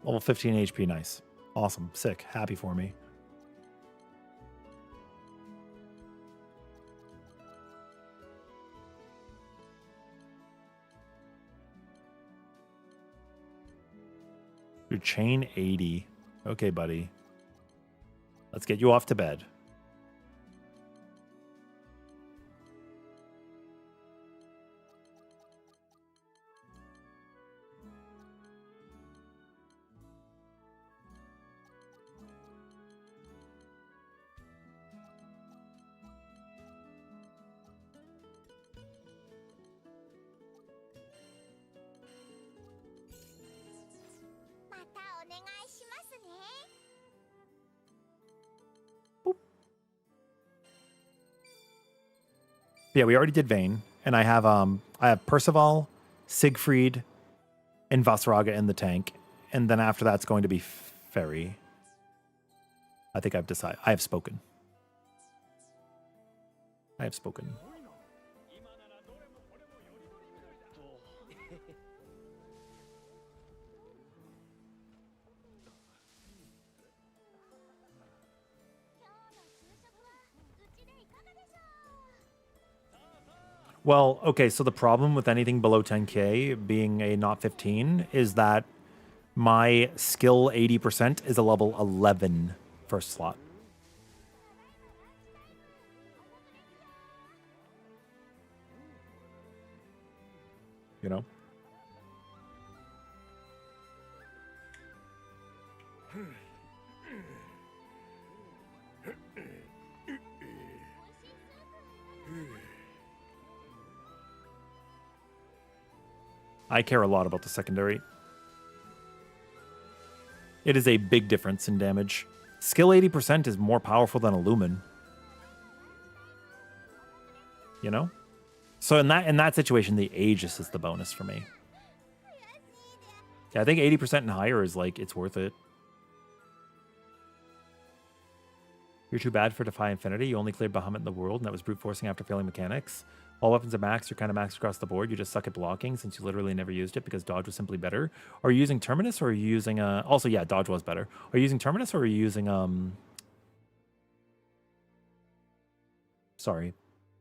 Level 15 HP, nice. Awesome, sick, happy for me. Your chain 80. Okay, buddy. Let's get you off to bed. Yeah, we already did Vayne, and I have Percival, Siegfried, and Vasaraga in the tank, and then after that's going to be Ferry. I think I've decided. I have spoken. I have spoken. Well, okay, so the problem with anything below 10k being a not 15 is that my skill 80% is a level 11 first slot. You know? I care a lot about the secondary. It is a big difference in damage. Skill 80% is more powerful than a Lumen. You know? So in that situation, the Aegis is the bonus for me. Yeah, I think 80% and higher is like, it's worth it. You're too bad for Defy Infinity. You only cleared Bahamut in the world, and that was brute forcing after failing mechanics. All weapons are maxed. You're kind of maxed across the board. You just suck at blocking since you literally never used it because dodge was simply better. Are you using Terminus or are you using... Also, yeah, dodge was better. Are you using Terminus or are you using... Sorry.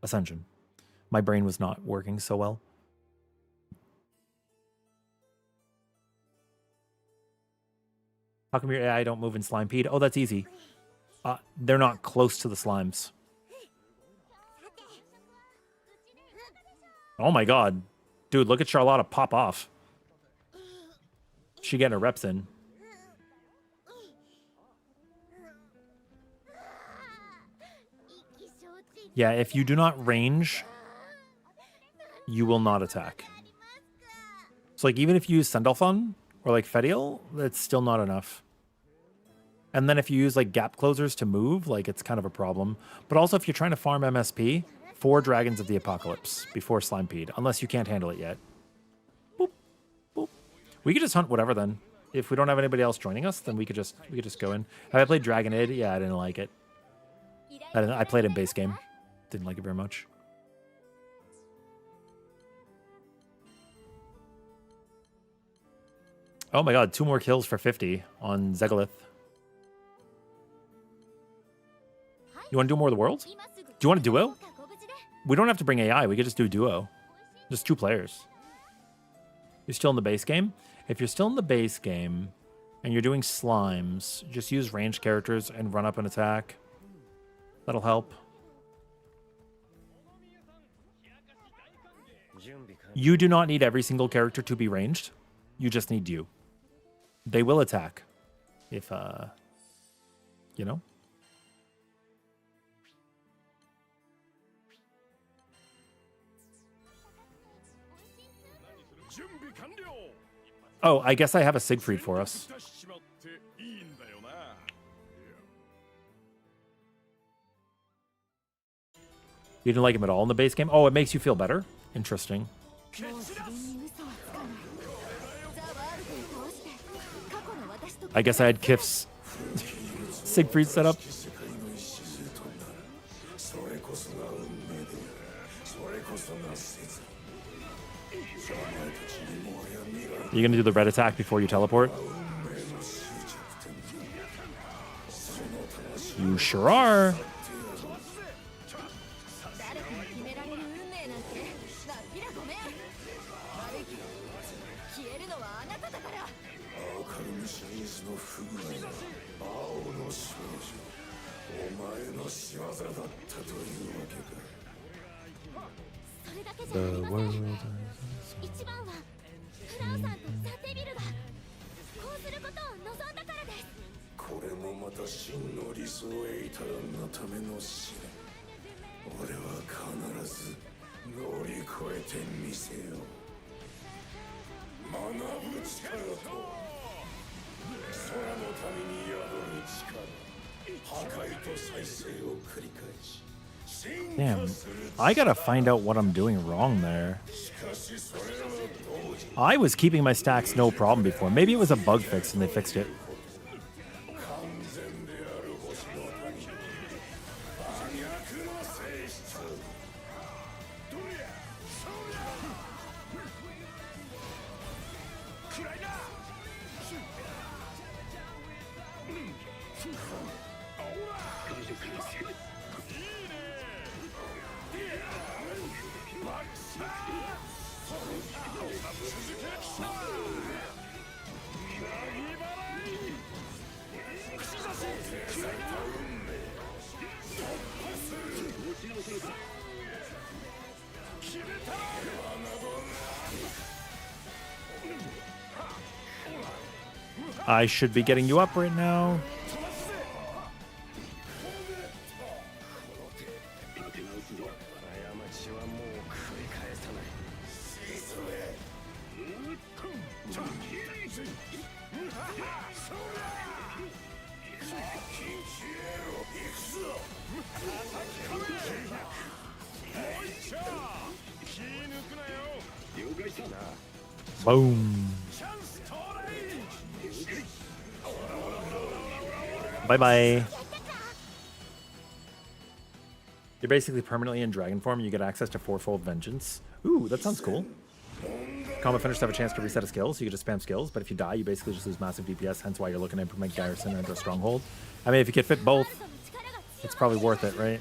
Ascension. My brain was not working so well. How come your AI don't move in Slimepede? Oh, that's easy. They're not close to the slimes. Oh my god. Dude, look at Charlotta pop off. She getting her reps in. Yeah, if you do not range, you will not attack. So like even if you use Sendalphon or like Fediel, that's still not enough. And then if you use like gap closers to move, like it's kind of a problem. But also if you're trying to farm MSP, 4 Dragons of the Apocalypse before Slimepede, unless you can't handle it yet. Boop, boop. We could just hunt whatever then. If we don't have anybody else joining us, then we could just go in. Have I played Dragonid? Yeah, I didn't like it. I played in base game. Didn't like it very much. Oh my god, 2 more kills for 50 on Zegolith. You want to do more of the world? Do you want a duo? We don't have to bring AI. We could just do duo. Just 2 players. You're still in the base game? If you're still in the base game and you're doing slimes, just use ranged characters and run up and attack. That'll help. You do not need every single character to be ranged. You just need you. They will attack. If, you know? Oh, I guess I have a Siegfried for us. You didn't like him at all in the base game? Oh, it makes you feel better? Interesting. I guess I had Kif's Siegfried set up. You gonna do the red attack before you teleport? You sure are. 誰かに決められる運命なんてまっぴらごめん。悪いけど消えるのはあなただから。明るみシリーズの不具合は青の少女お前の仕業だったというわけか。それだけじゃありません。一番はフランさんとザ・デビルがこうすることを望んだからです。これもまた真の理想エイタランのための試練。俺は必ず乗り越えてみせよう。学ぶ力と空の民に宿る力、破壊と再生を繰り返し進 Damn, 化する。 I gotta find out what I'm doing wrong there. しかしそれは同時に I was keeping my stacks no problem before. Maybe it was a bug fix and they fixed it. 完全である星の民、真逆の性質。どりゃそうやくらいだ。I should be getting you up right now. ボーン。Bye bye. You're basically permanently in dragon form. You get access to fourfold vengeance. Ooh, that sounds cool. Combat finishers have a chance to reset a skill, so you get to spam skills. But if you die, you basically just lose massive DPS. Hence why you're looking to implement garrison into a stronghold. I mean, if you could fit both, it's probably worth it, right?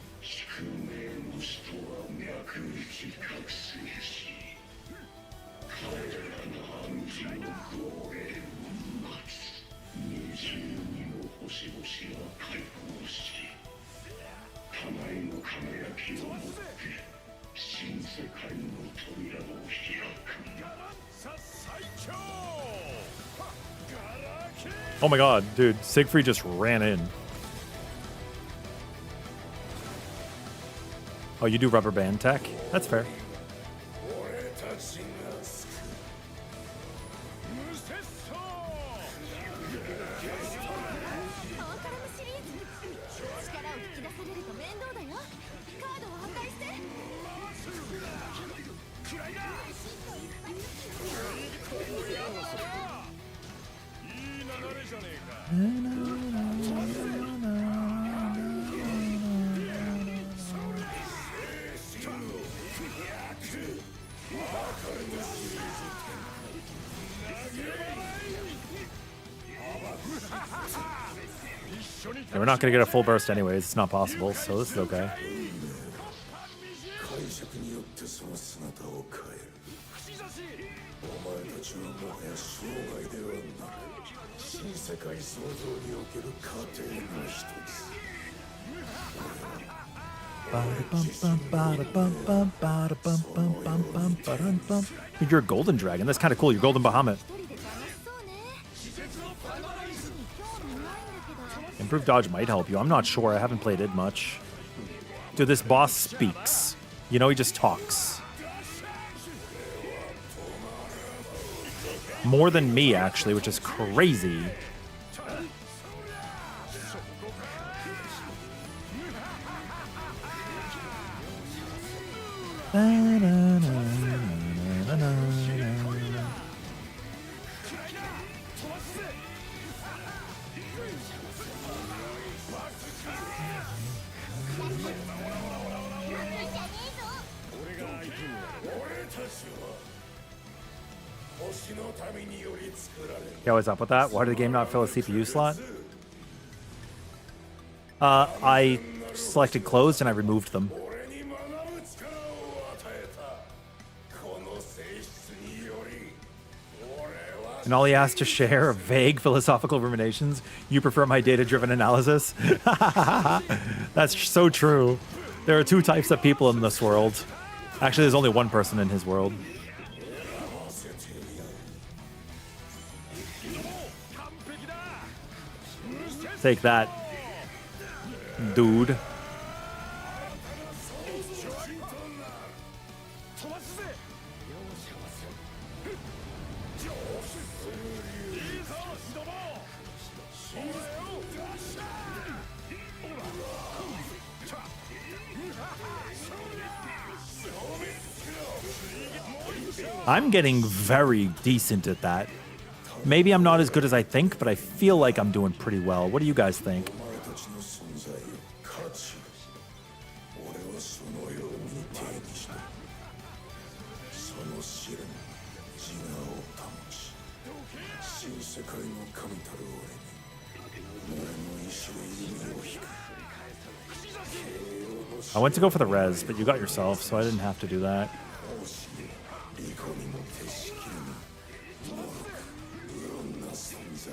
Oh my god, dude, Siegfried just ran in. Oh, you do rubber band tech? That's fair. Yeah, we're not going to get a full burst anyways. It's not possible, so this is okay. 解釈によってその姿を変える。お前たちはもはや生涯ではなく新世界創造における過程の一つ。 You're a golden dragon. That's kind of cool. You're golden Bahamut. Improved dodge might help you. I'm not sure. I haven't played it much. Dude, this boss speaks. You know, he just talks. More than me, actually, which is crazy. Yeah, what's up with that? Why did the game not fill a CPU slot? I selected closed and I removed them. 俺に学ぶ力を与えたこの性質により俺は And all he has to share are vague philosophical ruminations. You prefer my data-driven analysis? That's so true. There are two types of people in this world. Actually, there's only one person in his world. Take that, dude. I'm getting very decent at that. Maybe I'm not as good as I think, but I feel like I'm doing pretty well. What do you guys think? お前たちの存在を価値俺はそのように定義したその試練自我を保ち新世界の神たる俺に俺の意志で弓を引く I went to go for the res, but you got yourself, so I didn't have to do that. 利己にも徹しきれぬ愚かな存在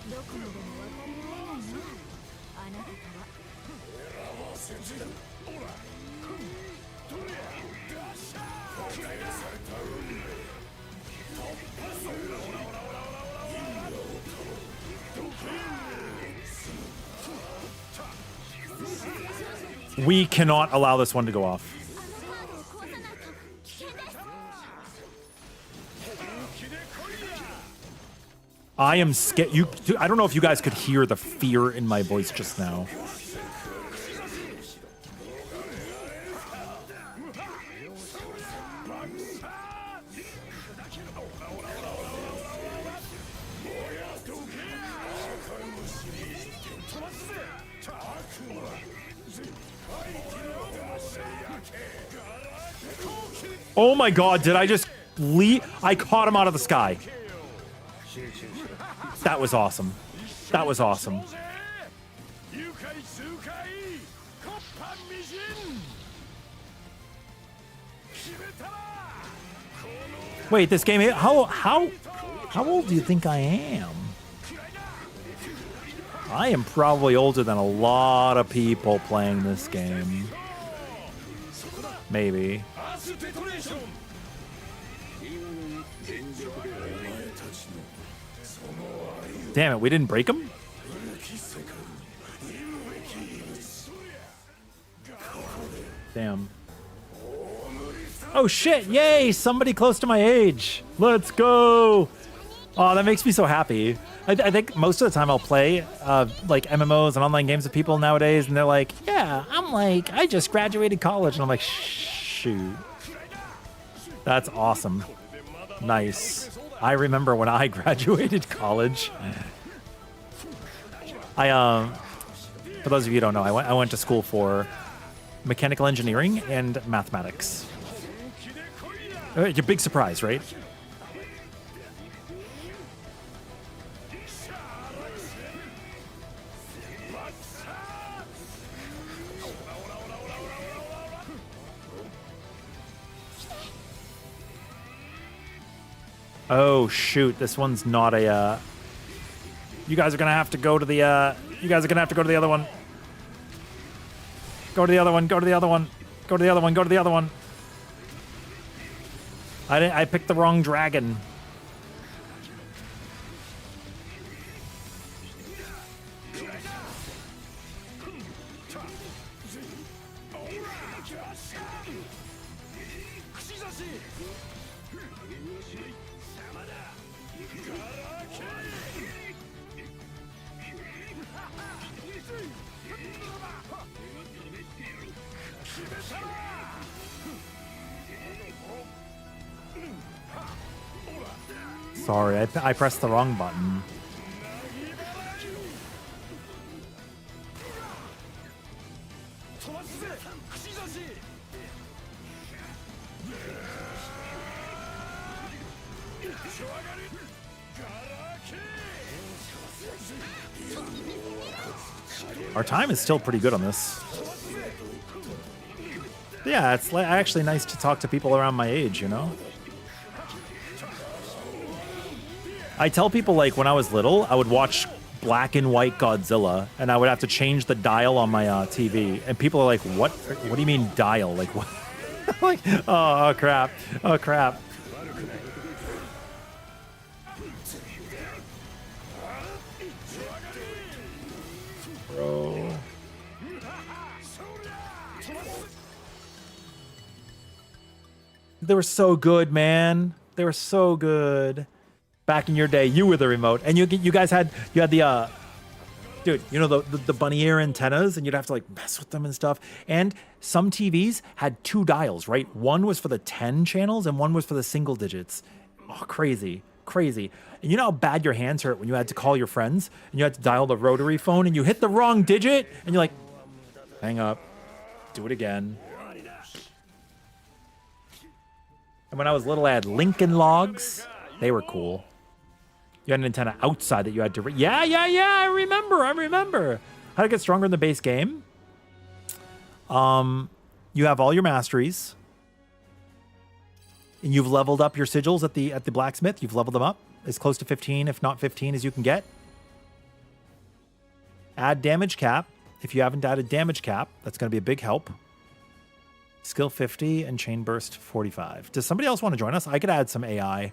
どこまでも分かり合えないなあなたとは。We cannot allow this one to go off. あのカードを壊さないと危険です。 I am scared. I don't know if you guys could hear the fear in my voice just now. Oh my god, did I just leap? I caught him out of the sky. That was awesome. That was awesome. Wait, this game, how old do you think I am? I am probably older than a lot of people playing this game. Maybe. Damn it, we didn't break him? Damn. Oh shit, yay! Somebody close to my age! Let's go! Oh, that makes me so happy. I think most of the time I'll play like MMOs and online games with people nowadays, and they're like, yeah, I just graduated college. And I'm like, shoot. That's awesome. Nice. I remember when I graduated college. For those of you who don't know, I went to school for mechanical engineering and mathematics. Your big surprise, right? Oh shoot, this one's not a you guys are gonna have to go to the you guys are gonna have to go to the other one. Go to the other one, go to the other one, go to the other one, go to the other one. I picked the wrong dragon. Sorry, I pressed the wrong button. Our time is still pretty good on this. Yeah, it's actually nice to talk to people around my age, you know? I tell people, like, when I was little, I would watch black and white Godzilla, and I would have to change the dial on my TV. And people are like, what? What do you mean dial? Like, what? Like, oh, crap. Oh, crap. Bro. They were so good, man. They were so good. Back in your day, you were the remote, and you guys had the dude, you know, the bunny ear antennas, and you'd have to like mess with them and stuff. And some TVs had 2 dials, right? One was for the 10 channels and one was for the single digits. Oh, crazy, crazy. And you know how bad your hands hurt when you had to call your friends and you had to dial the rotary phone and you hit the wrong digit and you're like, hang up, do it again. And when I was little, I had Lincoln logs. They were cool. You had an antenna outside that you had to... Yeah, I remember. How to get stronger in the base game. You have all your masteries. And you've leveled up your sigils at the blacksmith. You've leveled them up as close to 15, if not 15, as you can get. Add damage cap. If you haven't added damage cap, that's going to be a big help. Skill 50 and chain burst 45. Does somebody else want to join us? I could add some AI.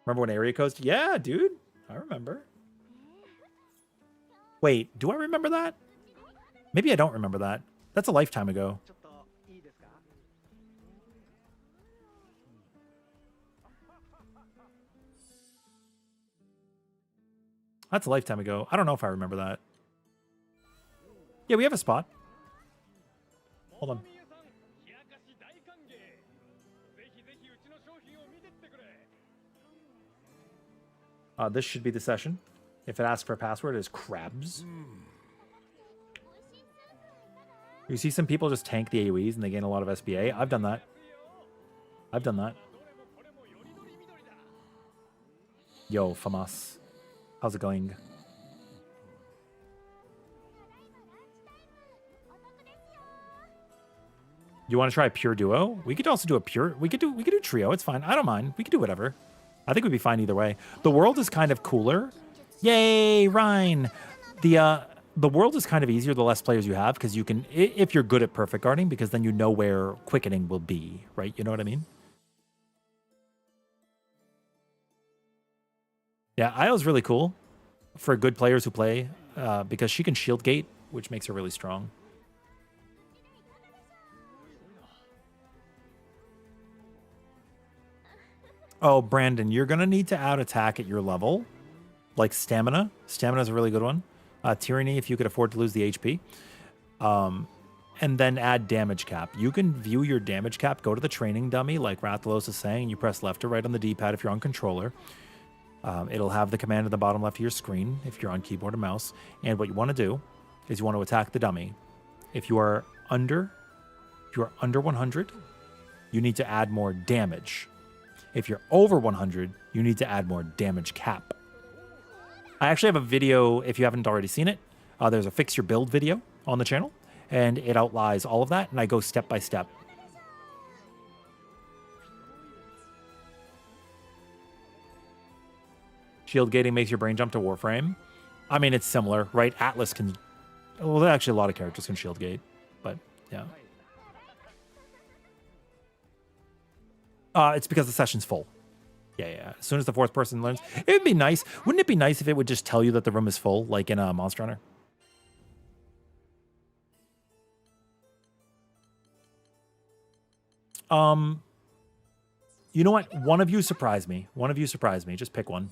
Remember when area codes? Yeah, dude. I remember. Wait, do I remember that? Maybe I don't remember that. That's a lifetime ago. That's a lifetime ago. I don't know if I remember that. Yeah, we have a spot. Hold on. This should be the session. If it asks for a password, it is crabs. You see some people just tank the AoEs and they gain a lot of SBA. I've done that. Yo, Famas. How's it going? You want to try a pure duo? We could also do a pure... We could do trio. It's fine. I don't mind. We could do whatever. I think we'd be fine either way. The world is kind of cooler. Yay, Ryan. The world is kind of easier the less players you have, because you can... If you're good at perfect guarding, because then you know where quickening will be, right? You know what I mean? Yeah, Io's really cool for good players who play, because she can shield gate, which makes her really strong. Oh, Brandon, you're going to need to out attack at your level, like stamina. Stamina is a really good one. Tyranny, if you could afford to lose the HP. And then add damage cap. You can view your damage cap, go to the training dummy, like Rathalos is saying, and you press left or right on the D-pad if you're on controller. It'll have the command at the bottom left of your screen if you're on keyboard or mouse. And what you want to do is you want to attack the dummy. If you are under 100, you need to add more damage. If you're over 100, you need to add more damage cap. I actually have a video, if you haven't already seen it. There's a fix your build video on the channel, and it outlines all of that, and I go step by step. Shield gating makes your brain jump to Warframe. I mean, it's similar, right? Atlas can... Well, actually, a lot of characters can shield gate, but yeah. It's because the session's full. Yeah. As soon as the fourth person learns, it would be nice. Wouldn't it be nice if it would just tell you that the room is full, like in a Monster Hunter? You know what? One of you surprised me. Just pick one.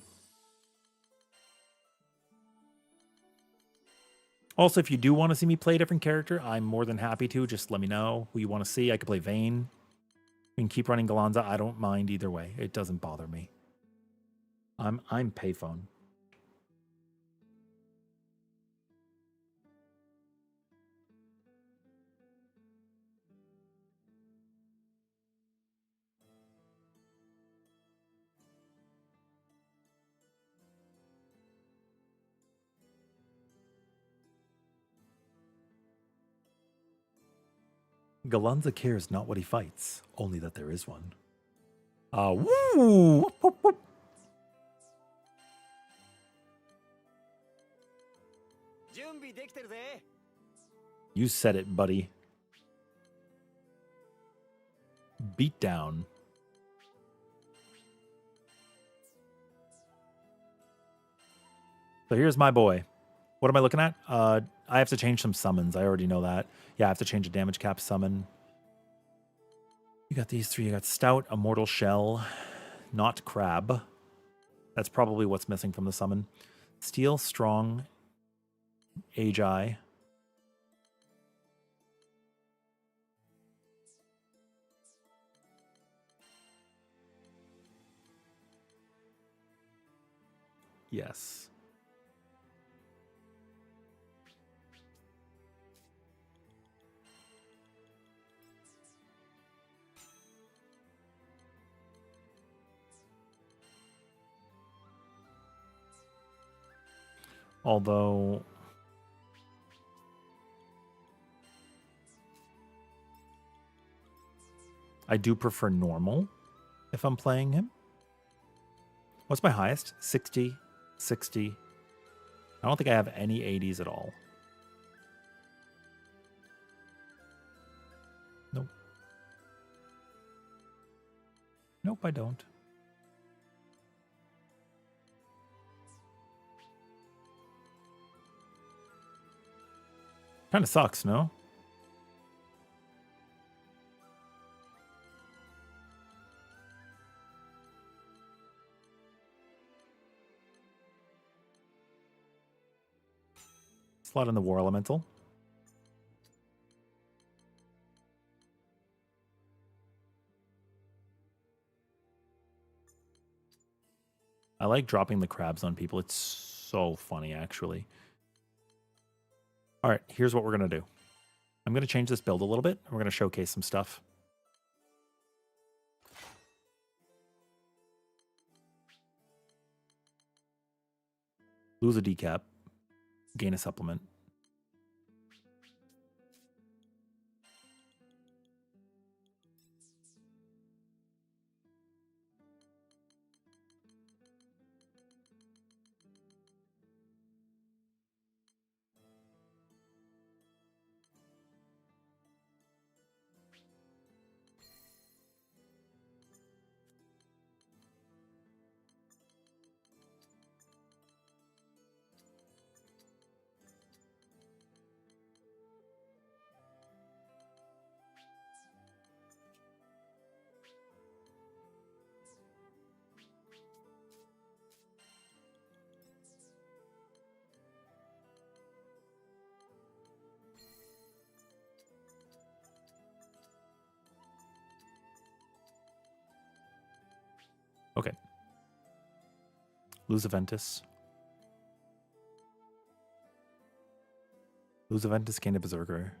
Also, if you do want to see me play a different character, I'm more than happy to. Just let me know who you want to see. I could play Vayne. You can keep running Gallanza. I don't mind either way. It doesn't bother me. I'm payphone. Gallanza cares not what he fights, only that there is one. Woo! Whoop, whoop, whoop. You said it, buddy. Beat down. So here's my boy. What am I looking at? I have to change some summons. I already know that. Yeah, I have to change a damage cap summon. You got these three. You got Stout, Immortal Shell, not Crab. That's probably what's missing from the summon. Steel, Strong, Agi. Yes. Although I do prefer normal if I'm playing him. What's my highest? 60, 60. I don't think I have any 80s at all. Nope. Nope, I don't. Kind of sucks, no? Slot in the War Elemental. I like dropping the crabs on people. It's so funny, actually. All right, here's what we're going to do. I'm going to change this build a little bit. And we're going to showcase some stuff. Lose a decap. Gain a supplement. Okay. Lose Aventus. Lose Aventus, gain a Berserker.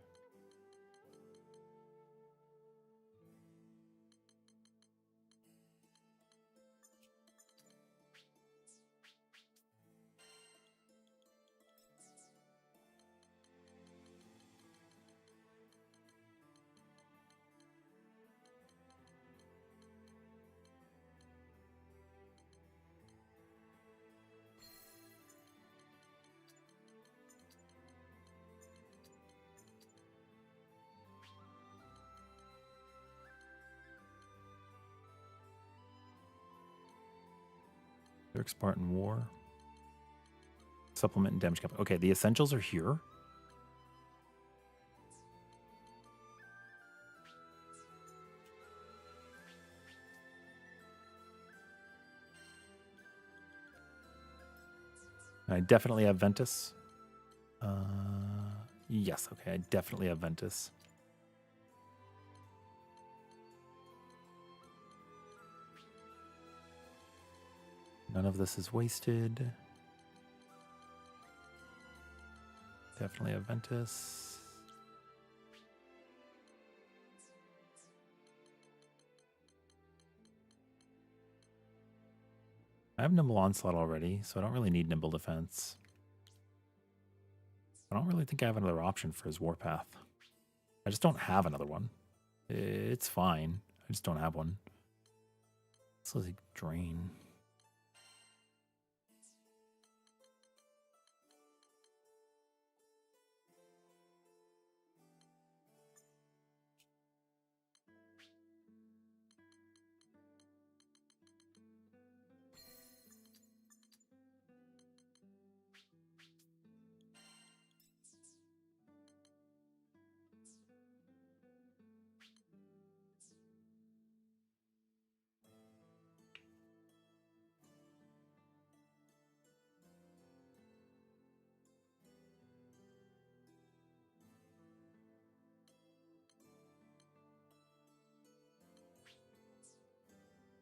Dirk Spartan War. Supplement and damage cap. Okay, the essentials are here. I definitely have Ventus. Yes, okay, I definitely have Ventus. None of this is wasted. Definitely have Ventus. I have Nimble Onslaught already, so I don't really need Nimble Defense. I don't really think I have another option for his Warpath. I just don't have another one. It's fine. I just don't have one. So like drain.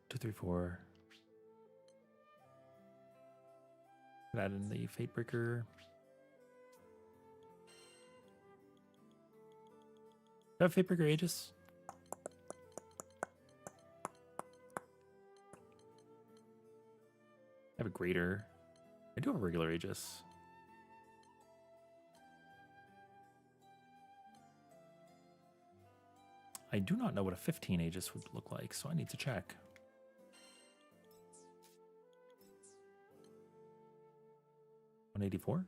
Two, three, four. Add in the Fatebreaker. Do I have Fatebreaker Aegis? I have a greater. I do have a regular Aegis. I do not know what a 15 Aegis would look like, so I need to check. 184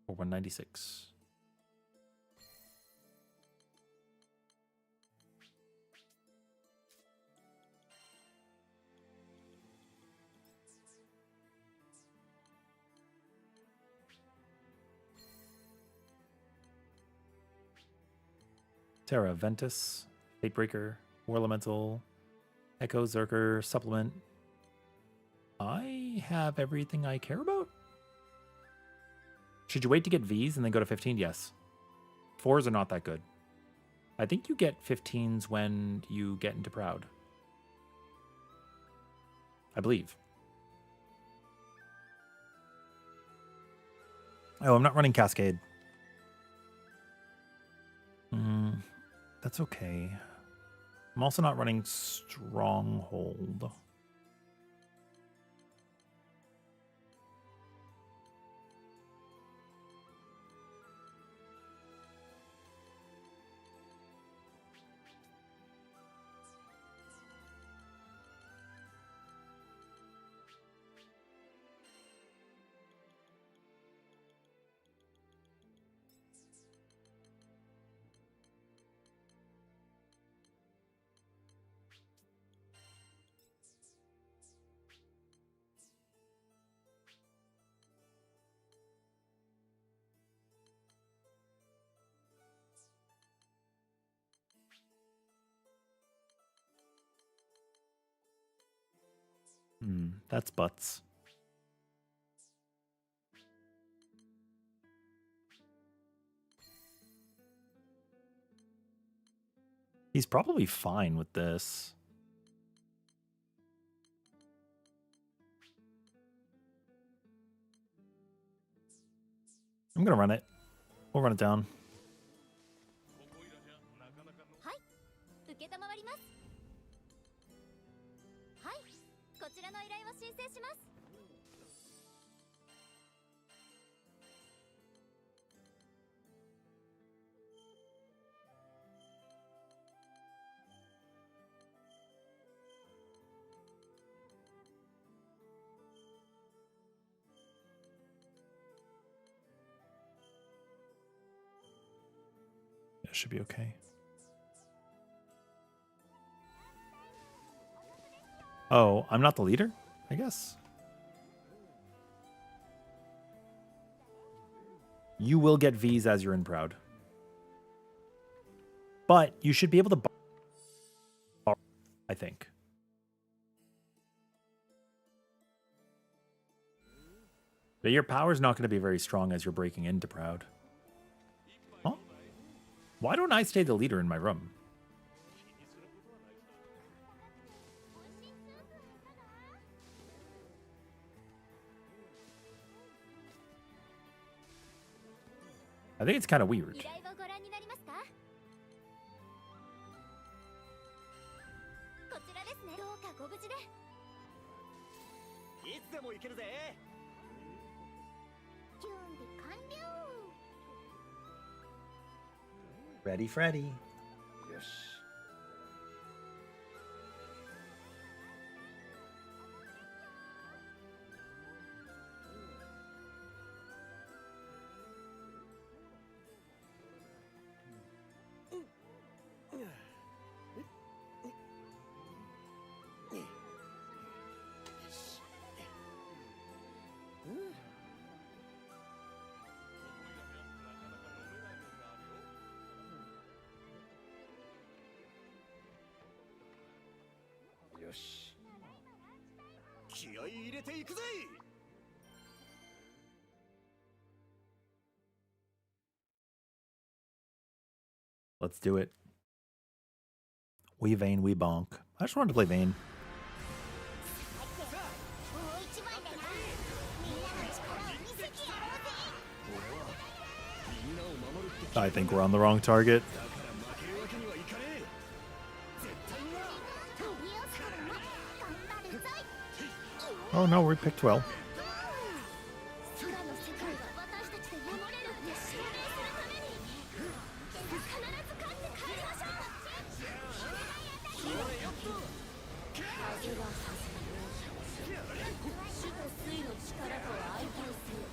or 196? Terra, Ventus, Fatebreaker, War Elemental, Echo, Zerker, Supplement. I have everything I care about. Should you wait to get Vs and then go to 15? Yes. 4s are not that good. I think you get 15s when you get into Proud. I believe. Oh, I'm not running Cascade. That's okay. I'm also not running Stronghold. That's butts. He's probably fine with this. I'm gonna run it. We'll run it down. はい承りますはいこちらの依頼を申請します It should be okay. Oh, I'm not the leader, I guess. You will get Vs as you're in Proud. But you should be able to borrow, I think. But your power's not going to be very strong as you're breaking into Proud. Huh? Why don't I stay the leader in my room? I think it's kind of weird. 依頼をご覧になりますかこちらですねどうかご無事でいつでも行けるぜ準備完了 Ready, Freddy. よしよし気合い入れていくぜ。 Let's do it. We Vayne, we bonk. I just wanted to play Vayne. もう一枚だな。みんなの力を見せてやろうぜ。 俺はみんなを守るって I think we're on the wrong target. だから負けるわけにはいかねえ。絶対にな。アディオスからも頑張るぞい。 Oh no, we picked well. 空の世界は私たちで守れるって証明するために必ず勝って帰りましょう。風が主と水の力と相対する。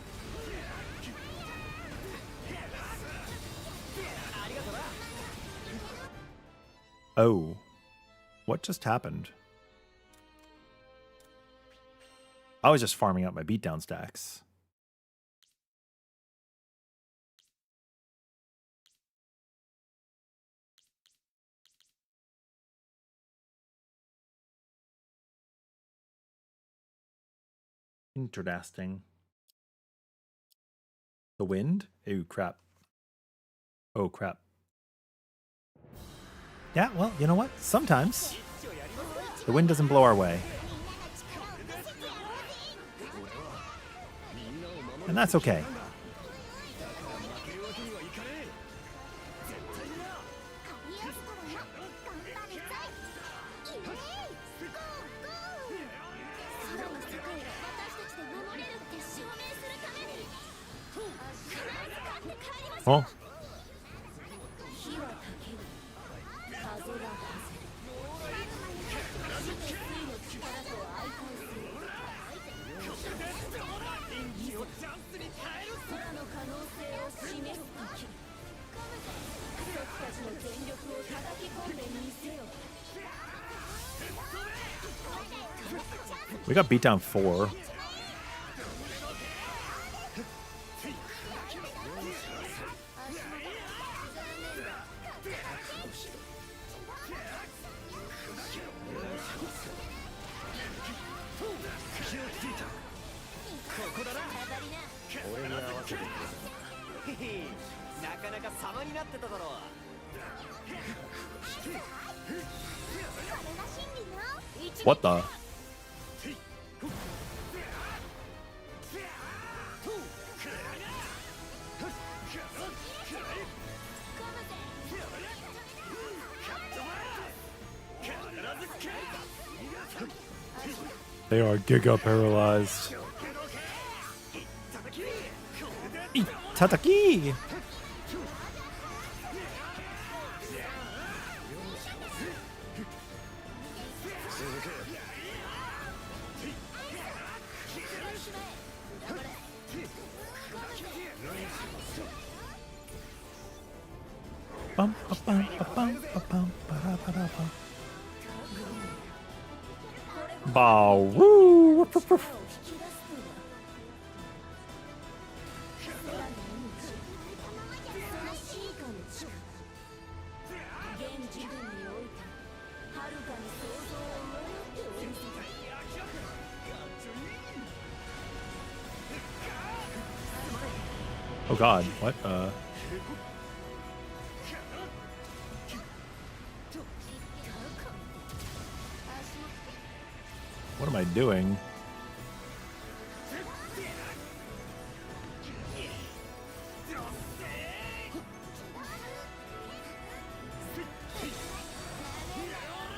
Oh. What just happened? I was just farming out my beatdown stacks. Interesting. The wind? Oh, crap. Oh, crap. Yeah, well, you know what? Sometimes the wind doesn't blow our way. And that's okay. 負けるわけにはいかねえ。絶対にな。アディオスからも頑張るぞい。イエーイゴーゴー。空の世界が私たちで守れるって証明するために必ず勝って帰りましょう。 Oh, 火は焚ける。風が風る。主と水の力と相対する。空の可能性を示す時。僕たちの全力を叩き込んでみせよ。 we got beat down 4. What the? They are giga paralyzed. Tataki! Bum, ba, bum, ba, bum, ba, bum, ba, da, ba, da, bum. Bow, woo, woof, woof, woof. 現時点においてはるかに想像を上回っておるぞ。 Oh god, what? What am I doing?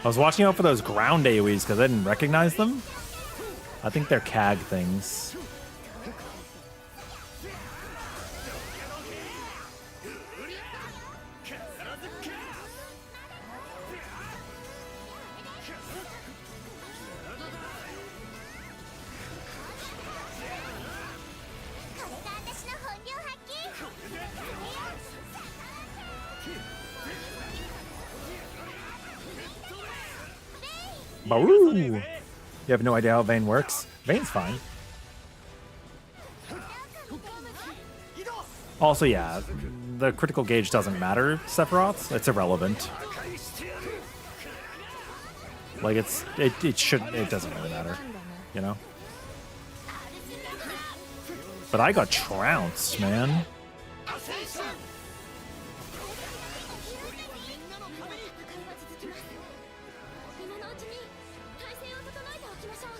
I was watching out for those ground AoEs because I didn't recognize them. I think they're CAG things. Baroo! You have no idea how Vayne works? Vayne's fine. Also, yeah, the critical gauge doesn't matter, Sephiroth. It's irrelevant. Like it shouldn't. It doesn't really matter, you know. But I got trounced, man. 今のうちに体勢を整えておきましょう。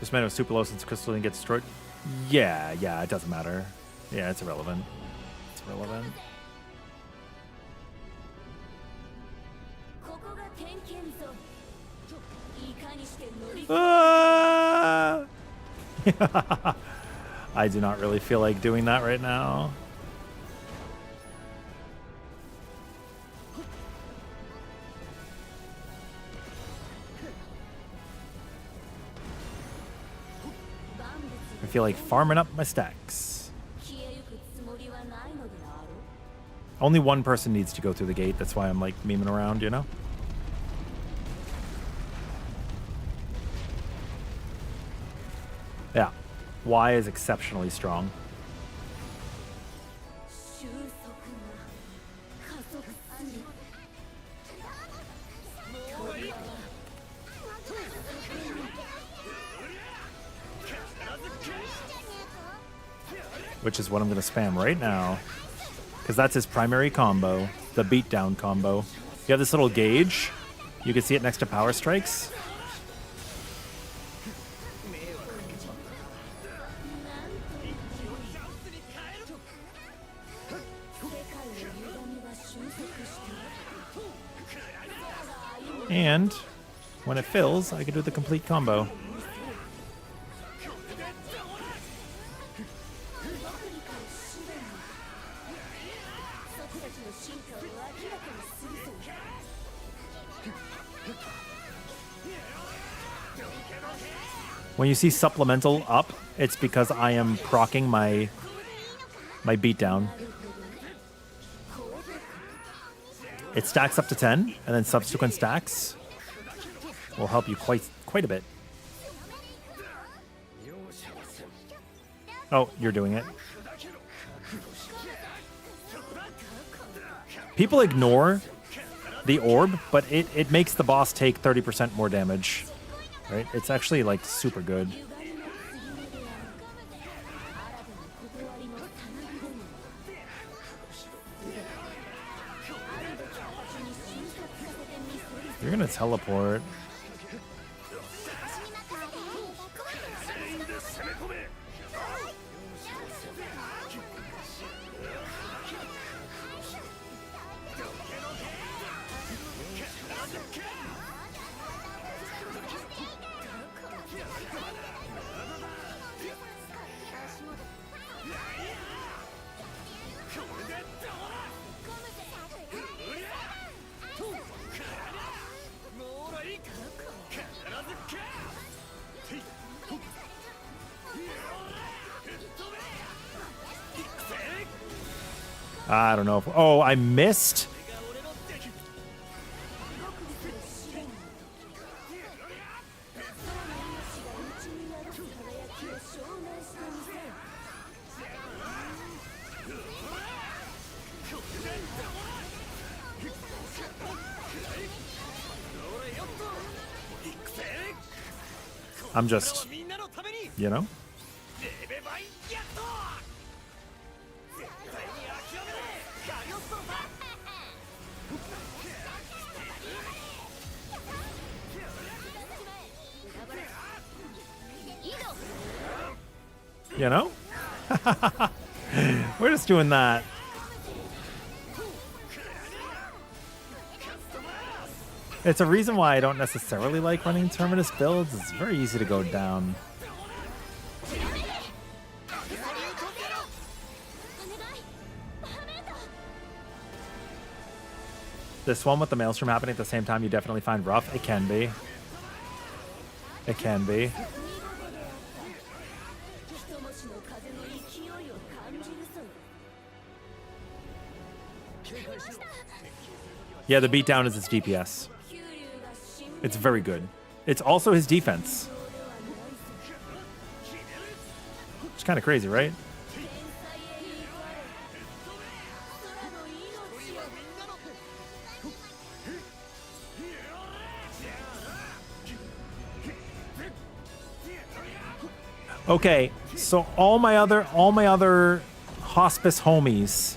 This man was super low since crystal didn't get destroyed. Yeah, it doesn't matter. Yeah, it's irrelevant. It's irrelevant. Ah! I do not really feel like doing that right now. I feel like farming up my stacks. Only one person needs to go through the gate. That's why I'm like memeing around, you know? Yeah. Y is exceptionally strong. Which is what I'm going to spam right now. Because that's his primary combo, the beatdown combo. You have this little gauge. You can see it next to power strikes. And when it fills, I can do the complete combo. When you see supplemental up, it's because I am proccing my beatdown. It stacks up to 10, and then subsequent stacks will help you quite a bit. Oh, you're doing it. People ignore the orb, but it makes the boss take 30% more damage. Right? It's actually like super good. You're gonna teleport. I don't know. Oh, I missed. I'm just, you know? You know? We're just doing that. It's a reason why I don't necessarily like running Terminus builds. It's very easy to go down. This one with the Maelstrom happening at the same time, you definitely find rough. It can be. It can be. Yeah, the beatdown is its DPS. It's very good. It's also his defense. It's kind of crazy, right? Okay, so all my other hospice homies,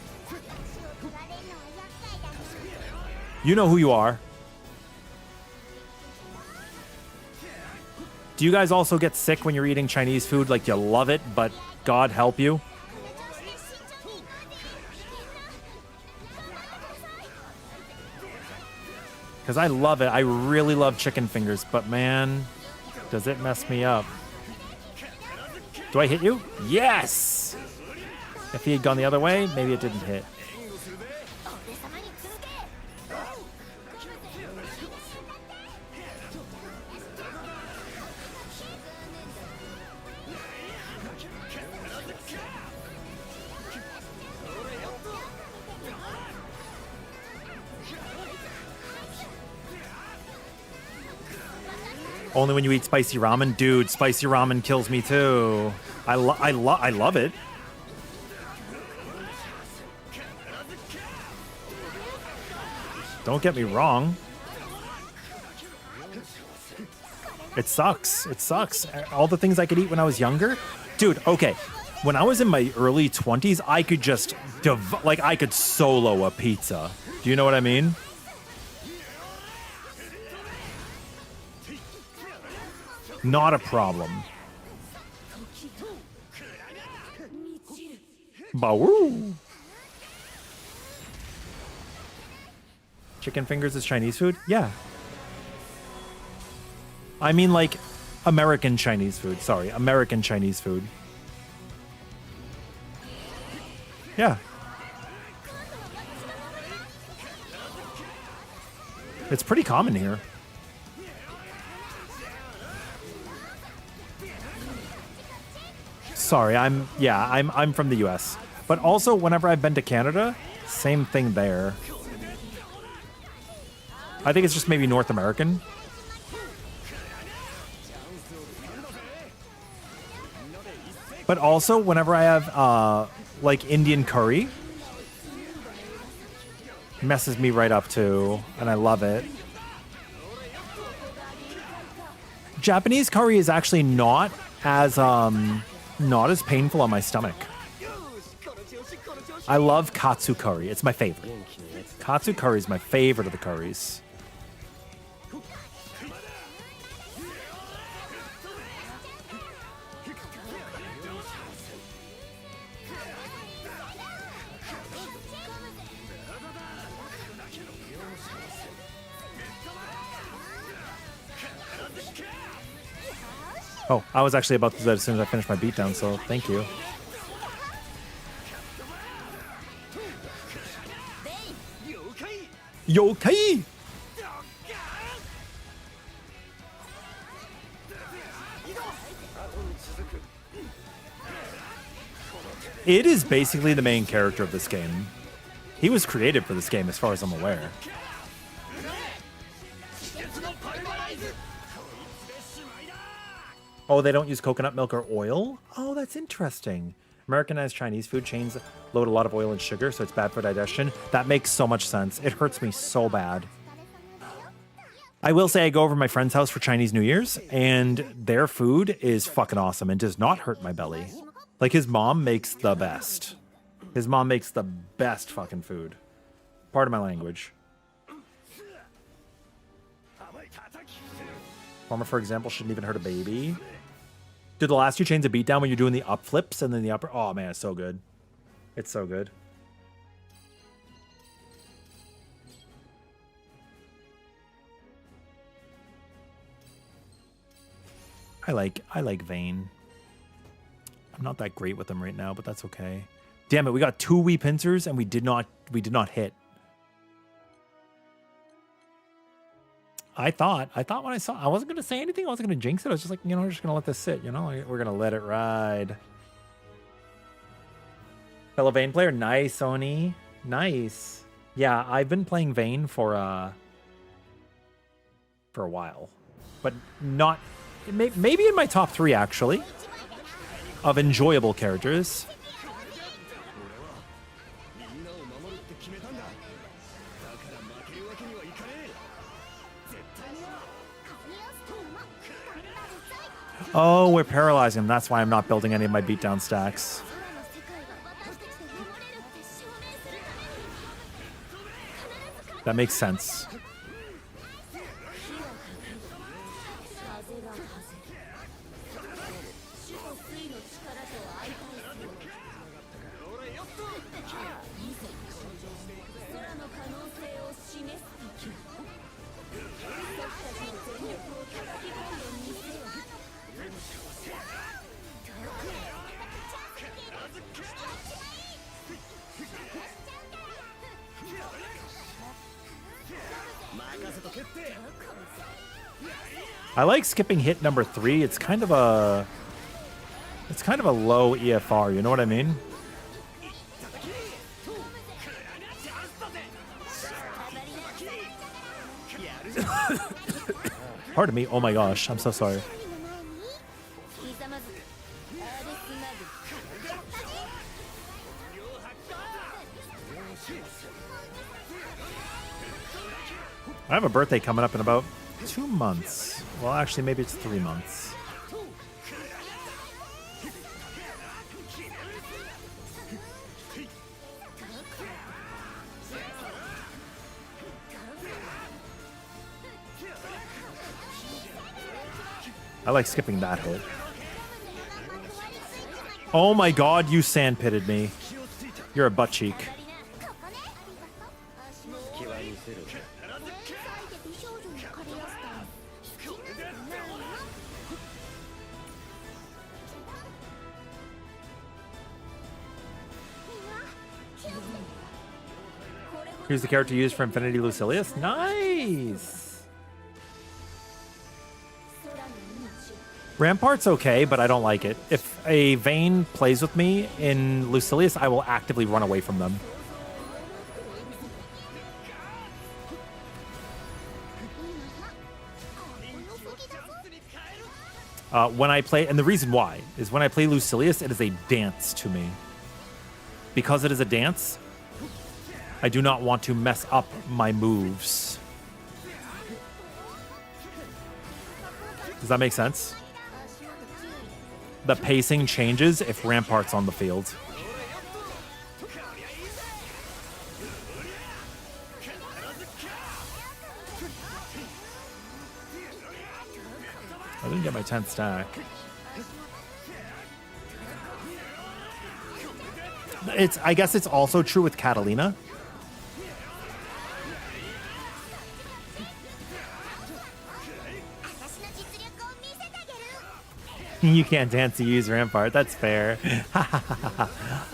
you know who you are. Do you guys also get sick when you're eating Chinese food? Like you love it, but God help you? Because I love it. I really love chicken fingers, but man, does it mess me up. Do I hit you? Yes! If he had gone the other way, maybe it didn't hit. Only when you eat spicy ramen? Dude, spicy ramen kills me too. I love it. Don't get me wrong. It sucks. It sucks. All the things I could eat when I was younger. Dude, okay. When I was in my early 20s, I could just, I could solo a pizza. Do you know what I mean? Not a problem. Bawoo. Chicken fingers is Chinese food? Yeah. I mean, like, American Chinese food. Sorry, American Chinese food. Yeah. It's pretty common here. Sorry, I'm from the US. But also, whenever I've been to Canada, same thing there. I think it's just maybe North American. But also, whenever I have, like, Indian curry, messes me right up too, and I love it. Japanese curry is actually not as painful on my stomach. I love katsu curry. It's my favorite. Katsu curry is my favorite of the curries. Oh, I was actually about to do that as soon as I finished my beatdown, so thank you. Yokai! It is basically the main character of this game. He was created for this game as far as I'm aware. Oh, they don't use coconut milk or oil? Oh, that's interesting. Americanized Chinese food chains load a lot of oil and sugar, so it's bad for digestion. That makes so much sense. It hurts me so bad. I will say I go over to my friend's house for Chinese New Year's, and their food is fucking awesome and does not hurt my belly. Like, his mom makes the best. His mom makes the best fucking food. Pardon my language. Farmer, for example, shouldn't even hurt a baby. Dude, the last two chains of beatdown when you're doing the up flips and then the upper... Oh, man, it's so good. It's so good. I like Vayne. I'm not that great with them right now, but that's okay. Damn it, we got two wee pincers and we did not hit. I thought when I saw, I wasn't gonna say anything. I wasn't gonna jinx it. I was just like, we're just gonna let this sit. We're gonna let it ride. Fellow Vayne player, nice, Oni, nice. Yeah, I've been playing Vayne for for a while, but not maybe in my top 3 actually of enjoyable characters. みんなを守るって決めたんだ。だから負けるわけにはいかねえ。絶対にな。 Oh, we're paralyzing him. That's why I'm not building any of my beatdown stacks. 空の世界が私たちで守れるって証明するために That makes sense. 風が風主と水の力と相対する空の可能性を示す時私たちの全力を叩き込んでみせよ I like skipping hit number 3. It's kind of a low EFR, you know what I mean? Pardon me. Oh my gosh, I'm so sorry. ひざまずくアルスマグ I have a birthday coming up in about 2 months. Well, actually, maybe it's 3 months. I like skipping that hit. Oh my god, you sandpitted me. You're a butt cheek. 気は見せる。 美少女のカレースター好きなんだよな Here's the character used for Infinity Lucilius. Nice! Rampart's okay, but I don't like it. If a Vayne plays with me in Lucilius, I will actively run away from them. When I play, and the reason why is when I play Lucilius, it is a dance to me. Because it is a dance, I do not want to mess up my moves. Does that make sense? The pacing changes if Rampart's on the field. I didn't get my 10th stack. I guess it's also true with Catalina. You can't dance to use Rampart. That's fair.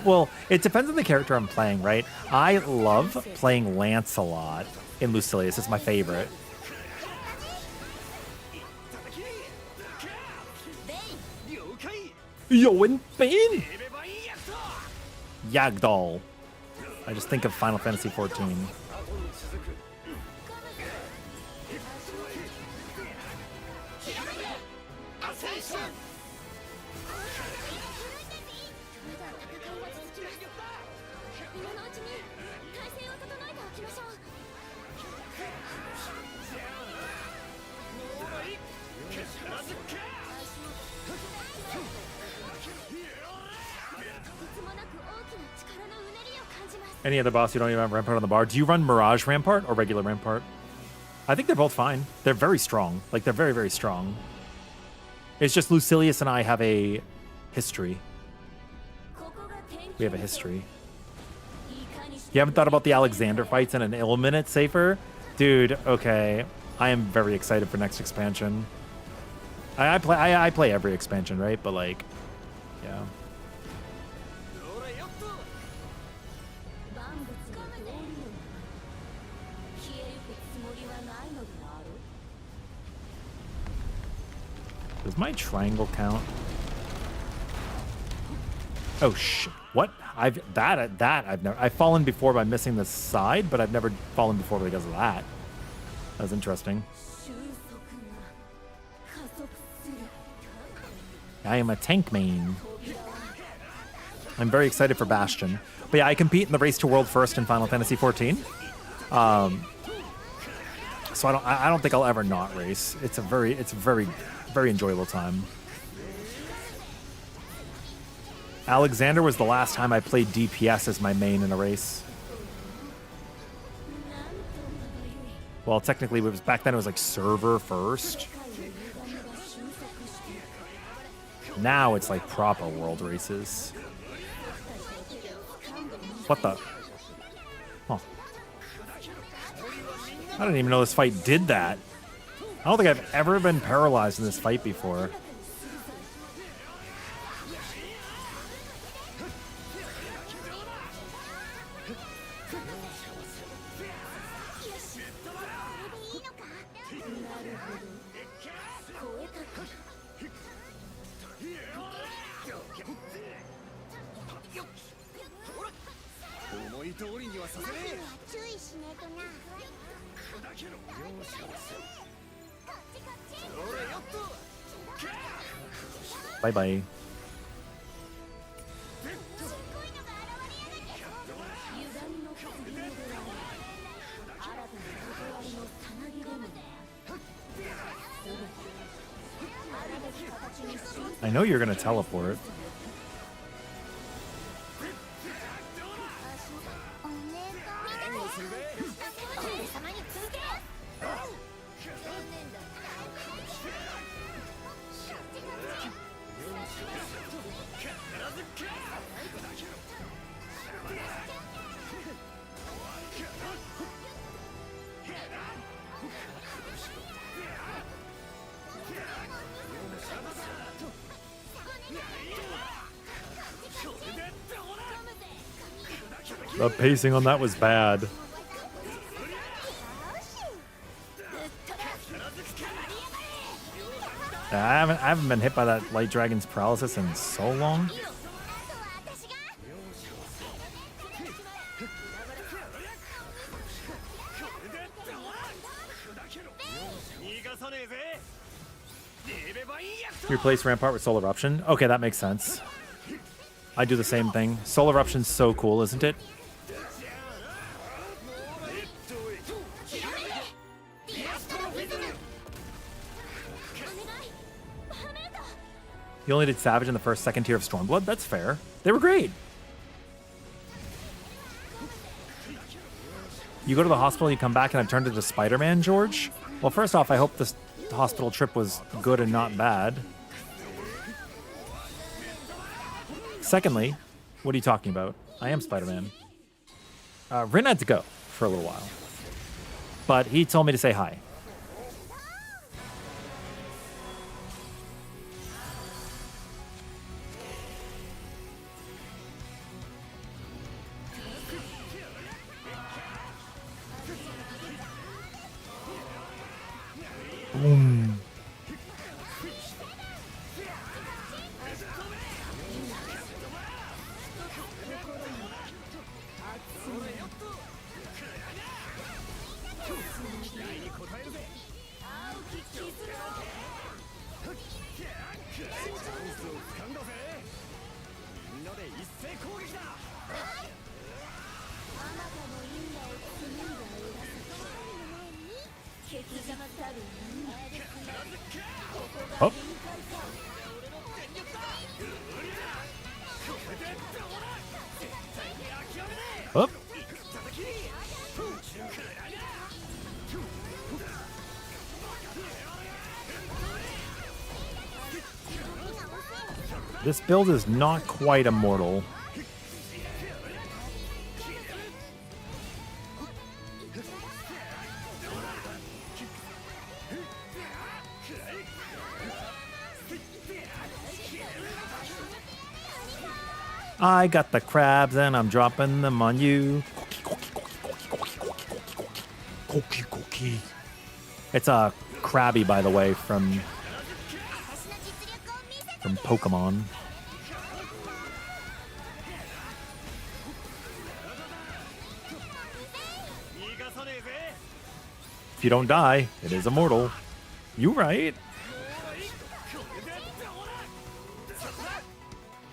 Well, it depends on the character I'm playing, right? I love playing Lance a lot in Lucilius. It's my favorite. Yo, and Bane! Yagdal. I just think of Final Fantasy XIV. Any other boss you don't even have Rampart on the bar? Do you run Mirage Rampart or regular Rampart? I think they're both fine. They're very strong. Like, they're very, very strong. It's just Lucilius and I have a history. We have a history. You haven't thought about the Alexander fights in an Illuminate safer? Dude, okay. I am very excited for next expansion. I play every expansion, right? But, like, yeah. Does my triangle count? Oh shit! What? I've fallen before by missing the side, but I've never fallen before because of that. That was interesting. I am a tank main. I'm very excited for Bastion. But yeah, I compete in the Race to World First in Final Fantasy XIV. So I don't think I'll ever not race. It's a very very enjoyable time. Alexander was the last time I played DPS as my main in a race. Well, technically, it was back then. It was like server first. Now it's like proper world races. What the? Oh. I didn't even know this fight did that. I don't think I've ever been paralyzed in this fight before. Bye bye. I know you're gonna teleport. The pacing on that was bad. I haven't been hit by that Light Dragon's paralysis in so long. Replace Rampart with Soul Eruption. Okay, that makes sense. I do the same thing. Soul Eruption's so cool, isn't it? You only did Savage in the first, second tier of Stormblood? That's fair. They were great. You go to the hospital, you come back, and I've turned into Spider-Man, George? Well, first off, I hope this hospital trip was good and not bad. Secondly, what are you talking about? I am Spider-Man. Rin had to go for a little while. But he told me to say hi. Boom. Oh. Oh. This build is not quite Immortal. I got the crabs and I'm dropping them on you. It's a Krabby, by the way, from Pokemon. If you don't die, it is Immortal. You right.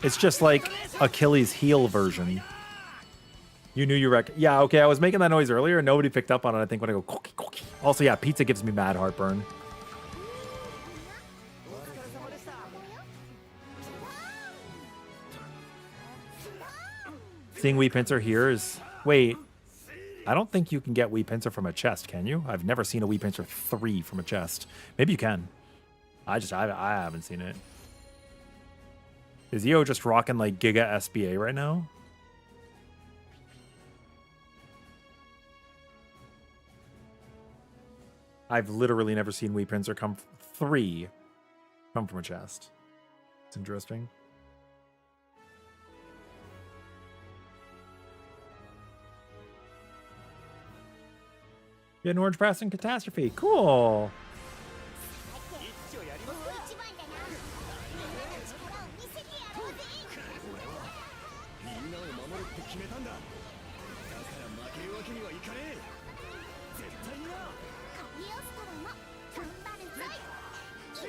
It's just like Achilles' heel version. You knew you Yeah, okay, I was making that noise earlier and nobody picked up on it, I think, when I go cookie, cookie. Also, yeah, pizza gives me mad heartburn. Seeing Wee Pincer here is... Wait, I don't think you can get Wee Pincer from a chest, can you? I've never seen a Wee Pincer 3 from a chest. Maybe you can. I haven't seen it. Is EO just rocking like Giga SBA right now? I've literally never seen Wee Pincer come 3 come from a chest. It's interesting. You had an orange press and catastrophe. Cool. 一番だな力を見せてやろうぜみんなを守るって決めたんだだから負けるわけにはいかねえ絶対になカリオストロも頑張るぞい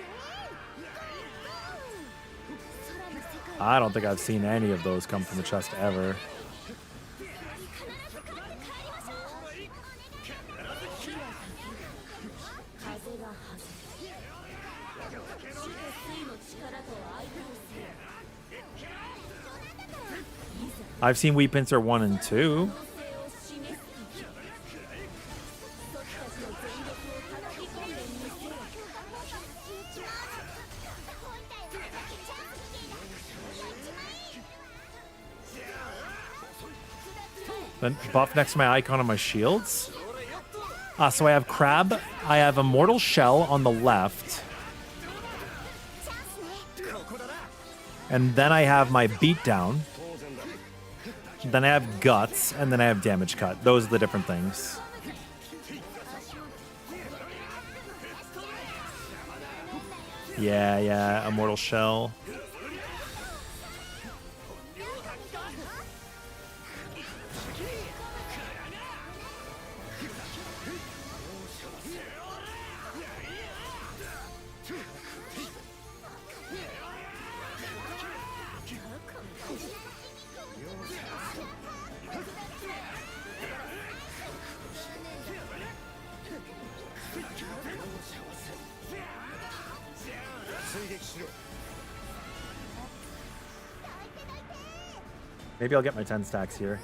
空の世界 I don't think I've seen any of those come from a chest ever. 必ず勝って帰りましょう風が弾む死と水の力と相対する I've seen Wee Pincer 1 and 2. 性を示す時僕たちの全力を叩き込んでみせよ Then buff next to my icon on my shields. So I have Crab. I have Immortal Shell on the left. And then I have my Beatdown. Then I have Guts. And then I have Damage Cut. Those are the different things. Yeah, Immortal Shell. Maybe I'll get my 10 stacks here.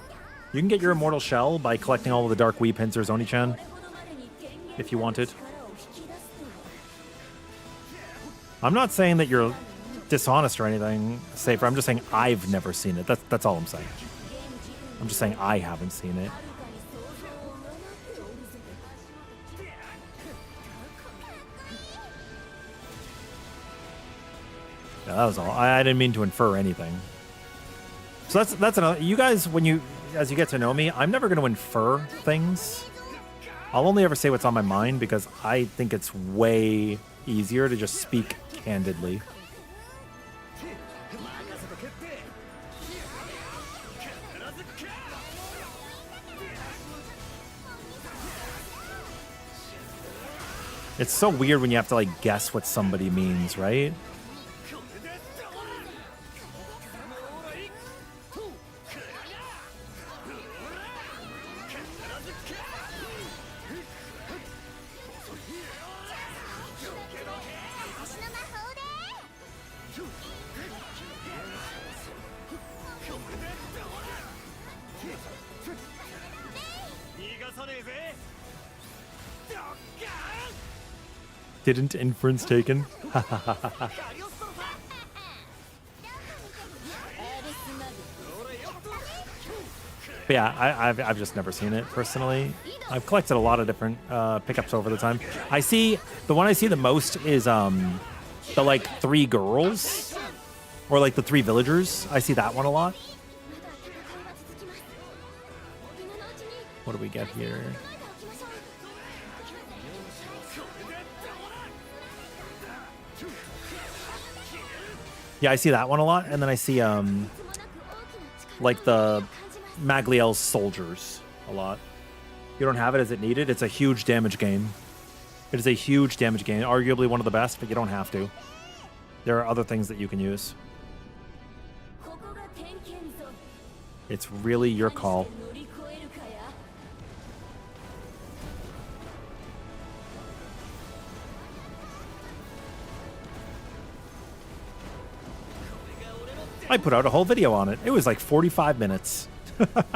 You can get your Immortal Shell by collecting all of the Dark Wee Pincers, Oni-chan, if you wanted. I'm not saying that you're dishonest or anything, Safer. I'm just saying I've never seen it. That's all I'm saying. I'm just saying I haven't seen it. Yeah, that was all. I didn't mean to infer anything. So that's another. You guys, as you get to know me, I'm never going to infer things. I'll only ever say what's on my mind because I think it's way easier to just speak candidly. It's so weird when you have to like guess what somebody means, right? Didn't inference taken? But yeah, I've just never seen it personally. I've collected a lot of different pickups over the time. I see the one I see the most is the like 3 girls or like the 3 villagers. I see that one a lot. What do we get here? Yeah, I see that one a lot, and then I see like the Magliel's soldiers a lot. You don't have it as it needed. It's a huge damage gain. It is a huge damage gain, arguably one of the best, but you don't have to. There are other things that you can use. It's really your call. 乗り越えるかや。 I put out a whole video on it. It was like 45 minutes. 万物の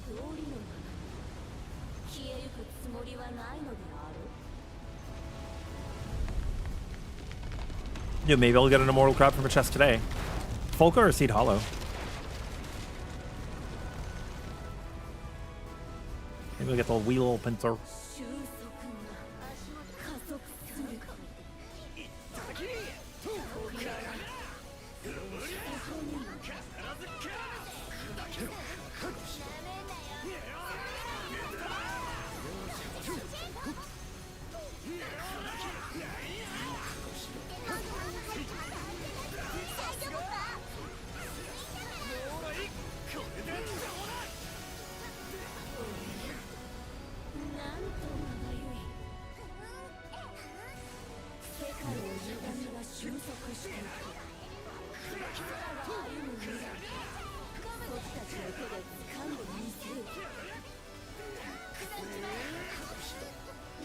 道理のままに消えゆくつもりはないのである。 Yeah, maybe I'll get an Immortal crab from a chest today. Folka or Seed Hollow? Maybe I'll get the wee little pincer. 収束が加速する。 なんとまばゆい。世界の歪みが収束していく。空が歩む未来。僕たちの手で掴んでみせる。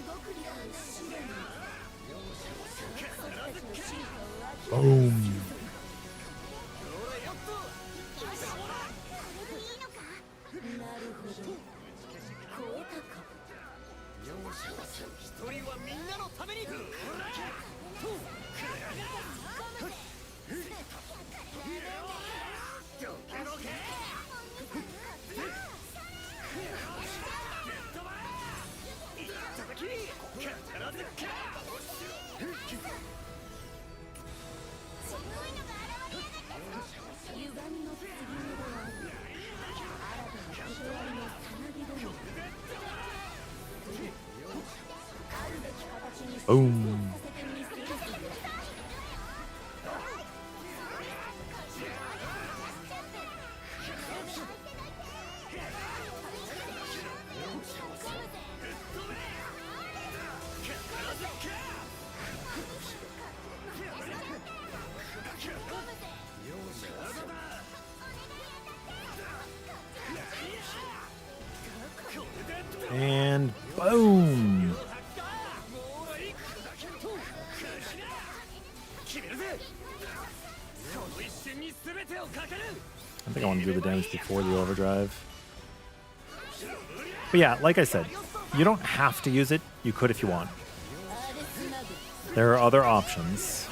僕にある試練に。僕たちの進化を諦める。 Boom. なるほど。超えたか。 歪みの継ぎ目であり、新たな断りのさなぎでもあるべき形に収 Boom. 束させてみせるぞ。 And boom. I think I want to do the damage before the overdrive. But yeah, like I said, you don't have to use it. You could if you want. There are other options.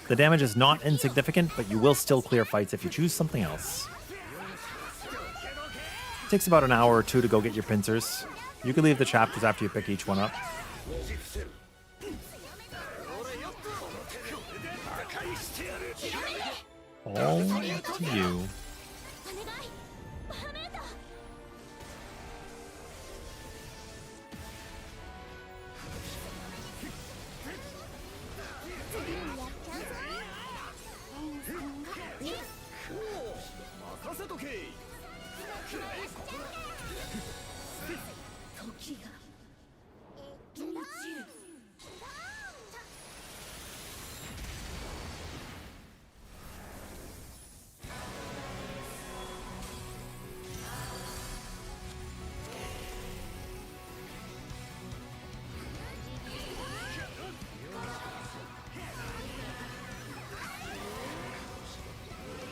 The damage is not insignificant, but you will still clear fights if you choose something else. It takes about an hour or two to go get your pincers. You can leave the chapters after you pick each one up. All up to you.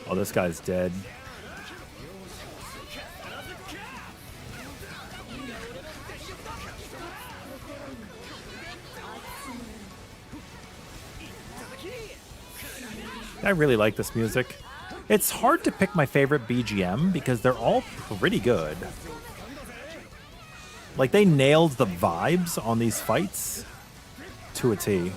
Oh, this guy's dead. I really like this music. It's hard to pick my favorite BGM because they're all pretty good. Like, they nailed the vibes on these fights to a T.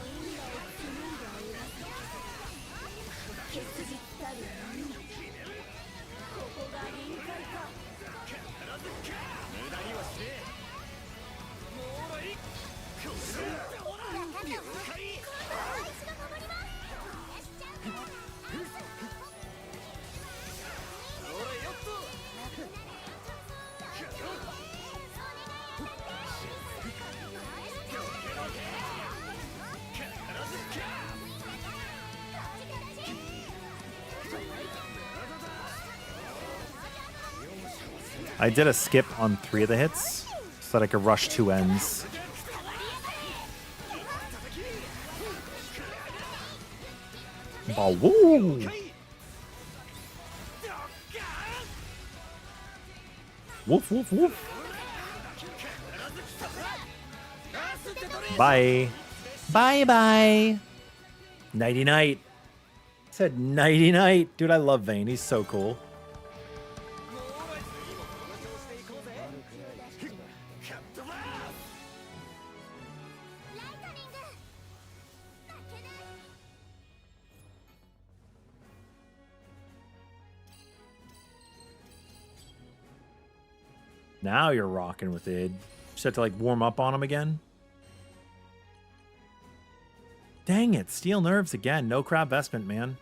I did a skip on 3 of the hits so that I could rush 2 ends. Oh, woo! Woof, woof, woof. Bye. Bye-bye. Nighty-night. Said nighty-night. Dude, I love Vayne. He's so cool. Now you're rocking with Id. Just have to like warm up on him again. Dang it, steel nerves again. No crab vestment, man.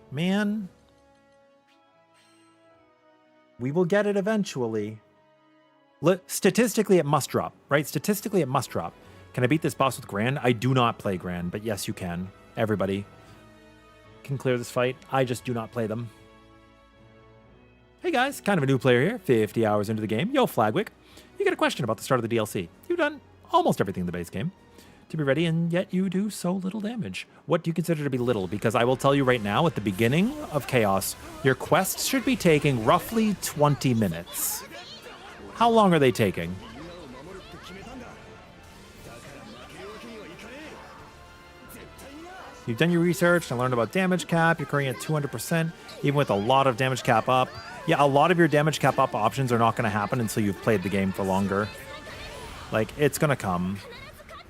Man. We will get it eventually. Statistically, it must drop, right? Statistically, it must drop. Can I beat this boss with Grand? I do not play Grand, but yes, you can. Everybody can clear this fight. I just do not play them. Hey guys, kind of a new player here, 50 hours into the game. Yo, Flagwick, you got a question about the start of the DLC. You've done almost everything in the base game to be ready, and yet you do so little damage. What do you consider to be little? Because I will tell you right now, at the beginning of Chaos, your quests should be taking roughly 20 minutes. How long are they taking? You've done your research and learned about damage cap. You're currently at 200%, even with a lot of damage cap up. Yeah, a lot of your damage cap up options are not going to happen until you've played the game for longer. Like, it's going to come.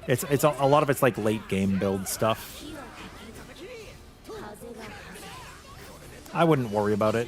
It's a lot of it's like late game build stuff. I wouldn't worry about it.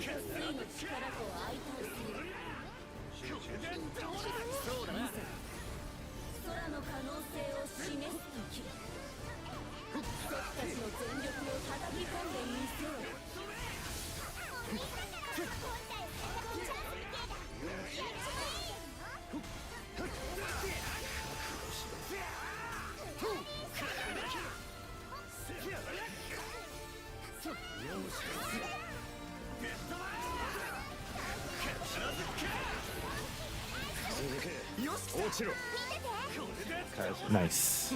Nice.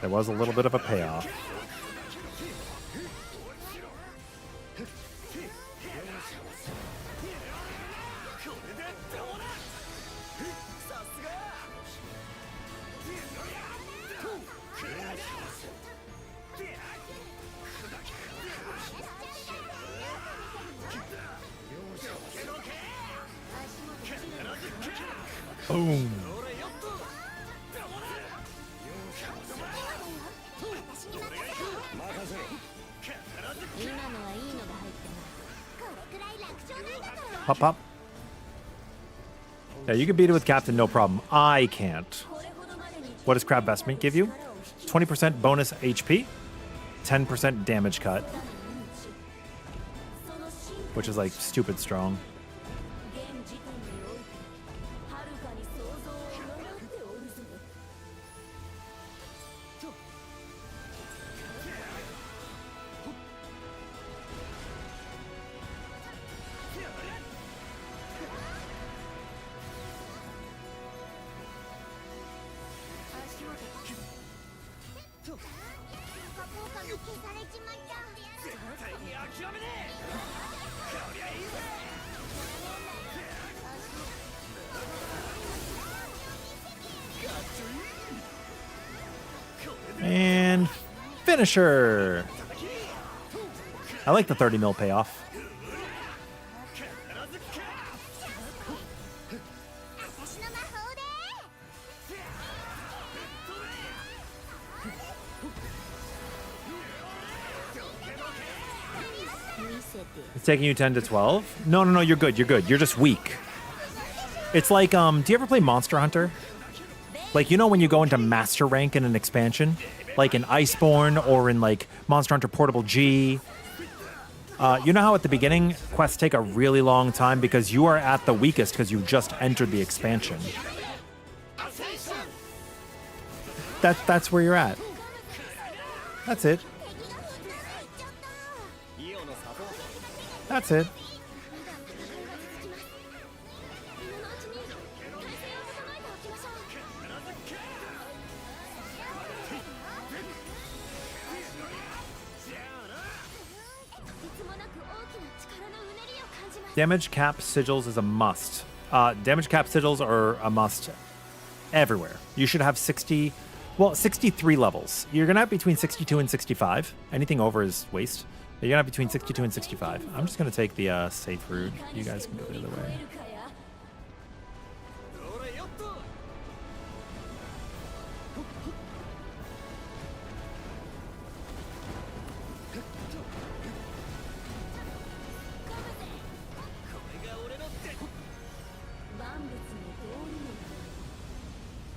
There was a little bit of a payoff. Boom. Pop, pop. Yeah, you can beat it with Captain, no problem. I can't. What does Crab Vestment give you? 20% bonus HP, 10% damage cut, which is like stupid strong. And finisher. I like the 30 mil payoff. It's taking you 10 to 12? No, you're good, you're good. You're just weak. It's like, do you ever play Monster Hunter? Like, you know when you go into Master Rank in an expansion? Like in Iceborne or in, like, Monster Hunter Portable G? You know how at the beginning, quests take a really long time because you are at the weakest because you just entered the expansion. That's where you're at. That's it. That's it. 今のうちに体勢を整えておきましょう。いつもなく大きな力のうねりを感じます。 Damage cap sigils is a must. Damage cap sigils are a must everywhere. You should have 63 levels. You're gonna have between 62 and 65. Anything over is waste. But you're gonna have between 62 and 65. I'm just gonna take the safe route. You guys can go the other way. ほらよっと 万物の道理のため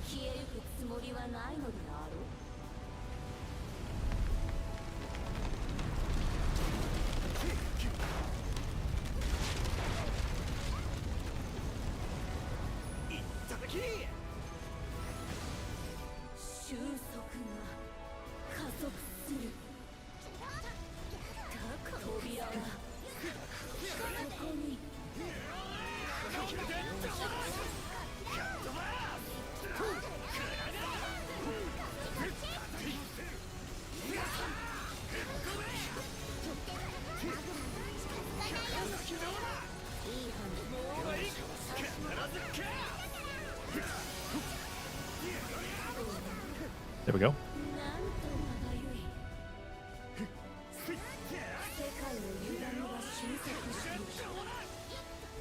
消えゆくつもりはないのであろう。収束が加速する。扉はそこに。There we go. なんとまばゆい。世界の歪みが収束している。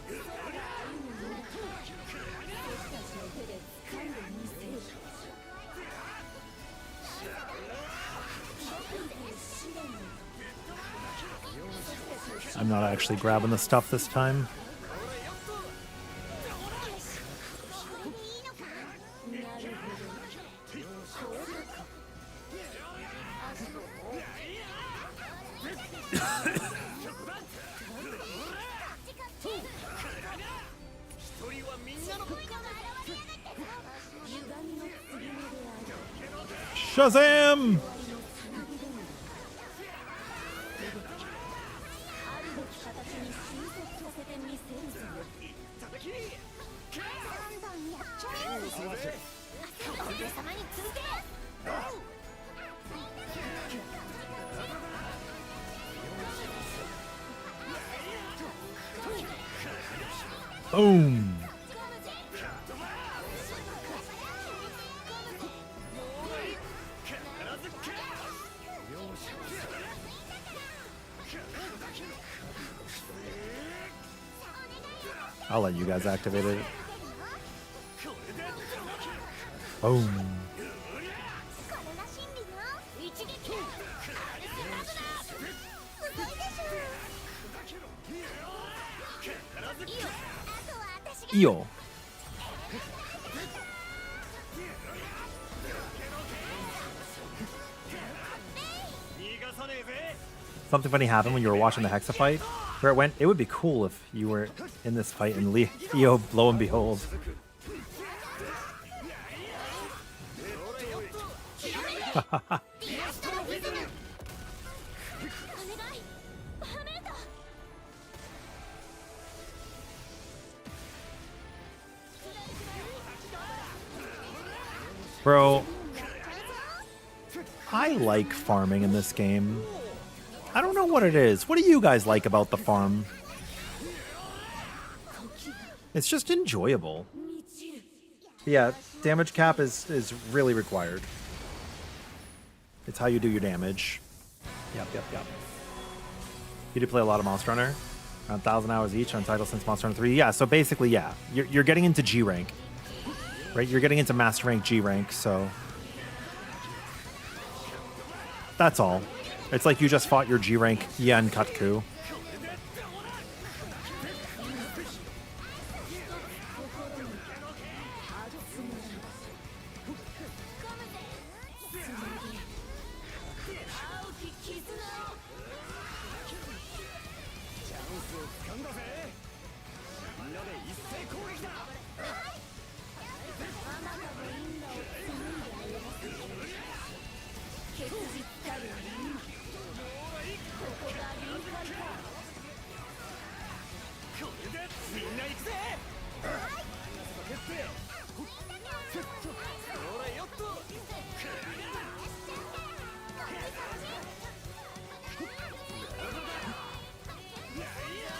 空が歩むのだ。僕たちの手で掴んでみせる。試練の I'm not actually grabbing the stuff this time. なるほど。そうか。 Shazam! あるべき形に収束させてみせるぞ。どんどんやっちゃえ。お姫様に続け。 Boom! I'll let you guys activate it. Boom. これが真理の一撃だ。すごいでしょ。いいよ。あとは私が。 Io. Something funny happened when you were watching the Hexa fight. Where it went, it would be cool if you were in this fight and Io, lo and behold. Bro, I like farming in this game. I don't know what it is. What do you guys like about the farm? It's just enjoyable. Yeah, damage cap is really required. It's how you do your damage. Yep. You did play a lot of Monster Hunter? Around 1,000 hours each on title since Monster Hunter 3. Yeah, so basically, yeah. You're getting into G rank. Right? You're getting into Master Rank, G rank, so... That's all. It's like you just fought your G rank Yen Katku.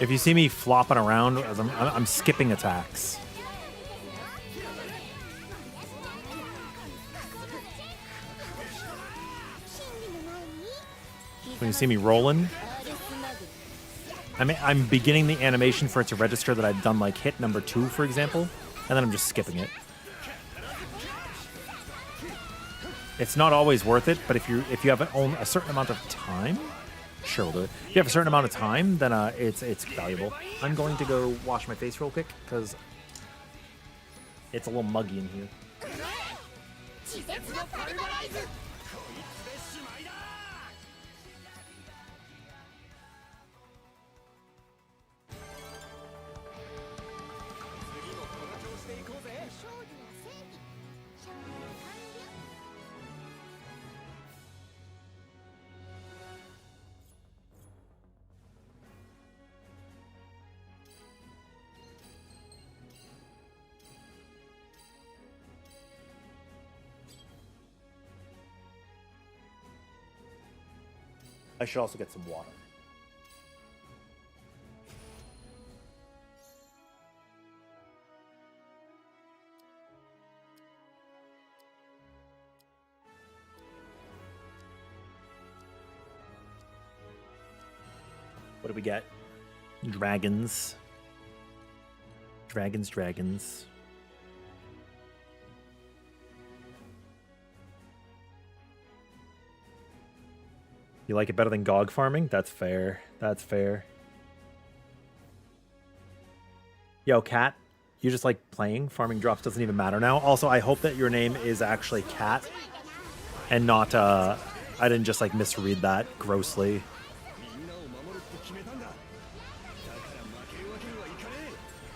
If you see me flopping around, as I'm skipping attacks. When you see me rolling, I'm beginning the animation for it to register that I've done like hit number 2, for example, and then I'm just skipping it. It's not always worth it, but if you have a certain amount of time, sure, we'll do it. If you have a certain amount of time, then it's valuable. I'm going to go wash my face real quick because it's a little muggy in here. I should also get some water. What do we get? Dragons. Dragons. You like it better than GOG farming? That's fair. That's fair. Yo, Cat, you just like playing? Farming drops doesn't even matter now. Also, I hope that your name is actually Cat and not, I didn't just like misread that grossly.